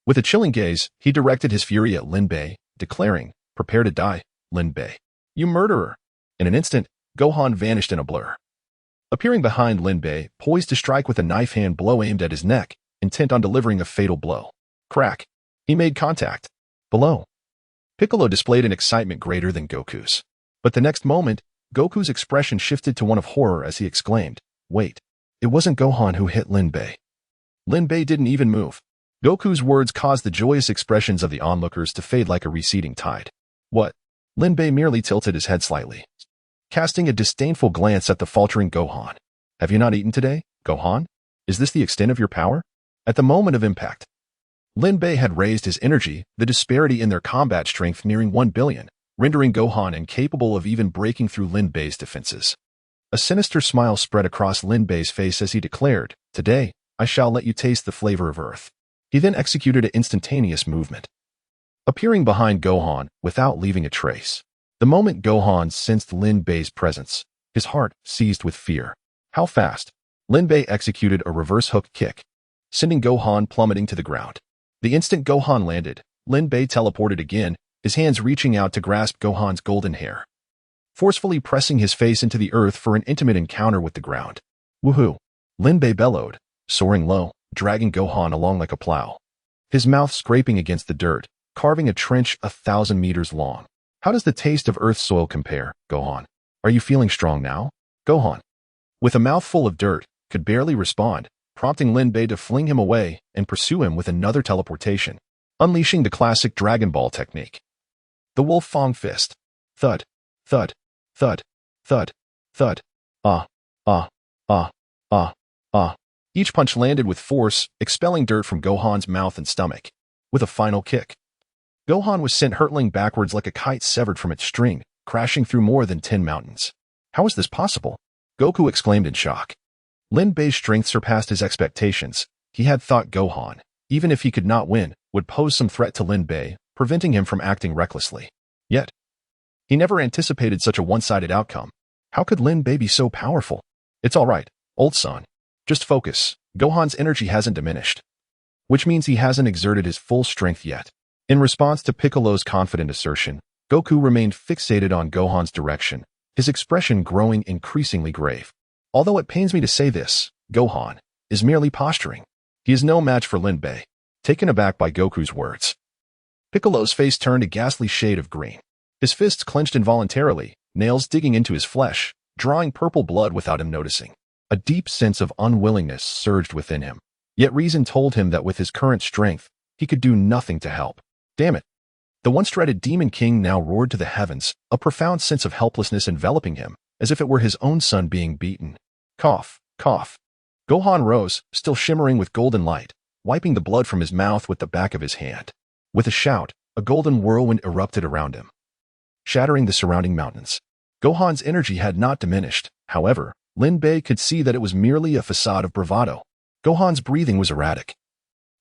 With a chilling gaze, he directed his fury at Lin Bei, declaring, Prepare to die, Lin Bei. You murderer! In an instant, Gohan vanished in a blur, appearing behind Lin Bei, poised to strike with a knife-hand blow aimed at his neck, intent on delivering a fatal blow. Crack! He made contact. Below, Piccolo displayed an excitement greater than Goku's. But the next moment, Goku's expression shifted to one of horror as he exclaimed, Wait, it wasn't Gohan who hit Lin Bei. Lin Bei didn't even move. Goku's words caused the joyous expressions of the onlookers to fade like a receding tide. What? Lin Bei merely tilted his head slightly, casting a disdainful glance at the faltering Gohan. Have you not eaten today, Gohan? Is this the extent of your power? At the moment of impact, Lin Bei had raised his energy, the disparity in their combat strength nearing 1 billion, rendering Gohan incapable of even breaking through Lin Bei's defenses. A sinister smile spread across Lin Bei's face as he declared, Today, I shall let you taste the flavor of Earth. He then executed an instantaneous movement, appearing behind Gohan without leaving a trace. The moment Gohan sensed Lin Bei's presence, his heart seized with fear. How fast? Lin Bei executed a reverse hook kick, sending Gohan plummeting to the ground. The instant Gohan landed, Lin Bei teleported again, his hands reaching out to grasp Gohan's golden hair, forcefully pressing his face into the earth for an intimate encounter with the ground. Woohoo! Lin Bei bellowed, soaring low, dragging Gohan along like a plow, his mouth scraping against the dirt, carving a trench 1,000 meters long. How does the taste of Earth's soil compare, Gohan? Are you feeling strong now? Gohan, with a mouthful of dirt, could barely respond, prompting Lin Bei to fling him away and pursue him with another teleportation, unleashing the classic Dragon Ball technique. The Wolf Fong Fist. Thud, thud, thud, thud, thud. Ah, ah, ah, ah, ah. Each punch landed with force, expelling dirt from Gohan's mouth and stomach. With a final kick, Gohan was sent hurtling backwards like a kite severed from its string, crashing through more than 10 mountains. How is this possible? Goku exclaimed in shock. Lin Bei's strength surpassed his expectations. He had thought Gohan, even if he could not win, would pose some threat to Lin Bei, preventing him from acting recklessly. Yet, he never anticipated such a one-sided outcome. How could Lin Bei be so powerful? It's all right, old son. Just focus. Gohan's energy hasn't diminished, which means he hasn't exerted his full strength yet. In response to Piccolo's confident assertion, Goku remained fixated on Gohan's direction, his expression growing increasingly grave. Although it pains me to say this, Gohan is merely posturing. He is no match for Lin Bei. Taken aback by Goku's words, Piccolo's face turned a ghastly shade of green. His fists clenched involuntarily, nails digging into his flesh, drawing purple blood without him noticing. A deep sense of unwillingness surged within him, yet reason told him that with his current strength, he could do nothing to help. Damn it! The once-dreaded Demon King now roared to the heavens, a profound sense of helplessness enveloping him, as if it were his own son being beaten. Cough, cough. Gohan rose, still shimmering with golden light, wiping the blood from his mouth with the back of his hand. With a shout, a golden whirlwind erupted around him, shattering the surrounding mountains. Gohan's energy had not diminished. However, Lin Bei could see that it was merely a facade of bravado. Gohan's breathing was erratic.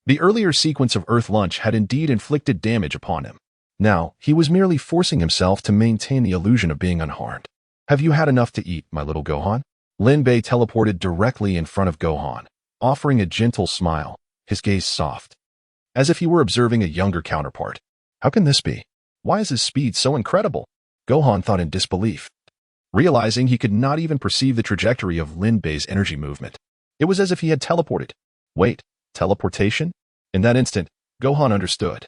The earlier sequence of Earth Lunch had indeed inflicted damage upon him. Now, he was merely forcing himself to maintain the illusion of being unharmed. Have you had enough to eat, my little Gohan? Lin Bei teleported directly in front of Gohan, offering a gentle smile, his gaze soft, as if he were observing a younger counterpart. How can this be? Why is his speed so incredible? Gohan thought in disbelief, realizing he could not even perceive the trajectory of Lin Bei's energy movement. It was as if he had teleported. Wait, teleportation? In that instant, Gohan understood.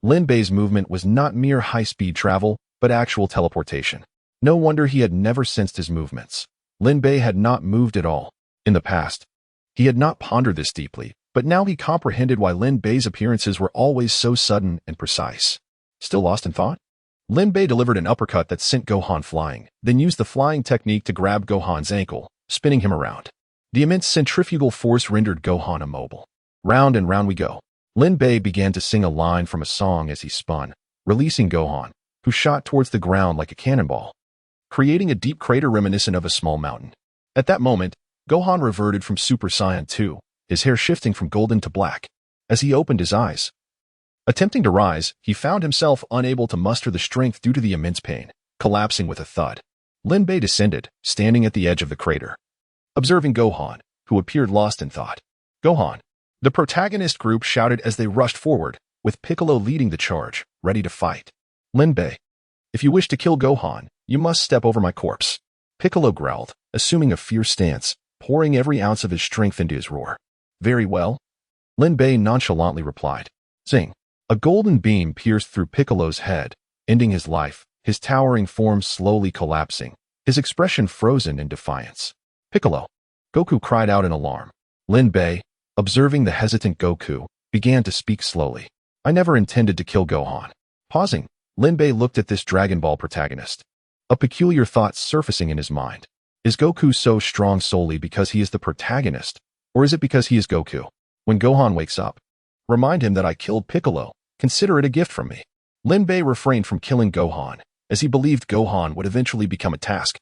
Lin Bei's movement was not mere high-speed travel, but actual teleportation. No wonder he had never sensed his movements. Lin Bei had not moved at all. In the past, he had not pondered this deeply, but now he comprehended why Lin Bei's appearances were always so sudden and precise. Still lost in thought? Lin Bei delivered an uppercut that sent Gohan flying, then used the flying technique to grab Gohan's ankle, spinning him around. The immense centrifugal force rendered Gohan immobile. Round and round we go. Lin Bei began to sing a line from a song as he spun, releasing Gohan, who shot towards the ground like a cannonball, creating a deep crater reminiscent of a small mountain. At that moment, Gohan reverted from Super Saiyan 2, his hair shifting from golden to black. As he opened his eyes, attempting to rise, he found himself unable to muster the strength due to the immense pain, collapsing with a thud. Lin Bei descended, standing at the edge of the crater, observing Gohan, who appeared lost in thought. Gohan! The protagonist group shouted as they rushed forward, with Piccolo leading the charge, ready to fight. Lin Bei, if you wish to kill Gohan, you must step over my corpse. Piccolo growled, assuming a fierce stance, pouring every ounce of his strength into his roar. Very well. Lin Bei nonchalantly replied. Zing. A golden beam pierced through Piccolo's head, ending his life, his towering form slowly collapsing, his expression frozen in defiance. Piccolo! Goku cried out in alarm. Lin Bei, observing the hesitant Goku, began to speak slowly. I never intended to kill Gohan. Pausing, Lin Bei looked at this Dragon Ball protagonist. A peculiar thought surfacing in his mind. Is Goku so strong solely because he is the protagonist, or is it because he is Goku? When Gohan wakes up, remind him that I killed Piccolo. Consider it a gift from me. Lin Bei refrained from killing Gohan, as he believed Gohan would eventually become a task,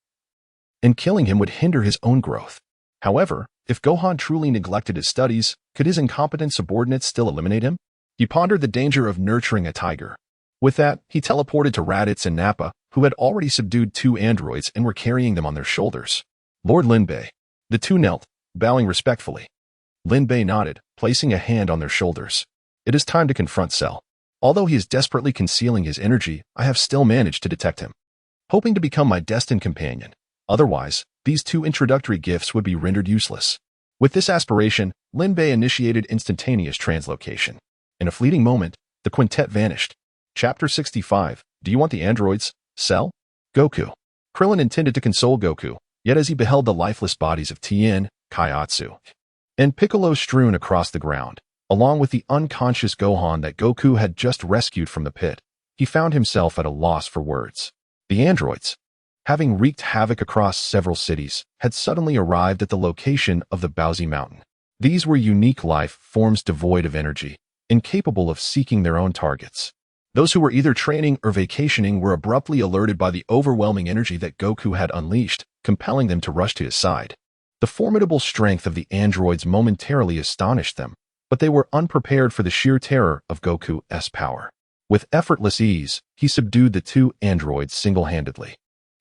and killing him would hinder his own growth. However, if Gohan truly neglected his studies, could his incompetent subordinates still eliminate him? He pondered the danger of nurturing a tiger. With that, he teleported to Raditz and Nappa, who had already subdued 2 androids and were carrying them on their shoulders. Lord Lin Bei. The two knelt, bowing respectfully. Lin Bei nodded, placing a hand on their shoulders. It is time to confront Cell. Although he is desperately concealing his energy, I have still managed to detect him, hoping to become my destined companion. Otherwise, these 2 introductory gifts would be rendered useless. With this aspiration, Lin Bei initiated instantaneous translocation. In a fleeting moment, the quintet vanished. Chapter 65. Do you want the androids? Cell? Goku. Krillin intended to console Goku, yet as he beheld the lifeless bodies of Tien, Kaiatsu, and Piccolo strewn across the ground, along with the unconscious Gohan that Goku had just rescued from the pit. He found himself at a loss for words. The androids, having wreaked havoc across several cities, had suddenly arrived at the location of the Lam-Z mountain. These were unique life forms devoid of energy, incapable of seeking their own targets. Those who were either training or vacationing were abruptly alerted by the overwhelming energy that Goku had unleashed, compelling them to rush to his side. The formidable strength of the androids momentarily astonished them, but they were unprepared for the sheer terror of Goku's power. With effortless ease, he subdued the two androids single-handedly.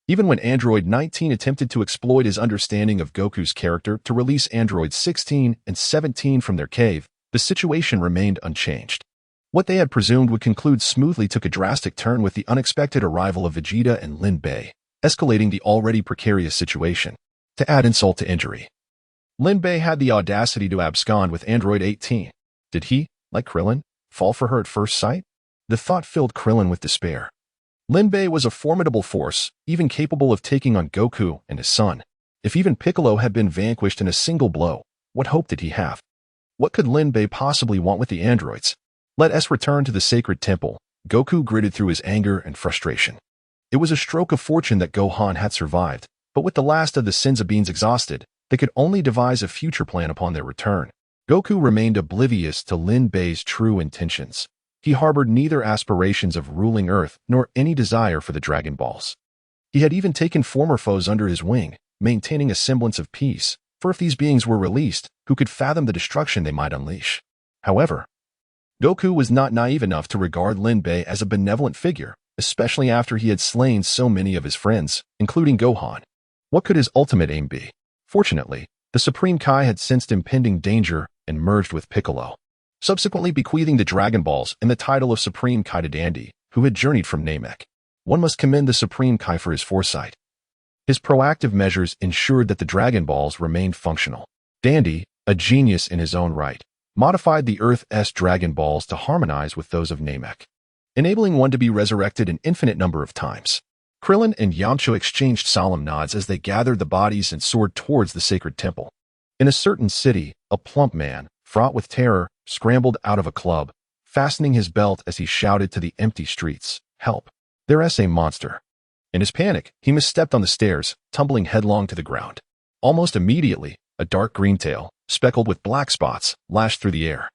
Even when Android 19 attempted to exploit his understanding of Goku's character to release Androids 16 and 17 from their cave, the situation remained unchanged. What they had presumed would conclude smoothly took a drastic turn with the unexpected arrival of Vegeta and Lin Bei, escalating the already precarious situation. To add insult to injury, Lin Bei had the audacity to abscond with Android 18. Did he, like Krillin, fall for her at first sight? The thought filled Krillin with despair. Lin Bei was a formidable force, even capable of taking on Goku and his son. If even Piccolo had been vanquished in a single blow, what hope did he have? What could Lin Bei possibly want with the androids? Let us return to the sacred temple. Goku gritted through his anger and frustration. It was a stroke of fortune that Gohan had survived, but with the last of the Senzu beings exhausted, they could only devise a future plan upon their return. Goku remained oblivious to Lin Bei's true intentions. He harbored neither aspirations of ruling Earth nor any desire for the Dragon Balls. He had even taken former foes under his wing, maintaining a semblance of peace, for if these beings were released, who could fathom the destruction they might unleash? However, Goku was not naive enough to regard Lin Bei as a benevolent figure, especially after he had slain so many of his friends, including Gohan. What could his ultimate aim be? Fortunately, the Supreme Kai had sensed impending danger and merged with Piccolo, subsequently bequeathing the Dragon Balls and the title of Supreme Kai to Dandy, who had journeyed from Namek. One must commend the Supreme Kai for his foresight. His proactive measures ensured that the Dragon Balls remained functional. Dandy, a genius in his own right, modified the Earth's Dragon Balls to harmonize with those of Namek, enabling one to be resurrected an infinite number of times. Krillin and Yamcha exchanged solemn nods as they gathered the bodies and soared towards the sacred temple. In a certain city, a plump man, fraught with terror, scrambled out of a club, fastening his belt as he shouted to the empty streets, "Help! There's a monster!" In his panic, he misstepped on the stairs, tumbling headlong to the ground. Almost immediately, a dark green tail, speckled with black spots, lashed through the air.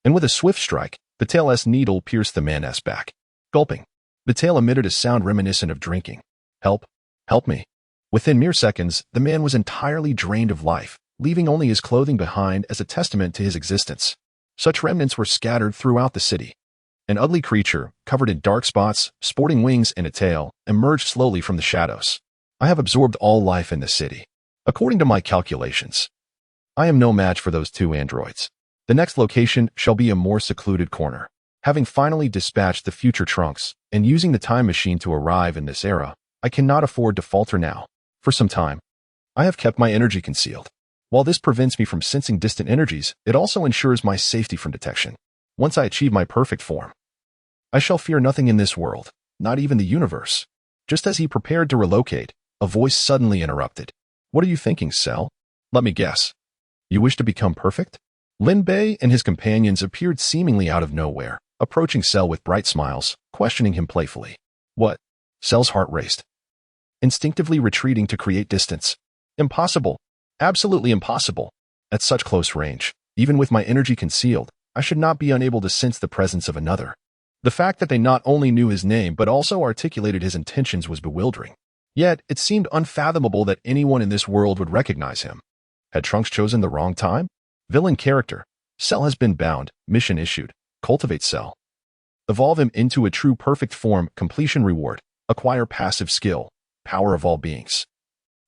And with a swift strike, the tail's needle pierced the man's back. Gulping, the tail emitted a sound reminiscent of drinking. "Help! Help me!" Within mere seconds, the man was entirely drained of life, leaving only his clothing behind as a testament to his existence. Such remnants were scattered throughout the city. An ugly creature, covered in dark spots, sporting wings and a tail, emerged slowly from the shadows. "I have absorbed all life in the city. According to my calculations, I am no match for those two androids. The next location shall be a more secluded corner." Having finally dispatched the future Trunks, and using the time machine to arrive in this era, I cannot afford to falter now. For some time, I have kept my energy concealed. While this prevents me from sensing distant energies, it also ensures my safety from detection. Once I achieve my perfect form, I shall fear nothing in this world, not even the universe. Just as he prepared to relocate, a voice suddenly interrupted. "What are you thinking, Cell? Let me guess. You wish to become perfect?" Lin Bei and his companions appeared seemingly out of nowhere, approaching Cell with bright smiles, questioning him playfully. "What?" Cell's heart raced, instinctively retreating to create distance. "Impossible. Absolutely impossible. At such close range, even with my energy concealed, I should not be unable to sense the presence of another." The fact that they not only knew his name but also articulated his intentions was bewildering. Yet, it seemed unfathomable that anyone in this world would recognize him. Had Trunks chosen the wrong time? Villain character. Cell has been bound. Mission issued. Cultivate Cell. Evolve him into a true perfect form. Completion reward. Acquire passive skill. Power of all beings.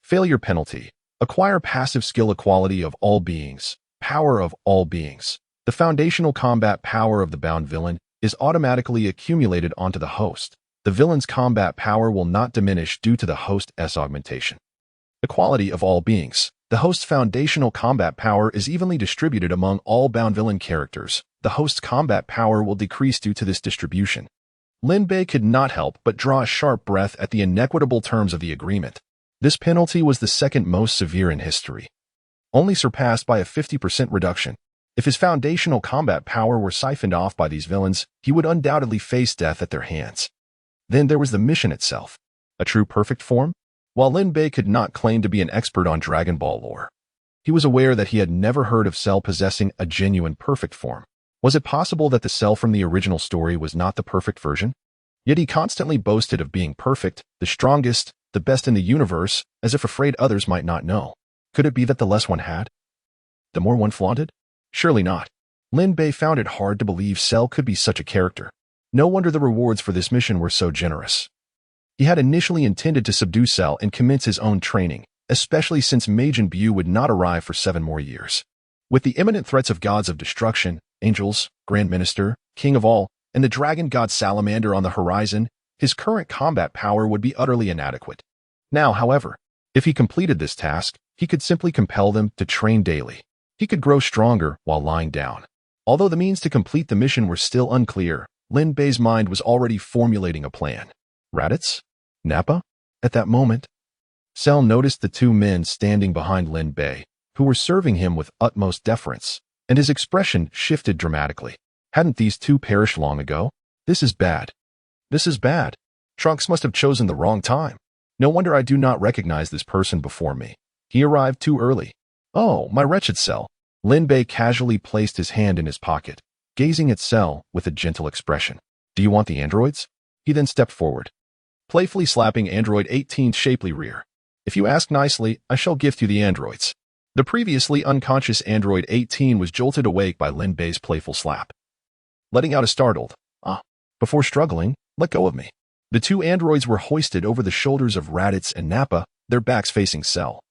Failure penalty. Acquire passive skill equality of all beings. Power of all beings. The foundational combat power of the bound villain is automatically accumulated onto the host. The villain's combat power will not diminish due to the host's augmentation. Equality of all beings. The host's foundational combat power is evenly distributed among all bound villain characters. The host's combat power will decrease due to this distribution. Lin Bei could not help but draw a sharp breath at the inequitable terms of the agreement. This penalty was the second most severe in history. only surpassed by a 50% reduction. If his foundational combat power were siphoned off by these villains, he would undoubtedly face death at their hands. Then there was the mission itself. A true perfect form? While Lin Bei could not claim to be an expert on Dragon Ball lore, he was aware that he had never heard of Cell possessing a genuine perfect form. Was it possible that the Cell from the original story was not the perfect version? Yet he constantly boasted of being perfect, the strongest, the best in the universe, as if afraid others might not know. Could it be that the less one had, the more one flaunted? Surely not. Lin Bei found it hard to believe Cell could be such a character. No wonder the rewards for this mission were so generous. He had initially intended to subdue Cell and commence his own training, especially since Majin Buu would not arrive for 7 more years. With the imminent threats of gods of destruction, angels, Grand Minister, King of all, and the dragon god Salamander on the horizon, his current combat power would be utterly inadequate. Now, however, if he completed this task, he could simply compel them to train daily. He could grow stronger while lying down. Although the means to complete the mission were still unclear, Lin Bei's mind was already formulating a plan. Raditz? Nappa? At that moment, Cell noticed the 2 men standing behind Lin Bei, who were serving him with utmost deference, and his expression shifted dramatically. Hadn't these 2 perished long ago? This is bad. This is bad. Trunks must have chosen the wrong time. No wonder I do not recognize this person before me. He arrived too early. Oh, my wretched Cell. Lin Bei casually placed his hand in his pocket, gazing at Cell with a gentle expression. Do you want the androids? He then stepped forward, playfully slapping Android 18's shapely rear. If you ask nicely, I shall gift you the androids. The previously unconscious Android 18 was jolted awake by Lin Bei's playful slap, letting out a startled, "Ah." Before struggling, "Let go of me." The 2 androids were hoisted over the shoulders of Raditz and Nappa, their backs facing Cell,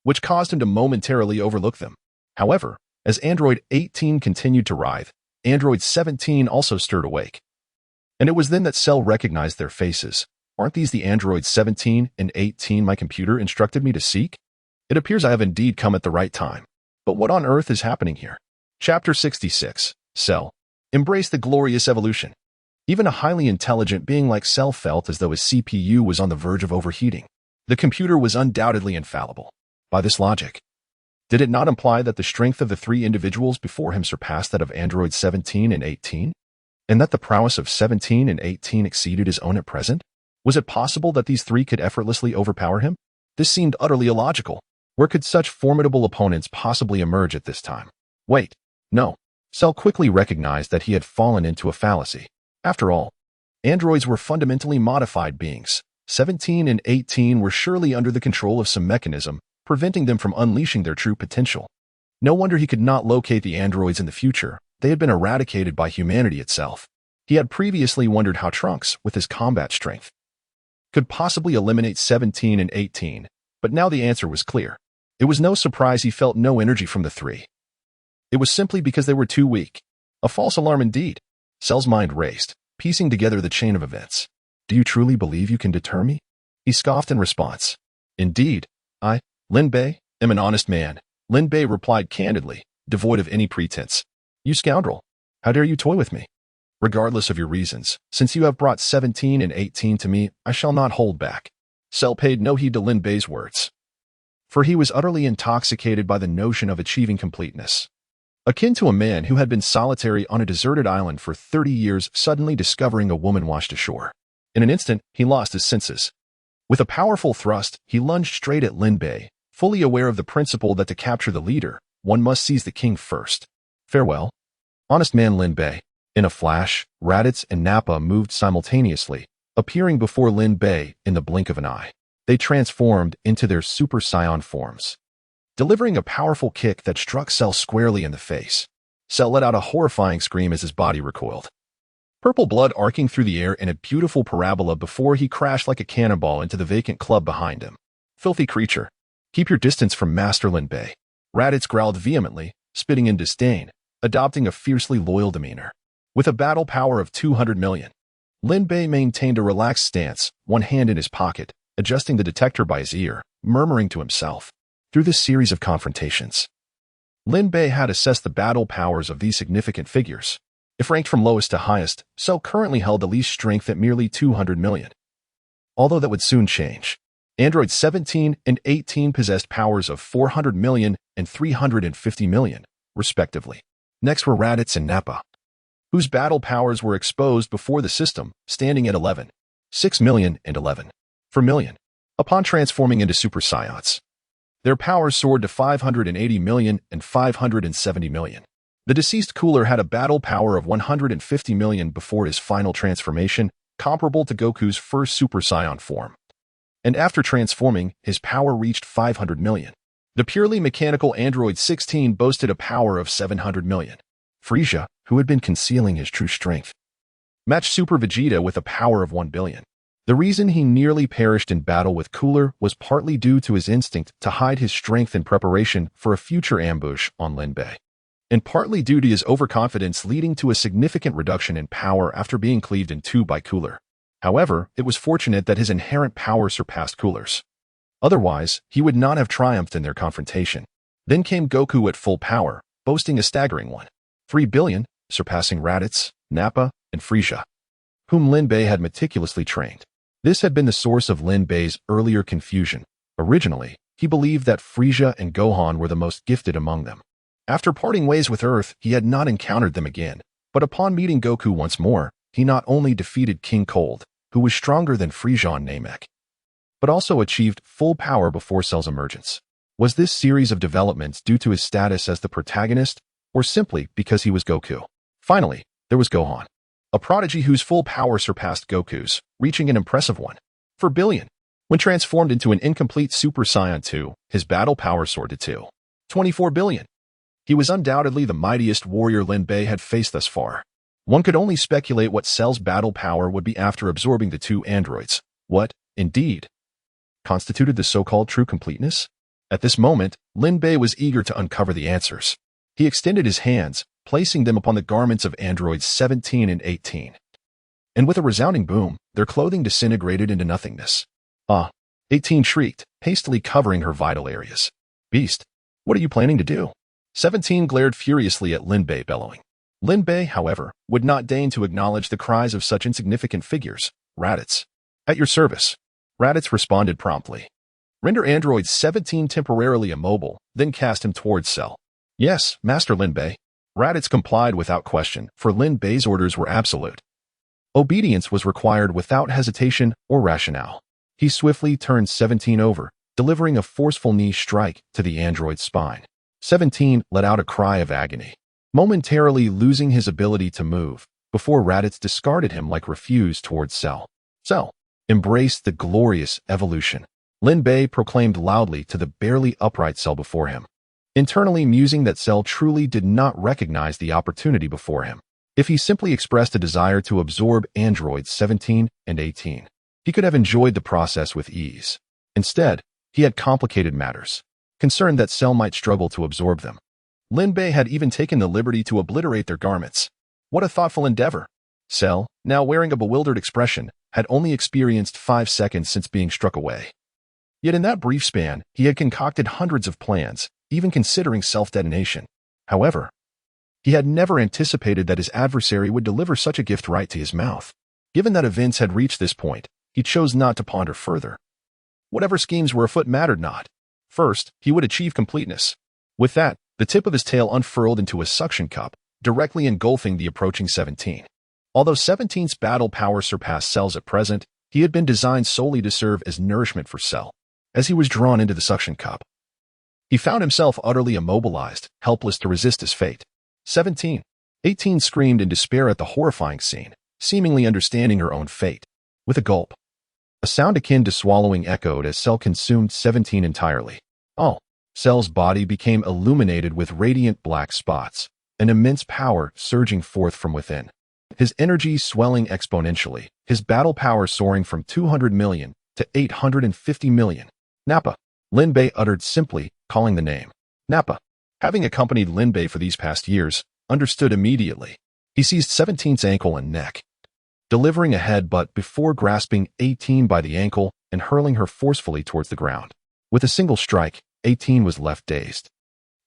which caused him to momentarily overlook them. However, as Android 18 continued to writhe, Android 17 also stirred awake. And it was then that Cell recognized their faces. Aren't these the androids 17 and 18 my computer instructed me to seek? It appears I have indeed come at the right time. But what on earth is happening here? Chapter 66. Cell. Embrace the glorious evolution. Even a highly intelligent being like Cell felt as though his CPU was on the verge of overheating. The computer was undoubtedly infallible. By this logic, did it not imply that the strength of the 3 individuals before him surpassed that of androids 17 and 18? And that the prowess of 17 and 18 exceeded his own at present? Was it possible that these 3 could effortlessly overpower him? This seemed utterly illogical. Where could such formidable opponents possibly emerge at this time? Wait, no. Cell quickly recognized that he had fallen into a fallacy. After all, androids were fundamentally modified beings. 17 and 18 were surely under the control of some mechanism, preventing them from unleashing their true potential. No wonder he could not locate the androids in the future. They had been eradicated by humanity itself. He had previously wondered how Trunks, with his combat strength, could possibly eliminate 17 and 18, but now the answer was clear. It was no surprise he felt no energy from the 3. It was simply because they were too weak. A false alarm indeed. Cell's mind raced, piecing together the chain of events. Do you truly believe you can deter me? He scoffed in response. Indeed, I, Lin Bei, am an honest man. Lin Bei replied candidly, devoid of any pretense. You scoundrel! How dare you toy with me? Regardless of your reasons, since you have brought 17 and 18 to me, I shall not hold back. Cell paid no heed to Lin Bei's words, for he was utterly intoxicated by the notion of achieving completeness. Akin to a man who had been solitary on a deserted island for 30 years suddenly discovering a woman washed ashore. In an instant, he lost his senses. With a powerful thrust, he lunged straight at Lin Bei, fully aware of the principle that to capture the leader, one must seize the king first. Farewell, honest man Lin Bei. In a flash, Raditz and Nappa moved simultaneously, appearing before Lin Bei in the blink of an eye. They transformed into their Super Saiyan forms, delivering a powerful kick that struck Cell squarely in the face. Cell let out a horrifying scream as his body recoiled, purple blood arcing through the air in a beautiful parabola before he crashed like a cannonball into the vacant club behind him. Filthy creature, keep your distance from Master Lin Bei. Raditz growled vehemently, spitting in disdain, adopting a fiercely loyal demeanor. With a battle power of 200 million, Lin Bei maintained a relaxed stance, one hand in his pocket, adjusting the detector by his ear, murmuring to himself. Through this series of confrontations, Lin Bei had assessed the battle powers of these significant figures. If ranked from lowest to highest, Cell currently held the least strength at merely 200 million. Although that would soon change. Androids 17 and 18 possessed powers of 400 million and 350 million, respectively. Next were Raditz and Nappa, whose battle powers were exposed before the system, standing at 11, 6 million and 11 per million, upon transforming into Super Saiyans. Their powers soared to 580 million and 570 million. The deceased Cooler had a battle power of 150 million before his final transformation, comparable to Goku's first Super Saiyan form. And after transforming, his power reached 500 million. The purely mechanical Android 16 boasted a power of 700 million. Frieza, who had been concealing his true strength, matched Super Vegeta with a power of 1 billion. The reason he nearly perished in battle with Cooler was partly due to his instinct to hide his strength in preparation for a future ambush on Lin Bei, and partly due to his overconfidence leading to a significant reduction in power after being cleaved in two by Cooler. However, it was fortunate that his inherent power surpassed Cooler's. Otherwise, he would not have triumphed in their confrontation. Then came Goku at full power, boasting a staggering 3 billion, surpassing Raditz, Nappa, and Frieza, whom Lin Bei had meticulously trained. This had been the source of Lin Bei's earlier confusion. Originally, he believed that Frieza and Gohan were the most gifted among them. After parting ways with Earth, he had not encountered them again, but upon meeting Goku once more, he not only defeated King Cold, who was stronger than Frieza and Namek, but also achieved full power before Cell's emergence. Was this series of developments due to his status as the protagonist, or simply because he was Goku? Finally, there was Gohan, a prodigy whose full power surpassed Goku's, reaching an impressive 1 billion. When transformed into an incomplete Super Saiyan 2, his battle power soared to 24 billion. He was undoubtedly the mightiest warrior Lin Bei had faced thus far. One could only speculate what Cell's battle power would be after absorbing the two androids. What, indeed, constituted the so-called true completeness? At this moment, Lin Bei was eager to uncover the answers. He extended his hands, placing them upon the garments of androids 17 and 18. And with a resounding boom, their clothing disintegrated into nothingness. 18 shrieked, hastily covering her vital areas. Beast, what are you planning to do? 17 glared furiously at Lin Bei, bellowing. Lin Bei, however, would not deign to acknowledge the cries of such insignificant figures. Raditz, at your service. Raditz responded promptly. Render android 17 temporarily immobile, then cast him towards Cell. Yes, Master Lin Bei. Raditz complied without question, for Lin Bei's orders were absolute. Obedience was required without hesitation or rationale. He swiftly turned 17 over, delivering a forceful knee strike to the android's spine. 17 let out a cry of agony, momentarily losing his ability to move, before Raditz discarded him like refuse towards Cell. Cell embraced the glorious evolution, Lin Bei proclaimed loudly to the barely upright Cell before him, internally musing that Cell truly did not recognize the opportunity before him. If he simply expressed a desire to absorb androids 17 and 18, he could have enjoyed the process with ease. Instead, he had complicated matters, concerned that Cell might struggle to absorb them. Lin Bei had even taken the liberty to obliterate their garments. What a thoughtful endeavor! Cell, now wearing a bewildered expression, had only experienced 5 seconds since being struck away. Yet in that brief span, he had concocted hundreds of plans, even considering self-detonation. However, he had never anticipated that his adversary would deliver such a gift right to his mouth. Given that events had reached this point, he chose not to ponder further. Whatever schemes were afoot mattered not. First, he would achieve completeness. With that, the tip of his tail unfurled into a suction cup, directly engulfing the approaching 17. Although 17's battle power surpassed Cell's at present, he had been designed solely to serve as nourishment for Cell. As he was drawn into the suction cup, he found himself utterly immobilized, helpless to resist his fate. 17. 18 screamed in despair at the horrifying scene, seemingly understanding her own fate. With a gulp, a sound akin to swallowing echoed as Cell consumed 17 entirely. Cell's body became illuminated with radiant black spots, an immense power surging forth from within. His energy swelling exponentially, his battle power soaring from 200 million to 850 million. Nappa, Lin Bei uttered simply, calling the name. Nappa, having accompanied Lin Bei for these past years, understood immediately. He seized 17's ankle and neck, delivering a headbutt before grasping 18 by the ankle and hurling her forcefully towards the ground. With a single strike, 18 was left dazed,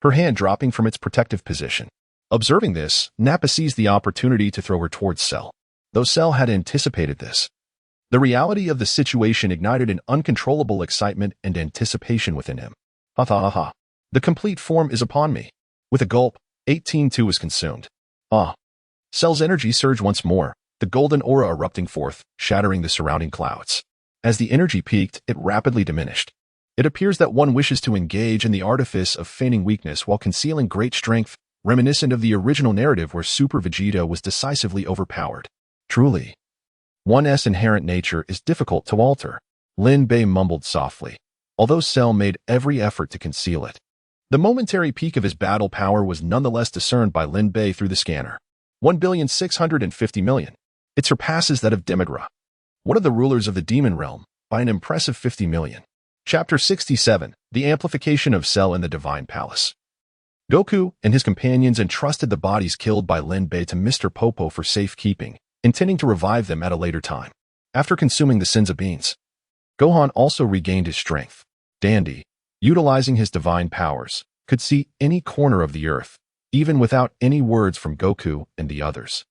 her hand dropping from its protective position. Observing this, Nappa seized the opportunity to throw her towards Cell. Though Cell had anticipated this, The reality of the situation ignited an uncontrollable excitement and anticipation within him. Ha ha ha ha. The complete form is upon me. With a gulp, 18-2 is consumed. Ah. Cell's energy surged once more, the golden aura erupting forth, shattering the surrounding clouds. As the energy peaked, it rapidly diminished. It appears that one wishes to engage in the artifice of feigning weakness while concealing great strength, reminiscent of the original narrative where Super Vegeta was decisively overpowered. Truly, one's inherent nature is difficult to alter, Lin Bei mumbled softly, although Cell made every effort to conceal it. The momentary peak of his battle power was nonetheless discerned by Lin Bei through the scanner. 1,650,000,000. It surpasses that of Demigra, one of the rulers of the demon realm, by an impressive 50 million. Chapter 67, The Amplification of Cell in the Divine Palace. Goku and his companions entrusted the bodies killed by Lin Bei to Mr. Popo for safekeeping, intending to revive them at a later time. After consuming the Senzu beans, Gohan also regained his strength. Dandy, utilizing his divine powers, could see any corner of the earth, even without any words from Goku and the others.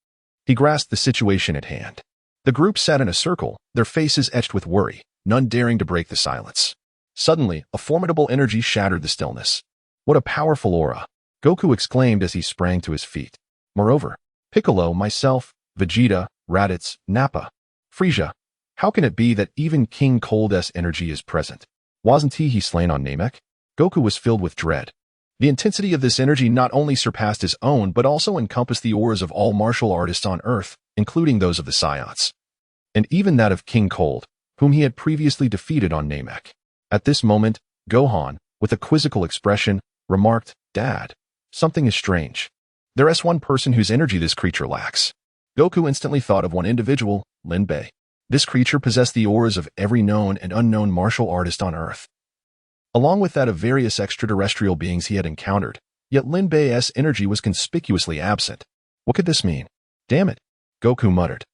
He grasped the situation at hand. The group sat in a circle, their faces etched with worry, none daring to break the silence. Suddenly, a formidable energy shattered the stillness. What a powerful aura! Goku exclaimed as he sprang to his feet. Moreover, Piccolo, myself, Vegeta, Raditz, Nappa, Frieza. How can it be that even King Cold's energy is present? Wasn't he slain on Namek? Goku was filled with dread. The intensity of this energy not only surpassed his own but also encompassed the auras of all martial artists on Earth, including those of the Saiyans, and even that of King Cold, whom he had previously defeated on Namek. At this moment, Gohan, with a quizzical expression, remarked, "Dad, something is strange. There is one person whose energy this creature lacks." Goku instantly thought of one individual, Lin Bei. This creature possessed the auras of every known and unknown martial artist on Earth, along with that of various extraterrestrial beings he had encountered, yet Lin Bei's energy was conspicuously absent. What could this mean? Damn it, Goku muttered,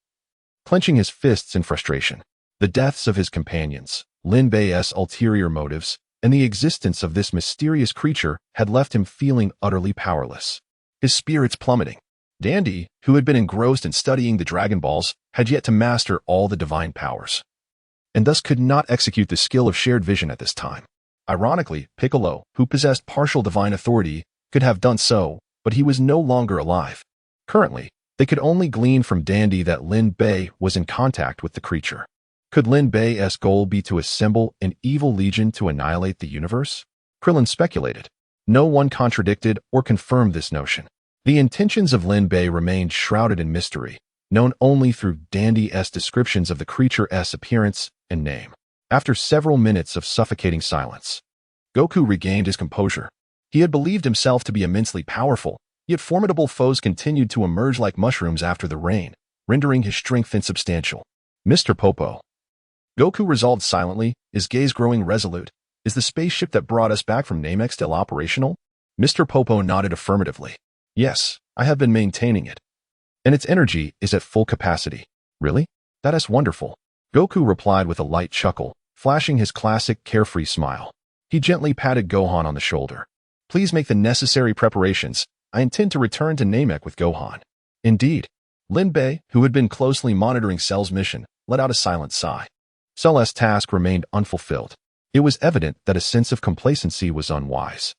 clenching his fists in frustration. The deaths of his companions, Lin Bei's ulterior motives, and the existence of this mysterious creature had left him feeling utterly powerless. His spirits plummeting. Dandy, who had been engrossed in studying the Dragon Balls, had yet to master all the divine powers, and thus could not execute the skill of shared vision at this time. Ironically, Piccolo, who possessed partial divine authority, could have done so, but he was no longer alive. Currently, they could only glean from Dandy that Lin Bei was in contact with the creature. Could Lin Bei's goal be to assemble an evil legion to annihilate the universe? Krillin speculated. No one contradicted or confirmed this notion. The intentions of Lin Bei remained shrouded in mystery, known only through Dandy's descriptions of the creature's appearance and name. After several minutes of suffocating silence, Goku regained his composure. He had believed himself to be immensely powerful, yet formidable foes continued to emerge like mushrooms after the rain, rendering his strength insubstantial. Mr. Popo. Goku resolved silently, his gaze growing resolute. Is the spaceship that brought us back from Namek still operational? Mr. Popo nodded affirmatively. Yes, I have been maintaining it, and its energy is at full capacity. Really? That is wonderful. Goku replied with a light chuckle, flashing his classic carefree smile. He gently patted Gohan on the shoulder. Please make the necessary preparations. I intend to return to Namek with Gohan. Indeed. Lin Bei, who had been closely monitoring Cell's mission, let out a silent sigh. Cell's task remained unfulfilled. It was evident that a sense of complacency was unwise.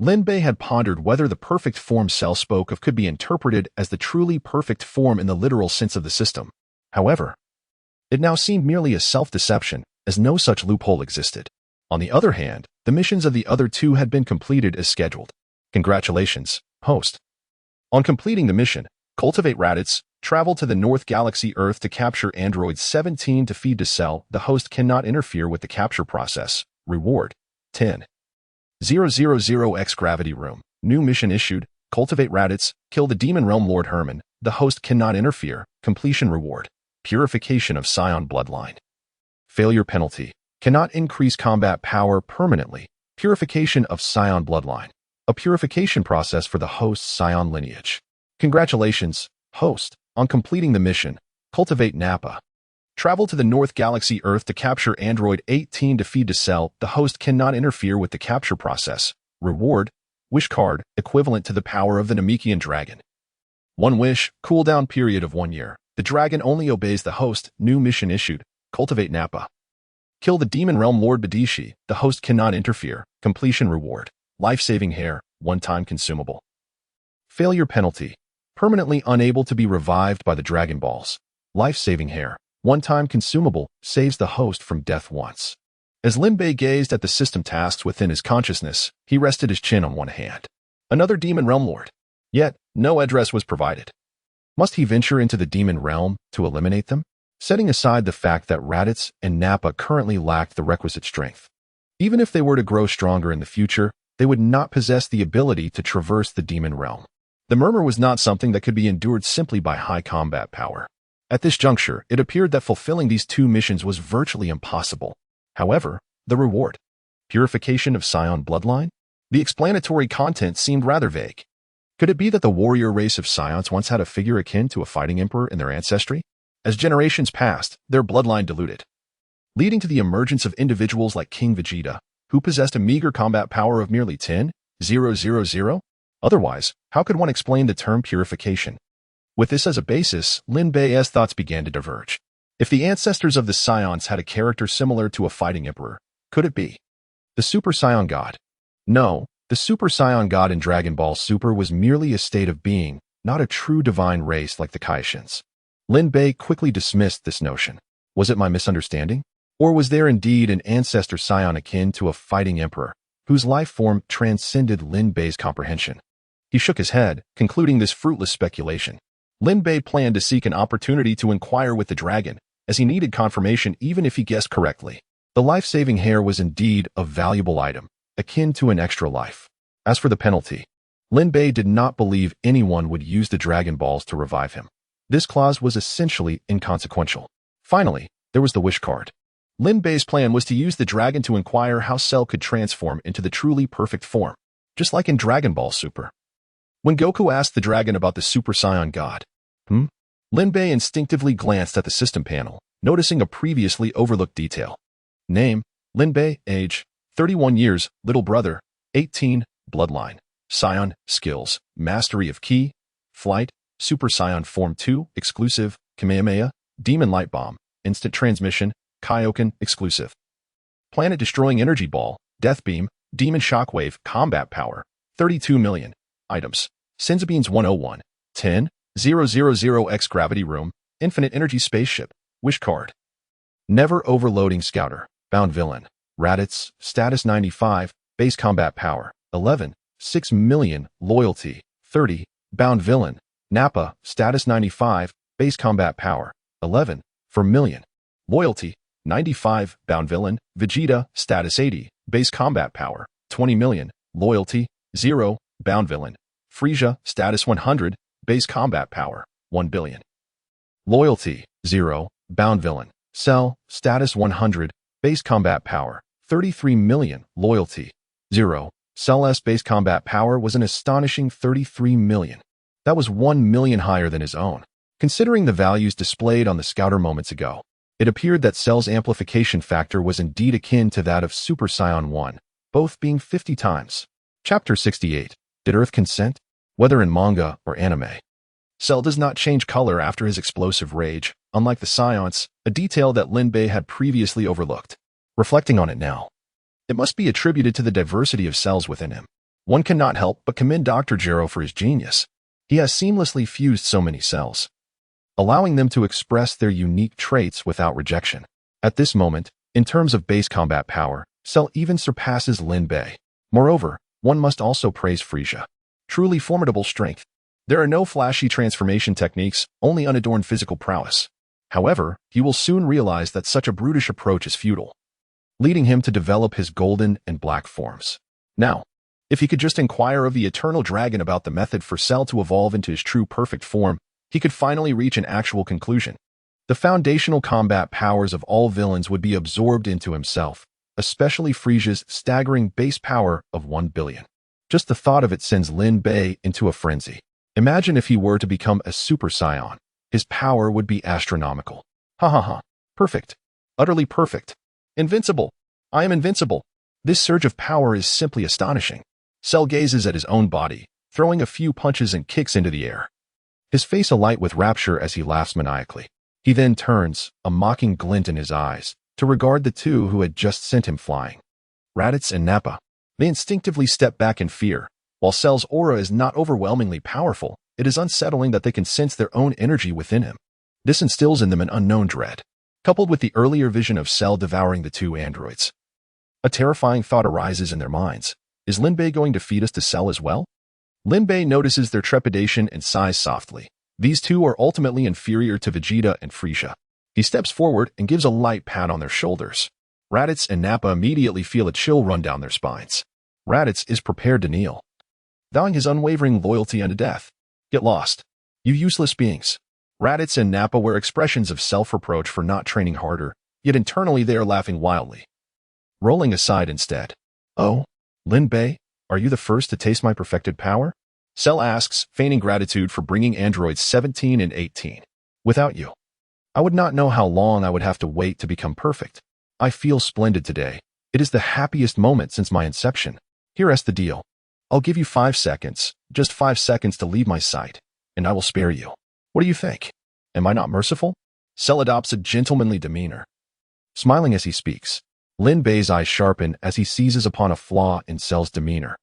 Lin Bei had pondered whether the perfect form Cell spoke of could be interpreted as the truly perfect form in the literal sense of the system. However, it now seemed merely a self-deception, as no such loophole existed. On the other hand, the missions of the other two had been completed as scheduled. Congratulations, host. On completing the mission, cultivate Raditz, travel to the North Galaxy Earth to capture Android 17 to feed to Cell. The host cannot interfere with the capture process. Reward, 10. 000X Gravity Room. New mission issued. Cultivate Raditz, kill the Demon Realm Lord Herman. The host cannot interfere. Completion reward. Purification of Saiyan bloodline. Failure penalty. Cannot increase combat power permanently. Purification of Saiyan bloodline. A purification process for the host's Saiyan lineage. Congratulations, host. On completing the mission, cultivate Nappa. Travel to the North Galaxy Earth to capture Android 18 to feed to Cell. The host cannot interfere with the capture process. Reward. Wish card, equivalent to the power of the Namekian dragon. One wish, cooldown period of 1 year. The dragon only obeys the host. New mission issued. Cultivate Nappa. Kill the Demon Realm Lord Badishi. The host cannot interfere. Completion reward. Life-saving hair. One-time consumable. Failure penalty. Permanently unable to be revived by the Dragon Balls. Life-saving hair. One-time consumable. Saves the host from death once. As Lin Bei gazed at the system tasks within his consciousness, he rested his chin on one hand. Another Demon Realm Lord. Yet, no address was provided. Must he venture into the Demon Realm to eliminate them? Setting aside the fact that Raditz and Nappa currently lacked the requisite strength. Even if they were to grow stronger in the future, they would not possess the ability to traverse the Demon Realm. The murmur was not something that could be endured simply by high combat power. At this juncture, it appeared that fulfilling these two missions was virtually impossible. However, the reward. Purification of Saiyan bloodline? The explanatory content seemed rather vague. Could it be that the warrior race of Saiyans once had a figure akin to a fighting emperor in their ancestry? As generations passed, their bloodline diluted, leading to the emergence of individuals like King Vegeta, who possessed a meager combat power of merely 10,000. Otherwise, how could one explain the term purification? With this as a basis, Lin Bei's thoughts began to diverge. If the ancestors of the Saiyans had a character similar to a fighting emperor, could it be the Super Saiyan God? No, the Super Saiyan God in Dragon Ball Super was merely a state of being, not a true divine race like the Kaishins. Lin Bei quickly dismissed this notion. Was it my misunderstanding? Or was there indeed an ancestor Saiyan akin to a fighting emperor, whose life form transcended Lin Bei's comprehension? He shook his head, concluding this fruitless speculation. Lin Bei planned to seek an opportunity to inquire with the dragon, as he needed confirmation even if he guessed correctly. The life-saving hair was indeed a valuable item, akin to an extra life. As for the penalty, Lin Bei did not believe anyone would use the Dragon Balls to revive him. This clause was essentially inconsequential. Finally, there was the wish card. Lin Bei's plan was to use the dragon to inquire how Cell could transform into the truly perfect form, just like in Dragon Ball Super. When Goku asked the dragon about the Super Saiyan God, Lin Bei instinctively glanced at the system panel, noticing a previously overlooked detail. Name, Lin Bei, age, 31 years, little brother, 18, bloodline, Saiyan, skills, mastery of Ki, flight, Super Saiyan Form 2, exclusive, Kamehameha, Demon Light Bomb, instant transmission, Kaioken, exclusive. Planet-destroying energy ball, Death Beam, Demon Shockwave, combat power, 32 million. Items, Senzu 101, 10,000X Gravity Room, Infinite Energy Spaceship, Wish Card. Never Overloading Scouter, Bound Villain, Raditz, Status 95, Base Combat Power, 11, 6 million, Loyalty, 30, Bound Villain, Nappa, Status 95, Base Combat Power, 11, for million. Loyalty, 95, Bound Villain, Vegeta, Status 80, Base Combat Power, 20 million. Loyalty, 0, Bound Villain. Frieza, Status 100, Base Combat Power, 1 billion. Loyalty, 0, Bound Villain. Cell, Status 100, Base Combat Power, 33 million. Loyalty, 0. Cell's Base Combat Power was an astonishing 33 million. That was 1 million higher than his own. Considering the values displayed on the Scouter moments ago, it appeared that Cell's amplification factor was indeed akin to that of Super Saiyan 1, both being 50 times. Chapter 68. Did Earth consent? Whether in manga or anime, Cell does not change color after his explosive rage, unlike the Saiyans, a detail that Lin Bei had previously overlooked. Reflecting on it now, it must be attributed to the diversity of cells within him. One cannot help but commend Dr. Gero for his genius. He has seamlessly fused so many cells, allowing them to express their unique traits without rejection. At this moment, in terms of base combat power, Cell even surpasses Lin Bei. Moreover, one must also praise Frieza. Truly formidable strength. There are no flashy transformation techniques, only unadorned physical prowess. However, he will soon realize that such a brutish approach is futile, leading him to develop his golden and black forms. Now, if he could just inquire of the Eternal Dragon about the method for Cell to evolve into his true perfect form, he could finally reach an actual conclusion. The foundational combat powers of all villains would be absorbed into himself, especially Frieza's staggering base power of 1 billion. Just the thought of it sends Lin Bei into a frenzy. Imagine if he were to become a Super Saiyan. His power would be astronomical. Ha ha ha. Perfect. Utterly perfect. Invincible. I am invincible. This surge of power is simply astonishing. Cell gazes at his own body, throwing a few punches and kicks into the air, his face alight with rapture as he laughs maniacally. He then turns, a mocking glint in his eyes, to regard the two who had just sent him flying. Raditz and Nappa. They instinctively step back in fear. While Cell's aura is not overwhelmingly powerful, it is unsettling that they can sense their own energy within him. This instills in them an unknown dread, coupled with the earlier vision of Cell devouring the two androids. A terrifying thought arises in their minds. Is Lin Bei going to feed us to Cell as well? Lin Bei notices their trepidation and sighs softly. These two are ultimately inferior to Vegeta and Frieza. He steps forward and gives a light pat on their shoulders. Raditz and Nappa immediately feel a chill run down their spines. Raditz is prepared to kneel, vowing his unwavering loyalty unto death. Get lost, you useless beings. Raditz and Nappa wear expressions of self-reproach for not training harder, yet internally they are laughing wildly. Rolling aside instead. Oh, Lin Bei, are you the first to taste my perfected power? Cell asks, feigning gratitude for bringing androids 17 and 18. Without you, I would not know how long I would have to wait to become perfect. I feel splendid today. It is the happiest moment since my inception. Here's the deal. I'll give you 5 seconds, just 5 seconds to leave my sight, and I will spare you. What do you think? Am I not merciful? Cell adopts a gentlemanly demeanor. Smiling as he speaks, Lin Bei's eyes sharpen as he seizes upon a flaw in Cell's demeanor,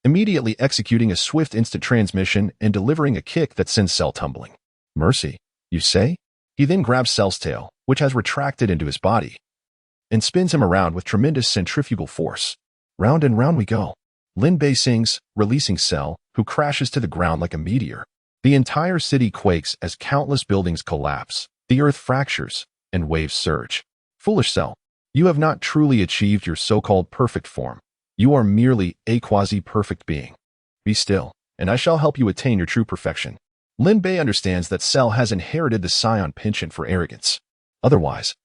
immediately executing a swift instant transmission and delivering a kick that sends Cell tumbling. Mercy, you say? He then grabs Cell's tail, which has retracted into his body, and spins him around with tremendous centrifugal force. Round and round we go. Lin Bei sings, releasing Cell, who crashes to the ground like a meteor. The entire city quakes as countless buildings collapse, the earth fractures, and waves surge. Foolish Cell, you have not truly achieved your so-called perfect form. You are merely a quasi-perfect being. Be still, and I shall help you attain your true perfection. Lin Bei understands that Cell has inherited the Saiyan penchant for arrogance. Otherwise,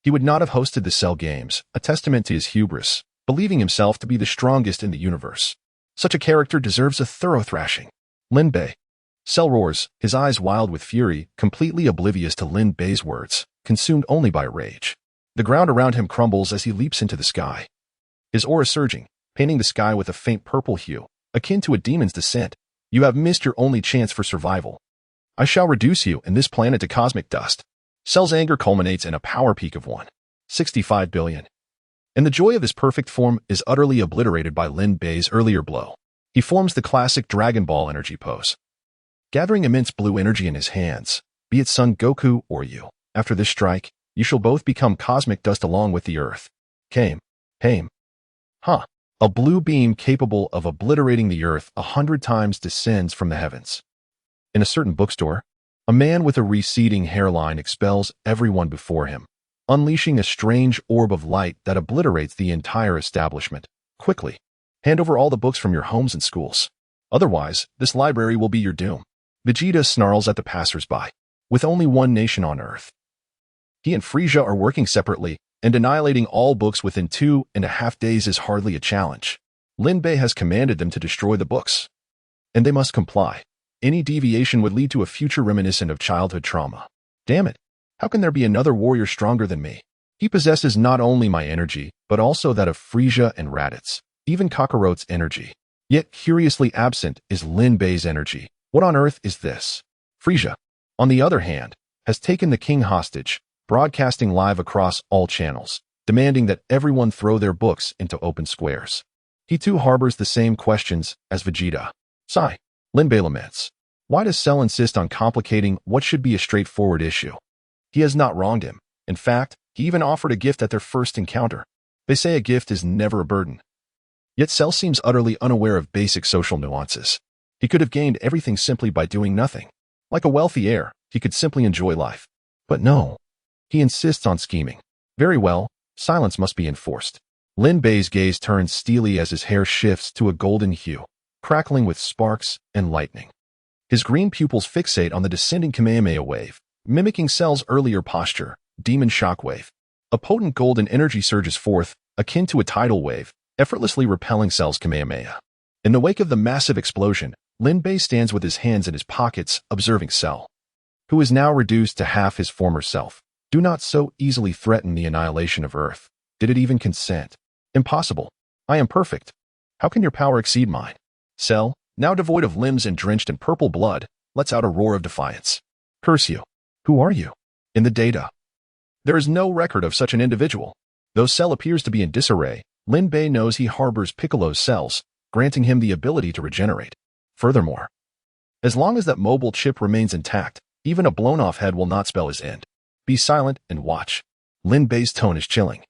he would not have hosted the Cell Games, a testament to his hubris, believing himself to be the strongest in the universe. Such a character deserves a thorough thrashing. Lin Bei. Cell roars, his eyes wild with fury, completely oblivious to Lin Bei's words, consumed only by rage. The ground around him crumbles as he leaps into the sky. His aura surging, painting the sky with a faint purple hue, akin to a demon's descent. You have missed your only chance for survival. I shall reduce you and this planet to cosmic dust. Cell's anger culminates in a power peak of 1.65 billion. And the joy of his perfect form is utterly obliterated by Lin Bei's earlier blow. He forms the classic Dragon Ball energy pose, gathering immense blue energy in his hands. Be it Son Goku or you, after this strike, you shall both become cosmic dust along with the earth. Came. Huh. A blue beam capable of obliterating the earth 100 times descends from the heavens. In a certain bookstore, a man with a receding hairline expels everyone before him, unleashing a strange orb of light that obliterates the entire establishment. Quickly, hand over all the books from your homes and schools. Otherwise, this library will be your doom. Vegeta snarls at the passers-by. With only one nation on Earth, he and Frieza are working separately, and annihilating all books within 2.5 days is hardly a challenge. Lin Bei has commanded them to destroy the books, and they must comply. Any deviation would lead to a future reminiscent of childhood trauma. Damn it, how can there be another warrior stronger than me? He possesses not only my energy, but also that of Frieza and Raditz, even Kakarot's energy. Yet curiously absent is Lin Bei's energy. What on earth is this? Frieza, on the other hand, has taken the king hostage, broadcasting live across all channels, demanding that everyone throw their books into open squares. He too harbors the same questions as Vegeta. Sigh. Lin Bei laments. Why does Cell insist on complicating what should be a straightforward issue? He has not wronged him. In fact, he even offered a gift at their first encounter. They say a gift is never a burden. Yet Cell seems utterly unaware of basic social nuances. He could have gained everything simply by doing nothing. Like a wealthy heir, he could simply enjoy life. But no. He insists on scheming. Very well, silence must be enforced. Lin Bei's gaze turns steely as his hair shifts to a golden hue, crackling with sparks and lightning. His green pupils fixate on the descending Kamehameha wave, mimicking Cell's earlier posture, Demon Shockwave. A potent golden energy surges forth, akin to a tidal wave, effortlessly repelling Cell's Kamehameha. In the wake of the massive explosion, Lin Bei stands with his hands in his pockets, observing Cell, who is now reduced to half his former self. Do not so easily threaten the annihilation of Earth. Did it even consent? Impossible. I am perfect. How can your power exceed mine? Cell, now devoid of limbs and drenched in purple blood, lets out a roar of defiance. Curse you. Who are you? In the data, there is no record of such an individual. Though Cell appears to be in disarray, Lin Bei knows he harbors Piccolo's cells, granting him the ability to regenerate. Furthermore, as long as that mobile chip remains intact, even a blown-off head will not spell his end. Be silent and watch. Lin Bei's tone is chilling,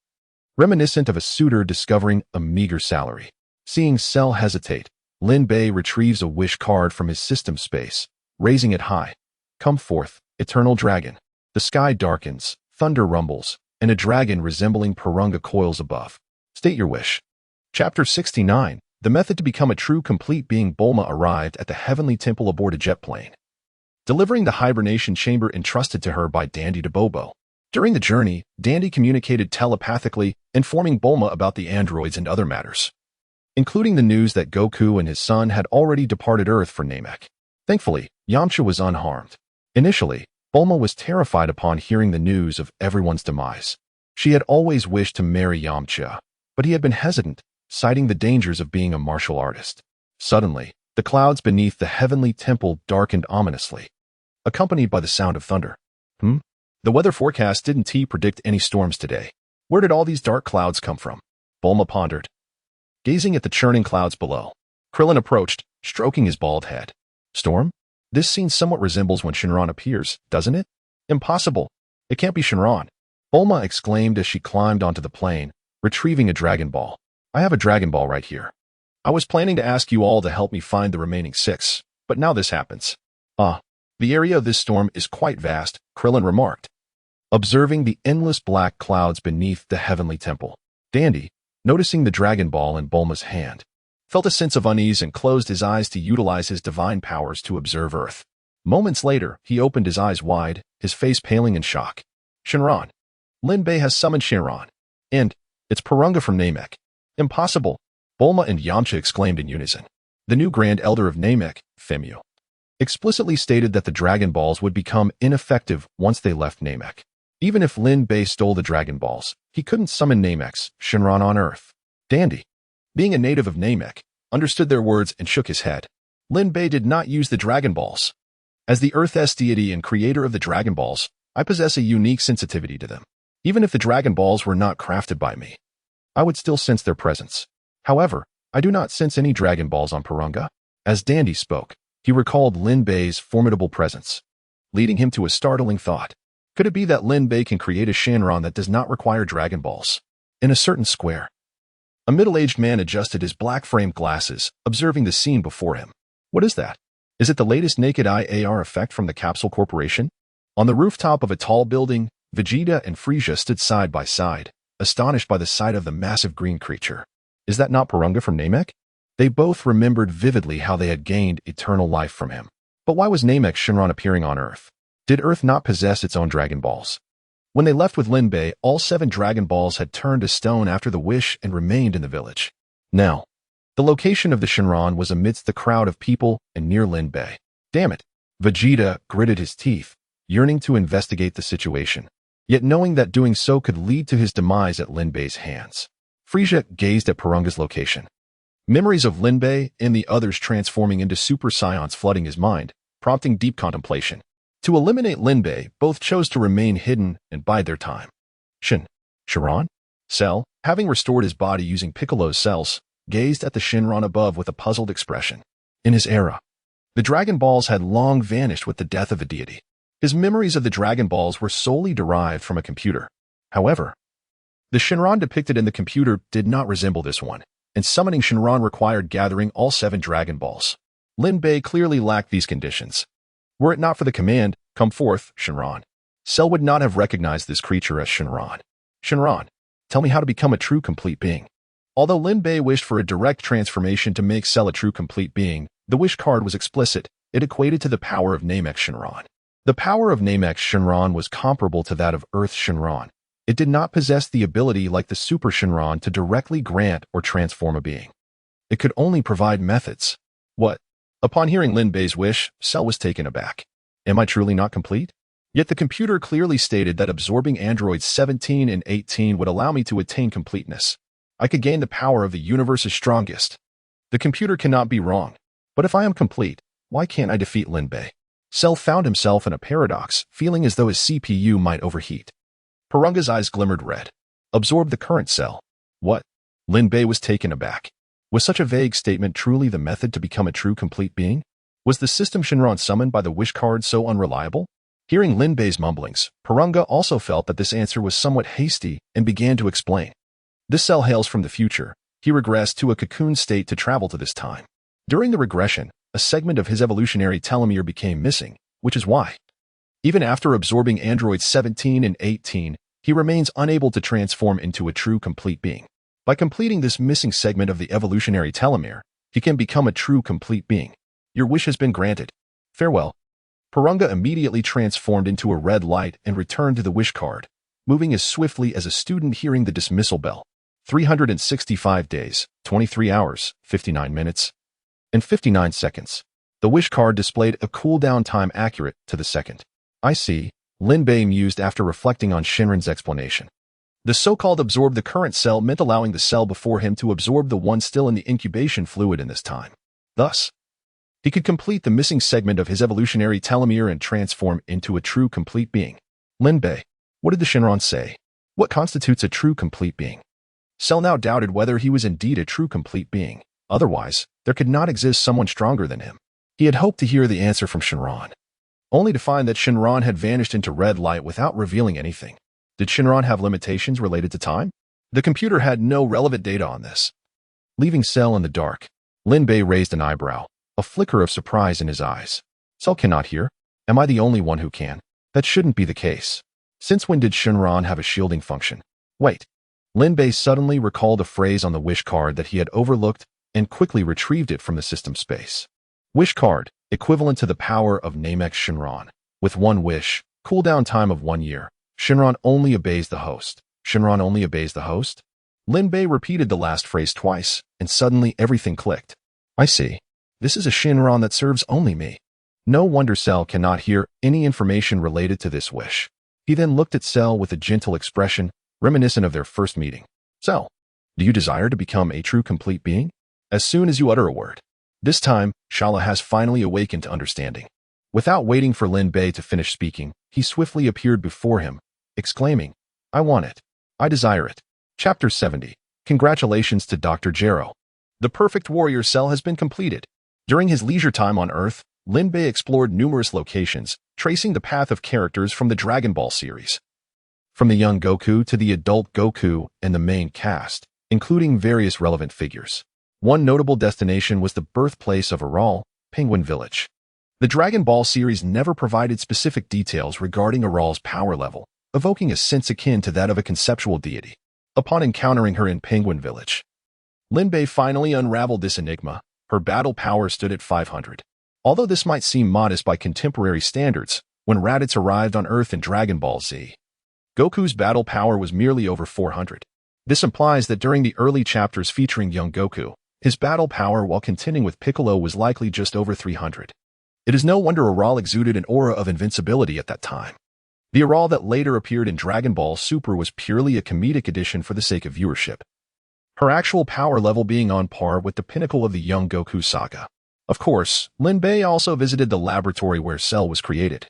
reminiscent of a suitor discovering a meager salary. Seeing Cell hesitate, Lin Bei retrieves a wish card from his system space, raising it high. Come forth, eternal dragon. The sky darkens, thunder rumbles, and a dragon resembling Purunga coils above. State your wish. Chapter 69. The method to become a true complete being. Bulma arrived at the heavenly temple aboard a jet plane, delivering the hibernation chamber entrusted to her by Dandy to Bobo. During the journey, Dandy communicated telepathically, informing Bulma about the androids and other matters, including the news that Goku and his son had already departed Earth for Namek. Thankfully, Yamcha was unharmed. Initially, Bulma was terrified upon hearing the news of everyone's demise. She had always wished to marry Yamcha, but he had been hesitant, citing the dangers of being a martial artist. Suddenly, the clouds beneath the heavenly temple darkened ominously, accompanied by the sound of thunder. The weather forecast didn't predict any storms today. Where did all these dark clouds come from? Bulma pondered, gazing at the churning clouds below. Krillin approached, stroking his bald head. Storm? This scene somewhat resembles when Shenron appears, doesn't it? Impossible. It can't be Shenron. Bulma exclaimed as she climbed onto the plane, retrieving a Dragon Ball. I have a Dragon Ball right here. I was planning to ask you all to help me find the remaining 6, but now this happens. The area of this storm is quite vast, Krillin remarked, observing the endless black clouds beneath the heavenly temple. Dandy, noticing the Dragon Ball in Bulma's hand, felt a sense of unease and closed his eyes to utilize his divine powers to observe Earth. Moments later, he opened his eyes wide, his face paling in shock. Shenron. Lin Bei has summoned Shenron. And it's Purunga from Namek. Impossible. Bulma and Yamcha exclaimed in unison. The new Grand Elder of Namek, Femu, explicitly stated that the Dragon Balls would become ineffective once they left Namek. Even if Lin Bei stole the Dragon Balls, he couldn't summon Namek's Shenron on Earth. Dandy, being a native of Namek, understood their words and shook his head. Lin Bei did not use the Dragon Balls. As the Earth's deity and creator of the Dragon Balls, I possess a unique sensitivity to them. Even if the Dragon Balls were not crafted by me, I would still sense their presence. However, I do not sense any Dragon Balls on Purunga. As Dandy spoke, he recalled Lin Bei's formidable presence, leading him to a startling thought. Could it be that Lin Bei can create a Shenron that does not require Dragon Balls? In a certain square, a middle-aged man adjusted his black-framed glasses, observing the scene before him. What is that? Is it the latest naked eye AR effect from the Capsule Corporation? On the rooftop of a tall building, Vegeta and Frieza stood side by side, astonished by the sight of the massive green creature. Is that not Purunga from Namek? They both remembered vividly how they had gained eternal life from him. But why was Namek's Shenron appearing on Earth? Did Earth not possess its own Dragon Balls? When they left with Lin Bei, all 7 Dragon Balls had turned to stone after the wish and remained in the village. Now, the location of the Shenron was amidst the crowd of people and near Lin Bei. Damn it! Vegeta gritted his teeth, yearning to investigate the situation, yet knowing that doing so could lead to his demise at Lin Bei's hands. Frieza gazed at Purunga's location. Memories of Lin Bei and the others transforming into Super Saiyans flooding his mind, prompting deep contemplation. To eliminate Lin Bei, both chose to remain hidden and bide their time. Shenron? Cell, having restored his body using Piccolo's cells, gazed at the Shenron above with a puzzled expression. In his era, the Dragon Balls had long vanished with the death of a deity. His memories of the Dragon Balls were solely derived from a computer. However, the Shenron depicted in the computer did not resemble this one, and summoning Shenron required gathering all 7 Dragon Balls. Lin Bei clearly lacked these conditions. Were it not for the command, "Come forth, Shenron," Cell would not have recognized this creature as Shenron. Shenron, tell me how to become a true complete being. Although Lin Bei wished for a direct transformation to make Cell a true complete being, the wish card was explicit. It equated to the power of Namek's Shenron. The power of Namek's Shenron was comparable to that of Earth's Shenron. It did not possess the ability like the Super Shenron to directly grant or transform a being. It could only provide methods. What? Upon hearing Lin Bei's wish, Cell was taken aback. Am I truly not complete? Yet the computer clearly stated that absorbing androids 17 and 18 would allow me to attain completeness. I could gain the power of the universe's strongest. The computer cannot be wrong. But if I am complete, why can't I defeat Lin Bei? Cell found himself in a paradox, feeling as though his CPU might overheat. Paranga's eyes glimmered red. Absorb the current, Cell. What? Lin Bei was taken aback. Was such a vague statement truly the method to become a true complete being? Was the system Shinron summoned by the wish card so unreliable? Hearing Lin Bei's mumblings, Paranga also felt that this answer was somewhat hasty and began to explain. This cell hails from the future. He regressed to a cocoon state to travel to this time. During the regression, a segment of his evolutionary telomere became missing, which is why, even after absorbing androids 17 and 18, he remains unable to transform into a true complete being. By completing this missing segment of the evolutionary telomere, he can become a true complete being. Your wish has been granted. Farewell. Paranga immediately transformed into a red light and returned to the wish card, moving as swiftly as a student hearing the dismissal bell. 365 days, 23 hours, 59 minutes, and 59 seconds. The wish card displayed a cooldown time accurate to the second. I see, Lin Bei mused after reflecting on Shinran's explanation. The so-called absorb the current cell meant allowing the cell before him to absorb the one still in the incubation fluid in this time. Thus, he could complete the missing segment of his evolutionary telomere and transform into a true complete being. Lin Bei, what did the Shinron say? What constitutes a true complete being? Cell now doubted whether he was indeed a true complete being. Otherwise, there could not exist someone stronger than him. He had hoped to hear the answer from Shinron, only to find that Shinron had vanished into red light without revealing anything. Did Shinron have limitations related to time? The computer had no relevant data on this. Leaving Cell in the dark, Lin Bei raised an eyebrow, a flicker of surprise in his eyes. Cell cannot hear? Am I the only one who can? That shouldn't be the case. Since when did Shinron have a shielding function? Wait. Lin Bei suddenly recalled a phrase on the wish card that he had overlooked and quickly retrieved it from the system space. Wish card, equivalent to the power of Namek Shinron. With one wish, cooldown time of 1 year. Shinron only obeys the host. Shinron only obeys the host? Lin Bei repeated the last phrase twice, and suddenly everything clicked. I see. This is a Shinron that serves only me. No wonder Cell cannot hear any information related to this wish. He then looked at Cell with a gentle expression, reminiscent of their first meeting. Cell, do you desire to become a true complete being? As soon as you utter a word. This time, Shala has finally awakened to understanding. Without waiting for Lin Bei to finish speaking, he swiftly appeared before him, exclaiming, I want it. I desire it. Chapter 70. Congratulations to Dr. Jero. The perfect warrior cell has been completed. During his leisure time on Earth, Lin Bei explored numerous locations, tracing the path of characters from the Dragon Ball series. From the young Goku to the adult Goku and the main cast, including various relevant figures. One notable destination was the birthplace of Aral, Penguin Village. The Dragon Ball series never provided specific details regarding Aral's power level, evoking a sense akin to that of a conceptual deity. Upon encountering her in Penguin Village, Lin Bei finally unraveled this enigma. Her battle power stood at 500. Although this might seem modest by contemporary standards, when Raditz arrived on Earth in Dragon Ball Z, Goku's battle power was merely over 400. This implies that during the early chapters featuring young Goku, his battle power while contending with Piccolo was likely just over 300. It is no wonder Aral exuded an aura of invincibility at that time. The Aral that later appeared in Dragon Ball Super was purely a comedic addition for the sake of viewership, her actual power level being on par with the pinnacle of the young Goku saga. Of course, Lin Bei also visited the laboratory where Cell was created.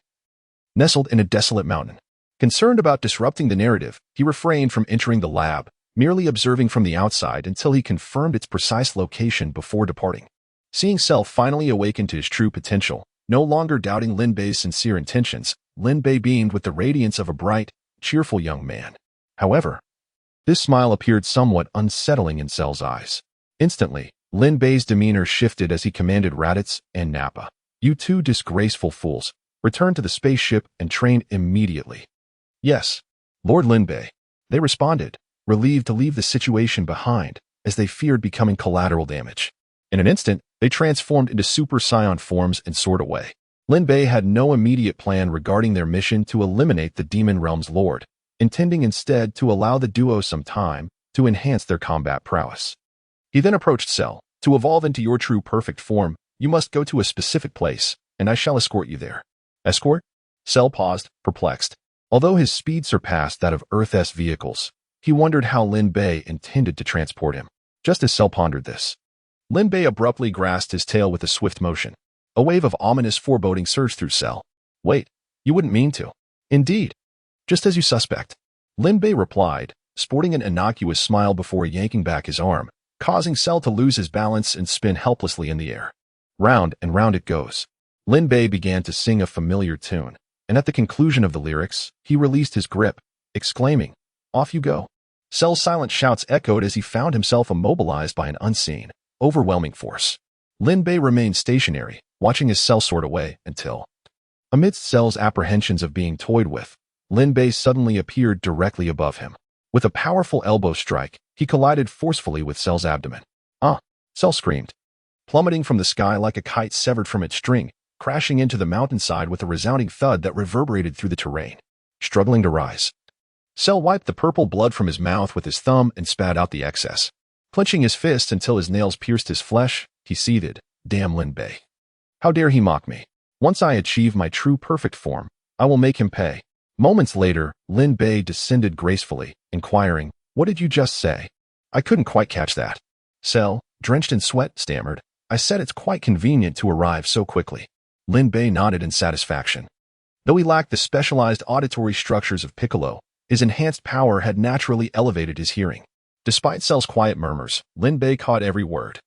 Nestled in a desolate mountain. Concerned about disrupting the narrative, he refrained from entering the lab, merely observing from the outside until he confirmed its precise location before departing. Seeing Cell finally awaken to his true potential, no longer doubting Lin Bei's sincere intentions, Lin Bei beamed with the radiance of a bright, cheerful young man. However, this smile appeared somewhat unsettling in Cell's eyes. Instantly, Lin Bei's demeanor shifted as he commanded Raditz and Nappa. You two disgraceful fools, return to the spaceship and train immediately. Yes, Lord Lin Bei. They responded, relieved to leave the situation behind, as they feared becoming collateral damage. In an instant, they transformed into Super Saiyan forms and soared away. Lin Bei had no immediate plan regarding their mission to eliminate the Demon Realm's Lord, intending instead to allow the duo some time to enhance their combat prowess. He then approached Cell. To evolve into your true perfect form, you must go to a specific place, and I shall escort you there. Escort? Cell paused, perplexed. Although his speed surpassed that of Earth's vehicles, he wondered how Lin Bei intended to transport him. Just as Cell pondered this, Lin Bei abruptly grasped his tail with a swift motion. A wave of ominous foreboding surged through Cell. Wait, you wouldn't mean to. Indeed. Just as you suspect. Lin Bei replied, sporting an innocuous smile before yanking back his arm, causing Cell to lose his balance and spin helplessly in the air. Round and round it goes. Lin Bei began to sing a familiar tune, and at the conclusion of the lyrics, he released his grip, exclaiming, "Off you go." Cell's silent shouts echoed as he found himself immobilized by an unseen, overwhelming force. Lin Bei remained stationary, watching his Cell soar away until, amidst Cell's apprehensions of being toyed with, Lin Bei suddenly appeared directly above him. With a powerful elbow strike, he collided forcefully with Cell's abdomen. "Ah!" Cell screamed, plummeting from the sky like a kite severed from its string, crashing into the mountainside with a resounding thud that reverberated through the terrain. Struggling to rise, Cell wiped the purple blood from his mouth with his thumb and spat out the excess. Clenching his fist until his nails pierced his flesh, he seethed, "Damn Lin Bei. How dare he mock me? Once I achieve my true perfect form, I will make him pay." Moments later, Lin Bei descended gracefully, inquiring, "What did you just say? I couldn't quite catch that." Cell, drenched in sweat, stammered, "I said it's quite convenient to arrive so quickly." Lin Bei nodded in satisfaction. Though he lacked the specialized auditory structures of Piccolo, his enhanced power had naturally elevated his hearing. Despite Cell's quiet murmurs, Lin Bei caught every word.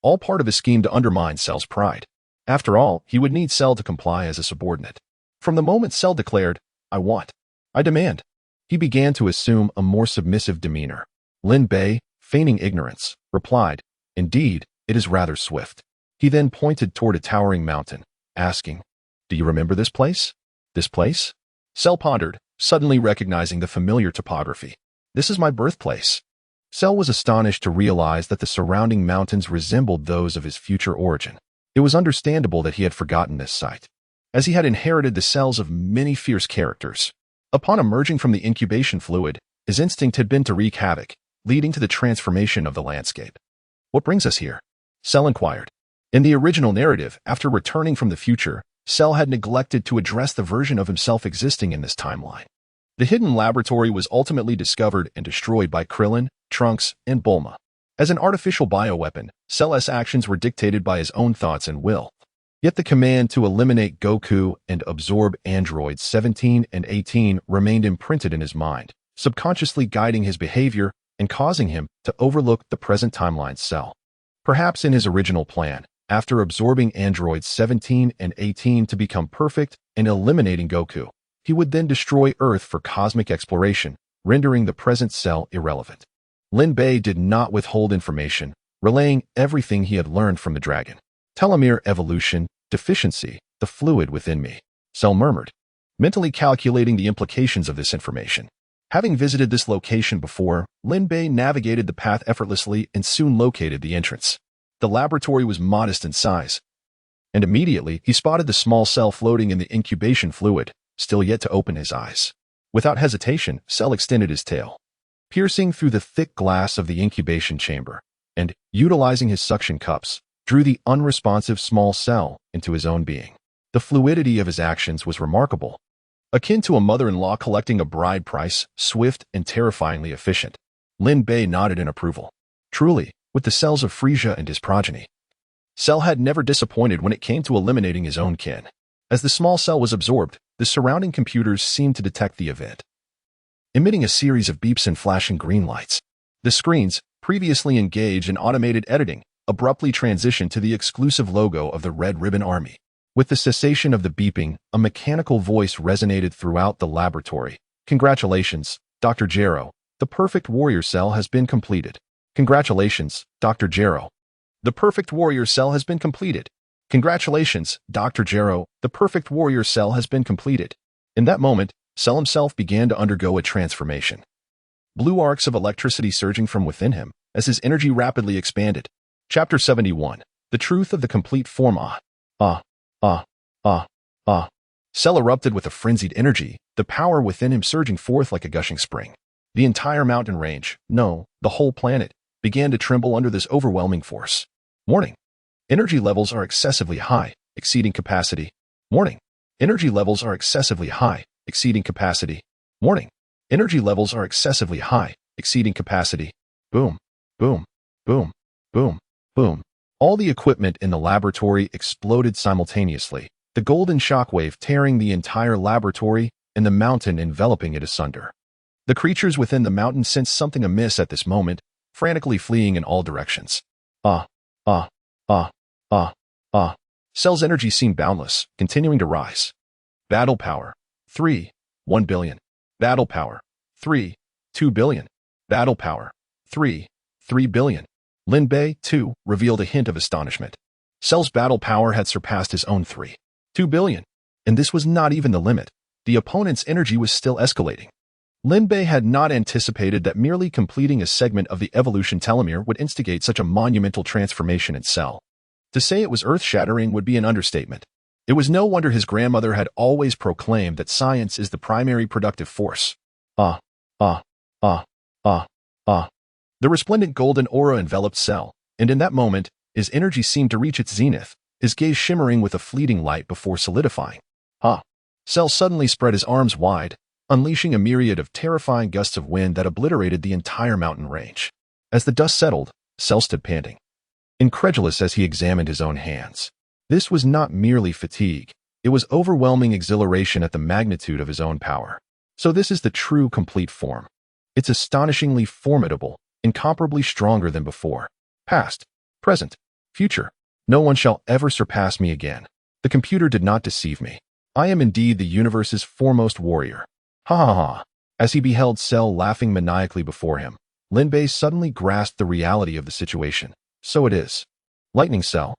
All part of his scheme to undermine Cell's pride. After all, he would need Cell to comply as a subordinate. From the moment Cell declared, "I want, I demand," he began to assume a more submissive demeanor. Lin Bei, feigning ignorance, replied, "Indeed, it is rather swift." He then pointed toward a towering mountain, asking, "Do you remember this place? This place?" Cell pondered, suddenly recognizing the familiar topography. "This is my birthplace." Cell was astonished to realize that the surrounding mountains resembled those of his future origin. It was understandable that he had forgotten this sight, as he had inherited the cells of many fierce characters. Upon emerging from the incubation fluid, his instinct had been to wreak havoc, leading to the transformation of the landscape. "What brings us here?" Cell inquired. In the original narrative, after returning from the future, Cell had neglected to address the version of himself existing in this timeline. The hidden laboratory was ultimately discovered and destroyed by Krillin, Trunks, and Bulma. As an artificial bioweapon, Cell's actions were dictated by his own thoughts and will. Yet the command to eliminate Goku and absorb androids 17 and 18 remained imprinted in his mind, subconsciously guiding his behavior and causing him to overlook the present timeline's Cell. Perhaps in his original plan, after absorbing androids 17 and 18 to become perfect and eliminating Goku, he would then destroy Earth for cosmic exploration, rendering the present Cell irrelevant. Lin Bei did not withhold information, relaying everything he had learned from the dragon. "Telomere evolution, deficiency, the fluid within me," Cell murmured, mentally calculating the implications of this information. Having visited this location before, Lin Bei navigated the path effortlessly and soon located the entrance. The laboratory was modest in size, and immediately he spotted the small Cell floating in the incubation fluid, still yet to open his eyes. Without hesitation, Cell extended his tail, piercing through the thick glass of the incubation chamber, and, utilizing his suction cups, drew the unresponsive small Cell into his own being. The fluidity of his actions was remarkable, akin to a mother-in-law collecting a bride price, swift and terrifyingly efficient. Lin Bei nodded in approval. Truly, with the cells of Frieza and his progeny, Cell had never disappointed when it came to eliminating his own kin. As the small Cell was absorbed, the surrounding computers seemed to detect the event, emitting a series of beeps and flashing green lights. The screens, previously engaged in automated editing, abruptly transitioned to the exclusive logo of the Red Ribbon Army. With the cessation of the beeping, a mechanical voice resonated throughout the laboratory. "Congratulations, Dr. Gero. The perfect warrior cell has been completed." "Congratulations, Dr. Gero. The perfect warrior cell has been completed." "Congratulations, Dr. Gero. The perfect warrior cell has been completed." In that moment, Cell himself began to undergo a transformation. Blue arcs of electricity surging from within him as his energy rapidly expanded. Chapter 71. The Truth of the Complete Form. Cell erupted with a frenzied energy, the power within him surging forth like a gushing spring. The entire mountain range, no, the whole planet, began to tremble under this overwhelming force. Warning. Energy levels are excessively high, exceeding capacity. Warning. Energy levels are excessively high, exceeding capacity. Warning. Energy levels are excessively high, exceeding capacity. Boom, boom, boom, boom, boom, All the equipment in the laboratory exploded simultaneously, the golden shockwave tearing the entire laboratory and the mountain enveloping it asunder. The creatures within the mountain sensed something amiss at this moment, frantically fleeing in all directions. Ah, ah, ah, ah, ah. Cell's energy seemed boundless, continuing to rise. Battle power, 3, 1 billion. Battle power, 3, 2 billion. Battle power, 3, 3 billion. Lin Bei, too, revealed a hint of astonishment. Cell's battle power had surpassed his own 3, 2 billion. And this was not even the limit. The opponent's energy was still escalating. Lin Bei had not anticipated that merely completing a segment of the evolution telomere would instigate such a monumental transformation in Cell. To say it was earth-shattering would be an understatement. It was no wonder his grandmother had always proclaimed that science is the primary productive force. Ah, ah, ah, ah, ah. The resplendent golden aura enveloped Cell, and in that moment, his energy seemed to reach its zenith, his gaze shimmering with a fleeting light before solidifying. Ah! Cell suddenly spread his arms wide, unleashing a myriad of terrifying gusts of wind that obliterated the entire mountain range. As the dust settled, Cell stood panting, incredulous as he examined his own hands. This was not merely fatigue, it was overwhelming exhilaration at the magnitude of his own power. So this is the true complete form. It's astonishingly formidable, incomparably stronger than before. Past, present, future. No one shall ever surpass me again. The computer did not deceive me. I am indeed the universe's foremost warrior. Ha ha ha. As he beheld Cell laughing maniacally before him, Lin Bei suddenly grasped the reality of the situation. So it is. Lightning Cell.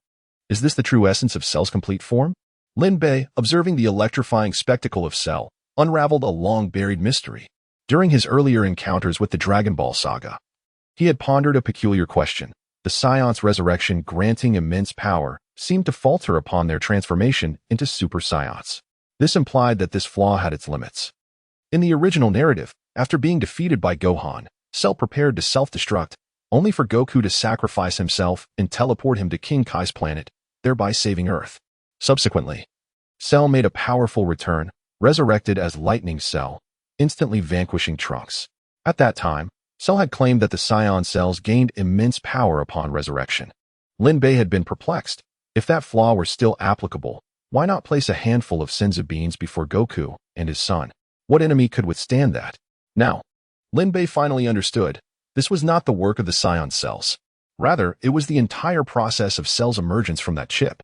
Is this the true essence of Cell's complete form? Lin Bei, observing the electrifying spectacle of Cell, unraveled a long-buried mystery. During his earlier encounters with the Dragon Ball saga, he had pondered a peculiar question. The Saiyans' resurrection granting immense power seemed to falter upon their transformation into Super Saiyans. This implied that this flaw had its limits. In the original narrative, after being defeated by Gohan, Cell prepared to self-destruct, only for Goku to sacrifice himself and teleport him to King Kai's planet, thereby saving Earth. Subsequently, Cell made a powerful return, resurrected as Lightning Cell, instantly vanquishing Trunks. At that time, Cell had claimed that the Saiyan cells gained immense power upon resurrection. Lin Bei had been perplexed. If that flaw were still applicable, why not place a handful of Senzu beans before Goku and his son? What enemy could withstand that? Now, Lin Bei finally understood. This was not the work of the Saiyan cells. Rather, it was the entire process of Cell's emergence from that chip.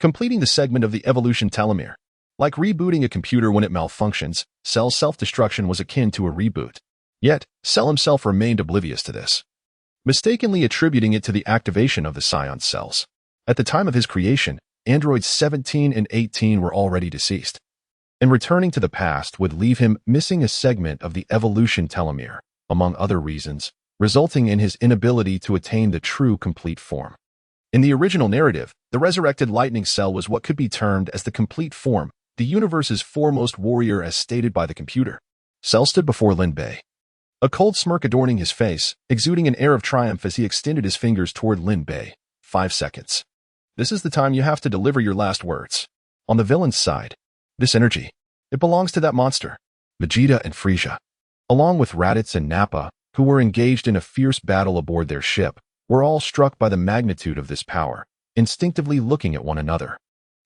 Completing the segment of the evolution telomere. Like rebooting a computer when it malfunctions, Cell's self-destruction was akin to a reboot. Yet, Cell himself remained oblivious to this, mistakenly attributing it to the activation of the Saiyan cells. At the time of his creation, androids 17 and 18 were already deceased, and returning to the past would leave him missing a segment of the evolution telomere, among other reasons, resulting in his inability to attain the true complete form. In the original narrative, the resurrected Lightning Cell was what could be termed as the complete form, the universe's foremost warrior as stated by the computer. Cell stood before Lin Bei, a cold smirk adorning his face, exuding an air of triumph as he extended his fingers toward Lin Bei. 5 seconds. This is the time you have to deliver your last words. On the villain's side, this energy, it belongs to that monster, Vegeta and Frieza. Along with Raditz and Nappa, who were engaged in a fierce battle aboard their ship, were all struck by the magnitude of this power, instinctively looking at one another.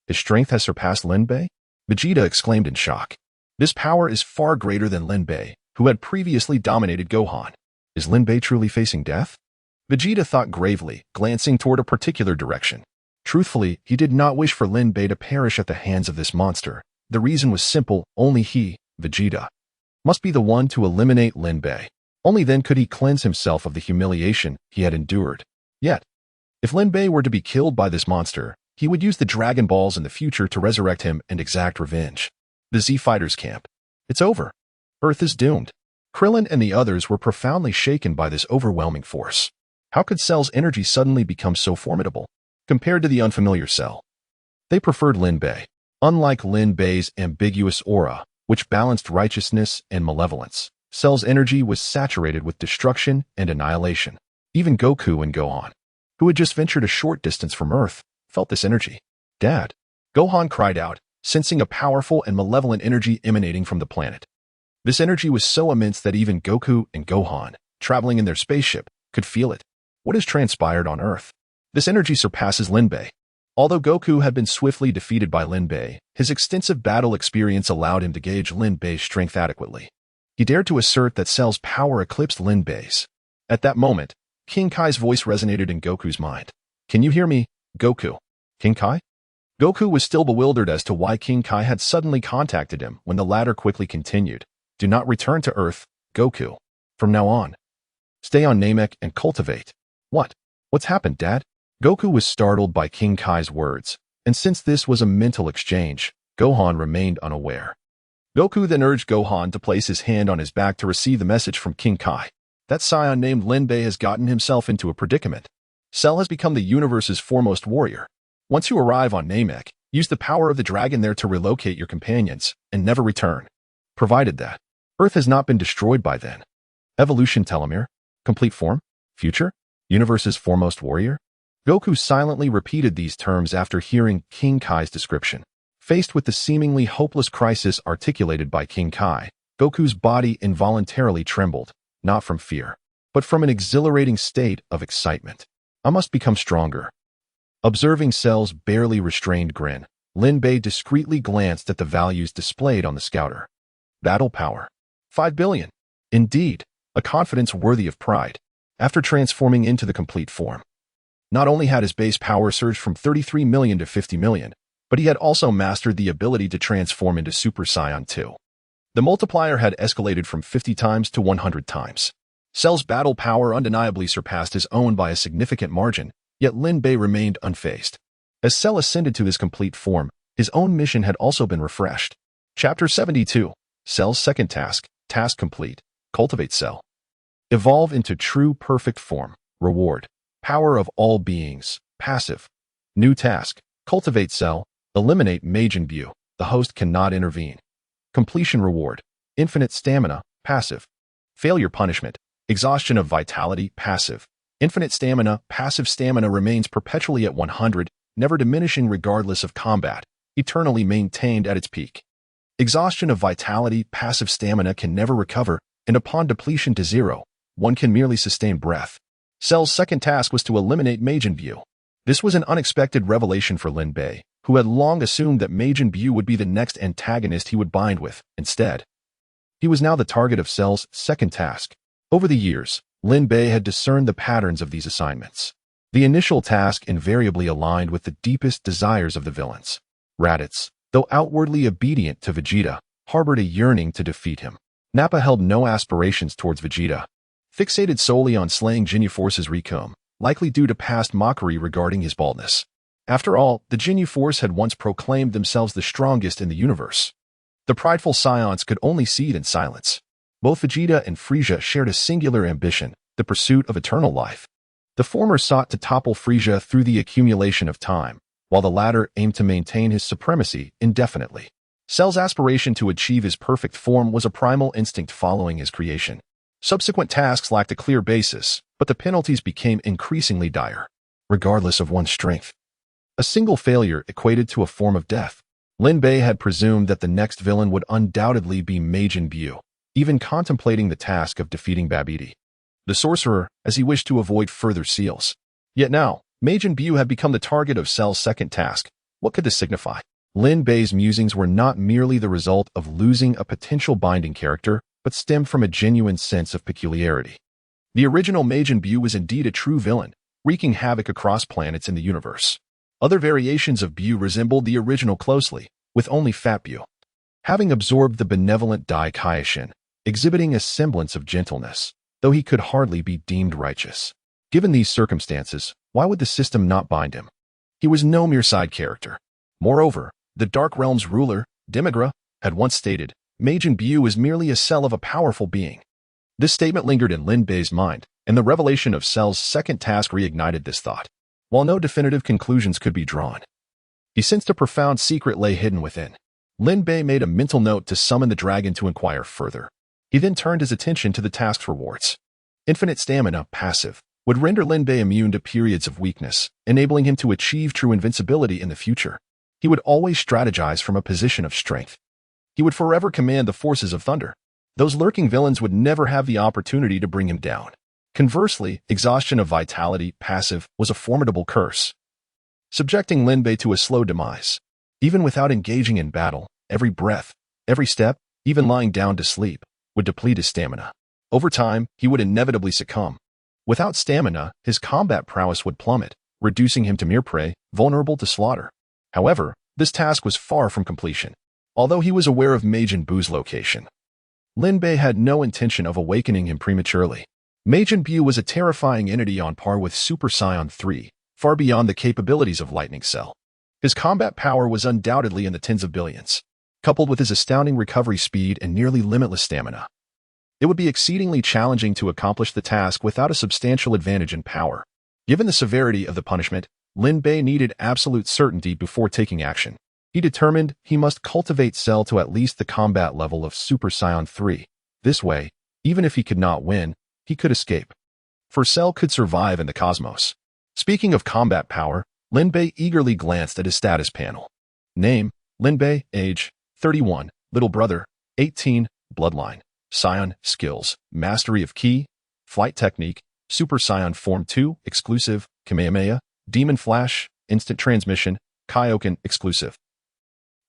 His strength has surpassed Lin Bei? Vegeta exclaimed in shock. This power is far greater than Lin Bei, who had previously dominated Gohan. Is Lin Bei truly facing death? Vegeta thought gravely, glancing toward a particular direction. Truthfully, he did not wish for Lin Bei to perish at the hands of this monster. The reason was simple, only he, Vegeta, must be the one to eliminate Lin Bei. Only then could he cleanse himself of the humiliation he had endured. Yet, if Lin Bei were to be killed by this monster, he would use the Dragon Balls in the future to resurrect him and exact revenge. The Z Fighters camp. It's over. Earth is doomed. Krillin and the others were profoundly shaken by this overwhelming force. How could Cell's energy suddenly become so formidable? Compared to the unfamiliar Cell, they preferred Lin Bei. Unlike Lin Bei's ambiguous aura, which balanced righteousness and malevolence, Cell's energy was saturated with destruction and annihilation. Even Goku and Gohan, who had just ventured a short distance from Earth, felt this energy. Dad! Gohan cried out, sensing a powerful and malevolent energy emanating from the planet. This energy was so immense that even Goku and Gohan, traveling in their spaceship, could feel it. What has transpired on Earth? This energy surpasses Lin Bei. Although Goku had been swiftly defeated by Lin Bei, his extensive battle experience allowed him to gauge Lin Bei's strength adequately. He dared to assert that Cell's power eclipsed Lin Bei's. At that moment, King Kai's voice resonated in Goku's mind. "Can you hear me, Goku?" "King Kai?" Goku was still bewildered as to why King Kai had suddenly contacted him when the latter quickly continued. "Do not return to Earth, Goku. From now on, stay on Namek and cultivate." "What? What's happened, Dad?" Goku was startled by King Kai's words, and since this was a mental exchange, Gohan remained unaware. Goku then urged Gohan to place his hand on his back to receive the message from King Kai. "That Saiyan named Lin Bei has gotten himself into a predicament. Cell has become the universe's foremost warrior. Once you arrive on Namek, use the power of the dragon there to relocate your companions and never return. Provided that Earth has not been destroyed by then. Evolution telomere, complete form, future, universe's foremost warrior." Goku silently repeated these terms after hearing King Kai's description. Faced with the seemingly hopeless crisis articulated by King Kai, Goku's body involuntarily trembled, not from fear, but from an exhilarating state of excitement. "I must become stronger." Observing Cell's barely restrained grin, Lin Bei discreetly glanced at the values displayed on the scouter. Battle power. 5 billion. Indeed, a confidence worthy of pride. After transforming into the complete form, not only had his base power surged from 33 million to 50 million, but he had also mastered the ability to transform into Super Saiyan 2. The multiplier had escalated from 50 times to 100 times. Cell's battle power undeniably surpassed his own by a significant margin, yet Lin Bei remained unfazed. As Cell ascended to his complete form, his own mission had also been refreshed. Chapter 72. Cell's second task. Task complete. Cultivate Cell. Evolve into true perfect form. Reward. Power of all beings. Passive. New task. Cultivate Cell. Eliminate Majin Buu. The host cannot intervene. Completion reward. Infinite stamina. Passive. Failure punishment. Exhaustion of vitality. Passive. Infinite stamina. Passive stamina remains perpetually at 100, never diminishing regardless of combat, eternally maintained at its peak. Exhaustion of vitality. Passive stamina can never recover, and upon depletion to 0, one can merely sustain breath. Cell's second task was to eliminate Majin Buu. This was an unexpected revelation for Lin Bei, who had long assumed that Majin Buu would be the next antagonist he would bind with. Instead, he was now the target of Cell's second task. Over the years, Lin Bei had discerned the patterns of these assignments. The initial task invariably aligned with the deepest desires of the villains. Raditz, though outwardly obedient to Vegeta, harbored a yearning to defeat him. Nappa held no aspirations towards Vegeta, fixated solely on slaying Ginyu Force's Rikom, likely due to past mockery regarding his baldness. After all, the Ginyu Force had once proclaimed themselves the strongest in the universe. The prideful Saiyans could only see it in silence. Both Vegeta and Frieza shared a singular ambition, the pursuit of eternal life. The former sought to topple Frieza through the accumulation of time, while the latter aimed to maintain his supremacy indefinitely. Cell's aspiration to achieve his perfect form was a primal instinct following his creation. Subsequent tasks lacked a clear basis, but the penalties became increasingly dire, regardless of one's strength. A single failure equated to a form of death. Lin Bei had presumed that the next villain would undoubtedly be Majin Buu, even contemplating the task of defeating Babidi, the sorcerer, as he wished to avoid further seals. Yet now, Majin Buu had become the target of Cell's second task. What could this signify? Lin Bei's musings were not merely the result of losing a potential binding character, but stemmed from a genuine sense of peculiarity. The original Majin Buu was indeed a true villain, wreaking havoc across planets in the universe. Other variations of Buu resembled the original closely, with only Fat Buu having absorbed the benevolent Dai Kaioshin, exhibiting a semblance of gentleness, though he could hardly be deemed righteous. Given these circumstances, why would the system not bind him? He was no mere side character. Moreover, the Dark Realm's ruler, Demigra, had once stated, Majin Buu is merely a cell of a powerful being. This statement lingered in Lin Bei's mind, and the revelation of Cell's second task reignited this thought. While no definitive conclusions could be drawn, he sensed a profound secret lay hidden within. Lin Bei made a mental note to summon the dragon to inquire further. He then turned his attention to the task's rewards. Infinite stamina, passive, would render Lin Bei immune to periods of weakness, enabling him to achieve true invincibility in the future. He would always strategize from a position of strength. He would forever command the forces of thunder. Those lurking villains would never have the opportunity to bring him down. Conversely, exhaustion of vitality, passive, was a formidable curse, subjecting Lin Bei to a slow demise. Even without engaging in battle, every breath, every step, even lying down to sleep, would deplete his stamina. Over time, he would inevitably succumb. Without stamina, his combat prowess would plummet, reducing him to mere prey, vulnerable to slaughter. However, this task was far from completion. Although he was aware of Majin Buu's location, Lin Bei had no intention of awakening him prematurely. Majin Buu was a terrifying entity on par with Super Saiyan 3, far beyond the capabilities of Lightning Cell. His combat power was undoubtedly in the tens of billions, coupled with his astounding recovery speed and nearly limitless stamina. It would be exceedingly challenging to accomplish the task without a substantial advantage in power. Given the severity of the punishment, Lin Bei needed absolute certainty before taking action. He determined he must cultivate Cell to at least the combat level of Super Saiyan 3. This way, even if he could not win, he could escape. For Cell could survive in the cosmos. Speaking of combat power, Lin Bei eagerly glanced at his status panel. Name, Lin Bei, age, 31, little brother, 18, bloodline, Saiyan, skills, mastery of ki, flight technique, Super Saiyan Form 2, exclusive, Kamehameha, Demon Flash, instant transmission, Kaioken, exclusive.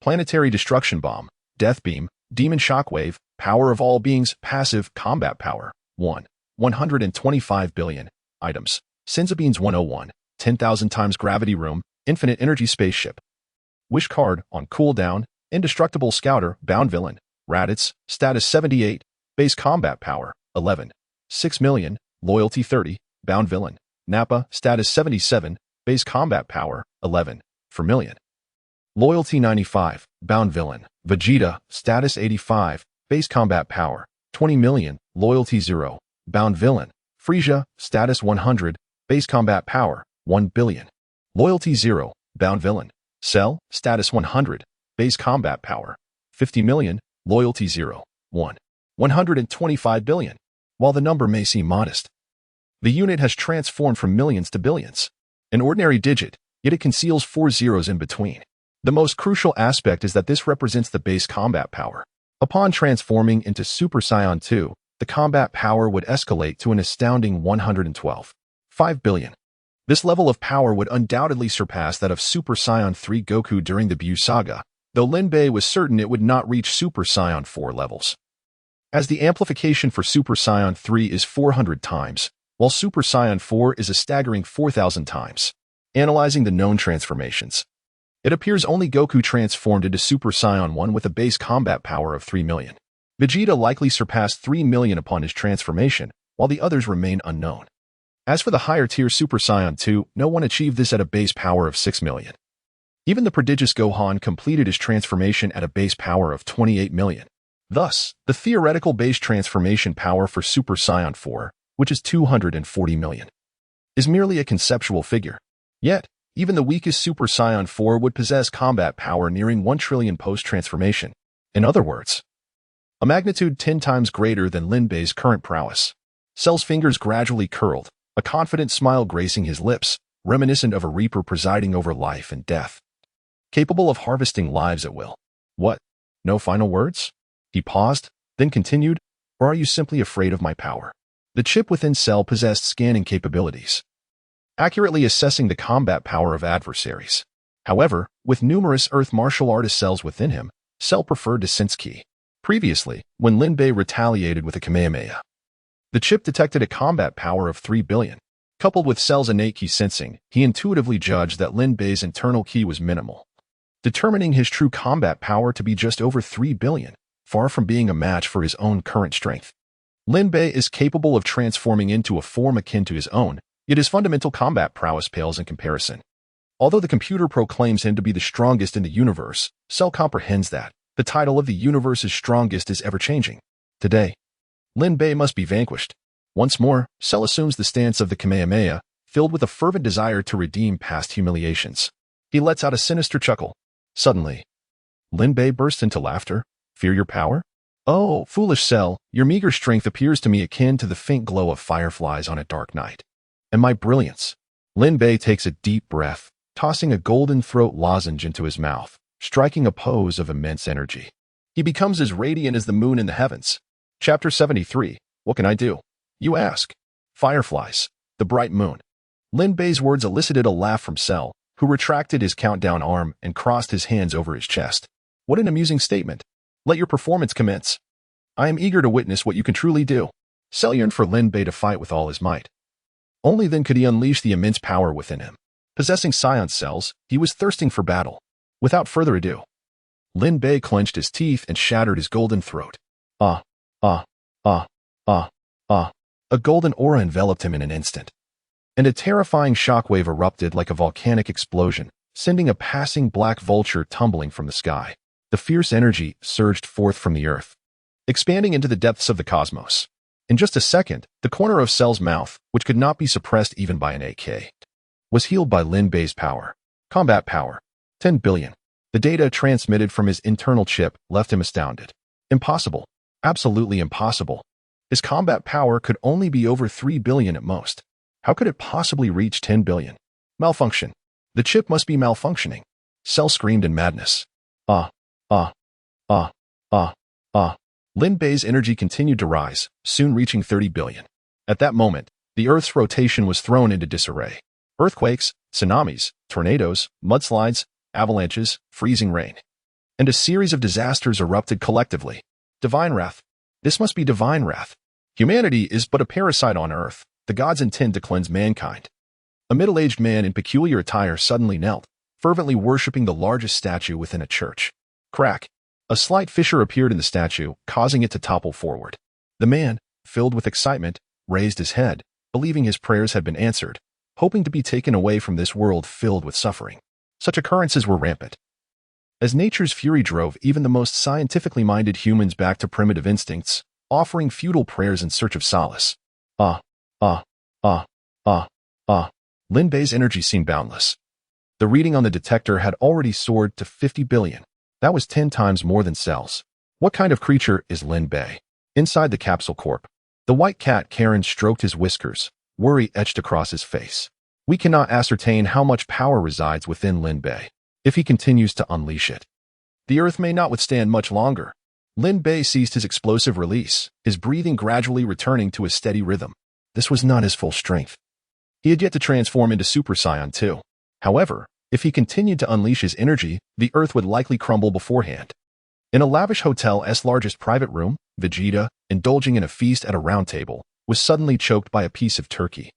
Planetary Destruction Bomb, Death Beam, Demon Shockwave, Power of All Beings, passive, combat power, 1. 125 billion, items, Senzu Beans 101, 10,000 times gravity room, infinite energy spaceship. Wish card, on cooldown, indestructible scouter, bound villain, Raditz, status 78, base combat power, 11, 6 million, loyalty 30, bound villain, Nappa, status 77, base combat power, 11, per million. Loyalty 95, bound villain, Vegeta, status 85, base combat power, 20 million, loyalty 0, bound villain, Frieza, status 100, base combat power, 1 billion. Loyalty 0, bound villain, Cell, status 100, base combat power, 50 million, loyalty 0, 1. 125 billion. While the number may seem modest, the unit has transformed from millions to billions. An ordinary digit, yet it conceals 4 zeros in between. The most crucial aspect is that this represents the base combat power. Upon transforming into Super Saiyan 2, the combat power would escalate to an astounding 112.5 billion. This level of power would undoubtedly surpass that of Super Saiyan 3 Goku during the Buu saga, though Lin Bei was certain it would not reach Super Saiyan 4 levels, as the amplification for Super Saiyan 3 is 400 times, while Super Saiyan 4 is a staggering 4,000 times. Analyzing the known transformations, it appears only Goku transformed into Super Saiyan 1 with a base combat power of 3 million. Vegeta likely surpassed 3 million upon his transformation, while the others remain unknown. As for the higher-tier Super Saiyan 2, no one achieved this at a base power of 6 million. Even the prodigious Gohan completed his transformation at a base power of 28 million. Thus, the theoretical base transformation power for Super Saiyan 4, which is 240 million, is merely a conceptual figure. Yet, even the weakest Super Saiyan 4 would possess combat power nearing 1 trillion post-transformation. In other words, a magnitude 10 times greater than Lin Bei's current prowess. Cell's fingers gradually curled, a confident smile gracing his lips, reminiscent of a reaper presiding over life and death, capable of harvesting lives at will. What? No final words? He paused, then continued, or are you simply afraid of my power? The chip within Cell possessed scanning capabilities, accurately assessing the combat power of adversaries. However, with numerous Earth martial artist cells within him, Cell preferred to sense ki. Previously, when Lin Bei retaliated with a Kamehameha, the chip detected a combat power of 3 billion. Coupled with Cell's innate ki sensing, he intuitively judged that Lin Bei's internal ki was minimal, determining his true combat power to be just over 3 billion, far from being a match for his own current strength. Lin Bei is capable of transforming into a form akin to his own, yet his fundamental combat prowess pales in comparison. Although the computer proclaims him to be the strongest in the universe, Cell comprehends that the title of the universe's strongest is ever-changing. Today, Lin Bei must be vanquished. Once more, Cell assumes the stance of the Kamehameha, filled with a fervent desire to redeem past humiliations. He lets out a sinister chuckle. Suddenly, Lin Bei bursts into laughter. Fear your power? Oh, foolish Cell, your meager strength appears to me akin to the faint glow of fireflies on a dark night. And my brilliance. Lin Bei takes a deep breath, tossing a golden throat lozenge into his mouth, striking a pose of immense energy. He becomes as radiant as the moon in the heavens. Chapter 73. What can I do? You ask. Fireflies. The bright moon. Lin Bei's words elicited a laugh from Cell, who retracted his countdown arm and crossed his hands over his chest. What an amusing statement. Let your performance commence. I am eager to witness what you can truly do. Cell yearned for Lin Bei to fight with all his might. Only then could he unleash the immense power within him. Possessing Saiyan cells, he was thirsting for battle. Without further ado, Lin Bei clenched his teeth and shattered his golden throat. Ah, ah, ah, ah, ah. A golden aura enveloped him in an instant, and a terrifying shockwave erupted like a volcanic explosion, sending a passing black vulture tumbling from the sky. The fierce energy surged forth from the earth, expanding into the depths of the cosmos. In just a second, the corner of Cell's mouth, which could not be suppressed even by an AK, was healed by Lin Bei's power. Combat power. 10 billion. The data transmitted from his internal chip left him astounded. Impossible. Absolutely impossible. His combat power could only be over 3 billion at most. How could it possibly reach 10 billion? Malfunction. The chip must be malfunctioning. Cell screamed in madness. Ah, ah, ah, ah, ah. Lin Bei's energy continued to rise, soon reaching 30 billion. At that moment, the Earth's rotation was thrown into disarray. Earthquakes, tsunamis, tornadoes, mudslides, avalanches, freezing rain, and a series of disasters erupted collectively. Divine wrath. This must be divine wrath. Humanity is but a parasite on Earth. The gods intend to cleanse mankind. A middle-aged man in peculiar attire suddenly knelt, fervently worshipping the largest statue within a church. Crack. A slight fissure appeared in the statue, causing it to topple forward. The man, filled with excitement, raised his head, believing his prayers had been answered, hoping to be taken away from this world filled with suffering. Such occurrences were rampant. As nature's fury drove even the most scientifically minded humans back to primitive instincts, offering futile prayers in search of solace. Ah, ah, ah, ah, ah. Lin Bei's energy seemed boundless. The reading on the detector had already soared to 50 billion. That was 10 times more than Cell's. What kind of creature is Lin Bei? Inside the capsule corp, the white cat Karen stroked his whiskers, worry etched across his face. We cannot ascertain how much power resides within Lin Bei. If he continues to unleash it, the Earth may not withstand much longer. Lin Bei ceased his explosive release, his breathing gradually returning to a steady rhythm. This was not his full strength. He had yet to transform into Super Saiyan 2. However, if he continued to unleash his energy, the Earth would likely crumble beforehand. In a lavish hotel's largest private room, Vegeta, indulging in a feast at a round table, was suddenly choked by a piece of turkey.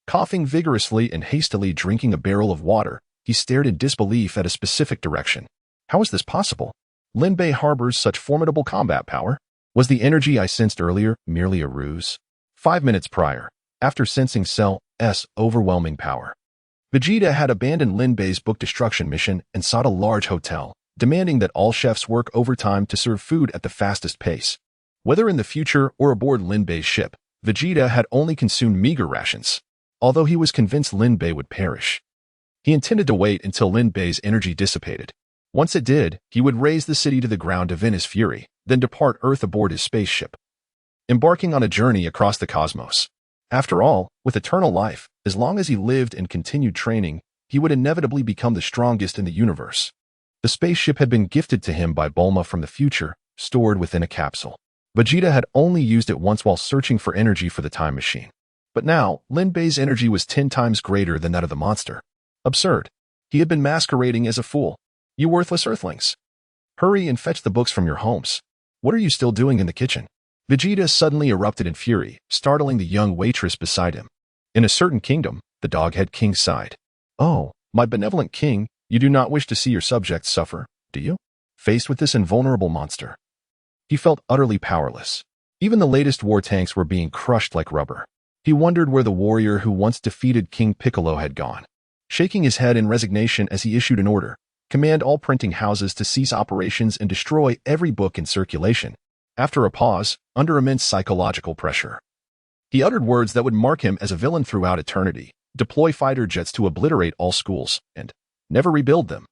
Coughing vigorously and hastily drinking a barrel of water, he stared in disbelief at a specific direction. How is this possible? Lin Bei harbors such formidable combat power? Was the energy I sensed earlier merely a ruse? 5 minutes prior, after sensing Cell's overwhelming power, Vegeta had abandoned Lin Bei's book destruction mission and sought a large hotel, demanding that all chefs work overtime to serve food at the fastest pace. Whether in the future or aboard Lin Bei's ship, Vegeta had only consumed meager rations, although he was convinced Lin Bei would perish. He intended to wait until Lin Bei's energy dissipated. Once it did, he would raze the city to the ground to vent his fury, then depart Earth aboard his spaceship, embarking on a journey across the cosmos. After all, with eternal life, as long as he lived and continued training, he would inevitably become the strongest in the universe. The spaceship had been gifted to him by Bulma from the future, stored within a capsule. Vegeta had only used it once while searching for energy for the time machine. But now, Lin Bei's energy was 10 times greater than that of the monster. Absurd. He had been masquerading as a fool. You worthless earthlings. Hurry and fetch the books from your homes. What are you still doing in the kitchen? Vegeta suddenly erupted in fury, startling the young waitress beside him. In a certain kingdom, the dog-head king sighed. Oh, my benevolent king, you do not wish to see your subjects suffer, do you? Faced with this invulnerable monster, he felt utterly powerless. Even the latest war tanks were being crushed like rubber. He wondered where the warrior who once defeated King Piccolo had gone. Shaking his head in resignation as he issued an order, command all printing houses to cease operations and destroy every book in circulation. After a pause, under immense psychological pressure, he uttered words that would mark him as a villain throughout eternity: deploy fighter jets to obliterate all schools, and never rebuild them.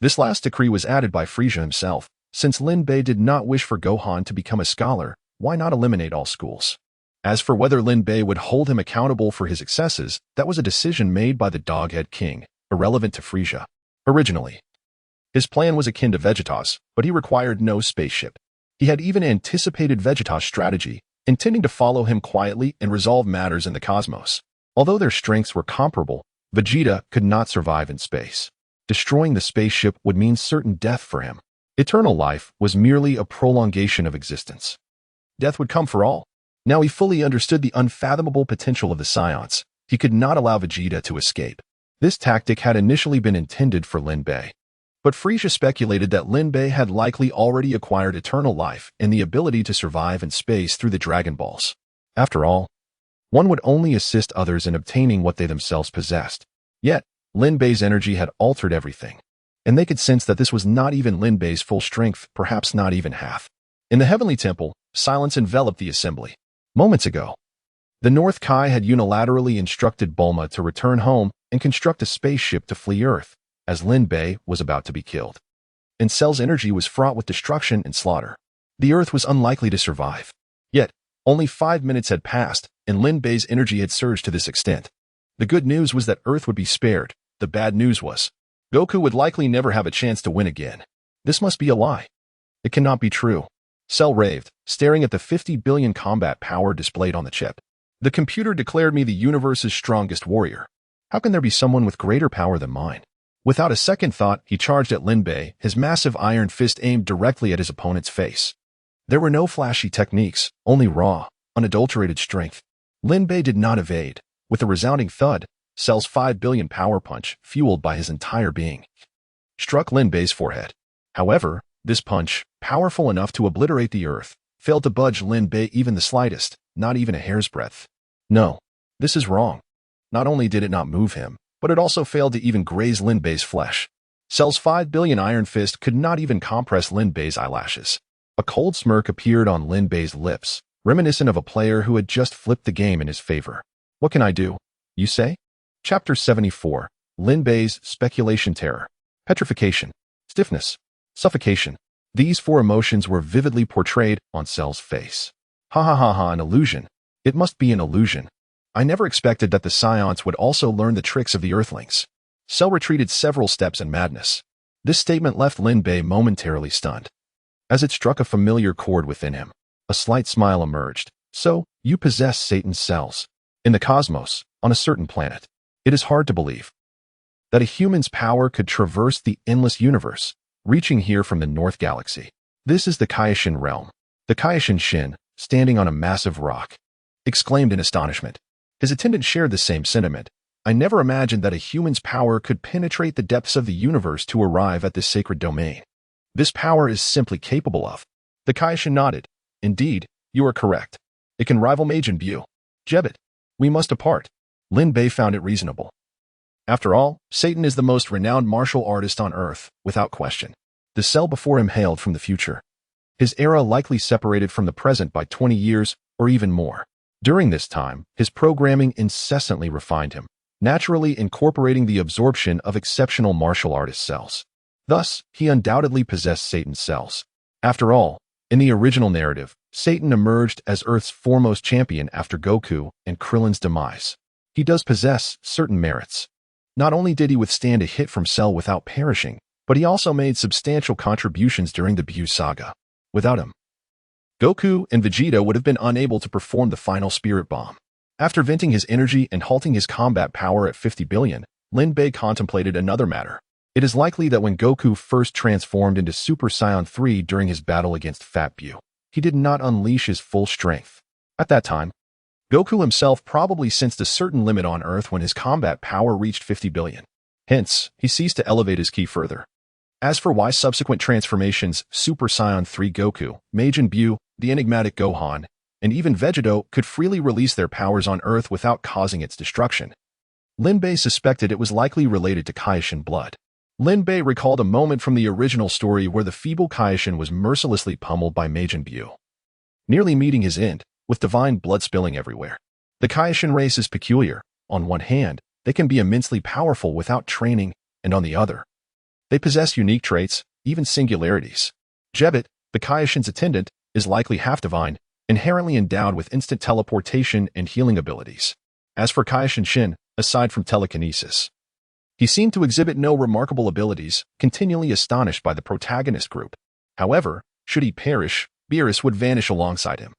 This last decree was added by Frieza himself. Since Lin Bei did not wish for Gohan to become a scholar, why not eliminate all schools? As for whether Lin Bei would hold him accountable for his excesses, that was a decision made by the Dog-Head King, irrelevant to Frieza. Originally, his plan was akin to Vegeta's, but he required no spaceship. He had even anticipated Vegeta's strategy, intending to follow him quietly and resolve matters in the cosmos. Although their strengths were comparable, Vegeta could not survive in space. Destroying the spaceship would mean certain death for him. Eternal life was merely a prolongation of existence. Death would come for all. Now he fully understood the unfathomable potential of the Saiyans. He could not allow Vegeta to escape. This tactic had initially been intended for Lin Bei. But Frieza speculated that Lin Bei had likely already acquired eternal life and the ability to survive in space through the Dragon Balls. After all, one would only assist others in obtaining what they themselves possessed. Yet, Lin Bei's energy had altered everything, and they could sense that this was not even Lin Bei's full strength, perhaps not even half. In the Heavenly Temple, silence enveloped the assembly. Moments ago, the North Kai had unilaterally instructed Bulma to return home and construct a spaceship to flee Earth, as Lin Bei was about to be killed. And Cell's energy was fraught with destruction and slaughter. The Earth was unlikely to survive. Yet, only 5 minutes had passed, and Lin Bei's energy had surged to this extent. The good news was that Earth would be spared. The bad news was, Goku would likely never have a chance to win again. This must be a lie. It cannot be true. Cell raved, staring at the 50 billion combat power displayed on the chip. The computer declared me the universe's strongest warrior. How can there be someone with greater power than mine? Without a second thought, he charged at Lin Bei, his massive iron fist aimed directly at his opponent's face. There were no flashy techniques, only raw, unadulterated strength. Lin Bei did not evade. With a resounding thud, Cell's 5 billion power punch, fueled by his entire being, struck Lin Bei's forehead. However, this punch, powerful enough to obliterate the Earth, failed to budge Lin Bei even the slightest, not even a hair's breadth. No, this is wrong. Not only did it not move him, but it also failed to even graze Lin Bei's flesh. Cell's 5 billion iron fist could not even compress Lin Bei's eyelashes. A cold smirk appeared on Lin Bei's lips, reminiscent of a player who had just flipped the game in his favor. What can I do? You say? Chapter 74. Lin Bei's Speculation Terror. Petrification. Stiffness. Suffocation. These 4 emotions were vividly portrayed on Cell's face. Ha ha ha ha, an illusion. It must be an illusion. I never expected that the Saiyans would also learn the tricks of the Earthlings. Cell retreated several steps in madness. This statement left Lin Bei momentarily stunned. As it struck a familiar chord within him, a slight smile emerged. So, you possess Satan's cells. In the cosmos, on a certain planet. It is hard to believe that a human's power could traverse the endless universe, reaching here from the North Galaxy. This is the Kaioshin realm. The Kaioshin Shin, standing on a massive rock, exclaimed in astonishment. His attendant shared the same sentiment. I never imagined that a human's power could penetrate the depths of the universe to arrive at this sacred domain. This power is simply capable of. The Kaioshin nodded. Indeed, you are correct. It can rival Majin Buu. Jebbit, we must depart. Lin Bei found it reasonable. After all, Satan is the most renowned martial artist on Earth, without question. The Cell before him hailed from the future. His era likely separated from the present by 20 years or even more. During this time, his programming incessantly refined him, naturally incorporating the absorption of exceptional martial artist cells. Thus, he undoubtedly possessed Satan's cells. After all, in the original narrative, Satan emerged as Earth's foremost champion after Goku and Krillin's demise. He does possess certain merits. Not only did he withstand a hit from Cell without perishing, but he also made substantial contributions during the Buu saga. Without him, Goku and Vegeta would have been unable to perform the final Spirit Bomb. After venting his energy and halting his combat power at 50 billion, Lin Bei contemplated another matter. It is likely that when Goku first transformed into Super Saiyan 3 during his battle against Fat Buu, he did not unleash his full strength. At that time, Goku himself probably sensed a certain limit on Earth when his combat power reached 50 billion. Hence, he ceased to elevate his ki further. As for why subsequent transformations, Super Saiyan 3 Goku, Majin Buu, the enigmatic Gohan, and even Vegeta could freely release their powers on Earth without causing its destruction, Lin Bei suspected it was likely related to Kaioshin blood. Lin Bei recalled a moment from the original story where the feeble Kaioshin was mercilessly pummeled by Majin Buu, nearly meeting his end, with divine blood spilling everywhere. The Kaioshin race is peculiar. On one hand, they can be immensely powerful without training, and on the other, they possess unique traits, even singularities. Jebbit, the Kaioshin's attendant, is likely half divine, inherently endowed with instant teleportation and healing abilities. As for Kaioshin Shin, aside from telekinesis, he seemed to exhibit no remarkable abilities, continually astonished by the protagonist group. However, should he perish, Beerus would vanish alongside him.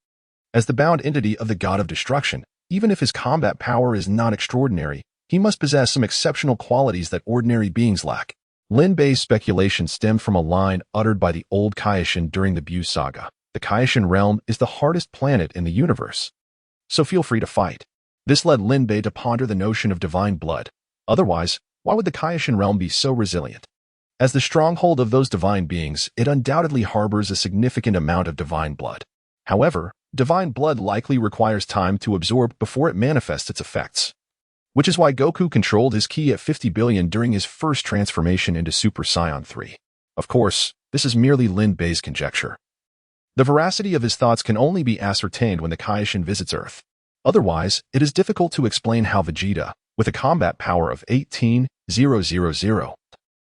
As the bound entity of the god of destruction, even if his combat power is not extraordinary, he must possess some exceptional qualities that ordinary beings lack. Lin Bei's speculation stemmed from a line uttered by the old Kaioshin during the Buu saga. The Kaioshin realm is the hardest planet in the universe, so feel free to fight. This led Lin Bei to ponder the notion of divine blood. Otherwise, why would the Kaioshin realm be so resilient? As the stronghold of those divine beings, it undoubtedly harbors a significant amount of divine blood. However, divine blood likely requires time to absorb before it manifests its effects, which is why Goku controlled his ki at 50 billion during his first transformation into Super Saiyan 3. Of course, this is merely Lin Bei's conjecture. The veracity of his thoughts can only be ascertained when the Kaioshin visits Earth. Otherwise, it is difficult to explain how Vegeta, with a combat power of 18,000,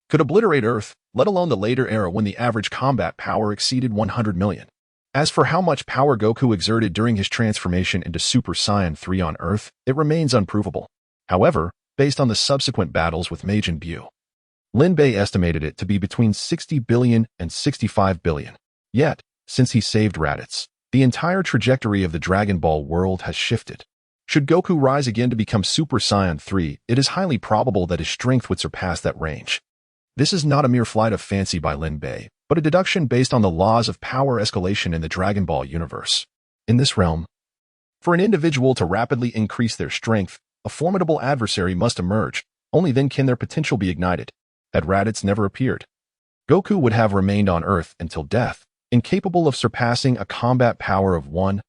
could obliterate Earth, let alone the later era when the average combat power exceeded 100 million. As for how much power Goku exerted during his transformation into Super Saiyan 3 on Earth, it remains unprovable. However, based on the subsequent battles with Majin Buu, Lin Bei estimated it to be between 60 billion and 65 billion. Yet, since he saved Raditz, the entire trajectory of the Dragon Ball world has shifted. Should Goku rise again to become Super Saiyan 3, it is highly probable that his strength would surpass that range. This is not a mere flight of fancy by Lin Bei, but a deduction based on the laws of power escalation in the Dragon Ball universe. In this realm, for an individual to rapidly increase their strength, a formidable adversary must emerge. Only then can their potential be ignited. Had Raditz never appeared, Goku would have remained on Earth until death, incapable of surpassing a combat power of 1,000.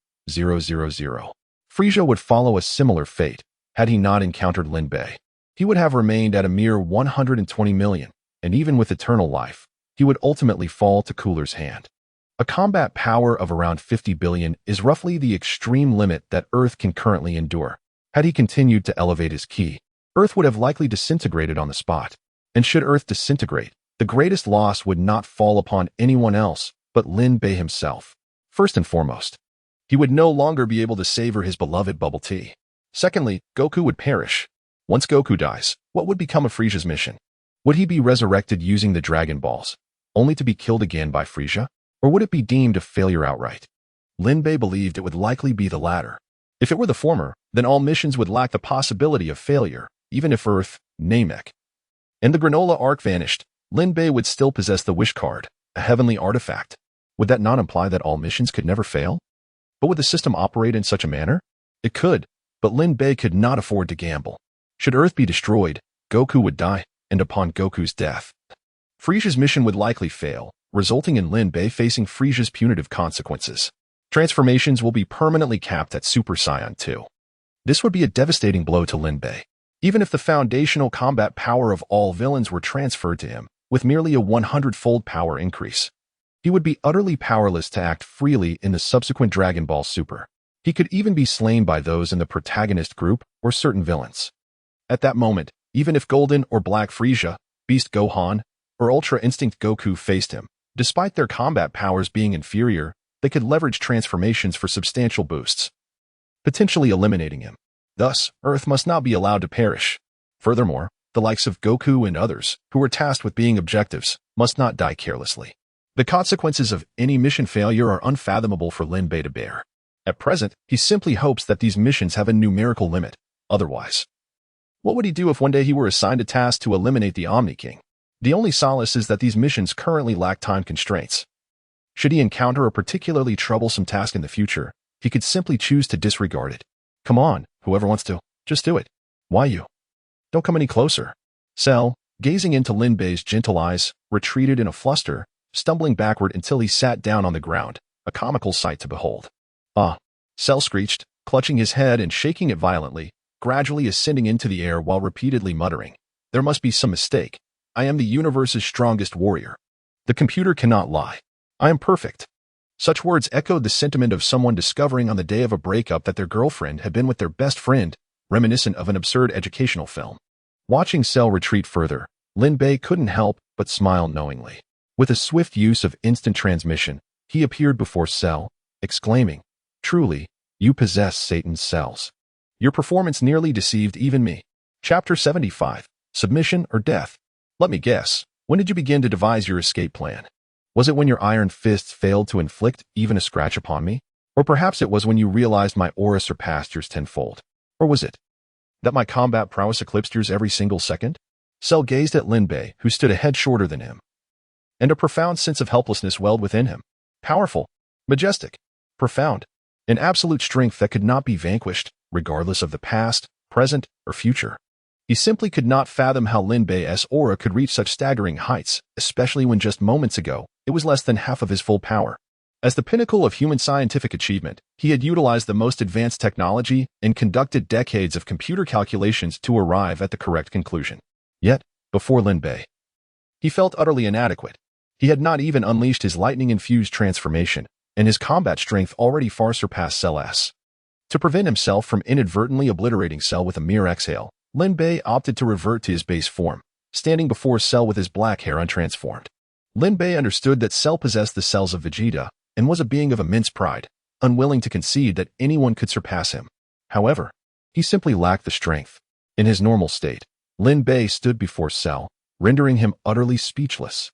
Frieza would follow a similar fate. Had he not encountered Lin Bei, he would have remained at a mere 120 million, and even with eternal life, he would ultimately fall to Cooler's hand. A combat power of around 50 billion is roughly the extreme limit that Earth can currently endure. Had he continued to elevate his ki, Earth would have likely disintegrated on the spot. And should Earth disintegrate, the greatest loss would not fall upon anyone else but Lin Bei himself. First and foremost, he would no longer be able to savor his beloved bubble tea. Secondly, Goku would perish. Once Goku dies, what would become of Frieza's mission? Would he be resurrected using the Dragon Balls, only to be killed again by Frieza? Or would it be deemed a failure outright? Lin Bei believed it would likely be the latter. If it were the former, then all missions would lack the possibility of failure, even if Earth, Namek, and the Granola Arc vanished. Lin Bei would still possess the Wish Card, a heavenly artifact. Would that not imply that all missions could never fail? But would the system operate in such a manner? It could, but Lin Bei could not afford to gamble. Should Earth be destroyed, Goku would die, and upon Goku's death, Frieza's mission would likely fail, resulting in Lin Bei facing Frieza's punitive consequences. Transformations will be permanently capped at Super Saiyan 2. This would be a devastating blow to Lin Bei. Even if the foundational combat power of all villains were transferred to him, with merely a 100-fold power increase, he would be utterly powerless to act freely in the subsequent Dragon Ball Super. He could even be slain by those in the protagonist group or certain villains. At that moment, even if Golden or Black Frieza, Beast Gohan, or Ultra Instinct Goku faced him, despite their combat powers being inferior, they could leverage transformations for substantial boosts, potentially eliminating him. Thus, Earth must not be allowed to perish. Furthermore, the likes of Goku and others, who were tasked with being objectives, must not die carelessly. The consequences of any mission failure are unfathomable for Lin Bei to bear. At present, he simply hopes that these missions have a numerical limit. Otherwise, what would he do if one day he were assigned a task to eliminate the Omni King? The only solace is that these missions currently lack time constraints. Should he encounter a particularly troublesome task in the future, he could simply choose to disregard it. Come on, whoever wants to, just do it. Why you? Don't come any closer. Cell, gazing into Lin Bei's gentle eyes, retreated in a fluster, stumbling backward until he sat down on the ground, a comical sight to behold. Ah! Cell screeched, clutching his head and shaking it violently, gradually ascending into the air while repeatedly muttering, "There must be some mistake. I am the universe's strongest warrior. The computer cannot lie. I am perfect." Such words echoed the sentiment of someone discovering on the day of a breakup that their girlfriend had been with their best friend, reminiscent of an absurd educational film. Watching Cell retreat further, Lin Bei couldn't help but smile knowingly. With a swift use of instant transmission, he appeared before Cell, exclaiming, "Truly, you possess Satan's cells. Your performance nearly deceived even me." Chapter 75, Submission or Death. Let me guess, when did you begin to devise your escape plan? Was it when your iron fists failed to inflict even a scratch upon me? Or perhaps it was when you realized my aura surpassed yours tenfold. Or was it that my combat prowess eclipsed yours every single second? Cell gazed at Lin Bei, who stood a head shorter than him, and a profound sense of helplessness welled within him. Powerful, majestic, profound, an absolute strength that could not be vanquished, regardless of the past, present, or future. He simply could not fathom how Lin Bei's aura could reach such staggering heights, especially when just moments ago, it was less than half of his full power. As the pinnacle of human scientific achievement, he had utilized the most advanced technology and conducted decades of computer calculations to arrive at the correct conclusion. Yet, before Lin Bei, he felt utterly inadequate. He had not even unleashed his lightning-infused transformation, and his combat strength already far surpassed Cell's. To prevent himself from inadvertently obliterating Cell with a mere exhale, Lin Bei opted to revert to his base form, standing before Cell with his black hair untransformed. Lin Bei understood that Cell possessed the cells of Vegeta and was a being of immense pride, unwilling to concede that anyone could surpass him. However, he simply lacked the strength. In his normal state, Lin Bei stood before Cell, rendering him utterly speechless.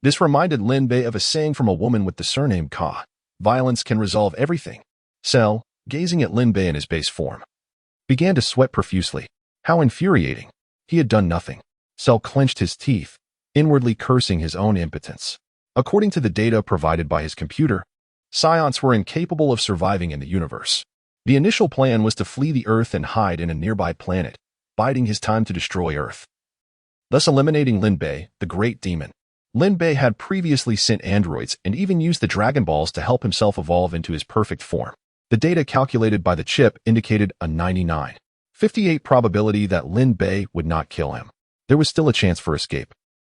This reminded Lin Bei of a saying from a woman with the surname Ka: "Violence can resolve everything." Cell, gazing at Lin Bei in his base form, began to sweat profusely. How infuriating. He had done nothing. Cell clenched his teeth, inwardly cursing his own impotence. According to the data provided by his computer, Saiyans were incapable of surviving in the universe. The initial plan was to flee the Earth and hide in a nearby planet, biding his time to destroy Earth, thus eliminating Lin Bei, the great demon. Lin Bei had previously sent androids and even used the Dragon Balls to help himself evolve into his perfect form. The data calculated by the chip indicated a 99.58% probability that Lin Bei would not kill him. There was still a chance for escape.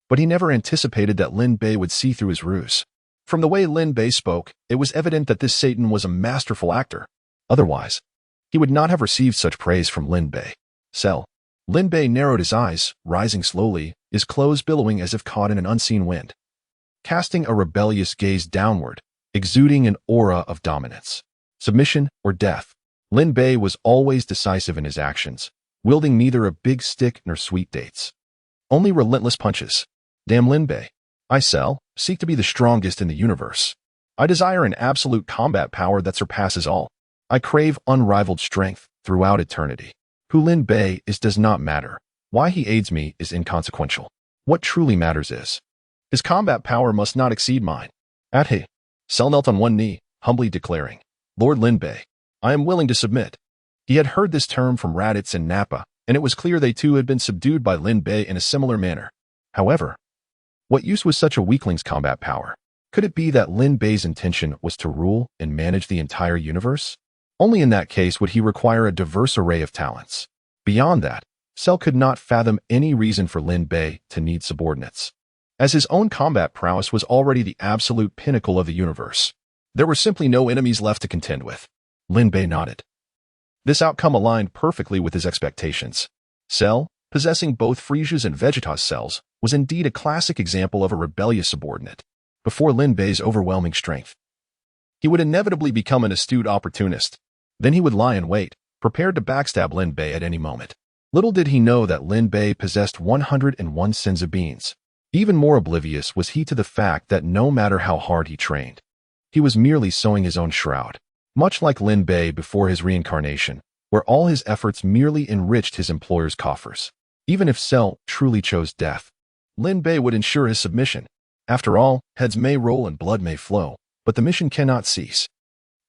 But he never anticipated that Lin Bei would see through his ruse. From the way Lin Bei spoke, it was evident that this Satan was a masterful actor. Otherwise, he would not have received such praise from Lin Bei. Cell. Lin Bei narrowed his eyes, rising slowly, his clothes billowing as if caught in an unseen wind, casting a rebellious gaze downward, exuding an aura of dominance. Submission or death. Lin Bei was always decisive in his actions, wielding neither a big stick nor sweet dates. Only relentless punches. Damn Lin Bei. I, Cell, seek to be the strongest in the universe. I desire an absolute combat power that surpasses all. I crave unrivaled strength throughout eternity. Who Lin Bei is does not matter. Why he aids me is inconsequential. What truly matters is, his combat power must not exceed mine. At he, Cell knelt on one knee, humbly declaring, "Lord Lin Bei, I am willing to submit." He had heard this term from Raditz and Nappa, and it was clear they too had been subdued by Lin Bei in a similar manner. However, what use was such a weakling's combat power? Could it be that Lin Bei's intention was to rule and manage the entire universe? Only in that case would he require a diverse array of talents. Beyond that, Cell could not fathom any reason for Lin Bei to need subordinates, as his own combat prowess was already the absolute pinnacle of the universe. There were simply no enemies left to contend with. Lin Bei nodded. This outcome aligned perfectly with his expectations. Cell, possessing both Frieza's and Vegeta's cells, was indeed a classic example of a rebellious subordinate. Before Lin Bei's overwhelming strength, he would inevitably become an astute opportunist. Then he would lie in wait, prepared to backstab Lin Bei at any moment. Little did he know that Lin Bei possessed 101 Senzu beans. Even more oblivious was he to the fact that no matter how hard he trained, he was merely sowing his own shroud. Much like Lin Bei before his reincarnation, where all his efforts merely enriched his employer's coffers. Even if Cell truly chose death, Lin Bei would ensure his submission. After all, heads may roll and blood may flow, but the mission cannot cease.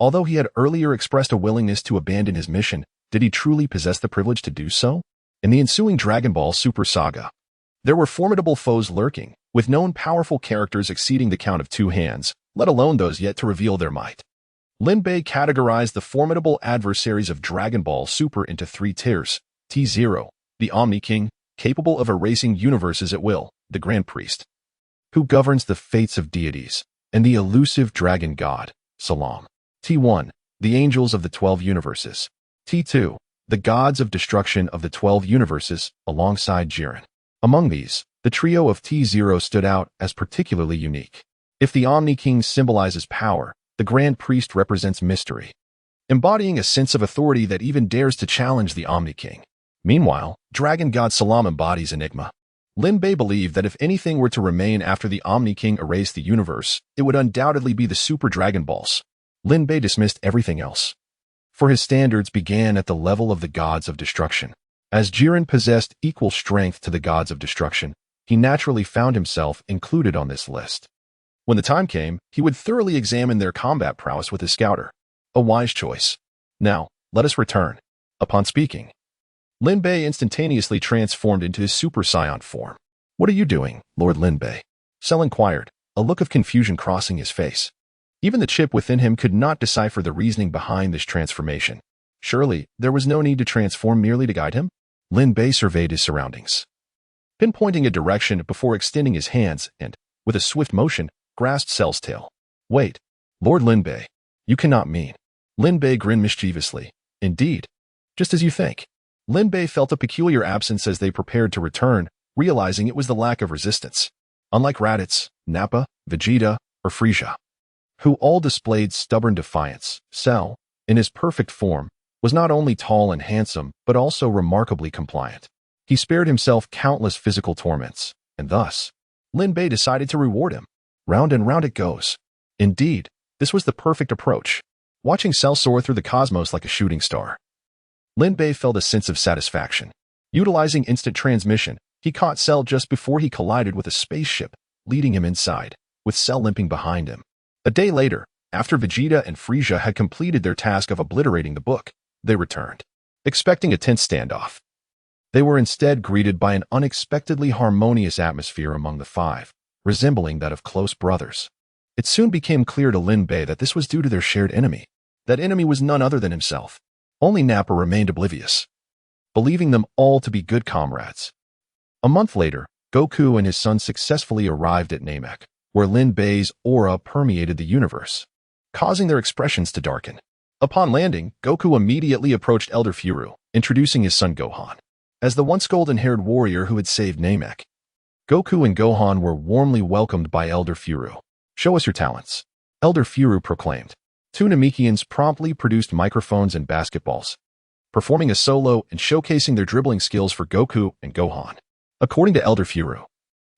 Although he had earlier expressed a willingness to abandon his mission, did he truly possess the privilege to do so? In the ensuing Dragon Ball Super Saga, there were formidable foes lurking, with known powerful characters exceeding the count of 2 hands, let alone those yet to reveal their might. Lin Bei categorized the formidable adversaries of Dragon Ball Super into 3 tiers. T0, the Omni King, capable of erasing universes at will, the Grand Priest, who governs the fates of deities, and the elusive Dragon God, Salam. T1, the Angels of the 12 Universes. T2, the Gods of Destruction of the 12 Universes, alongside Jiren. Among these, the trio of T0 stood out as particularly unique. If the Omni King symbolizes power, the Grand Priest represents mystery, embodying a sense of authority that even dares to challenge the Omni King. Meanwhile, Dragon God Salam embodies enigma. Lin Bei believed that if anything were to remain after the Omni King erased the universe, it would undoubtedly be the Super Dragon Balls. Lin Bei dismissed everything else, for his standards began at the level of the gods of destruction. As Jiren possessed equal strength to the gods of destruction, he naturally found himself included on this list. When the time came, he would thoroughly examine their combat prowess with his scouter. A wise choice. Now, let us return. Upon speaking, Lin Bei instantaneously transformed into his Super Saiyan form. What are you doing, Lord Lin Bei? Cell inquired, a look of confusion crossing his face. Even the chip within him could not decipher the reasoning behind this transformation. Surely, there was no need to transform merely to guide him? Lin Bei surveyed his surroundings, pinpointing a direction before extending his hands and, with a swift motion, grasped Cell's tail. Wait, Lord Lin Bei, you cannot mean. Lin Bei grinned mischievously. Indeed, just as you think. Lin Bei felt a peculiar absence as they prepared to return, realizing it was the lack of resistance. Unlike Raditz, Nappa, Vegeta, or Frieza, who all displayed stubborn defiance, Cell, in his perfect form, was not only tall and handsome, but also remarkably compliant. He spared himself countless physical torments, and thus, Lin Bei decided to reward him. Round and round it goes. Indeed, this was the perfect approach, watching Cell soar through the cosmos like a shooting star. Lin Bei felt a sense of satisfaction. Utilizing instant transmission, he caught Cell just before he collided with a spaceship, leading him inside, with Cell limping behind him. A day later, after Vegeta and Frieza had completed their task of obliterating the book, they returned, expecting a tense standoff. They were instead greeted by an unexpectedly harmonious atmosphere among the five, resembling that of close brothers. It soon became clear to Lin Bei that this was due to their shared enemy. That enemy was none other than himself. Only Nappa remained oblivious, believing them all to be good comrades. A month later, Goku and his son successfully arrived at Namek, where Lin Bei's aura permeated the universe, causing their expressions to darken. Upon landing, Goku immediately approached Elder Furu, introducing his son Gohan as the once golden-haired warrior who had saved Namek. Goku and Gohan were warmly welcomed by Elder Furu. Show us your talents, Elder Furu proclaimed. Two Namekians promptly produced microphones and basketballs, performing a solo and showcasing their dribbling skills for Goku and Gohan. According to Elder Furu,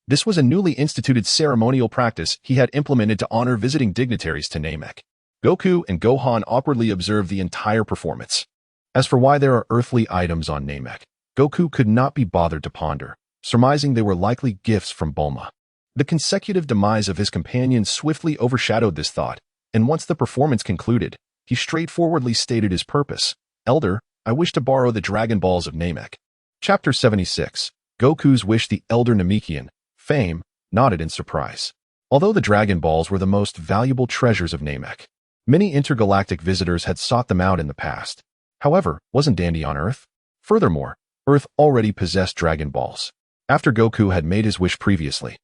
this was a newly instituted ceremonial practice he had implemented to honor visiting dignitaries to Namek. Goku and Gohan awkwardly observed the entire performance. As for why there are earthly items on Namek, Goku could not be bothered to ponder, surmising they were likely gifts from Bulma. The consecutive demise of his companions swiftly overshadowed this thought, and once the performance concluded, he straightforwardly stated his purpose. Elder, I wish to borrow the Dragon Balls of Namek. Chapter 76. Goku's Wish. The Elder Namekian, Fame, nodded in surprise. Although the Dragon Balls were the most valuable treasures of Namek, many intergalactic visitors had sought them out in the past. However, wasn't Dandy on Earth? Furthermore, Earth already possessed Dragon Balls. After Goku had made his wish previously,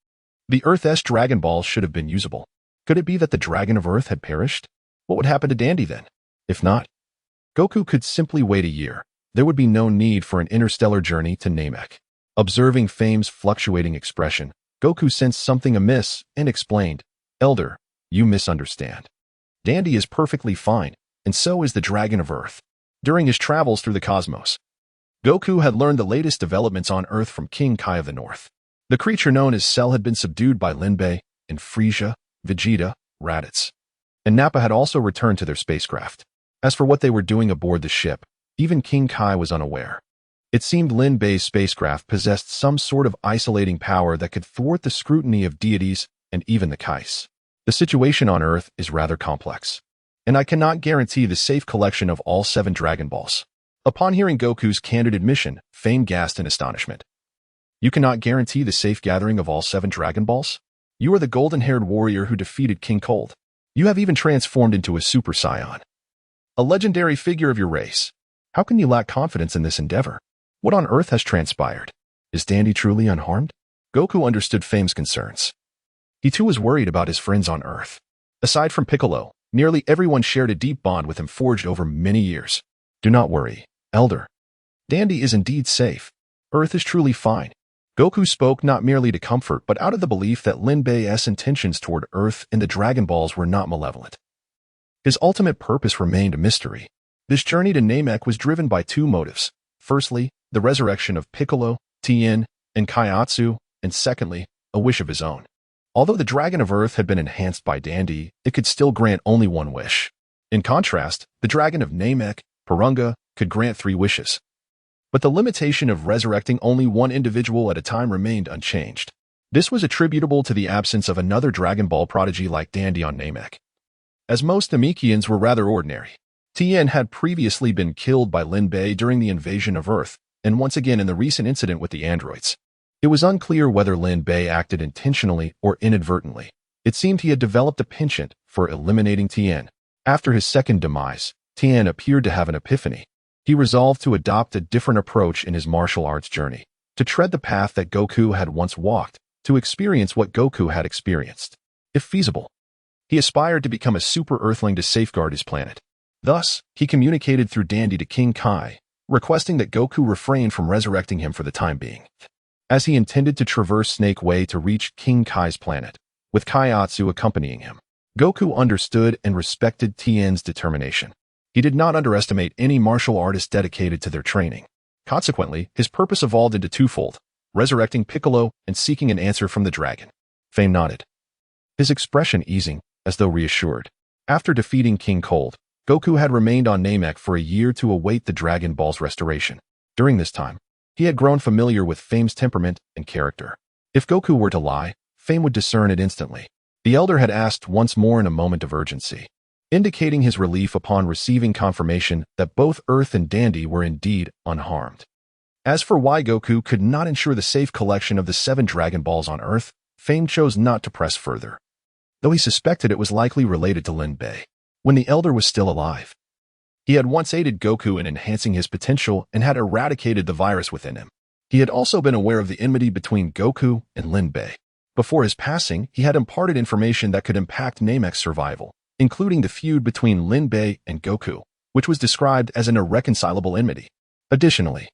the Earth's Dragon Balls should have been usable. Could it be that the Dragon of Earth had perished? What would happen to Dandy then? If not, Goku could simply wait a year. There would be no need for an interstellar journey to Namek. Observing Fame's fluctuating expression, Goku sensed something amiss and explained, Elder, you misunderstand. Dandy is perfectly fine, and so is the Dragon of Earth. During his travels through the cosmos, Goku had learned the latest developments on Earth from King Kai of the North. The creature known as Cell had been subdued by Lin Bei, and Frieza, Vegeta, Raditz, and Nappa had also returned to their spacecraft. As for what they were doing aboard the ship, even King Kai was unaware. It seemed Lin Bei's spacecraft possessed some sort of isolating power that could thwart the scrutiny of deities and even the Kais. The situation on Earth is rather complex, and I cannot guarantee the safe collection of all 7 Dragon Balls. Upon hearing Goku's candid admission, Fame gasped in astonishment. You cannot guarantee the safe gathering of all 7 Dragon Balls? You are the golden-haired warrior who defeated King Cold. You have even transformed into a Super Saiyan, a legendary figure of your race. How can you lack confidence in this endeavor? What on earth has transpired? Is Dandy truly unharmed? Goku understood Fame's concerns. He too was worried about his friends on Earth. Aside from Piccolo, nearly everyone shared a deep bond with him forged over many years. Do not worry, Elder. Dandy is indeed safe. Earth is truly fine. Goku spoke not merely to comfort but out of the belief that Lin Bei's intentions toward Earth and the Dragon Balls were not malevolent. His ultimate purpose remained a mystery. This journey to Namek was driven by 2 motives. Firstly, the resurrection of Piccolo, Tien, and Kaiatsu, and secondly, a wish of his own. Although the Dragon of Earth had been enhanced by Dandy, it could still grant only one wish. In contrast, the dragon of Namek, Porunga, could grant 3 wishes. But the limitation of resurrecting only one individual at a time remained unchanged. This was attributable to the absence of another Dragon Ball prodigy like Dandy on Namek. As most Namekians were rather ordinary, Tien had previously been killed by Lin Bei during the invasion of Earth, and once again in the recent incident with the androids. It was unclear whether Lin Bei acted intentionally or inadvertently. It seemed he had developed a penchant for eliminating Tien. After his second demise, Tien appeared to have an epiphany. He resolved to adopt a different approach in his martial arts journey, to tread the path that Goku had once walked, to experience what Goku had experienced. If feasible, he aspired to become a super Earthling to safeguard his planet. Thus, he communicated through Dandy to King Kai, requesting that Goku refrain from resurrecting him for the time being, as he intended to traverse Snake Way to reach King Kai's planet, with Kaiatsu accompanying him. Goku understood and respected Tien's determination. He did not underestimate any martial artist dedicated to their training. Consequently, his purpose evolved into twofold: resurrecting Piccolo and seeking an answer from the dragon. Fame nodded, his expression easing, as though reassured. After defeating King Cold, Goku had remained on Namek for a year to await the Dragon Ball's restoration. During this time, he had grown familiar with Fame's temperament and character. If Goku were to lie, Fame would discern it instantly. The Elder had asked once more in a moment of urgency, indicating his relief upon receiving confirmation that both Earth and Dandy were indeed unharmed. As for why Goku could not ensure the safe collection of the 7 Dragon Balls on Earth, Fame chose not to press further, though he suspected it was likely related to Lin Bei. When the Elder was still alive, he had once aided Goku in enhancing his potential and had eradicated the virus within him. He had also been aware of the enmity between Goku and Lin Bei. Before his passing, he had imparted information that could impact Namek's survival, including the feud between Lin Bei and Goku, which was described as an irreconcilable enmity. Additionally,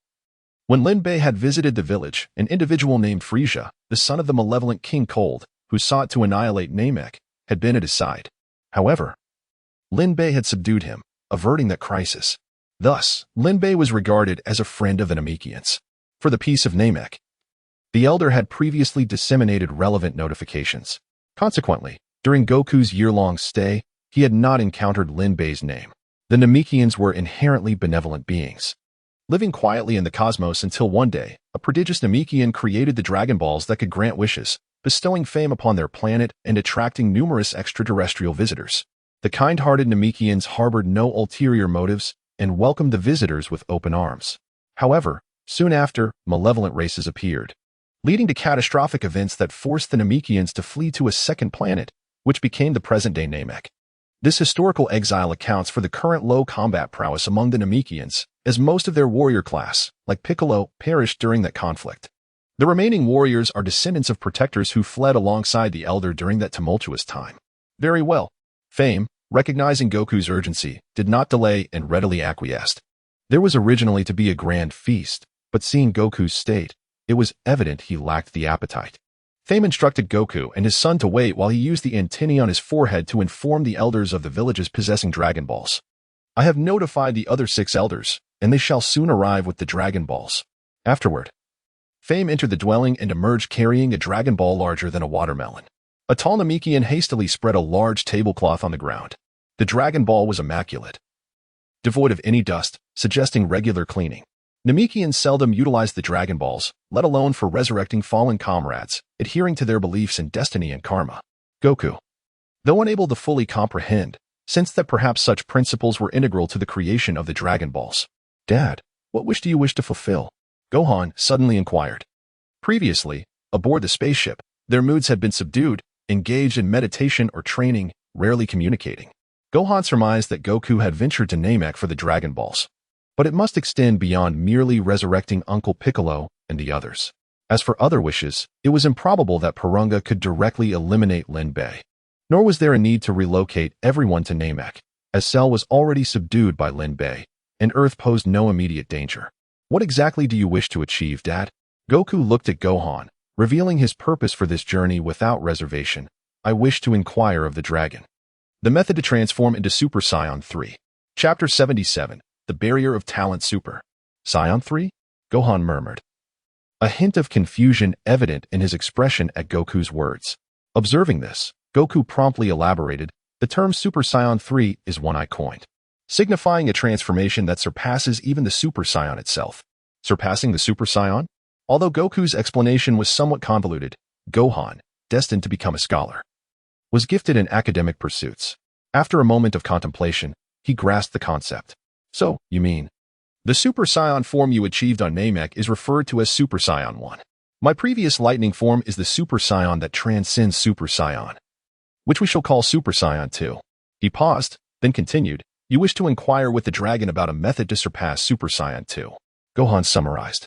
when Lin Bei had visited the village, an individual named Frieza, the son of the malevolent King Cold, who sought to annihilate Namek, had been at his side. However, Lin Bei had subdued him, averting that crisis. Thus, Lin Bei was regarded as a friend of the Namekians. For the peace of Namek, the Elder had previously disseminated relevant notifications. Consequently, during Goku's year-long stay, he had not encountered Lin Bei's name. The Namekians were inherently benevolent beings, living quietly in the cosmos until one day, a prodigious Namekian created the Dragon Balls that could grant wishes, bestowing fame upon their planet and attracting numerous extraterrestrial visitors. The kind-hearted Namekians harbored no ulterior motives and welcomed the visitors with open arms. However, soon after, malevolent races appeared, leading to catastrophic events that forced the Namekians to flee to a second planet, which became the present-day Namek. This historical exile accounts for the current low combat prowess among the Namekians, as most of their warrior class, like Piccolo, perished during that conflict. The remaining warriors are descendants of protectors who fled alongside the Elder during that tumultuous time. Very well. Fame, recognizing Goku's urgency, did not delay and readily acquiesced. There was originally to be a grand feast, but seeing Goku's state, it was evident he lacked the appetite. Fame instructed Goku and his son to wait while he used the antennae on his forehead to inform the elders of the villages possessing Dragon Balls. I have notified the other 6 elders, and they shall soon arrive with the Dragon Balls. Afterward, Fame entered the dwelling and emerged carrying a Dragon Ball larger than a watermelon. A tall Namekian hastily spread a large tablecloth on the ground. The Dragon Ball was immaculate, devoid of any dust, suggesting regular cleaning. Namekians seldom utilized the Dragon Balls, let alone for resurrecting fallen comrades, adhering to their beliefs in destiny and karma. Goku, though unable to fully comprehend, sensed that perhaps such principles were integral to the creation of the Dragon Balls. Dad, what wish do you wish to fulfill? Gohan suddenly inquired. Previously, aboard the spaceship, their moods had been subdued, engaged in meditation or training, rarely communicating. Gohan surmised that Goku had ventured to Namek for the Dragon Balls, but it must extend beyond merely resurrecting Uncle Piccolo and the others. As for other wishes, it was improbable that Porunga could directly eliminate Lin Bei. Nor was there a need to relocate everyone to Namek, as Cell was already subdued by Lin Bei, and Earth posed no immediate danger. What exactly do you wish to achieve, Dad? Goku looked at Gohan, revealing his purpose for this journey without reservation. I wish to inquire of the dragon. The method to transform into Super Saiyan 3. Chapter 77. The Barrier of Talent Super. Saiyan 3? Gohan murmured, a hint of confusion evident in his expression at Goku's words. Observing this, Goku promptly elaborated, The term Super Saiyan 3 is one I coined, signifying a transformation that surpasses even the Super Saiyan itself. Surpassing the Super Saiyan? Although Goku's explanation was somewhat convoluted, Gohan, destined to become a scholar, was gifted in academic pursuits. After a moment of contemplation, he grasped the concept. So, you mean, the Super Saiyan form you achieved on Namek is referred to as Super Saiyan 1. My previous lightning form is the Super Saiyan that transcends Super Saiyan, which we shall call Super Saiyan 2. He paused, then continued, you wish to inquire with the dragon about a method to surpass Super Saiyan 2. Gohan summarized.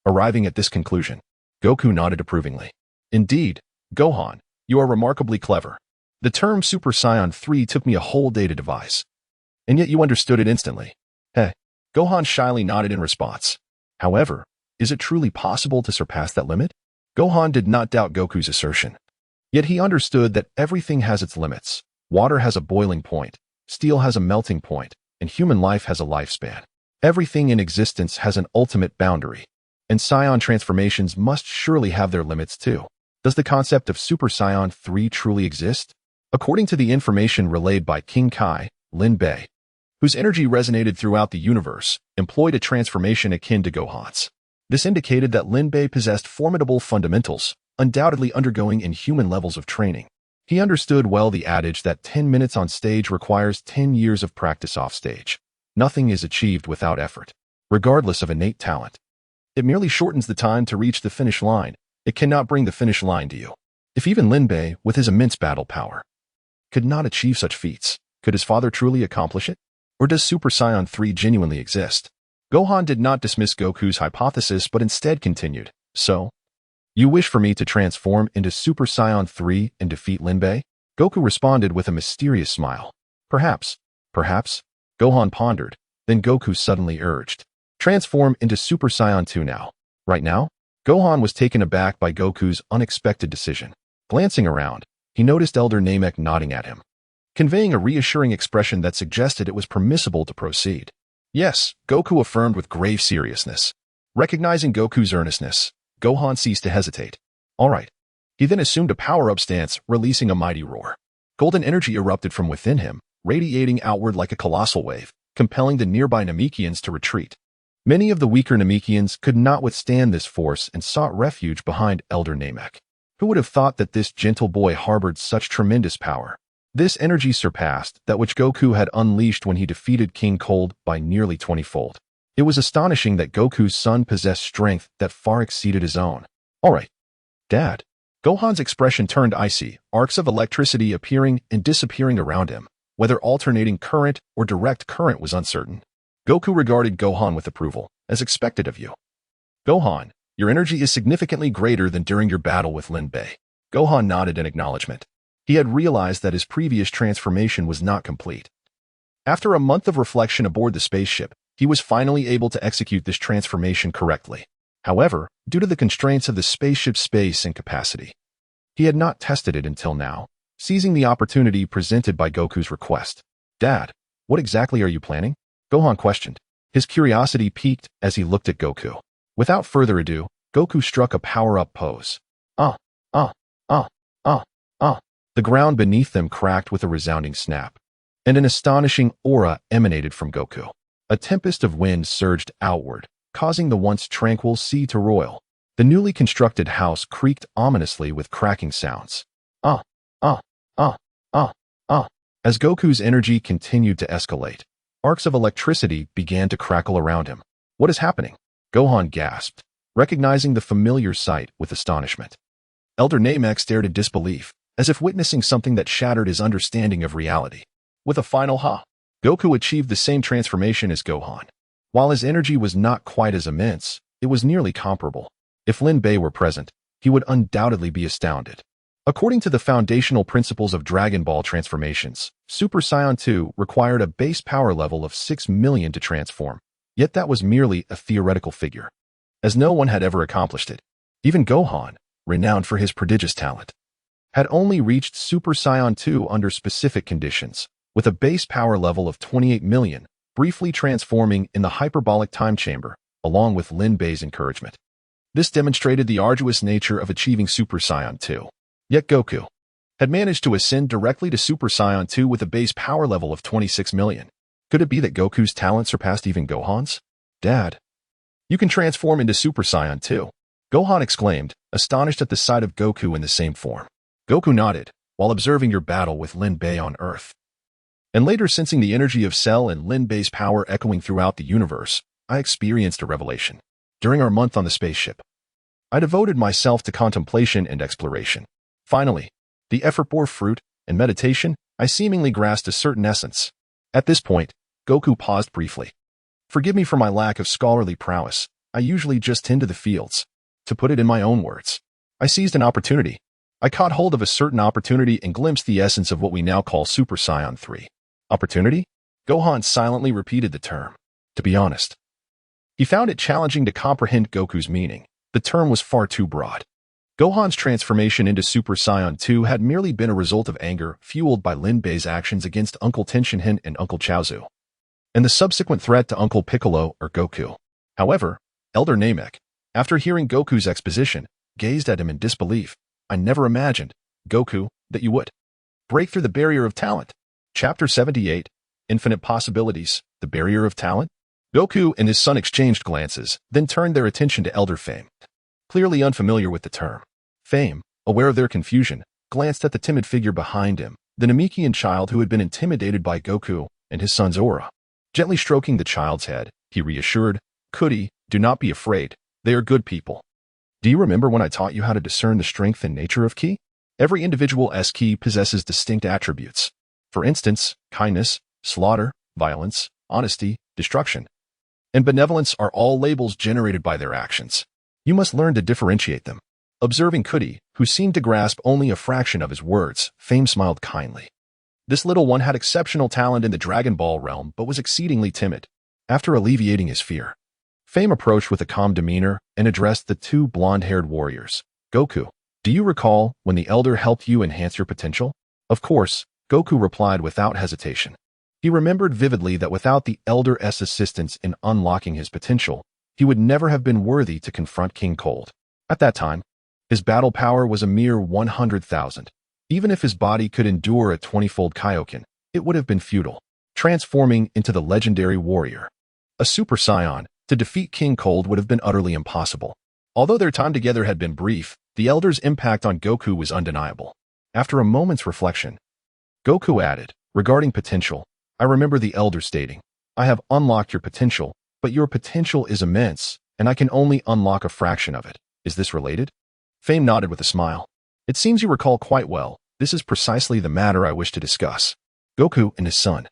Arriving at this conclusion, Goku nodded approvingly. Indeed, Gohan, you are remarkably clever. The term Super Saiyan 3 took me a whole day to devise. And yet you understood it instantly. Heh. Gohan shyly nodded in response. However, is it truly possible to surpass that limit? Gohan did not doubt Goku's assertion. Yet he understood that everything has its limits. Water has a boiling point, steel has a melting point, and human life has a lifespan. Everything in existence has an ultimate boundary. And Saiyan transformations must surely have their limits too. Does the concept of Super Saiyan 3 truly exist? According to the information relayed by King Kai, Lin Bei, whose energy resonated throughout the universe, employed a transformation akin to Gohan's. This indicated that Lin Bei possessed formidable fundamentals, undoubtedly undergoing inhuman levels of training. He understood well the adage that 10 minutes on stage requires 10 years of practice off stage. Nothing is achieved without effort, regardless of innate talent. It merely shortens the time to reach the finish line. It cannot bring the finish line to you. If even Lin Bei, with his immense battle power, could not achieve such feats, could his father truly accomplish it? Or does Super Saiyan 3 genuinely exist? Gohan did not dismiss Goku's hypothesis but instead continued. So, you wish for me to transform into Super Saiyan 3 and defeat Lin Bei? Goku responded with a mysterious smile. Perhaps. Gohan pondered. Then Goku suddenly urged. Transform into Super Saiyan 2 now. Right now? Gohan was taken aback by Goku's unexpected decision. Glancing around, he noticed Elder Namek nodding at him, conveying a reassuring expression that suggested it was permissible to proceed. Yes, Goku affirmed with grave seriousness. Recognizing Goku's earnestness, Gohan ceased to hesitate. All right. He then assumed a power-up stance, releasing a mighty roar. Golden energy erupted from within him, radiating outward like a colossal wave, compelling the nearby Namekians to retreat. Many of the weaker Namekians could not withstand this force and sought refuge behind Elder Namek. Who would have thought that this gentle boy harbored such tremendous power? This energy surpassed that which Goku had unleashed when he defeated King Cold by nearly 20-fold. It was astonishing that Goku's son possessed strength that far exceeded his own. All right, Dad. Gohan's expression turned icy, arcs of electricity appearing and disappearing around him. Whether alternating current or direct current was uncertain. Goku regarded Gohan with approval, as expected of you. Gohan, your energy is significantly greater than during your battle with Lin Bei. Gohan nodded in acknowledgement. He had realized that his previous transformation was not complete. After a month of reflection aboard the spaceship, he was finally able to execute this transformation correctly. However, due to the constraints of the spaceship's space and capacity, he had not tested it until now, seizing the opportunity presented by Goku's request. Dad, what exactly are you planning? Gohan questioned. His curiosity piqued as he looked at Goku. Without further ado, Goku struck a power-up pose. The ground beneath them cracked with a resounding snap, and an astonishing aura emanated from Goku. A tempest of wind surged outward, causing the once tranquil sea to roil. The newly constructed house creaked ominously with cracking sounds. As Goku's energy continued to escalate, arcs of electricity began to crackle around him. What is happening? Gohan gasped, recognizing the familiar sight with astonishment. Elder Namek stared in disbelief, as if witnessing something that shattered his understanding of reality. With a final ha, Goku achieved the same transformation as Gohan. While his energy was not quite as immense, it was nearly comparable. If Lin Bei were present, he would undoubtedly be astounded. According to the foundational principles of Dragon Ball transformations, Super Saiyan 2 required a base power level of 6 million to transform, yet that was merely a theoretical figure, as no one had ever accomplished it. Even Gohan, renowned for his prodigious talent, had only reached Super Saiyan 2 under specific conditions, with a base power level of 28 million, briefly transforming in the hyperbolic time chamber, along with Lin Bei's encouragement. This demonstrated the arduous nature of achieving Super Saiyan 2. Yet Goku, had managed to ascend directly to Super Saiyan 2 with a base power level of 26 million. Could it be that Goku's talent surpassed even Gohan's? Dad, you can transform into Super Saiyan 2. Gohan exclaimed, astonished at the sight of Goku in the same form. Goku nodded, while observing your battle with Lin Bei on Earth. And later, sensing the energy of Cell and Lin Bei's power echoing throughout the universe, I experienced a revelation. During our month on the spaceship, I devoted myself to contemplation and exploration. Finally, the effort bore fruit, and meditation, I seemingly grasped a certain essence. At this point, Goku paused briefly. Forgive me for my lack of scholarly prowess. I usually just tend to the fields. To put it in my own words, I seized an opportunity. I caught hold of a certain opportunity and glimpsed the essence of what we now call Super Saiyan 3. Opportunity? Gohan silently repeated the term. To be honest, he found it challenging to comprehend Goku's meaning. The term was far too broad. Gohan's transformation into Super Saiyan 2 had merely been a result of anger fueled by Lin Bei's actions against Uncle Tenshinhan and Uncle Chaozu, and the subsequent threat to Uncle Piccolo or Goku. However, Elder Namek, after hearing Goku's exposition, gazed at him in disbelief. I never imagined, Goku, that you would break through the barrier of talent. Chapter 78, Infinite Possibilities, the Barrier of Talent? Goku and his son exchanged glances, then turned their attention to Elder Fame. Clearly unfamiliar with the term, Fame, aware of their confusion, glanced at the timid figure behind him, the Namekian child who had been intimidated by Goku and his son's aura. Gently stroking the child's head, he reassured, Cootie, do not be afraid. They are good people. Do you remember when I taught you how to discern the strength and nature of ki? Every individual ki possesses distinct attributes. For instance, kindness, slaughter, violence, honesty, destruction, and benevolence are all labels generated by their actions. You must learn to differentiate them. Observing Cootie, who seemed to grasp only a fraction of his words, Fame smiled kindly. This little one had exceptional talent in the Dragon Ball realm but was exceedingly timid. After alleviating his fear, Fame approached with a calm demeanor and addressed the two blonde-haired warriors. Goku, do you recall when the Elder helped you enhance your potential? Of course, Goku replied without hesitation. He remembered vividly that without the Elder's assistance in unlocking his potential, he would never have been worthy to confront King Cold. At that time, his battle power was a mere 100,000. Even if his body could endure a 20-fold Kaioken, it would have been futile. Transforming into the legendary warrior, a Super Saiyan, to defeat King Cold would have been utterly impossible. Although their time together had been brief, the Elder's impact on Goku was undeniable. After a moment's reflection, Goku added, regarding potential, I remember the Elder stating, I have unlocked your potential, but your potential is immense, and I can only unlock a fraction of it. Is this related? Fame nodded with a smile. It seems you recall quite well. This is precisely the matter I wish to discuss. Goku and his son,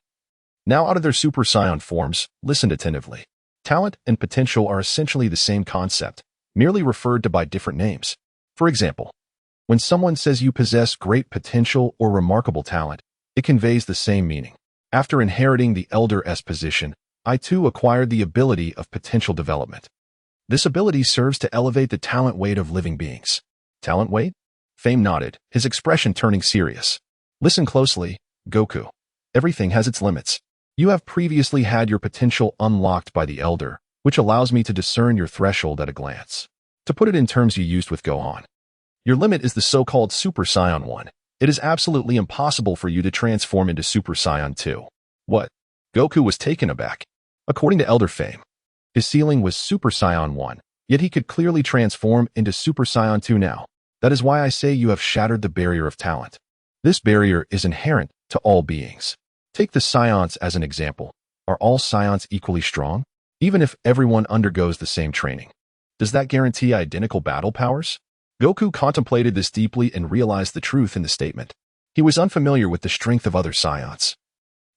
now out of their Super Saiyan forms, listened attentively. Talent and potential are essentially the same concept, merely referred to by different names. For example, when someone says you possess great potential or remarkable talent, it conveys the same meaning. After inheriting the Elder's position, I too acquired the ability of potential development. This ability serves to elevate the talent weight of living beings. Talent weight? Fame nodded, his expression turning serious. Listen closely, Goku. Everything has its limits. You have previously had your potential unlocked by the Elder, which allows me to discern your threshold at a glance. To put it in terms you used with Gohan, your limit is the so-called Super Saiyan 1. It is absolutely impossible for you to transform into Super Saiyan 2. What? Goku was taken aback. According to Elder Fame, his ceiling was Super Saiyan 1, yet he could clearly transform into Super Saiyan 2 now. That is why I say you have shattered the barrier of talent. This barrier is inherent to all beings. Take the Saiyans as an example. Are all Saiyans equally strong? Even if everyone undergoes the same training, does that guarantee identical battle powers? Goku contemplated this deeply and realized the truth in the statement. He was unfamiliar with the strength of other Saiyans,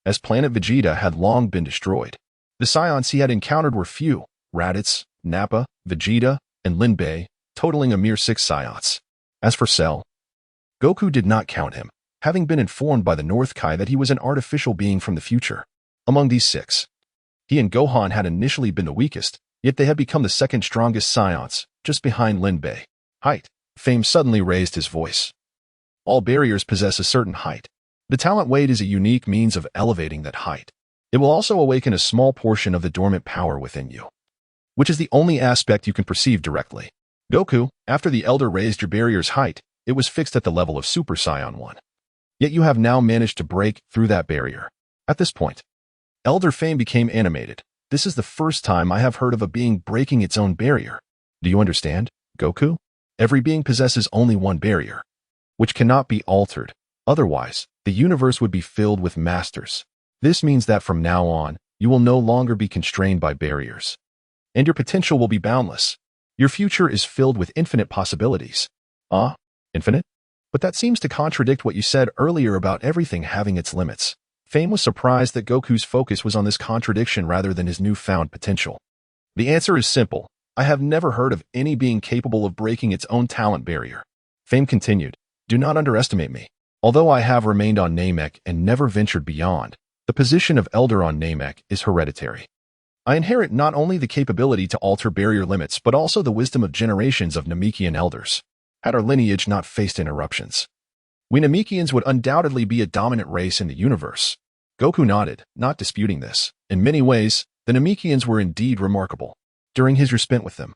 as planet Vegeta had long been destroyed. The Saiyans he had encountered were few: Raditz, Nappa, Vegeta, and Lin Bei, totaling a mere 6 Saiyans. As for Cell, Goku did not count him, having been informed by the North Kai that he was an artificial being from the future. Among these 6, he and Gohan had initially been the weakest, yet they had become the second strongest Saiyans, just behind Lin Bei. Height. Fame suddenly raised his voice. All barriers possess a certain height. The talent weight is a unique means of elevating that height. It will also awaken a small portion of the dormant power within you, which is the only aspect you can perceive directly. Goku, after the Elder raised your barrier's height, It was fixed at the level of Super Saiyan 1. Yet you have now managed to break through that barrier. At this point, Elder Fame became animated. This is the first time I have heard of a being breaking its own barrier. Do you understand, Goku? Every being possesses only one barrier, which cannot be altered. Otherwise, the universe would be filled with masters. This means that from now on, you will no longer be constrained by barriers, and your potential will be boundless. Your future is filled with infinite possibilities. Infinite? But that seems to contradict what you said earlier about everything having its limits. Fame was surprised that Goku's focus was on this contradiction rather than his newfound potential. The answer is simple. I have never heard of any being capable of breaking its own talent barrier. Fame continued, do not underestimate me. Although I have remained on Namek and never ventured beyond, the position of Elder on Namek is hereditary. I inherit not only the capability to alter barrier limits but also the wisdom of generations of Namekian elders. Had our lineage not faced interruptions, we Namekians would undoubtedly be a dominant race in the universe. Goku nodded, not disputing this. In many ways, the Namekians were indeed remarkable. During his year spent with them,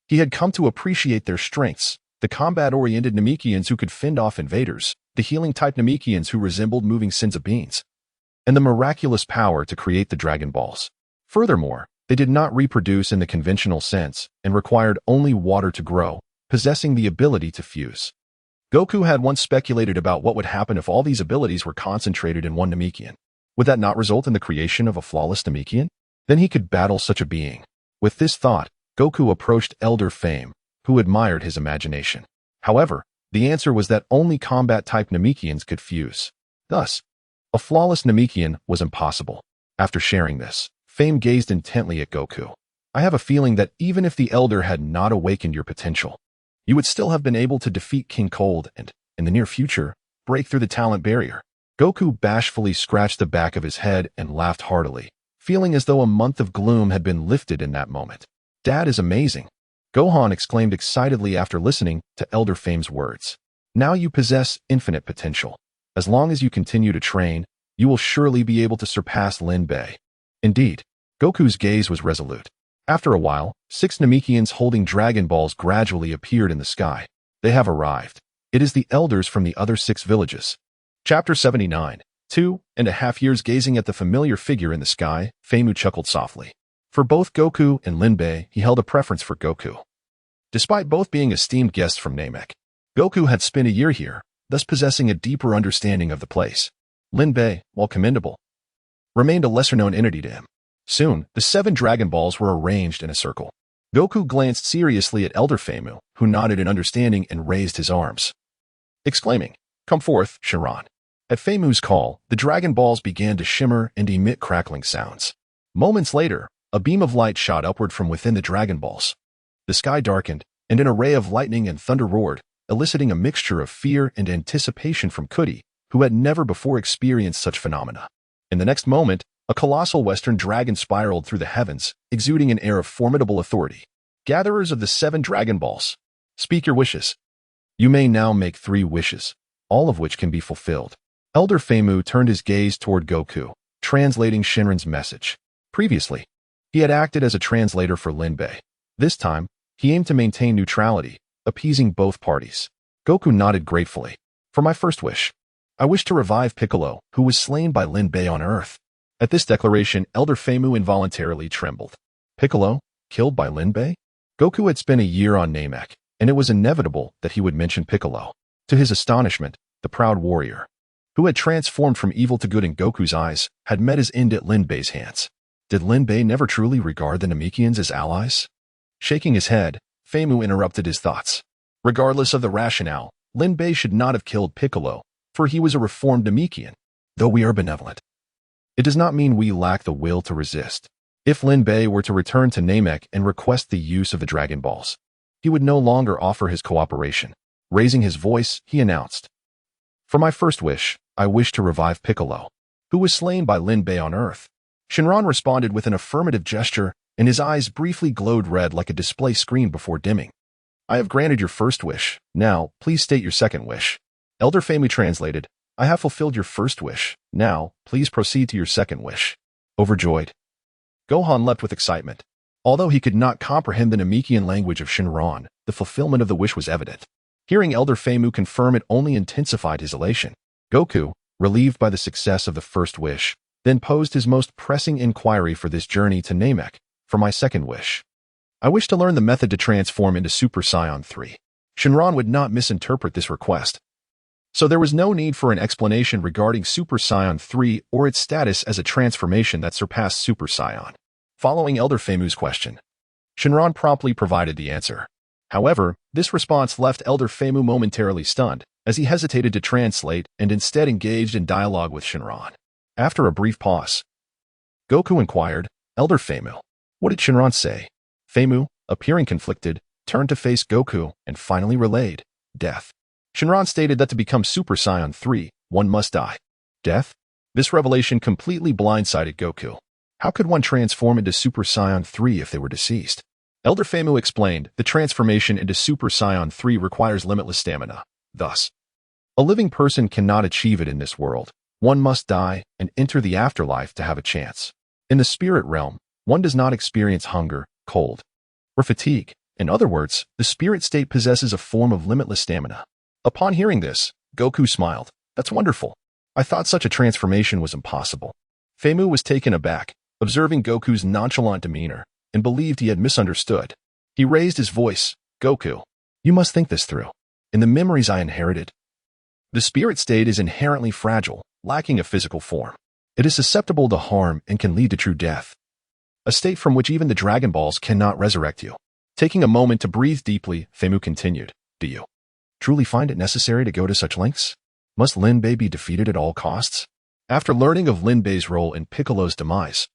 he had come to appreciate their strengths, the combat-oriented Namekians who could fend off invaders, the healing-type Namekians who resembled moving Senzu beans, and the miraculous power to create the Dragon Balls. Furthermore, they did not reproduce in the conventional sense and required only water to grow, possessing the ability to fuse. Goku had once speculated about what would happen if all these abilities were concentrated in one Namekian. Would that not result in the creation of a flawless Namekian? Then he could battle such a being. With this thought, Goku approached Elder Fame, who admired his imagination. However, the answer was that only combat-type Namekians could fuse. Thus, a flawless Namekian was impossible. After sharing this, Fame gazed intently at Goku. I have a feeling that even if the Elder had not awakened your potential, you would still have been able to defeat King Cold and, in the near future, break through the talent barrier. Goku bashfully scratched the back of his head and laughed heartily, feeling as though a month of gloom had been lifted in that moment. Dad is amazing, Gohan exclaimed excitedly after listening to Elder Fame's words. Now you possess infinite potential. As long as you continue to train, you will surely be able to surpass Lin Bei. Indeed, Goku's gaze was resolute. After a while, 6 Namekians holding Dragon Balls gradually appeared in the sky. They have arrived. It is the elders from the other 6 villages. Chapter 79. 2.5 years gazing at the familiar figure in the sky, Feimu chuckled softly. For both Goku and Lin Bei, he held a preference for Goku. Despite both being esteemed guests from Namek, Goku had spent a year here, thus possessing a deeper understanding of the place. Lin Bei, while commendable, remained a lesser-known entity to him. Soon, the 7 Dragon Balls were arranged in a circle. Goku glanced seriously at Elder Feimu, who nodded in understanding and raised his arms, exclaiming, "Come forth, Shenron." At Feimu's call, the Dragon Balls began to shimmer and emit crackling sounds. Moments later, a beam of light shot upward from within the Dragon Balls. The sky darkened, and an array of lightning and thunder roared, eliciting a mixture of fear and anticipation from Cudi, who had never before experienced such phenomena. In the next moment, a colossal western dragon spiraled through the heavens, exuding an air of formidable authority. Gatherers of the 7 Dragon Balls, speak your wishes. You may now make 3 wishes, all of which can be fulfilled. Elder Feimu turned his gaze toward Goku, translating Shenron's message. Previously, he had acted as a translator for Lin Bei. This time, he aimed to maintain neutrality, appeasing both parties. Goku nodded gratefully. For my first wish, I wish to revive Piccolo, who was slain by Lin Bei on Earth. At this declaration, Elder Feimu involuntarily trembled. Piccolo, killed by Lin Bei? Goku had spent a year on Namek, and it was inevitable that he would mention Piccolo. To his astonishment, the proud warrior, who had transformed from evil to good in Goku's eyes, had met his end at Lin Bei's hands. Did Lin Bei never truly regard the Namekians as allies? Shaking his head, Feimu interrupted his thoughts. Regardless of the rationale, Lin Bei should not have killed Piccolo, for he was a reformed Namekian. Though we are benevolent, it does not mean we lack the will to resist. If Lin Bei were to return to Namek and request the use of the Dragon Balls, he would no longer offer his cooperation. Raising his voice, he announced, "For my first wish, I wish to revive Piccolo, who was slain by Lin Bei on Earth." Shenron responded with an affirmative gesture, and his eyes briefly glowed red like a display screen before dimming. "I have granted your first wish. Now, please state your second wish." Elder Feimu translated, "I have fulfilled your first wish. Now, please proceed to your second wish." Overjoyed, Gohan leapt with excitement. Although he could not comprehend the Namekian language of Shenron, the fulfillment of the wish was evident. Hearing Elder Feimu confirm it only intensified his elation. Goku, relieved by the success of the first wish, then posed his most pressing inquiry for this journey to Namek. For my second wish, I wish to learn the method to transform into Super Saiyan 3. Shenron would not misinterpret this request, so there was no need for an explanation regarding Super Saiyan 3 or its status as a transformation that surpassed Super Saiyan. Following Elder Feimu's question, Shenron promptly provided the answer. However, this response left Elder Feimu momentarily stunned, as he hesitated to translate and instead engaged in dialogue with Shenron. After a brief pause, Goku inquired, Elder Feimu, what did Shenron say? Feimu, appearing conflicted, turned to face Goku and finally relayed, death. Shenron stated that to become Super Saiyan 3, one must die. Death? This revelation completely blindsided Goku. How could one transform into Super Saiyan 3 if they were deceased? Elder Feimu explained, the transformation into Super Saiyan 3 requires limitless stamina. Thus, a living person cannot achieve it in this world. One must die and enter the afterlife to have a chance. In the spirit realm, one does not experience hunger, cold, or fatigue. In other words, the spirit state possesses a form of limitless stamina. Upon hearing this, Goku smiled. That's wonderful. I thought such a transformation was impossible. Feimu was taken aback, observing Goku's nonchalant demeanor, and believed he had misunderstood. He raised his voice, Goku, you must think this through. In the memories I inherited, the spirit state is inherently fragile, lacking a physical form. It is susceptible to harm and can lead to true death, a state from which even the Dragon Balls cannot resurrect you. Taking a moment to breathe deeply, Feimu continued, do you truly find it necessary to go to such lengths? Must Lin Bei be defeated at all costs? After learning of Lin Bei's role in Piccolo's demise,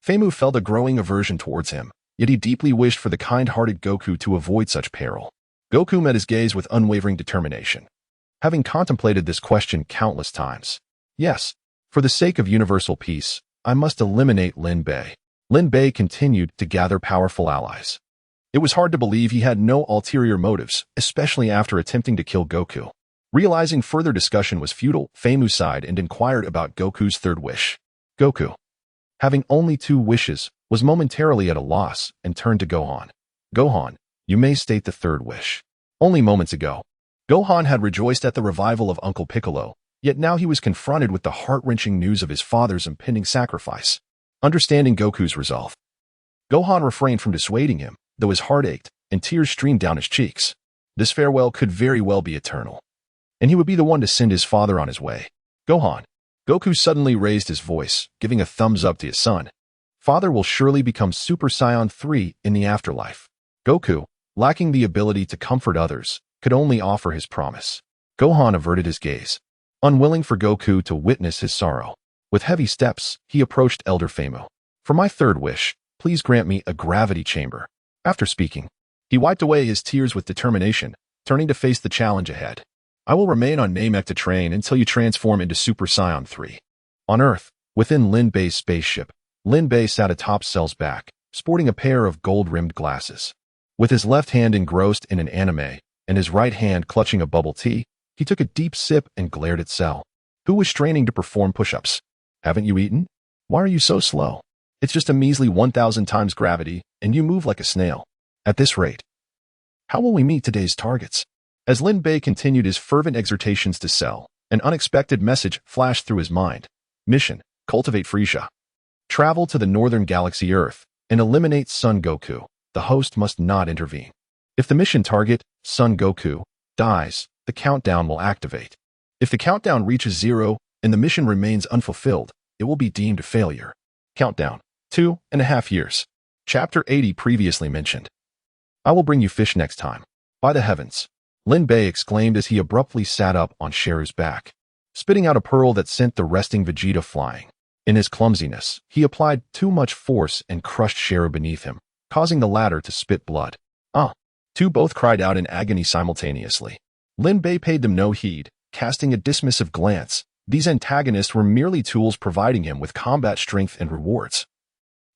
Feimu felt a growing aversion towards him, yet he deeply wished for the kind-hearted Goku to avoid such peril. Goku met his gaze with unwavering determination, having contemplated this question countless times. Yes, for the sake of universal peace, I must eliminate Lin Bei. Lin Bei continued to gather powerful allies. It was hard to believe he had no ulterior motives, especially after attempting to kill Goku. Realizing further discussion was futile, Feimu sighed and inquired about Goku's third wish. Goku, having only 2 wishes, was momentarily at a loss and turned to Gohan. Gohan, you may state the third wish. Only moments ago, Gohan had rejoiced at the revival of Uncle Piccolo, yet now he was confronted with the heart-wrenching news of his father's impending sacrifice. Understanding Goku's resolve, Gohan refrained from dissuading him, though his heart ached and tears streamed down his cheeks. This farewell could very well be eternal, and he would be the one to send his father on his way. Gohan. Goku suddenly raised his voice, giving a thumbs up to his son. Father will surely become Super Saiyan 3 in the afterlife. Goku, lacking the ability to comfort others, could only offer his promise. Gohan averted his gaze, unwilling for Goku to witness his sorrow. With heavy steps, he approached Elder Feimu. For my third wish, please grant me a gravity chamber. After speaking, he wiped away his tears with determination, turning to face the challenge ahead. I will remain on Namek to train until you transform into Super Saiyan 3. On Earth, within Lin Bei's spaceship, Lin Bei sat atop Cell's back, sporting a pair of gold-rimmed glasses. With his left hand engrossed in an anime, and his right hand clutching a bubble tea, he took a deep sip and glared at Cell, who was straining to perform push-ups. Haven't you eaten? Why are you so slow? It's just a measly 1,000 times gravity, and you move like a snail. At this rate, how will we meet today's targets? As Lin Bei continued his fervent exhortations to Cell, an unexpected message flashed through his mind. Mission, cultivate Frieza. Travel to the northern galaxy Earth and eliminate Son Goku. The host must not intervene. If the mission target, Son Goku, dies, the countdown will activate. If the countdown reaches 0 and the mission remains unfulfilled, it will be deemed a failure. Countdown, 2.5 years. Chapter 80 previously mentioned. I will bring you fish next time. By the heavens, Lin Bei exclaimed as he abruptly sat up on Sheru's back, spitting out a pearl that sent the resting Vegeta flying. In his clumsiness, he applied too much force and crushed Sheru beneath him, causing the latter to spit blood. Two both cried out in agony simultaneously. Lin Bei paid them no heed, casting a dismissive glance. These antagonists were merely tools providing him with combat strength and rewards.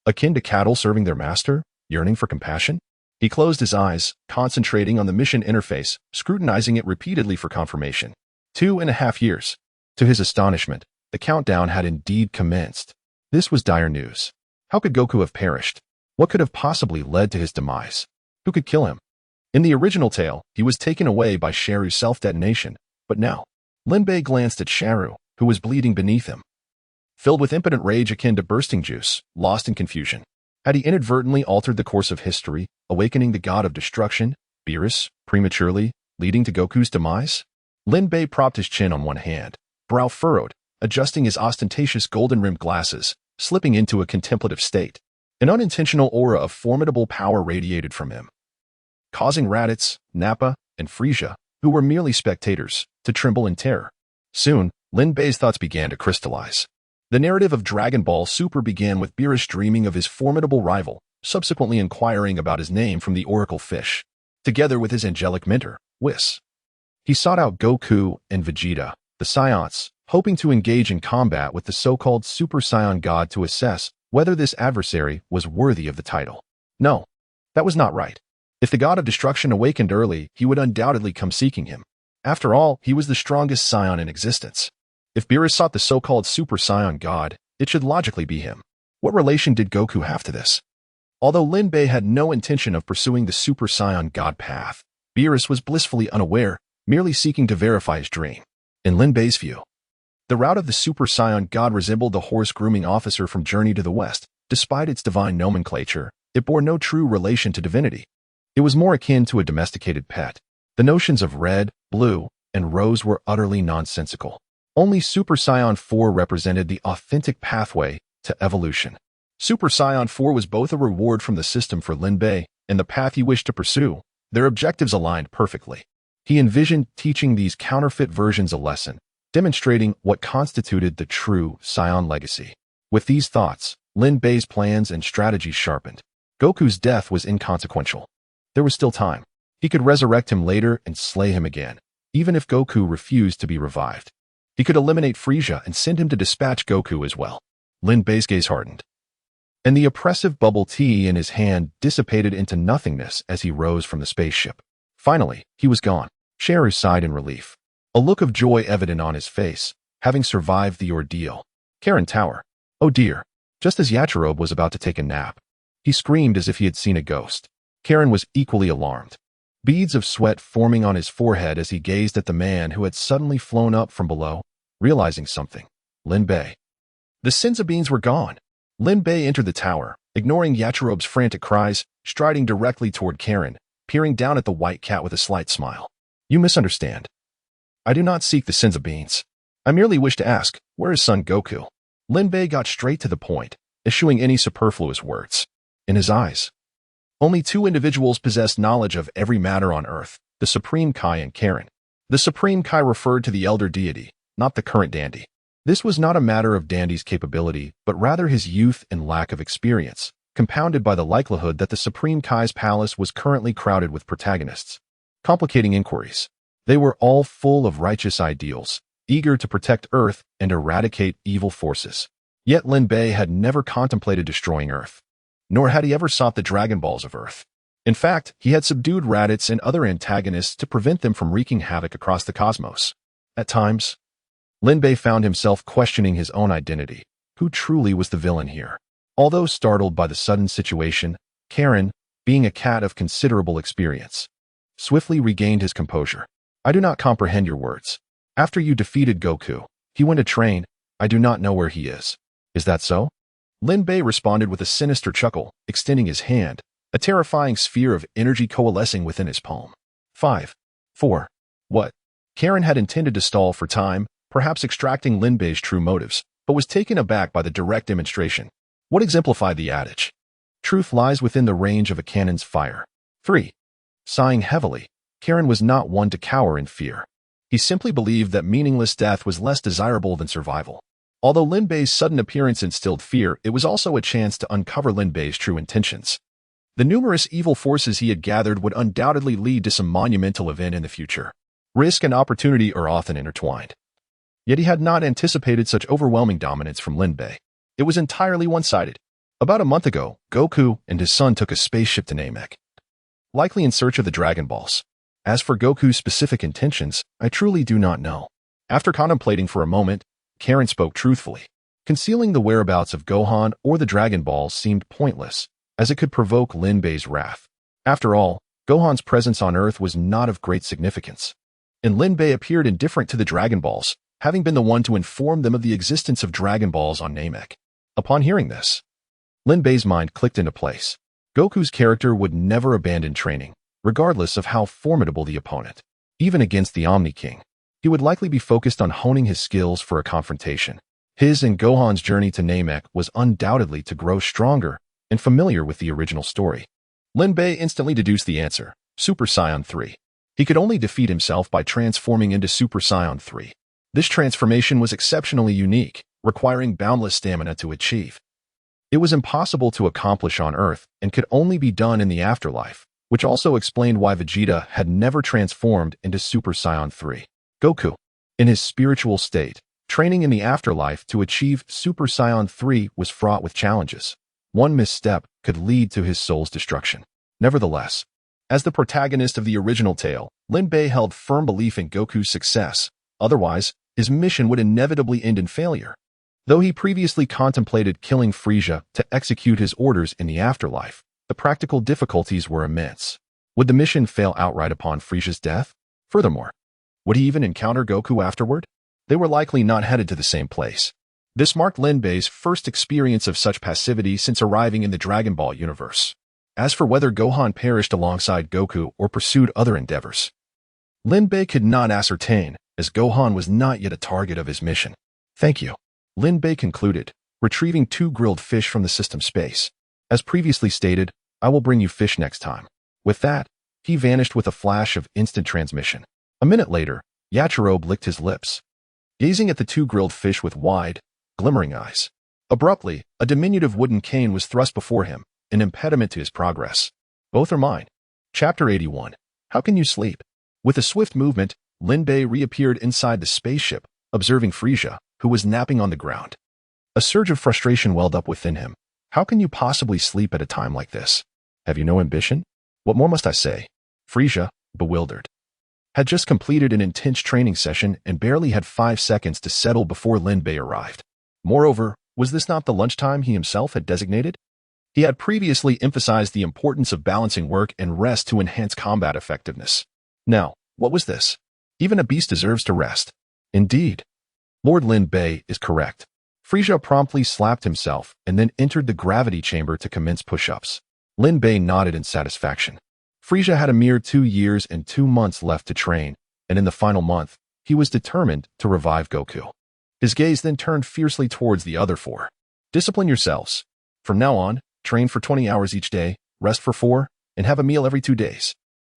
Akin to cattle serving their master, yearning for compassion? He closed his eyes, concentrating on the mission interface, scrutinizing it repeatedly for confirmation. 2.5 years. To his astonishment, the countdown had indeed commenced. This was dire news. How could Goku have perished? What could have possibly led to his demise? Who could kill him? In the original tale, he was taken away by Sharu's self-detonation, but now, Lin Bei glanced at Sharu, who was bleeding beneath him. Filled with impotent rage akin to bursting juice, lost in confusion. Had he inadvertently altered the course of history, awakening the god of destruction, Beerus, prematurely, leading to Goku's demise? Lin Bei propped his chin on one hand, brow furrowed, adjusting his ostentatious golden-rimmed glasses, slipping into a contemplative state. An unintentional aura of formidable power radiated from him, causing Raditz, Nappa, and Frieza, who were merely spectators, to tremble in terror. Soon, Lin Bei's thoughts began to crystallize. The narrative of Dragon Ball Super began with Beerus dreaming of his formidable rival, subsequently inquiring about his name from the Oracle Fish, together with his angelic mentor, Whis. He sought out Goku and Vegeta, the Saiyans, hoping to engage in combat with the so-called Super Saiyan God to assess whether this adversary was worthy of the title. No, that was not right. If the god of destruction awakened early, he would undoubtedly come seeking him. After all, he was the strongest Saiyan in existence. If Beerus sought the so-called Super Saiyan God, it should logically be him. What relation did Goku have to this? Although Lin Bei had no intention of pursuing the Super Saiyan God path, Beerus was blissfully unaware, merely seeking to verify his dream. In Lin Bei's view, the route of the Super Saiyan God resembled the horse grooming officer from Journey to the West. Despite its divine nomenclature, it bore no true relation to divinity. It was more akin to a domesticated pet. The notions of red, blue, and rose were utterly nonsensical. Only Super Saiyan 4 represented the authentic pathway to evolution. Super Saiyan 4 was both a reward from the system for Lin Bei and the path he wished to pursue. Their objectives aligned perfectly. He envisioned teaching these counterfeit versions a lesson, demonstrating what constituted the true Saiyan legacy. With these thoughts, Lin Bei's plans and strategies sharpened. Goku's death was inconsequential. There was still time. He could resurrect him later and slay him again, even if Goku refused to be revived. He could eliminate Frieza and send him to dispatch Goku as well. Lin Bei's gaze hardened, and the oppressive bubble tea in his hand dissipated into nothingness as he rose from the spaceship. Finally, he was gone. Sharu sighed in relief, a look of joy evident on his face, having survived the ordeal. Karin Tower. Oh dear. Just as Yachirobe was about to take a nap, he screamed as if he had seen a ghost. Karin was equally alarmed, beads of sweat forming on his forehead as he gazed at the man who had suddenly flown up from below, realizing something. Lin Bei. The Senzu beans were gone. Lin Bei entered the tower, ignoring Yachirobe's frantic cries, striding directly toward Karin, peering down at the white cat with a slight smile. You misunderstand. I do not seek the Senzu beans. I merely wish to ask, where is Son Goku? Lin Bei got straight to the point, eschewing any superfluous words. In his eyes, only two individuals possessed knowledge of every matter on Earth, the Supreme Kai and Karin. The Supreme Kai referred to the elder deity, not the current dandy. This was not a matter of dandy's capability, but rather his youth and lack of experience, compounded by the likelihood that the Supreme Kai's palace was currently crowded with protagonists. Complicating inquiries. They were all full of righteous ideals, eager to protect Earth and eradicate evil forces. Yet Lin Bei had never contemplated destroying Earth, nor had he ever sought the Dragon Balls of Earth. In fact, he had subdued Raditz and other antagonists to prevent them from wreaking havoc across the cosmos. At times, Lin Bei found himself questioning his own identity. Who truly was the villain here? Although startled by the sudden situation, Karin, being a cat of considerable experience, swiftly regained his composure. I do not comprehend your words. After you defeated Goku, he went to train. I do not know where he is. Is that so? Lin Bei responded with a sinister chuckle, extending his hand, a terrifying sphere of energy coalescing within his palm. 5. 4. What? Karin had intended to stall for time, perhaps extracting Lin Bei's true motives, but was taken aback by the direct demonstration. What exemplified the adage? Truth lies within the range of a cannon's fire. 3. Sighing heavily, Karin was not one to cower in fear. He simply believed that meaningless death was less desirable than survival. Although Lin Bei's sudden appearance instilled fear, it was also a chance to uncover Lin Bei's true intentions. The numerous evil forces he had gathered would undoubtedly lead to some monumental event in the future. Risk and opportunity are often intertwined. Yet he had not anticipated such overwhelming dominance from Lin Bei. It was entirely one-sided. About a month ago, Goku and his son took a spaceship to Namek, likely in search of the Dragon Balls. As for Goku's specific intentions, I truly do not know. After contemplating for a moment, Karin spoke truthfully. Concealing the whereabouts of Gohan or the Dragon Balls seemed pointless, as it could provoke Lin Bei's wrath. After all, Gohan's presence on Earth was not of great significance, and Lin Bei appeared indifferent to the Dragon Balls, having been the one to inform them of the existence of Dragon Balls on Namek. Upon hearing this, Lin Bei's mind clicked into place. Goku's character would never abandon training, regardless of how formidable the opponent. Even against the Omni King, he would likely be focused on honing his skills for a confrontation. His and Gohan's journey to Namek was undoubtedly to grow stronger and familiar with the original story. Lin Bei instantly deduced the answer: Super Saiyan 3. He could only defeat himself by transforming into Super Saiyan 3. This transformation was exceptionally unique, requiring boundless stamina to achieve. It was impossible to accomplish on Earth and could only be done in the afterlife, which also explained why Vegeta had never transformed into Super Saiyan 3. Goku, in his spiritual state, training in the afterlife to achieve Super Saiyan 3 was fraught with challenges. One misstep could lead to his soul's destruction. Nevertheless, as the protagonist of the original tale, Lin Bei held firm belief in Goku's success. Otherwise, his mission would inevitably end in failure. Though he previously contemplated killing Frieza to execute his orders in the afterlife, the practical difficulties were immense. Would the mission fail outright upon Frieza's death? Furthermore, would he even encounter Goku afterward? They were likely not headed to the same place. This marked Lin Bei's first experience of such passivity since arriving in the Dragon Ball universe. As for whether Gohan perished alongside Goku or pursued other endeavors, Lin Bei could not ascertain, as Gohan was not yet a target of his mission. Thank you, Lin Bei concluded, retrieving 2 grilled fish from the system space. As previously stated, I will bring you fish next time. With that, he vanished with a flash of instant transmission. A minute later, Yachirobe licked his lips, gazing at the 2 grilled fish with wide, glimmering eyes. Abruptly, a diminutive wooden cane was thrust before him, an impediment to his progress. Both are mine. Chapter 81. How can you sleep? With a swift movement, Lin Bei reappeared inside the spaceship, observing Frieza, who was napping on the ground. A surge of frustration welled up within him. How can you possibly sleep at a time like this? Have you no ambition? What more must I say? Frieza, bewildered, had just completed an intense training session and barely had 5 seconds to settle before Lin Bei arrived. Moreover, was this not the lunchtime he himself had designated? He had previously emphasized the importance of balancing work and rest to enhance combat effectiveness. Now, what was this? Even a beast deserves to rest. Indeed, Lord Lin Bei is correct. Frieza promptly slapped himself and then entered the gravity chamber to commence push-ups. Lin Bei nodded in satisfaction. Frieza had a mere 2 years and 2 months left to train, and in the final month, he was determined to revive Goku. His gaze then turned fiercely towards the other 4. Discipline yourselves. From now on, train for 20 hours each day, rest for 4, and have a meal every 2 days.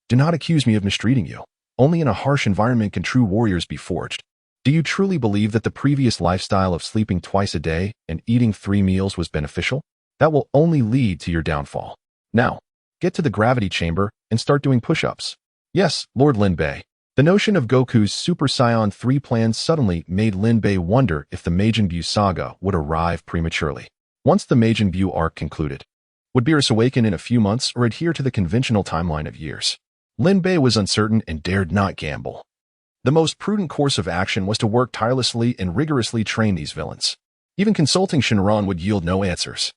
Do not accuse me of mistreating you. Only in a harsh environment can true warriors be forged. Do you truly believe that the previous lifestyle of sleeping twice a day and eating 3 meals was beneficial? That will only lead to your downfall. Now, get to the gravity chamber and start doing push-ups. Yes, Lord Lin Bei. The notion of Goku's Super Saiyan 3 plan suddenly made Lin Bei wonder if the Majin Buu saga would arrive prematurely. Once the Majin Buu arc concluded, would Beerus awaken in a few months or adhere to the conventional timeline of years? Lin Bei was uncertain and dared not gamble. The most prudent course of action was to work tirelessly and rigorously train these villains. Even consulting Shenron would yield no answers.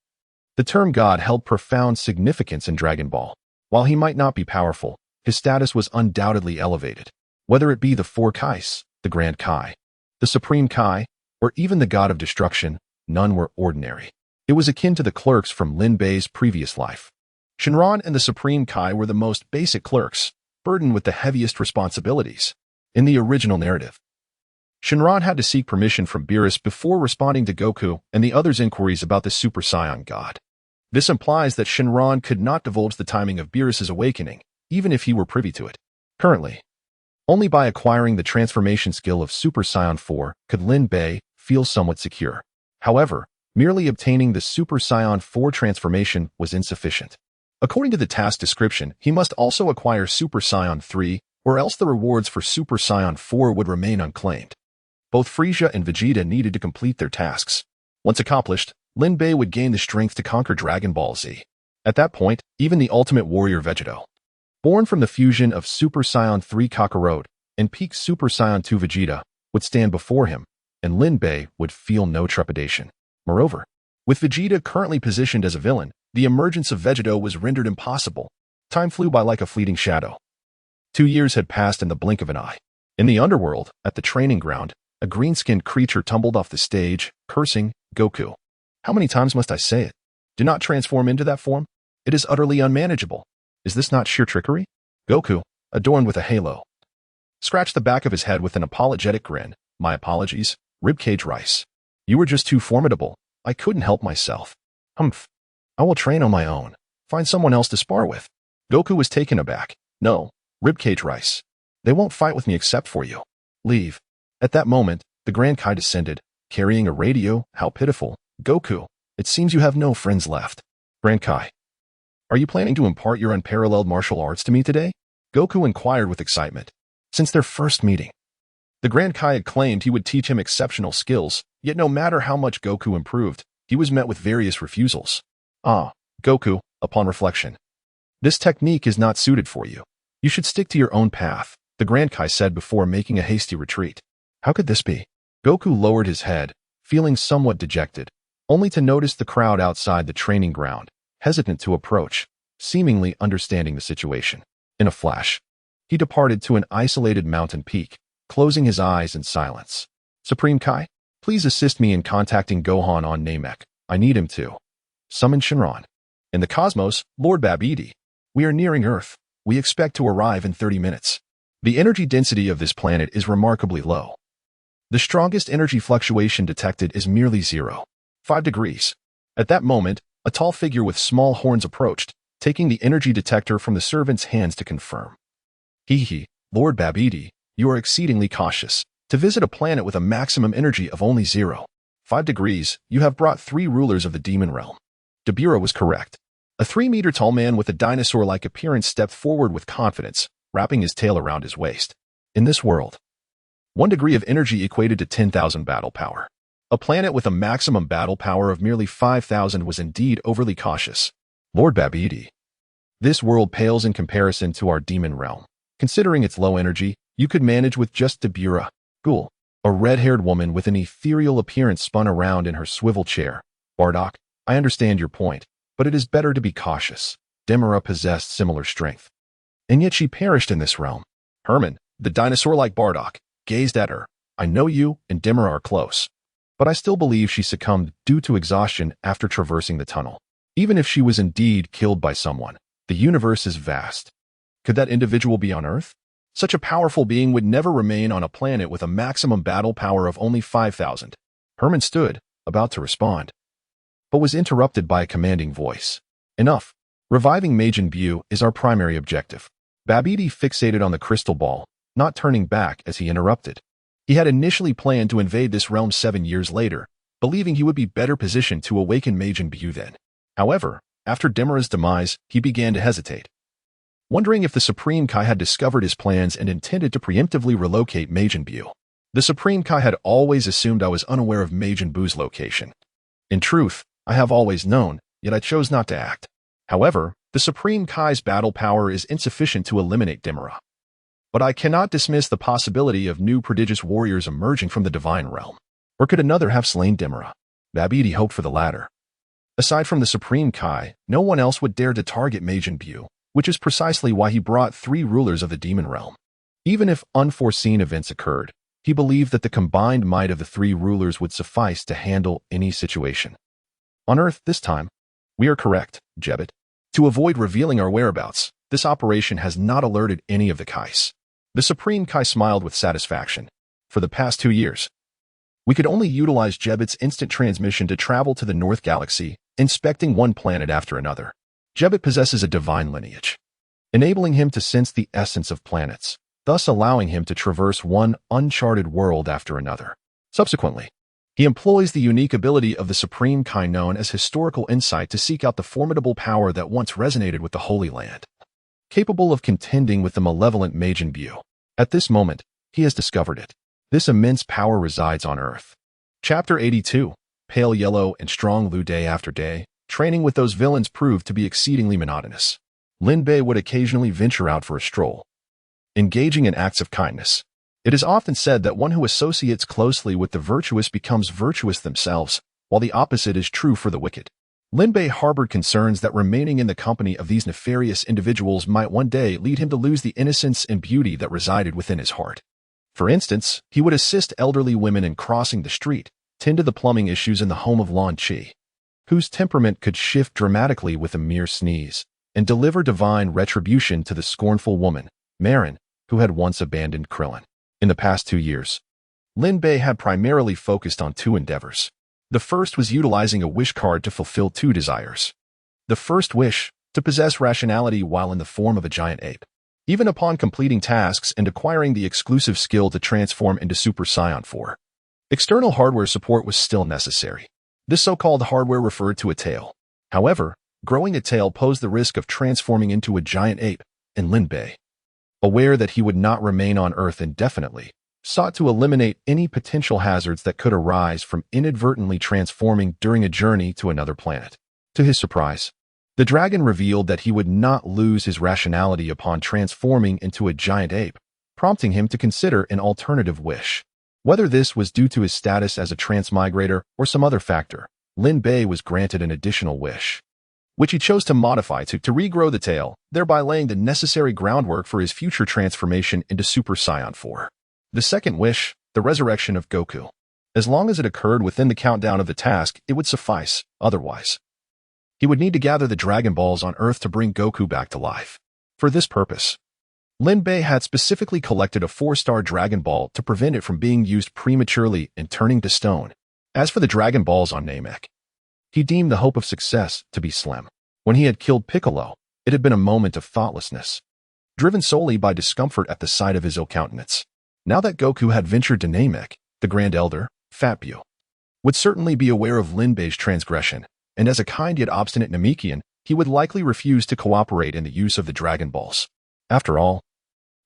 The term God held profound significance in Dragon Ball. While he might not be powerful, his status was undoubtedly elevated. Whether it be the 4 Kais, the Grand Kai, the Supreme Kai, or even the God of Destruction, none were ordinary. It was akin to the clerks from Lin Bei's previous life. Shenron and the Supreme Kai were the most basic clerks, burdened with the heaviest responsibilities. In the original narrative, Shenron had to seek permission from Beerus before responding to Goku and the others' inquiries about the Super Saiyan God. This implies that Shenron could not divulge the timing of Beerus' awakening, even if he were privy to it. Currently, only by acquiring the transformation skill of Super Saiyan 4 could Lin Bei feel somewhat secure. However, merely obtaining the Super Saiyan 4 transformation was insufficient. According to the task description, he must also acquire Super Saiyan 3, or else the rewards for Super Saiyan 4 would remain unclaimed. Both Frieza and Vegeta needed to complete their tasks. Once accomplished, Lin Bei would gain the strength to conquer Dragon Ball Z. At that point, even the ultimate warrior Vegeta, born from the fusion of Super Saiyan 3 Kakarot and peak Super Saiyan 2 Vegeta, would stand before him, and Lin Bei would feel no trepidation. Moreover, with Vegeta currently positioned as a villain, the emergence of Vegeta was rendered impossible. Time flew by like a fleeting shadow. 2 years had passed in the blink of an eye. In the underworld, at the training ground, a green-skinned creature tumbled off the stage, cursing, "Goku. How many times must I say it? Do not transform into that form. It is utterly unmanageable. Is this not sheer trickery?" Goku, adorned with a halo, scratched the back of his head with an apologetic grin. "My apologies, ribcage rice. You were just too formidable. I couldn't help myself. Humph. I will train on my own. Find someone else to spar with." Goku was taken aback. "No, ribcage rice. They won't fight with me except for you. Leave." At that moment, the Grand Kai descended, carrying a radio. "How pitiful. Goku, it seems you have no friends left." "Grand Kai, are you planning to impart your unparalleled martial arts to me today?" Goku inquired with excitement. Since their first meeting, the Grand Kai had claimed he would teach him exceptional skills, yet no matter how much Goku improved, he was met with various refusals. "Ah, Goku, upon reflection, this technique is not suited for you. You should stick to your own path," the Grand Kai said before making a hasty retreat. How could this be? Goku lowered his head, feeling somewhat dejected, only to notice the crowd outside the training ground, hesitant to approach, seemingly understanding the situation. In a flash, he departed to an isolated mountain peak, closing his eyes in silence. "Supreme Kai, please assist me in contacting Gohan on Namek. I need him to summon Shinron." "In the cosmos, Lord Babidi. We are nearing Earth. We expect to arrive in 30 minutes. The energy density of this planet is remarkably low. The strongest energy fluctuation detected is merely 0.5 degrees. At that moment, a tall figure with small horns approached, taking the energy detector from the servant's hands to confirm. "Hee, Lord Babidi, you are exceedingly cautious. To visit a planet with a maximum energy of only 0.5 degrees, you have brought 3 rulers of the demon realm." Dabura was correct. A 3-meter tall man with a dinosaur-like appearance stepped forward with confidence, wrapping his tail around his waist. In this world, 1 degree of energy equated to 10,000 battle power. A planet with a maximum battle power of merely 5,000 was indeed overly cautious. "Lord Babidi, this world pales in comparison to our demon realm. Considering its low energy, you could manage with just Dabura." Ghoul, a red-haired woman with an ethereal appearance, spun around in her swivel chair. "Bardock, I understand your point, but it is better to be cautious. Demura possessed similar strength, and yet she perished in this realm." Herman, the dinosaur-like Bardock, gazed at her. "I know you and Demura are close, but I still believe she succumbed due to exhaustion after traversing the tunnel. Even if she was indeed killed by someone, the universe is vast. Could that individual be on Earth? Such a powerful being would never remain on a planet with a maximum battle power of only 5,000. Herman stood, about to respond, but was interrupted by a commanding voice. "Enough. Reviving Majin Buu is our primary objective." Babidi fixated on the crystal ball, not turning back as he interrupted. He had initially planned to invade this realm 7 years later, believing he would be better positioned to awaken Majin Buu then. However, after Demura's demise, he began to hesitate, wondering if the Supreme Kai had discovered his plans and intended to preemptively relocate Majin Buu. The Supreme Kai had always assumed I was unaware of Majin Buu's location. In truth, I have always known, yet I chose not to act. However, the Supreme Kai's battle power is insufficient to eliminate Demura. But I cannot dismiss the possibility of new prodigious warriors emerging from the divine realm. Or could another have slain Demura? Babidi hoped for the latter. Aside from the Supreme Kai, no one else would dare to target Majin Buu, which is precisely why he brought 3 rulers of the demon realm. Even if unforeseen events occurred, he believed that the combined might of the 3 rulers would suffice to handle any situation. On Earth this time, we are correct, Jebbit. To avoid revealing our whereabouts, this operation has not alerted any of the Kais. The Supreme Kai smiled with satisfaction. For the past 2 years, we could only utilize Jebbit's instant transmission to travel to the North Galaxy, inspecting one planet after another. Jebbit possesses a divine lineage, enabling him to sense the essence of planets, thus allowing him to traverse one uncharted world after another. Subsequently, he employs the unique ability of the Supreme Kai known as historical insight to seek out the formidable power that once resonated with the Holy Land, capable of contending with the malevolent Majin Buu. At this moment, he has discovered it. This immense power resides on Earth. Chapter 82, Pale Yellow and Strong Lu. Day after day, training with those villains proved to be exceedingly monotonous. Lin Bei would occasionally venture out for a stroll, engaging in acts of kindness. It is often said that one who associates closely with the virtuous becomes virtuous themselves, while the opposite is true for the wicked. Lin Bei harbored concerns that remaining in the company of these nefarious individuals might one day lead him to lose the innocence and beauty that resided within his heart. For instance, he would assist elderly women in crossing the street, tend to the plumbing issues in the home of Lan-Z, whose temperament could shift dramatically with a mere sneeze, and deliver divine retribution to the scornful woman, Marin, who had once abandoned Krillin. In the past 2 years, Lin Bei had primarily focused on 2 endeavors. The first was utilizing a wish card to fulfill 2 desires. The first wish, to possess rationality while in the form of a giant ape. Even upon completing tasks and acquiring the exclusive skill to transform into Super Saiyan 4, external hardware support was still necessary. This so-called hardware referred to a tail. However, growing a tail posed the risk of transforming into a giant ape, and Lin Bei, aware that he would not remain on Earth indefinitely, sought to eliminate any potential hazards that could arise from inadvertently transforming during a journey to another planet. To his surprise, the dragon revealed that he would not lose his rationality upon transforming into a giant ape, prompting him to consider an alternative wish. Whether this was due to his status as a transmigrator or some other factor, Lin Bei was granted an additional wish, which he chose to modify to regrow the tail, thereby laying the necessary groundwork for his future transformation into Super Saiyan 4. The second wish, the resurrection of Goku. As long as it occurred within the countdown of the task, it would suffice. Otherwise, he would need to gather the Dragon Balls on Earth to bring Goku back to life. For this purpose, Lin Bei had specifically collected a 4-star Dragon Ball to prevent it from being used prematurely and turning to stone. As for the Dragon Balls on Namek, he deemed the hope of success to be slim. When he had killed Piccolo, it had been a moment of thoughtlessness, driven solely by discomfort at the sight of his ill countenance. Now that Goku had ventured to Namek, the Grand Elder, Fat Bu, would certainly be aware of Lin Bei's transgression, and as a kind yet obstinate Namekian, he would likely refuse to cooperate in the use of the Dragon Balls. After all,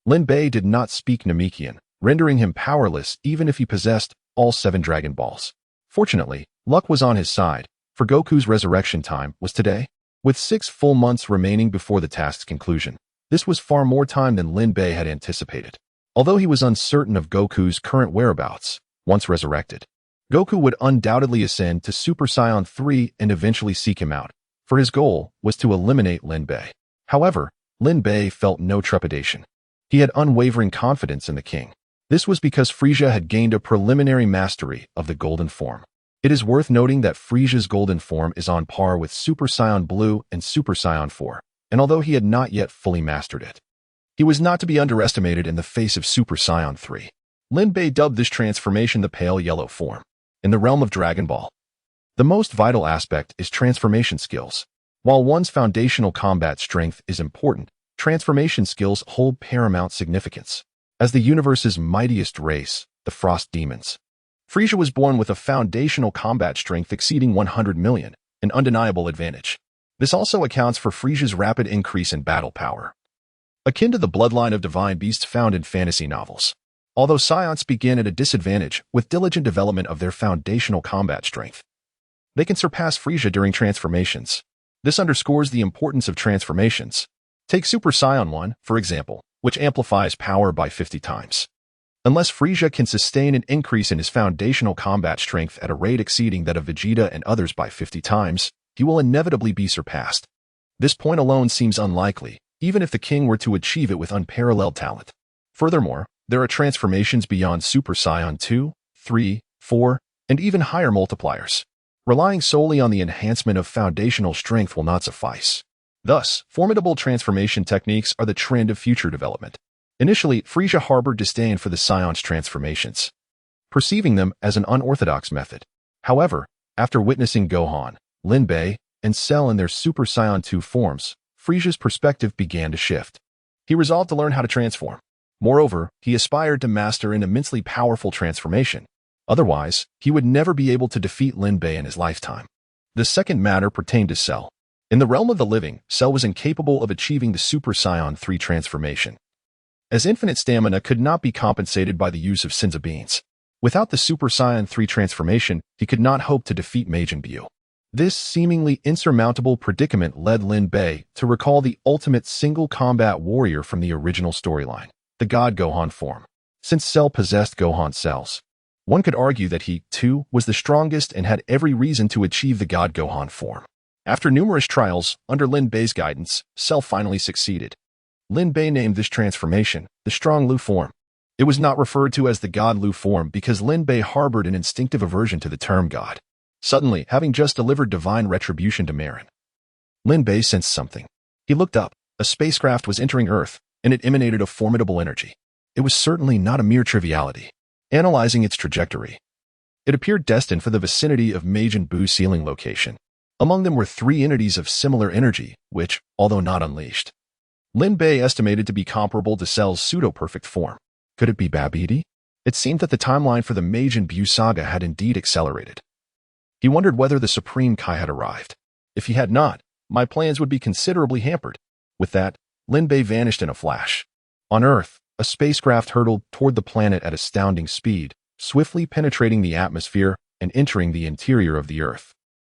Lin Bei did not speak Namekian, rendering him powerless even if he possessed all 7 Dragon Balls. Fortunately, luck was on his side, for Goku's resurrection time was today. With 6 full months remaining before the task's conclusion, this was far more time than Lin Bei had anticipated. Although he was uncertain of Goku's current whereabouts, once resurrected, Goku would undoubtedly ascend to Super Saiyan 3 and eventually seek him out, for his goal was to eliminate Lin Bei. However, Lin Bei felt no trepidation. He had unwavering confidence in the king. This was because Frieza had gained a preliminary mastery of the golden form. It is worth noting that Frieza's golden form is on par with Super Saiyan Blue and Super Saiyan 4, and although he had not yet fully mastered it, he was not to be underestimated in the face of Super Saiyan 3. Lin Bei dubbed this transformation the pale yellow form. In the realm of Dragon Ball, the most vital aspect is transformation skills. While one's foundational combat strength is important, transformation skills hold paramount significance. As the universe's mightiest race, the Frost Demons, Frieza was born with a foundational combat strength exceeding 100 million, an undeniable advantage. This also accounts for Frieza's rapid increase in battle power, akin to the bloodline of divine beasts found in fantasy novels. Although Saiyans begin at a disadvantage with diligent development of their foundational combat strength, they can surpass Frieza during transformations. This underscores the importance of transformations. Take Super Saiyan 1, for example, which amplifies power by 50 times. Unless Frieza can sustain an increase in his foundational combat strength at a rate exceeding that of Vegeta and others by 50 times, he will inevitably be surpassed. This point alone seems unlikely, even if the king were to achieve it with unparalleled talent. Furthermore, there are transformations beyond Super Saiyan 2, 3, 4, and even higher multipliers. Relying solely on the enhancement of foundational strength will not suffice. Thus, formidable transformation techniques are the trend of future development. Initially, Frieza harbored disdain for the Saiyans' transformations, perceiving them as an unorthodox method. However, after witnessing Gohan, Lin Bei, and Cell in their Super Saiyan 2 forms, Frieza's perspective began to shift. He resolved to learn how to transform. Moreover, he aspired to master an immensely powerful transformation. Otherwise, he would never be able to defeat Lin Bei in his lifetime. The second matter pertained to Cell. In the realm of the living, Cell was incapable of achieving the Super Saiyan 3 transformation, as infinite stamina could not be compensated by the use of Senzu beans. Without the Super Saiyan 3 transformation, he could not hope to defeat Majin Buu. This seemingly insurmountable predicament led Lin Bei to recall the ultimate single combat warrior from the original storyline, the God Gohan form. Since Cell possessed Gohan cells, one could argue that he, too, was the strongest and had every reason to achieve the God Gohan form. After numerous trials, under Lin Bei's guidance, Cell finally succeeded. Lin Bei named this transformation the Strong Lu form. It was not referred to as the God Lu form because Lin Bei harbored an instinctive aversion to the term God. Suddenly, having just delivered divine retribution to Marin, Lin Bei sensed something. He looked up. A spacecraft was entering Earth, and it emanated a formidable energy. It was certainly not a mere triviality. Analyzing its trajectory, it appeared destined for the vicinity of Majin Buu's ceiling location. Among them were 3 entities of similar energy, which, although not unleashed, Lin Bei estimated to be comparable to Cell's pseudo-perfect form. Could it be Babidi? It seemed that the timeline for the Majin Buu saga had indeed accelerated. He wondered whether the Supreme Kai had arrived. If he had not, my plans would be considerably hampered. With that, Lin Bei vanished in a flash. On Earth, a spacecraft hurtled toward the planet at astounding speed, swiftly penetrating the atmosphere and entering the interior of the Earth.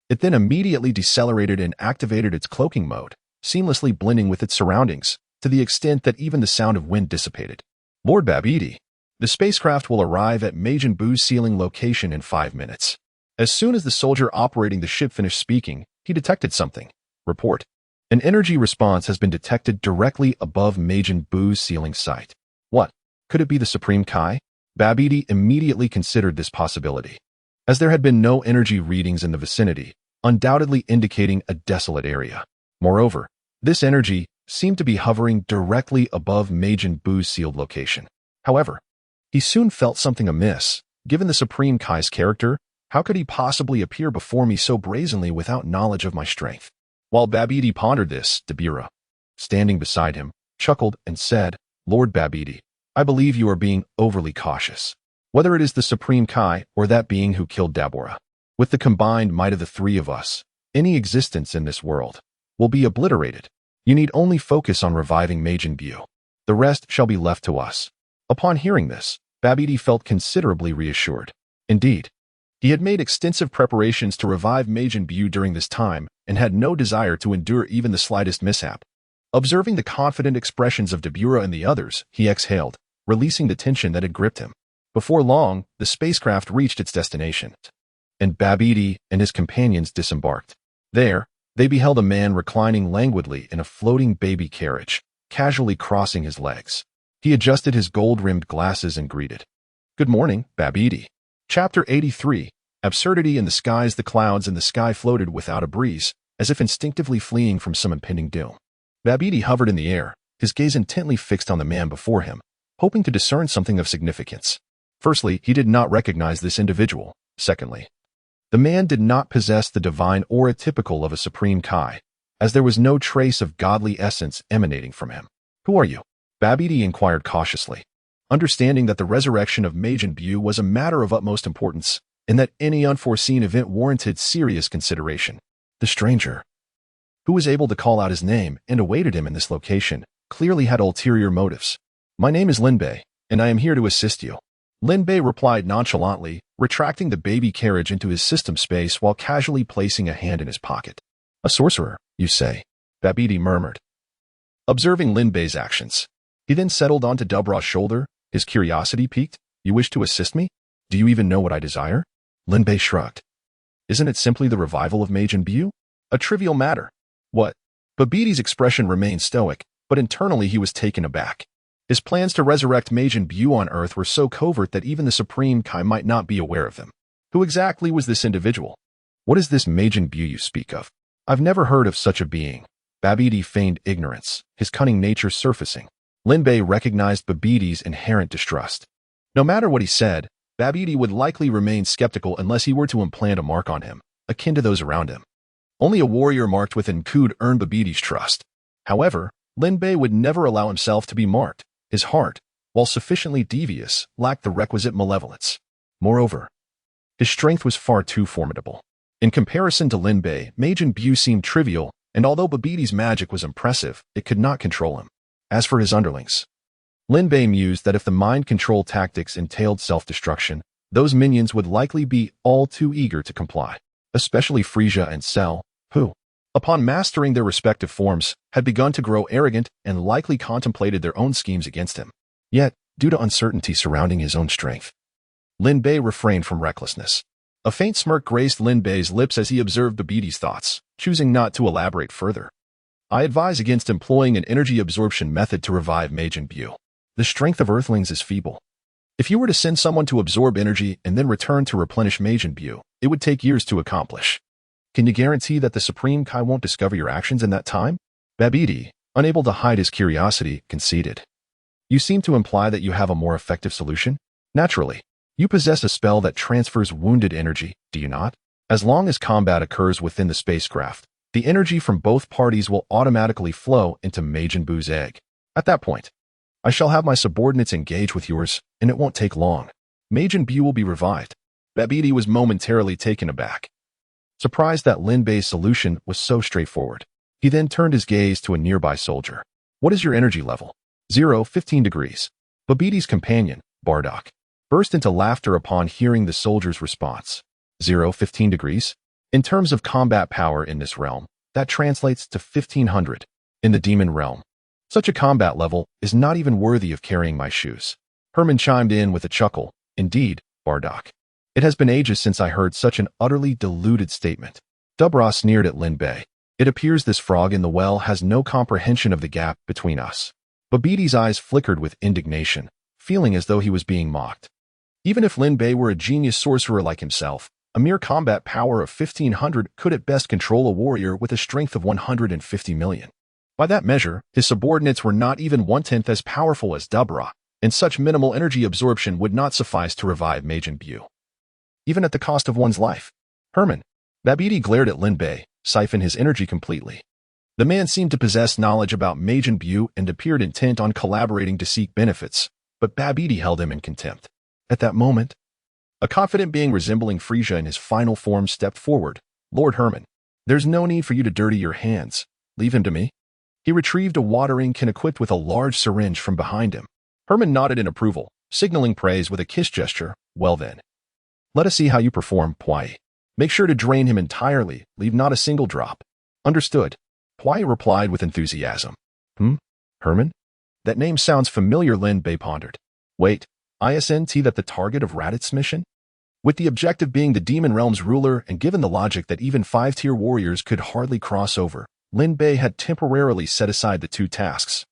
It then immediately decelerated and activated its cloaking mode, seamlessly blending with its surroundings, to the extent that even the sound of wind dissipated. Lord Babidi, the spacecraft will arrive at Majin Buu's ceiling location in 5 minutes. As soon as the soldier operating the ship finished speaking, he detected something. Report. An energy response has been detected directly above Majin Buu's ceiling site. What? Could it be the Supreme Kai? Babidi immediately considered this possibility, as there had been no energy readings in the vicinity, undoubtedly indicating a desolate area. Moreover, this energy seemed to be hovering directly above Majin Buu's sealed location. However, he soon felt something amiss. Given the Supreme Kai's character, how could he possibly appear before me so brazenly without knowledge of my strength? While Babidi pondered this, Dabura, standing beside him, chuckled and said, Lord Babidi, I believe you are being overly cautious. Whether it is the Supreme Kai or that being who killed Dabura, with the combined might of the 3 of us, any existence in this world will be obliterated. You need only focus on reviving Majin Buu. The rest shall be left to us. Upon hearing this, Babidi felt considerably reassured. Indeed, he had made extensive preparations to revive Majin Buu during this time and had no desire to endure even the slightest mishap. Observing the confident expressions of Dabura and the others, he exhaled, releasing the tension that had gripped him. Before long, the spacecraft reached its destination, and Babidi and his companions disembarked. There, they beheld a man reclining languidly in a floating baby carriage, casually crossing his legs. He adjusted his gold-rimmed glasses and greeted, Good morning, Babidi. Chapter 83, Absurdity in the Skies. The clouds in the sky floated without a breeze, as if instinctively fleeing from some impending doom. Babidi hovered in the air, his gaze intently fixed on the man before him, hoping to discern something of significance. Firstly, he did not recognize this individual. Secondly, the man did not possess the divine aura typical of a Supreme Kai, as there was no trace of godly essence emanating from him. Who are you? Babidi inquired cautiously, understanding that the resurrection of Majin Buu was a matter of utmost importance, and that any unforeseen event warranted serious consideration. The stranger, who was able to call out his name and awaited him in this location, clearly had ulterior motives. My name is Lin Bei, and I am here to assist you. Lin Bei replied nonchalantly, retracting the baby carriage into his system space while casually placing a hand in his pocket. A sorcerer, you say? Babidi murmured, observing Lin Bei's actions. He then settled onto Dubra's shoulder, his curiosity piqued. You wish to assist me? Do you even know what I desire? Lin Bei shrugged. Isn't it simply the revival of Majin Buu? A trivial matter. What? Babidi's expression remained stoic, but internally he was taken aback. His plans to resurrect Majin Buu on Earth were so covert that even the Supreme Kai might not be aware of them. Who exactly was this individual? What is this Majin Buu you speak of? I've never heard of such a being. Babidi feigned ignorance, his cunning nature surfacing. Lin Bei recognized Babidi's inherent distrust. No matter what he said, Babidi would likely remain skeptical unless he were to implant a mark on him, akin to those around him. Only a warrior marked with could earn Babidi's trust. However, Lin Bei would never allow himself to be marked. His heart, while sufficiently devious, lacked the requisite malevolence. Moreover, his strength was far too formidable. In comparison to Lin Bei, Majin Buu seemed trivial, and although Babidi's magic was impressive, it could not control him. As for his underlings, Lin Bei mused that if the mind control tactics entailed self-destruction, those minions would likely be all too eager to comply, especially Frieza and Cell, who, upon mastering their respective forms, had begun to grow arrogant and likely contemplated their own schemes against him. Yet, due to uncertainty surrounding his own strength, Lin Bei refrained from recklessness. A faint smirk graced Lin Bei's lips as he observed Babiti's thoughts, choosing not to elaborate further. I advise against employing an energy absorption method to revive Majin Buu. The strength of Earthlings is feeble. If you were to send someone to absorb energy and then return to replenish Majin Buu, it would take years to accomplish. Can you guarantee that the Supreme Kai won't discover your actions in that time? Babiti, unable to hide his curiosity, conceded. You seem to imply that you have a more effective solution? Naturally. You possess a spell that transfers wounded energy, do you not? As long as combat occurs within the spacecraft, the energy from both parties will automatically flow into Majin Buu's egg. At that point, I shall have my subordinates engage with yours, and it won't take long. Majin Buu will be revived. Babiti was momentarily taken aback, surprised that Lin Bei's solution was so straightforward. He then turned his gaze to a nearby soldier. What is your energy level? 15 degrees. Babiti's companion, Bardock, burst into laughter upon hearing the soldier's response. 15 degrees? In terms of combat power in this realm, that translates to 1500. In the demon realm, such a combat level is not even worthy of carrying my shoes. Herman chimed in with a chuckle. Indeed, Bardock. It has been ages since I heard such an utterly deluded statement. Dubra sneered at Lin Bei. It appears this frog in the well has no comprehension of the gap between us. Babiti's eyes flickered with indignation, feeling as though he was being mocked. Even if Lin Bei were a genius sorcerer like himself, a mere combat power of 1500 could at best control a warrior with a strength of 150 million. By that measure, his subordinates were not even one-tenth as powerful as Dubra, and such minimal energy absorption would not suffice to revive Majin Buu, even at the cost of one's life. Herman. Babiti glared at Lin Bei, siphoned his energy completely. The man seemed to possess knowledge about Majin Buu and appeared intent on collaborating to seek benefits, but Babiti held him in contempt. At that moment, a confident being resembling Frisia in his final form stepped forward. Lord Herman, there's no need for you to dirty your hands. Leave him to me. He retrieved a watering can equipped with a large syringe from behind him. Herman nodded in approval, signaling praise with a kiss gesture. Well then, let us see how you perform, Pwai. Make sure to drain him entirely, leave not a single drop. Understood. Pwai replied with enthusiasm. Herman? That name sounds familiar, Lin Bei pondered. Wait, isn't that the target of Raditz's mission? With the objective being the Demon Realm's ruler and given the logic that even 5-tier warriors could hardly cross over, Lin Bei had temporarily set aside the two tasks.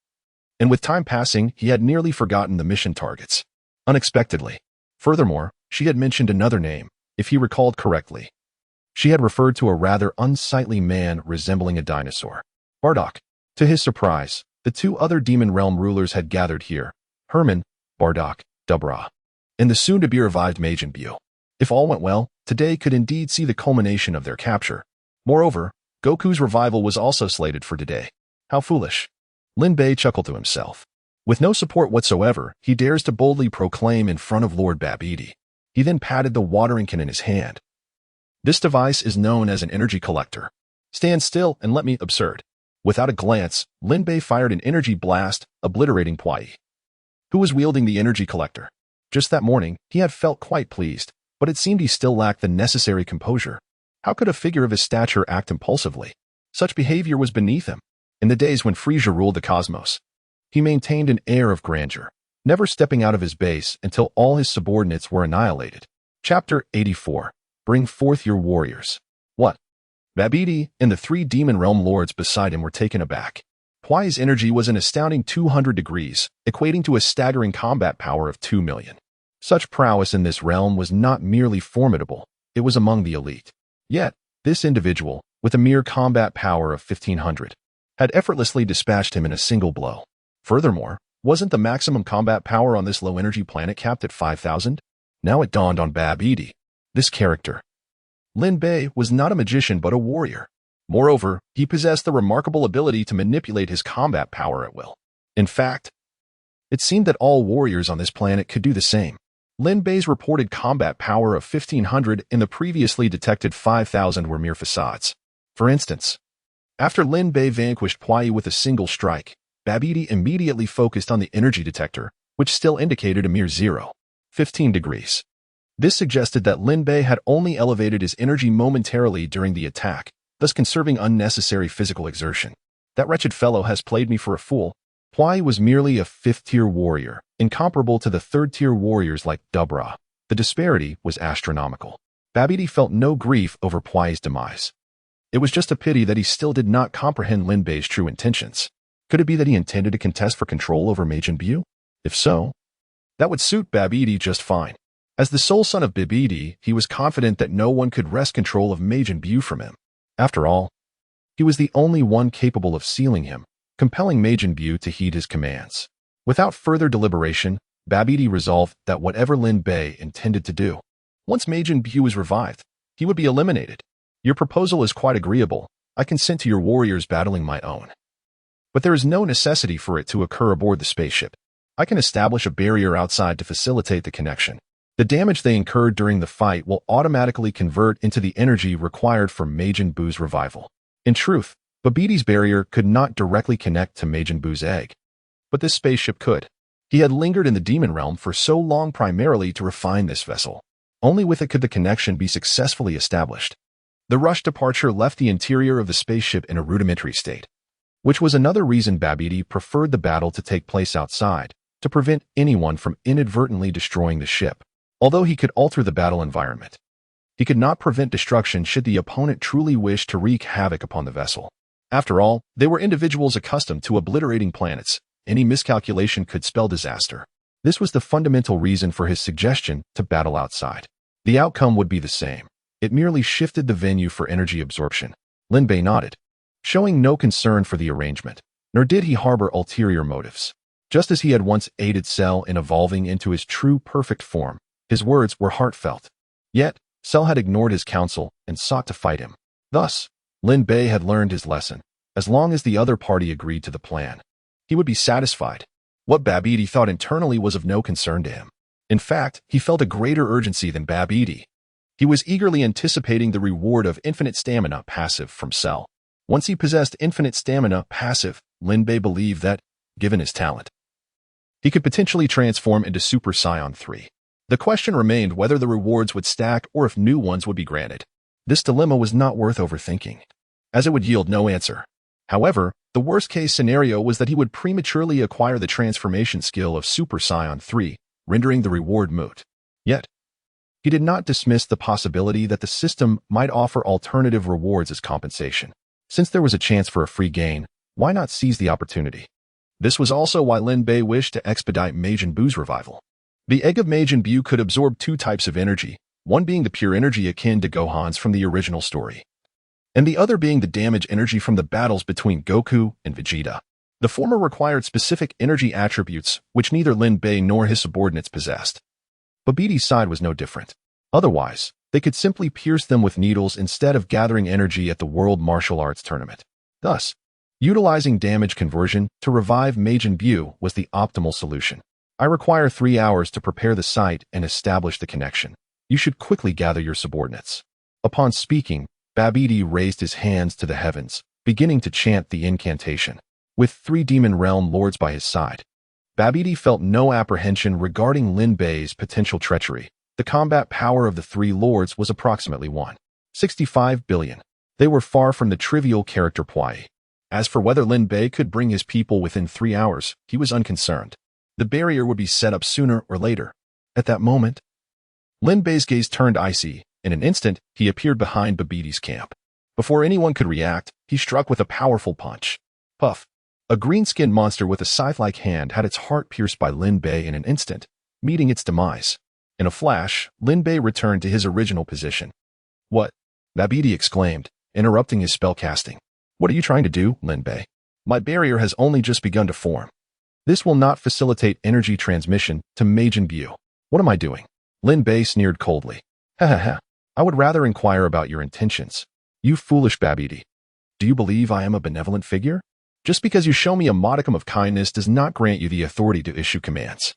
And with time passing, he had nearly forgotten the mission targets. Unexpectedly. Furthermore, she had mentioned another name, if he recalled correctly. She had referred to a rather unsightly man resembling a dinosaur. Bardock. To his surprise, the two other Demon Realm rulers had gathered here. Herman, Bardock, Dubra, and the soon-to-be revived Majin Buu. If all went well, today could indeed see the culmination of their capture. Moreover, Goku's revival was also slated for today. How foolish. Lin Bei chuckled to himself. With no support whatsoever, he dares to boldly proclaim in front of Lord Babiti. He then patted the watering can in his hand. This device is known as an energy collector. Stand still and let me absurd. Without a glance, Lin Bei fired an energy blast, obliterating Pwai. Who was wielding the energy collector? Just that morning, he had felt quite pleased, but it seemed he still lacked the necessary composure. How could a figure of his stature act impulsively? Such behavior was beneath him. In the days when Frisia ruled the cosmos, he maintained an air of grandeur, never stepping out of his base until all his subordinates were annihilated. Chapter 84. Bring forth your warriors. What? Babiti and the 3 Demon Realm lords beside him were taken aback. Pwai's energy was an astounding 200 degrees, equating to a staggering combat power of 2 million. Such prowess in this realm was not merely formidable, it was among the elite. Yet, this individual, with a mere combat power of 1500, had effortlessly dispatched him in a single blow. Furthermore, wasn't the maximum combat power on this low-energy planet capped at 5,000? Now it dawned on Babiti. This character, Lin Bei, was not a magician but a warrior. Moreover, he possessed the remarkable ability to manipulate his combat power at will. In fact, it seemed that all warriors on this planet could do the same. Lin Bei's reported combat power of 1500 and the previously detected 5,000 were mere facades. For instance, after Lin Bei vanquished Pwai with a single strike, Babiti immediately focused on the energy detector, which still indicated a mere 15 degrees. This suggested that Lin Bei had only elevated his energy momentarily during the attack, thus conserving unnecessary physical exertion. That wretched fellow has played me for a fool. Pwai was merely a 5th-tier warrior, incomparable to the 3rd-tier warriors like Dubra. The disparity was astronomical. Babidi felt no grief over Puai's demise. It was just a pity that he still did not comprehend Lin Bei's true intentions. Could it be that he intended to contest for control over Majin Buu? If so, that would suit Babidi just fine. As the sole son of Babidi, he was confident that no one could wrest control of Majin Buu from him. After all, he was the only one capable of sealing him, compelling Majin Buu to heed his commands. Without further deliberation, Babidi resolved that whatever Lin Bei intended to do, once Majin Buu was revived, he would be eliminated. Your proposal is quite agreeable. I consent to your warriors battling my own. But there is no necessity for it to occur aboard the spaceship. I can establish a barrier outside to facilitate the connection. The damage they incurred during the fight will automatically convert into the energy required for Majin Buu's revival. In truth, Babidi's barrier could not directly connect to Majin Buu's egg. But this spaceship could. He had lingered in the demon realm for so long primarily to refine this vessel. Only with it could the connection be successfully established. The rushed departure left the interior of the spaceship in a rudimentary state, which was another reason Babidi preferred the battle to take place outside, to prevent anyone from inadvertently destroying the ship. Although he could alter the battle environment, he could not prevent destruction should the opponent truly wish to wreak havoc upon the vessel. After all, they were individuals accustomed to obliterating planets. Any miscalculation could spell disaster. This was the fundamental reason for his suggestion to battle outside. The outcome would be the same. It merely shifted the venue for energy absorption. Lin Bei nodded, showing no concern for the arrangement, nor did he harbor ulterior motives. Just as he had once aided Cell in evolving into his true perfect form, his words were heartfelt. Yet, Cell had ignored his counsel and sought to fight him. Thus, Lin Bei had learned his lesson. As long as the other party agreed to the plan, he would be satisfied. What Babidi thought internally was of no concern to him. In fact, he felt a greater urgency than Babidi. He was eagerly anticipating the reward of infinite stamina passive from Cell. Once he possessed infinite stamina passive, Lin Bei believed that, given his talent, he could potentially transform into Super Saiyan 3. The question remained whether the rewards would stack or if new ones would be granted. This dilemma was not worth overthinking, as it would yield no answer. However, the worst-case scenario was that he would prematurely acquire the transformation skill of Super Saiyan 3, rendering the reward moot. Yet, he did not dismiss the possibility that the system might offer alternative rewards as compensation. Since there was a chance for a free gain, why not seize the opportunity? This was also why Lin Bei wished to expedite Majin Buu's revival. The egg of Majin Buu could absorb two types of energy, one being the pure energy akin to Gohan's from the original story, and the other being the damage energy from the battles between Goku and Vegeta. The former required specific energy attributes which neither Lin Bei nor his subordinates possessed. Babidi's side was no different. Otherwise, they could simply pierce them with needles instead of gathering energy at the World Martial Arts Tournament. Thus, utilizing damage conversion to revive Majin Buu was the optimal solution. I require 3 hours to prepare the site and establish the connection. You should quickly gather your subordinates. Upon speaking, Babidi raised his hands to the heavens, beginning to chant the incantation. With 3 demon realm lords by his side, Babidi felt no apprehension regarding Lin Bei's potential treachery. The combat power of the 3 lords was approximately 1.65 billion. They were far from the trivial character Puai. As for whether Lin Bei could bring his people within 3 hours, he was unconcerned. The barrier would be set up sooner or later. At that moment, Lin Bei's gaze turned icy. In an instant, he appeared behind Babidi's camp. Before anyone could react, he struck with a powerful punch. Puff! A green-skinned monster with a scythe-like hand had its heart pierced by Lin Bei in an instant, meeting its demise. In a flash, Lin Bei returned to his original position. What? Babidi exclaimed, interrupting his spellcasting. What are you trying to do, Lin Bei? My barrier has only just begun to form. This will not facilitate energy transmission to Majin Buu. What am I doing? Lin Bei sneered coldly. Ha ha ha. I would rather inquire about your intentions. You foolish Babidi. Do you believe I am a benevolent figure? Just because you show me a modicum of kindness does not grant you the authority to issue commands.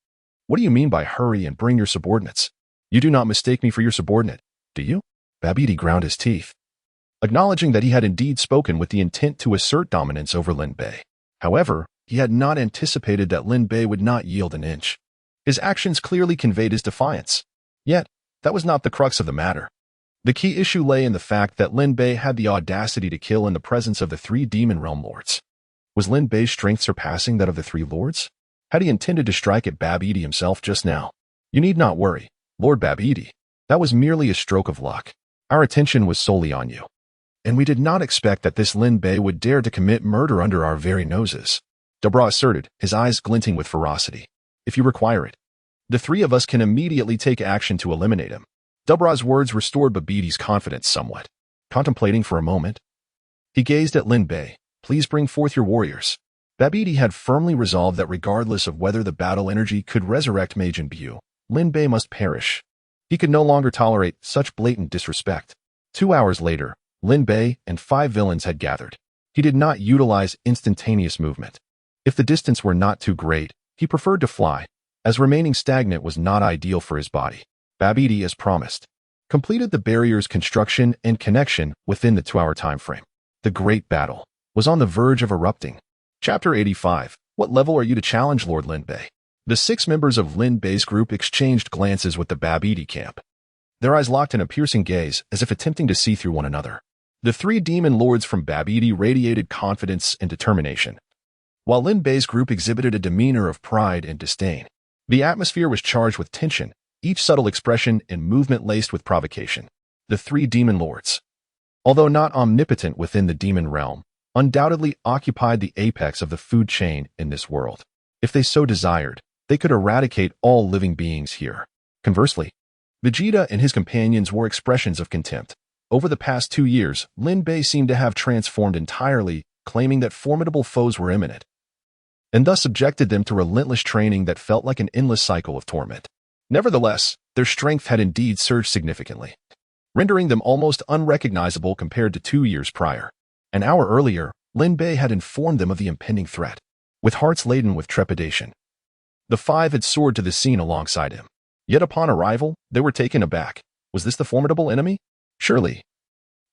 What do you mean by hurry and bring your subordinates? You do not mistake me for your subordinate, do you? Babidi ground his teeth, acknowledging that he had indeed spoken with the intent to assert dominance over Lin Bei. However, he had not anticipated that Lin Bei would not yield an inch. His actions clearly conveyed his defiance. Yet, that was not the crux of the matter. The key issue lay in the fact that Lin Bei had the audacity to kill in the presence of the 3 demon realm lords. Was Lin Bei's strength surpassing that of the 3 lords? Had he intended to strike at Babidi himself just now? You need not worry, Lord Babidi. That was merely a stroke of luck. Our attention was solely on you. And we did not expect that this Lin Bei would dare to commit murder under our very noses. Dabra asserted, his eyes glinting with ferocity. If you require it, the three of us can immediately take action to eliminate him. Dabra's words restored Babiti's confidence somewhat. Contemplating for a moment, he gazed at Lin Bei. Please bring forth your warriors. Babiti had firmly resolved that regardless of whether the battle energy could resurrect Majin Buu, Lin Bei must perish. He could no longer tolerate such blatant disrespect. 2 hours later, Lin Bei and 5 villains had gathered. He did not utilize instantaneous movement. If the distance were not too great, he preferred to fly, as remaining stagnant was not ideal for his body. Babiti, as promised, completed the barrier's construction and connection within the 2-hour time frame. The great battle was on the verge of erupting. Chapter 85. What level are you to challenge Lord Lin Bei? The 6 members of Lin Bei's group exchanged glances with the Babiti camp. Their eyes locked in a piercing gaze, as if attempting to see through one another. The 3 demon lords from Babiti radiated confidence and determination, while Lin Bei's group exhibited a demeanor of pride and disdain. The atmosphere was charged with tension, each subtle expression and movement laced with provocation. The 3 demon lords, although not omnipotent within the demon realm, undoubtedly occupied the apex of the food chain in this world. If they so desired, they could eradicate all living beings here. Conversely, Vegeta and his companions were expressions of contempt. Over the past 2 years, Lin Bei seemed to have transformed entirely, claiming that formidable foes were imminent, and thus subjected them to relentless training that felt like an endless cycle of torment. Nevertheless, their strength had indeed surged significantly, rendering them almost unrecognizable compared to 2 years prior. An hour earlier, Lin Bei had informed them of the impending threat. With hearts laden with trepidation, the 5 had soared to the scene alongside him. Yet upon arrival, they were taken aback. Was this the formidable enemy? Surely,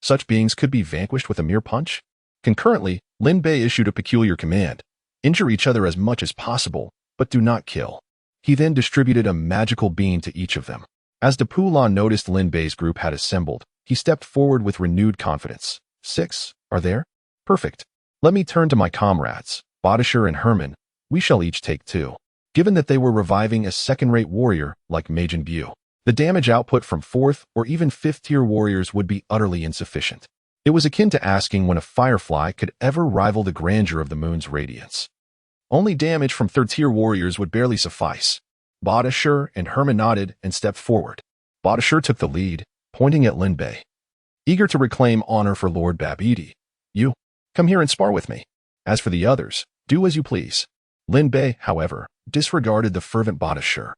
such beings could be vanquished with a mere punch? Concurrently, Lin Bei issued a peculiar command. Injure each other as much as possible, but do not kill. He then distributed a magical bean to each of them. As Dapula noticed Lin Bei's group had assembled, he stepped forward with renewed confidence. 6, are there? Perfect. Let me turn to my comrades, Bodisher and Herman. We shall each take 2. Given that they were reviving a second-rate warrior like Majin Buu, the damage output from 4th or even 5th-tier warriors would be utterly insufficient. It was akin to asking when a firefly could ever rival the grandeur of the moon's radiance. Only damage from 3rd-tier warriors would barely suffice. Bodisher and Herman nodded and stepped forward. Bodisher took the lead, pointing at Lin Bei. Eager to reclaim honor for Lord Babiti, you, come here and spar with me. As for the others, do as you please. Lin Bei, however, disregarded the fervent Bodisher.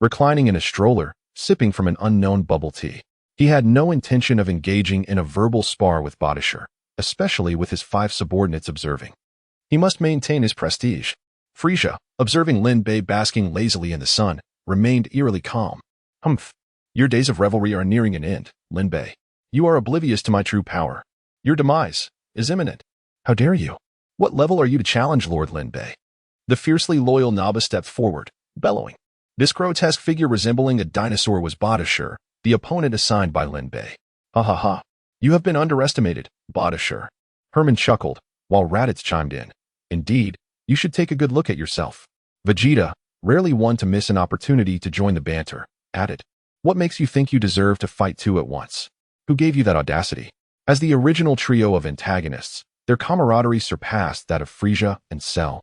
Reclining in a stroller, sipping from an unknown bubble tea, he had no intention of engaging in a verbal spar with Bodisher, especially with his 5 subordinates observing. He must maintain his prestige. Frisia, observing Lin Bei basking lazily in the sun, remained eerily calm. Humph. Your days of revelry are nearing an end, Lin Bei. You are oblivious to my true power. Your demise is imminent. How dare you? What level are you to challenge Lord Lin Bei? The fiercely loyal Naba stepped forward, bellowing. This grotesque figure resembling a dinosaur was Bodisher, the opponent assigned by Lin Bei. Ha ha ha. You have been underestimated, Bodisher. Herman chuckled, while Raditz chimed in. Indeed, you should take a good look at yourself. Vegeta, rarely one to miss an opportunity to join the banter, added. What makes you think you deserve to fight 2 at once? Who gave you that audacity? As the original trio of antagonists, their camaraderie surpassed that of Frisia and Cell.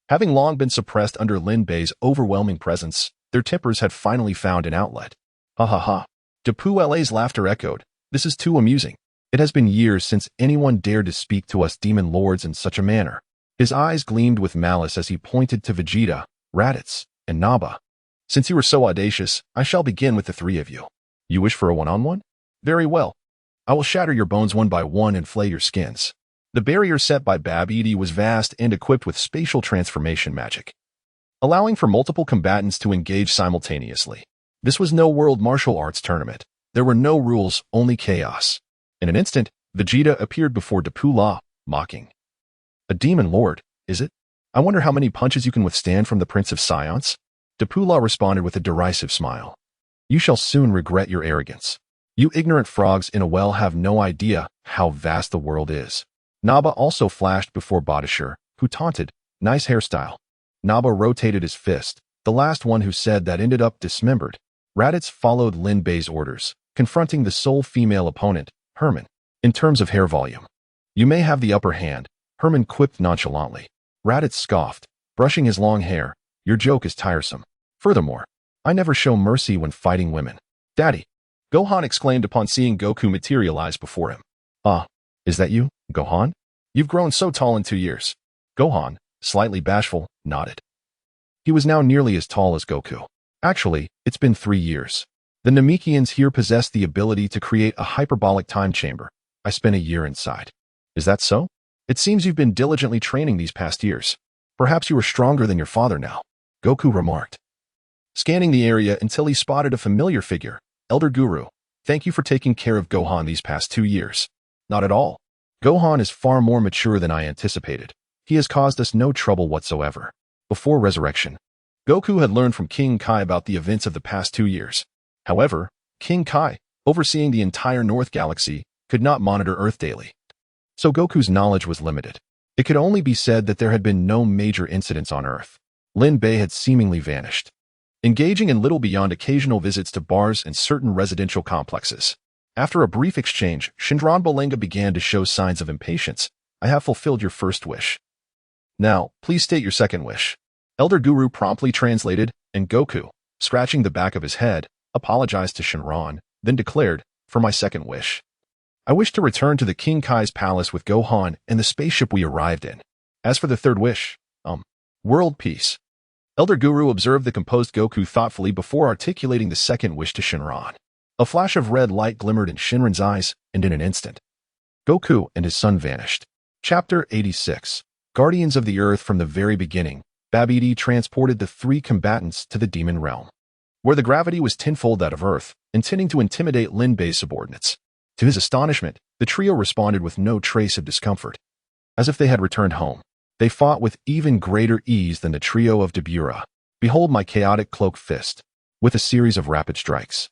Having long been suppressed under Lin Bei's overwhelming presence, their tempers had finally found an outlet. Ha ha ha. Dapula's laughter echoed. This is too amusing. It has been years since anyone dared to speak to us demon lords in such a manner. His eyes gleamed with malice as he pointed to Vegeta, Raditz, and Naba. Since you were so audacious, I shall begin with the 3 of you. You wish for a one-on-one? Very well. I will shatter your bones one by one and flay your skins. The barrier set by Babiti was vast and equipped with spatial transformation magic, allowing for multiple combatants to engage simultaneously. This was no world martial arts tournament. There were no rules, only chaos. In an instant, Vegeta appeared before Dapula, mocking. A demon lord, is it? I wonder how many punches you can withstand from the Prince of Saiyans? Dapula responded with a derisive smile. You shall soon regret your arrogance. You ignorant frogs in a well have no idea how vast the world is. Naba also flashed before Bodisher, who taunted, nice hairstyle. Naba rotated his fist, the last one who said that ended up dismembered. Raditz followed Lin Bei's orders, confronting the sole female opponent, Herman. In terms of hair volume, you may have the upper hand, Herman quipped nonchalantly. Raditz scoffed, brushing his long hair. Your joke is tiresome. Furthermore, I never show mercy when fighting women. Daddy, Gohan exclaimed upon seeing Goku materialize before him. Ah, is that you, Gohan? You've grown so tall in 2 years. Gohan, slightly bashful, nodded. He was now nearly as tall as Goku. Actually, it's been 3 years. The Namekians here possess the ability to create a hyperbolic time chamber. I spent a year inside. Is that so? It seems you've been diligently training these past years. Perhaps you are stronger than your father now, Goku remarked, scanning the area until he spotted a familiar figure. Elder Guru, thank you for taking care of Gohan these past 2 years. Not at all. Gohan is far more mature than I anticipated. He has caused us no trouble whatsoever. Before resurrection, Goku had learned from King Kai about the events of the past 2 years. However, King Kai, overseeing the entire North Galaxy, could not monitor Earth daily. So Goku's knowledge was limited. It could only be said that there had been no major incidents on Earth. Lin Bei had seemingly vanished, engaging in little beyond occasional visits to bars and certain residential complexes. After a brief exchange, Shinran Balenga began to show signs of impatience. I have fulfilled your first wish. Now, please state your second wish. Elder Guru promptly translated, and Goku, scratching the back of his head, apologized to Shinran, then declared, for my second wish, I wish to return to the King Kai's palace with Gohan and the spaceship we arrived in. As for the third wish, world peace. Elder Guru observed the composed Goku thoughtfully before articulating the second wish to Shinran. A flash of red light glimmered in Shinran's eyes, and in an instant, Goku and his son vanished. Chapter 86. Guardians of the Earth. From the very beginning, Babidi transported the 3 combatants to the demon realm, where the gravity was tenfold that of Earth, intending to intimidate Lin Bei's subordinates. To his astonishment, the trio responded with no trace of discomfort. As if they had returned home, they fought with even greater ease than the trio of Dabura. Behold my chaotic cloak fist, with a series of rapid strikes.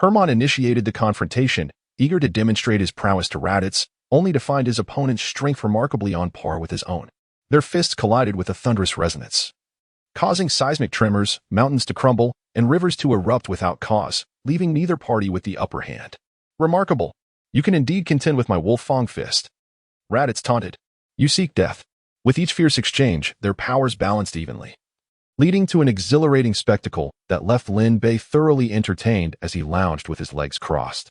Herman initiated the confrontation, eager to demonstrate his prowess to Raditz, only to find his opponent's strength remarkably on par with his own. Their fists collided with a thunderous resonance, causing seismic tremors, mountains to crumble, and rivers to erupt without cause, leaving neither party with the upper hand. Remarkable. You can indeed contend with my Wolf-Fang fist. Raditz taunted. You seek death. With each fierce exchange, their powers balanced evenly, leading to an exhilarating spectacle that left Lin Bei thoroughly entertained as he lounged with his legs crossed,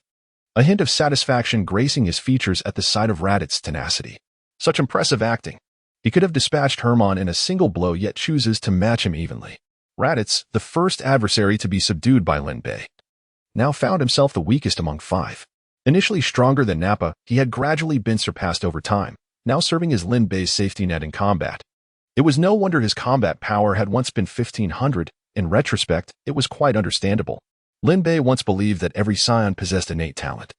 a hint of satisfaction gracing his features at the sight of Raditz's tenacity. Such impressive acting. He could have dispatched Herman in a single blow, yet chooses to match him evenly. Raditz, the first adversary to be subdued by Lin Bei, now found himself the weakest among 5. Initially stronger than Nappa, he had gradually been surpassed over time, now serving as Lin Bei's safety net in combat. It was no wonder his combat power had once been 1500. In retrospect, it was quite understandable. Lin Bei once believed that every Saiyan possessed innate talent,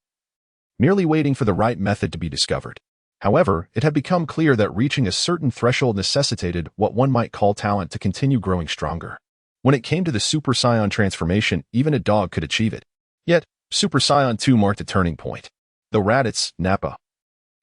merely waiting for the right method to be discovered. However, it had become clear that reaching a certain threshold necessitated what one might call talent to continue growing stronger. When it came to the Super Saiyan transformation, even a dog could achieve it. Yet, Super Saiyan 2 marked a turning point. Though Raditz, Nappa,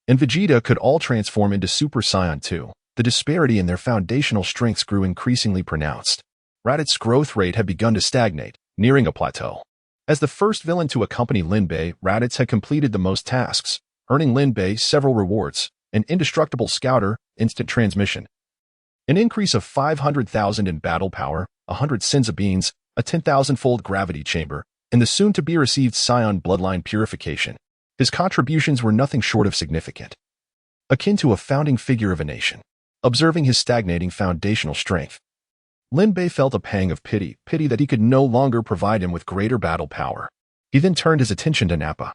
and Vegeta could all transform into Super Saiyan 2, the disparity in their foundational strengths grew increasingly pronounced. Raditz's growth rate had begun to stagnate, nearing a plateau. As the first villain to accompany Lin Bei, Raditz had completed the most tasks, earning Lin Bei several rewards: an indestructible scouter, instant transmission, an increase of 500,000 in battle power, 100 Senzu beans, a 10,000-fold gravity chamber, and the soon-to-be-received Saiyan bloodline purification. His contributions were nothing short of significant, akin to a founding figure of a nation. Observing his stagnating foundational strength, Lin Bei felt a pang of pity that he could no longer provide him with greater battle power. He then turned his attention to Nappa,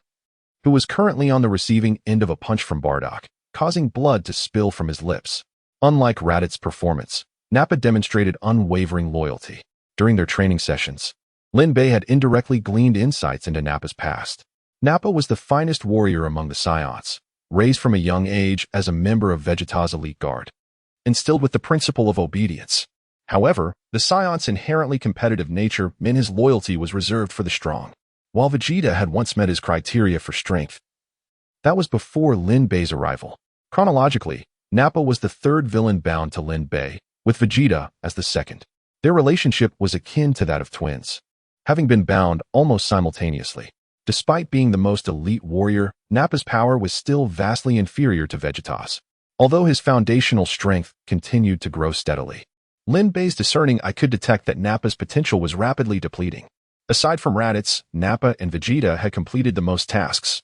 who was currently on the receiving end of a punch from Bardock, causing blood to spill from his lips. Unlike Raditz's performance, Nappa demonstrated unwavering loyalty. During their training sessions, Lin Bei had indirectly gleaned insights into Nappa's past. Nappa was the finest warrior among the Saiyans, raised from a young age as a member of Vegeta's elite guard, instilled with the principle of obedience. However, the Saiyans' inherently competitive nature meant his loyalty was reserved for the strong. While Vegeta had once met his criteria for strength, that was before Lin Bei's arrival. Chronologically, Nappa was the third villain bound to Lin Bei, with Vegeta as the second. Their relationship was akin to that of twins. having been bound almost simultaneously. Despite being the most elite warrior, Nappa's power was still vastly inferior to Vegeta's, although his foundational strength continued to grow steadily. Lin Bei's discerning eye could detect that Nappa's potential was rapidly depleting. Aside from Raditz, Nappa and Vegeta had completed the most tasks,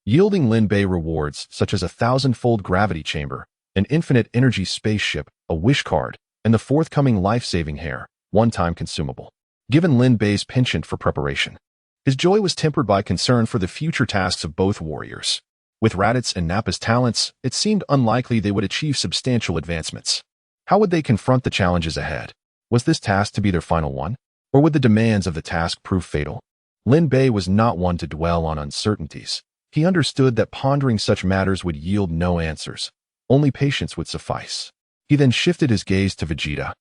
yielding Lin Bei rewards such as a 1,000-fold gravity chamber, an infinite energy spaceship, a wish card, and the forthcoming life-saving hair, one-time consumable, given Lin Bei's penchant for preparation. His joy was tempered by concern for the future tasks of both warriors. With Raditz and Nappa's talents, it seemed unlikely they would achieve substantial advancements. How would they confront the challenges ahead? Was this task to be their final one? Or would the demands of the task prove fatal? Lin Bei was not one to dwell on uncertainties. He understood that pondering such matters would yield no answers. Only patience would suffice. He then shifted his gaze to Vegeta,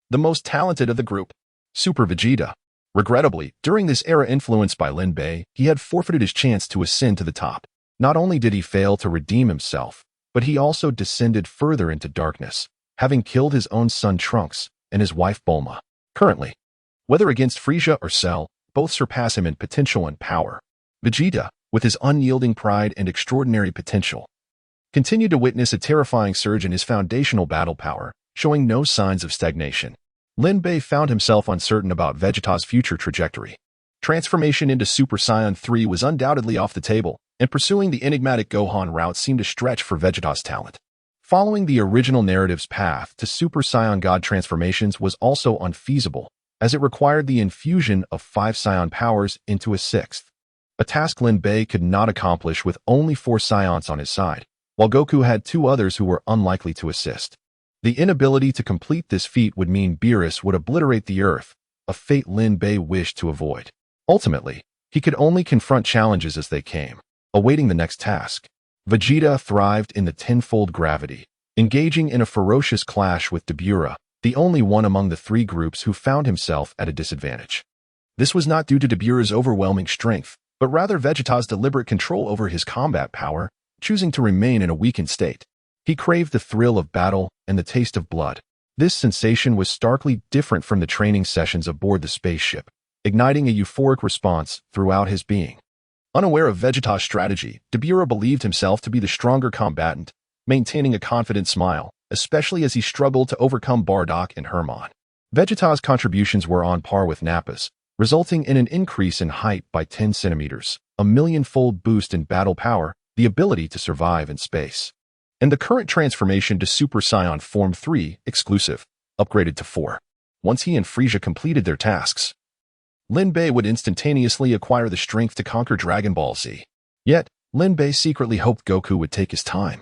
the most talented of the group, Super Vegeta. Regrettably, during this era influenced by Lin Bei, he had forfeited his chance to ascend to the top. Not only did he fail to redeem himself, but he also descended further into darkness, having killed his own son Trunks and his wife Bulma. Currently, whether against Frieza or Cell, both surpass him in potential and power. Vegeta, with his unyielding pride and extraordinary potential, continued to witness a terrifying surge in his foundational battle power, showing no signs of stagnation. Lin Bei found himself uncertain about Vegeta's future trajectory. Transformation into Super Saiyan 3 was undoubtedly off the table, and pursuing the enigmatic Gohan route seemed a stretch for Vegeta's talent. Following the original narrative's path to Super Saiyan God transformations was also unfeasible, as it required the infusion of 5 Saiyan powers into a 6th. A task Lin Bei could not accomplish with only 4 Saiyans on his side, while Goku had 2 others who were unlikely to assist. The inability to complete this feat would mean Beerus would obliterate the Earth, a fate Lin Bei wished to avoid. Ultimately, he could only confront challenges as they came, awaiting the next task. Vegeta thrived in the tenfold gravity, engaging in a ferocious clash with Dabura, the only one among the 3 groups who found himself at a disadvantage. This was not due to Dabura's overwhelming strength, but rather Vegeta's deliberate control over his combat power, choosing to remain in a weakened state. He craved the thrill of battle and the taste of blood. This sensation was starkly different from the training sessions aboard the spaceship, igniting a euphoric response throughout his being. Unaware of Vegeta's strategy, Dabura believed himself to be the stronger combatant, maintaining a confident smile, especially as he struggled to overcome Bardock and Hermon. Vegeta's contributions were on par with Nappa's, resulting in an increase in height by 10 centimeters, a million-fold boost in battle power, the ability to survive in space. And the current transformation to Super Saiyan Form 3, exclusive, upgraded to 4. Once he and Frieza completed their tasks, Lin Bei would instantaneously acquire the strength to conquer Dragon Ball Z. Yet, Lin Bei secretly hoped Goku would take his time.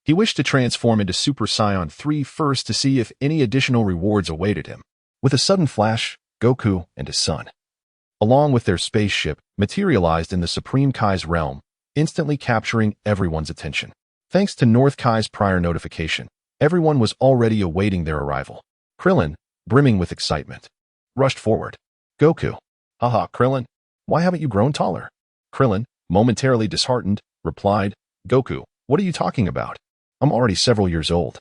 He wished to transform into Super Saiyan 3 first to see if any additional rewards awaited him. With a sudden flash, Goku and his son, along with their spaceship, materialized in the Supreme Kai's realm, instantly capturing everyone's attention. Thanks to North Kai's prior notification, everyone was already awaiting their arrival. Krillin, brimming with excitement, rushed forward. Goku. Haha, Krillin, why haven't you grown taller? Krillin, momentarily disheartened, replied, Goku, what are you talking about? I'm already several years old.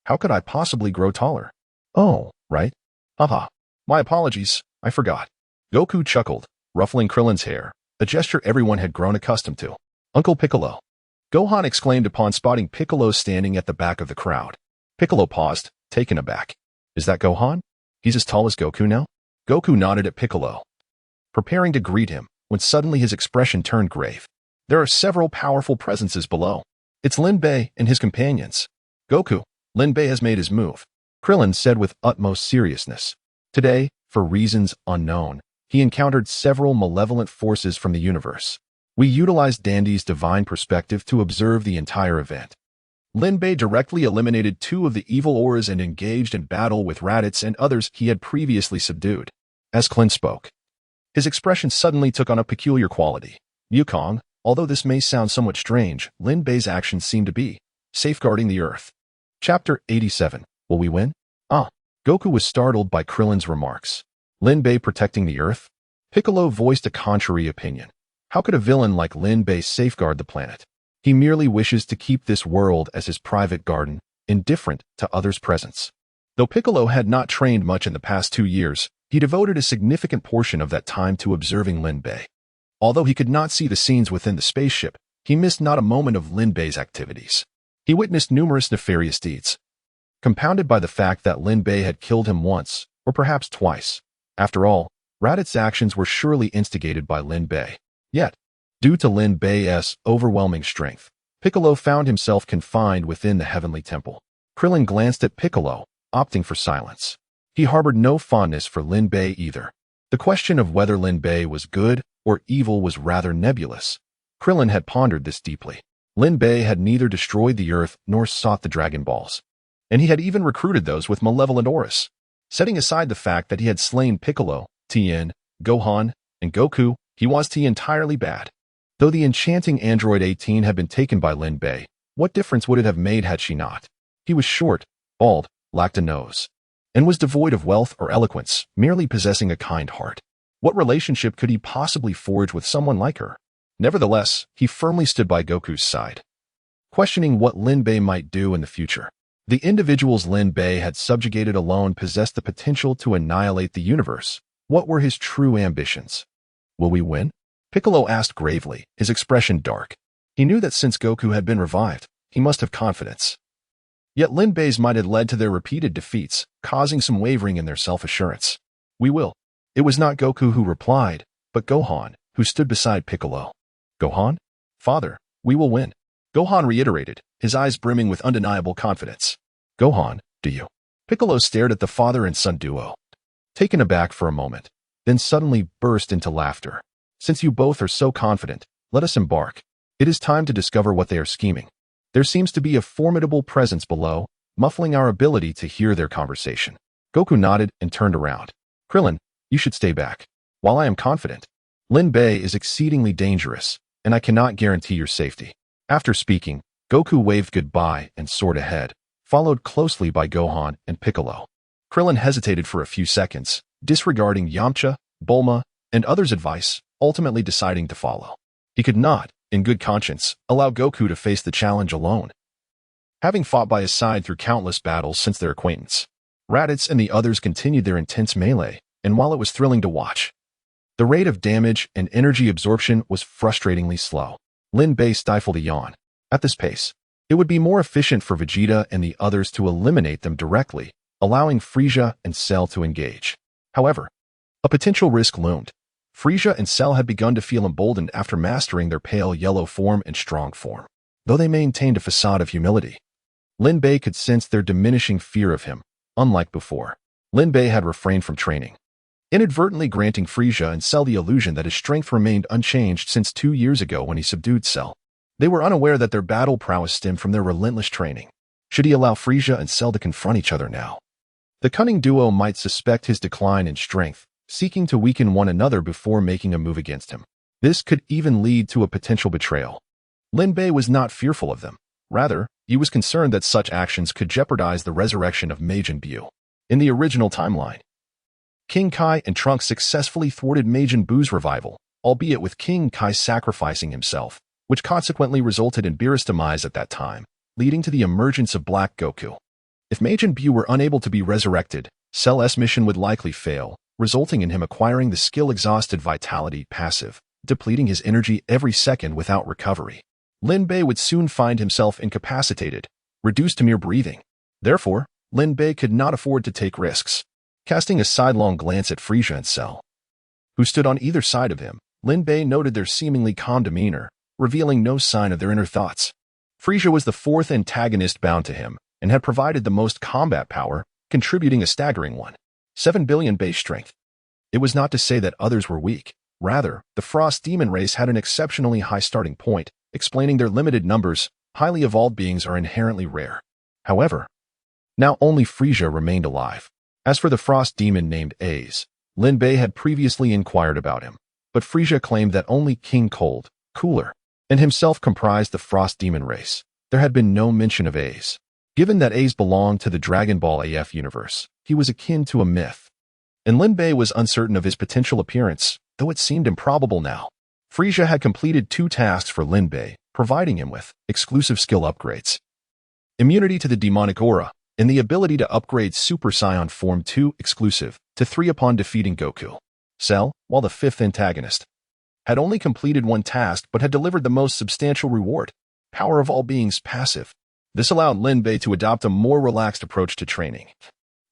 How could I possibly grow taller? Oh, right. Haha, my apologies, I forgot. Goku chuckled, ruffling Krillin's hair, a gesture everyone had grown accustomed to. Uncle Piccolo. Gohan exclaimed upon spotting Piccolo standing at the back of the crowd. Piccolo paused, taken aback. Is that Gohan? He's as tall as Goku now? Goku nodded at Piccolo, preparing to greet him, when suddenly his expression turned grave. There are several powerful presences below. It's Lin Bei and his companions. Goku, Lin Bei has made his move, Krillin said with utmost seriousness. Today, for reasons unknown, he encountered several malevolent forces from the universe. We utilized Dandy's divine perspective to observe the entire event. Lin Bei directly eliminated 2 of the evil auras and engaged in battle with Raditz and others he had previously subdued. As Clint spoke, his expression suddenly took on a peculiar quality. Yukong, although this may sound somewhat strange, Lin Bei's actions seem to be safeguarding the Earth. Chapter 87. Will we win? Goku was startled by Krillin's remarks. Lin Bei protecting the Earth? Piccolo voiced a contrary opinion. How could a villain like Lin Bei safeguard the planet? He merely wishes to keep this world as his private garden, indifferent to others' presence. Though Piccolo had not trained much in the past 2 years, He devoted a significant portion of that time to observing Lin Bei. Although he could not see the scenes within the spaceship, he missed not a moment of Lin Bei's activities. He witnessed numerous nefarious deeds, compounded by the fact that Lin Bei had killed him once, or perhaps twice. After all, Raditz's actions were surely instigated by Lin Bei. Yet, due to Lin Bei's overwhelming strength, Piccolo found himself confined within the Heavenly Temple. Krillin glanced at Piccolo, opting for silence. He harbored no fondness for Lin Bei either. The question of whether Lin Bei was good or evil was rather nebulous. Krillin had pondered this deeply. Lin Bei had neither destroyed the Earth nor sought the Dragon Balls, and he had even recruited those with malevolent auras. Setting aside the fact that he had slain Piccolo, Tien, Gohan, and Goku, he was entirely bad. Though the enchanting android 18 had been taken by Lin Bei, what difference would it have made had she not? He was short, bald, lacked a nose, and was devoid of wealth or eloquence, merely possessing a kind heart. What relationship could he possibly forge with someone like her? Nevertheless, he firmly stood by Goku's side, questioning what Lin Bei might do in the future. The individuals Lin Bei had subjugated alone possessed the potential to annihilate the universe. What were his true ambitions? Will we win? Piccolo asked gravely, his expression dark. He knew that since Goku had been revived, he must have confidence. Yet Lin Bei's might had led to their repeated defeats, causing some wavering in their self-assurance. We will. It was not Goku who replied, but Gohan, who stood beside Piccolo. Gohan? Father, we will win. Gohan reiterated, his eyes brimming with undeniable confidence. Gohan, do you? Piccolo stared at the father and son duo, taken aback for a moment, then suddenly burst into laughter. Since you both are so confident, let us embark. It is time to discover what they are scheming. There seems to be a formidable presence below, muffling our ability to hear their conversation. Goku nodded and turned around. Krillin, you should stay back. While I am confident, Lin Bei is exceedingly dangerous, and I cannot guarantee your safety. After speaking, Goku waved goodbye and soared ahead, followed closely by Gohan and Piccolo. Krillin hesitated for a few seconds, disregarding Yamcha, Bulma, and others' advice, ultimately deciding to follow. He could not, in good conscience, allow Goku to face the challenge alone, having fought by his side through countless battles since their acquaintance. Raditz and the others continued their intense melee, and while it was thrilling to watch, the rate of damage and energy absorption was frustratingly slow. Lin Bei stifled a yawn. At this pace, it would be more efficient for Vegeta and the others to eliminate them directly, allowing Frieza and Cell to engage. However, a potential risk loomed. Frieza and Cell had begun to feel emboldened after mastering their pale yellow form and strong form. Though they maintained a facade of humility, Lin Bei could sense their diminishing fear of him. Unlike before, Lin Bei had refrained from training, inadvertently granting Frieza and Cell the illusion that his strength remained unchanged since 2 years ago when he subdued Cell. They were unaware that their battle prowess stemmed from their relentless training. Should he allow Frieza and Cell to confront each other now? The cunning duo might suspect his decline in strength, seeking to weaken one another before making a move against him. This could even lead to a potential betrayal. Lin Bei was not fearful of them. Rather, he was concerned that such actions could jeopardize the resurrection of Majin Buu. In the original timeline, King Kai and Trunks successfully thwarted Majin Buu's revival, albeit with King Kai sacrificing himself, which consequently resulted in Beerus' demise at that time, leading to the emergence of Black Goku. If Majin Buu were unable to be resurrected, Cell's mission would likely fail, resulting in him acquiring the skill-exhausted Vitality passive, depleting his energy every second without recovery. Lin Bei would soon find himself incapacitated, reduced to mere breathing. Therefore, Lin Bei could not afford to take risks. Casting a sidelong glance at Frieza and Cell, who stood on either side of him, Lin Bei noted their seemingly calm demeanor, revealing no sign of their inner thoughts. Frieza was the fourth antagonist bound to him, and had provided the most combat power, contributing a staggering 7 billion base strength. It was not to say that others were weak. Rather, the Frost Demon race had an exceptionally high starting point, explaining their limited numbers. Highly evolved beings are inherently rare. However, now only Frieza remained alive. As for the Frost Demon named Ace, Lin Bei had previously inquired about him, but Frieza claimed that only King Cold, Cooler, and himself comprised the Frost Demon race. There had been no mention of Ace. Given that Ace belonged to the Dragon Ball AF universe, he was akin to a myth, and Lin Bei was uncertain of his potential appearance, though it seemed improbable now. Frieza had completed 2 tasks for Lin Bei, providing him with exclusive skill upgrades, immunity to the demonic aura, and the ability to upgrade Super Saiyan Form 2 exclusive, to 3 upon defeating Goku. Cell, while the 5th antagonist, had only completed one task but had delivered the most substantial reward, Power of All Beings passive. This allowed Lin Bei to adopt a more relaxed approach to training,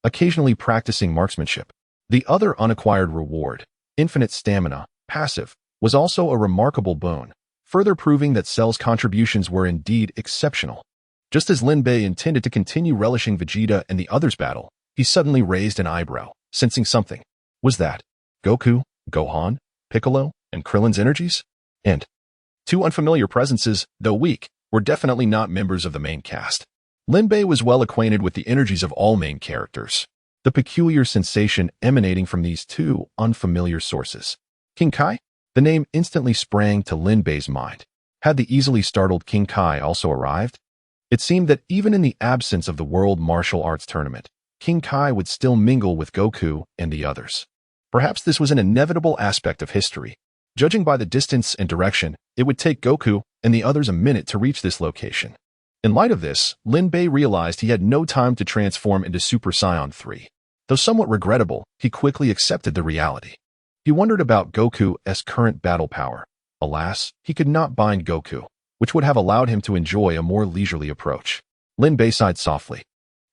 occasionally practicing marksmanship. The other unacquired reward, Infinite Stamina, passive, was also a remarkable boon, further proving that Cell's contributions were indeed exceptional. Just as Lin Bei intended to continue relishing Vegeta and the others' battle, he suddenly raised an eyebrow, sensing something. Was that Goku, Gohan, Piccolo, and Krillin's energies? And 2 unfamiliar presences, though weak, were definitely not members of the main cast. Lin Bei was well acquainted with the energies of all main characters. The peculiar sensation emanating from these 2 unfamiliar sources. King Kai? The name instantly sprang to Lin Bei's mind. Had the easily startled King Kai also arrived? It seemed that even in the absence of the World Martial Arts Tournament, King Kai would still mingle with Goku and the others. Perhaps this was an inevitable aspect of history. Judging by the distance and direction, it would take Goku and the others a minute to reach this location. In light of this, Lin Bei realized he had no time to transform into Super Saiyan 3. Though somewhat regrettable, he quickly accepted the reality. He wondered about Goku's current battle power. Alas, he could not bind Goku, which would have allowed him to enjoy a more leisurely approach. Lin Bei sighed softly.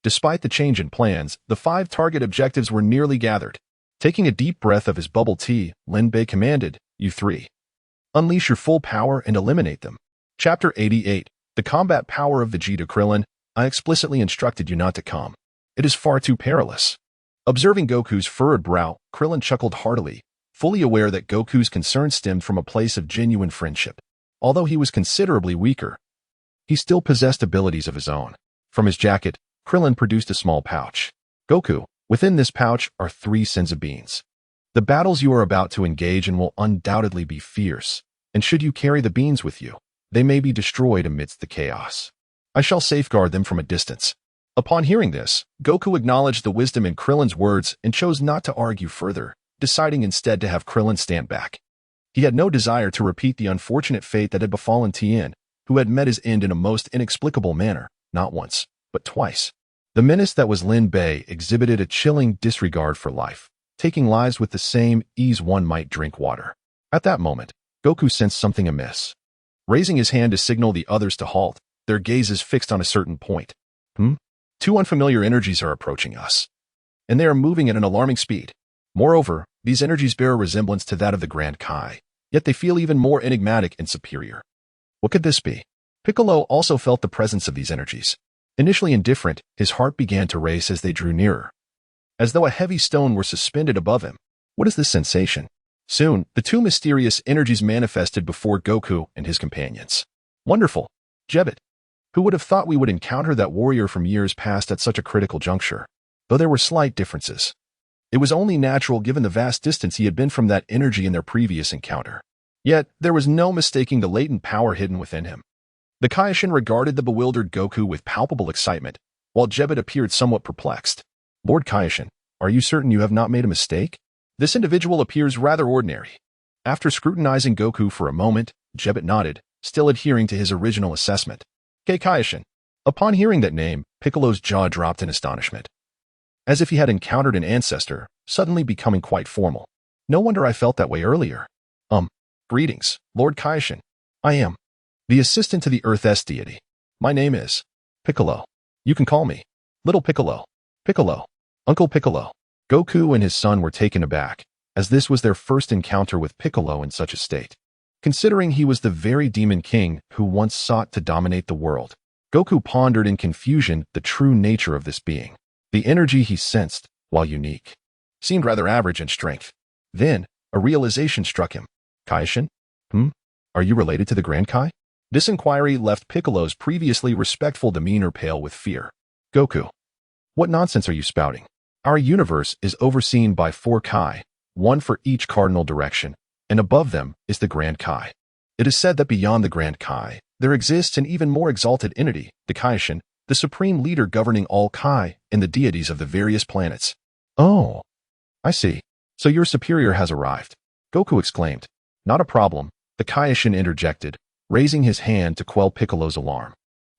Despite the change in plans, the 5 target objectives were nearly gathered. Taking a deep breath of his bubble tea, Lin Bei commanded, "You 3. Unleash your full power and eliminate them." Chapter 88. The combat power of Vegeta. Krillin, I explicitly instructed you not to come. It is far too perilous. Observing Goku's furrowed brow, Krillin chuckled heartily, fully aware that Goku's concern stemmed from a place of genuine friendship. Although he was considerably weaker, he still possessed abilities of his own. From his jacket, Krillin produced a small pouch. Goku, within this pouch are 3 Senzu beans. The battles you are about to engage in will undoubtedly be fierce, and should you carry the beans with you, they may be destroyed amidst the chaos. I shall safeguard them from a distance. Upon hearing this, Goku acknowledged the wisdom in Krillin's words and chose not to argue further, deciding instead to have Krillin stand back. He had no desire to repeat the unfortunate fate that had befallen Tien, who had met his end in a most inexplicable manner, not once, but twice. The menace that was Lin Bei exhibited a chilling disregard for life, taking lives with the same ease one might drink water. At that moment, Goku sensed something amiss. Raising his hand to signal the others to halt, their gazes fixed on a certain point. 2 unfamiliar energies are approaching us, and they are moving at an alarming speed. Moreover, these energies bear a resemblance to that of the Grand Kai, yet they feel even more enigmatic and superior. What could this be? Piccolo also felt the presence of these energies. Initially indifferent, his heart began to race as they drew nearer, as though a heavy stone were suspended above him. What is this sensation? Soon, the 2 mysterious energies manifested before Goku and his companions. Wonderful! Jebet! Who would have thought we would encounter that warrior from years past at such a critical juncture? Though there were slight differences. It was only natural given the vast distance he had been from that energy in their previous encounter. Yet, there was no mistaking the latent power hidden within him. The Kaioshin regarded the bewildered Goku with palpable excitement, while Jebet appeared somewhat perplexed. Lord Kaioshin, are you certain you have not made a mistake? This individual appears rather ordinary. After scrutinizing Goku for a moment, Jebet nodded, still adhering to his original assessment. Kaioshin. Upon hearing that name, Piccolo's jaw dropped in astonishment, as if he had encountered an ancestor, suddenly becoming quite formal. No wonder I felt that way earlier. Greetings, Lord Kaioshin. I am the assistant to the Earth's deity. My name is Piccolo. You can call me Little Piccolo. Piccolo. Uncle Piccolo. Goku and his son were taken aback, as this was their first encounter with Piccolo in such a state. Considering he was the very demon king who once sought to dominate the world, Goku pondered in confusion the true nature of this being. The energy he sensed, while unique, seemed rather average in strength. Then, a realization struck him. Kaioshin? Are you related to the Grand Kai? This inquiry left Piccolo's previously respectful demeanor pale with fear. Goku. What nonsense are you spouting? Our universe is overseen by 4 Kai, 1 for each cardinal direction, and above them is the Grand Kai. It is said that beyond the Grand Kai, there exists an even more exalted entity, the Kaioshin, the supreme leader governing all Kai and the deities of the various planets. Oh, I see. So your superior has arrived. Goku exclaimed. Not a problem, the Kaioshin interjected, raising his hand to quell Piccolo's alarm.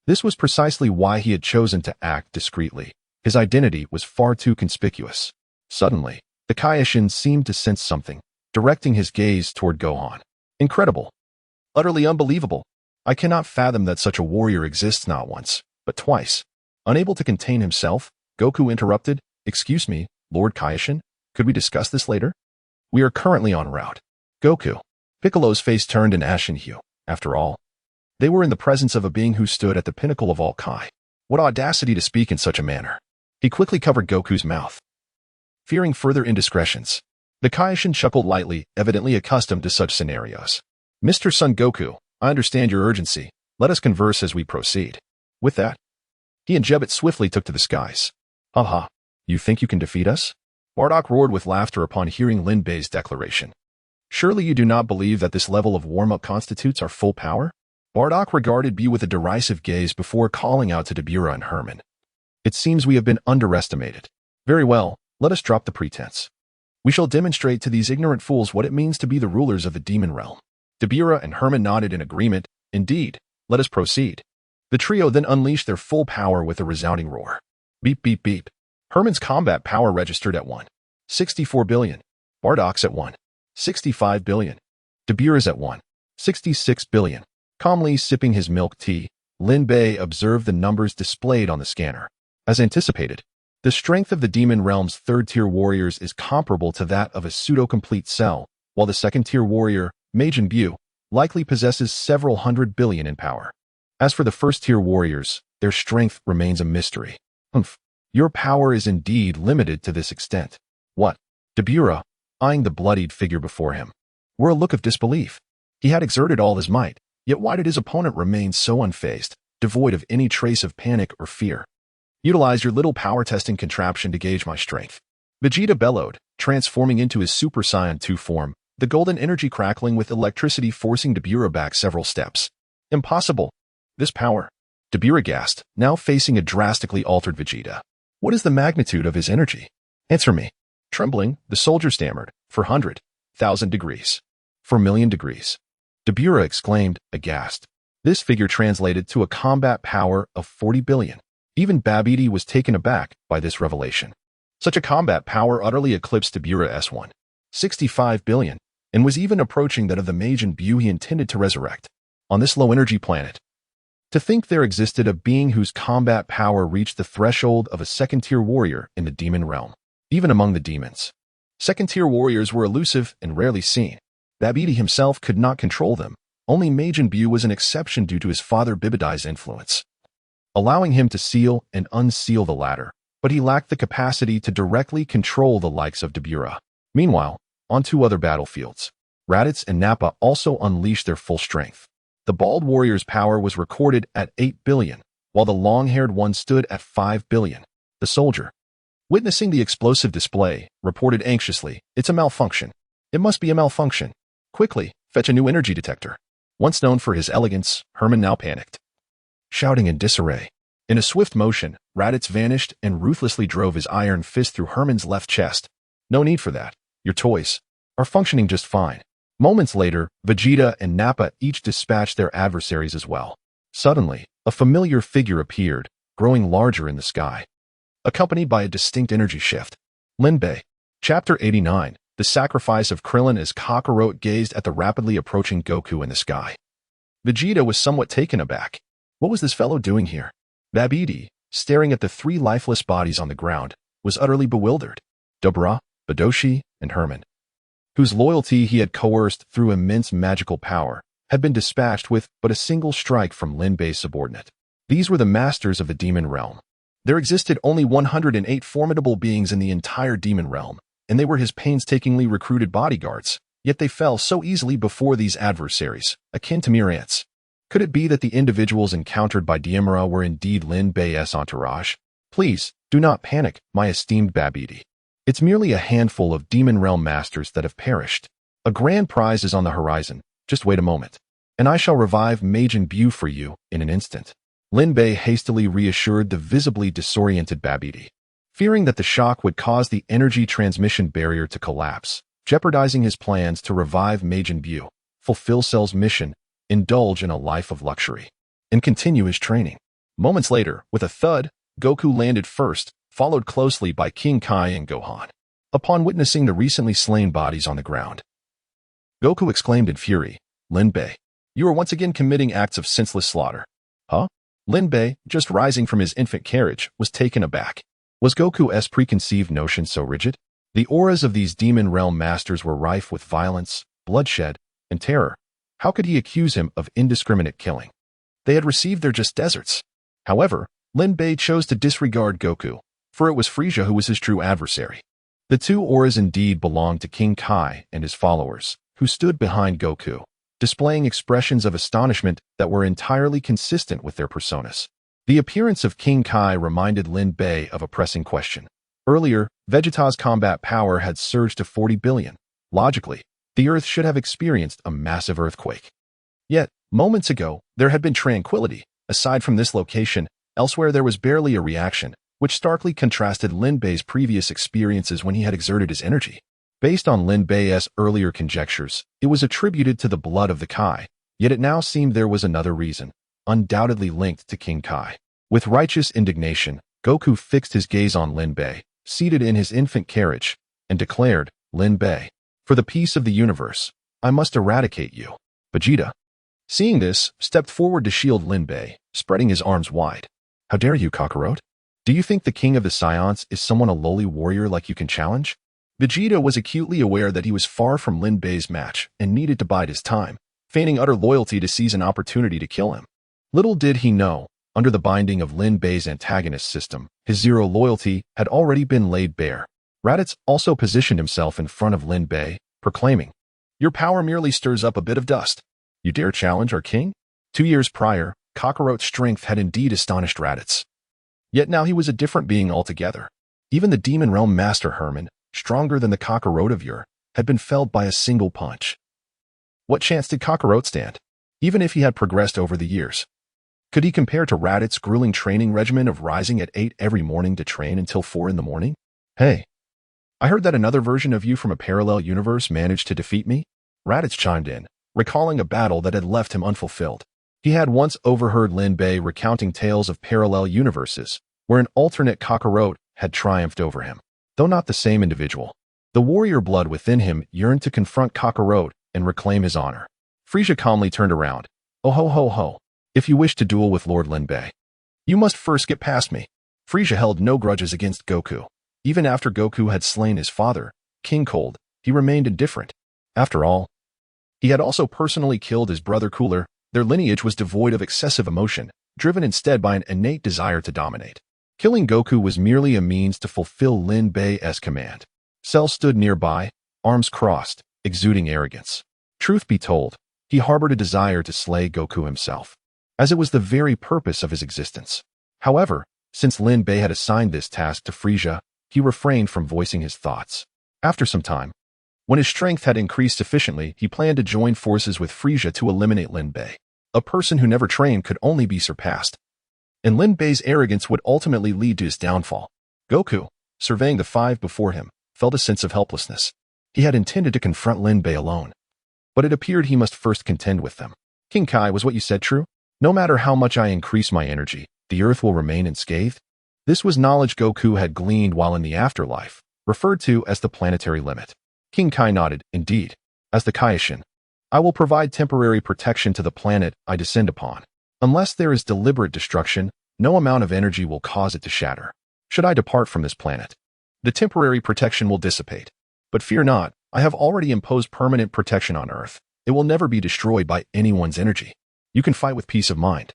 This was precisely why he had chosen to act discreetly. His identity was far too conspicuous. Suddenly, The Kaioshin seemed to sense something, directing his gaze toward Gohan. Incredible. Utterly unbelievable. I cannot fathom that such a warrior exists not once, but twice. Unable to contain himself, Goku interrupted, "Excuse me, Lord Kaioshin, could we discuss this later? We are currently en route." Goku. Piccolo's face turned an ashen hue. After all, they were in the presence of a being who stood at the pinnacle of all Kai. What audacity to speak in such a manner. He quickly covered Goku's mouth. Fearing further indiscretions, the Kaioshin chuckled lightly, evidently accustomed to such scenarios. "Mr. Son Goku, I understand your urgency. Let us converse as we proceed." With that, he and Jebbet swiftly took to the skies. "Haha, you think you can defeat us?" Bardock roared with laughter upon hearing Lin Bei's declaration. "Surely you do not believe that this level of warm-up constitutes our full power?" Bardock regarded B with a derisive gaze before calling out to Dabura and Herman. "It seems we have been underestimated. Very well, let us drop the pretense. We shall demonstrate to these ignorant fools what it means to be the rulers of the demon realm." Dabura and Herman nodded in agreement. "Indeed, let us proceed." The trio then unleashed their full power with a resounding roar. Beep, beep, beep. Herman's combat power registered at 1.64 billion. Bardock's at 1.65 billion. Dabura's at 1.66 billion. Calmly sipping his milk tea, Lin Bei observed the numbers displayed on the scanner. As anticipated, the strength of the demon realm's third-tier warriors is comparable to that of a pseudo-complete cell, while the second-tier warrior, Majin Buu, likely possesses several hundred billion in power. As for the first-tier warriors, their strength remains a mystery. Humph. Your power is indeed limited to this extent. What? Dabura, eyeing the bloodied figure before him, wore a look of disbelief. He had exerted all his might, yet why did his opponent remain so unfazed, devoid of any trace of panic or fear? "Utilize your little power testing contraption to gauge my strength." Vegeta bellowed, transforming into his Super Saiyan 2 form, the golden energy crackling with electricity forcing Dabura back several steps. "Impossible. This power." Dabura gasped, now facing a drastically altered Vegeta. "What is the magnitude of his energy? Answer me." Trembling, the soldier stammered, "For 100,000 degrees. For million degrees." Dabura exclaimed, aghast. This figure translated to a combat power of 40 billion. Even Babidi was taken aback by this revelation. Such a combat power utterly eclipsed Dabura's 1.65 billion, and was even approaching that of the Majin Buu he intended to resurrect. On this low-energy planet, to think there existed a being whose combat power reached the threshold of a second-tier warrior in the demon realm. Even among the demons, second-tier warriors were elusive and rarely seen. Babidi himself could not control them. Only Majin Buu was an exception due to his father Bibidai's influence, allowing him to seal and unseal the latter, but he lacked the capacity to directly control the likes of Dabura. Meanwhile, on two other battlefields, Raditz and Nappa also unleashed their full strength. The bald warrior's power was recorded at 8 billion, while the long-haired one stood at 5 billion. The soldier, witnessing the explosive display, reported anxiously, "It's a malfunction. It must be a malfunction. Quickly, fetch a new energy detector." Once known for his elegance, Herman now panicked, shouting in disarray. In a swift motion, Raditz vanished and ruthlessly drove his iron fist through Herman's left chest. "No need for that. Your toys are functioning just fine." Moments later, Vegeta and Nappa each dispatched their adversaries as well. Suddenly, a familiar figure appeared, growing larger in the sky, accompanied by a distinct energy shift. Lin Bei. Chapter 89. The Sacrifice of Krillin as Kakarot gazed at the rapidly approaching Goku in the sky. Vegeta was somewhat taken aback. What was this fellow doing here? Babidi, staring at the three lifeless bodies on the ground, was utterly bewildered. Dabura, Badoshi, and Herman, whose loyalty he had coerced through immense magical power, had been dispatched with but a single strike from Lin Bei's subordinate. These were the masters of the demon realm. There existed only 108 formidable beings in the entire demon realm, and they were his painstakingly recruited bodyguards, yet they fell so easily before these adversaries, akin to mere ants. Could it be that the individuals encountered by Diemura were indeed Lin Bei's entourage? "Please, do not panic, my esteemed Babidi. It's merely a handful of demon realm masters that have perished. A grand prize is on the horizon. Just wait a moment, and I shall revive Majin Buu for you in an instant." Lin Bei hastily reassured the visibly disoriented Babidi, fearing that the shock would cause the energy transmission barrier to collapse, jeopardizing his plans to revive Majin Buu, fulfill Cell's mission, indulge in a life of luxury, and continue his training. Moments later, with a thud, Goku landed first, followed closely by King Kai and Gohan. upon witnessing the recently slain bodies on the ground. Goku exclaimed in fury, "Lin Bei, you are once again committing acts of senseless slaughter." Huh? Lin Bei, just rising from his infant carriage, was taken aback. Was Goku's preconceived notion so rigid? The auras of these demon realm masters were rife with violence, bloodshed, and terror. How could he accuse him of indiscriminate killing? They had received their just deserts. However, Lin Bei chose to disregard Goku, for it was Frieza who was his true adversary. The two auras indeed belonged to King Kai and his followers, who stood behind Goku, displaying expressions of astonishment that were entirely consistent with their personas. The appearance of King Kai reminded Lin Bei of a pressing question. Earlier, Vegeta's combat power had surged to 40 billion. Logically, the Earth should have experienced a massive earthquake. Yet, moments ago, there had been tranquility. Aside from this location, elsewhere there was barely a reaction, which starkly contrasted Lin Bei's previous experiences when he had exerted his energy. Based on Lin Bei's earlier conjectures, it was attributed to the blood of the Kai, yet it now seemed there was another reason, undoubtedly linked to King Kai. With righteous indignation, Goku fixed his gaze on Lin Bei, seated in his infant carriage, and declared, "Lin Bei, for the peace of the universe, I must eradicate you." Vegeta, seeing this, stepped forward to shield Lin Bei, spreading his arms wide. "How dare you, Kakarot? Do you think the king of the Saiyans is someone a lowly warrior like you can challenge?" Vegeta was acutely aware that he was far from Lin Bei's match and needed to bide his time, feigning utter loyalty to seize an opportunity to kill him. Little did he know, under the binding of Lin Bei's antagonist system, his zero loyalty had already been laid bare. Raditz also positioned himself in front of Lin Bei, proclaiming, "Your power merely stirs up a bit of dust. You dare challenge our king?" 2 years prior, Kakarot's strength had indeed astonished Raditz. Yet now he was a different being altogether. Even the Demon Realm Master Herman, stronger than the Kakarot of yore, had been felled by a single punch. What chance did Kakarot stand, even if he had progressed over the years? Could he compare to Raditz's grueling training regimen of rising at 8 every morning to train until 4 in the morning? "Hey, I heard that another version of you from a parallel universe managed to defeat me?" Raditz chimed in, recalling a battle that had left him unfulfilled. He had once overheard Lin Bei recounting tales of parallel universes, where an alternate Kakarot had triumphed over him. Though not the same individual, the warrior blood within him yearned to confront Kakarot and reclaim his honor. Frieza calmly turned around. "Oh ho ho ho. If you wish to duel with Lord Lin Bei, you must first get past me." Frieza held no grudges against Goku. Even after Goku had slain his father, King Cold, he remained indifferent. After all, he had also personally killed his brother Cooler. Their lineage was devoid of excessive emotion, driven instead by an innate desire to dominate. Killing Goku was merely a means to fulfill Lin Bei's command. Cell stood nearby, arms crossed, exuding arrogance. Truth be told, he harbored a desire to slay Goku himself, as it was the very purpose of his existence. However, since Lin Bei had assigned this task to Frieza, he refrained from voicing his thoughts. After some time, when his strength had increased sufficiently, he planned to join forces with Frieza to eliminate Lin Bei. A person who never trained could only be surpassed, and Lin Bei's arrogance would ultimately lead to his downfall. Goku, surveying the 5 before him, felt a sense of helplessness. He had intended to confront Lin Bei alone, but it appeared he must first contend with them. "King Kai, was what you said true? No matter how much I increase my energy, the Earth will remain unscathed?" This was knowledge Goku had gleaned while in the afterlife, referred to as the planetary limit. King Kai nodded. "Indeed. As the Kaioshin, I will provide temporary protection to the planet I descend upon. Unless there is deliberate destruction, no amount of energy will cause it to shatter. Should I depart from this planet, the temporary protection will dissipate. But fear not, I have already imposed permanent protection on Earth. It will never be destroyed by anyone's energy. You can fight with peace of mind,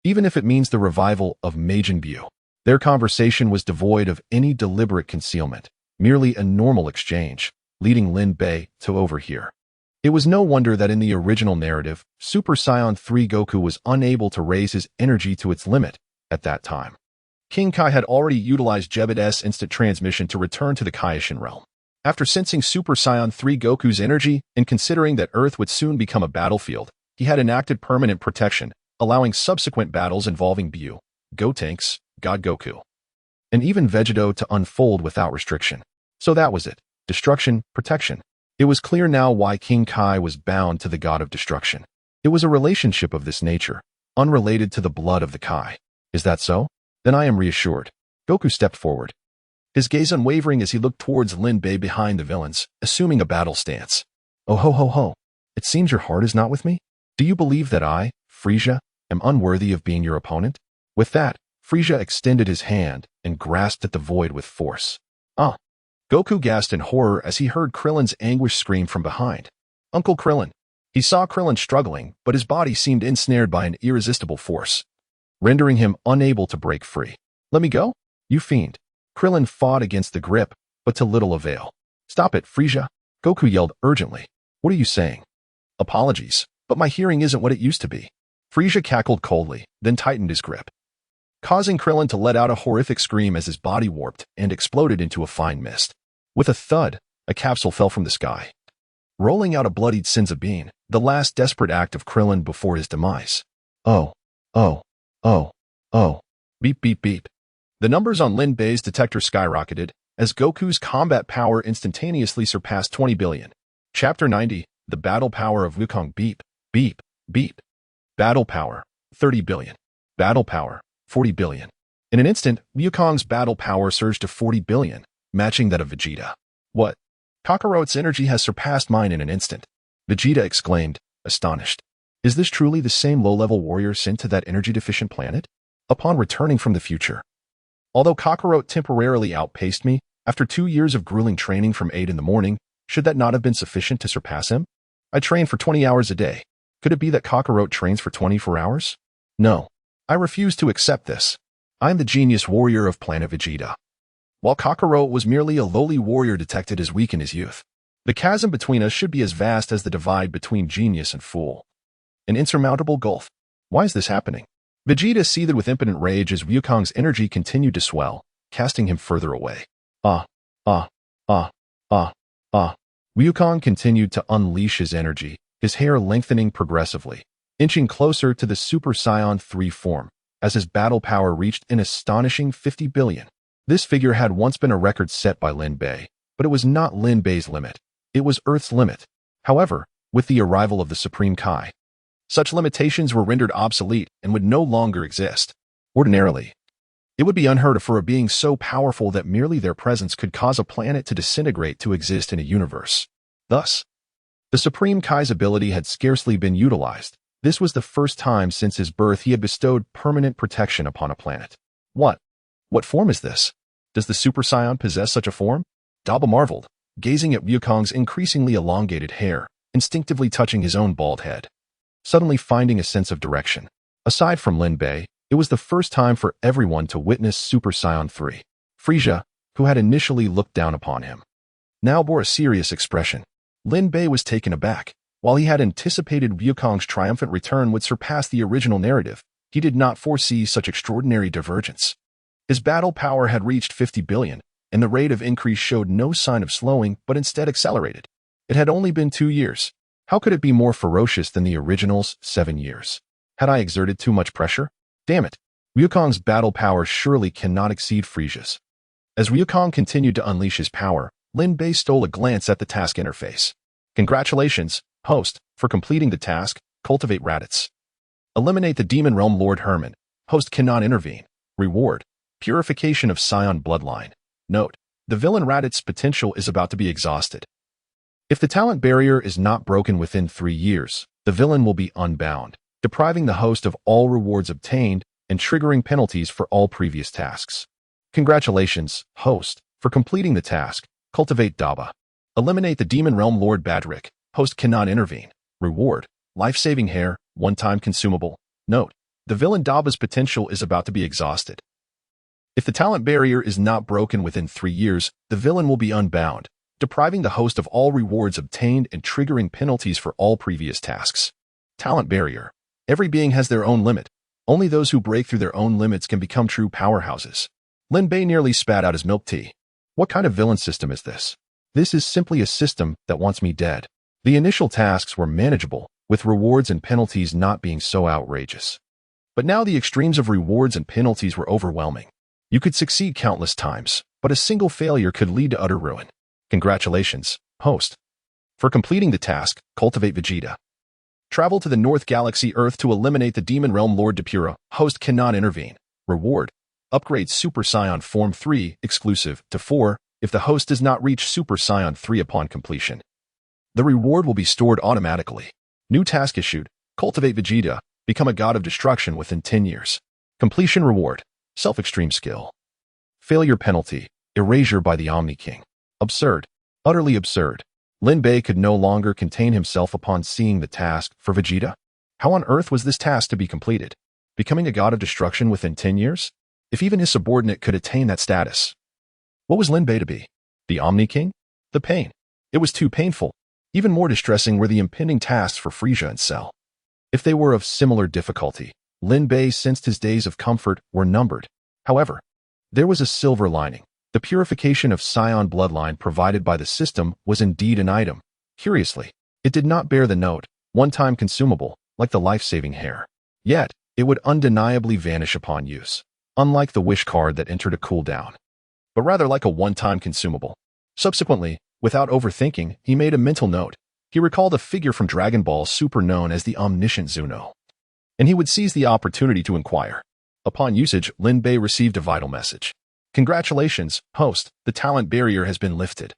even if it means the revival of Majin Buu." Their conversation was devoid of any deliberate concealment, merely a normal exchange, leading Lin Bei to overhear. It was no wonder that in the original narrative, Super Saiyan 3 Goku was unable to raise his energy to its limit at that time. King Kai had already utilized Jebed's instant transmission to return to the Kaioshin realm. After sensing Super Saiyan 3 Goku's energy and considering that Earth would soon become a battlefield, he had enacted permanent protection, allowing subsequent battles involving Buu, Gotenks, God Goku, and even Vegeta to unfold without restriction. So that was it. Destruction, protection. It was clear now why King Kai was bound to the god of destruction. It was a relationship of this nature, unrelated to the blood of the Kai. Is that so? Then I am reassured. Goku stepped forward. his gaze unwavering as he looked towards Lin Bei behind the villains, assuming a battle stance. Oh ho ho ho. It seems your heart is not with me? Do you believe that I, Frieza, am unworthy of being your opponent? With that, Frieza extended his hand and grasped at the void with force. Ah! Goku gasped in horror as he heard Krillin's anguished scream from behind. Uncle Krillin. He saw Krillin struggling, but his body seemed ensnared by an irresistible force, rendering him unable to break free. Let me go? You fiend. Krillin fought against the grip, but to little avail. Stop it, Frieza. Goku yelled urgently. What are you saying? Apologies, but my hearing isn't what it used to be. Frieza cackled coldly, then tightened his grip, causing Krillin to let out a horrific scream as his body warped and exploded into a fine mist. With a thud, a capsule fell from the sky, rolling out a bloodied Senzu bean, the last desperate act of Krillin before his demise. Oh, oh, oh, oh. Beep, beep, beep. The numbers on Lin Bei's detector skyrocketed as Goku's combat power instantaneously surpassed 20 billion. Chapter 90, The Battle Power of Wukong. Beep, beep, beep. Battle power, 30 billion. Battle power, 40 billion. In an instant, Wukong's battle power surged to 40 billion, matching that of Vegeta. What? Kakarot's energy has surpassed mine in an instant. Vegeta exclaimed, astonished. Is this truly the same low-level warrior sent to that energy-deficient planet? Upon returning from the future. Although Kakarot temporarily outpaced me, after 2 years of grueling training from 8 in the morning, should that not have been sufficient to surpass him? I train for 20 hours a day. Could it be that Kakarot trains for 24 hours? No. I refuse to accept this. I am the genius warrior of planet Vegeta. While Kakarot was merely a lowly warrior detected as weak in his youth, the chasm between us should be as vast as the divide between genius and fool. An insurmountable gulf. Why is this happening? Vegeta seethed with impotent rage as Wukong's energy continued to swell, casting him further away. Wukong continued to unleash his energy, his hair lengthening progressively, inching closer to the Super Saiyan 3 form, as his battle power reached an astonishing 50 billion. This figure had once been a record set by Lin Bei, but it was not Lin Bei's limit. It was Earth's limit. However, with the arrival of the Supreme Kai, such limitations were rendered obsolete and would no longer exist. Ordinarily, it would be unheard of for a being so powerful that merely their presence could cause a planet to disintegrate to exist in a universe. Thus, the Supreme Kai's ability had scarcely been utilized. This was the first time since his birth he had bestowed permanent protection upon a planet. What form is this? Does the Super Saiyan possess such a form? Dabba marveled, gazing at Wukong's increasingly elongated hair, instinctively touching his own bald head, suddenly finding a sense of direction. Aside from Lin Bei, it was the first time for everyone to witness Super Saiyan 3. Frieza, who had initially looked down upon him, now bore a serious expression. Lin Bei was taken aback. While he had anticipated Wukong's triumphant return would surpass the original narrative, he did not foresee such extraordinary divergence. His battle power had reached 50 billion, and the rate of increase showed no sign of slowing but instead accelerated. It had only been 2 years. How could it be more ferocious than the original's 7 years? Had I exerted too much pressure? Damn it. Wukong's battle power surely cannot exceed Frieza's. As Wukong continued to unleash his power, Lin Bei stole a glance at the task interface. Congratulations, host, for completing the task, cultivate Raditz. Eliminate the Demon Realm Lord Herman. Host cannot intervene. Reward, purification of Saiyan bloodline. Note, the villain Raditz's potential is about to be exhausted. If the talent barrier is not broken within 3 years, the villain will be unbound, depriving the host of all rewards obtained and triggering penalties for all previous tasks. Congratulations, host, for completing the task, cultivate Dabba. Eliminate the Demon Realm Lord Badrick. Host cannot intervene. Reward, life-saving hair, one-time consumable. Note, the villain Dabba's potential is about to be exhausted. If the talent barrier is not broken within 3 years, the villain will be unbound, depriving the host of all rewards obtained and triggering penalties for all previous tasks. Talent barrier. Every being has their own limit. Only those who break through their own limits can become true powerhouses. Lin Bei nearly spat out his milk tea. What kind of villain system is this? This is simply a system that wants me dead. The initial tasks were manageable, with rewards and penalties not being so outrageous. But now the extremes of rewards and penalties were overwhelming. You could succeed countless times, but a single failure could lead to utter ruin. Congratulations, host. For completing the task, cultivate Vegeta. Travel to the North Galaxy Earth to eliminate the Demon Realm Lord Depura. Host cannot intervene. Reward, Upgrade Super Saiyan Form 3 exclusive to 4 if the host does not reach Super Saiyan 3 upon completion. The reward will be stored automatically. New task issued. Cultivate Vegeta. Become a god of destruction within 10 years. Completion reward. Self-extreme skill. Failure penalty. Erasure by the Omni King. Absurd. Utterly absurd. Lin Bei could no longer contain himself upon seeing the task for Vegeta. How on earth was this task to be completed? Becoming a god of destruction within 10 years? If even his subordinate could attain that status. What was Lin Bei to be? The Omni King? The pain. It was too painful. Even more distressing were the impending tasks for Frieza and Cell. If they were of similar difficulty, Lin Bei sensed his days of comfort were numbered. However, there was a silver lining. The purification of Saiyan bloodline provided by the system was indeed an item. Curiously, it did not bear the note, one-time consumable, like the life-saving hair. Yet, it would undeniably vanish upon use, unlike the wish card that entered a cooldown, but rather like a one-time consumable. Subsequently, without overthinking, he made a mental note. He recalled a figure from Dragon Ball Super known as the Omniscient Zuno, and he would seize the opportunity to inquire. Upon usage, Lin Bei received a vital message. Congratulations, host, the talent barrier has been lifted.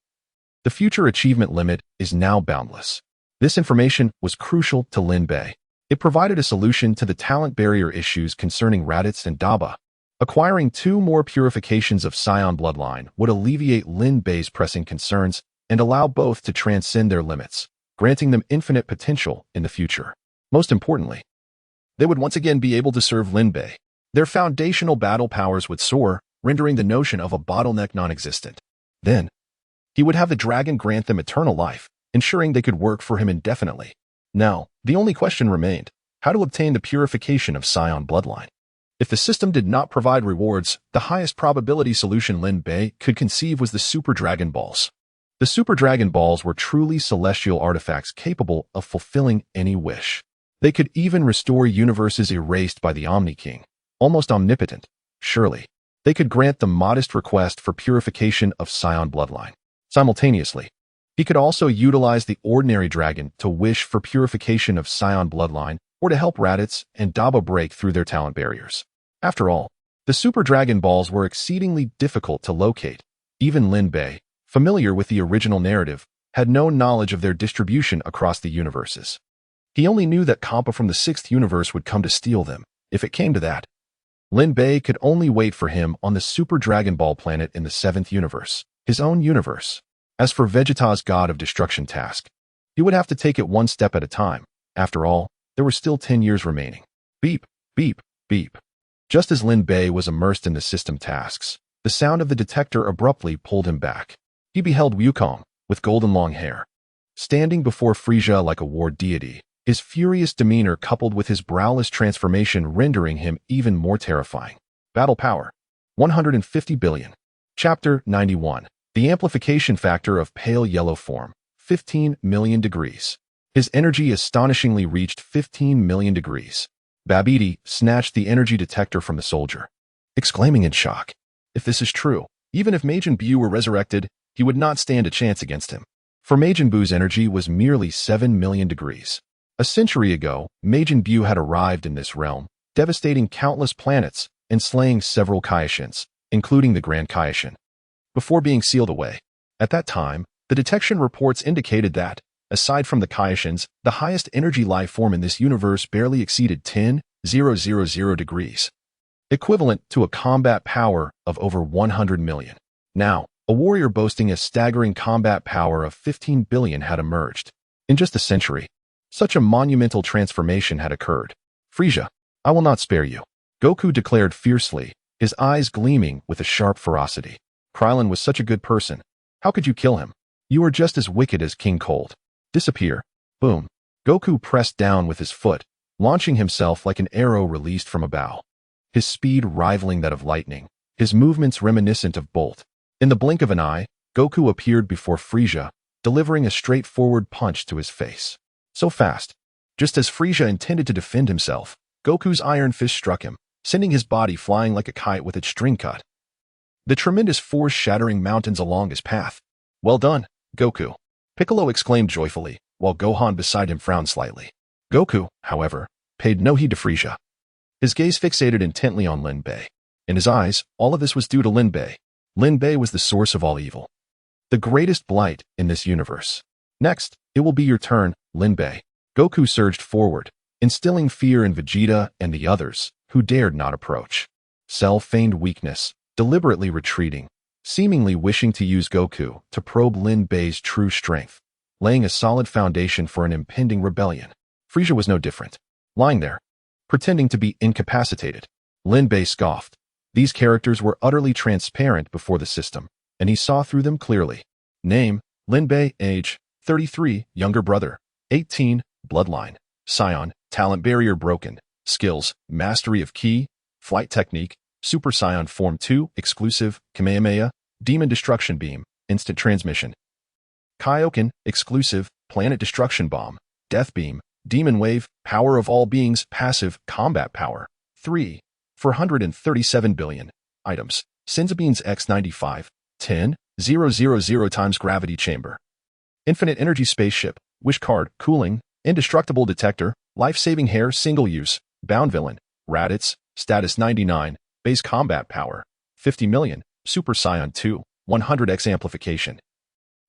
The future achievement limit is now boundless. This information was crucial to Lin Bei. It provided a solution to the talent barrier issues concerning Raditz and Daba. Acquiring 2 more purifications of Saiyan bloodline would alleviate Lin Bei's pressing concerns and allow both to transcend their limits, granting them infinite potential in the future. Most importantly, they would once again be able to serve Lin Bei. Their foundational battle powers would soar, rendering the notion of a bottleneck non-existent. Then, he would have the dragon grant them eternal life, ensuring they could work for him indefinitely. Now, the only question remained, how to obtain the purification of Saiyan bloodline. If the system did not provide rewards, the highest probability solution Lin Bei could conceive was the Super Dragon Balls. The Super Dragon Balls were truly celestial artifacts capable of fulfilling any wish. They could even restore universes erased by the Omni King, almost omnipotent. Surely, they could grant the modest request for purification of Saiyan bloodline. Simultaneously, he could also utilize the ordinary dragon to wish for purification of Saiyan bloodline or to help Raditz and Daba break through their talent barriers. After all, the Super Dragon Balls were exceedingly difficult to locate. Even Lin Bei, familiar with the original narrative, had no knowledge of their distribution across the universes. He only knew that Kappa from the 6th universe would come to steal them, if it came to that. Lin Bei could only wait for him on the Super Dragon Ball planet in the 7th universe, his own universe. As for Vegeta's God of Destruction task, he would have to take it one step at a time. After all, there were still 10 years remaining. Beep, beep, beep. Just as Lin Bei was immersed in the system tasks, the sound of the detector abruptly pulled him back. He beheld Wukong, with golden long hair, standing before Frieza like a war deity, his furious demeanor coupled with his browless transformation rendering him even more terrifying. Battle power, 150 billion. Chapter 91. The amplification factor of pale yellow form, 15 million degrees. His energy astonishingly reached 15 million degrees. Babidi snatched the energy detector from the soldier, exclaiming in shock. If this is true, even if Majin Buu were resurrected, he would not stand a chance against him. For Majin Buu's energy was merely 7 million degrees. A century ago, Majin Buu had arrived in this realm, devastating countless planets and slaying several Kaioshins, including the Grand Kaioshin, before being sealed away. At that time, the detection reports indicated that, aside from the Kaioshins, the highest energy life form in this universe barely exceeded 10,000 degrees, equivalent to a combat power of over 100 million. Now, a warrior boasting a staggering combat power of 15 billion had emerged. In just a century, such a monumental transformation had occurred. Frieza, I will not spare you, Goku declared fiercely, his eyes gleaming with a sharp ferocity. Krillin was such a good person. How could you kill him? You are just as wicked as King Cold. Disappear. Boom. Goku pressed down with his foot, launching himself like an arrow released from a bow. His speed rivaling that of lightning, his movements reminiscent of Bolt. In the blink of an eye, Goku appeared before Frieza, delivering a straightforward punch to his face. So fast. Just as Frieza intended to defend himself, Goku's iron fist struck him, sending his body flying like a kite with its string cut. The tremendous force shattering mountains along his path. Well done, Goku, Piccolo exclaimed joyfully, while Gohan beside him frowned slightly. Goku, however, paid no heed to Frieza. His gaze fixated intently on Lin Bei. In his eyes, all of this was due to Lin Bei. Lin Bei was the source of all evil, the greatest blight in this universe. Next, it will be your turn, Lin Bei. Goku surged forward, instilling fear in Vegeta and the others, who dared not approach. Cell feigned weakness, deliberately retreating, seemingly wishing to use Goku to probe Lin Bei's true strength, laying a solid foundation for an impending rebellion. Frieza was no different, lying there, pretending to be incapacitated. Lin Bei scoffed. These characters were utterly transparent before the system, and he saw through them clearly. Name, Lin Bei. Age, 33, younger brother, 18, bloodline, Saiyan, talent barrier broken, skills, mastery of ki, flight technique, Super Saiyan Form 2, exclusive, Kamehameha, Demon Destruction Beam, instant transmission. Kaioken, exclusive, Planet Destruction Bomb, Death Beam, Demon Wave, Power of All Beings, passive, Combat Power, 3, 437 billion. Items, Senzu Beans X95, 10, 000 times Gravity Chamber. Infinite Energy Spaceship, Wish Card, Cooling, Indestructible Detector, Life-Saving Hair, Single Use, Bound Villain, Raditz, Status 99, Base Combat Power, 50 million, Super Saiyan 2, 100x Amplification.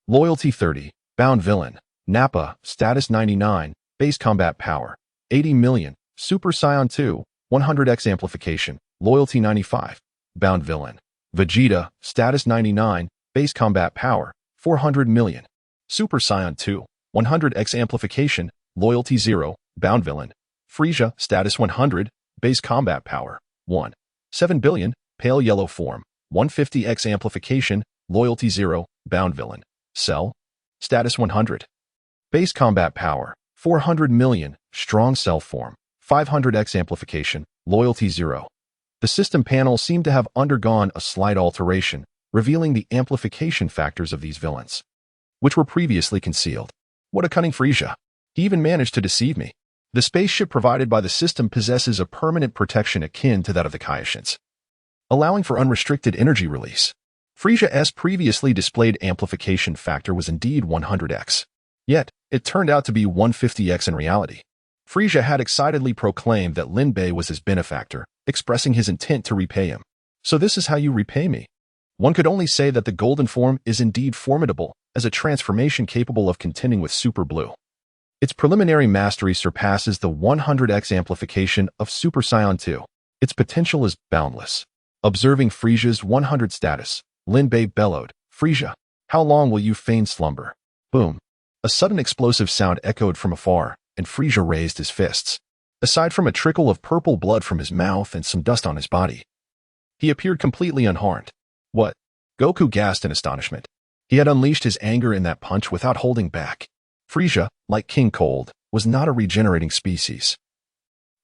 Loyalty 30, Bound Villain, Nappa, Status 99, Base Combat Power, 80 million, Super Saiyan 2, 100x Amplification. Loyalty 95, Bound Villain. Vegeta, Status 99, Base Combat Power, 400 million, Super Saiyan 2, 100x Amplification. Loyalty 0, Bound Villain. Frieza, Status 100, Base Combat Power, 1, 7 billion, Pale Yellow Form, 150x Amplification. Loyalty 0, Bound Villain. Cell, Status 100, Base Combat Power, 400 million, Strong Cell Form, 500x Amplification. Loyalty 0. The system panel seemed to have undergone a slight alteration, revealing the amplification factors of these villains, which were previously concealed. What a cunning Frieza! He even managed to deceive me. The spaceship provided by the system possesses a permanent protection akin to that of the Kaioshins, allowing for unrestricted energy release. Frieza's previously displayed amplification factor was indeed 100x. Yet, it turned out to be 150x in reality. Frieza had excitedly proclaimed that Lin Bei was his benefactor, expressing his intent to repay him. So this is how you repay me? One could only say that the golden form is indeed formidable, as a transformation capable of contending with Super Blue. Its preliminary mastery surpasses the 100x amplification of Super Saiyan 2. Its potential is boundless. Observing Frieza's 100 status, Lin Bei bellowed, "Frieza, how long will you feign slumber?" Boom. A sudden explosive sound echoed from afar, and Frieza raised his fists. Aside from a trickle of purple blood from his mouth and some dust on his body, he appeared completely unharmed. What? Goku gasped in astonishment. He had unleashed his anger in that punch without holding back. Frieza, like King Cold, was not a regenerating species.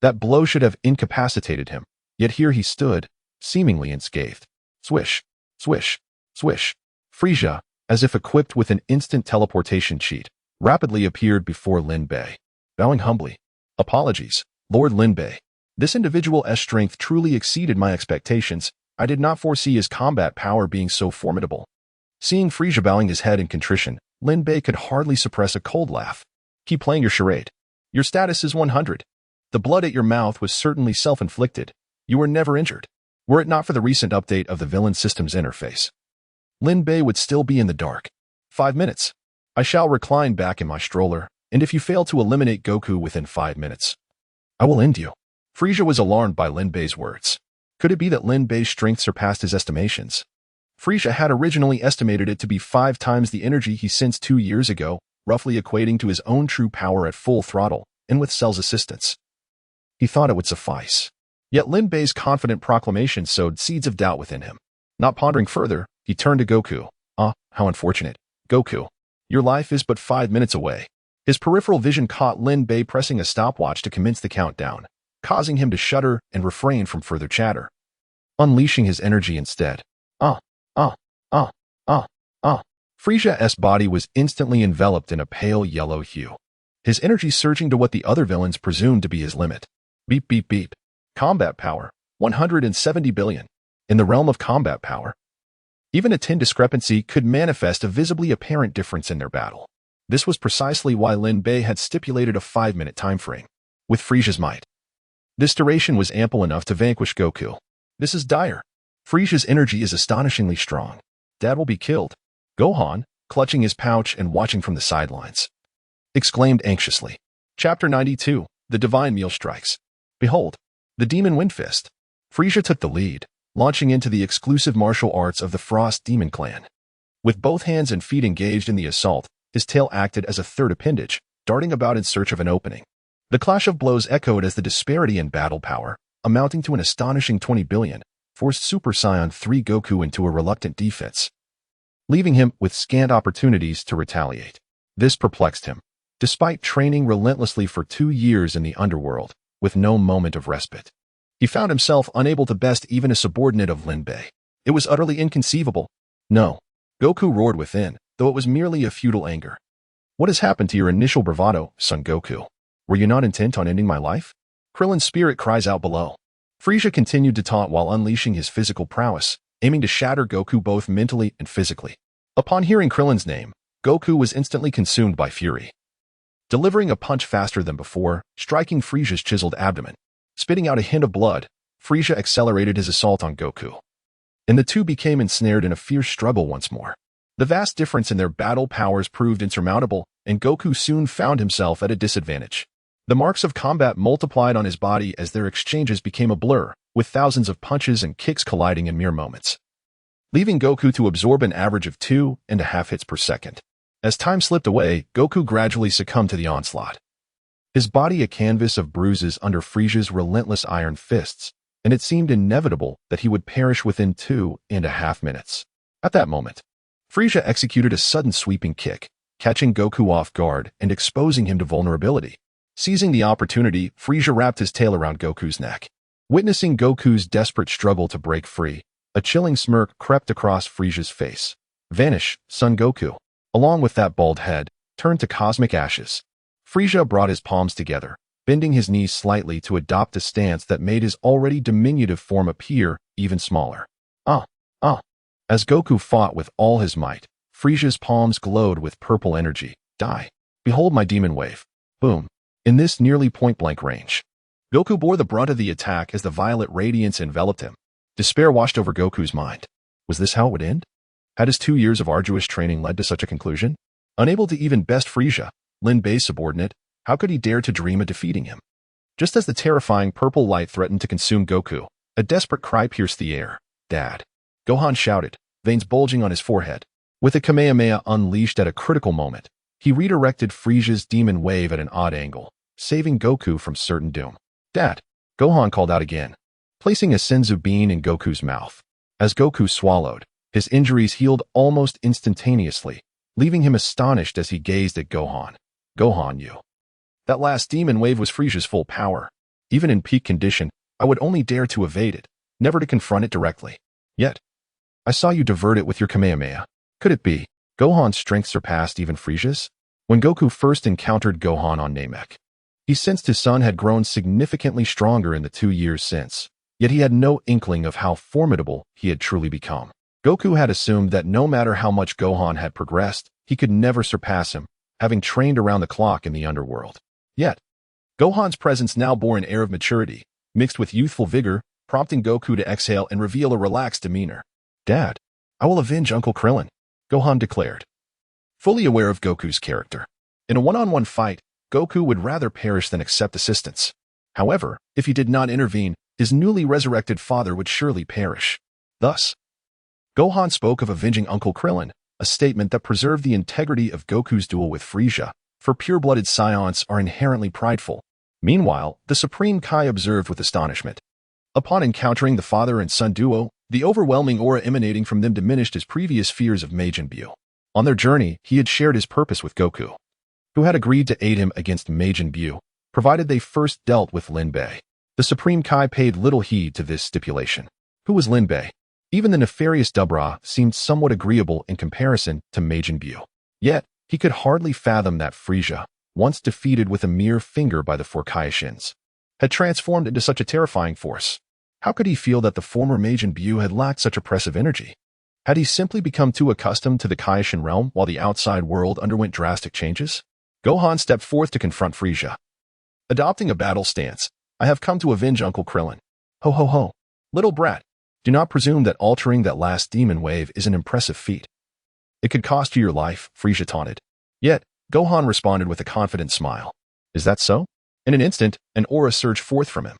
That blow should have incapacitated him, yet here he stood, seemingly unscathed. Swish, swish, swish. Frieza, as if equipped with an instant teleportation cheat, rapidly appeared before Lin Bei. Bowing humbly, "Apologies, Lord Lin Bei. This individual's strength truly exceeded my expectations. I did not foresee his combat power being so formidable." Seeing Frieza bowing his head in contrition, Lin Bei could hardly suppress a cold laugh. "Keep playing your charade. Your status is 100. The blood at your mouth was certainly self-inflicted. You were never injured. Were it not for the recent update of the villain system's interface, Lin Bei would still be in the dark. 5 minutes. I shall recline back in my stroller, and if you fail to eliminate Goku within 5 minutes, I will end you." Frieza was alarmed by Lin Bei's words. Could it be that Lin Bei's strength surpassed his estimations? Frieza had originally estimated it to be 5 times the energy he sensed 2 years ago, roughly equating to his own true power at full throttle, and with Cell's assistance. He thought it would suffice. Yet Lin Bei's confident proclamation sowed seeds of doubt within him. Not pondering further, he turned to Goku. "Ah, how unfortunate. Goku, your life is but 5 minutes away." His peripheral vision caught Lin Bei pressing a stopwatch to commence the countdown, causing him to shudder and refrain from further chatter, unleashing his energy instead. Frieza's body was instantly enveloped in a pale yellow hue, his energy surging to what the other villains presumed to be his limit. Beep, beep, beep. Combat power, 170 billion. In the realm of combat power, even a 10 discrepancy could manifest a visibly apparent difference in their battle. This was precisely why Lin Bei had stipulated a 5-minute time frame. With Frieza's might, this duration was ample enough to vanquish Goku. This is dire. Frisia's energy is astonishingly strong. Dad will be killed. Gohan, clutching his pouch and watching from the sidelines, exclaimed anxiously. Chapter 92. The Divine Meal Strikes. Behold, the Demon Wind Fist. Frisia took the lead, launching into the exclusive martial arts of the Frost Demon Clan. With both hands and feet engaged in the assault, his tail acted as a third appendage, darting about in search of an opening. The clash of blows echoed as the disparity in battle power, amounting to an astonishing 20 billion, forced Super Saiyan 3 Goku into a reluctant defense, leaving him with scant opportunities to retaliate. This perplexed him, despite training relentlessly for 2 years in the underworld, with no moment of respite. He found himself unable to best even a subordinate of Lin Bei. It was utterly inconceivable. No. Goku roared within, though it was merely a futile anger. What has happened to your initial bravado, Son Goku? Were you not intent on ending my life? Krillin's spirit cries out below. Frisia continued to taunt while unleashing his physical prowess, aiming to shatter Goku both mentally and physically. Upon hearing Krillin's name, Goku was instantly consumed by fury, delivering a punch faster than before, striking Frisia's chiseled abdomen. Spitting out a hint of blood, Frisia accelerated his assault on Goku, and the two became ensnared in a fierce struggle once more. The vast difference in their battle powers proved insurmountable, and Goku soon found himself at a disadvantage. The marks of combat multiplied on his body as their exchanges became a blur, with thousands of punches and kicks colliding in mere moments, leaving Goku to absorb an average of 2.5 hits per second. As time slipped away, Goku gradually succumbed to the onslaught, his body a canvas of bruises under Frisia's relentless iron fists, and it seemed inevitable that he would perish within 2.5 minutes. At that moment, Frisia executed a sudden sweeping kick, catching Goku off guard and exposing him to vulnerability. Seizing the opportunity, Frisia wrapped his tail around Goku's neck. Witnessing Goku's desperate struggle to break free, a chilling smirk crept across Frisia's face. Vanish, Son Goku. Along with that bald head, turned to cosmic ashes. Frisia brought his palms together, bending his knees slightly to adopt a stance that made his already diminutive form appear even smaller. As Goku fought with all his might, Frisia's palms glowed with purple energy. Die. Behold my demon wave. Boom. In this nearly point-blank range, Goku bore the brunt of the attack as the violet radiance enveloped him. Despair washed over Goku's mind. Was this how it would end? Had his 2 years of arduous training led to such a conclusion? Unable to even best Frisia, Lin Bei's subordinate, how could he dare to dream of defeating him? Just as the terrifying purple light threatened to consume Goku, a desperate cry pierced the air. Dad. Gohan shouted, veins bulging on his forehead. With a Kamehameha unleashed at a critical moment, he redirected Frisia's demon wave at an odd angle, saving Goku from certain doom. Dad. Gohan called out again, placing a Senzu bean in Goku's mouth. As Goku swallowed, his injuries healed almost instantaneously, leaving him astonished as he gazed at Gohan. Gohan, you. That last demon wave was Frisia's full power. Even in peak condition, I would only dare to evade it, never to confront it directly. Yet, I saw you divert it with your Kamehameha. Could it be Gohan's strength surpassed even Frisia's? When Goku first encountered Gohan on Namek, he sensed his son had grown significantly stronger in the 2 years since, yet he had no inkling of how formidable he had truly become. Goku had assumed that no matter how much Gohan had progressed, he could never surpass him, having trained around the clock in the underworld. Yet, Gohan's presence now bore an air of maturity, mixed with youthful vigor, prompting Goku to exhale and reveal a relaxed demeanor. Dad, I will avenge Uncle Krillin, Gohan declared, fully aware of Goku's character. In a one-on-one fight, Goku would rather perish than accept assistance. However, if he did not intervene, his newly resurrected father would surely perish. Thus, Gohan spoke of avenging Uncle Krillin, a statement that preserved the integrity of Goku's duel with Frisia, for pure-blooded Saiyans are inherently prideful. Meanwhile, the Supreme Kai observed with astonishment. Upon encountering the father and son duo, the overwhelming aura emanating from them diminished his previous fears of Majin Buu. On their journey, he had shared his purpose with Goku, who had agreed to aid him against Majin Buu, provided they first dealt with Lin Bei. The Supreme Kai paid little heed to this stipulation. Who was Lin Bei? Even the nefarious Dubra seemed somewhat agreeable in comparison to Majin Buu. Yet, he could hardly fathom that Frisia, once defeated with a mere finger by the four Kaioshin, had transformed into such a terrifying force. How could he feel that the former Majin Buu had lacked such oppressive energy? Had he simply become too accustomed to the Kaioshin realm while the outside world underwent drastic changes? Gohan stepped forth to confront Frisia. Adopting a battle stance, I have come to avenge Uncle Krillin. Ho ho ho. Little brat, Do not presume that altering that last demon wave is an impressive feat. It could cost you your life, Frieza taunted. Yet, Gohan responded with a confident smile. Is that so? In an instant, an aura surged forth from him.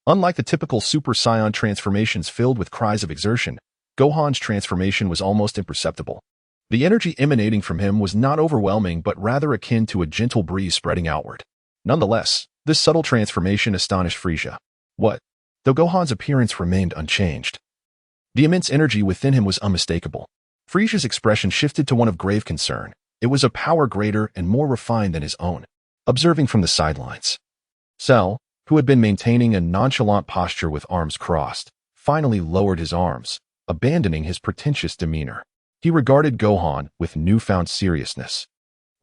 Unlike the typical Super Saiyan transformations filled with cries of exertion, Gohan's transformation was almost imperceptible. The energy emanating from him was not overwhelming but rather akin to a gentle breeze spreading outward. Nonetheless, this subtle transformation astonished Frieza. What? Though Gohan's appearance remained unchanged. The immense energy within him was unmistakable. Frieza's expression shifted to one of grave concern. It was a power greater and more refined than his own. Observing from the sidelines, Cell, who had been maintaining a nonchalant posture with arms crossed, finally lowered his arms, abandoning his pretentious demeanor. He regarded Gohan with newfound seriousness.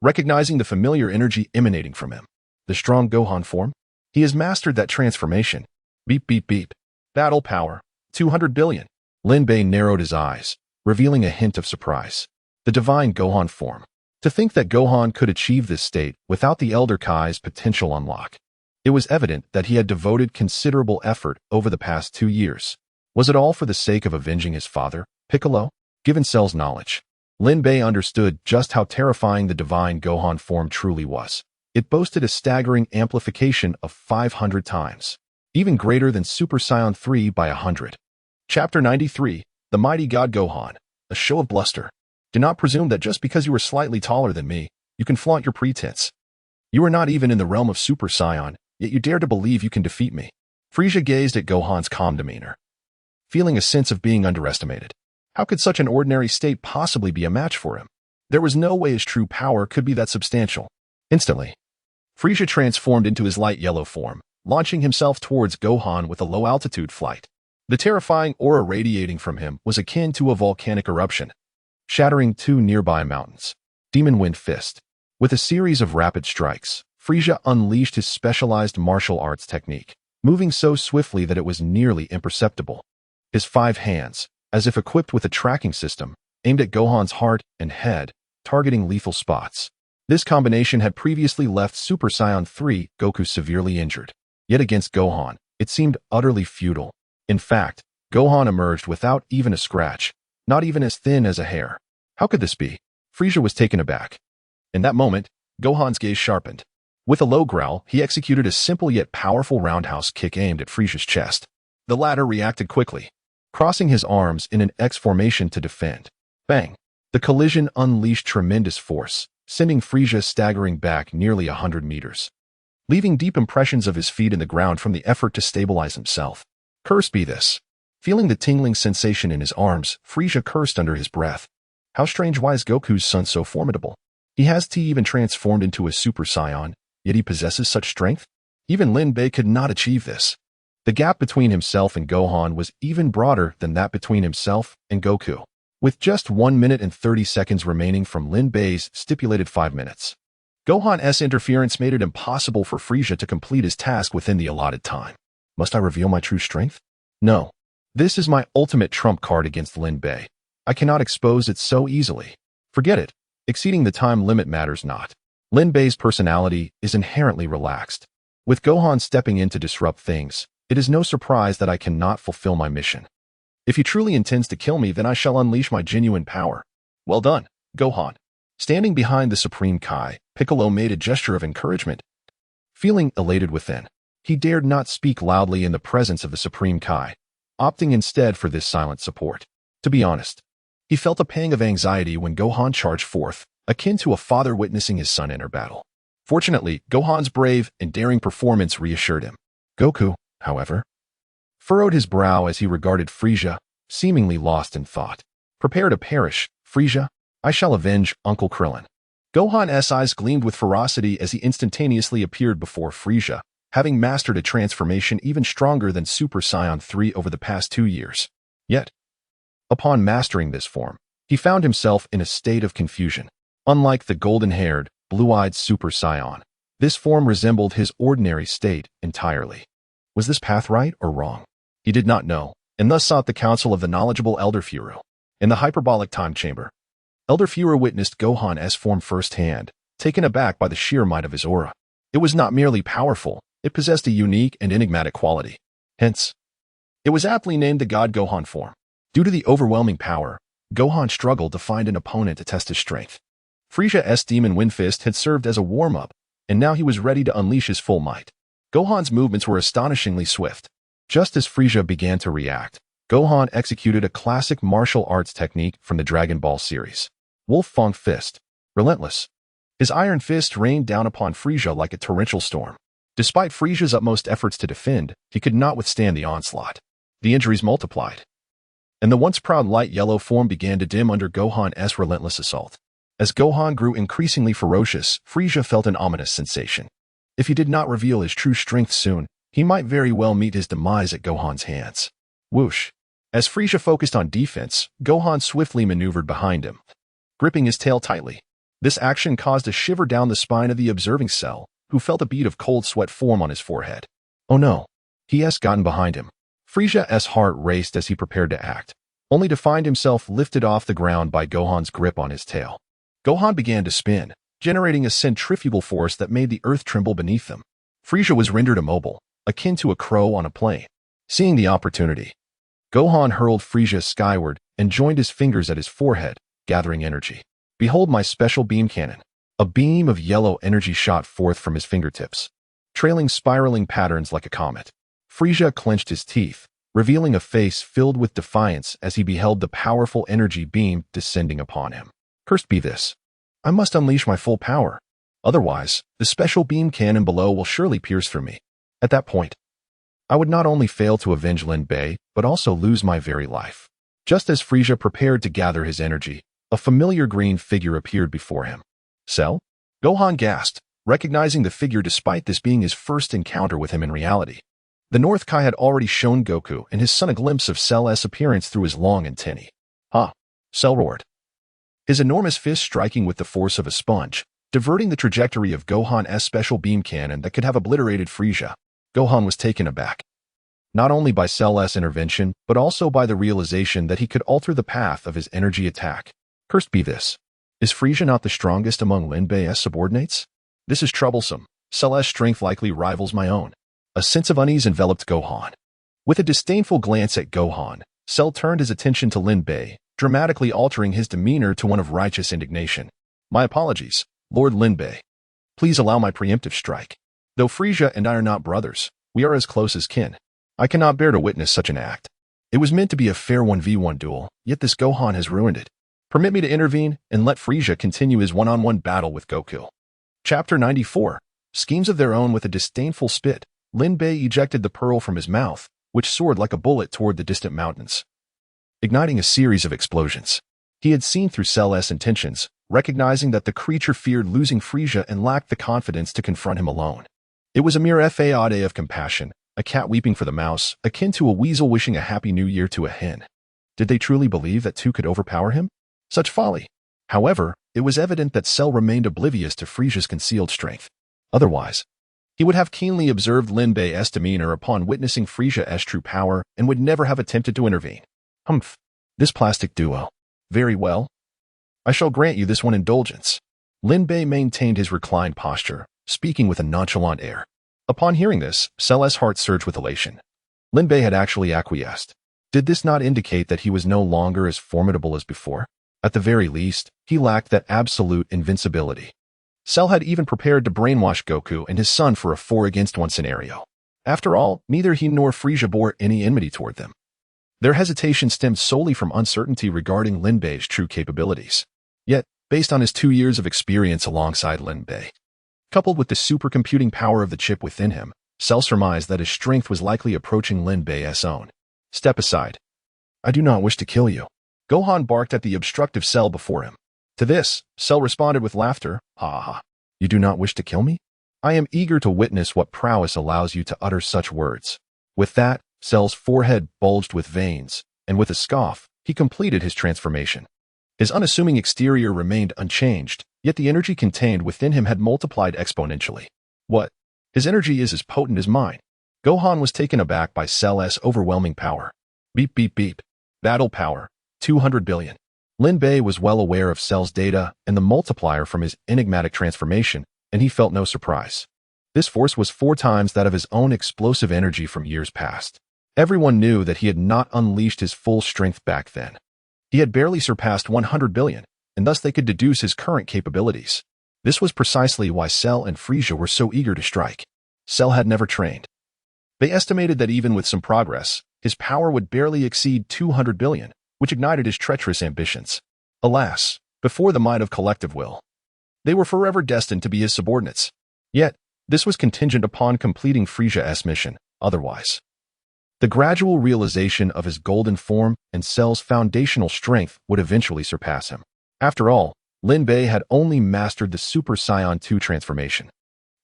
Recognizing the familiar energy emanating from him. The strong Gohan form? He has mastered that transformation. Beep, beep, beep. Battle power. 200 billion. Lin Bei narrowed his eyes, revealing a hint of surprise. The divine Gohan form. To think that Gohan could achieve this state without the Elder Kai's potential unlock. It was evident that he had devoted considerable effort over the past 2 years. Was it all for the sake of avenging his father, Piccolo? Given Cell's knowledge, Lin Bei understood just how terrifying the divine Gohan form truly was. It boasted a staggering amplification of 500 times, even greater than Super Saiyan 3 by 100. Chapter 93, The Mighty God Gohan, a show of bluster. Do not presume that just because you are slightly taller than me, you can flaunt your pretense. You are not even in the realm of Super Saiyan, yet you dare to believe you can defeat me. Frieza gazed at Gohan's calm demeanor, feeling a sense of being underestimated. How could such an ordinary state possibly be a match for him? There was no way his true power could be that substantial. Instantly, Frieza transformed into his light yellow form, launching himself towards Gohan with a low-altitude flight. The terrifying aura radiating from him was akin to a volcanic eruption, shattering 2 nearby mountains. Demon Wind Fist. With a series of rapid strikes, Frieza unleashed his specialized martial arts technique, moving so swiftly that it was nearly imperceptible. His 5 hands, as if equipped with a tracking system, aimed at Gohan's heart and head, targeting lethal spots. This combination had previously left Super Saiyan 3 Goku severely injured. Yet against Gohan, it seemed utterly futile. In fact, Gohan emerged without even a scratch, not even as thin as a hair. How could this be? Frieza was taken aback. In that moment, Gohan's gaze sharpened. With a low growl, he executed a simple yet powerful roundhouse kick aimed at Frieza's chest. The latter reacted quickly, crossing his arms in an X formation to defend. Bang! The collision unleashed tremendous force, sending Frieza staggering back nearly 100 meters, leaving deep impressions of his feet in the ground from the effort to stabilize himself. Curse be this! Feeling the tingling sensation in his arms, Frieza cursed under his breath. How strange, why is Goku's son so formidable? He has even transformed into a Super Saiyan, yet he possesses such strength? Even Lin Bei could not achieve this. The gap between himself and Gohan was even broader than that between himself and Goku. With just 1 minute and 30 seconds remaining from Lin Bei's stipulated 5 minutes, Gohan's interference made it impossible for Frieza to complete his task within the allotted time. Must I reveal my true strength? No. This is my ultimate trump card against Lin Bei. I cannot expose it so easily. Forget it. Exceeding the time limit matters not. Lin Bei's personality is inherently relaxed. With Gohan stepping in to disrupt things, it is no surprise that I cannot fulfill my mission. If he truly intends to kill me, then I shall unleash my genuine power. Well done, Gohan. Standing behind the Supreme Kai, Piccolo made a gesture of encouragement. Feeling elated within, he dared not speak loudly in the presence of the Supreme Kai, opting instead for this silent support. To be honest, he felt a pang of anxiety when Gohan charged forth, akin to a father witnessing his son enter battle. Fortunately, Gohan's brave and daring performance reassured him. Goku, however, furrowed his brow as he regarded Frieza, seemingly lost in thought. Prepare to perish, Frieza. I shall avenge Uncle Krillin. Gohan's eyes gleamed with ferocity as he instantaneously appeared before Frieza, having mastered a transformation even stronger than Super Saiyan 3 over the past 2 years. Yet, upon mastering this form, he found himself in a state of confusion. Unlike the golden-haired, blue-eyed Super Saiyan, this form resembled his ordinary state entirely. Was this path right or wrong? He did not know, and thus sought the counsel of the knowledgeable Elder Furu. In the hyperbolic time chamber, Elder Furu witnessed Gohan's form firsthand, taken aback by the sheer might of his aura. It was not merely powerful, it possessed a unique and enigmatic quality. Hence, It was aptly named the God Gohan form. Due to the overwhelming power, Gohan struggled to find an opponent to test his strength. Frieza's Demon Wind Fist had served as a warm-up, and now he was ready to unleash his full might. Gohan's movements were astonishingly swift. Just as Frieza began to react, Gohan executed a classic martial arts technique from the Dragon Ball series. Wolf Fang Fist. Relentless. His iron fist rained down upon Frieza like a torrential storm. Despite Frieza's utmost efforts to defend, he could not withstand the onslaught. The injuries multiplied, and the once proud light yellow form began to dim under Gohan's relentless assault. As Gohan grew increasingly ferocious, Frieza felt an ominous sensation. If he did not reveal his true strength soon, he might very well meet his demise at Gohan's hands. Whoosh! As Frieza focused on defense, Gohan swiftly maneuvered behind him, gripping his tail tightly. This action caused a shiver down the spine of the observing Cell, who felt a bead of cold sweat form on his forehead. Oh no! He has gotten behind him. Frieza's heart raced as he prepared to act, only to find himself lifted off the ground by Gohan's grip on his tail. Gohan began to spin, generating a centrifugal force that made the earth tremble beneath them. Frieza was rendered immobile, akin to a crow on a plane. Seeing the opportunity, Gohan hurled Frieza skyward and joined his fingers at his forehead, gathering energy. Behold my special beam cannon. A beam of yellow energy shot forth from his fingertips, trailing spiraling patterns like a comet. Frieza clenched his teeth, revealing a face filled with defiance as he beheld the powerful energy beam descending upon him. Cursed be this. I must unleash my full power. Otherwise, the special beam cannon below will surely pierce through me. At that point, I would not only fail to avenge Lin Bei, but also lose my very life. Just as Frieza prepared to gather his energy, a familiar green figure appeared before him. Cell? Gohan gasped, recognizing the figure despite this being his first encounter with him in reality. The North Kai had already shown Goku and his son a glimpse of Cell's appearance through his long antennae. Ha! Cell roared, his enormous fist striking with the force of a sponge, diverting the trajectory of Gohan's special beam cannon that could have obliterated Frieza. Gohan was taken aback, not only by Cell's intervention, but also by the realization that he could alter the path of his energy attack. Cursed be this. Is Frieza not the strongest among Lin Bei's subordinates? This is troublesome. Cell's strength likely rivals my own. A sense of unease enveloped Gohan. With a disdainful glance at Gohan, Cell turned his attention to Lin Bei, dramatically altering his demeanor to one of righteous indignation. My apologies, Lord Lin Bei. Please allow my preemptive strike. Though Frieza and I are not brothers, we are as close as kin. I cannot bear to witness such an act. It was meant to be a fair 1v1 duel, yet this Gohan has ruined it. Permit me to intervene and let Frieza continue his one-on-one battle with Goku. Chapter 94. Schemes of their own. With a disdainful spit, Lin Bei ejected the pearl from his mouth, which soared like a bullet toward the distant mountains, igniting a series of explosions. He had seen through Cell's intentions, recognizing that the creature feared losing Frieza and lacked the confidence to confront him alone. It was a mere fade of compassion, a cat weeping for the mouse, akin to a weasel wishing a happy new year to a hen. Did they truly believe that two could overpower him? Such folly. However, it was evident that Cell remained oblivious to Frieza's concealed strength. Otherwise, he would have keenly observed Lin Bei's demeanor upon witnessing Frieza's true power and would never have attempted to intervene. Humph. This plastic duo. Very well. I shall grant you this one indulgence. Lin Bei maintained his reclined posture, speaking with a nonchalant air. Upon hearing this, Cell's heart surged with elation. Lin Bei had actually acquiesced. Did this not indicate that he was no longer as formidable as before? At the very least, he lacked that absolute invincibility. Cell had even prepared to brainwash Goku and his son for a 4-against-1 scenario. After all, neither he nor Frieza bore any enmity toward them. Their hesitation stemmed solely from uncertainty regarding Lin Bei's true capabilities. Yet, based on his 2 years of experience alongside Lin Bei, coupled with the supercomputing power of the chip within him, Cell surmised that his strength was likely approaching Lin Bei's own. Step aside. I do not wish to kill you. Gohan barked at the obstructive Cell before him. To this, Cell responded with laughter. Ha ha ha. You do not wish to kill me? I am eager to witness what prowess allows you to utter such words. With that, Cell's forehead bulged with veins, and with a scoff, he completed his transformation. His unassuming exterior remained unchanged, yet the energy contained within him had multiplied exponentially. What? His energy is as potent as mine. Gohan was taken aback by Cell's overwhelming power. Beep beep beep. Battle power. 200 billion. Lin Bei was well aware of Cell's data and the multiplier from his enigmatic transformation, and he felt no surprise. This force was 4 times that of his own explosive energy from years past. Everyone knew that he had not unleashed his full strength back then. He had barely surpassed 100 billion, and thus they could deduce his current capabilities. This was precisely why Cell and Frieza were so eager to strike. Cell had never trained. They estimated that even with some progress, his power would barely exceed 200 billion, which ignited his treacherous ambitions. Alas, before the might of collective will, they were forever destined to be his subordinates. Yet, this was contingent upon completing Frieza's mission, otherwise. The gradual realization of his golden form and Cell's foundational strength would eventually surpass him. After all, Lin Bei had only mastered the Super Saiyan 2 transformation,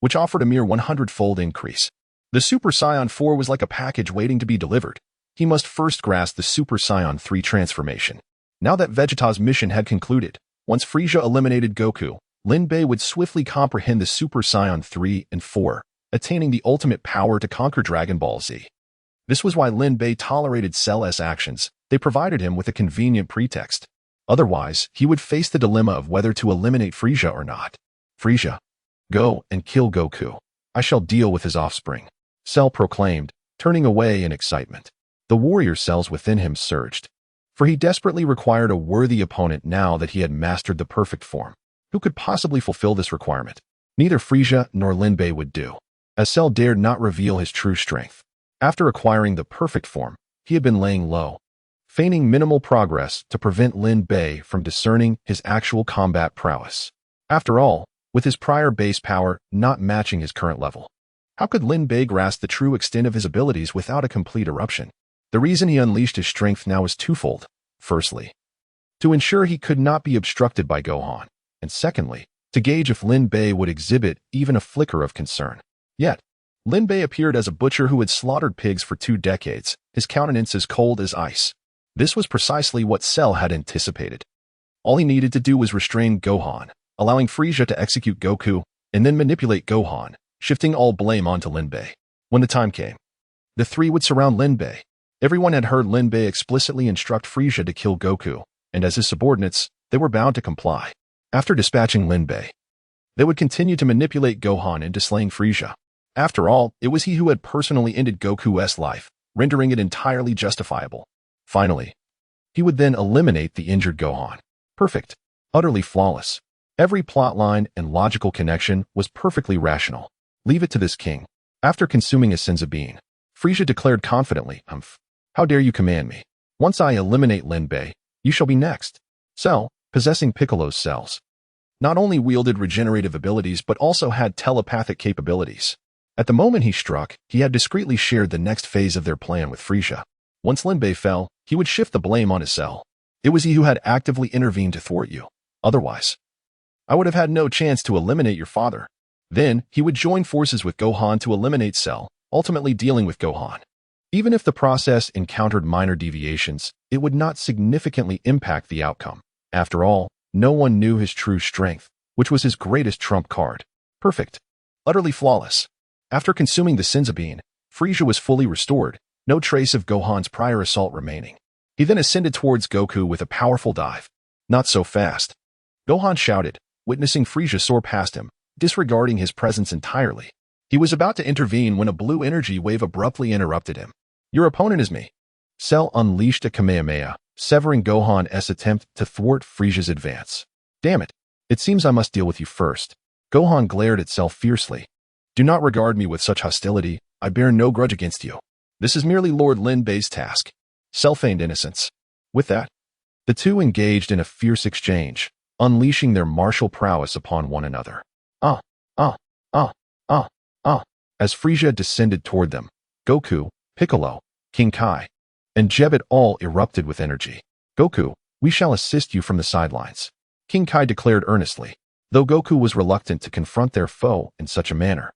which offered a mere 100-fold increase. The Super Saiyan 4 was like a package waiting to be delivered. He must first grasp the Super Saiyan 3 transformation. Now that Vegeta's mission had concluded, once Frieza eliminated Goku, Lin Bei would swiftly comprehend the Super Saiyan 3 and 4, attaining the ultimate power to conquer Dragon Ball Z. This was why Lin Bei tolerated Cell's actions. They provided him with a convenient pretext. Otherwise, he would face the dilemma of whether to eliminate Frieza or not. Frieza, go and kill Goku. I shall deal with his offspring, Cell proclaimed, turning away in excitement. The warrior cells within him surged, for he desperately required a worthy opponent now that he had mastered the perfect form. Who could possibly fulfill this requirement? Neither Frieza nor Lin Bei would do, as Cell dared not reveal his true strength. After acquiring the perfect form, he had been laying low, feigning minimal progress to prevent Lin Bei from discerning his actual combat prowess. After all, with his prior base power not matching his current level, how could Lin Bei grasp the true extent of his abilities without a complete eruption? The reason he unleashed his strength now was twofold. Firstly, to ensure he could not be obstructed by Gohan, and secondly, to gauge if Lin Bei would exhibit even a flicker of concern. Yet, Lin Bei appeared as a butcher who had slaughtered pigs for 2 decades, his countenance as cold as ice. This was precisely what Cell had anticipated. All he needed to do was restrain Gohan, allowing Frieza to execute Goku, and then manipulate Gohan, shifting all blame onto Lin Bei. When the time came, the three would surround Lin Bei. Everyone had heard Lin Bei explicitly instruct Frieza to kill Goku, and as his subordinates, they were bound to comply. After dispatching Lin Bei, they would continue to manipulate Gohan into slaying Frieza. After all, it was he who had personally ended Goku's life, rendering it entirely justifiable. Finally, he would then eliminate the injured Gohan. Perfect. Utterly flawless. Every plotline and logical connection was perfectly rational. Leave it to this king. After consuming a Senzu bean, Frieza declared confidently, how dare you command me? Once I eliminate Lin Bei, you shall be next. Cell, possessing Piccolo's cells, not only wielded regenerative abilities but also had telepathic capabilities. At the moment he struck, he had discreetly shared the next phase of their plan with Frieza. Once Lin Bei fell, he would shift the blame on his cell. It was he who had actively intervened to thwart you. Otherwise, I would have had no chance to eliminate your father. Then, he would join forces with Gohan to eliminate Cell, ultimately dealing with Gohan. Even if the process encountered minor deviations, it would not significantly impact the outcome. After all, no one knew his true strength, which was his greatest trump card. Perfect. Utterly flawless. After consuming the Senzu bean, Frieza was fully restored, no trace of Gohan's prior assault remaining. He then ascended towards Goku with a powerful dive. Not so fast. Gohan shouted, witnessing Frieza soar past him, disregarding his presence entirely. He was about to intervene when a blue energy wave abruptly interrupted him. Your opponent is me. Cell unleashed a Kamehameha, severing Gohan's attempt to thwart Frieza's advance. Damn it. It seems I must deal with you first. Gohan glared at Cell fiercely. Do not regard me with such hostility. I bear no grudge against you. This is merely Lord Lin Bei's task. Cell feigned innocence. With that, the two engaged in a fierce exchange, unleashing their martial prowess upon one another. As Frieza descended toward them, Goku, Piccolo, King Kai, and Jebet all erupted with energy. Goku, we shall assist you from the sidelines, King Kai declared earnestly, though Goku was reluctant to confront their foe in such a manner.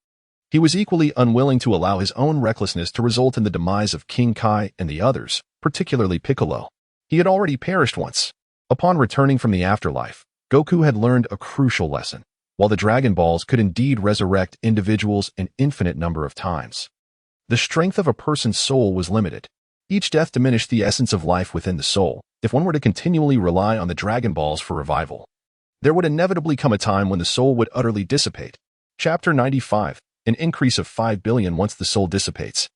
He was equally unwilling to allow his own recklessness to result in the demise of King Kai and the others, particularly Piccolo. He had already perished once. Upon returning from the afterlife, Goku had learned a crucial lesson. While the Dragon Balls could indeed resurrect individuals an infinite number of times, the strength of a person's soul was limited. Each death diminished the essence of life within the soul. If one were to continually rely on the Dragon Balls for revival, there would inevitably come a time when the soul would utterly dissipate. Chapter 95. An increase of 5 billion once the soul dissipates.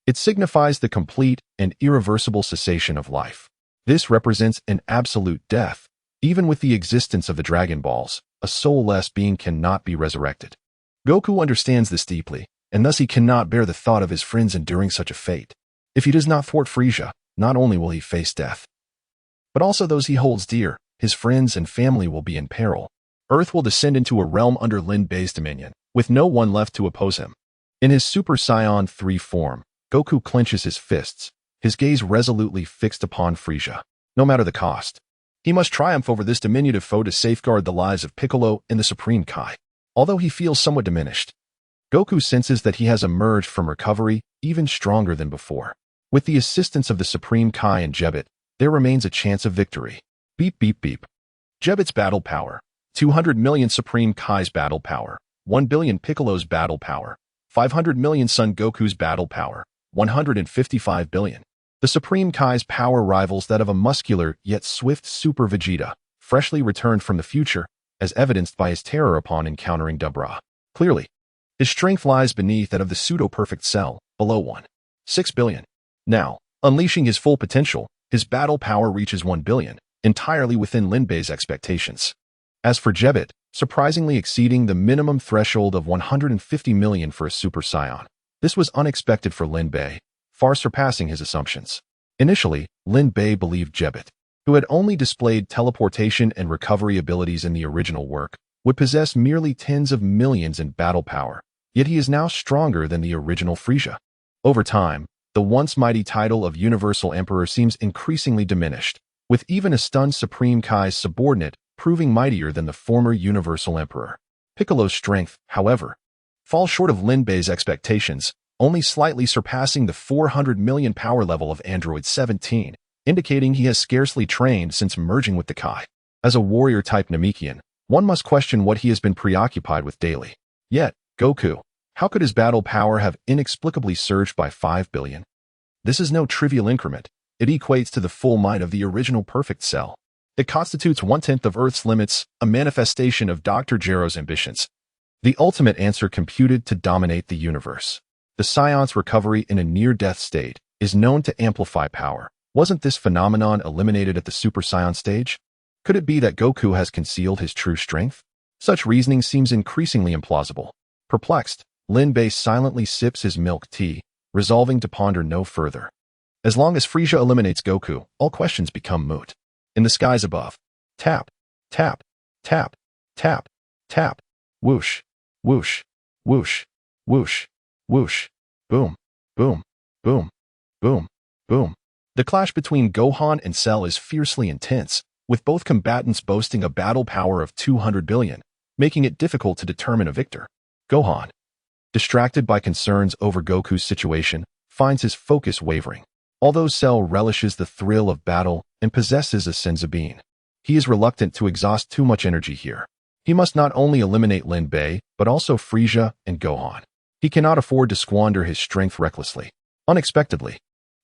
It signifies the complete and irreversible cessation of life. This represents an absolute death. Even with the existence of the Dragon Balls, a soulless being cannot be resurrected. Goku understands this deeply, and thus he cannot bear the thought of his friends enduring such a fate. If he does not thwart Frieza, not only will he face death, but also those he holds dear, his friends and family will be in peril. Earth will descend into a realm under Lin Bei's dominion, with no one left to oppose him. In his Super Saiyan 3 form, Goku clenches his fists, his gaze resolutely fixed upon Frieza. No matter the cost, he must triumph over this diminutive foe to safeguard the lives of Piccolo and the Supreme Kai. Although he feels somewhat diminished, Goku senses that he has emerged from recovery even stronger than before. With the assistance of the Supreme Kai and Jebbit, there remains a chance of victory. Beep beep beep. Jebbit's battle power, 200 million Supreme Kai's battle power, 1 billion Piccolo's battle power, 500 million Son Goku's battle power, 155 billion. The Supreme Kai's power rivals that of a muscular yet swift Super Vegeta, freshly returned from the future, as evidenced by his terror upon encountering Dabra. Clearly, his strength lies beneath that of the pseudo-perfect Cell, below 1.6 billion. Now, unleashing his full potential, his battle power reaches 1 billion, entirely within Lin Bei's expectations. As for Jebbit, surprisingly exceeding the minimum threshold of 150 million for a Super Saiyan. This was unexpected for Lin Bei, far surpassing his assumptions. Initially, Lin Bei believed Jebbit, who had only displayed teleportation and recovery abilities in the original work, would possess merely tens of millions in battle power, yet he is now stronger than the original Frieza. Over time, the once mighty title of Universal Emperor seems increasingly diminished, with even a stunned Supreme Kai's subordinate proving mightier than the former Universal Emperor. Piccolo's strength, however, falls short of Lin Bei's expectations, only slightly surpassing the 400 million power level of Android 17, indicating he has scarcely trained since merging with the Kai. As a warrior-type Namekian, one must question what he has been preoccupied with daily. Yet, Goku, how could his battle power have inexplicably surged by 5 billion? This is no trivial increment. It equates to the full might of the original perfect Cell. It constitutes 1/10 of Earth's limits, a manifestation of Dr. Gero's ambitions. The ultimate answer computed to dominate the universe. The Saiyans' recovery in a near-death state is known to amplify power. Wasn't this phenomenon eliminated at the Super Saiyan stage? Could it be that Goku has concealed his true strength? Such reasoning seems increasingly implausible. Perplexed, Lin Bei silently sips his milk tea, resolving to ponder no further. As long as Frieza eliminates Goku, all questions become moot. In the skies above, tap, tap, tap, tap, tap, whoosh, whoosh, whoosh, whoosh, whoosh, boom, boom, boom, boom, boom. The clash between Gohan and Cell is fiercely intense, with both combatants boasting a battle power of 200 billion, making it difficult to determine a victor. Gohan, distracted by concerns over Goku's situation, finds his focus wavering. Although Cell relishes the thrill of battle and possesses a Senzu bean, he is reluctant to exhaust too much energy here. He must not only eliminate Lin Bei, but also Frieza and Gohan. He cannot afford to squander his strength recklessly. Unexpectedly,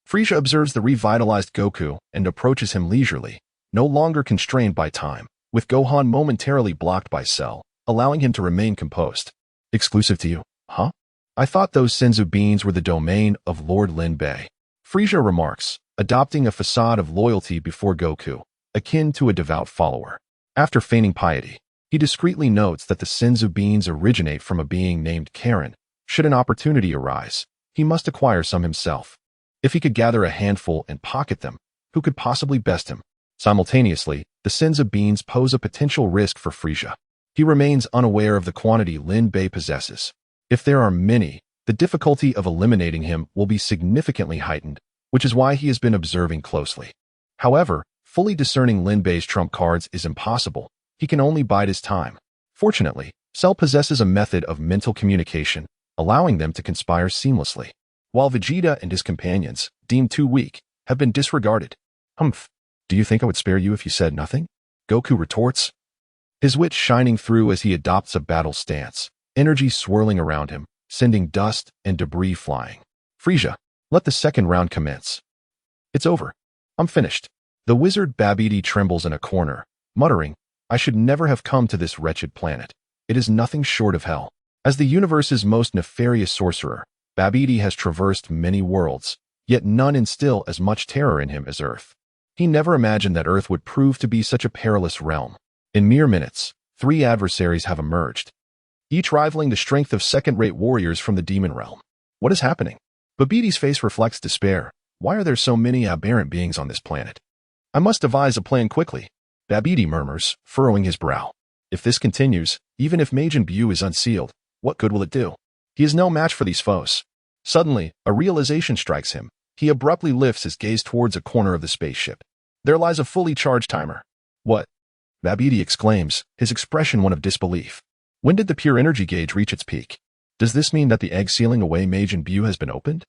Frieza observes the revitalized Goku and approaches him leisurely, no longer constrained by time, with Gohan momentarily blocked by Cell, allowing him to remain composed. Exclusive to you, huh? I thought those Senzu beans were the domain of Lord Lin Bei. Frieza remarks, adopting a facade of loyalty before Goku, akin to a devout follower. After feigning piety, he discreetly notes that the Senzu beans originate from a being named Karin. Should an opportunity arise, he must acquire some himself. If he could gather a handful and pocket them, who could possibly best him? Simultaneously, the Senzu beans pose a potential risk for Frieza. He remains unaware of the quantity Lin Bei possesses. If there are many, the difficulty of eliminating him will be significantly heightened, which is why he has been observing closely. However, fully discerning Lin Bei's trump cards is impossible. He can only bide his time. Fortunately, Cell possesses a method of mental communication, allowing them to conspire seamlessly, while Vegeta and his companions, deemed too weak, have been disregarded. Humph, do you think I would spare you if you said nothing? Goku retorts, his wit shining through as he adopts a battle stance, energy swirling around him, sending dust and debris flying. Frieza, let the second round commence. It's over. I'm finished. The wizard Babidi trembles in a corner, muttering, I should never have come to this wretched planet. It is nothing short of hell. As the universe's most nefarious sorcerer, Babidi has traversed many worlds, yet none instill as much terror in him as Earth. He never imagined that Earth would prove to be such a perilous realm. In mere minutes, 3 adversaries have emerged, each rivaling the strength of second-rate warriors from the demon realm. What is happening? Babidi's face reflects despair. Why are there so many aberrant beings on this planet? I must devise a plan quickly, Babidi murmurs, furrowing his brow. If this continues, even if Majin Buu is unsealed, what good will it do? He is no match for these foes. Suddenly, a realization strikes him. He abruptly lifts his gaze towards a corner of the spaceship. There lies a fully charged timer. What? Babidi exclaims, his expression one of disbelief. When did the pure energy gauge reach its peak? Does this mean that the egg sealing away Majin Buu has been opened?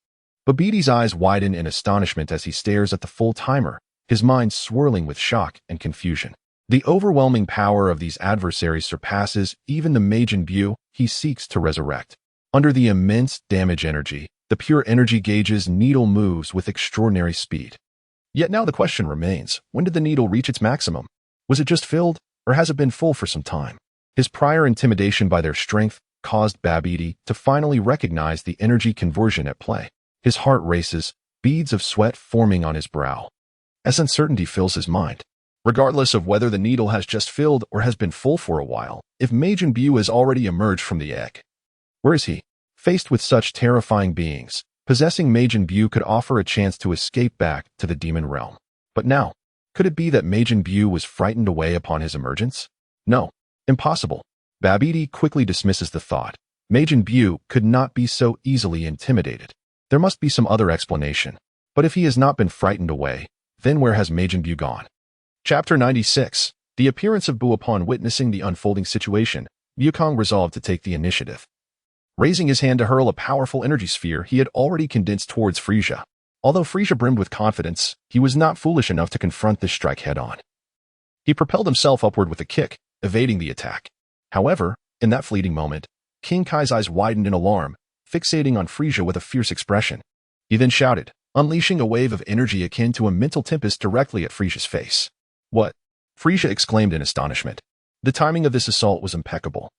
Babidi's eyes widen in astonishment as he stares at the full timer, his mind swirling with shock and confusion. The overwhelming power of these adversaries surpasses even the Majin Buu he seeks to resurrect. Under the immense damage energy, the pure energy gauge's needle moves with extraordinary speed. Yet now the question remains, when did the needle reach its maximum? Was it just filled, or has it been full for some time? His prior intimidation by their strength caused Babidi to finally recognize the energy conversion at play. His heart races, beads of sweat forming on his brow, as uncertainty fills his mind. Regardless of whether the needle has just filled or has been full for a while, if Majin Buu has already emerged from the egg, where is he? Faced with such terrifying beings, possessing Majin Buu could offer a chance to escape back to the demon realm. But now, could it be that Majin Buu was frightened away upon his emergence? No, impossible. Babidi quickly dismisses the thought. Majin Buu could not be so easily intimidated. There must be some other explanation. But if he has not been frightened away, then where has Majin Buu gone? Chapter 96. The appearance of Buu. Upon witnessing the unfolding situation, Wukong resolved to take the initiative. Raising his hand to hurl a powerful energy sphere he had already condensed towards Frieza. Although Frieza brimmed with confidence, he was not foolish enough to confront this strike head-on. He propelled himself upward with a kick, evading the attack. However, in that fleeting moment, King Kai's eyes widened in alarm, fixating on Frieza with a fierce expression. He then shouted, unleashing a wave of energy akin to a mental tempest directly at Frieza's face. What? Frieza exclaimed in astonishment. The timing of this assault was impeccable,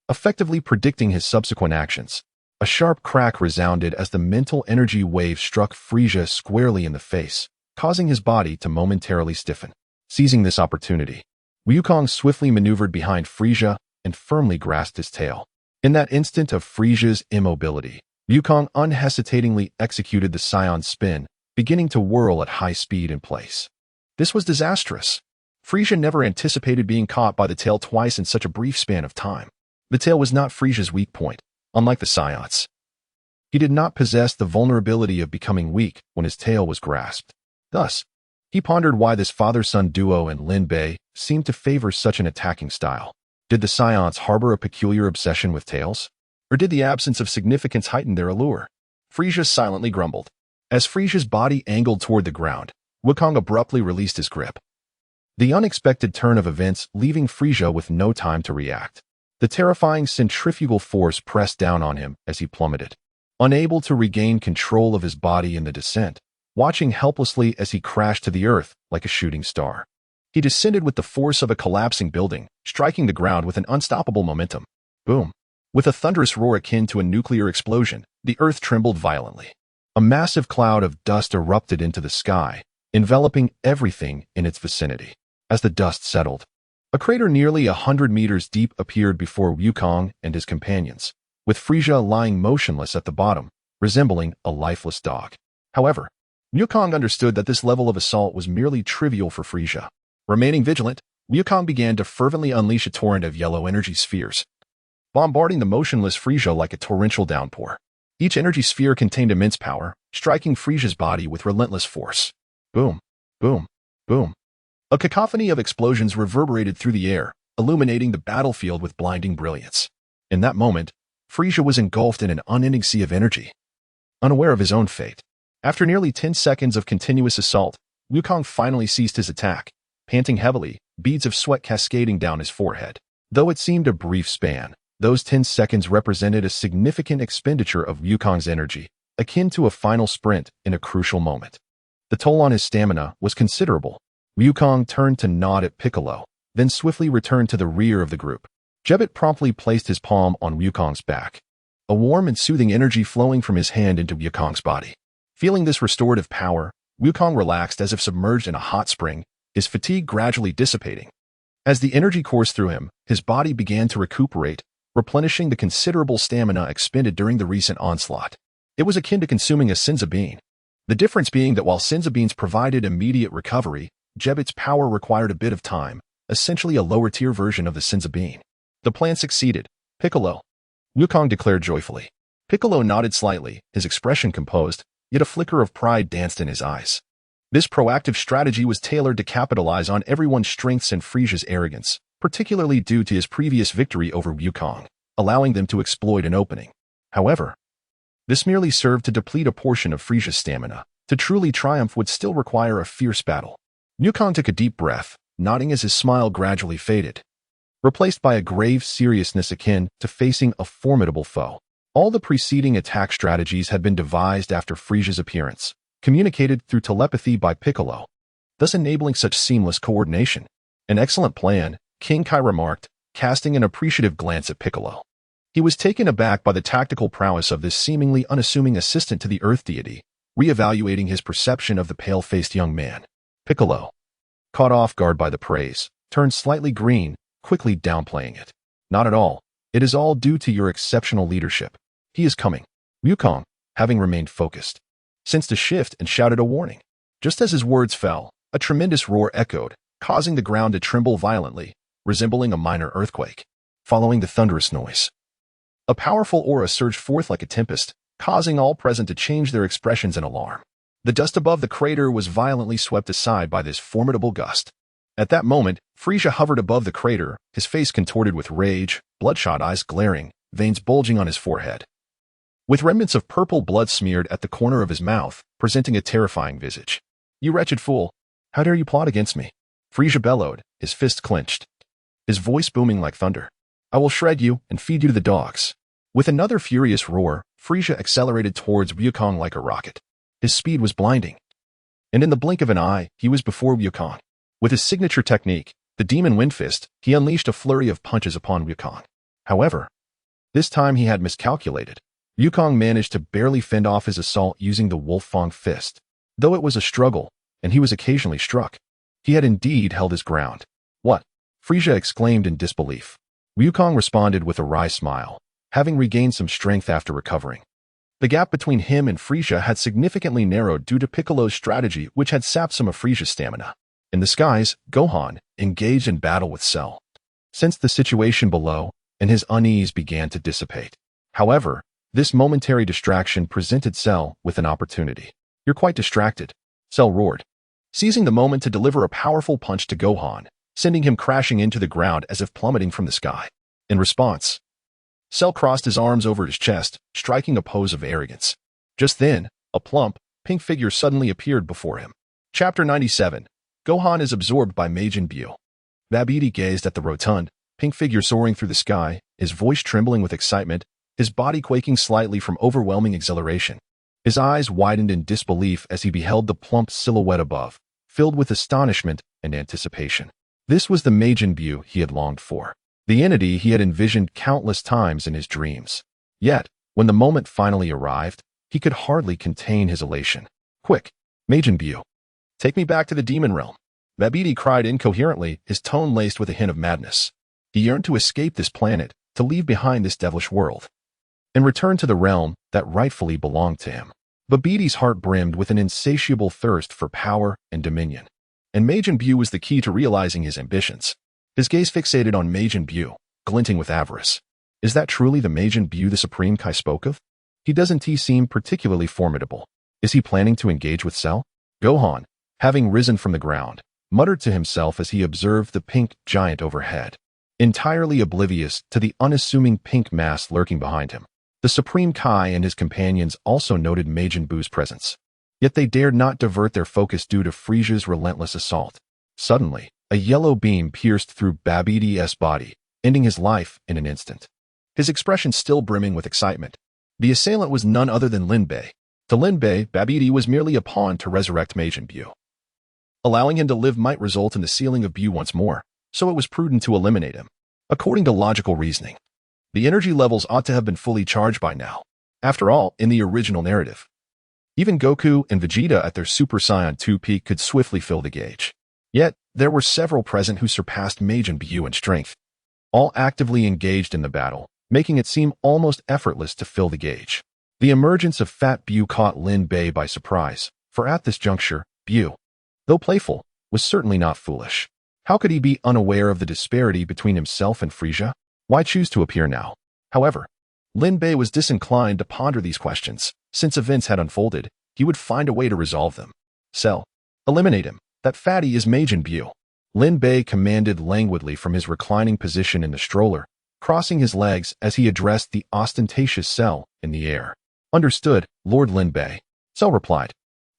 effectively predicting his subsequent actions. A sharp crack resounded as the mental energy wave struck Frieza squarely in the face, causing his body to momentarily stiffen. Seizing this opportunity, Wukong swiftly maneuvered behind Frieza and firmly grasped his tail. In that instant of Frieza's immobility, Wukong unhesitatingly executed the Saiyan spin, beginning to whirl at high speed in place. This was disastrous. Frieza never anticipated being caught by the tail twice in such a brief span of time. The tail was not Frieza's weak point, unlike the Saiyans. He did not possess the vulnerability of becoming weak when his tail was grasped. Thus, he pondered why this father-son duo and Lin Bei seemed to favor such an attacking style. Did the Saiyans harbor a peculiar obsession with tails? Or did the absence of significance heighten their allure? Frieza silently grumbled. As Frieza's body angled toward the ground, Wukong abruptly released his grip. The unexpected turn of events leaving Frieza with no time to react. The terrifying centrifugal force pressed down on him as he plummeted. Unable to regain control of his body in the descent, watching helplessly as he crashed to the earth like a shooting star. He descended with the force of a collapsing building, striking the ground with an unstoppable momentum. Boom. With a thunderous roar akin to a nuclear explosion, the earth trembled violently. A massive cloud of dust erupted into the sky, enveloping everything in its vicinity. As the dust settled, a crater nearly 100 meters deep appeared before Wukong and his companions, with Frieza lying motionless at the bottom, resembling a lifeless dog. However, Wukong understood that this level of assault was merely trivial for Frieza. Remaining vigilant, Wukong began to fervently unleash a torrent of yellow energy spheres, bombarding the motionless Frieza like a torrential downpour. Each energy sphere contained immense power, striking Frieza's body with relentless force. Boom, boom, boom. A cacophony of explosions reverberated through the air, illuminating the battlefield with blinding brilliance. In that moment, Frieza was engulfed in an unending sea of energy, unaware of his own fate. After nearly 10 seconds of continuous assault, Wukong finally ceased his attack, panting heavily, beads of sweat cascading down his forehead. Though it seemed a brief span, those 10 seconds represented a significant expenditure of Wukong's energy, akin to a final sprint in a crucial moment. The toll on his stamina was considerable. Wukong turned to nod at Piccolo, then swiftly returned to the rear of the group. Jebbet promptly placed his palm on Wukong's back. a warm and soothing energy flowing from his hand into Wukong's body. Feeling this restorative power, Wukong relaxed as if submerged in a hot spring, his fatigue gradually dissipating. As the energy coursed through him, his body began to recuperate, replenishing the considerable stamina expended during the recent onslaught. It was akin to consuming a Senzu bean. The difference being that while Senzu beans provided immediate recovery, Gebet's power required a bit of time, essentially a lower-tier version of the Senzu bean. The plan succeeded. Piccolo, Wukong declared joyfully. Piccolo nodded slightly, his expression composed, yet a flicker of pride danced in his eyes. This proactive strategy was tailored to capitalize on everyone's strengths and Frisia's arrogance, particularly due to his previous victory over Wukong, allowing them to exploit an opening. However, this merely served to deplete a portion of Frisia's stamina. To truly triumph would still require a fierce battle. Wukong took a deep breath, nodding as his smile gradually faded, replaced by a grave seriousness akin to facing a formidable foe. All the preceding attack strategies had been devised after Frisia's appearance, communicated through telepathy by Piccolo, thus enabling such seamless coordination. An excellent plan, King Kai remarked, casting an appreciative glance at Piccolo. He was taken aback by the tactical prowess of this seemingly unassuming assistant to the Earth deity, reevaluating his perception of the pale-faced young man. Piccolo, caught off guard by the praise, turned slightly green, quickly downplaying it. Not at all. It is all due to your exceptional leadership. He is coming. Wukong, having remained focused, sensed a shift and shouted a warning. Just as his words fell, a tremendous roar echoed, causing the ground to tremble violently, resembling a minor earthquake. Following the thunderous noise, a powerful aura surged forth like a tempest, causing all present to change their expressions in alarm. The dust above the crater was violently swept aside by this formidable gust. At that moment, Frisia hovered above the crater, his face contorted with rage, bloodshot eyes glaring, veins bulging on his forehead, with remnants of purple blood smeared at the corner of his mouth, presenting a terrifying visage. "You wretched fool! How dare you plot against me?" Frisia bellowed, his fist clenched, his voice booming like thunder. "I will shred you and feed you to the dogs." With another furious roar, Frisia accelerated towards Wukong like a rocket. His speed was blinding, and in the blink of an eye, he was before Wukong. With his signature technique, the Demon Wind Fist, he unleashed a flurry of punches upon Wukong. However, this time he had miscalculated. Wukong managed to barely fend off his assault using the Wolf Fang Fist. Though it was a struggle, and he was occasionally struck, he had indeed held his ground. "What?" Frisia exclaimed in disbelief. Wukong responded with a wry smile, having regained some strength after recovering. The gap between him and Frisia had significantly narrowed due to Piccolo's strategy, which had sapped some of Frisia's stamina. In the skies, Gohan, engaged in battle with Cell, sensed the situation below, and his unease began to dissipate. However, this momentary distraction presented Cell with an opportunity. "You're quite distracted," Cell roared, seizing the moment to deliver a powerful punch to Gohan, sending him crashing into the ground as if plummeting from the sky. In response, Cell crossed his arms over his chest, striking a pose of arrogance. Just then, a plump, pink figure suddenly appeared before him. Chapter 97. Gohan is absorbed by Majin Buu. Babidi gazed at the rotund, pink figure soaring through the sky, his voice trembling with excitement, his body quaking slightly from overwhelming exhilaration. His eyes widened in disbelief as he beheld the plump silhouette above, filled with astonishment and anticipation. This was the Majin Buu he had longed for, the entity he had envisioned countless times in his dreams. Yet, when the moment finally arrived, he could hardly contain his elation. "Quick, Majin Buu, take me back to the demon realm," Babidi cried incoherently, his tone laced with a hint of madness. He yearned to escape this planet, to leave behind this devilish world, and return to the realm that rightfully belonged to him. Babidi's heart brimmed with an insatiable thirst for power and dominion, and Majin Buu was the key to realizing his ambitions. His gaze fixated on Majin Buu, glinting with avarice. Is that truly the Majin Buu the Supreme Kai spoke of? Doesn't he seem particularly formidable? Is he planning to engage with Cell? Gohan, having risen from the ground, muttered to himself as he observed the pink giant overhead, entirely oblivious to the unassuming pink mass lurking behind him. The Supreme Kai and his companions also noted Majin Buu's presence, yet they dared not divert their focus due to Frisia's relentless assault. Suddenly, a yellow beam pierced through Babidi's body, ending his life in an instant. His expression still brimming with excitement. The assailant was none other than Lin Bei. To Lin Bei, Babidi was merely a pawn to resurrect Majin Buu. Allowing him to live might result in the sealing of Buu once more, so it was prudent to eliminate him. According to logical reasoning, The energy levels ought to have been fully charged by now. After all, in the original narrative, even Goku and Vegeta at their Super Saiyan 2 peak could swiftly fill the gauge. Yet, there were several present who surpassed Majin Buu in strength, all actively engaged in the battle, making it seem almost effortless to fill the gauge. The emergence of Fat Buu caught Lin Bei by surprise, for at this juncture, Buu, though playful, was certainly not foolish. How could he be unaware of the disparity between himself and Frieza? Why choose to appear now? However, Lin Bei was disinclined to ponder these questions. Since events had unfolded, he would find a way to resolve them. Cell. Eliminate him. That fatty is Majin Buu. Lin Bei commanded languidly from his reclining position in the stroller, crossing his legs as he addressed the ostentatious Cell in the air. Understood, Lord Lin Bei. Cell replied,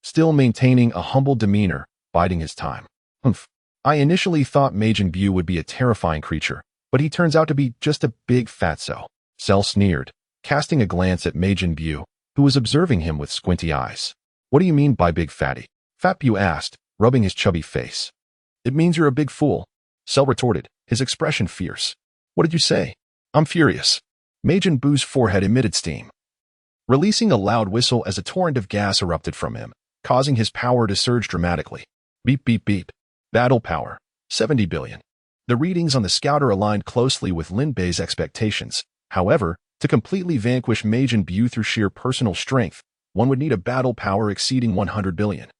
still maintaining a humble demeanor, biding his time. Humph. I initially thought Majin Buu would be a terrifying creature, but he turns out to be just a big fatso. Cell sneered, casting a glance at Majin Buu, who was observing him with squinty eyes. What do you mean by big fatty? Fat Buu asked, rubbing his chubby face. It means you're a big fool. Cell retorted, his expression fierce. What did you say? I'm furious. Majin Buu's forehead emitted steam, releasing a loud whistle as a torrent of gas erupted from him, causing his power to surge dramatically. Beep beep beep. Battle power. 70 billion. The readings on the scouter aligned closely with Lin Bei's expectations. However, to completely vanquish Majin Buu through sheer personal strength, one would need a battle power exceeding 100 billion.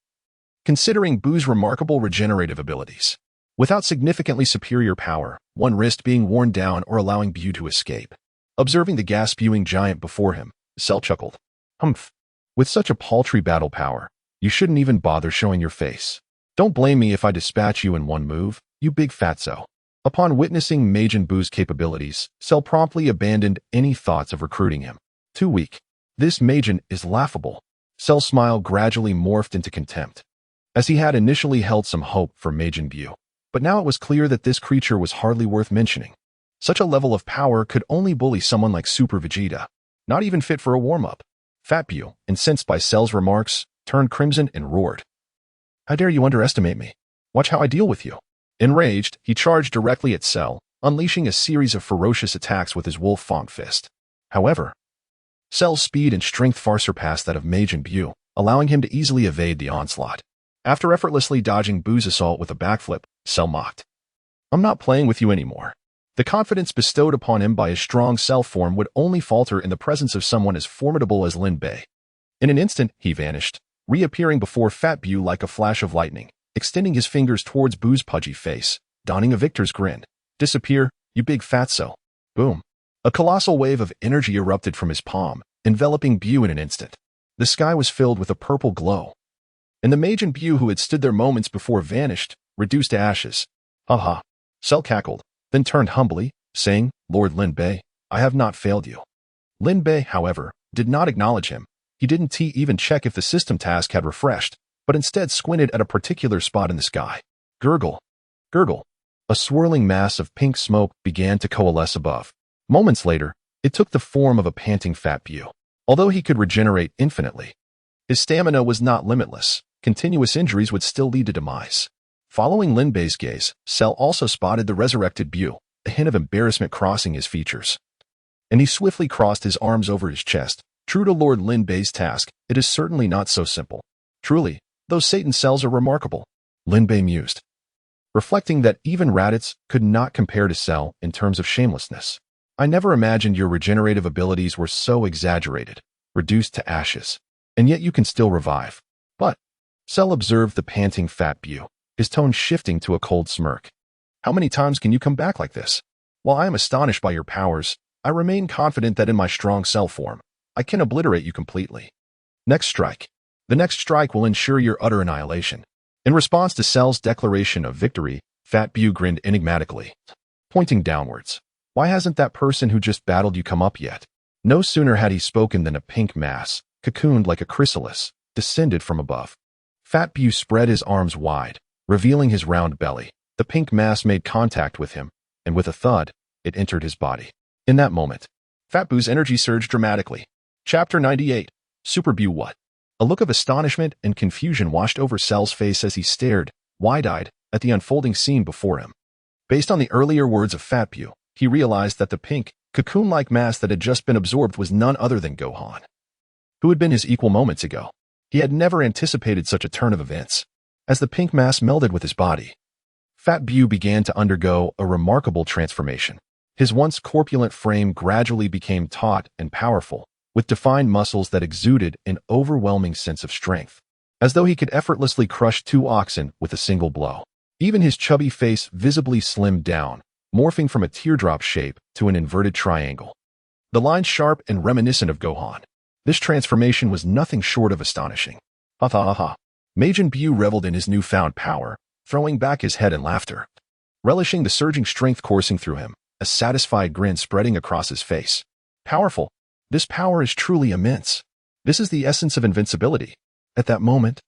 Considering Buu's remarkable regenerative abilities, without significantly superior power, one risked being worn down or allowing Buu to escape. Observing the gas-spewing giant before him, Cell chuckled. Humph. With such a paltry battle power, you shouldn't even bother showing your face. Don't blame me if I dispatch you in one move, you big fatso. Upon witnessing Majin Buu's capabilities, Cell promptly abandoned any thoughts of recruiting him. Too weak. This Majin is laughable. Cell's smile gradually morphed into contempt, as he had initially held some hope for Majin Buu. But now it was clear that this creature was hardly worth mentioning. Such a level of power could only bully someone like Super Vegeta, not even fit for a warm-up. Fat Buu, incensed by Cell's remarks, turned crimson and roared. How dare you underestimate me? Watch how I deal with you. Enraged, he charged directly at Cell, unleashing a series of ferocious attacks with his wolf fang fist. However, Cell's speed and strength far surpassed that of Majin Buu, allowing him to easily evade the onslaught. After effortlessly dodging Buu's assault with a backflip, Cell mocked. I'm not playing with you anymore. The confidence bestowed upon him by his strong Cell form would only falter in the presence of someone as formidable as Lin Bei. In an instant, he vanished, reappearing before Fat Buu like a flash of lightning, extending his fingers towards Buu's pudgy face, donning a victor's grin. Disappear, you big fatso. Boom. A colossal wave of energy erupted from his palm, enveloping Buu in an instant. The sky was filled with a purple glow, and the Majin Buu who had stood there moments before vanished, reduced to ashes. Ha. Cell cackled, then turned humbly, saying, Lord Lin Bei, I have not failed you. Lin Bei, however, did not acknowledge him. He didn't even check if the system task had refreshed, but instead squinted at a particular spot in the sky. Gurgle. Gurgle. A swirling mass of pink smoke began to coalesce above. Moments later, it took the form of a panting Fat Buu. Although he could regenerate infinitely, his stamina was not limitless. Continuous injuries would still lead to demise. Following Lin Bei's gaze, Cell also spotted the resurrected Buu, a hint of embarrassment crossing his features. And he swiftly crossed his arms over his chest. True to Lord Lin Bei's task, it is certainly not so simple. Truly, those Satan cells are remarkable, Lin Bei mused, reflecting that even Raditz could not compare to Cell in terms of shamelessness. I never imagined your regenerative abilities were so exaggerated, reduced to ashes, and yet you can still revive. But, Cell observed the panting Fat Buu, his tone shifting to a cold smirk. How many times can you come back like this? While I am astonished by your powers, I remain confident that in my strong Cell form, I can obliterate you completely. Next strike. The next strike will ensure your utter annihilation. In response to Cell's declaration of victory, Fat Buu grinned enigmatically, pointing downwards. Why hasn't that person who just battled you come up yet? No sooner had he spoken than a pink mass, cocooned like a chrysalis, descended from above. Fat Buu spread his arms wide, revealing his round belly. The pink mass made contact with him, and with a thud, it entered his body. In that moment, Fat Buu's energy surged dramatically. Chapter 98. Super Buu what? A look of astonishment and confusion washed over Cell's face as he stared, wide-eyed, at the unfolding scene before him. Based on the earlier words of Fat Buu, he realized that the pink, cocoon-like mass that had just been absorbed was none other than Gohan, who had been his equal moments ago. He had never anticipated such a turn of events. As the pink mass melded with his body, Fat Bu began to undergo a remarkable transformation. His once corpulent frame gradually became taut and powerful, with defined muscles that exuded an overwhelming sense of strength, as though he could effortlessly crush 2 oxen with a single blow. Even his chubby face visibly slimmed down, morphing from a teardrop shape to an inverted triangle. The lines sharp and reminiscent of Gohan. This transformation was nothing short of astonishing. Ha ha ha ha. Majin Bu reveled in his newfound power, throwing back his head in laughter, relishing the surging strength coursing through him, a satisfied grin spreading across his face. Powerful. This power is truly immense. This is the essence of invincibility. At that moment,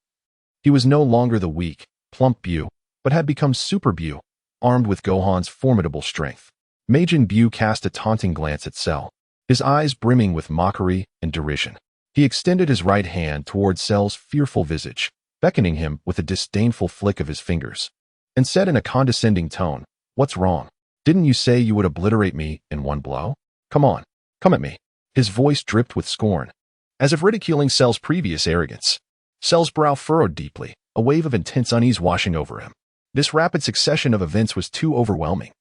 he was no longer the weak, plump Bu, but had become Super Bu, armed with Gohan's formidable strength. Majin Bu cast a taunting glance at Cell, his eyes brimming with mockery and derision. He extended his right hand toward Cell's fearful visage, beckoning him with a disdainful flick of his fingers, and said in a condescending tone, "What's wrong? Didn't you say you would obliterate me in one blow? Come on, come at me." His voice dripped with scorn, as if ridiculing Cell's previous arrogance. Cell's brow furrowed deeply, a wave of intense unease washing over him. This rapid succession of events was too overwhelming.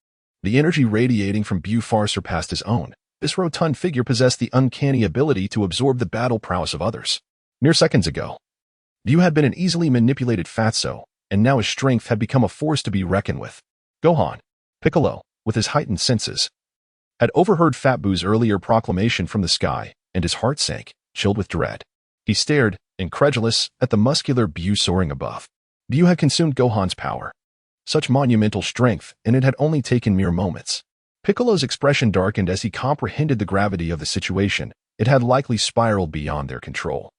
The energy radiating from Bu far surpassed his own. This rotund figure possessed the uncanny ability to absorb the battle prowess of others. Mere seconds ago, Bu had been an easily manipulated fatso, and now his strength had become a force to be reckoned with. Gohan, Piccolo, with his heightened senses, had overheard Fat Bu's earlier proclamation from the sky, and his heart sank, chilled with dread. He stared, incredulous, at the muscular Bu soaring above. Bu had consumed Gohan's power. Such monumental strength, and it had only taken mere moments. Piccolo's expression darkened as he comprehended the gravity of the situation. It had likely spiraled beyond their control,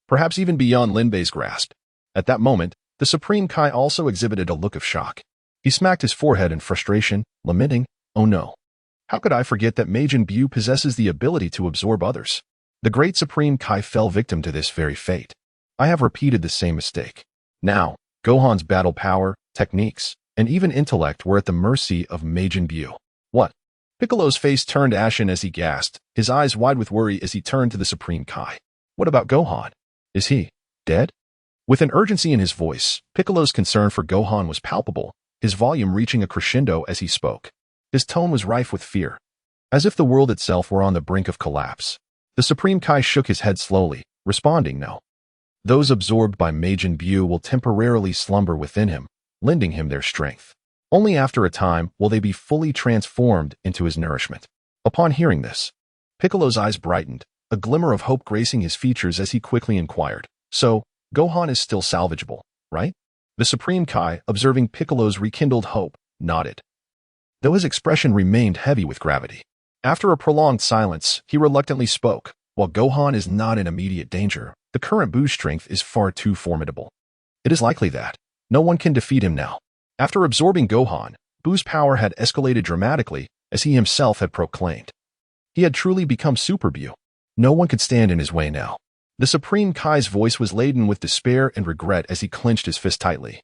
perhaps even beyond Lin Bei's grasp. At that moment, the Supreme Kai also exhibited a look of shock. He smacked his forehead in frustration, lamenting, "Oh no. How could I forget that Majin Bu possesses the ability to absorb others? The great Supreme Kai fell victim to this very fate. I have repeated the same mistake." Now, Gohan's battle power, techniques, and even intellect were at the mercy of Majin Bu. What? Piccolo's face turned ashen as he gasped, his eyes wide with worry as he turned to the Supreme Kai. What about Gohan? Is he dead? With an urgency in his voice, Piccolo's concern for Gohan was palpable, his volume reaching a crescendo as he spoke. His tone was rife with fear, as if the world itself were on the brink of collapse. The Supreme Kai shook his head slowly, responding, "No. Those absorbed by Majin Bu will temporarily slumber within him, lending him their strength. Only after a time will they be fully transformed into his nourishment." Upon hearing this, Piccolo's eyes brightened, a glimmer of hope gracing his features as he quickly inquired, "So, Gohan is still salvageable, right?" The Supreme Kai, observing Piccolo's rekindled hope, nodded, though his expression remained heavy with gravity. After a prolonged silence, he reluctantly spoke, "While Gohan is not in immediate danger, the current Bu's strength is far too formidable. It is likely that no one can defeat him now." After absorbing Gohan, Bu's power had escalated dramatically, as he himself had proclaimed. He had truly become Super Bu. No one could stand in his way now. The Supreme Kai's voice was laden with despair and regret as he clenched his fist tightly,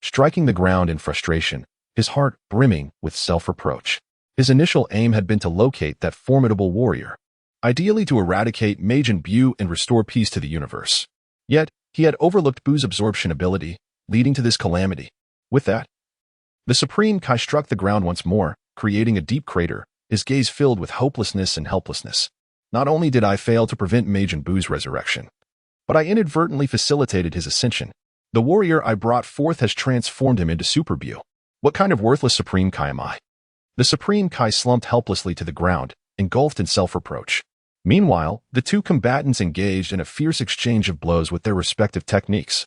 striking the ground in frustration, his heart brimming with self-reproach. His initial aim had been to locate that formidable warrior, ideally to eradicate Majin Bu and restore peace to the universe. Yet, he had overlooked Bu's absorption ability, leading to this calamity. With that, the Supreme Kai struck the ground once more, creating a deep crater, his gaze filled with hopelessness and helplessness. "Not only did I fail to prevent Majin Bu's resurrection, but I inadvertently facilitated his ascension. The warrior I brought forth has transformed him into Super Bu. What kind of worthless Supreme Kai am I?" The Supreme Kai slumped helplessly to the ground, engulfed in self-reproach. Meanwhile, the two combatants engaged in a fierce exchange of blows with their respective techniques.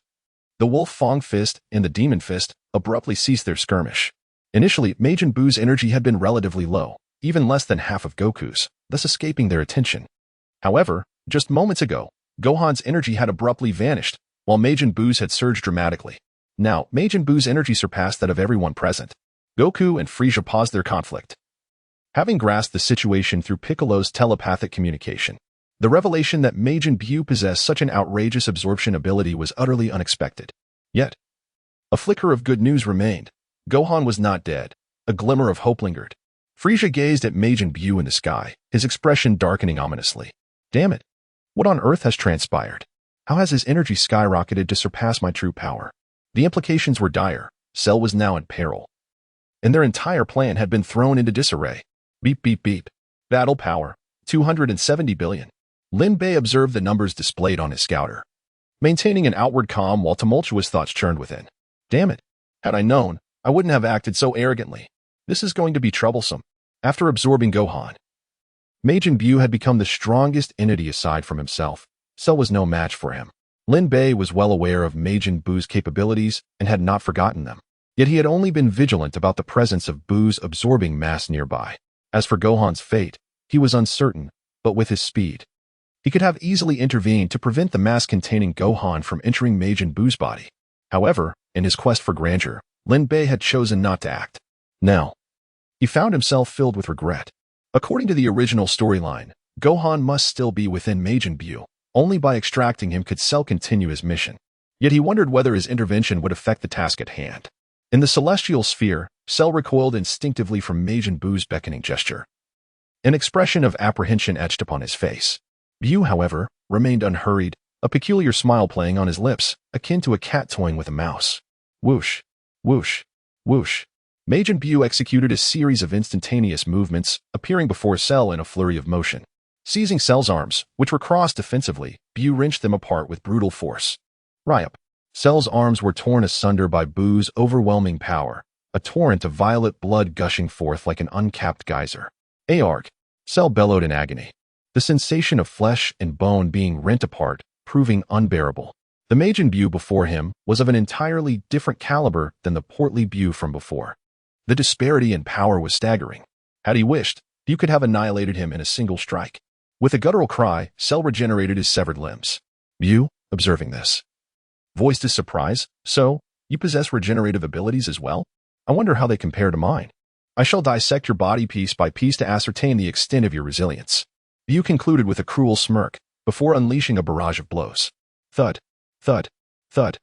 The Wolf Fang Fist and the Demon Fist abruptly ceased their skirmish. Initially, Majin Bu's energy had been relatively low, even less than half of Goku's, thus escaping their attention. However, just moments ago, Gohan's energy had abruptly vanished, while Majin Bu's had surged dramatically. Now, Majin Bu's energy surpassed that of everyone present. Goku and Frieza paused their conflict, having grasped the situation through Piccolo's telepathic communication. The revelation that Majin Bu possessed such an outrageous absorption ability was utterly unexpected. Yet, a flicker of good news remained. Gohan was not dead. A glimmer of hope lingered. Frieza gazed at Majin Buu in the sky, his expression darkening ominously. Damn it! What on earth has transpired? How has his energy skyrocketed to surpass my true power? The implications were dire. Cell was now in peril, and their entire plan had been thrown into disarray. Beep, beep, beep. Battle power, 270 billion. Lin Bei observed the numbers displayed on his scouter, maintaining an outward calm while tumultuous thoughts churned within. Damn it. Had I known, I wouldn't have acted so arrogantly. This is going to be troublesome. After absorbing Gohan, Majin Buu had become the strongest entity aside from himself. Cell was no match for him. Lin Bei was well aware of Majin Buu's capabilities and had not forgotten them. Yet he had only been vigilant about the presence of Buu's absorbing mass nearby. As for Gohan's fate, he was uncertain, but with his speed, he could have easily intervened to prevent the mass containing Gohan from entering Majin Buu's body. However, in his quest for grandeur, Lin Bei had chosen not to act. Now, he found himself filled with regret. According to the original storyline, Gohan must still be within Majin Buu. Only by extracting him could Cell continue his mission. Yet he wondered whether his intervention would affect the task at hand. In the celestial sphere, Cell recoiled instinctively from Majin Buu's beckoning gesture. An expression of apprehension etched upon his face. Buu, however, remained unhurried, a peculiar smile playing on his lips, akin to a cat toying with a mouse. Whoosh, whoosh, whoosh. Majin Buu executed a series of instantaneous movements, appearing before Cell in a flurry of motion. Seizing Cell's arms, which were crossed defensively, Buu wrenched them apart with brutal force. Ryup. Cell's arms were torn asunder by Buu's overwhelming power, a torrent of violet blood gushing forth like an uncapped geyser. Arg! Cell bellowed in agony, the sensation of flesh and bone being rent apart, proving unbearable. The Majin Buu before him was of an entirely different caliber than the portly Buu from before. The disparity in power was staggering. Had he wished, Buu could have annihilated him in a single strike. With a guttural cry, Cell regenerated his severed limbs. Buu, observing this, voiced his surprise. So, you possess regenerative abilities as well? I wonder how they compare to mine. I shall dissect your body piece by piece to ascertain the extent of your resilience. Buu concluded with a cruel smirk, before unleashing a barrage of blows. Thud, thud, thud,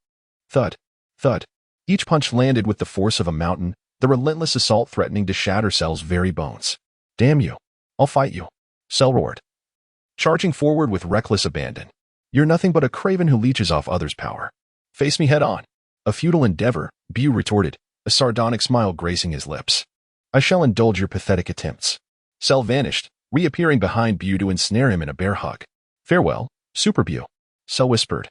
thud, thud. Each punch landed with the force of a mountain, the relentless assault threatening to shatter Cell's very bones. Damn you. I'll fight you. Cell roared, charging forward with reckless abandon. You're nothing but a craven who leeches off others' power. Face me head on. A futile endeavor, Buu retorted, a sardonic smile gracing his lips. I shall indulge your pathetic attempts. Cell vanished, reappearing behind Buu to ensnare him in a bear hug. Farewell, Super Buu, Cell whispered,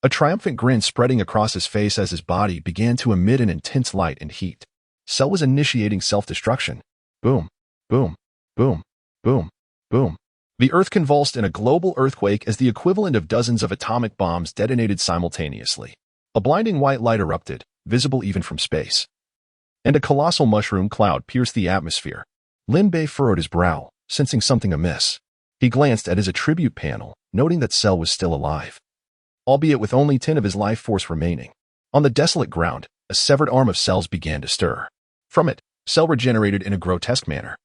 a triumphant grin spreading across his face as his body began to emit an intense light and heat. Cell was initiating self-destruction. Boom, boom, boom, boom, boom. The Earth convulsed in a global earthquake as the equivalent of dozens of atomic bombs detonated simultaneously. A blinding white light erupted, visible even from space, and a colossal mushroom cloud pierced the atmosphere. Lin Bei furrowed his brow, sensing something amiss. He glanced at his attribute panel, noting that Cell was still alive, albeit with only 10 of his life force remaining. On the desolate ground, a severed arm of Cell's began to stir. From it, Cell regenerated in a grotesque manner.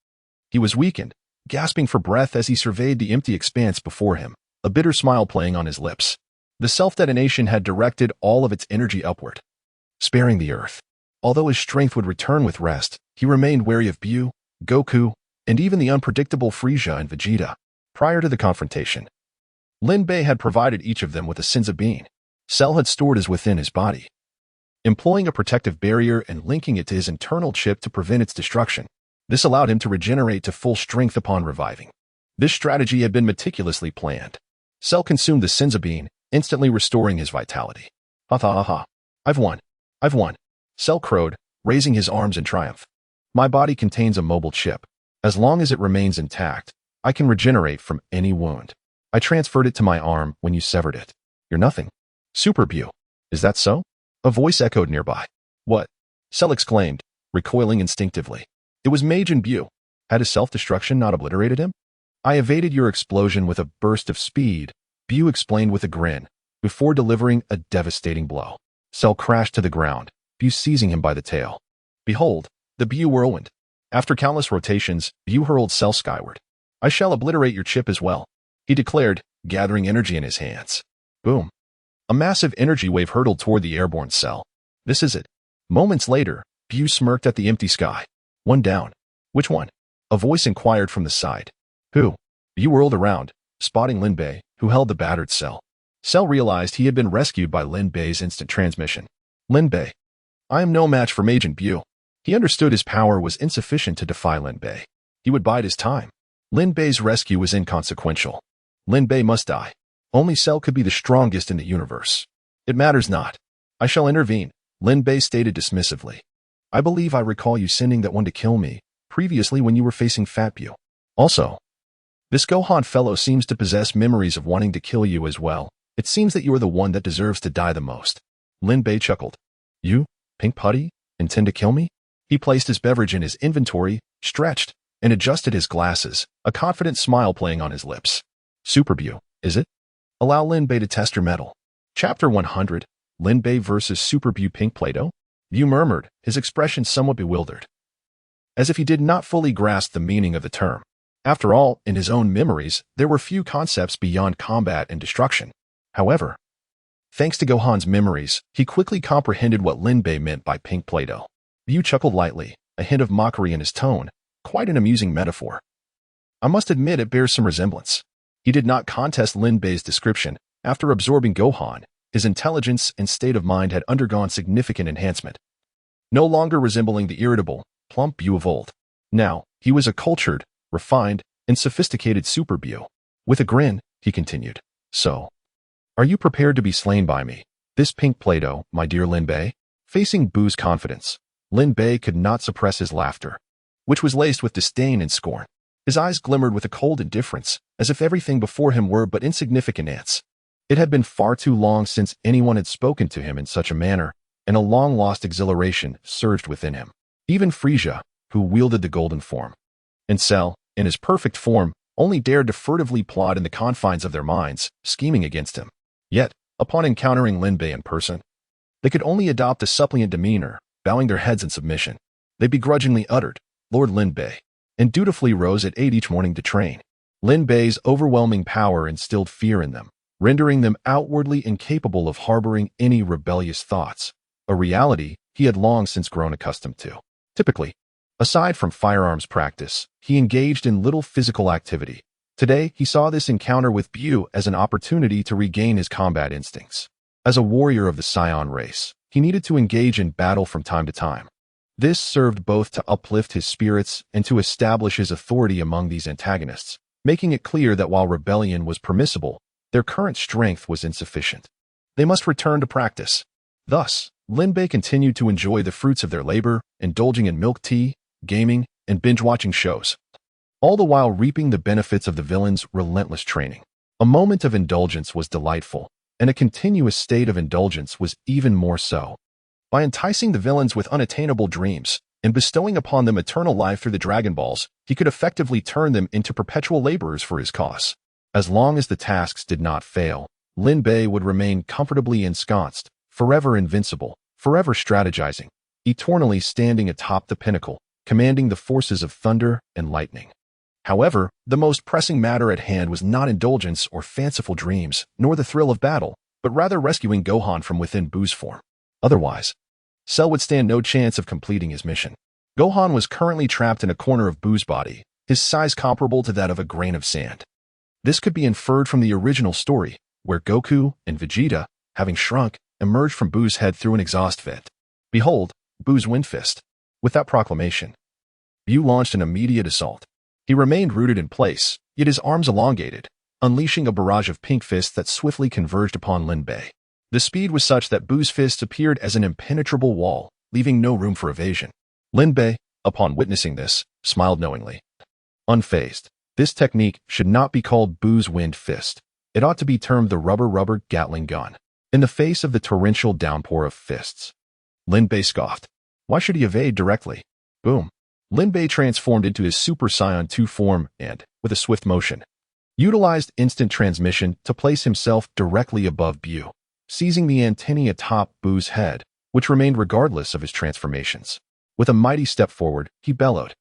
He was weakened, gasping for breath as he surveyed the empty expanse before him, a bitter smile playing on his lips. The self-detonation had directed all of its energy upward, sparing the Earth. Although his strength would return with rest, he remained wary of Buu, Goku, and even the unpredictable Frieza and Vegeta. Prior to the confrontation, Lin Bei had provided each of them with a Senzu bean. Cell had stored his within his body, employing a protective barrier and linking it to his internal chip to prevent its destruction. This allowed him to regenerate to full strength upon reviving. This strategy had been meticulously planned. Cell consumed the Senzu bean, instantly restoring his vitality. Ha ha ha ha. I've won. I've won. Cell crowed, raising his arms in triumph. My body contains a mobile chip. As long as it remains intact, I can regenerate from any wound. I transferred it to my arm when you severed it. You're nothing. Super Buu. Is that so? A voice echoed nearby. What? Cell exclaimed, recoiling instinctively. It was Majin Buu. Had his self-destruction not obliterated him? I evaded your explosion with a burst of speed, Buu explained with a grin, before delivering a devastating blow. Cell crashed to the ground, Buu seizing him by the tail. Behold, the Buu whirlwind. After countless rotations, Buu hurled Cell skyward. I shall obliterate your chip as well, he declared, gathering energy in his hands. Boom. A massive energy wave hurtled toward the airborne Cell. This is it. Moments later, Buu smirked at the empty sky. One down. Which one? A voice inquired from the side. Who? You whirled around, spotting Lin Bei, who held the battered Cell. Cell realized he had been rescued by Lin Bei's instant transmission. Lin Bei. I am no match for Agent Bu. He understood his power was insufficient to defy Lin Bei. He would bide his time. Lin Bei's rescue was inconsequential. Lin Bei must die. Only Cell could be the strongest in the universe. It matters not. I shall intervene, Lin Bei stated dismissively. I believe I recall you sending that one to kill me, previously when you were facing Fat Bu. Also, this Gohan fellow seems to possess memories of wanting to kill you as well. It seems that you are the one that deserves to die the most. Lin Bei chuckled. You, Pink Putty, intend to kill me? He placed his beverage in his inventory, stretched, and adjusted his glasses, a confident smile playing on his lips. Super Bu, is it? Allow Lin Bei to test your mettle. Chapter 100, Lin Bei vs. Super Bu Pink Play-Doh? Bu murmured, his expression somewhat bewildered, as if he did not fully grasp the meaning of the term. After all, in his own memories, there were few concepts beyond combat and destruction. However, thanks to Gohan's memories, he quickly comprehended what Lin Bei meant by pink Play-Doh. Bu chuckled lightly, a hint of mockery in his tone, quite an amusing metaphor. I must admit it bears some resemblance. He did not contest Lin Bei's description. After absorbing Gohan, his intelligence and state of mind had undergone significant enhancement. No longer resembling the irritable, plump Bu of old. Now, he was a cultured, refined, and sophisticated Super Bu. With a grin, he continued. So, are you prepared to be slain by me? This pink Play-Doh, my dear Lin Bei? Facing Bu's confidence, Lin Bei could not suppress his laughter, which was laced with disdain and scorn. His eyes glimmered with a cold indifference, as if everything before him were but insignificant ants. It had been far too long since anyone had spoken to him in such a manner, and a long-lost exhilaration surged within him. Even Frieza, who wielded the golden form, and Cell, in his perfect form, only dared to furtively plot in the confines of their minds, scheming against him. Yet, upon encountering Lin Bei in person, they could only adopt a suppliant demeanor, bowing their heads in submission. They begrudgingly uttered, Lord Lin Bei, and dutifully rose at 8 each morning to train. Lin Bei's overwhelming power instilled fear in them, rendering them outwardly incapable of harboring any rebellious thoughts, a reality he had long since grown accustomed to. Typically, aside from firearms practice, he engaged in little physical activity. Today, he saw this encounter with Bu as an opportunity to regain his combat instincts. As a warrior of the Saiyan race, he needed to engage in battle from time to time. This served both to uplift his spirits and to establish his authority among these antagonists, making it clear that while rebellion was permissible, their current strength was insufficient. They must return to practice. Thus, Lin Bei continued to enjoy the fruits of their labor, indulging in milk tea, gaming, and binge-watching shows, all the while reaping the benefits of the villain's relentless training. A moment of indulgence was delightful, and a continuous state of indulgence was even more so. By enticing the villains with unattainable dreams and bestowing upon them eternal life through the Dragon Balls, he could effectively turn them into perpetual laborers for his cause. As long as the tasks did not fail, Lin Bei would remain comfortably ensconced, forever invincible, forever strategizing, eternally standing atop the pinnacle, commanding the forces of thunder and lightning. However, the most pressing matter at hand was not indulgence or fanciful dreams, nor the thrill of battle, but rather rescuing Gohan from within Bu's form. Otherwise, Cell would stand no chance of completing his mission. Gohan was currently trapped in a corner of Bu's body, his size comparable to that of a grain of sand. This could be inferred from the original story, where Goku and Vegeta, having shrunk, emerged from Bu's head through an exhaust vent. Behold, Bu's wind fist. With that proclamation, Bu launched an immediate assault. He remained rooted in place, yet his arms elongated, unleashing a barrage of pink fists that swiftly converged upon Lin Bei. The speed was such that Bu's fists appeared as an impenetrable wall, leaving no room for evasion. Lin Bei, upon witnessing this, smiled knowingly. Unfazed, this technique should not be called Bu's wind fist. It ought to be termed the rubber Gatling gun. In the face of the torrential downpour of fists, Lin Bei scoffed. Why should he evade directly? Boom. Lin Bei transformed into his Super Saiyan 2 form and, with a swift motion, utilized instant transmission to place himself directly above Bu, seizing the antennae atop Bu's head, which remained regardless of his transformations. With a mighty step forward, he bellowed.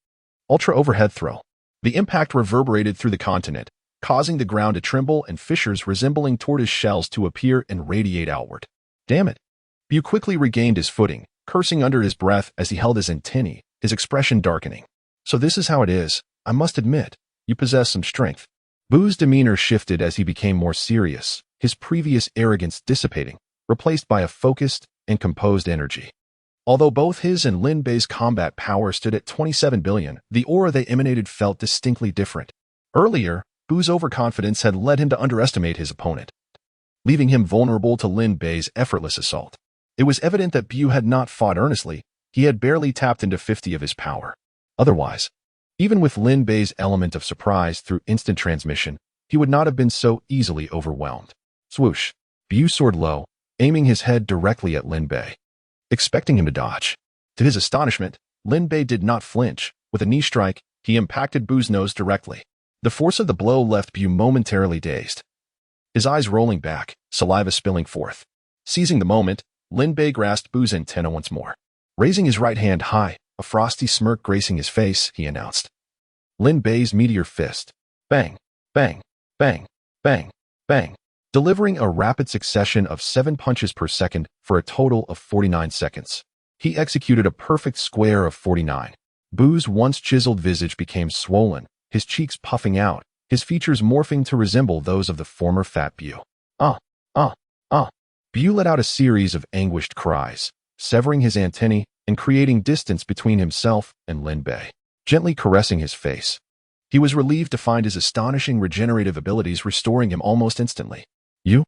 Ultra overhead throw. The impact reverberated through the continent, causing the ground to tremble and fissures resembling tortoise shells to appear and radiate outward. Damn it. Bu quickly regained his footing, cursing under his breath as he held his antennae, his expression darkening. So this is how it is. I must admit, you possess some strength. Bu's demeanor shifted as he became more serious, his previous arrogance dissipating, replaced by a focused and composed energy. Although both his and Lin Bei's combat power stood at 27 billion, the aura they emanated felt distinctly different. Earlier, Bu's overconfidence had led him to underestimate his opponent, leaving him vulnerable to Lin Bei's effortless assault. It was evident that Bu had not fought earnestly, he had barely tapped into 50 of his power. Otherwise, even with Lin Bei's element of surprise through instant transmission, he would not have been so easily overwhelmed. Swoosh! Bu soared low, aiming his head directly at Lin Bei, expecting him to dodge. To his astonishment, Lin Bei did not flinch. With a knee strike, he impacted Bu's nose directly. The force of the blow left Bu momentarily dazed, his eyes rolling back, saliva spilling forth. Seizing the moment, Lin Bei grasped Bu's antenna once more. Raising his right hand high, a frosty smirk gracing his face, he announced. Lin Bei's meteor fist. Bang, bang, bang, bang, bang, delivering a rapid succession of 7 punches per second for a total of 49 seconds. He executed a perfect square of 49. Bu's once chiseled visage became swollen, his cheeks puffing out, his features morphing to resemble those of the former fat Bu. Bu let out a series of anguished cries, severing his antennae and creating distance between himself and Lin Bei, gently caressing his face. He was relieved to find his astonishing regenerative abilities restoring him almost instantly. You,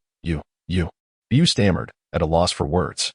Bu stammered, at a loss for words.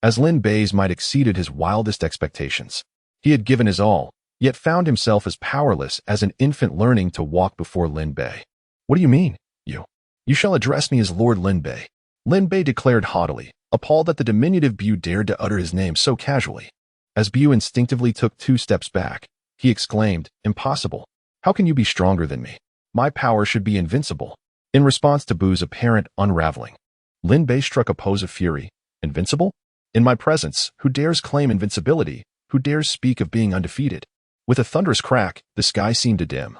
As Lin Bei's might exceeded his wildest expectations, he had given his all, yet found himself as powerless as an infant learning to walk before Lin Bei. What do you mean, you? You shall address me as Lord Lin Bei. Lin Bei declared haughtily, appalled that the diminutive Bu dared to utter his name so casually. As Bu instinctively took 2 steps back, he exclaimed, Impossible. How can you be stronger than me? My power should be invincible. In response to Bu's apparent unraveling, Lin Bei struck a pose of fury. Invincible? In my presence, who dares claim invincibility? Who dares speak of being undefeated? With a thunderous crack, the sky seemed to dim,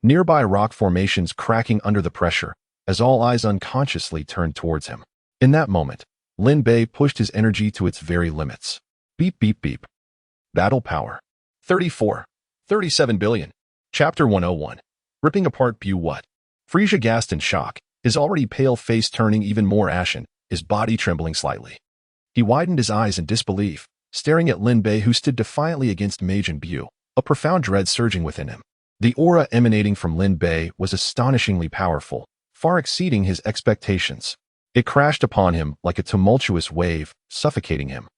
nearby rock formations cracking under the pressure, as all eyes unconsciously turned towards him. In that moment, Lin Bei pushed his energy to its very limits. Beep, beep, beep. Battle power. 34. 37 billion. Chapter 101. Ripping apart Bu what? Frieza gasped in shock, his already pale face turning even more ashen, his body trembling slightly. He widened his eyes in disbelief, staring at Lin Bei who stood defiantly against Majin Bu, a profound dread surging within him. The aura emanating from Lin Bei was astonishingly powerful, far exceeding his expectations. It crashed upon him like a tumultuous wave, suffocating him,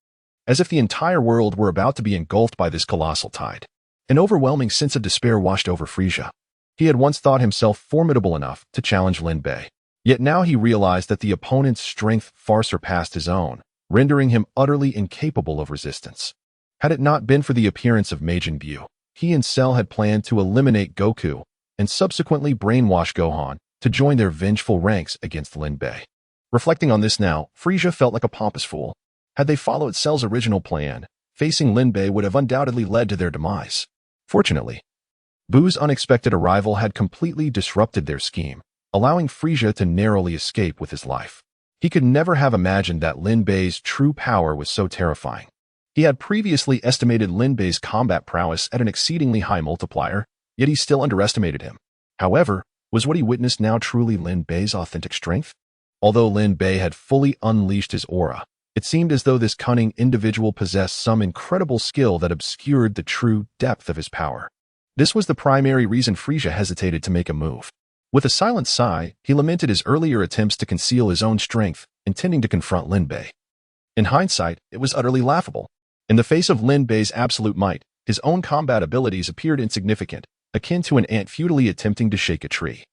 as if the entire world were about to be engulfed by this colossal tide. An overwhelming sense of despair washed over Frieza. He had once thought himself formidable enough to challenge Lin Bei, yet now he realized that the opponent's strength far surpassed his own, rendering him utterly incapable of resistance. Had it not been for the appearance of Majin Bu, he and Cell had planned to eliminate Goku and subsequently brainwash Gohan to join their vengeful ranks against Lin Bei. Reflecting on this now, Frieza felt like a pompous fool. Had they followed Cell's original plan, facing Lin Bei would have undoubtedly led to their demise. Fortunately, Bu's unexpected arrival had completely disrupted their scheme, allowing Frieza to narrowly escape with his life. He could never have imagined that Lin Bei's true power was so terrifying. He had previously estimated Lin Bei's combat prowess at an exceedingly high multiplier, yet he still underestimated him. However, was what he witnessed now truly Lin Bei's authentic strength? Although Lin Bei had fully unleashed his aura, it seemed as though this cunning individual possessed some incredible skill that obscured the true depth of his power. This was the primary reason Frieza hesitated to make a move. With a silent sigh, he lamented his earlier attempts to conceal his own strength, intending to confront Lin Bei. In hindsight, it was utterly laughable. In the face of Lin Bei's absolute might, his own combat abilities appeared insignificant, akin to an ant futilely attempting to shake a tree.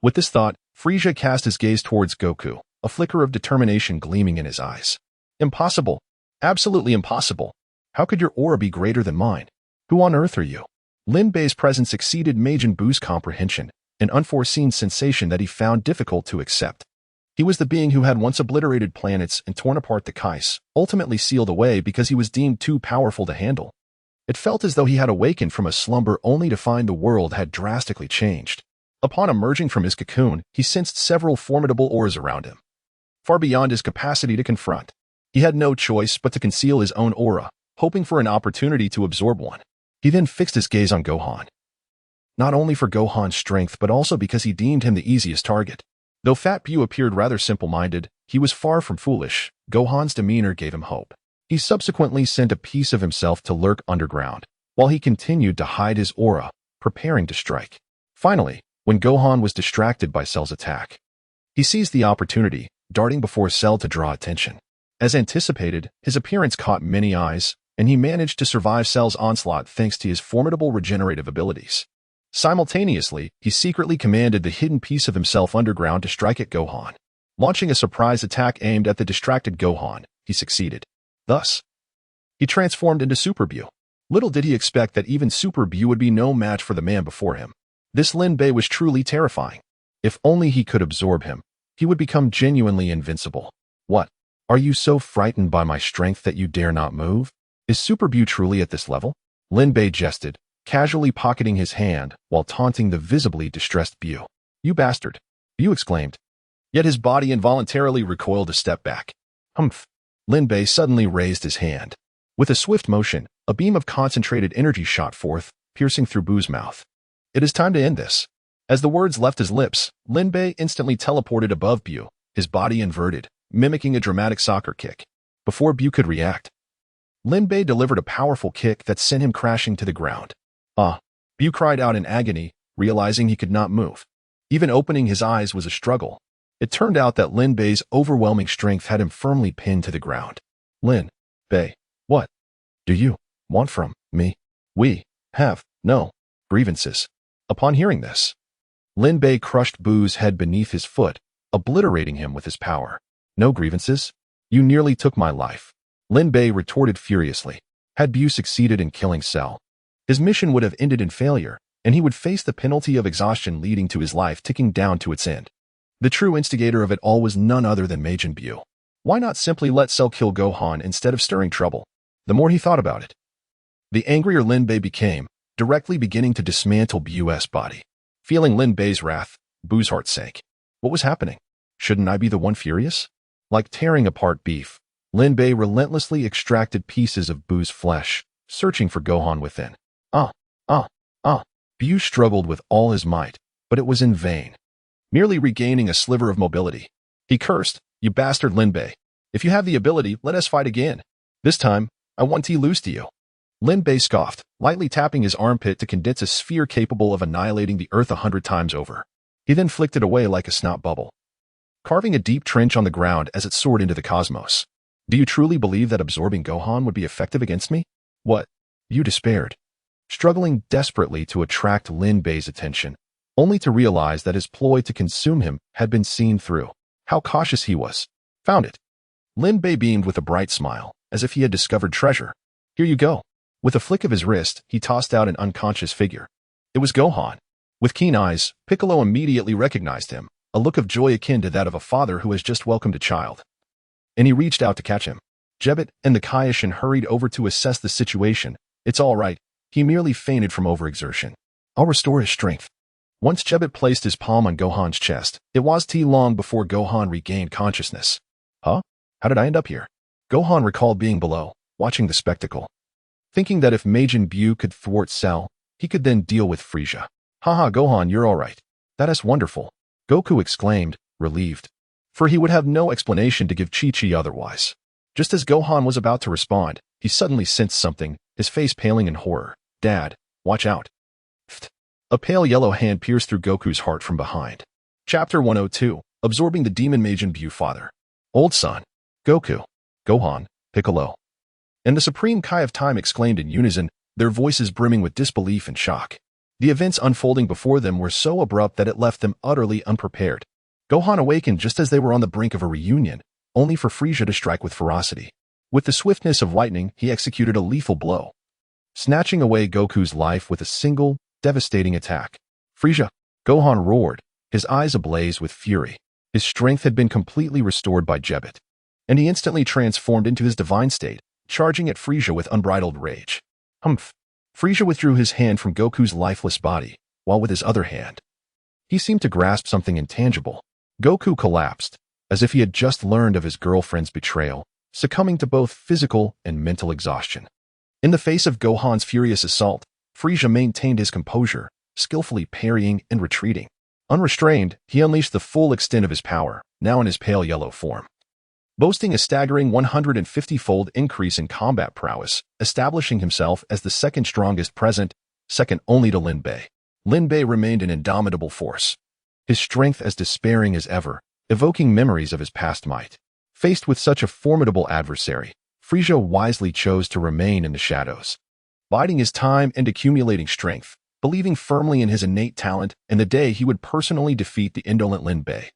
With this thought, Frieza cast his gaze towards Goku, a flicker of determination gleaming in his eyes. Impossible. Absolutely impossible. How could your aura be greater than mine? Who on earth are you? Lin Bei's presence exceeded Majin Bu's comprehension, an unforeseen sensation that he found difficult to accept. He was the being who had once obliterated planets and torn apart the Kais, ultimately sealed away because he was deemed too powerful to handle. It felt as though he had awakened from a slumber only to find the world had drastically changed. Upon emerging from his cocoon, he sensed several formidable auras around him, far beyond his capacity to confront. He had no choice but to conceal his own aura, hoping for an opportunity to absorb one. He then fixed his gaze on Gohan. not only for Gohan's strength but also because he deemed him the easiest target. Though Fat Bu appeared rather simple-minded, he was far from foolish. Gohan's demeanor gave him hope. He subsequently sent a piece of himself to lurk underground, while he continued to hide his aura, preparing to strike. Finally, when Gohan was distracted by Cell's attack, he seized the opportunity, darting before Cell to draw attention. As anticipated, his appearance caught many eyes, and he managed to survive Cell's onslaught thanks to his formidable regenerative abilities. Simultaneously, he secretly commanded the hidden piece of himself underground to strike at Gohan. Launching a surprise attack aimed at the distracted Gohan, he succeeded. Thus, he transformed into Super Bu. Little did he expect that even Super Bu would be no match for the man before him. This Lin Bei was truly terrifying. If only he could absorb him, he would become genuinely invincible. What? Are you so frightened by my strength that you dare not move? Is Super Bu truly at this level? Lin Bei jested, casually pocketing his hand while taunting the visibly distressed Bu. You bastard! Bu exclaimed. Yet his body involuntarily recoiled a step back. Humph! Lin Bei suddenly raised his hand. With a swift motion, a beam of concentrated energy shot forth, piercing through Bu's mouth. It is time to end this. As the words left his lips, Lin Bei instantly teleported above Bu, his body inverted, mimicking a dramatic soccer kick. Before Bu could react, Lin Bei delivered a powerful kick that sent him crashing to the ground. Ah! Bu cried out in agony, realizing he could not move. Even opening his eyes was a struggle. It turned out that Lin Bei's overwhelming strength had him firmly pinned to the ground. Lin Bei, what do you want from me? We have no grievances. Upon hearing this, Lin Bei crushed Bu's head beneath his foot, obliterating him with his power. No grievances? You nearly took my life. Lin Bei retorted furiously. Had Bu succeeded in killing Cell, his mission would have ended in failure, and he would face the penalty of exhaustion leading to his life ticking down to its end. The true instigator of it all was none other than Majin Bu. Why not simply let Cell kill Gohan instead of stirring trouble? The more he thought about it, the angrier Lin Bei became, directly beginning to dismantle Bu's body. Feeling Lin Bei's wrath, Bu's heart sank. What was happening? Shouldn't I be the one furious? Like tearing apart beef, Lin Bei relentlessly extracted pieces of Bu's flesh, searching for Gohan within. Bu struggled with all his might, but it was in vain. Merely regaining a sliver of mobility, he cursed, You bastard Lin Bei. If you have the ability, let us fight again. This time, I want to lose to you. Lin Bei scoffed, lightly tapping his armpit to condense a sphere capable of annihilating the earth 100 times over. He then flicked it away like a snot bubble, carving a deep trench on the ground as it soared into the cosmos. Do you truly believe that absorbing Gohan would be effective against me? What? You despaired, struggling desperately to attract Lin Bei's attention, only to realize that his ploy to consume him had been seen through. How cautious he was. Found it. Lin Bei beamed with a bright smile, as if he had discovered treasure. Here you go. With a flick of his wrist, he tossed out an unconscious figure. It was Gohan. With keen eyes, Piccolo immediately recognized him, a look of joy akin to that of a father who has just welcomed a child. And he reached out to catch him. Jebet and the Kaioshin hurried over to assess the situation. It's all right. He merely fainted from overexertion. I'll restore his strength. Once Jebet placed his palm on Gohan's chest, it was too long before Gohan regained consciousness. Huh? How did I end up here? Gohan recalled being below, watching the spectacle, thinking that if Majin Bu could thwart Cell, he could then deal with Frieza. Haha, Gohan, you're all right. That is wonderful. Goku exclaimed, relieved, for he would have no explanation to give Chi-Chi otherwise. Just as Gohan was about to respond, he suddenly sensed something, his face paling in horror. Dad, watch out. Pfft. A pale yellow hand pierced through Goku's heart from behind. Chapter 102, Absorbing the Demon Majin Bu Father. Old son, Goku, Gohan, Piccolo, and the Supreme Kai of Time exclaimed in unison, their voices brimming with disbelief and shock. The events unfolding before them were so abrupt that it left them utterly unprepared. Gohan awakened just as they were on the brink of a reunion, only for Frieza to strike with ferocity. With the swiftness of lightning, he executed a lethal blow, snatching away Goku's life with a single, devastating attack. Frieza! Gohan roared, his eyes ablaze with fury. His strength had been completely restored by Jebet, and he instantly transformed into his divine state, charging at Frieza with unbridled rage. Humph! Frieza withdrew his hand from Goku's lifeless body, while with his other hand, he seemed to grasp something intangible. Goku collapsed, as if he had just learned of his girlfriend's betrayal, succumbing to both physical and mental exhaustion. In the face of Gohan's furious assault, Frieza maintained his composure, skillfully parrying and retreating. Unrestrained, he unleashed the full extent of his power, now in his pale yellow form. Boasting a staggering 150-fold increase in combat prowess, establishing himself as the second strongest present, second only to Lin Bei. Lin Bei remained an indomitable force, his strength as despairing as ever, evoking memories of his past might. Faced with such a formidable adversary, Frieza wisely chose to remain in the shadows, biding his time and accumulating strength, believing firmly in his innate talent and the day he would personally defeat the indolent Lin Bei.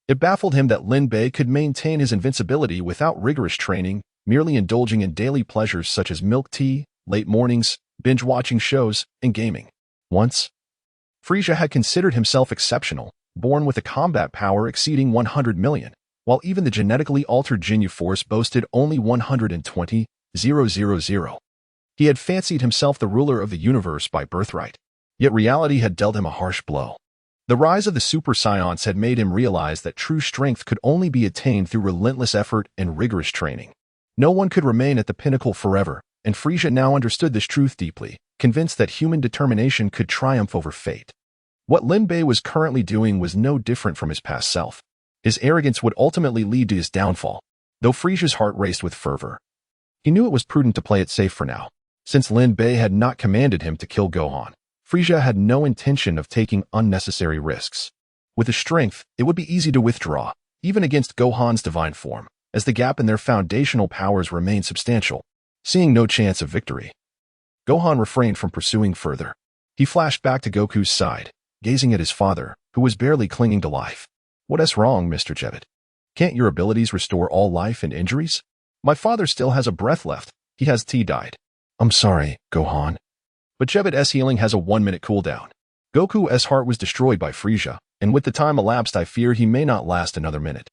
It baffled him that Lin Bei could maintain his invincibility without rigorous training, merely indulging in daily pleasures such as milk tea, late mornings, binge-watching shows, and gaming. Once, Frieza had considered himself exceptional, born with a combat power exceeding 100 million, while even the genetically altered Ginyu Force boasted only 120,000. He had fancied himself the ruler of the universe by birthright, yet reality had dealt him a harsh blow. The rise of the Super Saiyans had made him realize that true strength could only be attained through relentless effort and rigorous training. No one could remain at the pinnacle forever, and Frieza now understood this truth deeply, convinced that human determination could triumph over fate. What Lin Bei was currently doing was no different from his past self. His arrogance would ultimately lead to his downfall, though Frieza's heart raced with fervor. He knew it was prudent to play it safe for now. Since Lin Bei had not commanded him to kill Gohan, Frieza had no intention of taking unnecessary risks. With his strength, it would be easy to withdraw, even against Gohan's divine form, as the gap in their foundational powers remained substantial. Seeing no chance of victory, Gohan refrained from pursuing further. He flashed back to Goku's side, gazing at his father, who was barely clinging to life. "What's wrong, Mr. Jebet? Can't your abilities restore all life and injuries? My father still has a breath left. He has died." "I'm sorry, Gohan. But Jebet's healing has a 1-minute cooldown." Goku's heart was destroyed by Frieza, and with the time elapsed I fear he may not last another minute.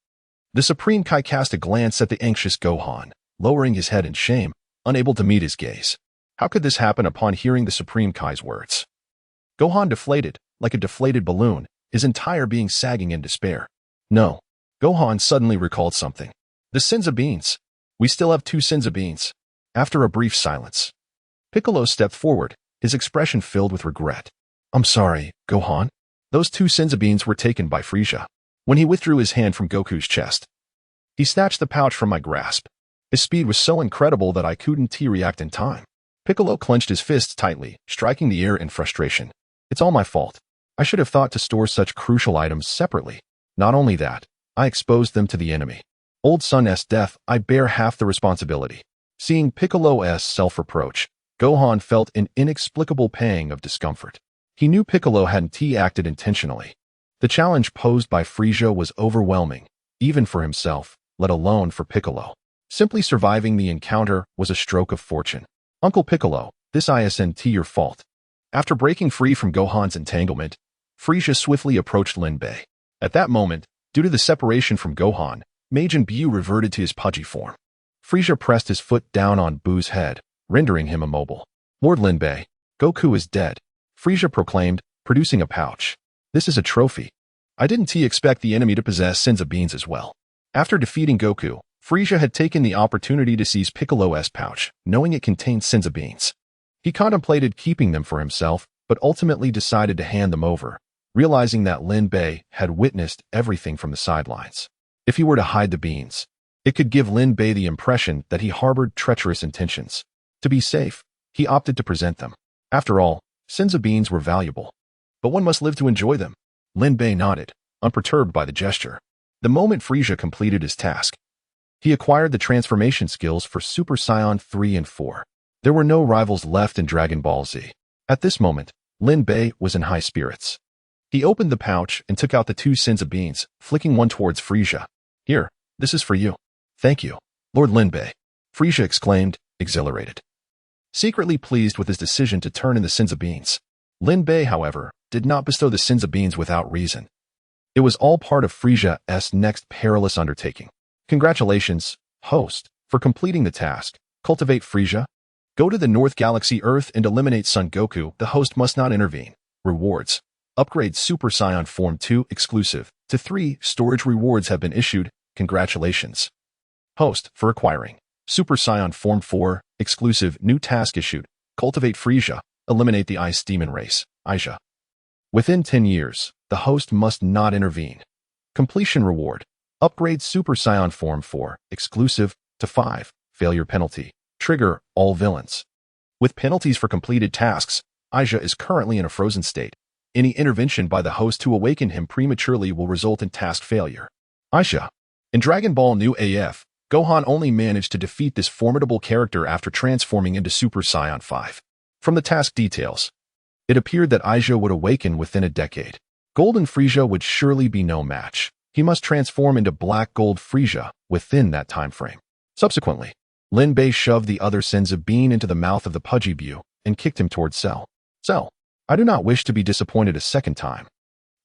The Supreme Kai cast a glance at the anxious Gohan, lowering his head in shame, unable to meet his gaze. How could this happen upon hearing the Supreme Kai's words? Gohan deflated, like a deflated balloon, his entire being sagging in despair. No. Gohan suddenly recalled something. The Senzu beans. We still have 2 Senzu beans. After a brief silence, Piccolo stepped forward, his expression filled with regret. "I'm sorry, Gohan. Those 2 Senzu beans were taken by Frieza." When he withdrew his hand from Goku's chest, he snatched the pouch from my grasp. His speed was so incredible that I couldn't react in time. Piccolo clenched his fists tightly, striking the air in frustration. "It's all my fault. I should have thought to store such crucial items separately. Not only that, I exposed them to the enemy. Old Son's death, I bear half the responsibility." Seeing Piccolo's self-reproach, Gohan felt an inexplicable pang of discomfort. He knew Piccolo hadn't acted intentionally. The challenge posed by Frieza was overwhelming, even for himself, let alone for Piccolo. Simply surviving the encounter was a stroke of fortune. "Uncle Piccolo, this isn't your fault." After breaking free from Gohan's entanglement, Frieza swiftly approached Lin Bei. At that moment, due to the separation from Gohan, Majin Buu reverted to his pudgy form. Frieza pressed his foot down on Buu's head, rendering him immobile. "Lord Lin Bei, Goku is dead," Frieza proclaimed, producing a pouch. "This is a trophy. I didn't expect the enemy to possess Senzu beans as well." After defeating Goku, Frieza had taken the opportunity to seize Piccolo's pouch, knowing it contained Senzu beans. He contemplated keeping them for himself, but ultimately decided to hand them over, realizing that Lin Bei had witnessed everything from the sidelines. If he were to hide the beans, it could give Lin Bei the impression that he harbored treacherous intentions. To be safe, he opted to present them. After all, Senzu beans were valuable. But one must live to enjoy them. Lin Bei nodded, unperturbed by the gesture. The moment Frieza completed his task, he acquired the transformation skills for Super Saiyan 3 and 4. There were no rivals left in Dragon Ball Z. At this moment, Lin Bei was in high spirits. He opened the pouch and took out the 2 Senzu beans, flicking one towards Frieza. "Here, this is for you." "Thank you, Lord Lin Bei," Frieza exclaimed, exhilarated, secretly pleased with his decision to turn in the Senzu beans. Lin Bei, however, did not bestow the Senzu beans without reason. It was all part of Frieza's next perilous undertaking. "Congratulations, host, for completing the task. Cultivate Frieza. Go to the North Galaxy Earth and eliminate Son Goku. The host must not intervene. Rewards. Upgrade Super Saiyan Form 2 exclusive to 3 storage rewards have been issued. Congratulations. Host for acquiring Super Saiyan Form 4 exclusive new task issued. Cultivate Frieza. Eliminate the Ice Demon race. Aisha. Within 10 years, the host must not intervene. Completion reward. Upgrade Super Saiyan Form 4, exclusive to 5. Failure penalty. Trigger all villains. With penalties for completed tasks, Aisha is currently in a frozen state. Any intervention by the host to awaken him prematurely will result in task failure. Aisha. In Dragon Ball New AF, Gohan only managed to defeat this formidable character after transforming into Super Saiyan 5. From the task details, it appeared that Aisha would awaken within a decade. Golden Frieza would surely be no match. He must transform into Black Gold Frieza within that time frame. Subsequently, Lin Bei shoved the other Senzu bean into the mouth of the Pudgy Bu and kicked him towards Cell. Cell, I do not wish to be disappointed a second time.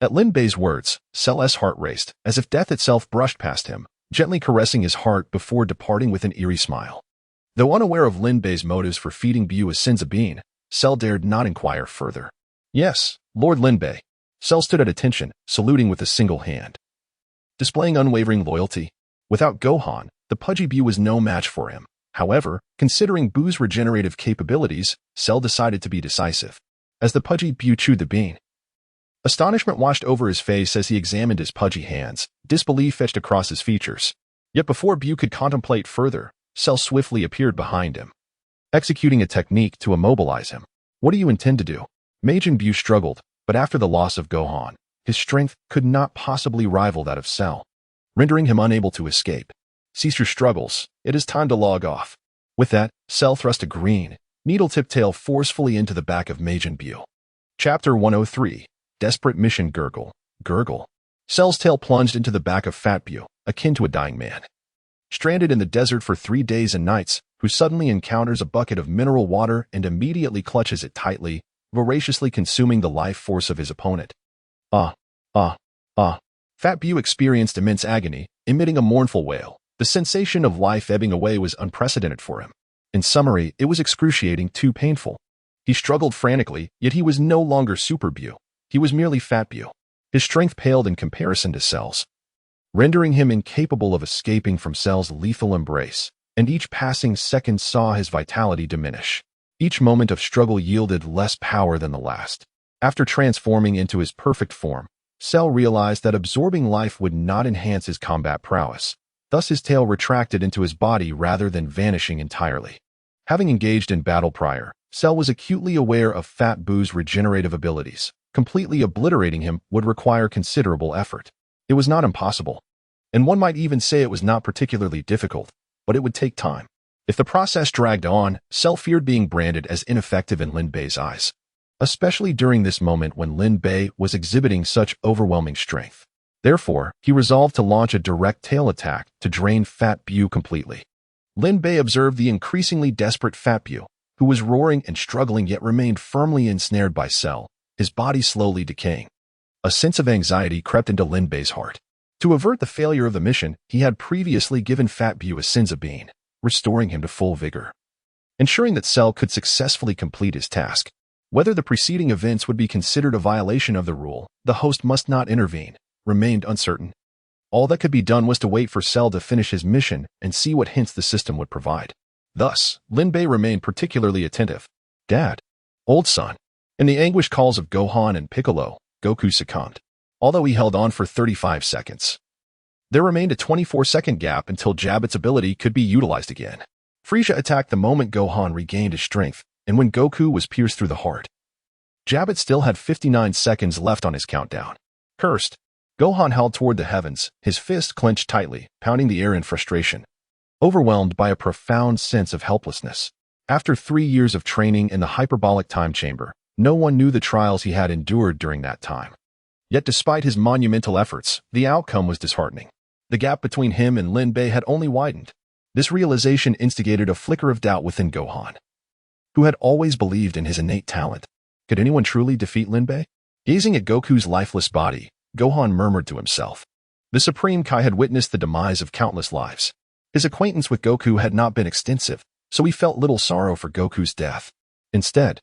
At Lin Bei's words, Cell's heart raced, as if death itself brushed past him, gently caressing his heart before departing with an eerie smile. Though unaware of Lin Bei's motives for feeding Bu a Senzu bean, Cell dared not inquire further. Yes, Lord Lin Bei. Cell stood at attention, saluting with a single hand. Displaying unwavering loyalty. Without Gohan, the Pudgy Bu was no match for him. However, considering Bu's regenerative capabilities, Cell decided to be decisive. As the Pudgy Bu chewed the bean, astonishment washed over his face as he examined his pudgy hands. Disbelief etched across his features. Yet before Bu could contemplate further, Cell swiftly appeared behind him, executing a technique to immobilize him. What do you intend to do? Majin Bu struggled, but after the loss of Gohan, his strength could not possibly rival that of Cell, rendering him unable to escape. Cease your struggles. It is time to log off. With that, Cell thrust a green, needle-tipped tail forcefully into the back of Majin Bu. Chapter 103. Desperate Mission Gurgle. Gurgle. Cell's tail plunged into the back of Fat Bu, akin to a dying man. Stranded in the desert for 3 days and nights, who suddenly encounters a bucket of mineral water and immediately clutches it tightly, voraciously consuming the life force of his opponent. Fat Bu experienced immense agony, emitting a mournful wail. The sensation of life ebbing away was unprecedented for him. In summary, it was excruciating, too painful. He struggled frantically, yet he was no longer Super Bu. He was merely Fat Bu. His strength paled in comparison to Cell's, rendering him incapable of escaping from Cell's lethal embrace, and each passing second saw his vitality diminish. Each moment of struggle yielded less power than the last. After transforming into his perfect form, Cell realized that absorbing life would not enhance his combat prowess. Thus his tail retracted into his body rather than vanishing entirely. Having engaged in battle prior, Cell was acutely aware of Fat Bu's regenerative abilities. Completely obliterating him would require considerable effort. It was not impossible, and one might even say it was not particularly difficult, but it would take time. If the process dragged on, Cell feared being branded as ineffective in Lin Bei's eyes, especially during this moment when Lin Bei was exhibiting such overwhelming strength. Therefore, he resolved to launch a direct tail attack to drain Fat Bu completely. Lin Bei observed the increasingly desperate Fat Bu, who was roaring and struggling yet remained firmly ensnared by Cell, his body slowly decaying. A sense of anxiety crept into Lin Bei's heart. To avert the failure of the mission, he had previously given Fat Bu a Senzu bean, restoring him to full vigor, ensuring that Cell could successfully complete his task. Whether the preceding events would be considered a violation of the rule, the host must not intervene, remained uncertain. All that could be done was to wait for Cell to finish his mission and see what hints the system would provide. Thus, Lin Bei remained particularly attentive. Dad. Old son. In the anguished calls of Gohan and Piccolo, Goku succumbed, although he held on for 35 seconds. There remained a 24-second gap until Jabit's ability could be utilized again. Frieza attacked the moment Gohan regained his strength, and when Goku was pierced through the heart. Jabit still had 59 seconds left on his countdown. Cursed, Gohan held toward the heavens, his fist clenched tightly, pounding the air in frustration, overwhelmed by a profound sense of helplessness. After 3 years of training in the hyperbolic time chamber, no one knew the trials he had endured during that time. Yet despite his monumental efforts, the outcome was disheartening. The gap between him and Lin Bei had only widened. This realization instigated a flicker of doubt within Gohan, who had always believed in his innate talent. Could anyone truly defeat Lin Bei? Gazing at Goku's lifeless body, Gohan murmured to himself. The Supreme Kai had witnessed the demise of countless lives. His acquaintance with Goku had not been extensive, so he felt little sorrow for Goku's death. Instead,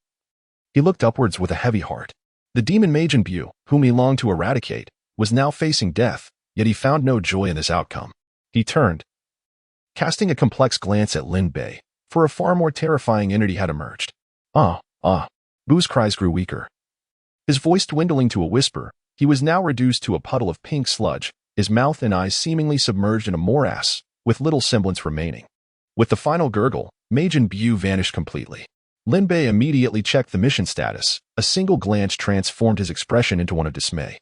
he looked upwards with a heavy heart. The demon Majin Bu, whom he longed to eradicate, was now facing death, yet he found no joy in this outcome. He turned, casting a complex glance at Lin Bei, for a far more terrifying entity had emerged. Bu's cries grew weaker. His voice dwindling to a whisper, he was now reduced to a puddle of pink sludge, his mouth and eyes seemingly submerged in a morass, with little semblance remaining. With the final gurgle, Majin Buu vanished completely. Lin Bei immediately checked the mission status. A single glance transformed his expression into one of dismay.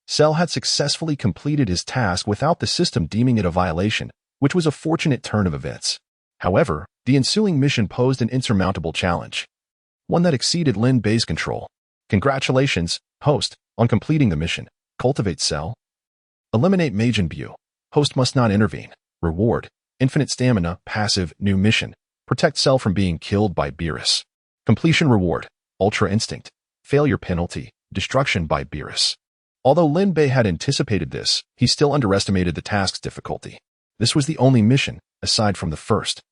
Cell had successfully completed his task without the system deeming it a violation, which was a fortunate turn of events. However, the ensuing mission posed an insurmountable challenge, one that exceeded Lin Bei's control. Congratulations, host, on completing the mission. Cultivate Cell. Eliminate Majin Buu. Host must not intervene. Reward: infinite stamina, passive, new mission. Protect Cell from being killed by Beerus. Completion reward: Ultra Instinct. Failure penalty: destruction by Beerus. Although Lin Bei had anticipated this, he still underestimated the task's difficulty. This was the only mission, aside from the first,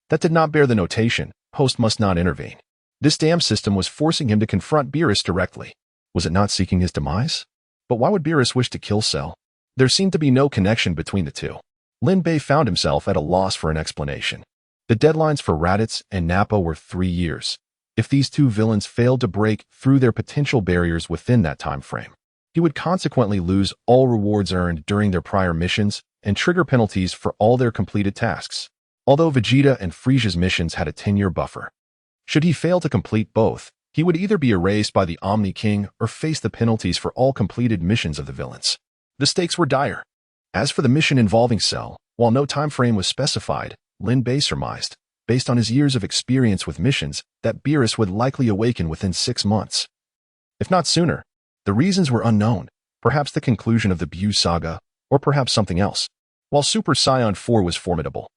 that did not bear the notation, host must not intervene. This damn system was forcing him to confront Beerus directly. Was it not seeking his demise? But why would Beerus wish to kill Cell? There seemed to be no connection between the two. Lin Bei found himself at a loss for an explanation. The deadlines for Raditz and Nappa were 3 years. If these two villains failed to break through their potential barriers within that time frame, he would consequently lose all rewards earned during their prior missions and trigger penalties for all their completed tasks. Although Vegeta and Frieza's missions had a 10-year buffer, should he fail to complete both, he would either be erased by the Omni King or face the penalties for all completed missions of the villains. The stakes were dire. As for the mission involving Cell, while no time frame was specified, Lin Bei surmised, based on his years of experience with missions, that Beerus would likely awaken within 6 months, if not sooner. The reasons were unknown, perhaps the conclusion of the Buu saga, or perhaps something else. While Super Saiyan 4 was formidable,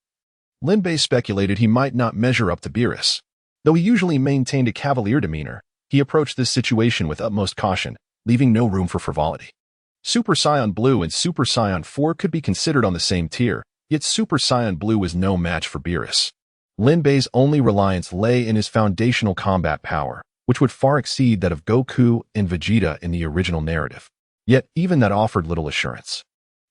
Lin Bei speculated he might not measure up to Beerus. Though he usually maintained a cavalier demeanor, he approached this situation with utmost caution, leaving no room for frivolity. Super Saiyan Blue and Super Saiyan 4 could be considered on the same tier, yet Super Saiyan Blue was no match for Beerus. Lin Bei's only reliance lay in his foundational combat power, which would far exceed that of Goku and Vegeta in the original narrative. Yet even that offered little assurance.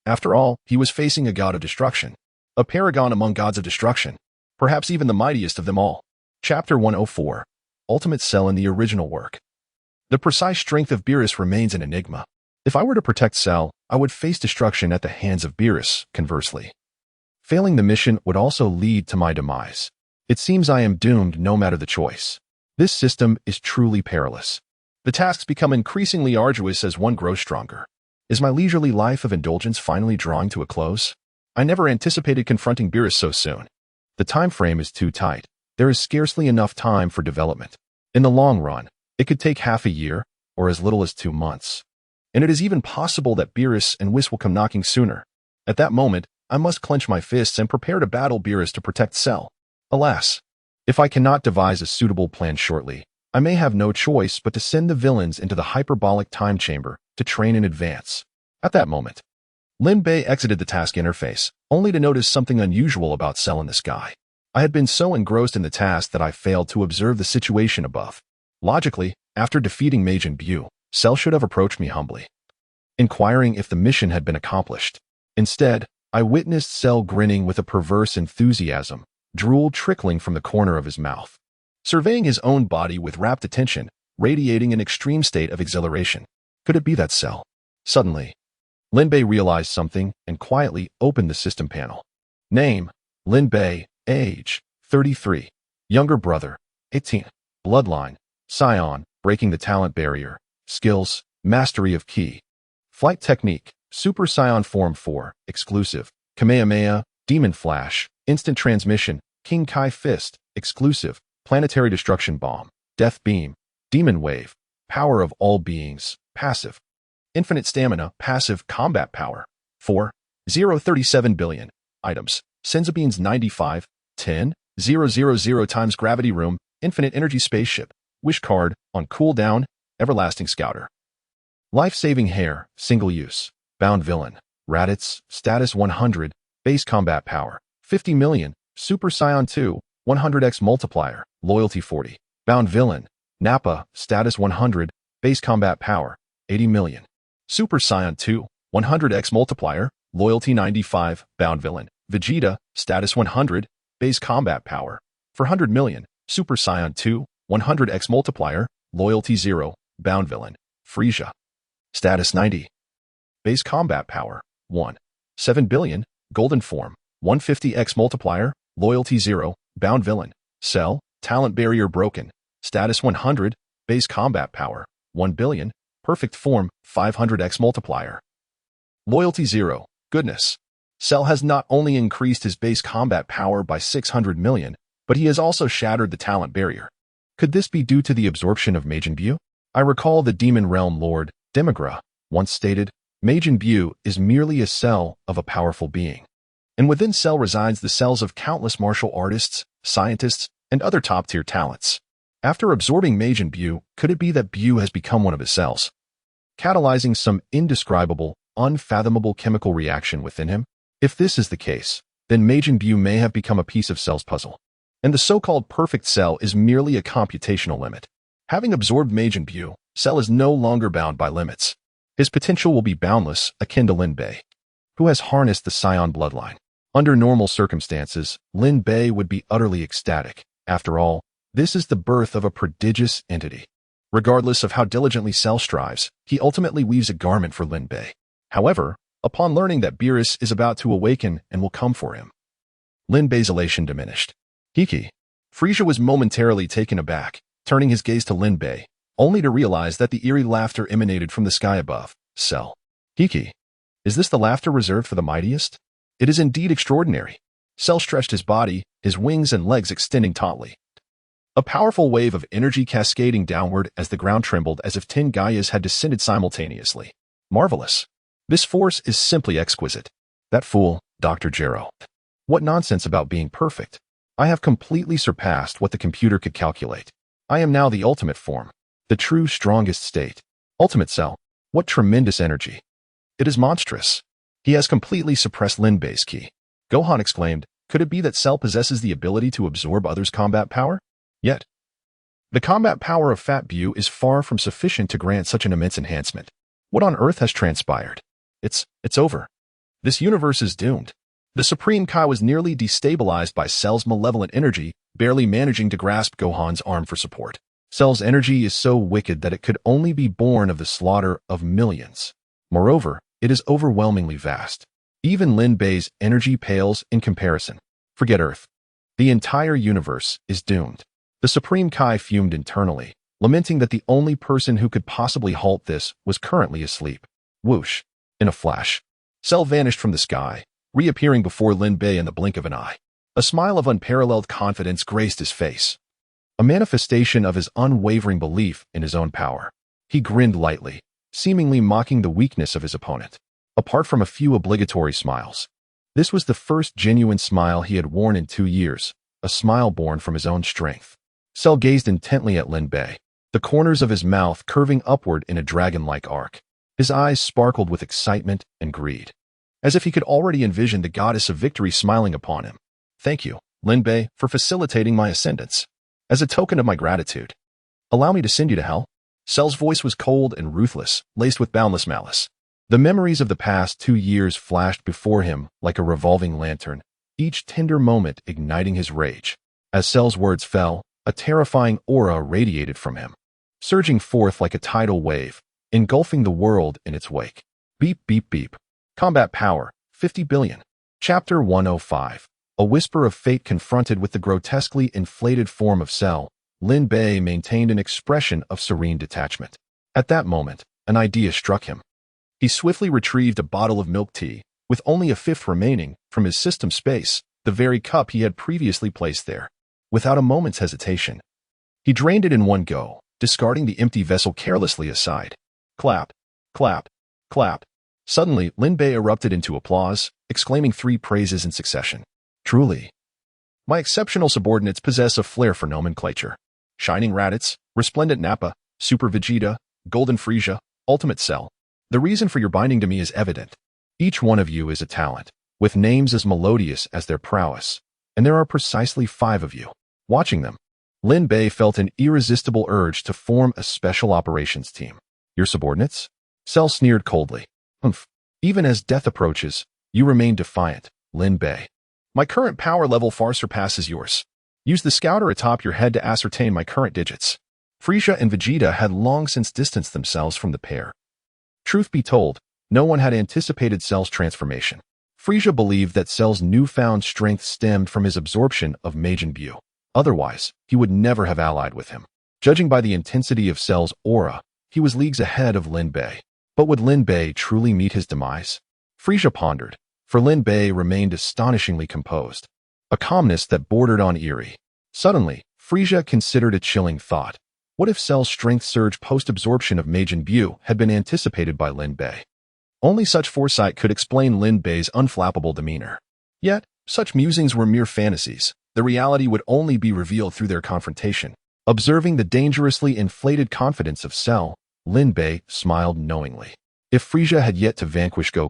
After all, he was facing a god of destruction, a paragon among gods of destruction, perhaps even the mightiest of them all. Chapter 104. Ultimate Cell in the original work. The precise strength of Beerus remains an enigma. If I were to protect Cell, I would face destruction at the hands of Beerus, conversely. Failing the mission would also lead to my demise. It seems I am doomed no matter the choice. This system is truly perilous. The tasks become increasingly arduous as one grows stronger. Is my leisurely life of indulgence finally drawing to a close? I never anticipated confronting Beerus so soon. The time frame is too tight. There is scarcely enough time for development. In the long run, it could take half a year, or as little as 2 months. And it is even possible that Beerus and Whis will come knocking sooner. At that moment, I must clench my fists and prepare to battle Beerus to protect Cell. Alas, if I cannot devise a suitable plan shortly, I may have no choice but to send the villains into the hyperbolic time chamber to train in advance. At that moment, Lin Bei exited the task interface, only to notice something unusual about Cell in the sky. I had been so engrossed in the task that I failed to observe the situation above. Logically, after defeating Majin Buu, Cell should have approached me humbly, inquiring if the mission had been accomplished. Instead, I witnessed Cell grinning with a perverse enthusiasm, drool trickling from the corner of his mouth, surveying his own body with rapt attention, radiating an extreme state of exhilaration. Could it be that Cell? Suddenly, Lin Bei realized something and quietly opened the system panel. Name: Lin Bei. Age: 33. Younger brother: 18. Bloodline: Saiyan, breaking the talent barrier. Skills: mastery of ki. Flight technique: Super Saiyan Form 4, exclusive. Kamehameha, Demon Flash, Instant Transmission, King Kai Fist, exclusive. Planetary Destruction Bomb, Death Beam, Demon Wave, Power of All Beings, passive. Infinite Stamina, passive. Combat Power, 4. 037 billion. Items: Senzu Beans 95, 10, 000 times Gravity Room, Infinite Energy Spaceship, Wish Card, on cooldown, Everlasting Scouter. Life-Saving Hair, single use. Bound Villain, Raditz, status 100, base combat power, 50 million, Super Saiyan 2, 100x multiplier, loyalty 40. Bound Villain, Nappa, status 100, base combat power, 80 million. Super Saiyan 2, 100x multiplier, loyalty 95, bound villain. Vegeta, status 100, base combat power, 400 million. Super Saiyan 2, 100x multiplier, loyalty 0, bound villain. Frieza. Status 90. Base combat power, 1. 7 billion, golden form, 150x multiplier, loyalty 0, bound villain. Cell, talent barrier broken. Status 100, base combat power, 1 billion, perfect form, 500x multiplier. Loyalty 0, goodness. Cell has not only increased his base combat power by 600 million, but he has also shattered the talent barrier. Could this be due to the absorption of Majin Buu? I recall the Demon Realm Lord, Demigra, once stated, Majin Buu is merely a cell of a powerful being. And within Cell resides the cells of countless martial artists, scientists, and other top-tier talents. After absorbing Majin Buu, could it be that Buu has become one of his cells, catalyzing some indescribable, unfathomable chemical reaction within him? If this is the case, then Majin Buu may have become a piece of Cell's puzzle, and the so-called perfect cell is merely a computational limit. Having absorbed Majin Buu, Cell is no longer bound by limits. His potential will be boundless, akin to Lin Bei, who has harnessed the Saiyan bloodline. Under normal circumstances, Lin Bei would be utterly ecstatic. After all, this is the birth of a prodigious entity. Regardless of how diligently Cell strives, he ultimately weaves a garment for Lin Bei. However, upon learning that Beerus is about to awaken and will come for him, Lin Bei's elation diminished. Hiki. Frieza was momentarily taken aback, turning his gaze to Lin Bei, only to realize that the eerie laughter emanated from the sky above. Cell. Hiki. Is this the laughter reserved for the mightiest? It is indeed extraordinary. Cell stretched his body, his wings and legs extending tautly. A powerful wave of energy cascading downward as the ground trembled as if 10 Gaias had descended simultaneously. Marvelous. This force is simply exquisite. That fool, Dr. Gero. What nonsense about being perfect. I have completely surpassed what the computer could calculate. I am now the ultimate form, the true strongest state. Ultimate Cell. What tremendous energy. It is monstrous. He has completely suppressed Lin Bei's ki. Gohan exclaimed, could it be that Cell possesses the ability to absorb others' combat power? Yet, the combat power of Fat Buu is far from sufficient to grant such an immense enhancement. What on earth has transpired? It's over. This universe is doomed. The Supreme Kai was nearly destabilized by Cell's malevolent energy, barely managing to grasp Gohan's arm for support. Cell's energy is so wicked that it could only be born of the slaughter of millions. Moreover, it is overwhelmingly vast. Even Lin Bei's energy pales in comparison. Forget Earth. The entire universe is doomed. The Supreme Kai fumed internally, lamenting that the only person who could possibly halt this was currently asleep. Whoosh. In a flash, Cell vanished from the sky, reappearing before Lin Bei in the blink of an eye. A smile of unparalleled confidence graced his face, a manifestation of his unwavering belief in his own power. He grinned lightly, seemingly mocking the weakness of his opponent. Apart from a few obligatory smiles, this was the first genuine smile he had worn in 2 years, a smile born from his own strength. Cell gazed intently at Lin Bei, the corners of his mouth curving upward in a dragon-like arc. His eyes sparkled with excitement and greed, as if he could already envision the goddess of victory smiling upon him. Thank you, Lin Bei, for facilitating my ascendance. As a token of my gratitude, allow me to send you to hell. Cell's voice was cold and ruthless, laced with boundless malice. The memories of the past 2 years flashed before him like a revolving lantern, each tender moment igniting his rage. As Cell's words fell, a terrifying aura radiated from him, surging forth like a tidal wave, engulfing the world in its wake. Beep, beep, beep. Combat power, 50 billion. Chapter 105. A whisper of fate confronted with the grotesquely inflated form of Cell, Lin Bei maintained an expression of serene detachment. At that moment, an idea struck him. He swiftly retrieved a bottle of milk tea, with only a fifth remaining, from his system space, the very cup he had previously placed there. Without a moment's hesitation, he drained it in one go, discarding the empty vessel carelessly aside. Clap, clap, clap. Suddenly, Lin Bei erupted into applause, exclaiming 3 praises in succession. Truly, my exceptional subordinates possess a flair for nomenclature. Shining Raditz, Resplendent Nappa, Super Vegeta, Golden Frieza, Ultimate Cell. The reason for your binding to me is evident. Each one of you is a talent, with names as melodious as their prowess, and there are precisely 5 of you. Watching them, Lin Bei felt an irresistible urge to form a special operations team. Your subordinates? Cell sneered coldly. Humph. Even as death approaches, you remain defiant, Lin Bei. My current power level far surpasses yours. Use the scouter atop your head to ascertain my current digits. Frieza and Vegeta had long since distanced themselves from the pair. Truth be told, no one had anticipated Cell's transformation. Frieza believed that Cell's newfound strength stemmed from his absorption of Majin Buu. Otherwise, he would never have allied with him. Judging by the intensity of Cell's aura, he was leagues ahead of Lin Bei. But would Lin Bei truly meet his demise? Frieza pondered, for Lin Bei remained astonishingly composed, a calmness that bordered on eerie. Suddenly, Frieza considered a chilling thought. What if Cell's strength surge post-absorption of Majin Buu had been anticipated by Lin Bei? Only such foresight could explain Lin Bei's unflappable demeanor. Yet, such musings were mere fantasies. The reality would only be revealed through their confrontation. Observing the dangerously inflated confidence of Cell, Lin Bei smiled knowingly. If Frieza had yet to vanquish Goku,